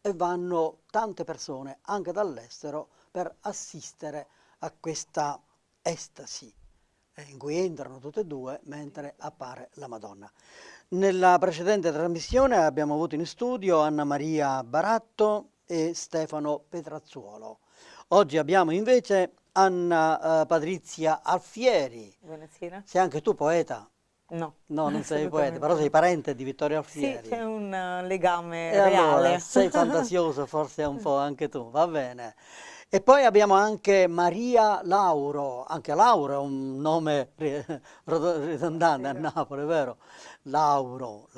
e vanno tante persone anche dall'estero per assistere a questa estasi in cui entrano tutte e due mentre appare la Madonna. Nella precedente trasmissione abbiamo avuto in studio Anna Maria Baratto e Stefano Petrazzuolo. Oggi abbiamo invece Anna Patrizia Alfieri. Buonasera. Sei anche tu poeta? No. No, non sei poeta, però sei parente di Vittorio Alfieri. Sì, c'è un legame E reale. allora, sei fantasioso forse un po' anche tu, va bene. E poi abbiamo anche Maria Lauro, anche Lauro è un nome ridondante a Napoli, vero? Lauro,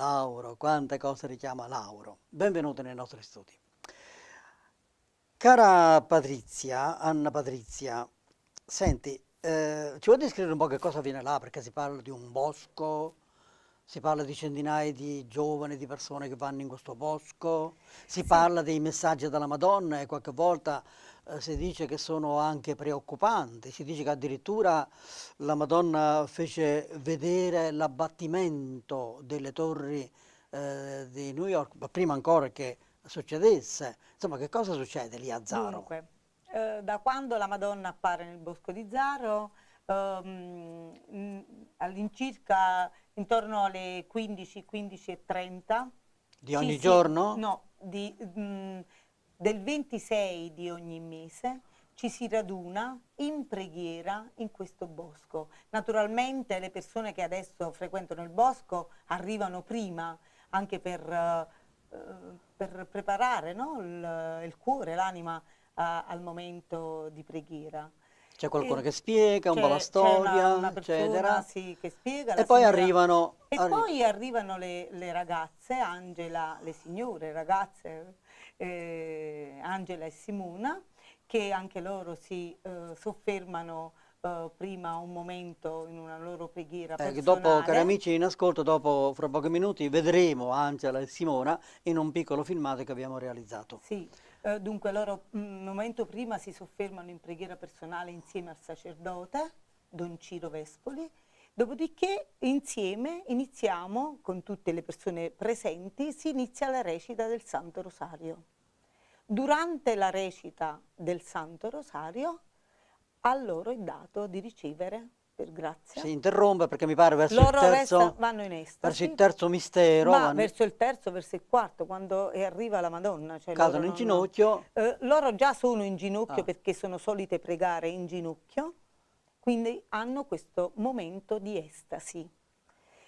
quante cose richiama Lauro. Benvenuti nei nostri studi. Cara Patrizia, Anna Patrizia, senti, ci vuoi descrivere un po' che cosa avviene là? Perché si parla di un bosco, si parla di centinaia di giovani, di persone che vanno in questo bosco, si parla dei messaggi della Madonna e qualche volta si dice che sono anche preoccupanti, si dice che addirittura la Madonna fece vedere l'abbattimento delle torri di New York, ma prima ancora che succedesse. Insomma, che cosa succede lì a Zaro? Dunque, da quando la Madonna appare nel bosco di Zaro, all'incirca intorno alle 15, 15:30. Di ogni giorno? No, del 26 di ogni mese ci si raduna in preghiera in questo bosco. Naturalmente le persone che adesso frequentano il bosco arrivano prima anche per preparare, no, il cuore, l'anima al momento di preghiera. C'è qualcuno che spiega un po' la storia, una persona, eccetera. Sì, che spiega. E poi arrivano... Poi arrivano le ragazze, Angela, le signore ragazze, Angela e Simona, che anche loro si soffermano prima un momento in una loro preghiera personale. Dopo, cari amici in ascolto, dopo fra pochi minuti vedremo Angela e Simona in un piccolo filmato che abbiamo realizzato. Sì, dunque loro un momento prima si soffermano in preghiera personale insieme al sacerdote, Don Ciro Vespoli, dopodiché insieme iniziamo, con tutte le persone presenti, si inizia la recita del Santo Rosario. Durante la recita del Santo Rosario a loro è dato di ricevere, per grazia. Si interrompe perché mi pare verso loro il terzo... vanno in estasi. Verso il terzo mistero. Ma verso il terzo, verso il quarto, quando arriva la Madonna. Cioè cadono in ginocchio. Loro già sono in ginocchio perché sono solite pregare in ginocchio, quindi hanno questo momento di estasi.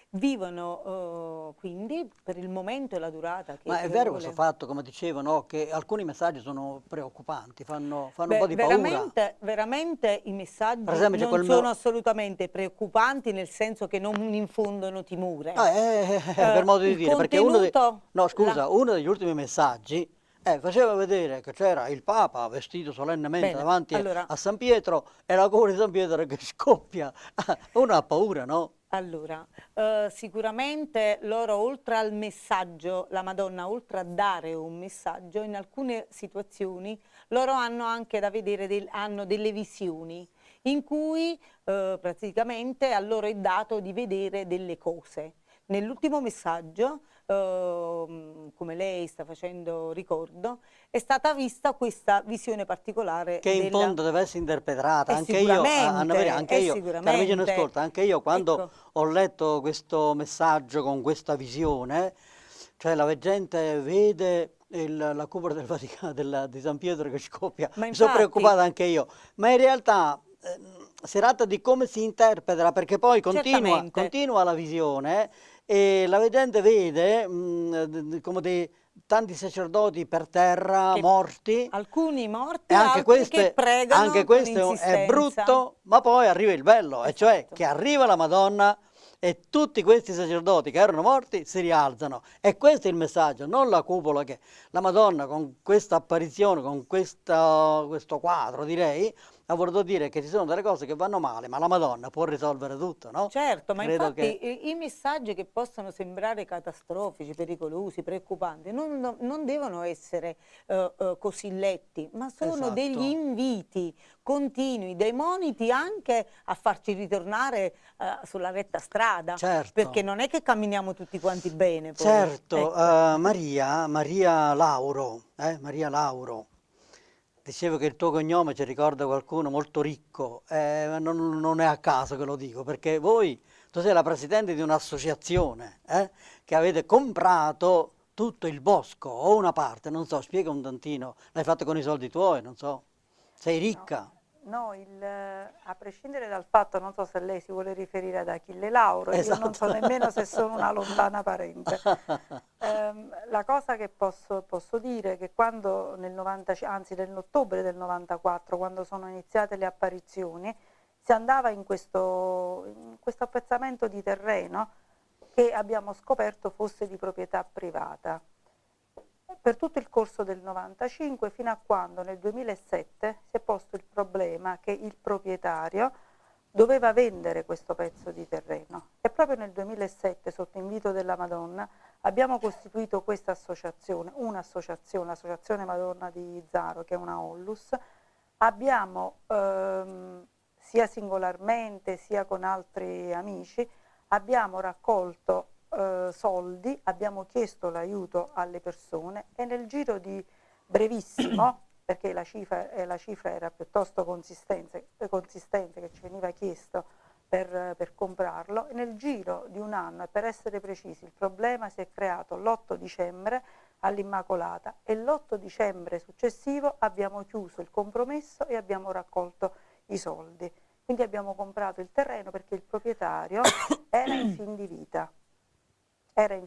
Vivono quindi per il momento e la durata. Ma è vero questo fatto, come dicevo, no? Che alcuni messaggi sono preoccupanti, fanno un po' di paura. Veramente i messaggi per esempio, non sono assolutamente preoccupanti, nel senso che non infondono timore. Per modo di dire, perché uno degli ultimi messaggi faceva vedere che c'era il Papa vestito solennemente davanti a San Pietro e la cuore di San Pietro che scoppia. Uno ha paura, no? Allora, sicuramente loro, oltre al messaggio, la Madonna, oltre a dare un messaggio, in alcune situazioni loro hanno anche da vedere, hanno delle visioni in cui praticamente a loro è dato di vedere delle cose. Nell'ultimo messaggio, come lei sta facendo ricordo, è stata vista questa visione particolare che in fondo deve essere interpretata. Anche io, anche io quando ho letto questo messaggio con questa visione, cioè la gente vede la cupola del Vaticano, di San Pietro che scoppia, mi sono preoccupata anche io, ma in realtà si tratta di come si interpreta, perché poi continua la visione e la gente vede come tanti sacerdoti per terra, morti. Alcuni morti, e anche altri che pregano anche con questo è insistenza. brutto, ma poi arriva il bello, e cioè che arriva la Madonna e tutti questi sacerdoti che erano morti si rialzano. E questo è il messaggio, non la cupola, che la Madonna con questa apparizione, con questo quadro, direi, ha voluto dire che ci sono delle cose che vanno male, ma la Madonna può risolvere tutto, no? Certo, ma Credo infatti i messaggi che possono sembrare catastrofici, pericolosi, preoccupanti, non devono essere così letti, ma sono Esatto. degli inviti continui, dei moniti anche a farci ritornare sulla retta strada, Certo. perché non è che camminiamo tutti quanti bene. Poi. Certo, Ecco. Maria Lauro, dicevo che il tuo cognome ci ricorda qualcuno molto ricco, non è a caso che lo dico, perché tu sei la presidente di un'associazione che avete comprato tutto il bosco o una parte, non so, spiega un tantino, l'hai fatto con i soldi tuoi, non so, sei ricca. No, a prescindere dal fatto, non so se lei si vuole riferire ad Achille Lauro, io non so nemmeno se sono una lontana parente. La cosa che posso dire è che quando nell'ottobre del 94, quando sono iniziate le apparizioni, si andava in questo appezzamento di terreno che abbiamo scoperto fosse di proprietà privata. Per tutto il corso del 95, fino a quando nel 2007 si è posto il problema che il proprietario doveva vendere questo pezzo di terreno, e proprio nel 2007, sotto invito della Madonna, abbiamo costituito questa associazione, l'Associazione Madonna di Zaro, che è una Onlus. Abbiamo, sia singolarmente sia con altri amici, abbiamo raccolto soldi, abbiamo chiesto l'aiuto alle persone, e nel giro di brevissimo, perché la cifra era piuttosto consistente che ci veniva chiesto per comprarlo, e nel giro di un anno, e per essere precisi, il problema si è creato l'8 dicembre all'Immacolata, e l'8 dicembre successivo abbiamo chiuso il compromesso e abbiamo raccolto i soldi. Quindi abbiamo comprato il terreno perché il proprietario era in fin di vita. E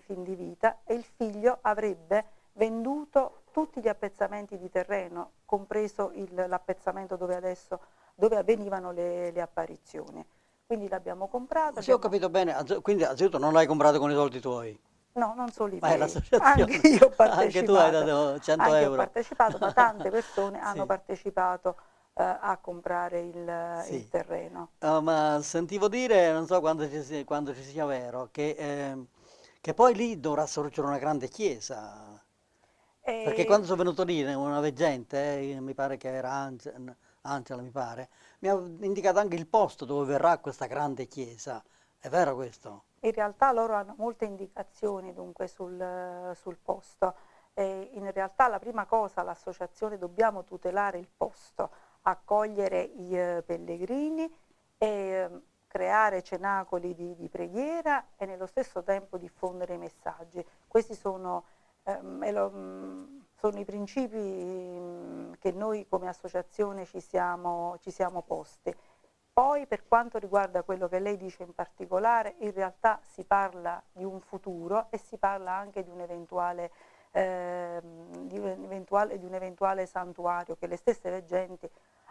il figlio avrebbe venduto tutti gli appezzamenti di terreno, compreso l'appezzamento dove avvenivano le apparizioni. Quindi l'abbiamo comprato. Sì, ho capito bene, quindi anzitutto non l'hai comprato con i soldi tuoi? No, non solo i Ma è miei, l'associazione. anche io ho partecipato. Anche tu hai dato 100 anche euro. Ho partecipato, ma tante persone Sì. hanno partecipato a comprare il terreno. Ma sentivo dire, non so quando ci sia vero, che poi lì dovrà sorgere una grande chiesa. Perché quando sono venuto lì una veggente, mi pare che era Angela, mi pare, mi ha indicato anche il posto dove verrà questa grande chiesa. È vero questo? In realtà loro hanno molte indicazioni dunque sul posto. In realtà la prima cosa, l'associazione, dobbiamo tutelare il posto, accogliere i pellegrini e creare cenacoli di preghiera e nello stesso tempo diffondere i messaggi. Questi sono i principi che noi come associazione ci siamo posti. Poi per quanto riguarda quello che lei dice in particolare, in realtà si parla di un futuro e si parla anche di un eventuale santuario che le stesse veggenti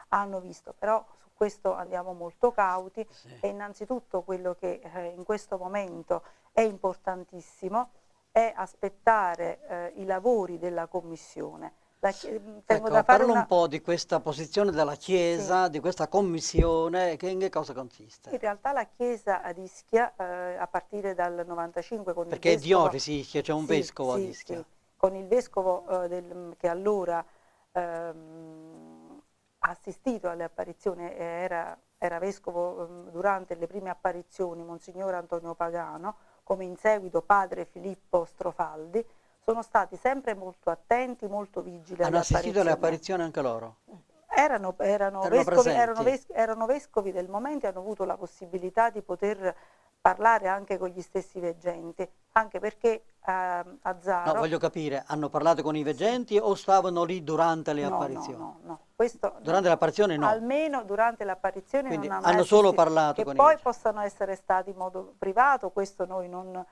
hanno visto, però su questo andiamo molto cauti. E innanzitutto quello che in questo momento è importantissimo è aspettare i lavori della commissione. Parla un po' di questa posizione della Chiesa, di questa commissione, in che cosa consiste? In realtà la Chiesa ad Ischia, a partire dal 95 con perché il vescovo... è diocesi Ischia, c'è un vescovo ad Ischia. Sì, con il vescovo che allora ha assistito alle apparizioni, era vescovo durante le prime apparizioni, Monsignor Antonio Pagano, come in seguito padre Filippo Strofaldi, sono stati sempre molto attenti, molto vigili. Hanno assistito alle apparizioni anche loro? Erano vescovi del momento e hanno avuto la possibilità di poter parlare anche con gli stessi veggenti, anche perché a Zaro... No, voglio capire, hanno parlato con i veggenti o stavano lì durante le apparizioni? No. Questo, durante l'apparizione no. Almeno durante l'apparizione Quindi non hanno solo parlato che con i poi veggenti. possano essere stati in modo privato, questo noi non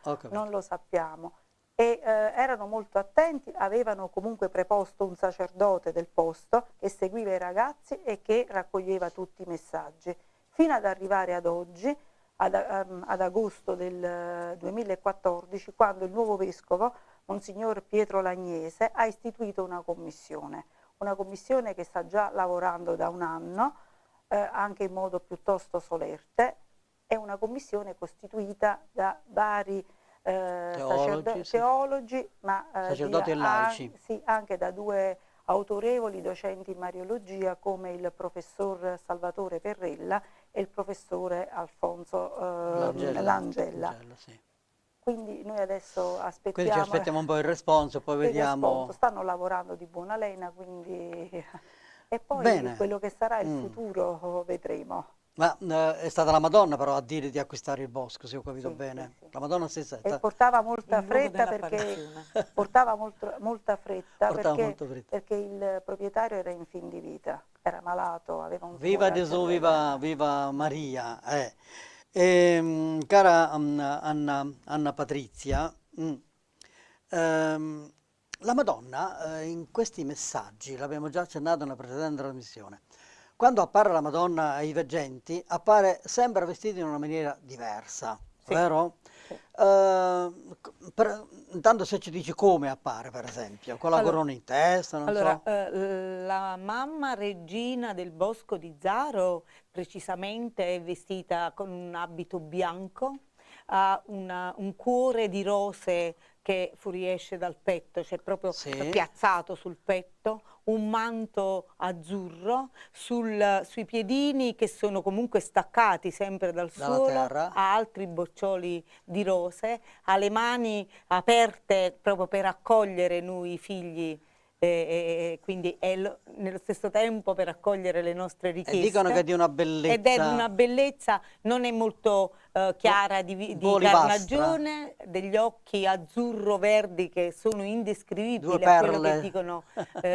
lo sappiamo. E erano molto attenti, avevano comunque preposto un sacerdote del posto che seguiva i ragazzi e che raccoglieva tutti i messaggi, fino ad arrivare ad oggi, ad agosto del 2014, quando il nuovo vescovo, Monsignor Pietro Lagnese, ha istituito una commissione che sta già lavorando da un anno, anche in modo piuttosto solerte. È una commissione costituita da vari teologi, ma sacerdoti e laici. Sì, anche da due autorevoli docenti in Mariologia come il professor Salvatore Perrella e il professore Alfonso Langella. Sì. Quindi noi adesso aspettiamo... Quindi ci aspettiamo un po' il responso, poi vediamo... Stanno lavorando di buona lena, quindi... E poi Bene. quello che sarà il futuro vedremo. Ma è stata la Madonna però a dire di acquistare il bosco, se ho capito bene. La Madonna stessa. E portava molta fretta perché perché il proprietario era in fin di vita, era malato, aveva un Viva tumore al Gesù, cervello. viva Maria. Cara Anna Patrizia, la Madonna in questi messaggi, l'abbiamo già accennato nella precedente trasmissione, quando appare la Madonna ai veggenti, appare sempre vestita in una maniera diversa, vero? Intanto se ci dici come appare, per esempio, con la corona in testa, non so. La mamma regina del bosco di Zaro precisamente è vestita con un abito bianco, ha un cuore di rose che fuoriesce dal petto, cioè proprio piazzato sul petto, un manto azzurro, sui piedini che sono comunque staccati sempre dal suolo, terra. ha altri boccioli di rose, ha le mani aperte proprio per accogliere noi figli, quindi è nello stesso tempo per accogliere le nostre richieste. E dicono che è di una bellezza. Ed è di una bellezza, non è molto chiara, di carnagione, degli occhi azzurro-verdi che sono indescrivibili a quello che dicono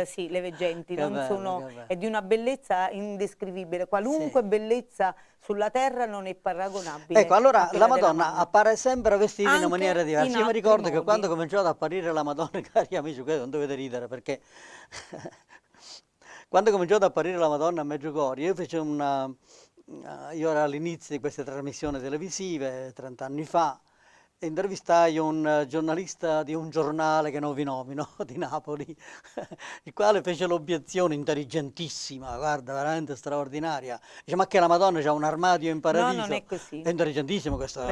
sì, le veggenti. È di una bellezza indescrivibile, qualunque bellezza sulla terra non è paragonabile. Ecco, allora la Madonna appare sempre vestita in una maniera diversa. Io mi ricordo che quando cominciò ad apparire la Madonna, cari amici, questo non dovete ridere perché quando cominciò ad apparire la Madonna a Medjugorje, io feci io ero all'inizio di queste trasmissioni televisive, 30 anni fa, e intervistai un giornalista di un giornale che non vi nomino, di Napoli, il quale fece l'obiezione intelligentissima, guarda, veramente straordinaria. Dice, ma che la Madonna c'ha un armadio in paradiso? No, non è così. È intelligentissimo questo,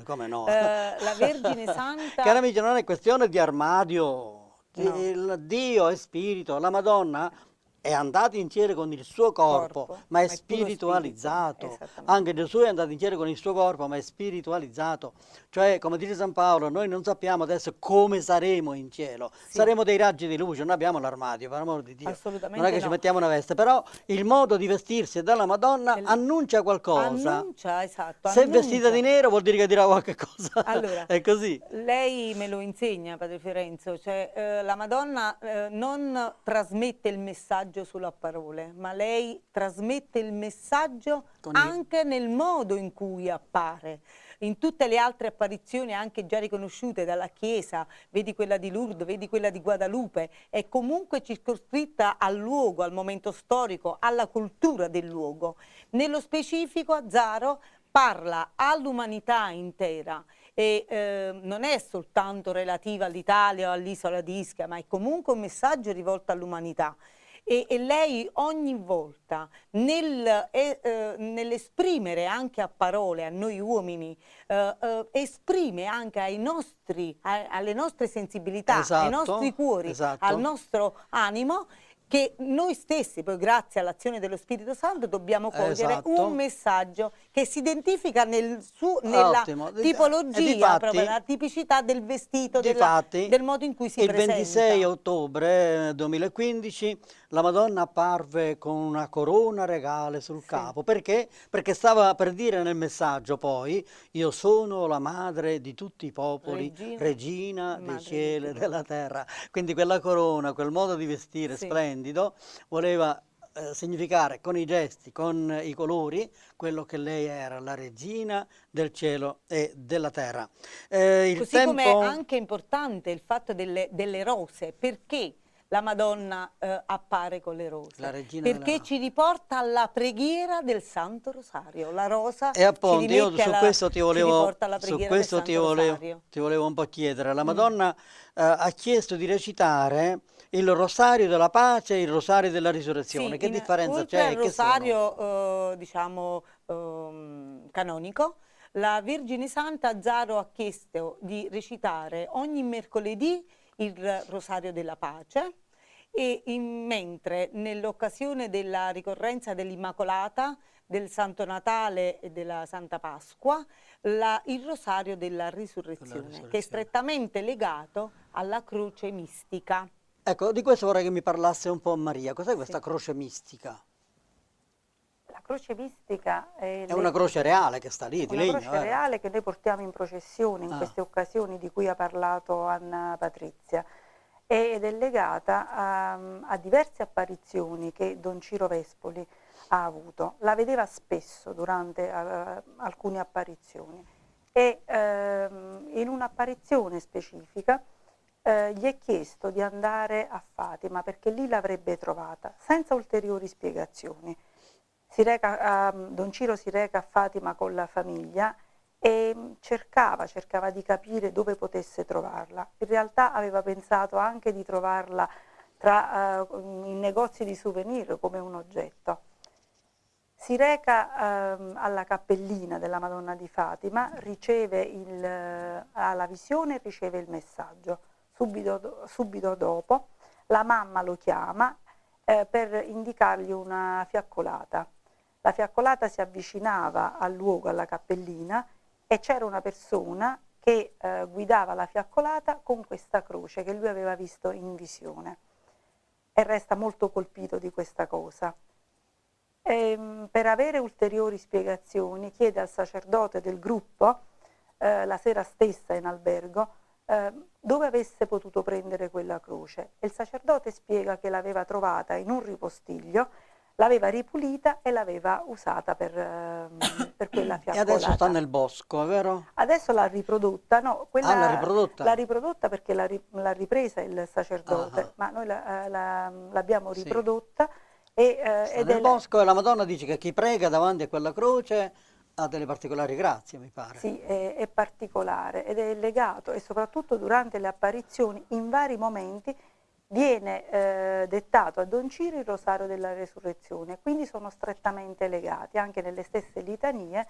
come no? La Vergine Santa... Cari amici, non è questione di armadio, il Dio è spirito, la Madonna è andato in cielo con il suo corpo, ma è spiritualizzato. Anche Gesù è andato in cielo con il suo corpo, ma è spiritualizzato. Cioè, come dice San Paolo, noi non sappiamo adesso come saremo in cielo. Saremo dei raggi di luce, non abbiamo l'armadio, per amor di Dio. Non è che ci mettiamo una veste, però il modo di vestirsi dalla Madonna annuncia qualcosa. Annuncia, esatto. Se è vestita di nero vuol dire che dirà qualche cosa. Allora, è così. Lei me lo insegna, Padre Fiorenzo, cioè la Madonna non trasmette il messaggio solo a parole, ma lei trasmette il messaggio anche nel modo in cui appare. In tutte le altre apparizioni anche già riconosciute dalla Chiesa, vedi quella di Lourdes, vedi quella di Guadalupe, è comunque circoscritta al luogo, al momento storico, alla cultura del luogo. Nello specifico a Zaro parla all'umanità intera e non è soltanto relativa all'Italia o all'isola di Ischia, ma è comunque un messaggio rivolto all'umanità. E lei ogni volta nell'esprimere anche a parole a noi uomini, esprime anche alle nostre sensibilità, ai nostri cuori, al nostro animo, che noi stessi, poi grazie all'azione dello Spirito Santo, dobbiamo cogliere Esatto. un messaggio che si identifica nella Ottimo. tipologia, Difatti- proprio la tipicità del vestito, Difatti, del modo in cui si il presenta. 26 ottobre 2015 la Madonna apparve con una corona regale sul capo. Perché? Perché stava per dire nel messaggio poi: io sono la madre di tutti i popoli, regina dei cieli e della terra. Quindi quella corona, quel modo di vestire splendido, voleva significare con i gesti, con i colori, quello che lei era, la regina del cielo e della terra. Così come è anche importante il fatto delle rose, perché la Madonna appare con le rose? La regina Perché ci riporta alla preghiera del Santo Rosario. La rosa E appunto ci io rimette su alla- questo ci riporta alla su preghiera questo del Santo Rosario. ti volevo un po' chiedere. La Madonna ha chiesto di recitare il Rosario della Pace e il Rosario della Risurrezione. Sì, Che differenza oltre c'è? al Che sono? rosario canonico, la Vergine Santa Zaro ha chiesto di recitare ogni mercoledì il Rosario della Pace, e mentre nell'occasione della ricorrenza dell'Immacolata, del Santo Natale e della Santa Pasqua, il Rosario della Risurrezione, che è strettamente legato alla croce mistica. Ecco, di questo vorrei che mi parlasse un po' Maria. Cos'è questa croce mistica? La croce mistica è una croce reale che sta lì, di una legno. croce reale che noi portiamo in processione in queste occasioni di cui ha parlato Anna Patrizia, ed è legata a diverse apparizioni che Don Ciro Vespoli ha avuto. La vedeva spesso durante alcune apparizioni, e in un'apparizione specifica gli è chiesto di andare a Fatima perché lì l'avrebbe trovata, senza ulteriori spiegazioni. Don Ciro si reca a Fatima con la famiglia e cercava di capire dove potesse trovarla. In realtà aveva pensato anche di trovarla in negozi di souvenir come un oggetto. Si reca alla cappellina della Madonna di Fatima, ha la visione e riceve il messaggio. Subito dopo la mamma lo chiama per indicargli una fiaccolata. La fiaccolata si avvicinava al luogo, alla cappellina, e c'era una persona che guidava la fiaccolata con questa croce che lui aveva visto in visione, e resta molto colpito di questa cosa. Per avere ulteriori spiegazioni chiede al sacerdote del gruppo, la sera stessa in albergo, dove avesse potuto prendere quella croce. E il sacerdote spiega che l'aveva trovata in un ripostiglio, l'aveva ripulita e l'aveva usata per quella fiaccolata. E adesso sta nel bosco, è vero? Adesso l'ha riprodotta, no, quella l'ha riprodotta? L'ha riprodotta perché l'ha ripresa il sacerdote, ma noi l'abbiamo riprodotta. Sta nel bosco, e la Madonna dice che chi prega davanti a quella croce ha delle particolari grazie, mi pare. Sì, è particolare ed è legato, e soprattutto durante le apparizioni, in vari momenti, viene dettato a Don Ciro il Rosario della Resurrezione, quindi sono strettamente legati. Anche nelle stesse litanie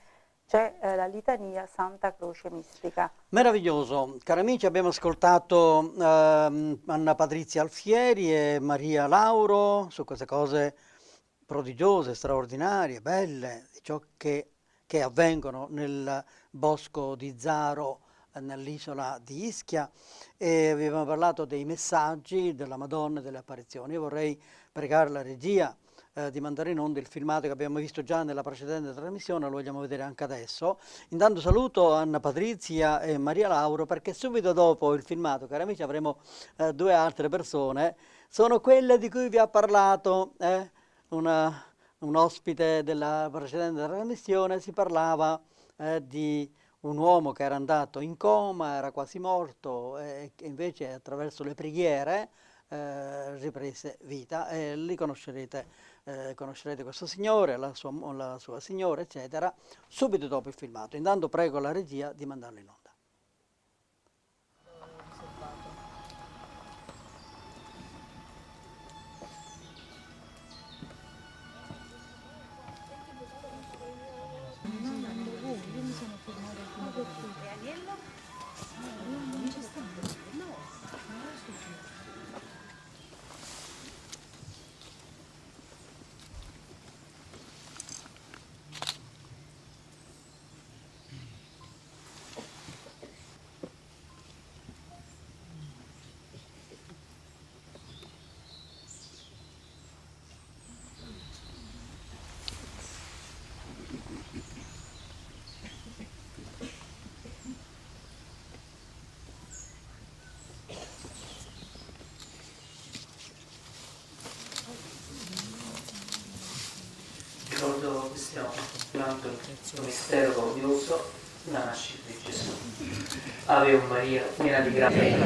c'è la litania Santa Croce Mistica. Meraviglioso. Cari amici, abbiamo ascoltato Anna Patrizia Alfieri e Maria Lauro su queste cose prodigiose, straordinarie, belle, di ciò che avvengono nel bosco di Zaro, nell'isola di Ischia, e abbiamo parlato dei messaggi della Madonna e delle apparizioni. Io vorrei pregare la regia di mandare in onda il filmato che abbiamo visto già nella precedente trasmissione, lo vogliamo vedere anche adesso. Intanto saluto Anna Patrizia e Maria Lauro, perché subito dopo il filmato, cari amici, avremo due altre persone. Sono quelle di cui vi ha parlato un ospite della precedente trasmissione. Si parlava di un uomo che era andato in coma, era quasi morto, e che invece attraverso le preghiere riprese vita, e lì conoscerete questo signore, la sua signora, eccetera, subito dopo il filmato. Intanto prego la regia di mandarlo in onda. Santo, questo mistero glorioso, la nascita di Gesù. Ave Maria, piena di grazia.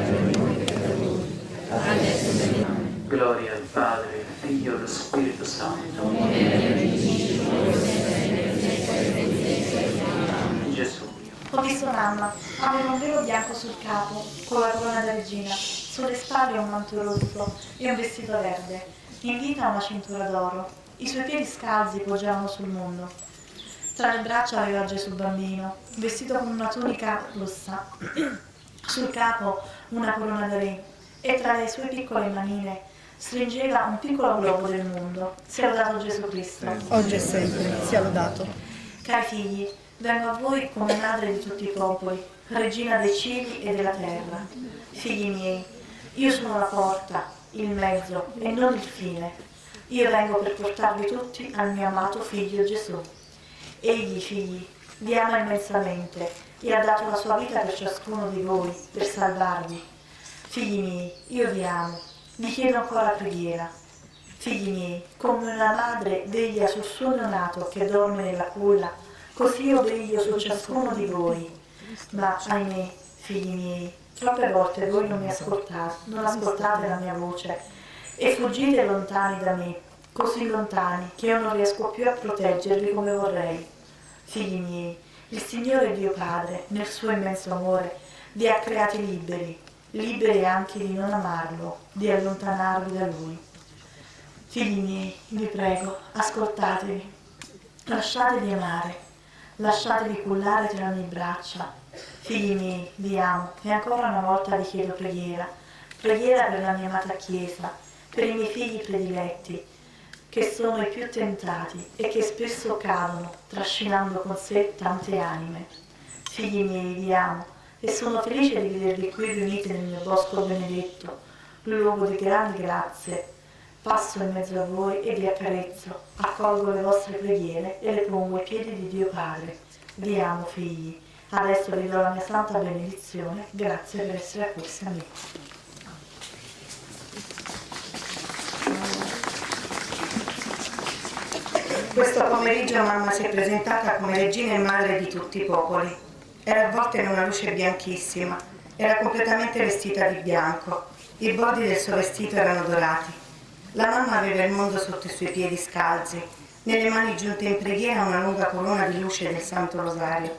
Gloria al Padre, al Figlio e allo Spirito Santo. Gesù. Ho visto mamma, aveva un velo bianco sul capo, con la corona da regina, sulle spalle un manto rosso e un vestito verde, in vita una cintura d'oro. I suoi piedi scalzi poggiavano sul mondo. Tra le braccia aveva Gesù bambino, vestito con una tunica rossa, sul capo una corona da re, e tra le sue piccole manine stringeva un piccolo globo del mondo. Sia lodato Gesù Cristo. Oggi e sempre, sia lodato. Cari figli, vengo a voi come madre di tutti i popoli, regina dei cieli e della terra. Figli miei, io sono la porta, il mezzo e non il fine. Io vengo per portarvi tutti al mio amato figlio Gesù. Egli, figli, vi ama immensamente e ha dato la sua vita per ciascuno di voi, per salvarvi. Figli miei, io vi amo, vi chiedo ancora preghiera. Figli miei, come una madre veglia sul suo neonato che dorme nella culla, così io veglio su ciascuno di voi. Ma, ahimè, figli miei, troppe volte voi non ascoltate la mia voce e fuggite lontani da me, così lontani che io non riesco più a proteggervi come vorrei. Figli miei, il Signore Dio Padre, nel suo immenso amore, vi ha creati liberi, liberi anche di non amarlo, di allontanarvi da Lui. Figli miei, vi prego, ascoltatevi, lasciatevi amare, lasciatevi cullare tra le mie braccia. Figli miei, vi amo e ancora una volta vi chiedo preghiera, preghiera per la mia amata Chiesa, per i miei figli prediletti, che sono i più tentati e che spesso cadono, trascinando con sé tante anime. Figli miei, vi amo e sono felice di vedervi qui riuniti nel mio bosco benedetto, luogo di grandi grazie. Passo in mezzo a voi e vi accarezzo, accolgo le vostre preghiere e le pongo ai piedi di Dio Padre. Vi amo, figli. Adesso vi do la mia santa benedizione. Grazie per essere accorsi a me. Questo pomeriggio mamma si è presentata come regina e madre di tutti i popoli. Era avvolta in una luce bianchissima, era completamente vestita di bianco, i bordi del suo vestito erano dorati. La mamma aveva il mondo sotto i suoi piedi scalzi, nelle mani giunte in preghiera una lunga corona di luce del Santo Rosario.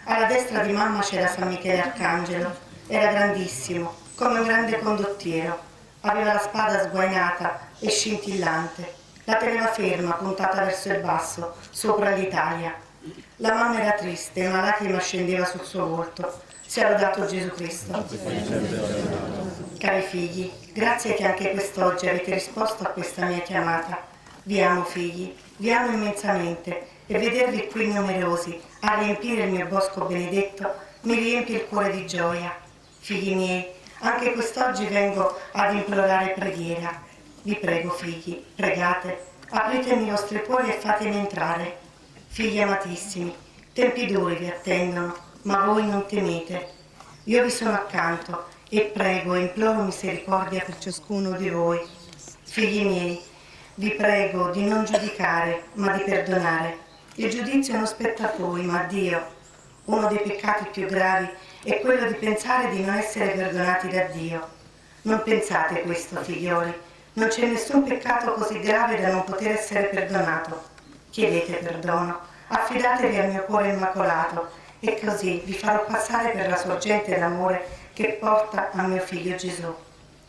Alla destra di mamma c'era San Michele Arcangelo, era grandissimo, come un grande condottiero, aveva la spada sguainata e scintillante. La teneva ferma, puntata verso il basso, sopra l'Italia. La mamma era triste e una lacrima scendeva sul suo volto. Sia lodato Gesù Cristo. Cari figli, grazie che anche quest'oggi avete risposto a questa mia chiamata. Vi amo, figli, vi amo immensamente e vedervi qui numerosi a riempire il mio bosco benedetto mi riempie il cuore di gioia. Figli miei, anche quest'oggi vengo ad implorare preghiera. Vi prego, figli, pregate, apritemi i vostri cuori e fatemi entrare. Figli amatissimi, tempi duri vi attendono, ma voi non temete. Io vi sono accanto e prego e imploro misericordia per ciascuno di voi. Figli miei, vi prego di non giudicare, ma di perdonare. Il giudizio non spetta a voi, ma a Dio. Uno dei peccati più gravi è quello di pensare di non essere perdonati da Dio. Non pensate questo, figlioli. Non c'è nessun peccato così grave da non poter essere perdonato. Chiedete perdono, affidatevi al mio cuore immacolato e così vi farò passare per la sorgente d'amore che porta a mio figlio Gesù.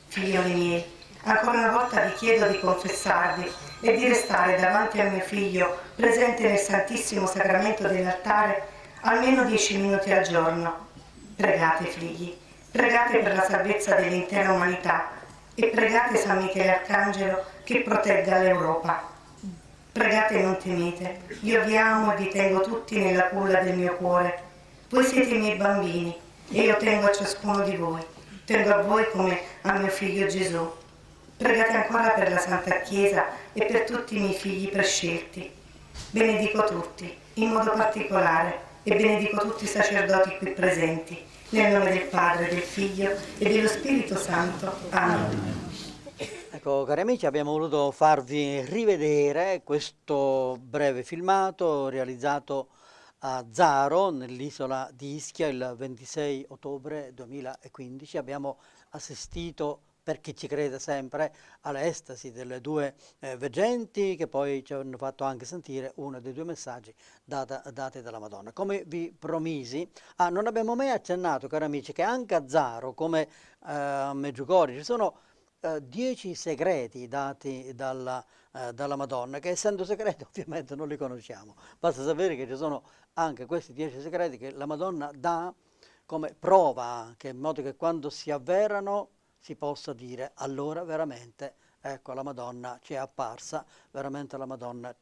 Figlioli miei, ancora una volta vi chiedo di confessarvi e di restare davanti a mio figlio presente nel Santissimo Sacramento dell'altare almeno 10 minuti al giorno. Pregate, figli, pregate per la salvezza dell'intera umanità e pregate San Michele Arcangelo che protegga l'Europa. Pregate e non temete, io vi amo e vi tengo tutti nella culla del mio cuore. Voi siete i miei bambini e io tengo a ciascuno di voi, tengo a voi come a mio figlio Gesù. Pregate ancora per la Santa Chiesa e per tutti i miei figli prescelti. Benedico tutti, in modo particolare, e benedico tutti i sacerdoti qui presenti. Nel nome del Padre, del Figlio e dello Spirito Santo. Amen. Ecco, cari amici, abbiamo voluto farvi rivedere questo breve filmato realizzato a Zaro, nell'isola di Ischia, il 26 ottobre 2015. Abbiamo assistito, per chi ci crede sempre, all'estasi delle due veggenti, che poi ci hanno fatto anche sentire uno dei due messaggi dati dalla Madonna. Come vi promisi, non abbiamo mai accennato, cari amici, che anche a Zaro, come a Medjugorje, ci sono 10 segreti dati dalla Madonna, che essendo segreti ovviamente non li conosciamo. Basta sapere che ci sono anche questi 10 segreti che la Madonna dà come prova, che in modo che quando si avverano si possa dire allora veramente, ecco, la Madonna ci è apparsa, veramente la Madonna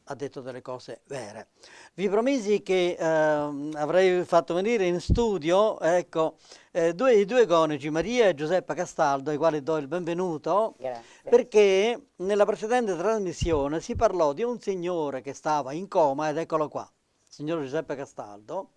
ha detto delle cose vere. Vi promisi che avrei fatto venire in studio, ecco, i due coniugi, Maria e Giuseppa Castaldo, ai quali do il benvenuto. Grazie. Perché nella precedente trasmissione si parlò di un signore che stava in coma, ed eccolo qua, il signor Giuseppe Castaldo,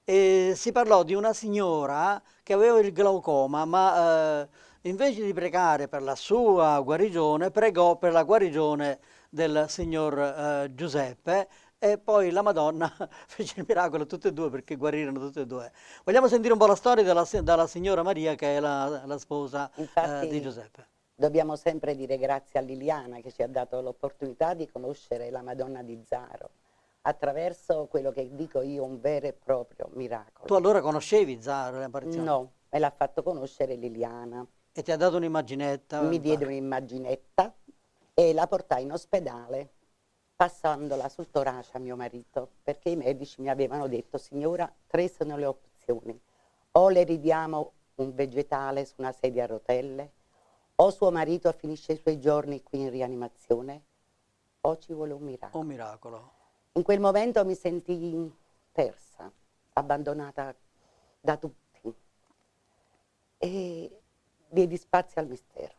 e si parlò di una signora che aveva il glaucoma, ma invece di pregare per la sua guarigione, pregò per la guarigione del signor Giuseppe, e poi la Madonna fece il miracolo tutte e due, perché guarirono tutte e due. Vogliamo sentire un po' la storia della signora Maria, che è la sposa di Giuseppe. Dobbiamo sempre dire grazie a Liliana, che ci ha dato l'opportunità di conoscere la Madonna di Zaro attraverso quello che dico io, un vero e proprio miracolo. Tu allora conoscevi Zaro, le apparizioni? No, me l'ha fatto conoscere Liliana. E ti ha dato un'immaginetta? Mi diede un'immaginetta e la portai in ospedale, passandola sul torace a mio marito, perché i medici mi avevano detto: signora, 3 sono le opzioni, o le ridiamo un vegetale su una sedia a rotelle, o suo marito finisce i suoi giorni qui in rianimazione, o ci vuole un miracolo. Un miracolo. In quel momento mi sentii persa, abbandonata da tutti, e diedi spazio al mistero.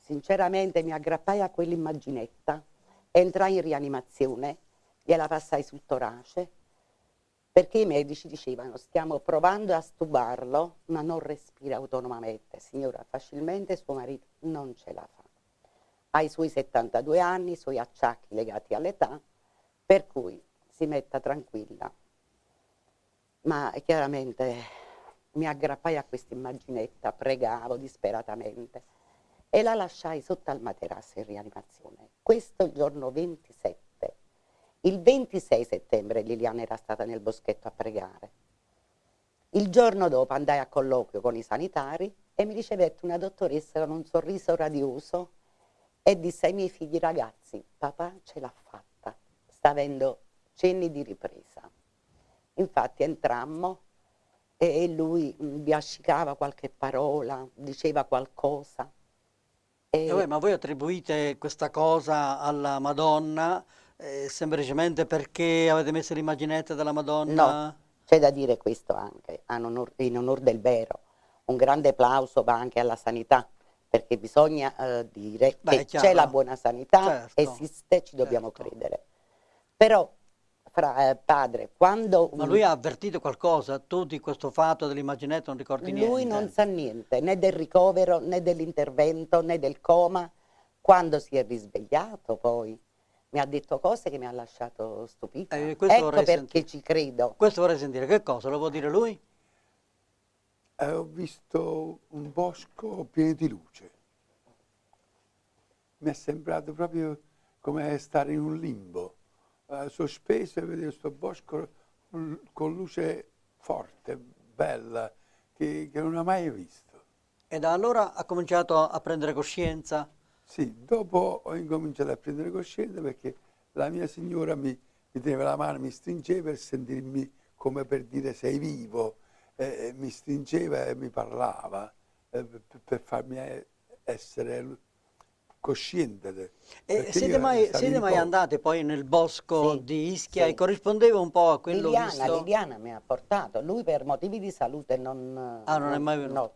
Sinceramente mi aggrappai a quell'immaginetta, entrai in rianimazione, gliela passai sul torace, perché i medici dicevano: stiamo provando a stubarlo, ma non respira autonomamente. Signora, facilmente suo marito non ce la fa. Ha i suoi 72 anni, i suoi acciacchi legati all'età, per cui si metta tranquilla. Ma chiaramente mi aggrappai a questa immaginetta, pregavo disperatamente e la lasciai sotto al materasso in rianimazione. Questo il giorno 27. Il 26 settembre Liliana era stata nel boschetto a pregare. Il giorno dopo andai a colloquio con i sanitari e mi ricevette una dottoressa con un sorriso radioso e disse ai miei figli: ragazzi, papà ce l'ha fatta, sta avendo cenni di ripresa. Infatti entrammo e lui biascicava qualche parola, diceva qualcosa. Ma voi attribuite questa cosa alla Madonna semplicemente perché avete messo l'immaginetta della Madonna? No, c'è da dire questo anche, in onor del vero. Un grande applauso va anche alla sanità, perché bisogna dire che c'è la buona sanità, certo, esiste, ci dobbiamo credere. Però, padre, quando... Ma lui ha avvertito qualcosa? Tu di questo fatto dell'immaginetta non ricordi niente? Lui non sa niente, né del ricovero, né dell'intervento, né del coma. Quando si è risvegliato poi mi ha detto cose che mi ha lasciato stupita. Ecco perché ci credo. Questo vorrei sentire. Che cosa? Lo può dire lui? Ho visto un bosco pieno di luce. Mi è sembrato proprio come stare in un limbo. Sospeso, e vedevo questo bosco con luce forte, bella, che non ho mai visto. E da allora ha cominciato a prendere coscienza? Sì, dopo ho incominciato a prendere coscienza, perché la mia signora mi teneva la mano, mi stringeva per sentirmi, come per dire sei vivo, mi stringeva e mi parlava per farmi essere cosciente. Siete mai andate poi nel bosco di Ischia, e corrispondeva un po' a quello visto? Liliana mi ha portato, lui per motivi di salute non è mai venuto? No.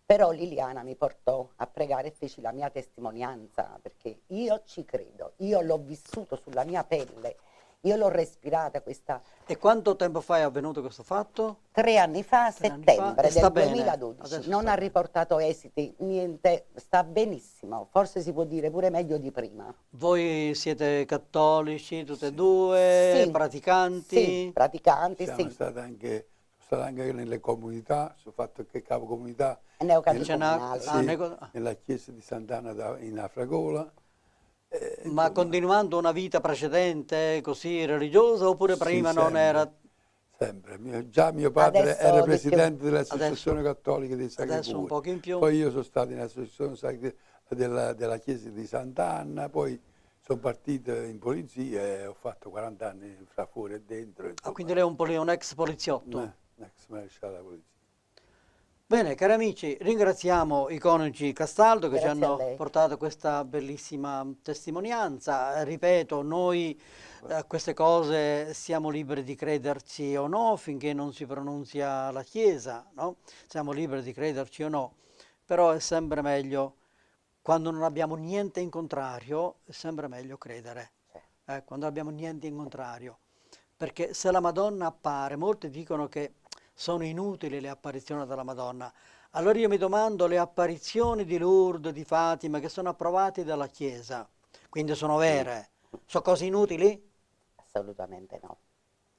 Però Liliana mi portò a pregare e feci la mia testimonianza, perché io ci credo, io l'ho vissuto sulla mia pelle, Io l'ho respirata questa. E quanto tempo fa è avvenuto questo fatto? 3 anni fa, settembre sta del bene. 2012. Adesso Non sta ha bene. riportato esiti, niente, sta benissimo. Forse si può dire pure meglio di prima. Voi siete cattolici tutte e due, Sì. praticanti? Sì, praticanti, Sono sì. stato anche nelle comunità, sono fatto che capo comunità Neocatecumenale. nella chiesa di Sant'Anna in Afragola. Ma continuando una vita precedente così religiosa oppure prima non sempre. era? Sempre. Già mio padre Adesso era di presidente più. dell'Associazione Cattolica dei Sacri Adesso un Cuori. poco in più. Poi io sono stato nell'Associazione Sacri della chiesa di Sant'Anna, poi sono partito in polizia e ho fatto 40 anni fra fuori e dentro. Quindi lei è un ex poliziotto? Un ex maresciallo della polizia. Bene, cari amici, ringraziamo i coniugi Castaldo che Grazie ci hanno a lei. portato questa bellissima testimonianza. Ripeto, noi a queste cose siamo liberi di crederci o no finché non si pronunzia la Chiesa, no? Siamo liberi di crederci o no, però è sempre meglio, quando non abbiamo niente in contrario, è sempre meglio credere, quando abbiamo niente in contrario. Perché se la Madonna appare, molti dicono che sono inutili le apparizioni della Madonna. Allora io mi domando, le apparizioni di Lourdes, di Fatima, che sono approvate dalla Chiesa, quindi sono vere, sono cose inutili? Assolutamente no.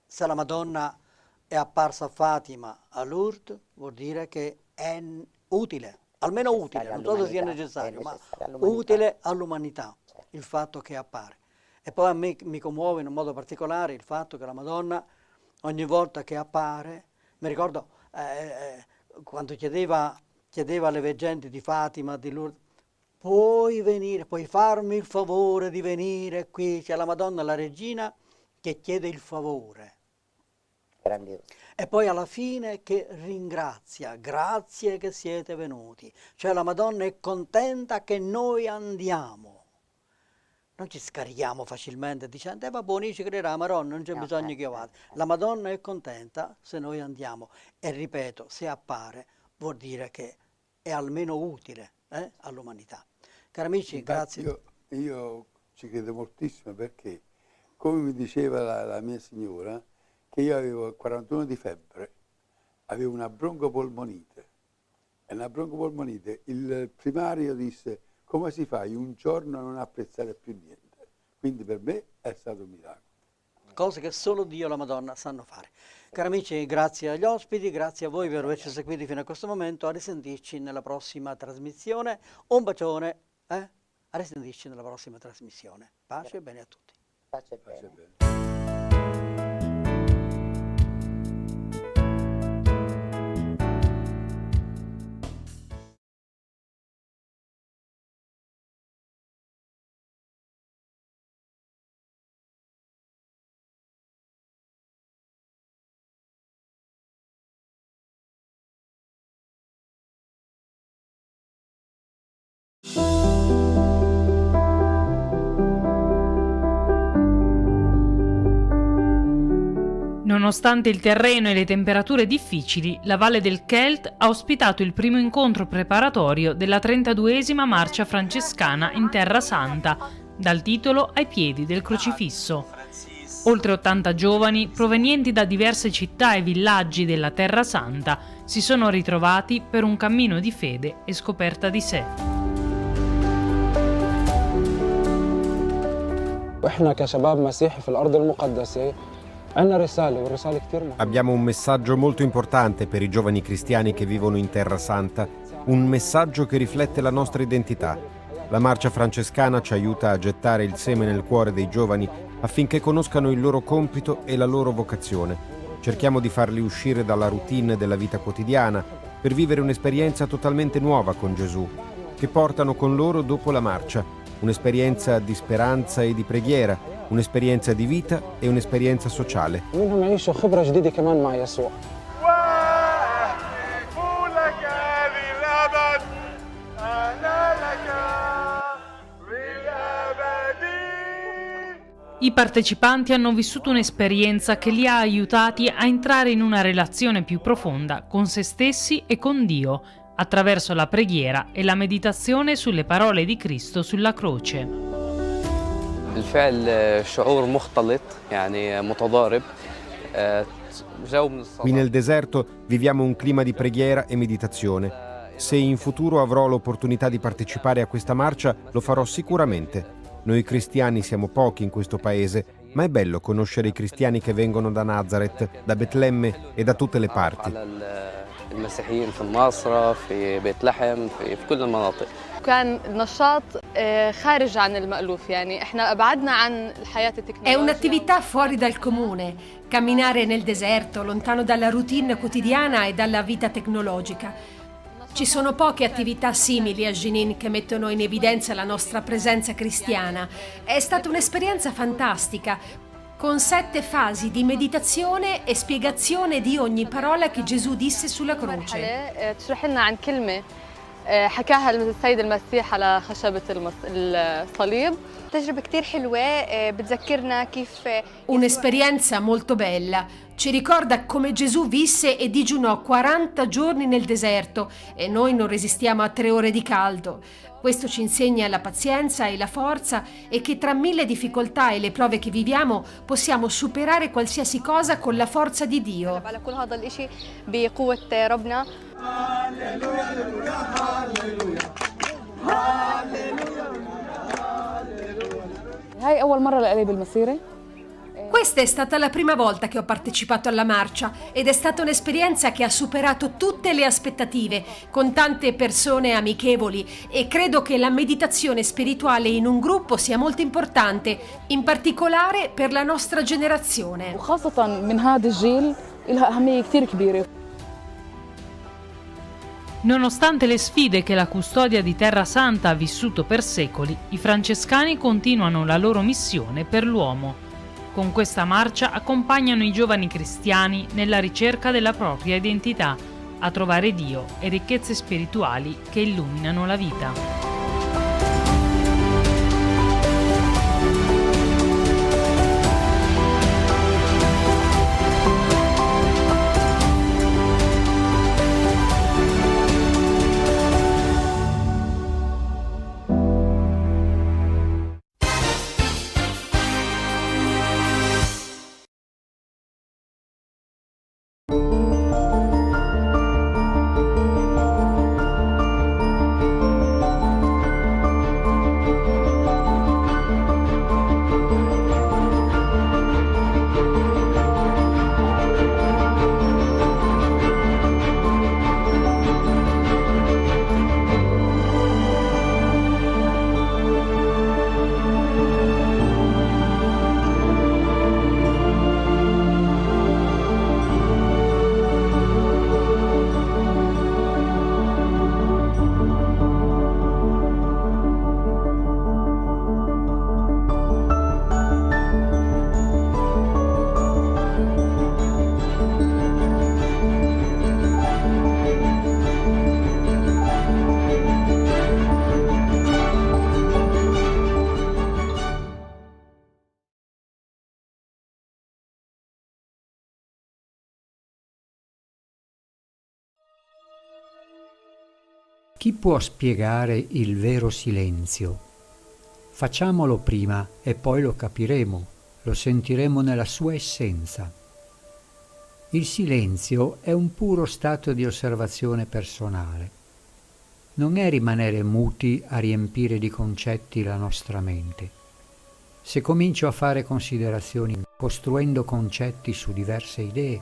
Se la Madonna è apparsa a Fatima, a Lourdes, vuol dire che è utile, almeno utile, non so se sia necessario, ma utile all'umanità, il fatto che appare. E poi a me mi commuove in un modo particolare il fatto che la Madonna ogni volta che appare, mi ricordo quando chiedeva alle veggenti di Fatima, di Lourdes, puoi venire, puoi farmi il favore di venire qui, c'è la Madonna, la regina, che chiede il favore. Grandioso. E poi alla fine che ringrazia, grazie che siete venuti. Cioè la Madonna è contenta che noi andiamo. Non ci scarichiamo facilmente dicendo, va buoni, ci crederà, ma non c'è bisogno che io vada. La Madonna è contenta se noi andiamo. E ripeto, se appare vuol dire che è almeno utile all'umanità. Cari amici, grazie. Io ci credo moltissimo perché, come mi diceva la mia signora, che io avevo 41 di febbre, avevo una broncopolmonite. E la broncopolmonite, il primario disse, come si fa in un giorno a non apprezzare più niente? Quindi per me è stato un miracolo. Cose che solo Dio e la Madonna sanno fare. Cari amici, grazie agli ospiti, grazie a voi per averci seguiti fino a questo momento. A risentirci nella prossima trasmissione. Un bacione. A risentirci nella prossima trasmissione. Pace e bene a tutti. Pace e bene. Nonostante il terreno e le temperature difficili, la Valle del Kelt ha ospitato il primo incontro preparatorio della 32esima marcia francescana in Terra Santa, dal titolo Ai piedi del crocifisso. Oltre 80 giovani, provenienti da diverse città e villaggi della Terra Santa, si sono ritrovati per un cammino di fede e scoperta di sé. واحنا كشباب مسيحي في الأرض المقدسة عندنا رسالة والرسالة كتير مهمة. Abbiamo un messaggio molto importante per i giovani cristiani che vivono in Terra Santa, un messaggio che riflette la nostra identità. La marcia francescana ci aiuta a gettare il seme nel cuore dei giovani affinché conoscano il loro compito e la loro vocazione. Cerchiamo di farli uscire dalla routine della vita quotidiana per vivere un'esperienza totalmente nuova con Gesù, che portano con loro dopo la marcia, un'esperienza di speranza e di preghiera, un'esperienza di vita e un'esperienza sociale. منهم يعيشوا خبرة جديدة كمان مع يسوع. I partecipanti hanno vissuto un'esperienza che li ha aiutati a entrare in una relazione più profonda con se stessi e con Dio, attraverso la preghiera e la meditazione sulle parole di Cristo sulla croce. بالفعل شعور مختلط يعني متضارب. Qui nel deserto viviamo un clima di preghiera e meditazione. Se in futuro avrò l'opportunità di partecipare a questa marcia, lo farò sicuramente. Noi cristiani siamo pochi in questo paese, ma è bello conoscere i cristiani che vengono da Nazareth, da Betlemme e da tutte le parti. المسيحيين في الناصرة في بيت لحم في كل المناطق. كان نشاط خارج عن المألوف يعني احنا أبعدنا عن الحياة التكنولوجية. È un'attività fuori dal comune, camminare nel deserto, lontano dalla routine quotidiana e dalla vita tecnologica. Ci sono poche attività simili a Jenin che mettono in evidenza la nostra presenza cristiana. È stata un'esperienza fantastica, con 7 fasi di meditazione e spiegazione di ogni parola che Gesù disse sulla croce. تشرح لنا عن كلمة حكاها السيد المسيح على خشبة الصليب. تجربة كتير حلوة بتذكرنا كيف. Un'esperienza molto bella. Ci ricorda come Gesù visse e digiunò 40 giorni nel deserto e noi non resistiamo a 3 ore di caldo. Questo ci insegna la pazienza e la forza e che tra 1000 difficoltà e le prove che viviamo possiamo superare qualsiasi cosa con la forza di Dio. هاي أول مرة لإلي بالمسيرة. Questa è stata la prima volta che ho partecipato alla marcia ed è stata un'esperienza che ha superato tutte le aspettative, con tante persone amichevoli, e credo che la meditazione spirituale in un gruppo sia molto importante, in particolare per la nostra generazione. وخاصة من هذا الجيل لها أهمية كتير كبيرة. Nonostante le sfide che la custodia di Terra Santa ha vissuto per secoli, i francescani continuano la loro missione per l'uomo. Con questa marcia accompagnano i giovani cristiani nella ricerca della propria identità, a trovare Dio e ricchezze spirituali che illuminano la vita. Chi può spiegare il vero silenzio? Facciamolo prima e poi lo capiremo, lo sentiremo nella sua essenza. Il silenzio è un puro stato di osservazione personale. Non è rimanere muti a riempire di concetti la nostra mente. Se comincio a fare considerazioni costruendo concetti su diverse idee,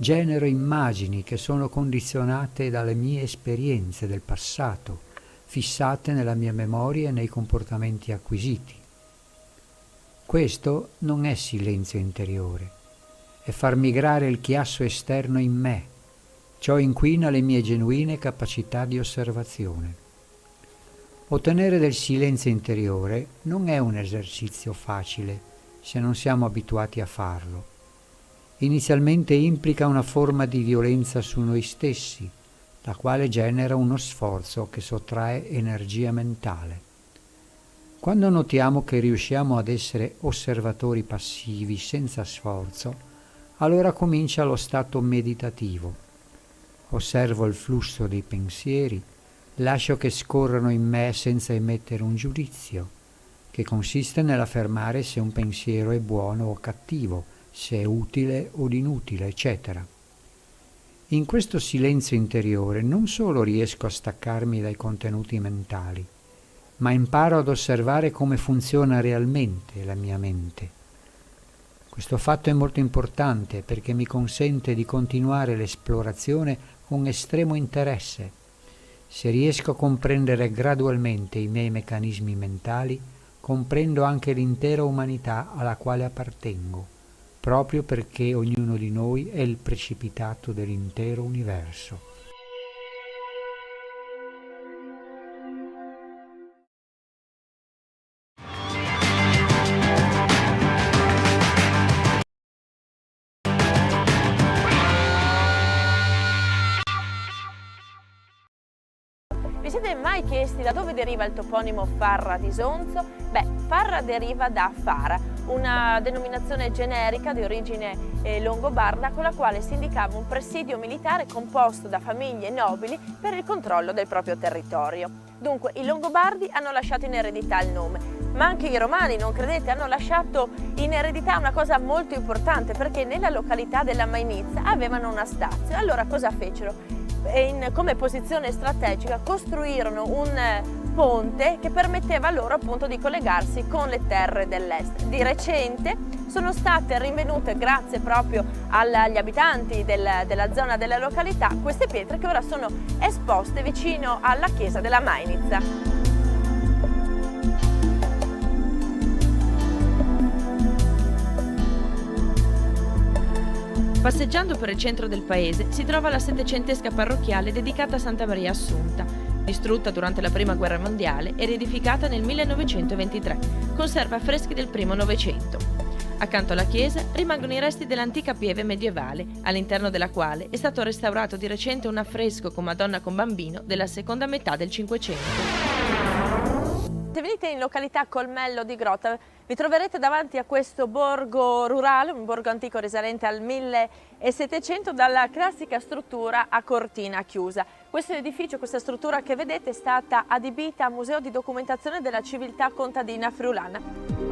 genero immagini che sono condizionate dalle mie esperienze del passato, fissate nella mia memoria e nei comportamenti acquisiti. Questo non è silenzio interiore, è far migrare il chiasso esterno in me. Ciò inquina le mie genuine capacità di osservazione. Ottenere del silenzio interiore non è un esercizio facile se non siamo abituati a farlo. Inizialmente implica una forma di violenza su noi stessi, la quale genera uno sforzo che sottrae energia mentale. Quando notiamo che riusciamo ad essere osservatori passivi senza sforzo, allora comincia lo stato meditativo. Osservo il flusso dei pensieri, lascio che scorrano in me senza emettere un giudizio. che consiste nell'affermare se un pensiero è buono o cattivo, se è utile o inutile, eccetera. In questo silenzio interiore non solo riesco a staccarmi dai contenuti mentali, ma imparo ad osservare come funziona realmente la mia mente. Questo fatto è molto importante perché mi consente di continuare l'esplorazione con estremo interesse. Se riesco a comprendere gradualmente i miei meccanismi mentali, comprendo anche l'intera umanità alla quale appartengo, proprio perché ognuno di noi è il precipitato dell'intero universo. Vi siete mai chiesti da dove deriva il toponimo Farra di Sonzo? Beh, Farra deriva da Fara, una denominazione generica di origine longobarda con la quale si indicava un presidio militare composto da famiglie nobili per il controllo del proprio territorio. Dunque i Longobardi hanno lasciato in eredità il nome, ma anche i Romani, non credete, hanno lasciato in eredità una cosa molto importante, perché nella località della Mainizza avevano una stazio. Allora cosa fecero? Come posizione strategica costruirono un ponte che permetteva loro appunto di collegarsi con le terre dell'est. Di recente sono state rinvenute, grazie proprio agli abitanti della zona della località, queste pietre che ora sono esposte vicino alla chiesa della Mainizza. Passeggiando per il centro del paese si trova la settecentesca parrocchiale dedicata a Santa Maria Assunta, distrutta durante la Prima Guerra Mondiale e riedificata nel 1923. Conserva affreschi del primo Novecento. Accanto alla chiesa rimangono i resti dell'antica pieve medievale, all'interno della quale è stato restaurato di recente un affresco con Madonna con Bambino della seconda metà del Cinquecento. Se venite in località Colmello di Grotta vi troverete davanti a questo borgo rurale, un borgo antico risalente al 1700, dalla classica struttura a cortina chiusa. Questo edificio, questa struttura che vedete, è stata adibita a museo di documentazione della civiltà contadina friulana.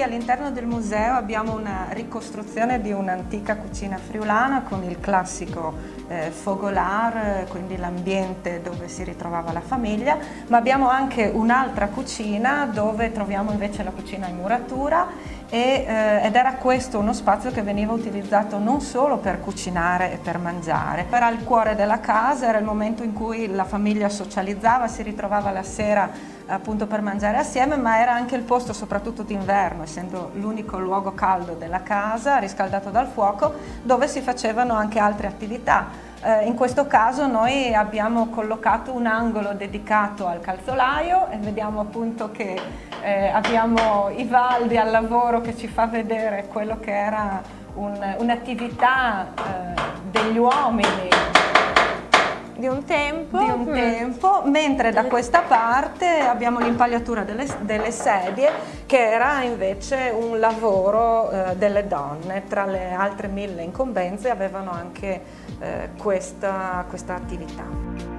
All'interno del museo abbiamo una ricostruzione di un'antica cucina friulana con il classico fogolar, quindi l'ambiente dove si ritrovava la famiglia, ma abbiamo anche un'altra cucina dove troviamo invece la cucina in muratura ed era questo uno spazio che veniva utilizzato non solo per cucinare e per mangiare. Era il cuore della casa, era il momento in cui la famiglia socializzava, si ritrovava la sera appunto per mangiare assieme, ma era anche il posto, soprattutto d'inverno, essendo l'unico luogo caldo della casa, riscaldato dal fuoco, dove si facevano anche altre attività. In questo caso noi abbiamo collocato un angolo dedicato al calzolaio e vediamo appunto che abbiamo Ivaldi al lavoro che ci fa vedere quello che era un'attività degli uomini di un tempo, mentre da questa parte abbiamo l'impagliatura delle sedie, che era invece un lavoro delle donne. Tra le altre 1000 incombenze avevano anche questa attività.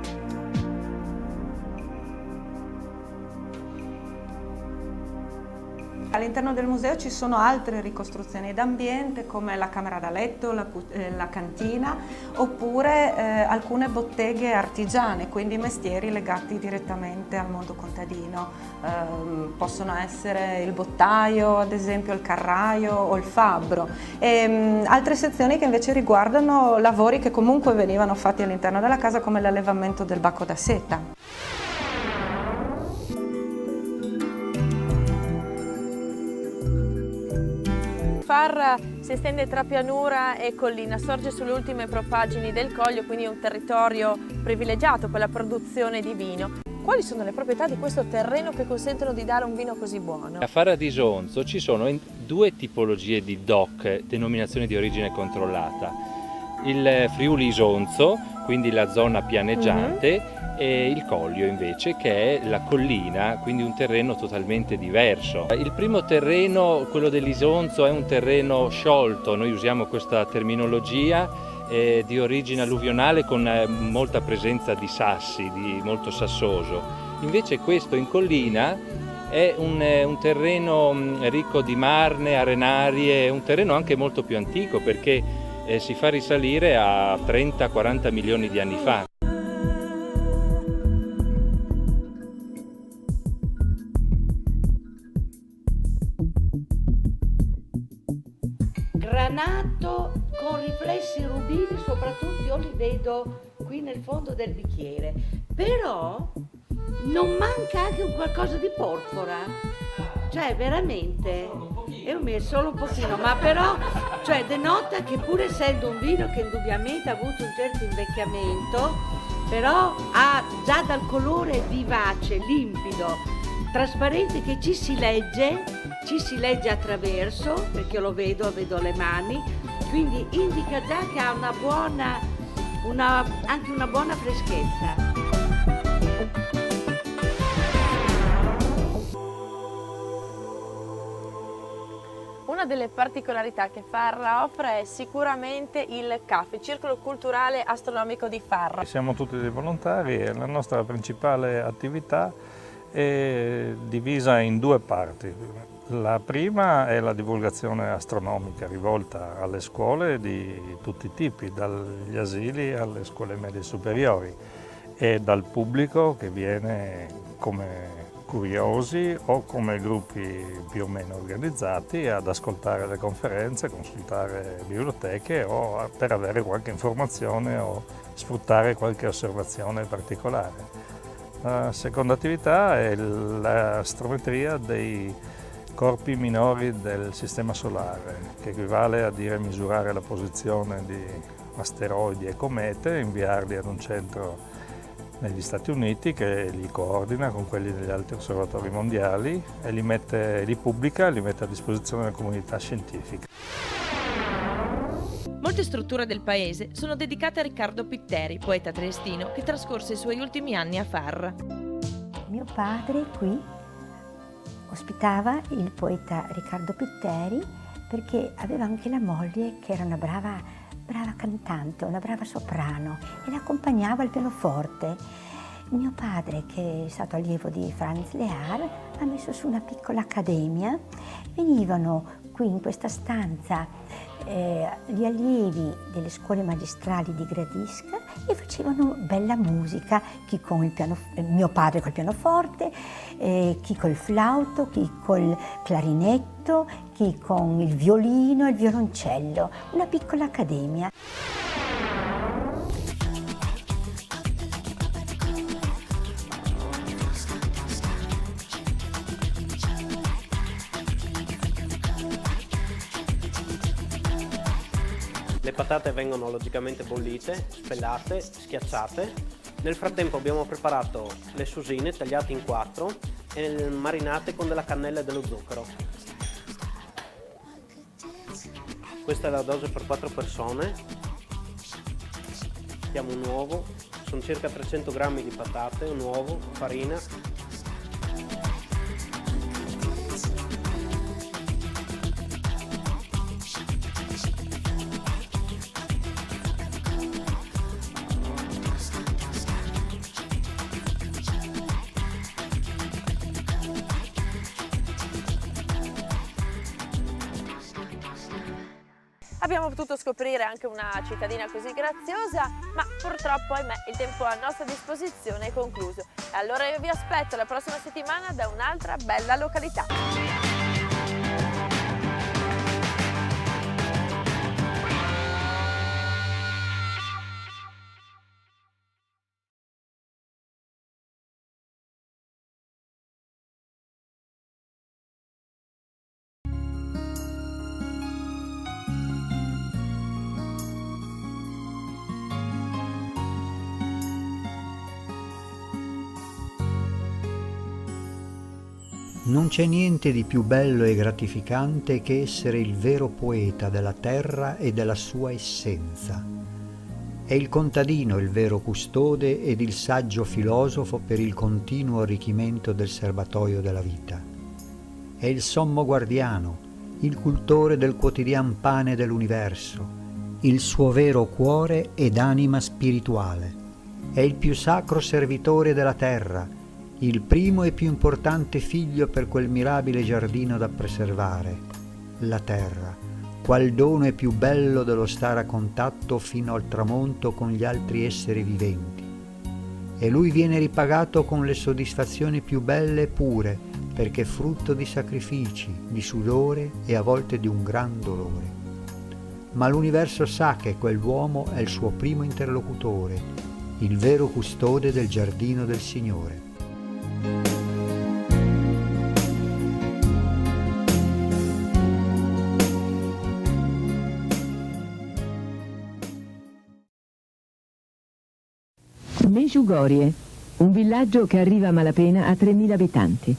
All'interno del museo ci sono altre ricostruzioni d'ambiente come la camera da letto, la cantina, oppure alcune botteghe artigiane, quindi mestieri legati direttamente al mondo contadino. Possono essere il bottaio, ad esempio il carraio o il fabbro. E altre sezioni che invece riguardano lavori che comunque venivano fatti all'interno della casa, come l'allevamento del bacco da seta. Farra si estende tra pianura e collina, sorge sulle ultime propaggini del Coglio, quindi è un territorio privilegiato per la produzione di vino. Quali sono le proprietà di questo terreno che consentono di dare un vino così buono? A Farra di Sonzo ci sono due tipologie di DOC, denominazione di origine controllata. Il Friuli Isonzo, quindi la zona pianeggiante, e il Collio invece, che è la collina, quindi un terreno totalmente diverso. Il primo terreno, quello dell'Isonzo, è un terreno sciolto, noi usiamo questa terminologia, di origine alluvionale con molta presenza di sassi, di molto sassoso. Invece questo in collina è un terreno ricco di marne, arenarie, un terreno anche molto più antico perché si fa risalire a 30-40 milioni di anni fa. Granato con riflessi rubini, soprattutto io li vedo qui nel fondo del bicchiere, però non manca anche un qualcosa di porpora, cioè veramente, solo un pochino, ma però cioè denota che pur essendo un vino che indubbiamente ha avuto un certo invecchiamento, però ha già dal colore vivace, limpido, trasparente, che ci si legge attraverso, perché io lo vedo le mani, quindi indica già che ha anche una buona freschezza. Una delle particolarità che Farra offre è sicuramente il CAF, il Circolo Culturale Astronomico di Farra. Siamo tutti dei volontari e la nostra principale attività è divisa in due parti. La prima è la divulgazione astronomica rivolta alle scuole di tutti i tipi, dagli asili alle scuole medie superiori, e dal pubblico che viene come curiosi o come gruppi più o meno organizzati ad ascoltare le conferenze, consultare biblioteche o per avere qualche informazione o sfruttare qualche osservazione particolare. La seconda attività è l'astrometria dei corpi minori del Sistema Solare, che equivale a dire misurare la posizione di asteroidi e comete, inviarli ad un centro negli Stati Uniti che li coordina con quelli degli altri osservatori mondiali e li pubblica e li mette a disposizione della comunità scientifica. Molte strutture del paese sono dedicate a Riccardo Pitteri, poeta triestino che trascorse i suoi ultimi anni a Farra. Mio padre qui ospitava il poeta Riccardo Pitteri perché aveva anche la moglie che era una brava cantante, una brava soprano, e l'accompagnava al pianoforte. Mio padre, che è stato allievo di Franz Lehár, ha messo su una piccola accademia. Venivano qui in questa stanza gli allievi delle scuole magistrali di Gradisca e facevano bella musica, chi con mio padre col pianoforte, chi col flauto, chi col clarinetto, chi con il violino e il violoncello, una piccola accademia. Le patate vengono logicamente bollite, spellate, schiacciate. Nel frattempo abbiamo preparato le susine tagliate in 4 e marinate con della cannella e dello zucchero. Questa è la dose per 4 persone. Mettiamo un uovo, sono circa 300 grammi di patate, un uovo, farina. Abbiamo potuto scoprire anche una cittadina così graziosa, ma purtroppo, ahimè, il tempo a nostra disposizione è concluso. Allora io vi aspetto la prossima settimana da un'altra bella località. Non c'è niente di più bello e gratificante che essere il vero poeta della terra e della sua essenza. È il contadino il vero custode ed il saggio filosofo per il continuo arricchimento del serbatoio della vita. È il sommo guardiano, il cultore del quotidian pane dell'universo, il suo vero cuore ed anima spirituale. È il più sacro servitore della terra, il primo e più importante figlio per quel mirabile giardino da preservare, la terra, qual dono è più bello dello stare a contatto fino al tramonto con gli altri esseri viventi. E lui viene ripagato con le soddisfazioni più belle e pure, perché è frutto di sacrifici, di sudore e a volte di un gran dolore. Ma l'universo sa che quell'uomo è il suo primo interlocutore, il vero custode del giardino del Signore. Medjugorje, un villaggio che arriva a malapena a 3.000 abitanti.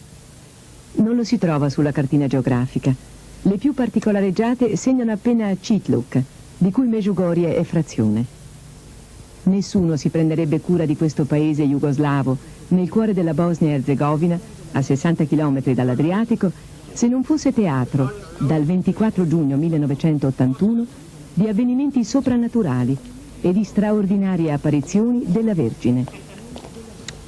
Non lo si trova sulla cartina geografica. Le più particolareggiate segnano appena Čitluk, di cui Medjugorje è frazione. Nessuno si prenderebbe cura di questo paese jugoslavo, nel cuore della Bosnia e Erzegovina, a 60 km dall'Adriatico, se non fosse teatro, dal 24 giugno 1981, di avvenimenti soprannaturali e di straordinarie apparizioni della Vergine.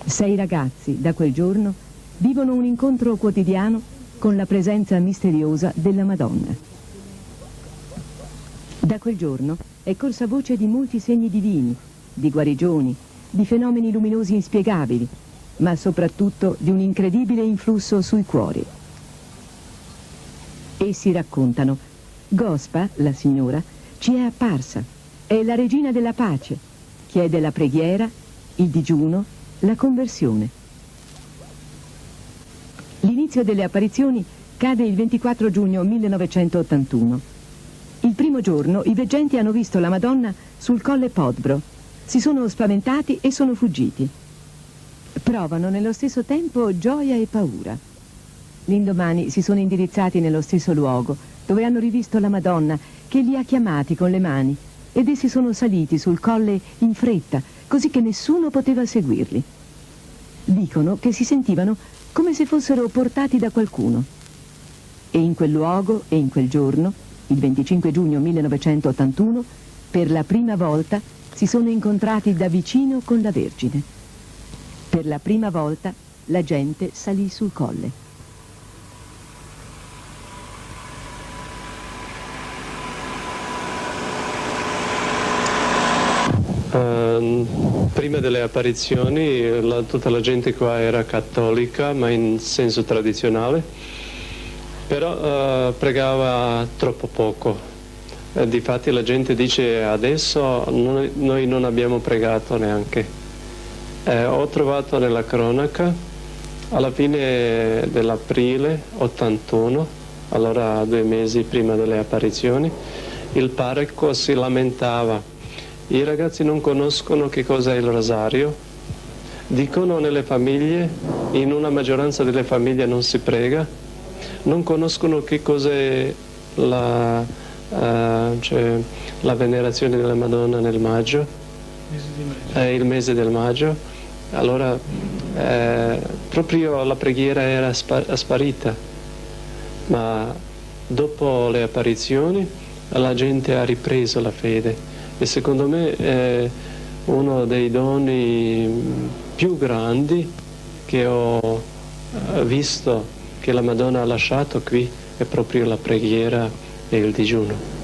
6 ragazzi, da quel giorno, vivono un incontro quotidiano con la presenza misteriosa della Madonna. Da quel giorno è corsa voce di molti segni divini, di guarigioni, di fenomeni luminosi inspiegabili, ma soprattutto di un incredibile influsso sui cuori. Essi raccontano: Gospa, la signora, ci è apparsa, è la regina della pace, chiede la preghiera, il digiuno, la conversione. L'inizio delle apparizioni cade il 24 giugno 1981. Il primo giorno i veggenti hanno visto la Madonna sul colle Podbro, si sono spaventati e sono fuggiti. Provano nello stesso tempo gioia e paura. L'indomani si sono indirizzati nello stesso luogo, dove hanno rivisto la Madonna che li ha chiamati con le mani, ed essi sono saliti sul colle in fretta, così che nessuno poteva seguirli. Dicono che si sentivano come se fossero portati da qualcuno. E in quel luogo e in quel giorno, il 25 giugno 1981, per la prima volta si sono incontrati da vicino con la Vergine. Per la prima volta la gente salì sul colle. Prima delle apparizioni tutta la gente qua era cattolica, ma in senso tradizionale, però pregava troppo poco. Difatti la gente dice adesso noi non abbiamo pregato neanche. Ho trovato nella cronaca alla fine dell'aprile 81, allora 2 mesi prima delle apparizioni, il parroco si lamentava: i ragazzi non conoscono che cos'è il rosario, dicono nelle famiglie, in una maggioranza delle famiglie non si prega, non conoscono che cos'è la venerazione della Madonna nel maggio, il mese del maggio. Allora proprio la preghiera era sparita, ma dopo le apparizioni la gente ha ripreso la fede. E secondo me è uno dei doni più grandi che ho visto che la Madonna ha lasciato qui, è proprio la preghiera e il digiuno.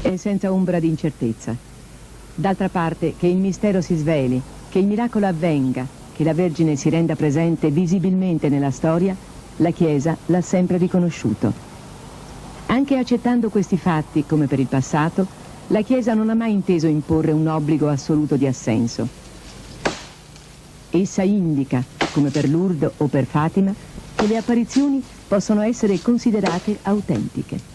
È senza ombra di incertezza. D'altra parte, che il mistero si sveli, che il miracolo avvenga, che la Vergine si renda presente visibilmente nella storia, la Chiesa l'ha sempre riconosciuto. Anche accettando questi fatti, come per il passato, la Chiesa non ha mai inteso imporre un obbligo assoluto di assenso. Essa indica, come per Lourdes o per Fatima, che le apparizioni possono essere considerate autentiche.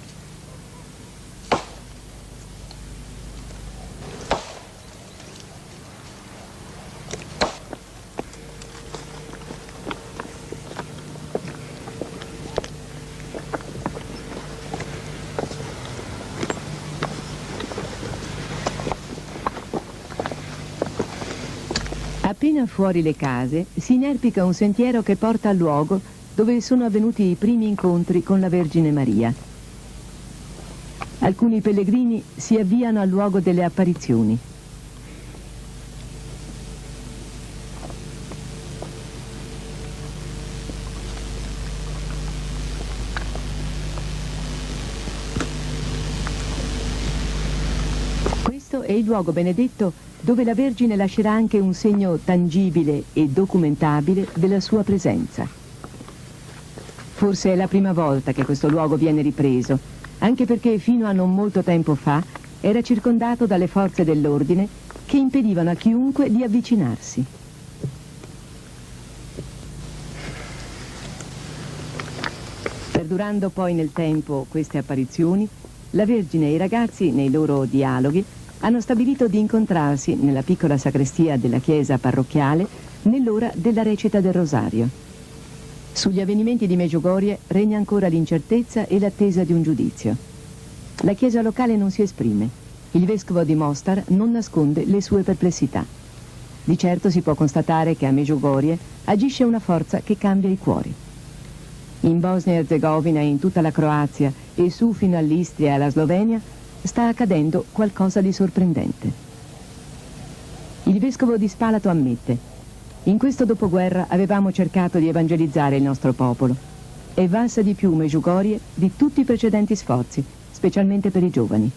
Appena fuori le case si inerpica un sentiero che porta al luogo dove sono avvenuti i primi incontri con la Vergine Maria. Alcuni pellegrini si avviano al luogo delle apparizioni. Questo è il luogo benedetto dove la Vergine lascerà anche un segno tangibile e documentabile della sua presenza. Forse è la prima volta che questo luogo viene ripreso, anche perché fino a non molto tempo fa era circondato dalle forze dell'ordine che impedivano a chiunque di avvicinarsi. Perdurando poi nel tempo queste apparizioni, la Vergine e i ragazzi, nei loro dialoghi, hanno stabilito di incontrarsi nella piccola sacrestia della chiesa parrocchiale nell'ora della recita del rosario. Sugli avvenimenti di Medjugorje regna ancora l'incertezza e l'attesa di un giudizio. La chiesa locale non si esprime. Il vescovo di Mostar non nasconde le sue perplessità. Di certo si può constatare che a Medjugorje agisce una forza che cambia i cuori. In Bosnia e Erzegovina, in tutta la Croazia e su fino all'Istria e alla Slovenia sta accadendo qualcosa di sorprendente. Il vescovo di Spalato ammette: in questo dopoguerra avevamo cercato di evangelizzare il nostro popolo. È valsa di più Medjugorje di tutti i precedenti sforzi, specialmente per i giovani.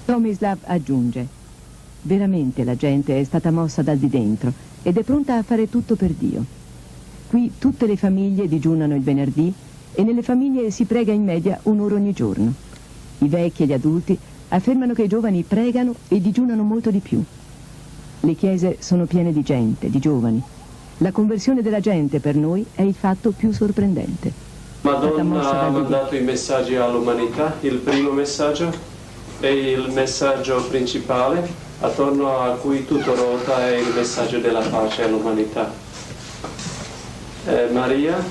Tomislav aggiunge: veramente la gente è stata mossa dal di dentro ed è pronta a fare tutto per Dio. Qui tutte le famiglie digiunano il venerdì e nelle famiglie si prega in media un'ora ogni giorno. I vecchi e gli adulti affermano che i giovani pregano e digiunano molto di più. Le chiese sono piene di gente, di giovani. La conversione della gente per noi è il fatto più sorprendente. Madonna ha mandato i messaggi all'umanità. Il primo messaggio è il messaggio principale, attorno a cui tutto ruota, è il messaggio della pace all'umanità. Maria,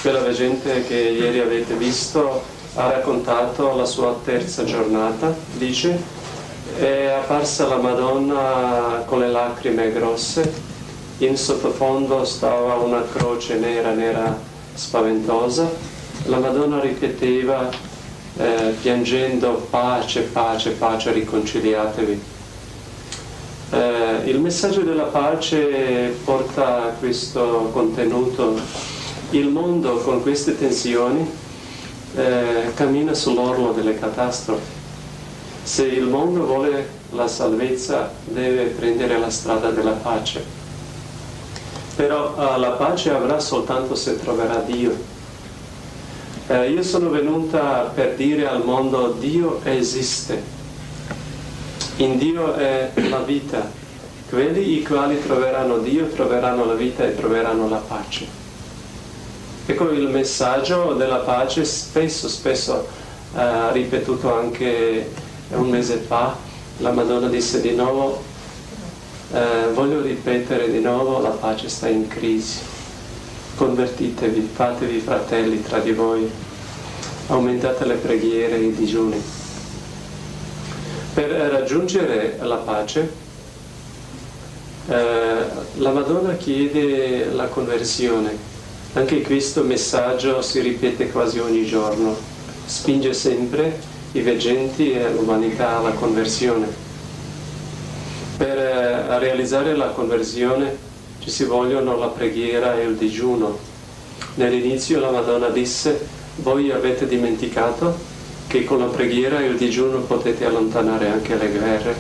quella veggente che ieri avete visto, ha raccontato la sua terza giornata, dice: è apparsa la Madonna con le lacrime grosse, in sottofondo stava una croce nera spaventosa, la Madonna ripeteva piangendo: pace, pace, pace, riconciliatevi. Il messaggio della pace porta questo contenuto. Il mondo con queste tensioni cammina sull'orlo delle catastrofi. Se il mondo vuole la salvezza, deve prendere la strada della pace. Però la pace avrà soltanto se troverà Dio. Io sono venuta per dire al mondo: Dio esiste. In Dio è la vita. Quelli i quali troveranno Dio troveranno la vita e troveranno la pace. Ecco il messaggio della pace, spesso ripetuto anche un mese fa. La Madonna disse di nuovo: voglio ripetere di nuovo, la pace sta in crisi. Convertitevi, fatevi fratelli tra di voi, aumentate le preghiere e i digiuni. Per raggiungere la pace, la Madonna chiede la conversione. Anche questo messaggio si ripete quasi ogni giorno, spinge sempre i veggenti e l'umanità alla conversione. Per realizzare la conversione ci si vogliono la preghiera e il digiuno. Nell'inizio la Madonna disse: voi avete dimenticato che con la preghiera e il digiuno potete allontanare anche le guerre,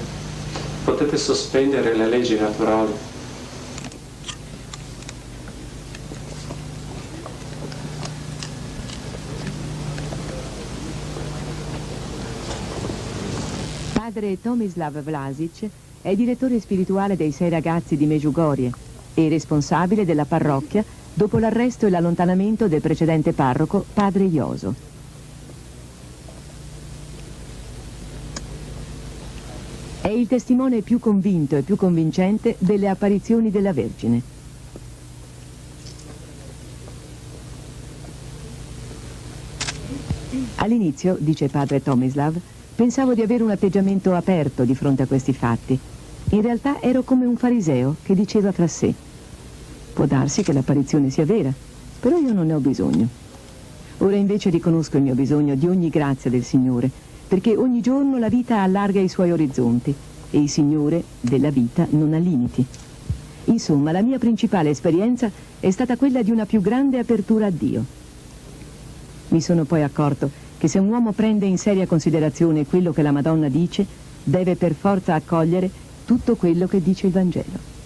potete sospendere le leggi naturali. Padre Tomislav Vlasic è direttore spirituale dei 6 ragazzi di Medjugorje e responsabile della parrocchia dopo l'arresto e l'allontanamento del precedente parroco, padre Ioso. È il testimone più convinto e più convincente delle apparizioni della Vergine. All'inizio, dice padre Tomislav, pensavo di avere un atteggiamento aperto di fronte a questi fatti, In realtà ero come un fariseo che diceva fra sé: può darsi che l'apparizione sia vera, però io non ne ho bisogno. Ora invece riconosco il mio bisogno di ogni grazia del Signore, perché ogni giorno la vita allarga i suoi orizzonti e il Signore della vita non ha limiti. Insomma, la mia principale esperienza è stata quella di una più grande apertura a Dio. Mi sono poi accorto che se un uomo prende in seria considerazione quello che la Madonna dice, deve per forza accogliere tutto quello che dice il Vangelo.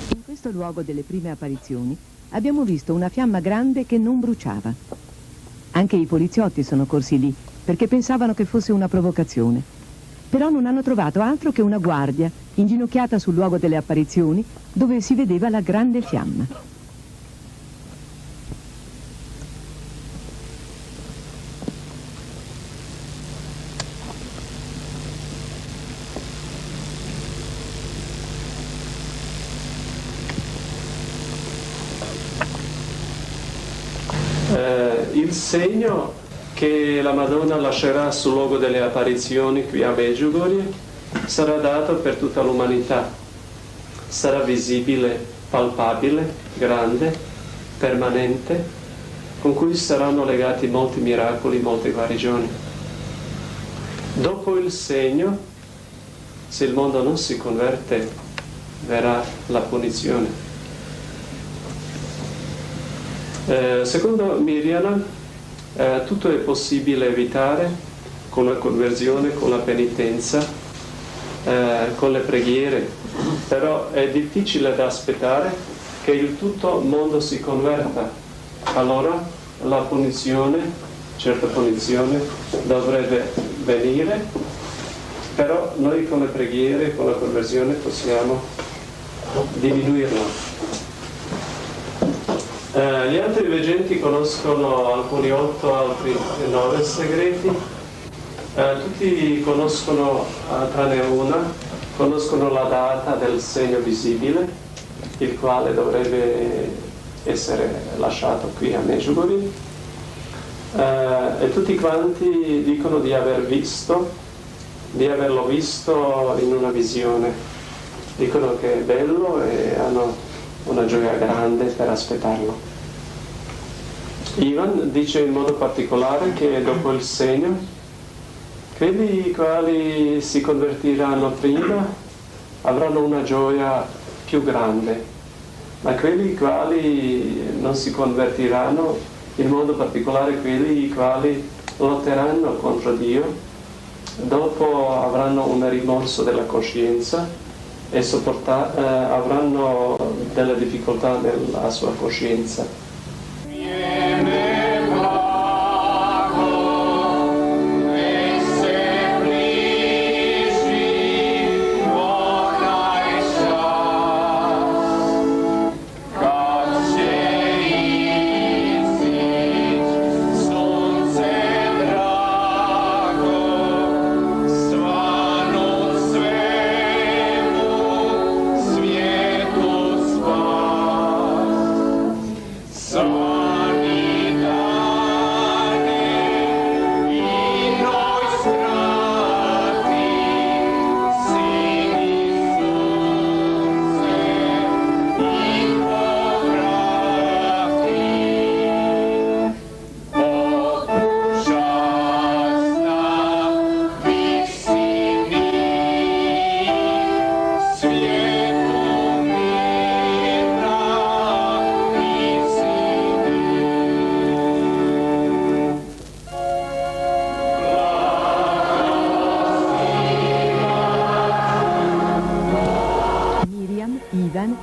In questo luogo delle prime apparizioni abbiamo visto una fiamma grande che non bruciava. Anche i poliziotti sono corsi lì perché pensavano che fosse una provocazione. Però non hanno trovato altro che una guardia inginocchiata sul luogo delle apparizioni dove si vedeva la grande fiamma. Il segno che la Madonna lascerà sul luogo delle apparizioni qui a Medjugorje sarà dato per tutta l'umanità. Sarà visibile, palpabile, grande, permanente, con cui saranno legati molti miracoli, molte guarigioni. Dopo il segno, se il mondo non si converte, verrà la punizione. Secondo Miriam, tutto è possibile evitare con la conversione, con la penitenza, con le preghiere, però è difficile da aspettare che il tutto mondo si converta. Allora la punizione, certa punizione, dovrebbe venire, però noi con le preghiere, con la conversione possiamo diminuirla. Gli altri veggenti conoscono alcuni 8, altri 9 segreti. Tutti conoscono, tranne una, conoscono la data del segno visibile, il quale dovrebbe essere lasciato qui a Medjugorje. E tutti quanti dicono di averlo visto in una visione. Dicono che è bello e hanno una gioia grande per aspettarlo. Ivan dice in modo particolare che dopo il segno, quelli quali si convertiranno prima avranno una gioia più grande, ma quelli quali non si convertiranno, in modo particolare quelli quali lotteranno contro Dio, dopo avranno un rimorso della coscienza e avranno delle difficoltà nella sua coscienza.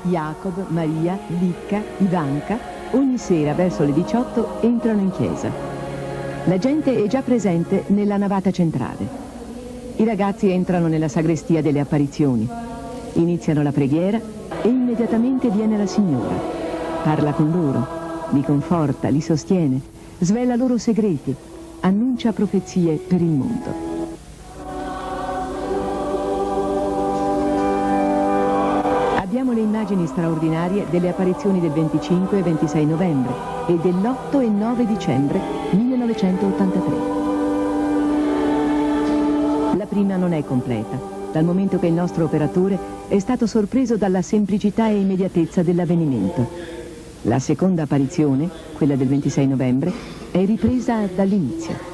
Jacob, Maria, Licca, Ivanka, ogni sera verso le 18 entrano in chiesa. La gente è già presente nella navata centrale. I ragazzi entrano nella sagrestia delle apparizioni, iniziano la preghiera e immediatamente viene la Signora. Parla con loro, li conforta, li sostiene, svela loro segreti, annuncia profezie per il mondo. Abbiamo le immagini straordinarie delle apparizioni del 25 e 26 novembre, e dell'8 e 9 dicembre 1983. La prima non è completa, dal momento che il nostro operatore è stato sorpreso dalla semplicità e immediatezza dell'avvenimento. La seconda apparizione, quella del 26 novembre, è ripresa dall'inizio.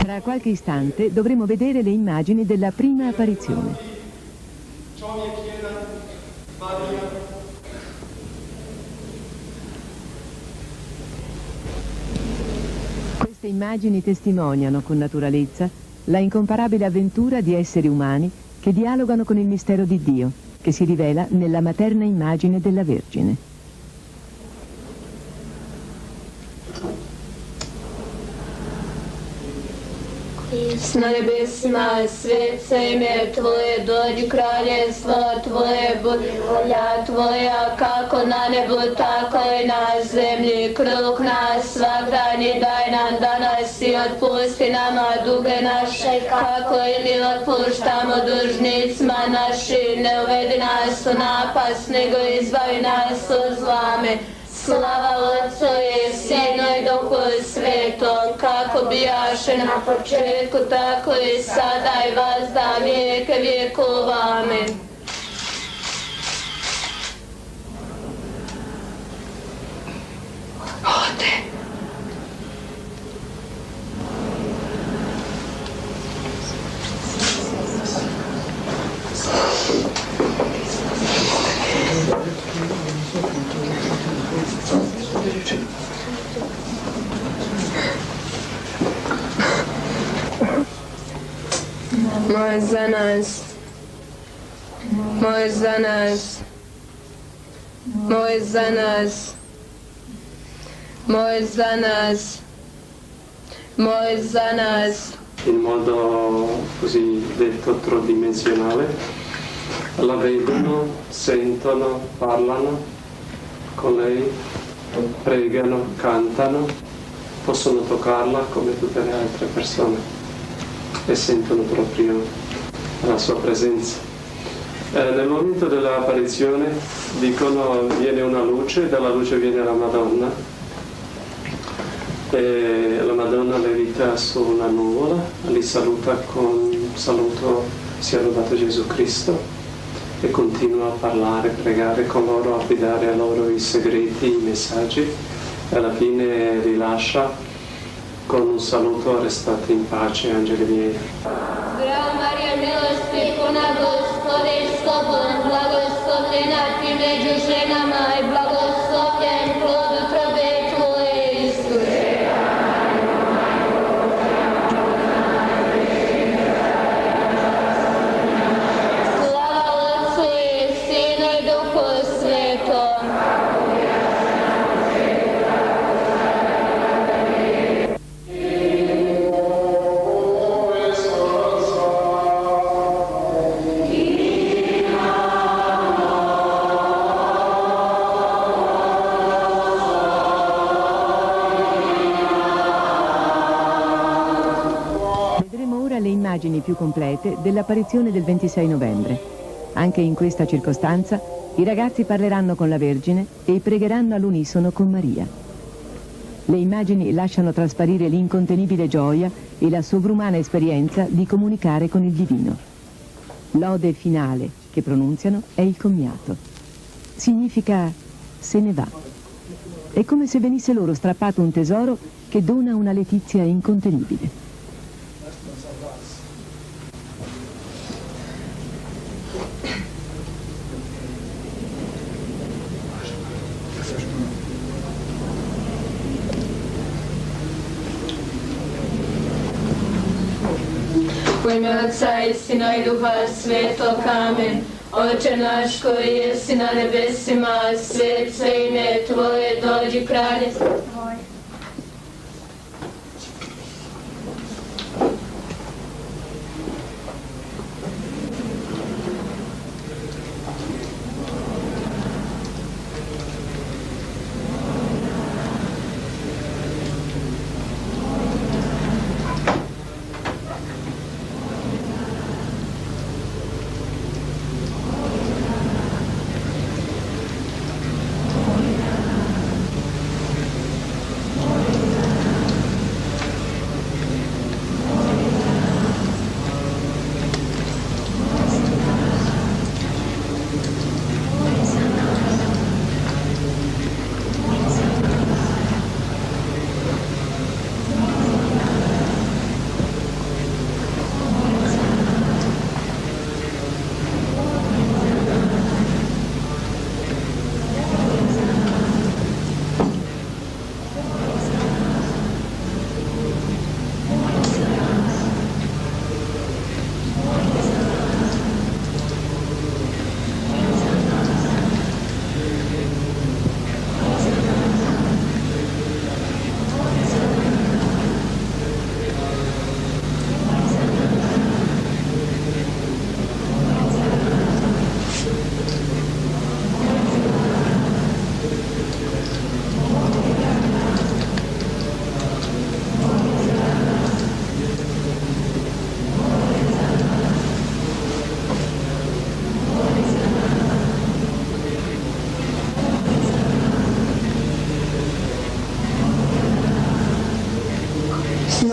Tra qualche istante dovremo vedere le immagini della prima apparizione. Queste immagini testimoniano con naturalezza la incomparabile avventura di esseri umani che dialogano con il mistero di Dio, che si rivela nella materna immagine della Vergine. С небесна свет имя Твое, доđi kraljevstvo Tvoje, budi volja Tvoja, kako na nebu, tako i na zemlji. Kruh nas svakdanji daj nam danas i otpusti nama duge naše, kako i mi otpuštamo dužnicima našim. Ne uvedi nas u napast, nego izbavi nas od zlame. Slava Otcu i Sinu i Duhu Svetom, kako bijaše na početku, tako i sada i vazda vijeke vjekova. Amen. Ode. Moj za nas, moj za nas, moj za nas, moj za nas, moj za nas. In modo così detto tridimensionale, la vedono, sentono, parlano con lei, pregano, cantano, possono toccarla come tutte le altre persone e sentono proprio la sua presenza. Nel momento dell'apparizione dicono viene una luce, dalla luce viene la Madonna e la Madonna levita su una nuvola, li saluta con saluto sia lodato Gesù Cristo e continua a parlare, pregare con loro, affidare a loro i segreti, i messaggi e alla fine li lascia con un saluto: restate in pace, angeli miei. Zdravo Marija, milosti puna, Gospod je s tobom, blagoslovljena ti među ženama i blagoslovljen plod utrobe tvoje, Isuse. Slava Otcu i Sinu i Duhu Svetom. Immagini più complete dell'apparizione del 26 novembre. Anche in questa circostanza i ragazzi parleranno con la Vergine e pregheranno all'unisono con Maria. Le immagini lasciano trasparire l'incontenibile gioia e la sovrumana esperienza di comunicare con il divino. L'ode finale che pronunziano è il commiato. Significa se ne va. È come se venisse loro strappato un tesoro che dona una letizia incontenibile. U ime Otca i Sina i Duha Svetog, amen. Oče naš koji jesi na nebesima, svet se ime Tvoje, dođi kraljevstvo Tvoje.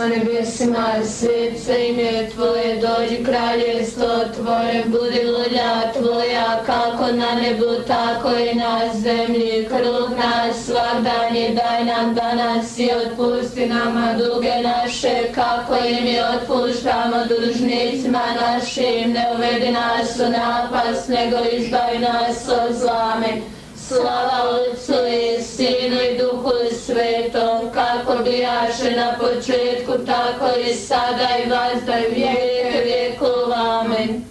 na nebesima, svet se ime Tvoje, dođi kraljestvo Tvoje, budi volja Tvoja, kako na nebu, tako i na zemlji. Kruh naš svakdanji daj nam danas i otpusti nama duge naše, kako i mi otpuštamo dužnicima našim. Ne uvedi nas u napast, nego izbavi nas od zla. Amen. Slava Otcu i Sinu i Duhu Svetom, kako bijaše na početku, tako i sada i vazda i vijeke vijekov. Amen.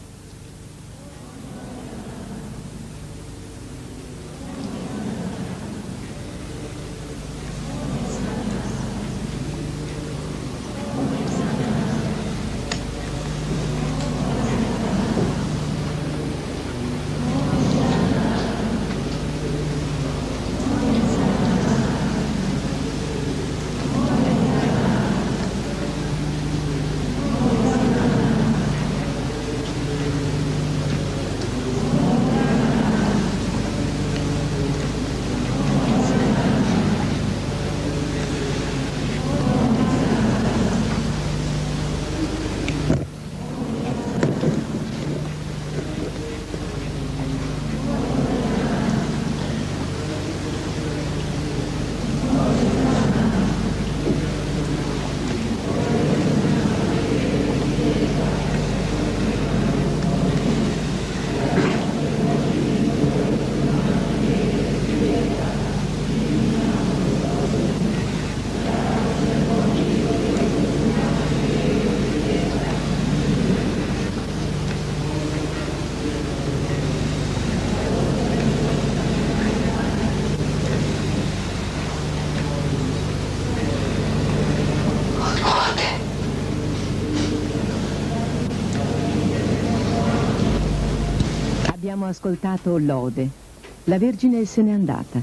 Abbiamo ascoltato l'Ode. La Vergine se n'è andata.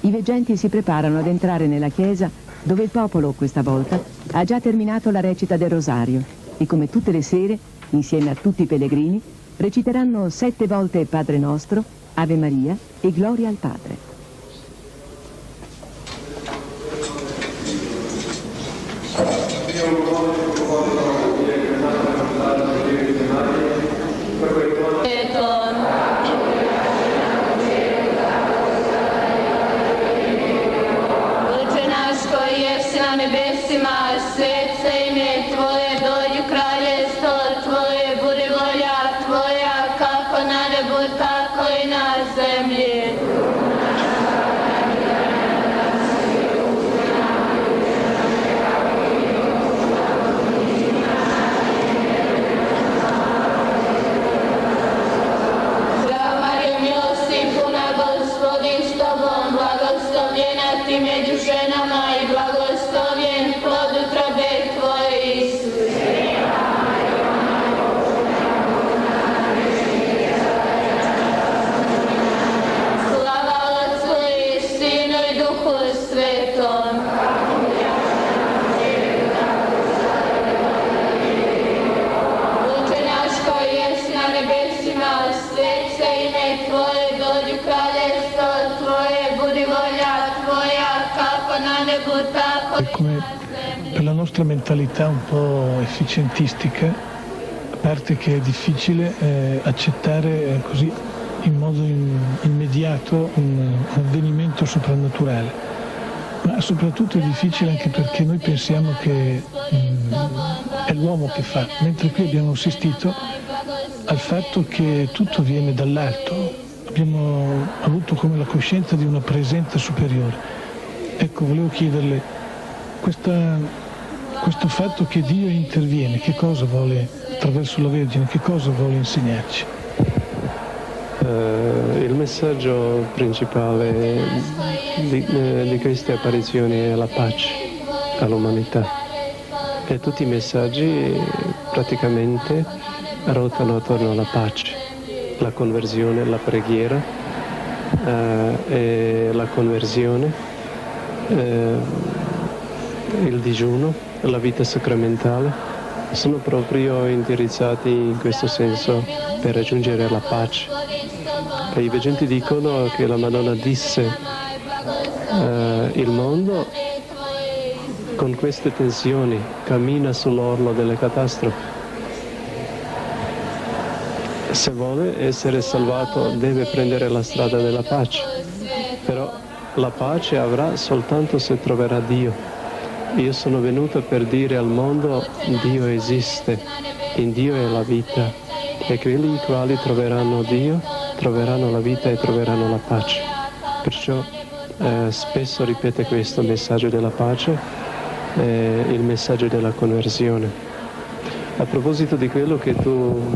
I veggenti si preparano ad entrare nella chiesa dove il popolo, questa volta, ha già terminato la recita del Rosario e come tutte le sere, insieme a tutti i pellegrini, reciteranno 7 volte Padre Nostro, Ave Maria e Gloria al Padre. E come per la nostra mentalità un po' efficientistica, a parte che è difficile accettare così in modo immediato un avvenimento soprannaturale, ma soprattutto è difficile anche perché noi pensiamo che è l'uomo che fa, mentre qui abbiamo assistito al fatto che tutto viene dall'alto, abbiamo avuto come la coscienza di una presenza superiore. Ecco, volevo chiederle, questo fatto che Dio interviene, che cosa vuole, attraverso la Vergine, che cosa vuole insegnarci? Il messaggio principale di queste apparizioni è la pace all'umanità. E tutti i messaggi praticamente ruotano attorno alla pace, la conversione, la preghiera e la conversione. Il digiuno, la vita sacramentale sono proprio indirizzati in questo senso per raggiungere la pace. E i veggenti dicono che la Madonna disse il mondo con queste tensioni cammina sull'orlo delle catastrofi. Se vuole essere salvato deve prendere la strada della pace, però la pace avrà soltanto se troverà Dio. Io sono venuto per dire al mondo: Dio esiste, in Dio è la vita, e quelli i quali troveranno Dio troveranno la vita e troveranno la pace. Perciò spesso ripete questo messaggio della pace, il messaggio della conversione. A proposito di quello che tu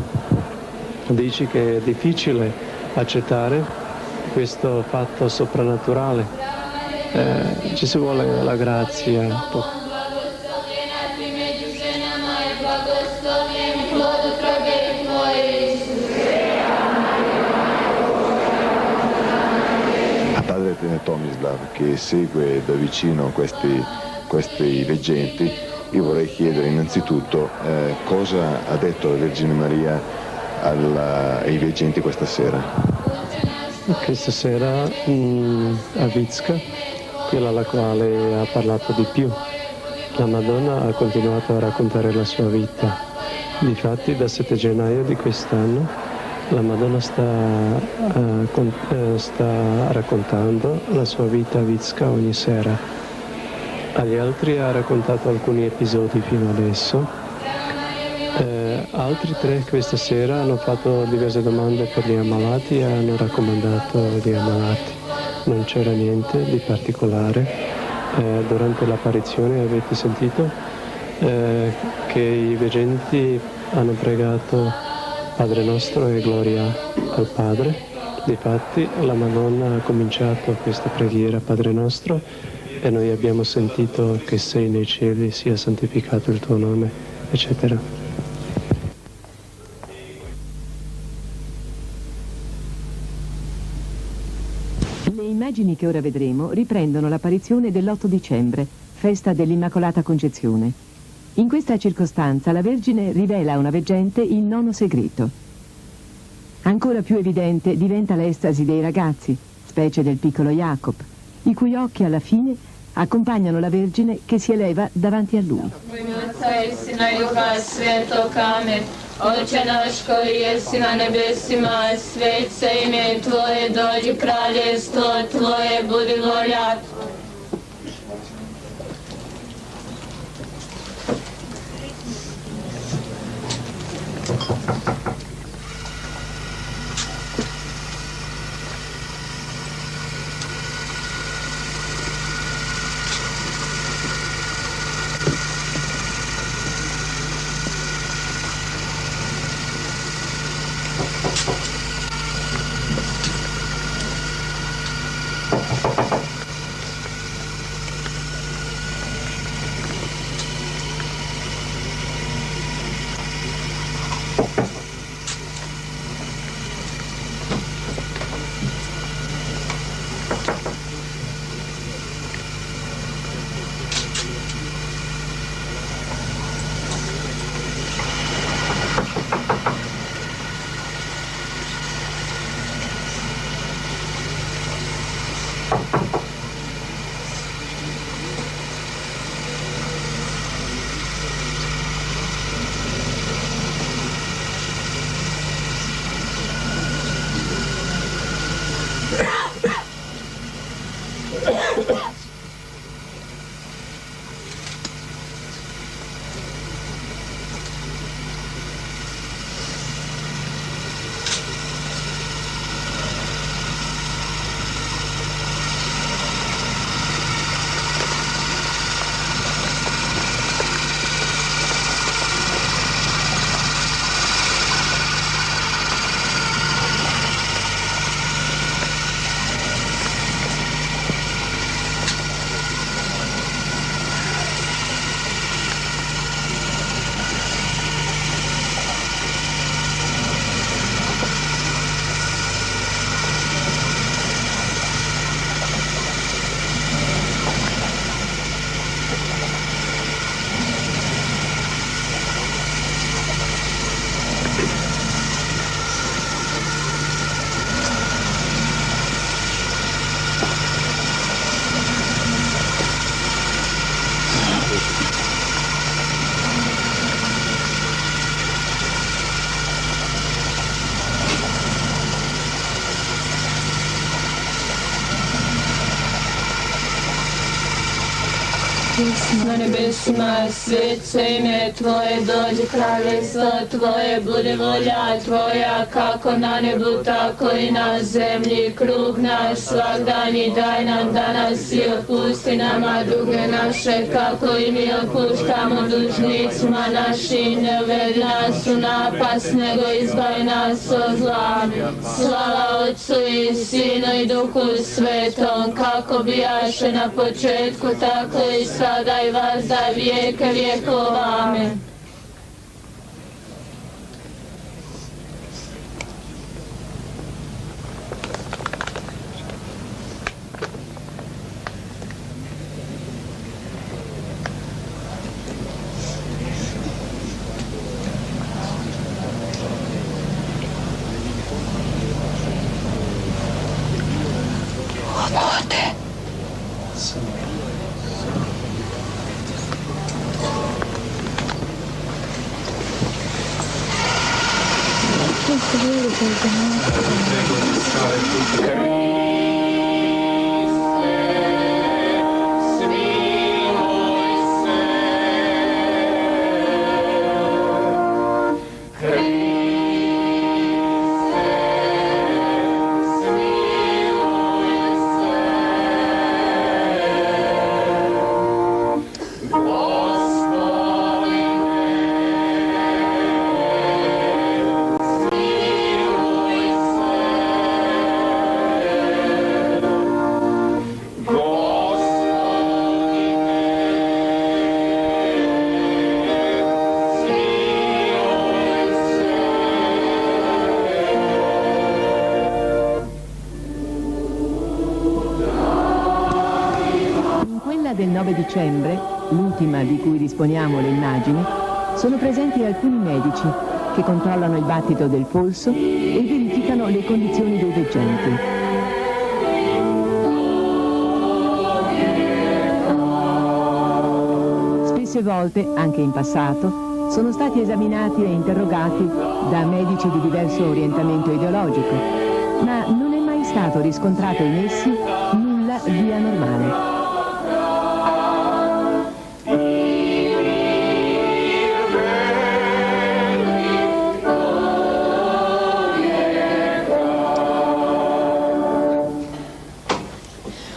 dici che è difficile accettare questo fatto soprannaturale, ci si vuole la grazia. A padre Tomislav, che segue da vicino questi veggenti, io vorrei chiedere innanzitutto cosa ha detto la Vergine Maria ai veggenti questa sera. Questa sera a Vitska, quella alla quale ha parlato di più, la Madonna ha continuato a raccontare la sua vita. Difatti da 7 gennaio di quest'anno la Madonna sta raccontando la sua vita a Vitska ogni sera. Agli altri ha raccontato alcuni episodi fino adesso. Altri 3 questa sera hanno fatto diverse domande per gli ammalati e hanno raccomandato gli ammalati. Non c'era niente di particolare. Durante l'apparizione avete sentito che i veggenti hanno pregato Padre nostro e gloria al Padre. Difatti la Madonna ha cominciato questa preghiera Padre nostro e noi abbiamo sentito che sei nei cieli, sia santificato il tuo nome, eccetera. Le immagini che ora vedremo riprendono l'apparizione dell'8 dicembre, festa dell'Immacolata Concezione. In questa circostanza la Vergine rivela a una veggente il nono segreto. Ancora più evidente diventa l'estasi dei ragazzi, specie del piccolo Jacob, i cui occhi alla fine accompagnano la Vergine che si eleva davanti a lui. Oče naš koji jesi na nebesima, svet se ime Tvoje, dođi kraljevstvo Tvoje, budi volja. Na nebesima svetsko ime Tvoje, dođi kraljestvo Tvoje, bude volja Tvoja, kako na nebu, tako i na zemlji. Kruh naš svagdanji daj nam danas i otpusti nama duge naše, kako i mi otpuštamo dužnicima našim. Ne uvedi nas u napast, nego izbavi nas od zla. Slava Otcu i Sinu i Duhu Svetom, kako bijaše na početku, tako i sada i vazda vijeke vjekova. Amen. Del 9 dicembre, l'ultima di cui disponiamo le immagini, sono presenti alcuni medici che controllano il battito del polso e verificano le condizioni dei veggenti. Spesse volte, anche in passato, sono stati esaminati e interrogati da medici di diverso orientamento ideologico, ma non è mai stato riscontrato in essi nulla di anormale.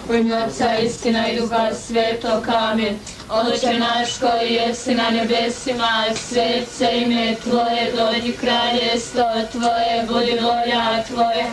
U ime Otca, istina i Duha Svetog, amen. Oče naš koji jesi na nebesima, svet se ime Tvoje, dođi kraljestvo Tvoje, budi volja Tvoja.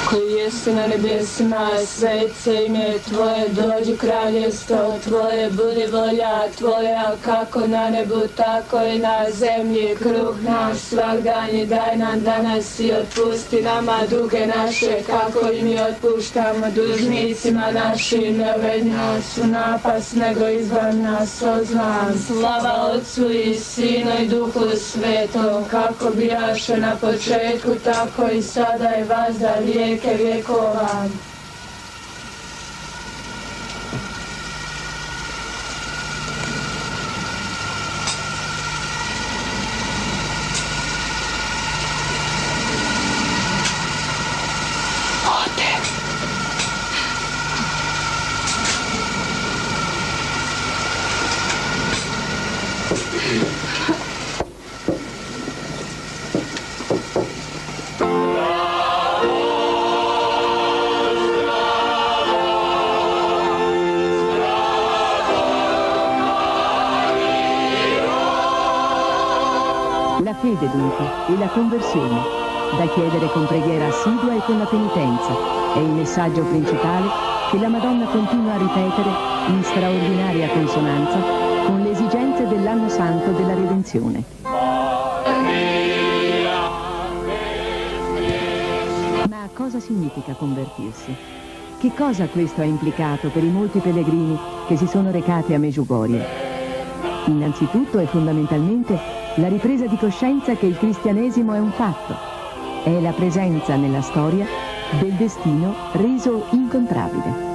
Koji jesi na nebesima, svet se ime Tvoje, dođi kraljestvo Tvoje, budi volja Tvoja, kako na nebu, tako i na zemlji. Kruh naš svagdanji daj nam danas i otpusti nama duge naše, kako i mi otpuštamo dužnicima našim. Ne uvedi nas u napast, nego izbavi nas od zla. Slava Otcu i Sinu i Duhu Svetom, kako bijaše na početku, tako i sada i vazda vijeke vjekova. Oh, fede dunque e la conversione, da chiedere con preghiera assidua e con la penitenza, è il messaggio principale che la Madonna continua a ripetere in straordinaria consonanza con le esigenze dell'anno santo della Redenzione. Ma cosa significa convertirsi? Che cosa questo ha implicato per i molti pellegrini che si sono recati a Medjugorje? Innanzitutto e fondamentalmente la ripresa di coscienza che il cristianesimo è un fatto, è la presenza nella storia del destino reso incontrabile.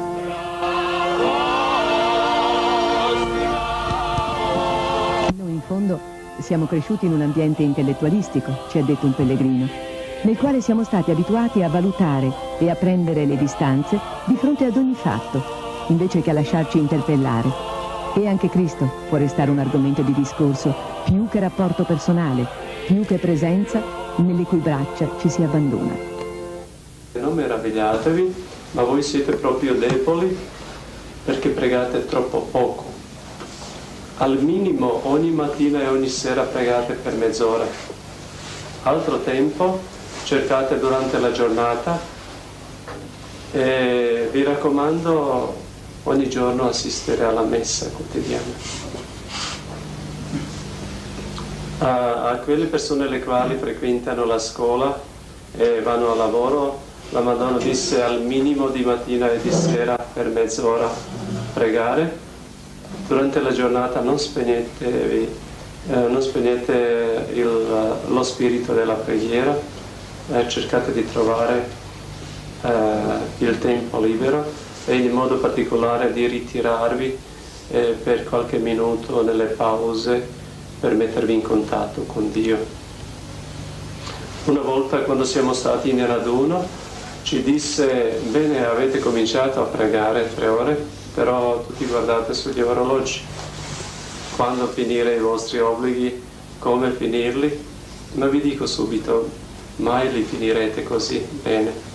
Noi in fondo siamo cresciuti in un ambiente intellettualistico, ci ha detto un pellegrino, nel quale siamo stati abituati a valutare e a prendere le distanze di fronte ad ogni fatto, invece che a lasciarci interpellare. E anche Cristo può restare un argomento di discorso più che rapporto personale, più che presenza nelle cui braccia ci si abbandona. Non meravigliatevi, ma voi siete proprio deboli perché pregate troppo poco. Al minimo ogni mattina e ogni sera pregate per mezz'ora. Altro tempo cercate durante la giornata e vi raccomando ogni giorno assistere alla messa quotidiana. A quelle persone le quali frequentano la scuola e vanno al lavoro, la Madonna disse al minimo di mattina e di sera per mezz'ora pregare. Durante la giornata non spegnete lo spirito della preghiera, cercate di trovare il tempo libero e in modo particolare di ritirarvi per qualche minuto nelle pause per mettervi in contatto con Dio. Una volta quando siamo stati in raduno ci disse: bene, avete cominciato a pregare 3 ore, però tutti guardate sugli orologi. Quando finire i vostri obblighi, come finirli? Ma vi dico subito, mai li finirete così bene.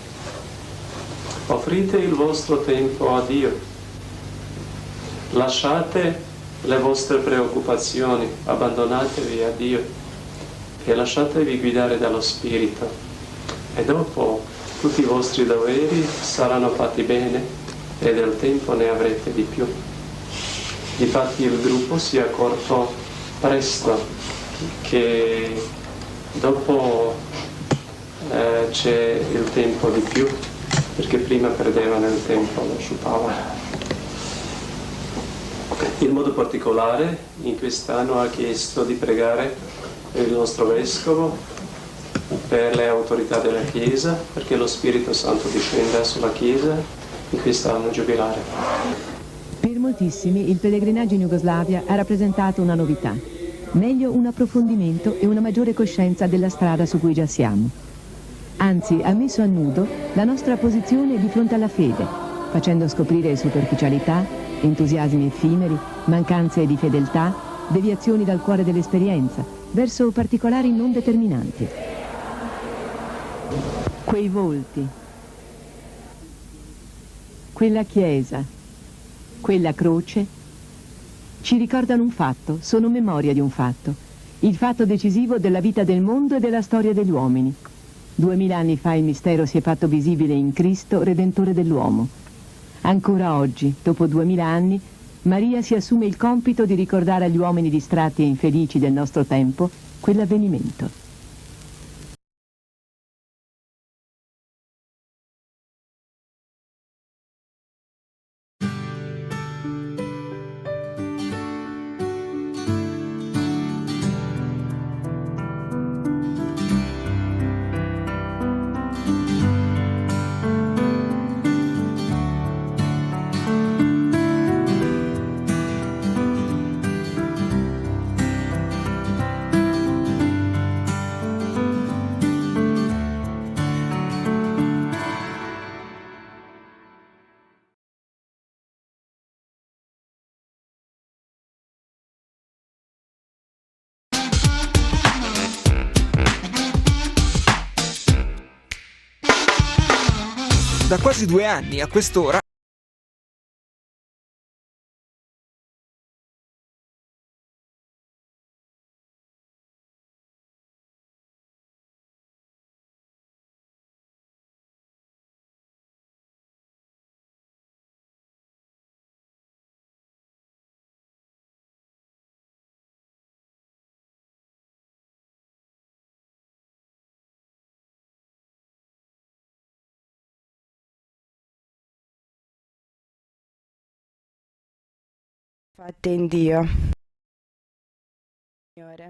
Offrite il vostro tempo a Dio. Lasciate le vostre preoccupazioni, abbandonatevi a Dio e lasciatevi guidare dallo Spirito. E dopo tutti i vostri doveri saranno fatti bene e del tempo ne avrete di più. Difatti il gruppo si è accorto presto che dopo c'è il tempo di più, perché prima perdevano il tempo, lo sciupavano. In modo particolare in quest'anno ha chiesto di pregare per il nostro Vescovo, per le autorità della Chiesa, perché lo Spirito Santo discenda sulla Chiesa in quest'anno giubilare. Per moltissimi il pellegrinaggio in Jugoslavia ha rappresentato una novità, meglio un approfondimento e una maggiore coscienza della strada su cui già siamo. Anzi, ha messo a nudo la nostra posizione di fronte alla fede, facendo scoprire superficialità, entusiasmi effimeri, mancanze di fedeltà, deviazioni dal cuore dell'esperienza, verso particolari non determinanti. Quei volti, quella chiesa, quella croce, ci ricordano un fatto, sono memoria di un fatto, il fatto decisivo della vita del mondo e della storia degli uomini. 2000 anni fa il mistero si è fatto visibile in Cristo, Redentore dell'uomo. Ancora oggi, dopo 2000 anni, Maria si assume il compito di ricordare agli uomini distratti e infelici del nostro tempo quell'avvenimento. Da quasi 2 anni a quest'ora fatte in Dio. Signore.